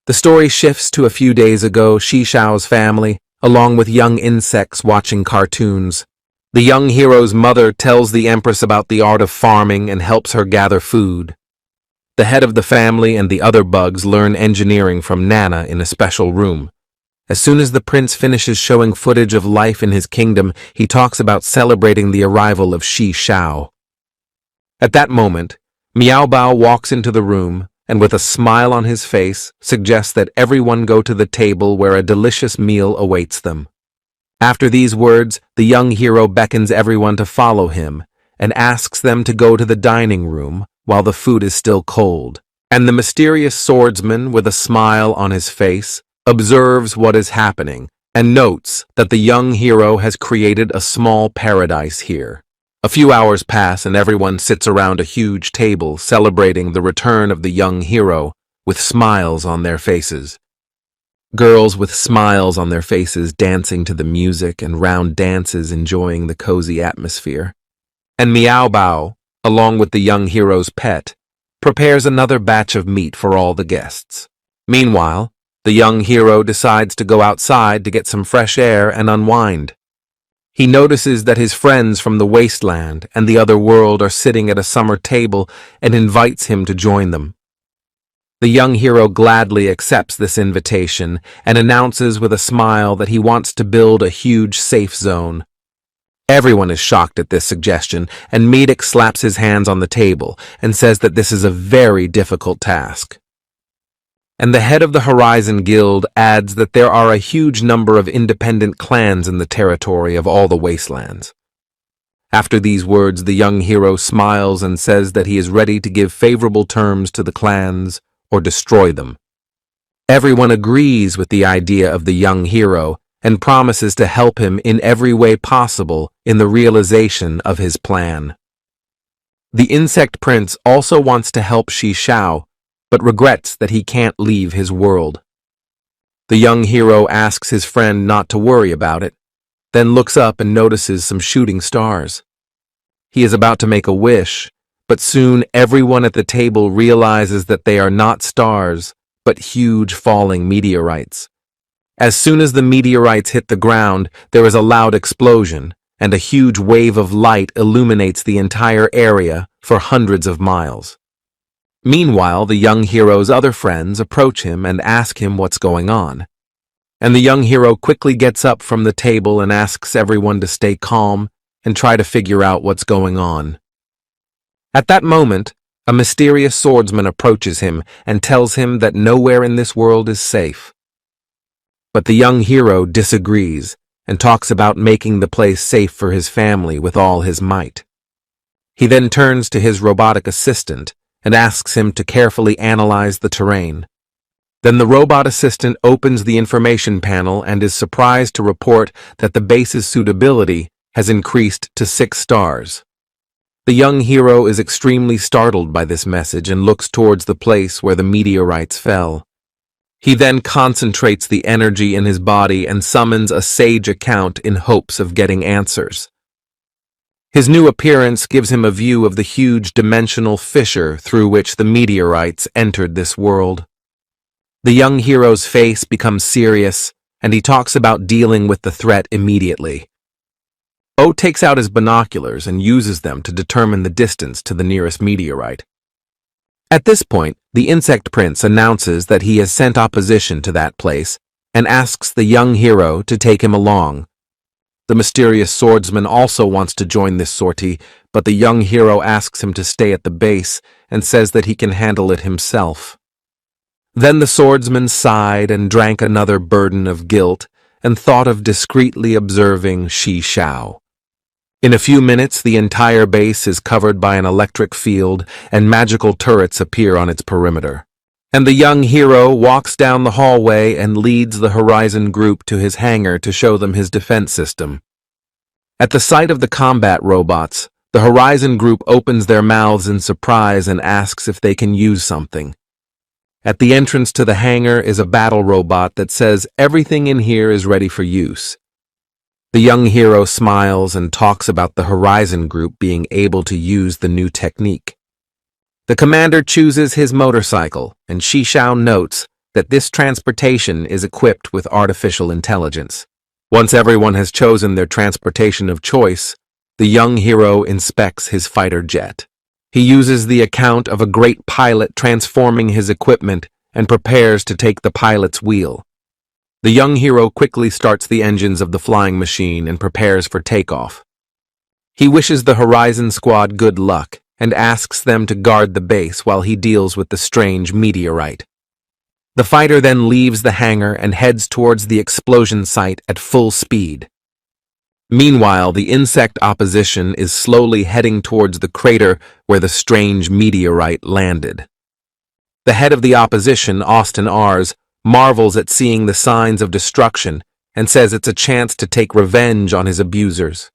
The story shifts to a few days ago. Shishao's family, along with young insects watching cartoons. The young hero's mother tells the Empress about the art of farming and helps her gather food. The head of the family and the other bugs learn engineering from Nana in a special room. As soon as the prince finishes showing footage of life in his kingdom, he talks about celebrating the arrival of Shishao. At that moment, Miao Bao walks into the room and with a smile on his face suggests that everyone go to the table where a delicious meal awaits them. After these words, the young hero beckons everyone to follow him and asks them to go to the dining room while the food is still cold. And the mysterious swordsman, with a smile on his face, observes what is happening and notes that the young hero has created a small paradise here. A few hours pass and everyone sits around a huge table celebrating the return of the young hero with smiles on their faces. Girls with smiles on their faces dancing to the music and round dances enjoying the cozy atmosphere. And Miao Bao, along with the young hero's pet, prepares another batch of meat for all the guests. Meanwhile, the young hero decides to go outside to get some fresh air and unwind. He notices that his friends from the wasteland and the other world are sitting at a summer table and invites him to join them. The young hero gladly accepts this invitation and announces with a smile that he wants to build a huge safe zone. Everyone is shocked at this suggestion, and Medik slaps his hands on the table and says that this is a very difficult task. And the head of the Horizon Guild adds that there are a huge number of independent clans in the territory of all the wastelands. After these words, the young hero smiles and says that he is ready to give favorable terms to the clans or destroy them. Everyone agrees with the idea of the young hero and promises to help him in every way possible in the realization of his plan. The insect prince also wants to help Shi Shao, but regrets that he can't leave his world. The young hero asks his friend not to worry about it, then looks up and notices some shooting stars. He is about to make a wish, but soon everyone at the table realizes that they are not stars, but huge falling meteorites. As soon as the meteorites hit the ground, there is a loud explosion, and a huge wave of light illuminates the entire area for hundreds of miles. Meanwhile, the young hero's other friends approach him and ask him what's going on. And the young hero quickly gets up from the table and asks everyone to stay calm and try to figure out what's going on. At that moment, a mysterious swordsman approaches him and tells him that nowhere in this world is safe. But the young hero disagrees and talks about making the place safe for his family with all his might. He then turns to his robotic assistant and asks him to carefully analyze the terrain. Then the robot assistant opens the information panel and is surprised to report that the base's suitability has increased to 6 stars. The young hero is extremely startled by this message and looks towards the place where the meteorites fell. He then concentrates the energy in his body and summons a sage account in hopes of getting answers. His new appearance gives him a view of the huge dimensional fissure through which the meteorites entered this world. The young hero's face becomes serious, and he talks about dealing with the threat immediately. O takes out his binoculars and uses them to determine the distance to the nearest meteorite. At this point, the insect prince announces that he has sent opposition to that place and asks the young hero to take him along. The mysterious swordsman also wants to join this sortie, but the young hero asks him to stay at the base and says that he can handle it himself. Then the swordsman sighed and drank another burden of guilt and thought of discreetly observing Shi Shao. In a few minutes, the entire base is covered by an electric field and magical turrets appear on its perimeter. And the young hero walks down the hallway and leads the Horizon group to his hangar to show them his defense system. At the sight of the combat robots, the Horizon group opens their mouths in surprise and asks if they can use something. At the entrance to the hangar is a battle robot that says everything in here is ready for use. The young hero smiles and talks about the Horizon group being able to use the new technique. The commander chooses his motorcycle, and Shi Shao notes that this transportation is equipped with artificial intelligence. Once everyone has chosen their transportation of choice, the young hero inspects his fighter jet. He uses the account of a great pilot transforming his equipment and prepares to take the pilot's wheel. The young hero quickly starts the engines of the flying machine and prepares for takeoff. He wishes the Horizon squad good luck and asks them to guard the base while he deals with the strange meteorite. The fighter then leaves the hangar and heads towards the explosion site at full speed. Meanwhile, the insect opposition is slowly heading towards the crater where the strange meteorite landed. The head of the opposition, Austin Rs, marvels at seeing the signs of destruction and says it's a chance to take revenge on his abusers.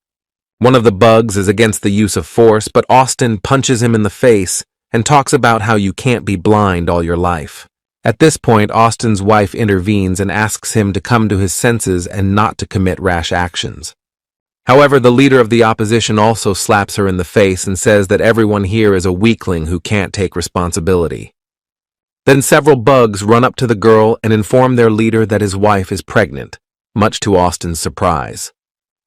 One of the bugs is against the use of force, but Austin punches him in the face and talks about how you can't be blind all your life. At this point, Austin's wife intervenes and asks him to come to his senses and not to commit rash actions. However, the leader of the opposition also slaps her in the face and says that everyone here is a weakling who can't take responsibility. Then several bugs run up to the girl and inform their leader that his wife is pregnant, much to Austin's surprise.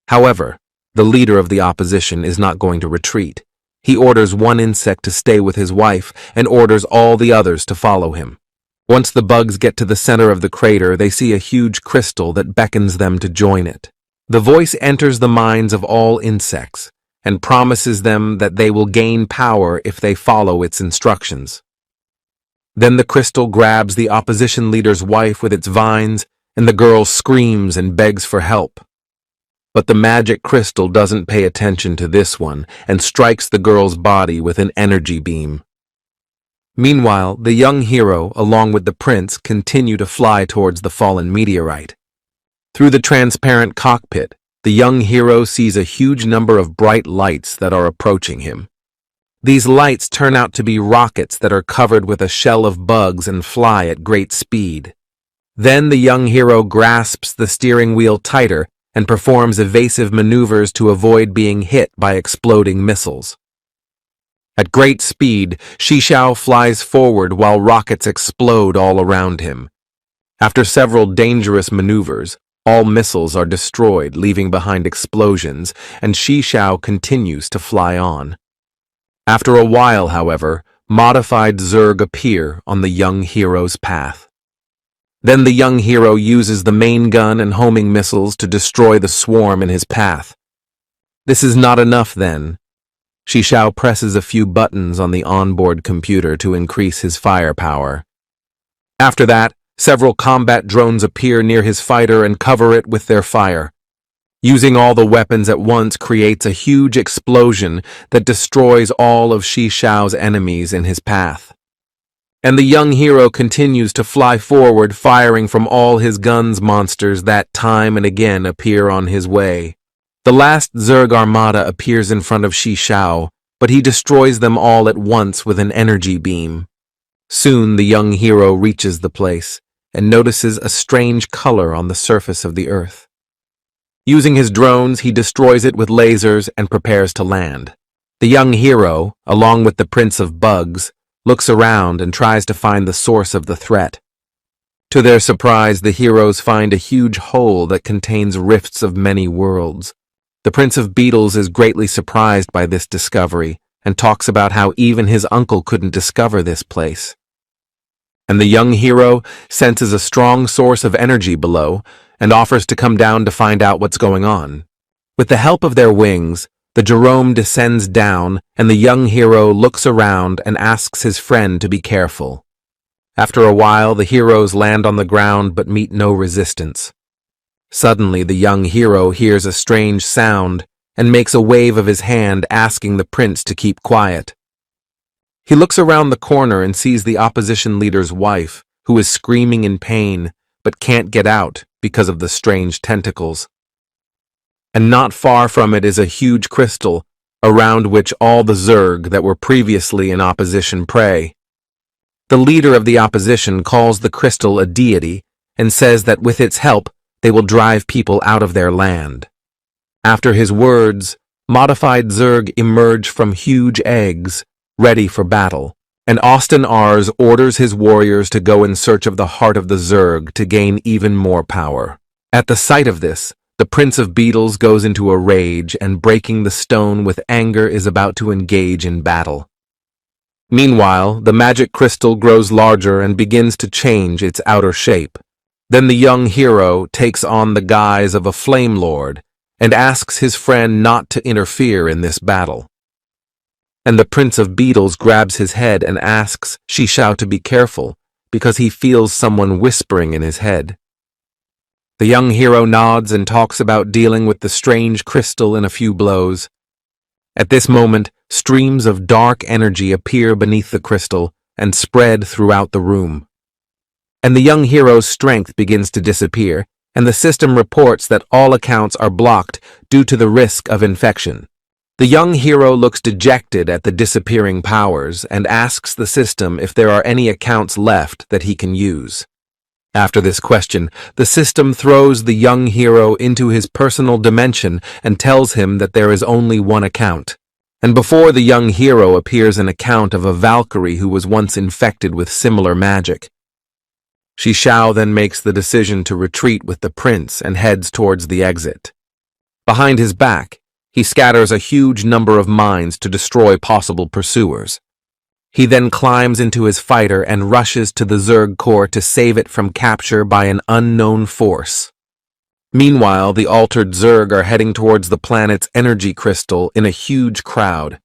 However, the leader of the opposition is not going to retreat. He orders one insect to stay with his wife and orders all the others to follow him. Once the bugs get to the center of the crater, they see a huge crystal that beckons them to join it. The voice enters the minds of all insects and promises them that they will gain power if they follow its instructions. Then the crystal grabs the opposition leader's wife with its vines, and the girl screams and begs for help. But the magic crystal doesn't pay attention to this one and strikes the girl's body with an energy beam. Meanwhile, the young hero, along with the prince, continue to fly towards the fallen meteorite. Through the transparent cockpit, the young hero sees a huge number of bright lights that are approaching him. These lights turn out to be rockets that are covered with a shell of bugs and fly at great speed. Then the young hero grasps the steering wheel tighter and performs evasive maneuvers to avoid being hit by exploding missiles. At great speed, Shishao flies forward while rockets explode all around him. After several dangerous maneuvers, all missiles are destroyed, leaving behind explosions, and Shishao continues to fly on. After a while, however, modified Zerg appear on the young hero's path. Then the young hero uses the main gun and homing missiles to destroy the swarm in his path. This is not enough then. Shishao presses a few buttons on the onboard computer to increase his firepower. After that, several combat drones appear near his fighter and cover it with their fire. Using all the weapons at once creates a huge explosion that destroys all of Shishao's enemies in his path. And the young hero continues to fly forward, firing from all his guns. Monsters that time and again appear on his way. The last Zerg armada appears in front of Shishao, but he destroys them all at once with an energy beam. Soon the young hero reaches the place and notices a strange color on the surface of the earth. Using his drones, he destroys it with lasers and prepares to land. The young hero, along with the Prince of Bugs, looks around and tries to find the source of the threat. To their surprise, the heroes find a huge hole that contains rifts of many worlds. The Prince of Beetles is greatly surprised by this discovery and talks about how even his uncle couldn't discover this place. And the young hero senses a strong source of energy below and offers to come down to find out what's going on. With the help of their wings, the Jerome descends down and the young hero looks around and asks his friend to be careful. After a while, the heroes land on the ground but meet no resistance. Suddenly, the young hero hears a strange sound and makes a wave of his hand asking the prince to keep quiet. He looks around the corner and sees the opposition leader's wife, who is screaming in pain but can't get out because of the strange tentacles. And not far from it is a huge crystal, around which all the Zerg that were previously in opposition pray. The leader of the opposition calls the crystal a deity and says that with its help, they will drive people out of their land. After his words, modified Zerg emerge from huge eggs, ready for battle, and Austin Rs orders his warriors to go in search of the heart of the Zerg to gain even more power. At the sight of this, the Prince of Beetles goes into a rage and, breaking the stone with anger, is about to engage in battle. Meanwhile, the magic crystal grows larger and begins to change its outer shape. Then the young hero takes on the guise of a flame lord and asks his friend not to interfere in this battle. and the Prince of Beetles grabs his head and asks Shishao to be careful because he feels someone whispering in his head. The young hero nods and talks about dealing with the strange crystal in a few blows. At this moment, streams of dark energy appear beneath the crystal and spread throughout the room. And the young hero's strength begins to disappear, and the system reports that all accounts are blocked due to the risk of infection. The young hero looks dejected at the disappearing powers and asks the system if there are any accounts left that he can use. After this question, the system throws the young hero into his personal dimension and tells him that there is only one account. And before the young hero appears an account of a Valkyrie who was once infected with similar magic. Shishao then makes the decision to retreat with the prince and heads towards the exit. Behind his back, he scatters a huge number of mines to destroy possible pursuers. He then climbs into his fighter and rushes to the Zerg core to save it from capture by an unknown force. Meanwhile, the altered Zerg are heading towards the planet's energy crystal in a huge crowd.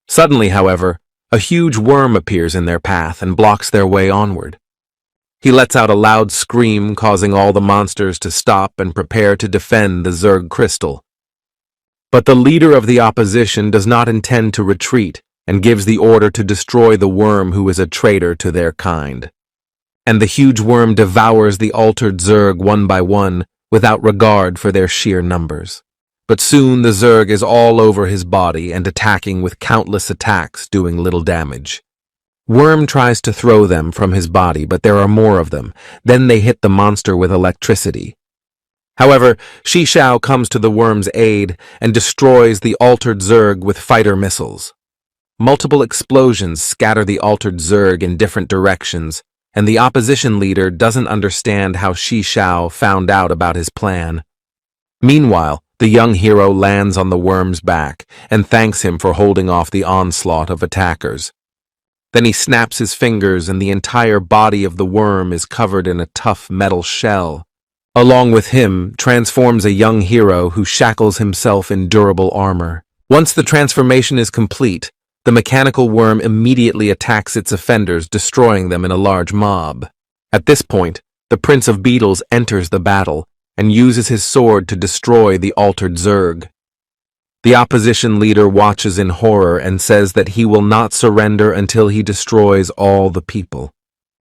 Suddenly, however, a huge worm appears in their path and blocks their way onward. He lets out a loud scream, causing all the monsters to stop and prepare to defend the Zerg crystal. But the leader of the opposition does not intend to retreat and gives the order to destroy the worm who is a traitor to their kind. And the huge worm devours the altered Zerg one by one without regard for their sheer numbers. But soon the Zerg is all over his body and attacking with countless attacks, doing little damage. Worm tries to throw them from his body, but there are more of them. Then they hit the monster with electricity. However, Shishao comes to the worm's aid and destroys the altered Zerg with fighter missiles. Multiple explosions scatter the altered Zerg in different directions, and the opposition leader doesn't understand how Shishao found out about his plan. Meanwhile, the young hero lands on the worm's back and thanks him for holding off the onslaught of attackers. Then he snaps his fingers and the entire body of the worm is covered in a tough metal shell. Along with him, transforms a young hero who shackles himself in durable armor. Once the transformation is complete, the mechanical worm immediately attacks its offenders, destroying them in a large mob. At this point, the Prince of Beetles enters the battle and uses his sword to destroy the altered Zerg. The opposition leader watches in horror and says that he will not surrender until he destroys all the people.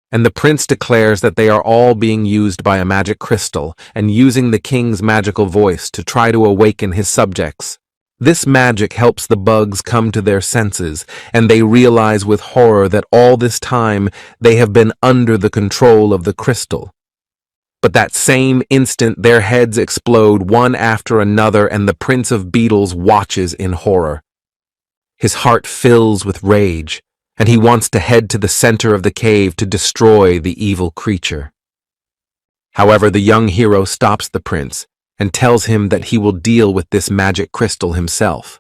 And the prince declares that they are all being used by a magic crystal and using the king's magical voice to try to awaken his subjects. This magic helps the bugs come to their senses, and they realize with horror that all this time they have been under the control of the crystal. But that same instant their heads explode one after another and the Prince of Beetles watches in horror. His heart fills with rage, and he wants to head to the center of the cave to destroy the evil creature. However, the young hero stops the prince and tells him that he will deal with this magic crystal himself.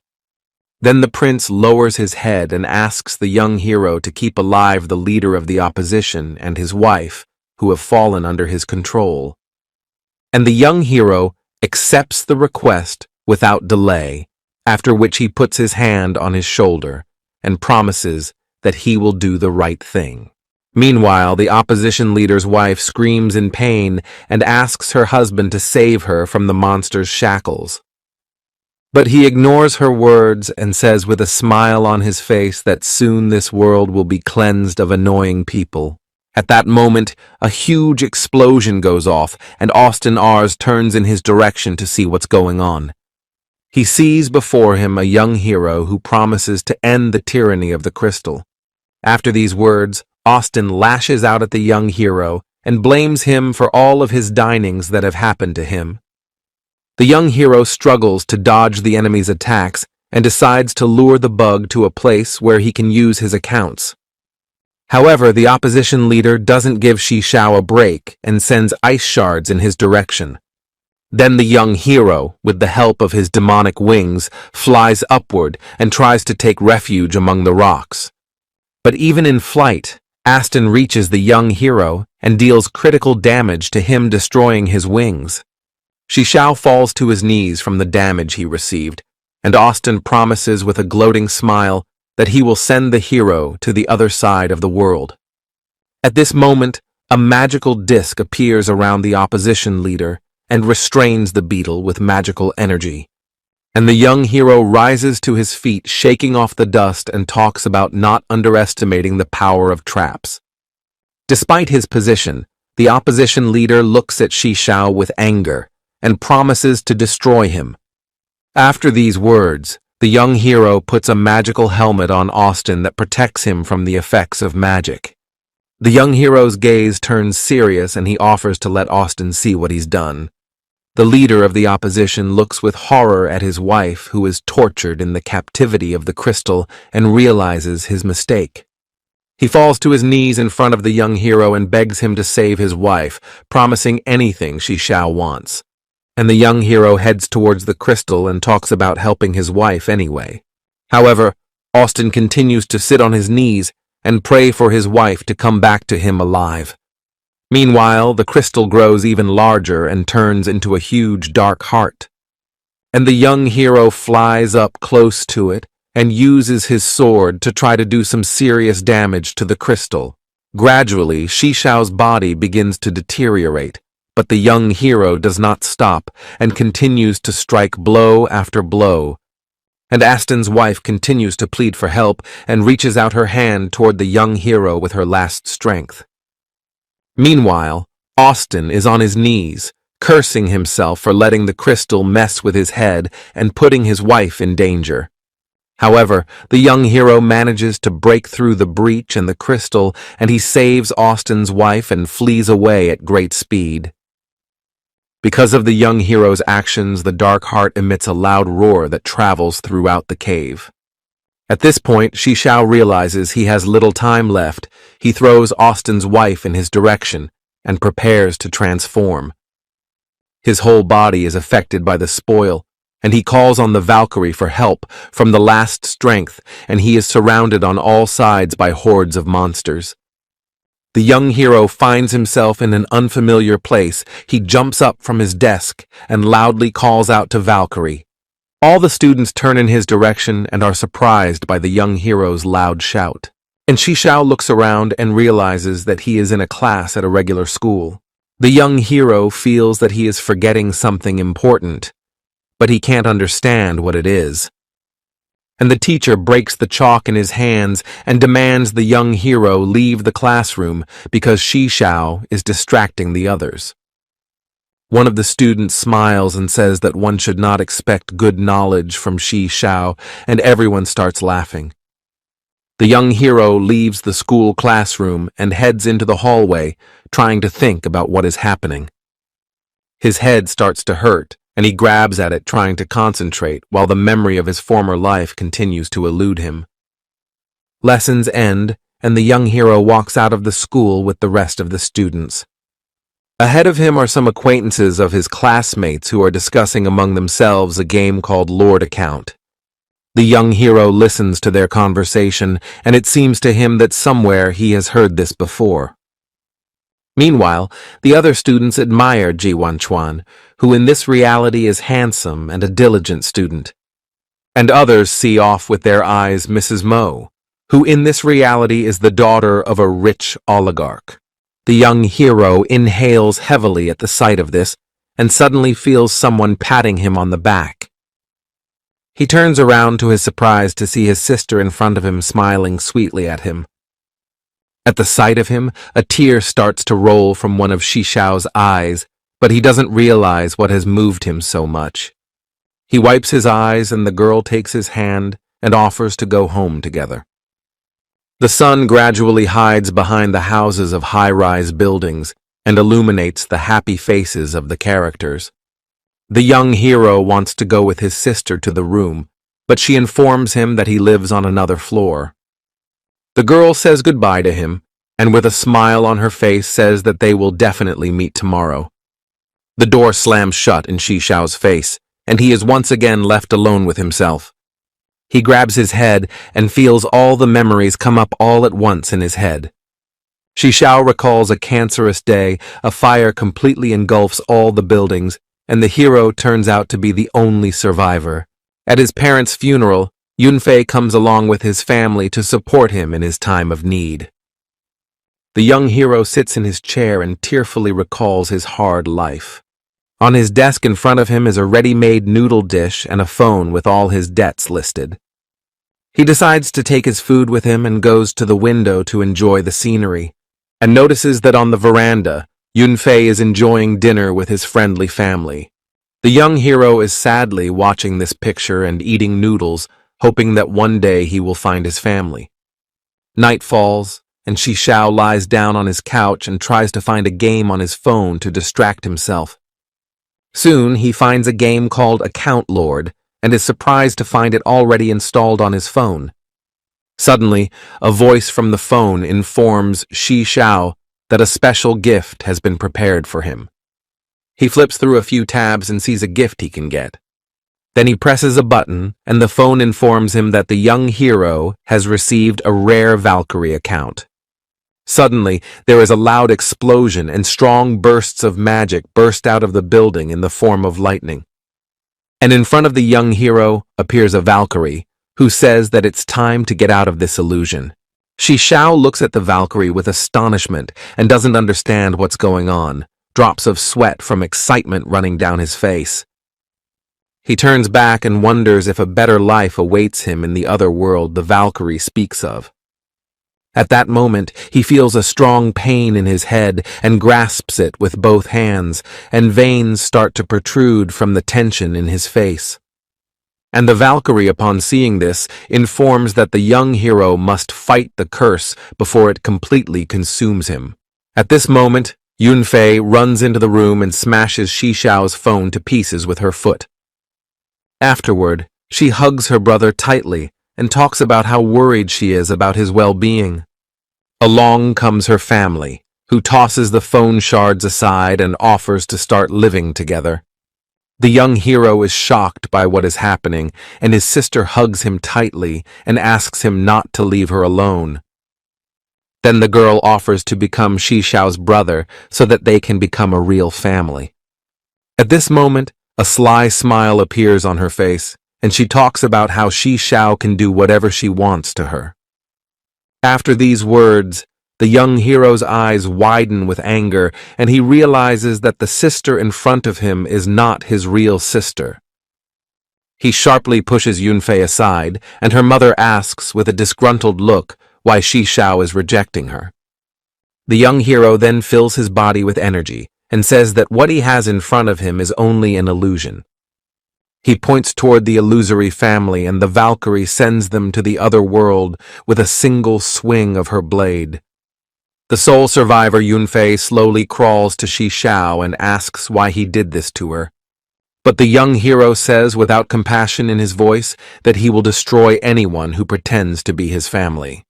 Then the prince lowers his head and asks the young hero to keep alive the leader of the opposition and his wife, who have fallen under his control. And the young hero accepts the request without delay, after which he puts his hand on his shoulder and promises that he will do the right thing. Meanwhile, the opposition leader's wife screams in pain and asks her husband to save her from the monster's shackles. But he ignores her words and says with a smile on his face that soon this world will be cleansed of annoying people. At that moment, a huge explosion goes off and Austin Ars turns in his direction to see what's going on. He sees before him a young hero who promises to end the tyranny of the crystal. After these words, Austin lashes out at the young hero and blames him for all of his dinings that have happened to him. The young hero struggles to dodge the enemy's attacks and decides to lure the bug to a place where he can use his accounts. However, the opposition leader doesn't give Shishao a break and sends ice shards in his direction. Then the young hero, with the help of his demonic wings, flies upward and tries to take refuge among the rocks. But even in flight, Aston reaches the young hero and deals critical damage to him, destroying his wings. Shishao falls to his knees from the damage he received, and Austin promises with a gloating smile that he will send the hero to the other side of the world. At this moment, a magical disc appears around the opposition leader and restrains the beetle with magical energy. And the young hero rises to his feet, shaking off the dust, and talks about not underestimating the power of traps. Despite his position, the opposition leader looks at Shishao with anger and promises to destroy him. After these words, the young hero puts a magical helmet on Austin that protects him from the effects of magic. The young hero's gaze turns serious and he offers to let Austin see what he's done. The leader of the opposition looks with horror at his wife, who is tortured in the captivity of the crystal, and realizes his mistake. He falls to his knees in front of the young hero and begs him to save his wife, promising anything Shishao wants. And the young hero heads towards the crystal and talks about helping his wife anyway. However, Austin continues to sit on his knees and pray for his wife to come back to him alive. Meanwhile, the crystal grows even larger and turns into a huge dark heart. And the young hero flies up close to it and uses his sword to try to do some serious damage to the crystal. Gradually, Shishao's body begins to deteriorate, but the young hero does not stop and continues to strike blow after blow. And Austin's wife continues to plead for help and reaches out her hand toward the young hero with her last strength. Meanwhile, Austin is on his knees, cursing himself for letting the crystal mess with his head and putting his wife in danger. However, the young hero manages to break through the breach in the crystal, and he saves Austin's wife and flees away at great speed. Because of the young hero's actions, the dark heart emits a loud roar that travels throughout the cave. At this point, Shishao realizes he has little time left. He throws Austin's wife in his direction and prepares to transform. His whole body is affected by the spoil, and he calls on the Valkyrie for help from the last strength, and he is surrounded on all sides by hordes of monsters. The young hero finds himself in an unfamiliar place. He jumps up from his desk and loudly calls out to Valkyrie. All the students turn in his direction and are surprised by the young hero's loud shout. And Shishao looks around and realizes that he is in a class at a regular school. The young hero feels that he is forgetting something important, but he can't understand what it is. And the teacher breaks the chalk in his hands and demands the young hero leave the classroom because Shishao is distracting the others. One of the students smiles and says that one should not expect good knowledge from Shishao, and everyone starts laughing. The young hero leaves the school classroom and heads into the hallway, trying to think about what is happening. His head starts to hurt, and he grabs at it, trying to concentrate, while the memory of his former life continues to elude him. Lessons end, and the young hero walks out of the school with the rest of the students. Ahead of him are some acquaintances of his classmates who are discussing among themselves a game called Lord Account. The young hero listens to their conversation, and it seems to him that somewhere he has heard this before. Meanwhile, the other students admire Ji Wanchuan, who in this reality is handsome and a diligent student. And others see off with their eyes Mrs. Mo, who in this reality is the daughter of a rich oligarch. The young hero inhales heavily at the sight of this and suddenly feels someone patting him on the back. He turns around to his surprise to see his sister in front of him smiling sweetly at him. At the sight of him, a tear starts to roll from one of Shishao's eyes, but he doesn't realize what has moved him so much. He wipes his eyes and the girl takes his hand and offers to go home together. The sun gradually hides behind the houses of high-rise buildings and illuminates the happy faces of the characters. The young hero wants to go with his sister to the room, but she informs him that he lives on another floor. The girl says goodbye to him, and with a smile on her face says that they will definitely meet tomorrow. The door slams shut in Shishao's face, and he is once again left alone with himself. He grabs his head and feels all the memories come up all at once in his head. Shishao recalls a cancerous day, a fire completely engulfs all the buildings, and the hero turns out to be the only survivor. At his parents' funeral, Yunfei comes along with his family to support him in his time of need. The young hero sits in his chair and tearfully recalls his hard life. On his desk in front of him is a ready-made noodle dish and a phone with all his debts listed. He decides to take his food with him and goes to the window to enjoy the scenery, and notices that on the veranda, Yunfei is enjoying dinner with his friendly family. The young hero is sadly watching this picture and eating noodles, hoping that one day he will find his family. Night falls, and Shishao lies down on his couch and tries to find a game on his phone to distract himself. Soon, he finds a game called Account Lord and is surprised to find it already installed on his phone. Suddenly, a voice from the phone informs Shishao that a special gift has been prepared for him. He flips through a few tabs and sees a gift he can get. Then he presses a button, and the phone informs him that the young hero has received a rare Valkyrie account. Suddenly, there is a loud explosion and strong bursts of magic burst out of the building in the form of lightning. And in front of the young hero appears a Valkyrie, who says that it's time to get out of this illusion. Shishao looks at the Valkyrie with astonishment and doesn't understand what's going on, drops of sweat from excitement running down his face. He turns back and wonders if a better life awaits him in the other world the Valkyrie speaks of. At that moment, he feels a strong pain in his head and grasps it with both hands, and veins start to protrude from the tension in his face. And the Valkyrie, upon seeing this, informs that the young hero must fight the curse before it completely consumes him. At this moment, Yunfei runs into the room and smashes Shishao's phone to pieces with her foot. Afterward, she hugs her brother tightly and talks about how worried she is about his well-being. Along comes her family, who tosses the phone shards aside and offers to start living together. The young hero is shocked by what is happening, and his sister hugs him tightly and asks him not to leave her alone. Then the girl offers to become Shishao's brother so that they can become a real family. At this moment, a sly smile appears on her face, and she talks about how Shishao can do whatever she wants to her. After these words, the young hero's eyes widen with anger, and he realizes that the sister in front of him is not his real sister. He sharply pushes Yunfei aside, and her mother asks with a disgruntled look why Shishao is rejecting her. The young hero then fills his body with energy and says that what he has in front of him is only an illusion. He points toward the illusory family, and the Valkyrie sends them to the other world with a single swing of her blade. The sole survivor Yunfei slowly crawls to Shishao and asks why he did this to her. But the young hero says without compassion in his voice that he will destroy anyone who pretends to be his family.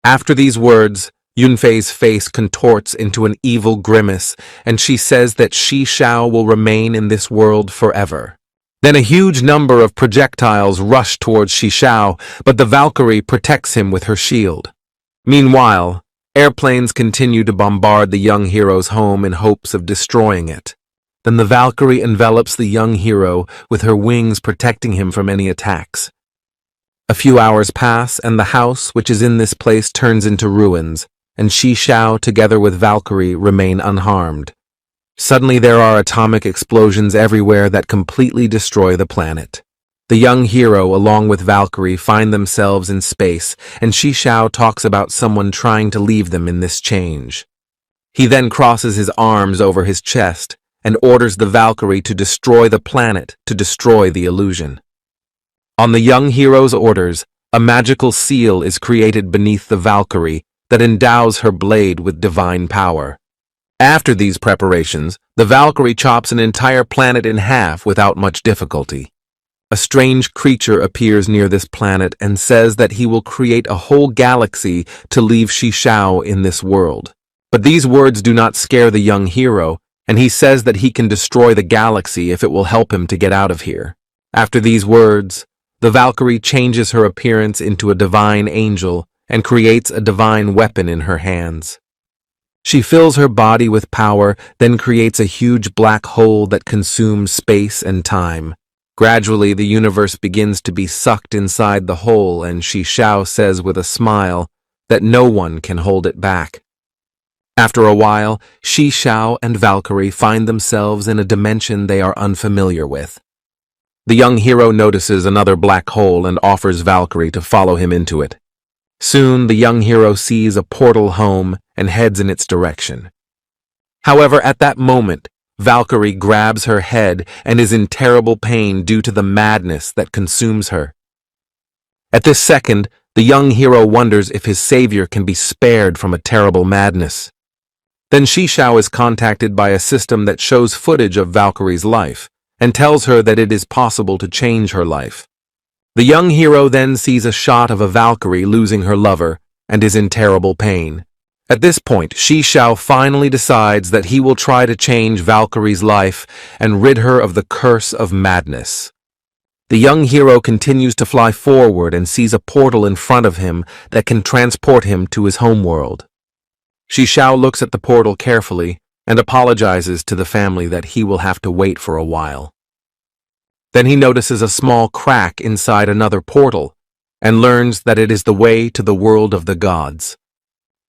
After these words, Yunfei's face contorts into an evil grimace, and she says that Shishao will remain in this world forever. Then a huge number of projectiles rush towards Shishao, but the Valkyrie protects him with her shield. Meanwhile, airplanes continue to bombard the young hero's home in hopes of destroying it. Then the Valkyrie envelops the young hero with her wings protecting him from any attacks. A few hours pass, and the house, which is in this place, turns into ruins, and Shishao, together with Valkyrie, remain unharmed. Suddenly there are atomic explosions everywhere that completely destroy the planet. The young hero, along with Valkyrie, find themselves in space, and Shishao talks about someone trying to leave them in this change. He then crosses his arms over his chest and orders the Valkyrie to destroy the planet to destroy the illusion. On the young hero's orders, a magical seal is created beneath the Valkyrie that endows her blade with divine power. After these preparations, the Valkyrie chops an entire planet in half without much difficulty. A strange creature appears near this planet and says that he will create a whole galaxy to leave Shishao in this world. But these words do not scare the young hero, and he says that he can destroy the galaxy if it will help him to get out of here. After these words, the Valkyrie changes her appearance into a divine angel and creates a divine weapon in her hands. She fills her body with power, then creates a huge black hole that consumes space and time. Gradually, the universe begins to be sucked inside the hole, and Shishao says with a smile that no one can hold it back. After a while, Shishao and Valkyrie find themselves in a dimension they are unfamiliar with. The young hero notices another black hole and offers Valkyrie to follow him into it. Soon, the young hero sees a portal home and heads in its direction. However, at that moment, Valkyrie grabs her head and is in terrible pain due to the madness that consumes her. At this second, the young hero wonders if his savior can be spared from a terrible madness. Then Shishao is contacted by a system that shows footage of Valkyrie's life and tells her that it is possible to change her life. The young hero then sees a shot of a Valkyrie losing her lover and is in terrible pain. At this point, Shishao finally decides that he will try to change Valkyrie's life and rid her of the curse of madness. The young hero continues to fly forward and sees a portal in front of him that can transport him to his homeworld. Shishao looks at the portal carefully and apologizes to the family that he will have to wait for a while. Then he notices a small crack inside another portal and learns that it is the way to the world of the gods.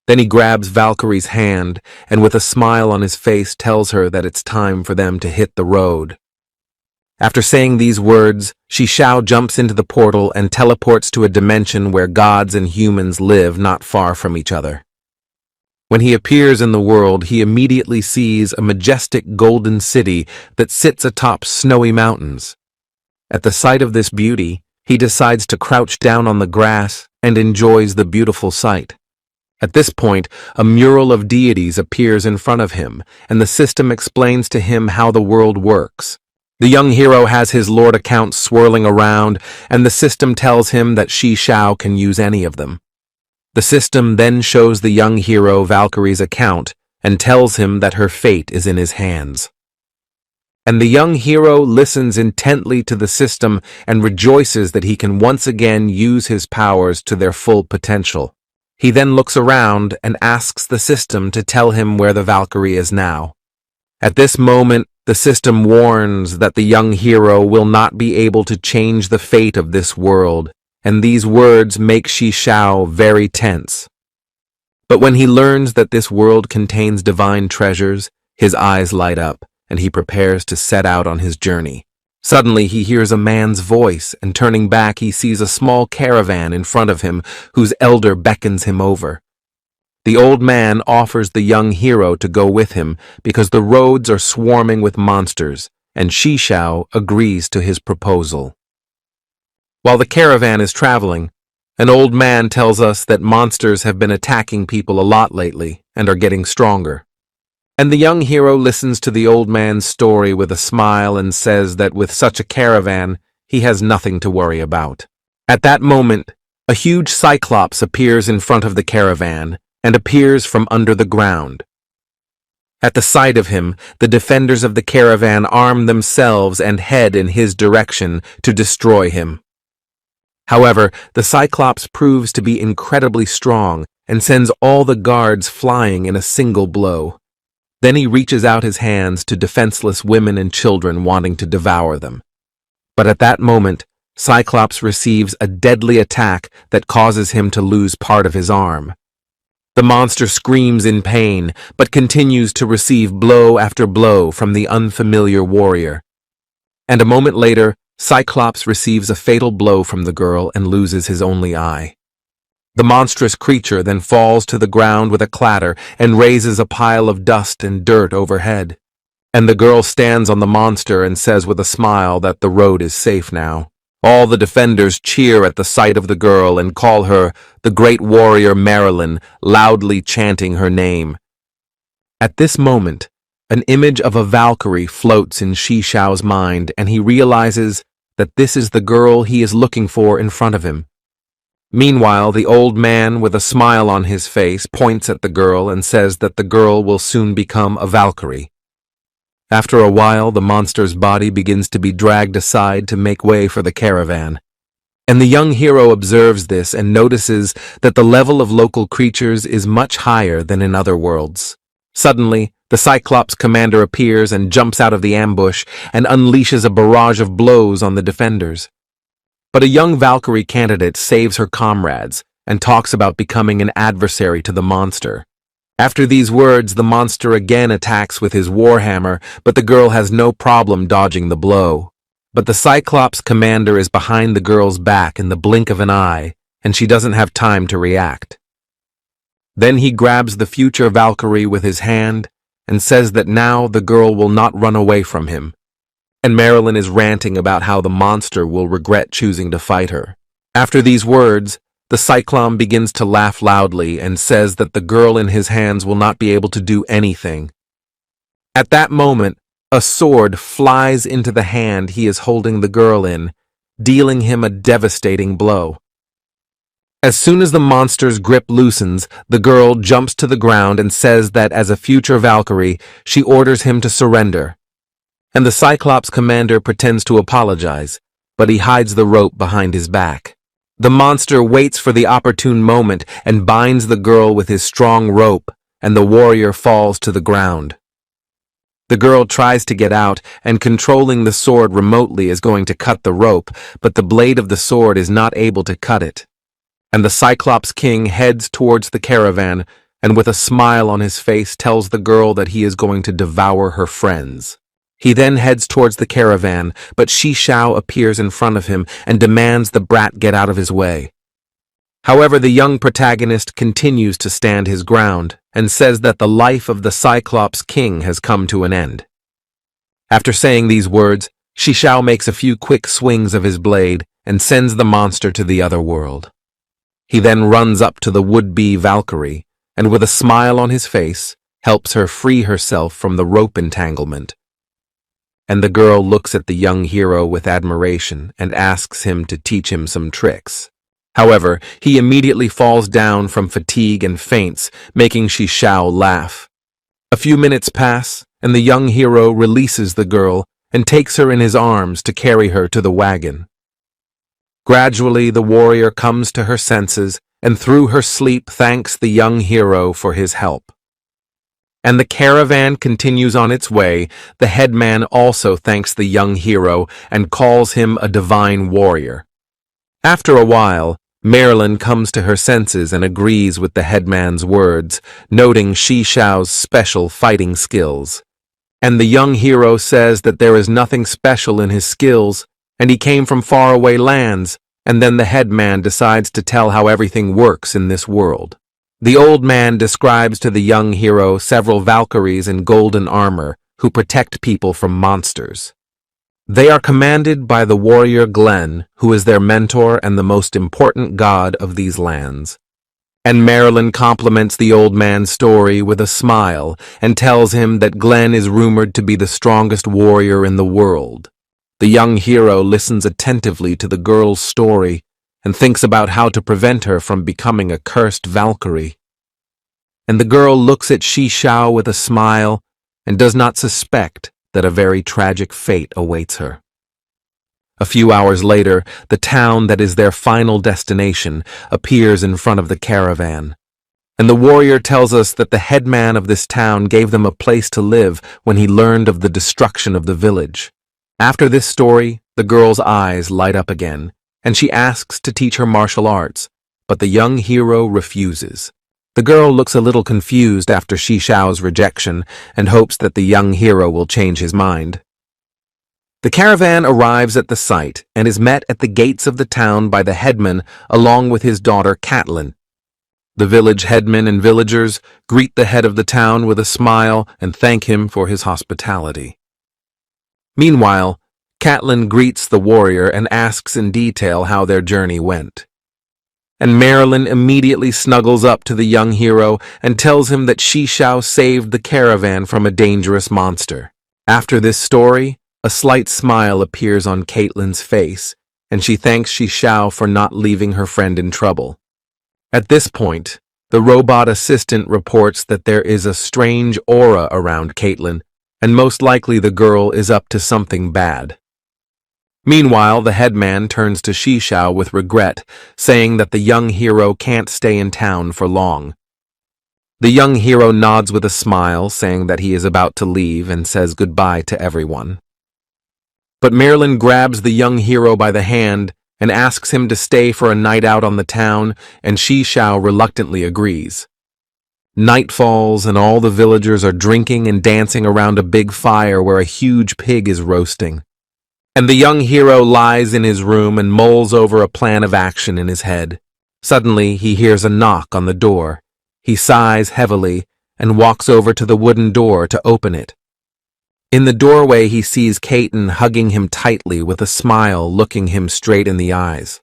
Then he grabs Valkyrie's hand and with a smile on his face tells her that it's time for them to hit the road. After saying these words, Shishao jumps into the portal and teleports to a dimension where gods and humans live not far from each other. When he appears in the world, he immediately sees a majestic golden city that sits atop snowy mountains. At the sight of this beauty, he decides to crouch down on the grass and enjoys the beautiful sight. At this point, a mural of deities appears in front of him, and the system explains to him how the world works. The young hero has his Lord accounts swirling around, and the system tells him that Shishao can use any of them. The system then shows the young hero Valkyrie's account and tells him that her fate is in his hands. And the young hero listens intently to the system and rejoices that he can once again use his powers to their full potential. He then looks around and asks the system to tell him where the Valkyrie is now. At this moment, the system warns that the young hero will not be able to change the fate of this world, and these words make Shishao very tense. But when he learns that this world contains divine treasures, his eyes light up, and he prepares to set out on his journey. Suddenly, he hears a man's voice, and turning back, he sees a small caravan in front of him, whose elder beckons him over. The old man offers the young hero to go with him because the roads are swarming with monsters, and Shishao agrees to his proposal. While the caravan is traveling, an old man tells us that monsters have been attacking people a lot lately and are getting stronger. And the young hero listens to the old man's story with a smile and says that with such a caravan, he has nothing to worry about. At that moment, a huge cyclops appears in front of the caravan and appears from under the ground. At the sight of him, the defenders of the caravan arm themselves and head in his direction to destroy him. However, the cyclops proves to be incredibly strong and sends all the guards flying in a single blow. Then he reaches out his hands to defenseless women and children wanting to devour them. But at that moment, Cyclops receives a deadly attack that causes him to lose part of his arm. The monster screams in pain, but continues to receive blow after blow from the unfamiliar warrior. And a moment later, Cyclops receives a fatal blow from the girl and loses his only eye. The monstrous creature then falls to the ground with a clatter and raises a pile of dust and dirt overhead. And the girl stands on the monster and says with a smile that the road is safe now. All the defenders cheer at the sight of the girl and call her the great warrior Marilyn, loudly chanting her name. At this moment, an image of a Valkyrie floats in Shishao's mind, and he realizes that this is the girl he is looking for in front of him. Meanwhile, the old man, with a smile on his face, points at the girl and says that the girl will soon become a Valkyrie. After a while, the monster's body begins to be dragged aside to make way for the caravan. And the young hero observes this and notices that the level of local creatures is much higher than in other worlds. Suddenly, the Cyclops commander appears and jumps out of the ambush and unleashes a barrage of blows on the defenders. But a young Valkyrie candidate saves her comrades and talks about becoming an adversary to the monster. After these words, the monster again attacks with his warhammer, but the girl has no problem dodging the blow. But the Cyclops commander is behind the girl's back in the blink of an eye, and she doesn't have time to react. Then he grabs the future Valkyrie with his hand and says that now the girl will not run away from him. And Marilyn is ranting about how the monster will regret choosing to fight her. After these words, the Cyclone begins to laugh loudly and says that the girl in his hands will not be able to do anything. At that moment, a sword flies into the hand he is holding the girl in, dealing him a devastating blow. As soon as the monster's grip loosens, the girl jumps to the ground and says that as a future Valkyrie, she orders him to surrender. And the Cyclops commander pretends to apologize, but he hides the rope behind his back. The monster waits for the opportune moment and binds the girl with his strong rope, and the warrior falls to the ground. The girl tries to get out, and controlling the sword remotely is going to cut the rope, but the blade of the sword is not able to cut it. And the Cyclops king heads towards the caravan, and with a smile on his face tells the girl that he is going to devour her friends. He then heads towards the caravan, but Shishao appears in front of him and demands the brat get out of his way. However, the young protagonist continues to stand his ground and says that the life of the Cyclops king has come to an end. After saying these words, Shishao makes a few quick swings of his blade and sends the monster to the other world. He then runs up to the would-be Valkyrie and with a smile on his face helps her free herself from the rope entanglement. And the girl looks at the young hero with admiration and asks him to teach him some tricks. However, he immediately falls down from fatigue and faints, making Shishao laugh. A few minutes pass, and the young hero releases the girl and takes her in his arms to carry her to the wagon. Gradually, the warrior comes to her senses and through her sleep thanks the young hero for his help. And the caravan continues on its way. The headman also thanks the young hero and calls him a divine warrior. After a while, Marilyn comes to her senses and agrees with the headman's words, noting Shishao's special fighting skills. And the young hero says that there is nothing special in his skills, and he came from faraway lands, and then the headman decides to tell how everything works in this world. The old man describes to the young hero several Valkyries in golden armor who protect people from monsters. They are commanded by the warrior Glenn, who is their mentor and the most important god of these lands. And Marilyn compliments the old man's story with a smile and tells him that Glenn is rumored to be the strongest warrior in the world. The young hero listens attentively to the girl's story and thinks about how to prevent her from becoming a cursed Valkyrie. And the girl looks at Shishao with a smile and does not suspect that a very tragic fate awaits her. A few hours later, the town that is their final destination appears in front of the caravan. And the warrior tells us that the headman of this town gave them a place to live when he learned of the destruction of the village. After this story, the girl's eyes light up again, and she asks to teach her martial arts, but the young hero refuses. The girl looks a little confused after Shishao's rejection and hopes that the young hero will change his mind. The caravan arrives at the site and is met at the gates of the town by the headman along with his daughter Catelyn. The village headman and villagers greet the head of the town with a smile and thank him for his hospitality. Meanwhile, Catelyn greets the warrior and asks in detail how their journey went. And Marilyn immediately snuggles up to the young hero and tells him that Shishao saved the caravan from a dangerous monster. After this story, a slight smile appears on Catelyn's face, and she thanks Shishao for not leaving her friend in trouble. At this point, the robot assistant reports that there is a strange aura around Catelyn, and most likely the girl is up to something bad. Meanwhile, the headman turns to Shishao with regret, saying that the young hero can't stay in town for long. The young hero nods with a smile, saying that he is about to leave and says goodbye to everyone. But Marilyn grabs the young hero by the hand and asks him to stay for a night out on the town, and Shishao reluctantly agrees. Night falls and all the villagers are drinking and dancing around a big fire where a huge pig is roasting. And the young hero lies in his room and mulls over a plan of action in his head. Suddenly, he hears a knock on the door. He sighs heavily and walks over to the wooden door to open it. In the doorway, he sees Kaiten hugging him tightly with a smile, looking him straight in the eyes.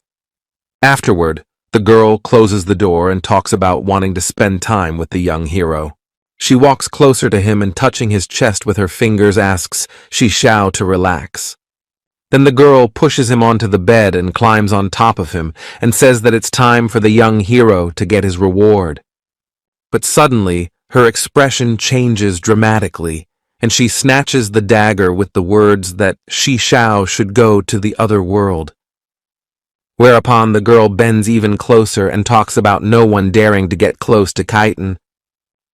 Afterward, the girl closes the door and talks about wanting to spend time with the young hero. She walks closer to him and, touching his chest with her fingers, asks Shishao to relax. Then the girl pushes him onto the bed and climbs on top of him and says that it's time for the young hero to get his reward. But suddenly, her expression changes dramatically, and she snatches the dagger with the words that Shishao should go to the other world. Whereupon the girl bends even closer and talks about no one daring to get close to Kaiten.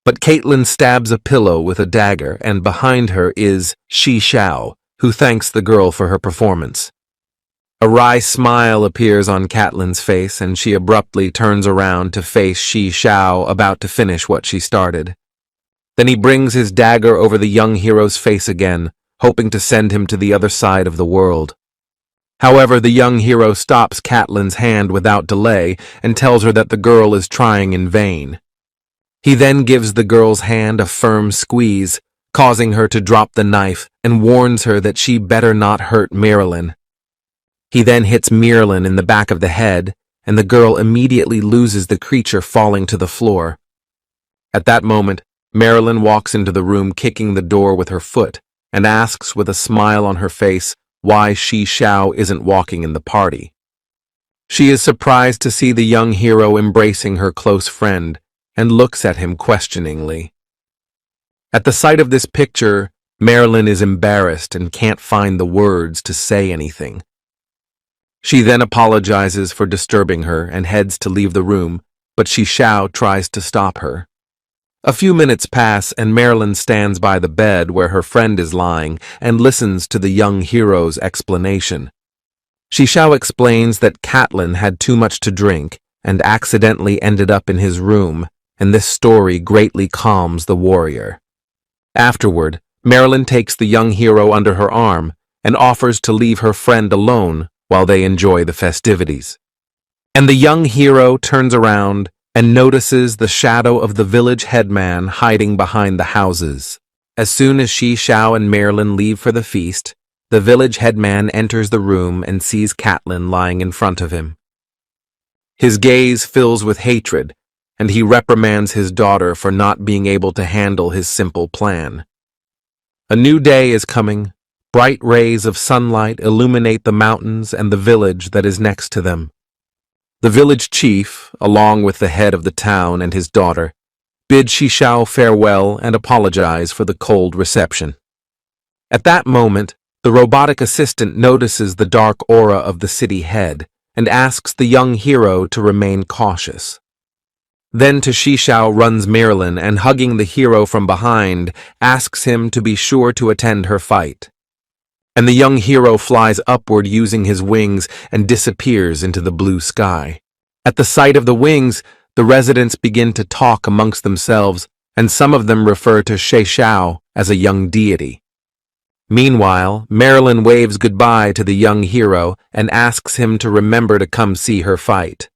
But Caitlin stabs a pillow with a dagger, and behind her is Shishao, who thanks the girl for her performance. A wry smile appears on Caitlin's face, and she abruptly turns around to face Shishao, about to finish what she started. Then he brings his dagger over the young hero's face again, hoping to send him to the other side of the world. However, the young hero stops Caitlin's hand without delay and tells her that the girl is trying in vain. He then gives the girl's hand a firm squeeze, causing her to drop the knife, and warns her that she better not hurt Marilyn. He then hits Marilyn in the back of the head, and the girl immediately loses the creature, falling to the floor. At that moment, Marilyn walks into the room, kicking the door with her foot, and asks with a smile on her face why Shishao isn't walking in the party. She is surprised to see the young hero embracing her close friend and looks at him questioningly. At the sight of this picture, Marilyn is embarrassed and can't find the words to say anything. She then apologizes for disturbing her and heads to leave the room, but Shishao tries to stop her. A few minutes pass and Marilyn stands by the bed where her friend is lying and listens to the young hero's explanation. Shishao explains that Caitlin had too much to drink and accidentally ended up in his room, and this story greatly calms the warrior. Afterward, Marilyn takes the young hero under her arm and offers to leave her friend alone while they enjoy the festivities. And the young hero turns around and notices the shadow of the village headman hiding behind the houses. As soon as Shishao and Marilyn leave for the feast, the village headman enters the room and sees Caitlin lying in front of him. His gaze fills with hatred, and he reprimands his daughter for not being able to handle his simple plan. A new day is coming. Bright rays of sunlight illuminate the mountains and the village that is next to them. The village chief, along with the head of the town and his daughter, bid Shishao farewell and apologize for the cold reception. At that moment, the robotic assistant notices the dark aura of the city head and asks the young hero to remain cautious. Then to Shishao runs Marilyn and, hugging the hero from behind, asks him to be sure to attend her fight. And the young hero flies upward using his wings and disappears into the blue sky. At the sight of the wings, the residents begin to talk amongst themselves, and some of them refer to Shishao as a young deity. Meanwhile, Marilyn waves goodbye to the young hero and asks him to remember to come see her fight.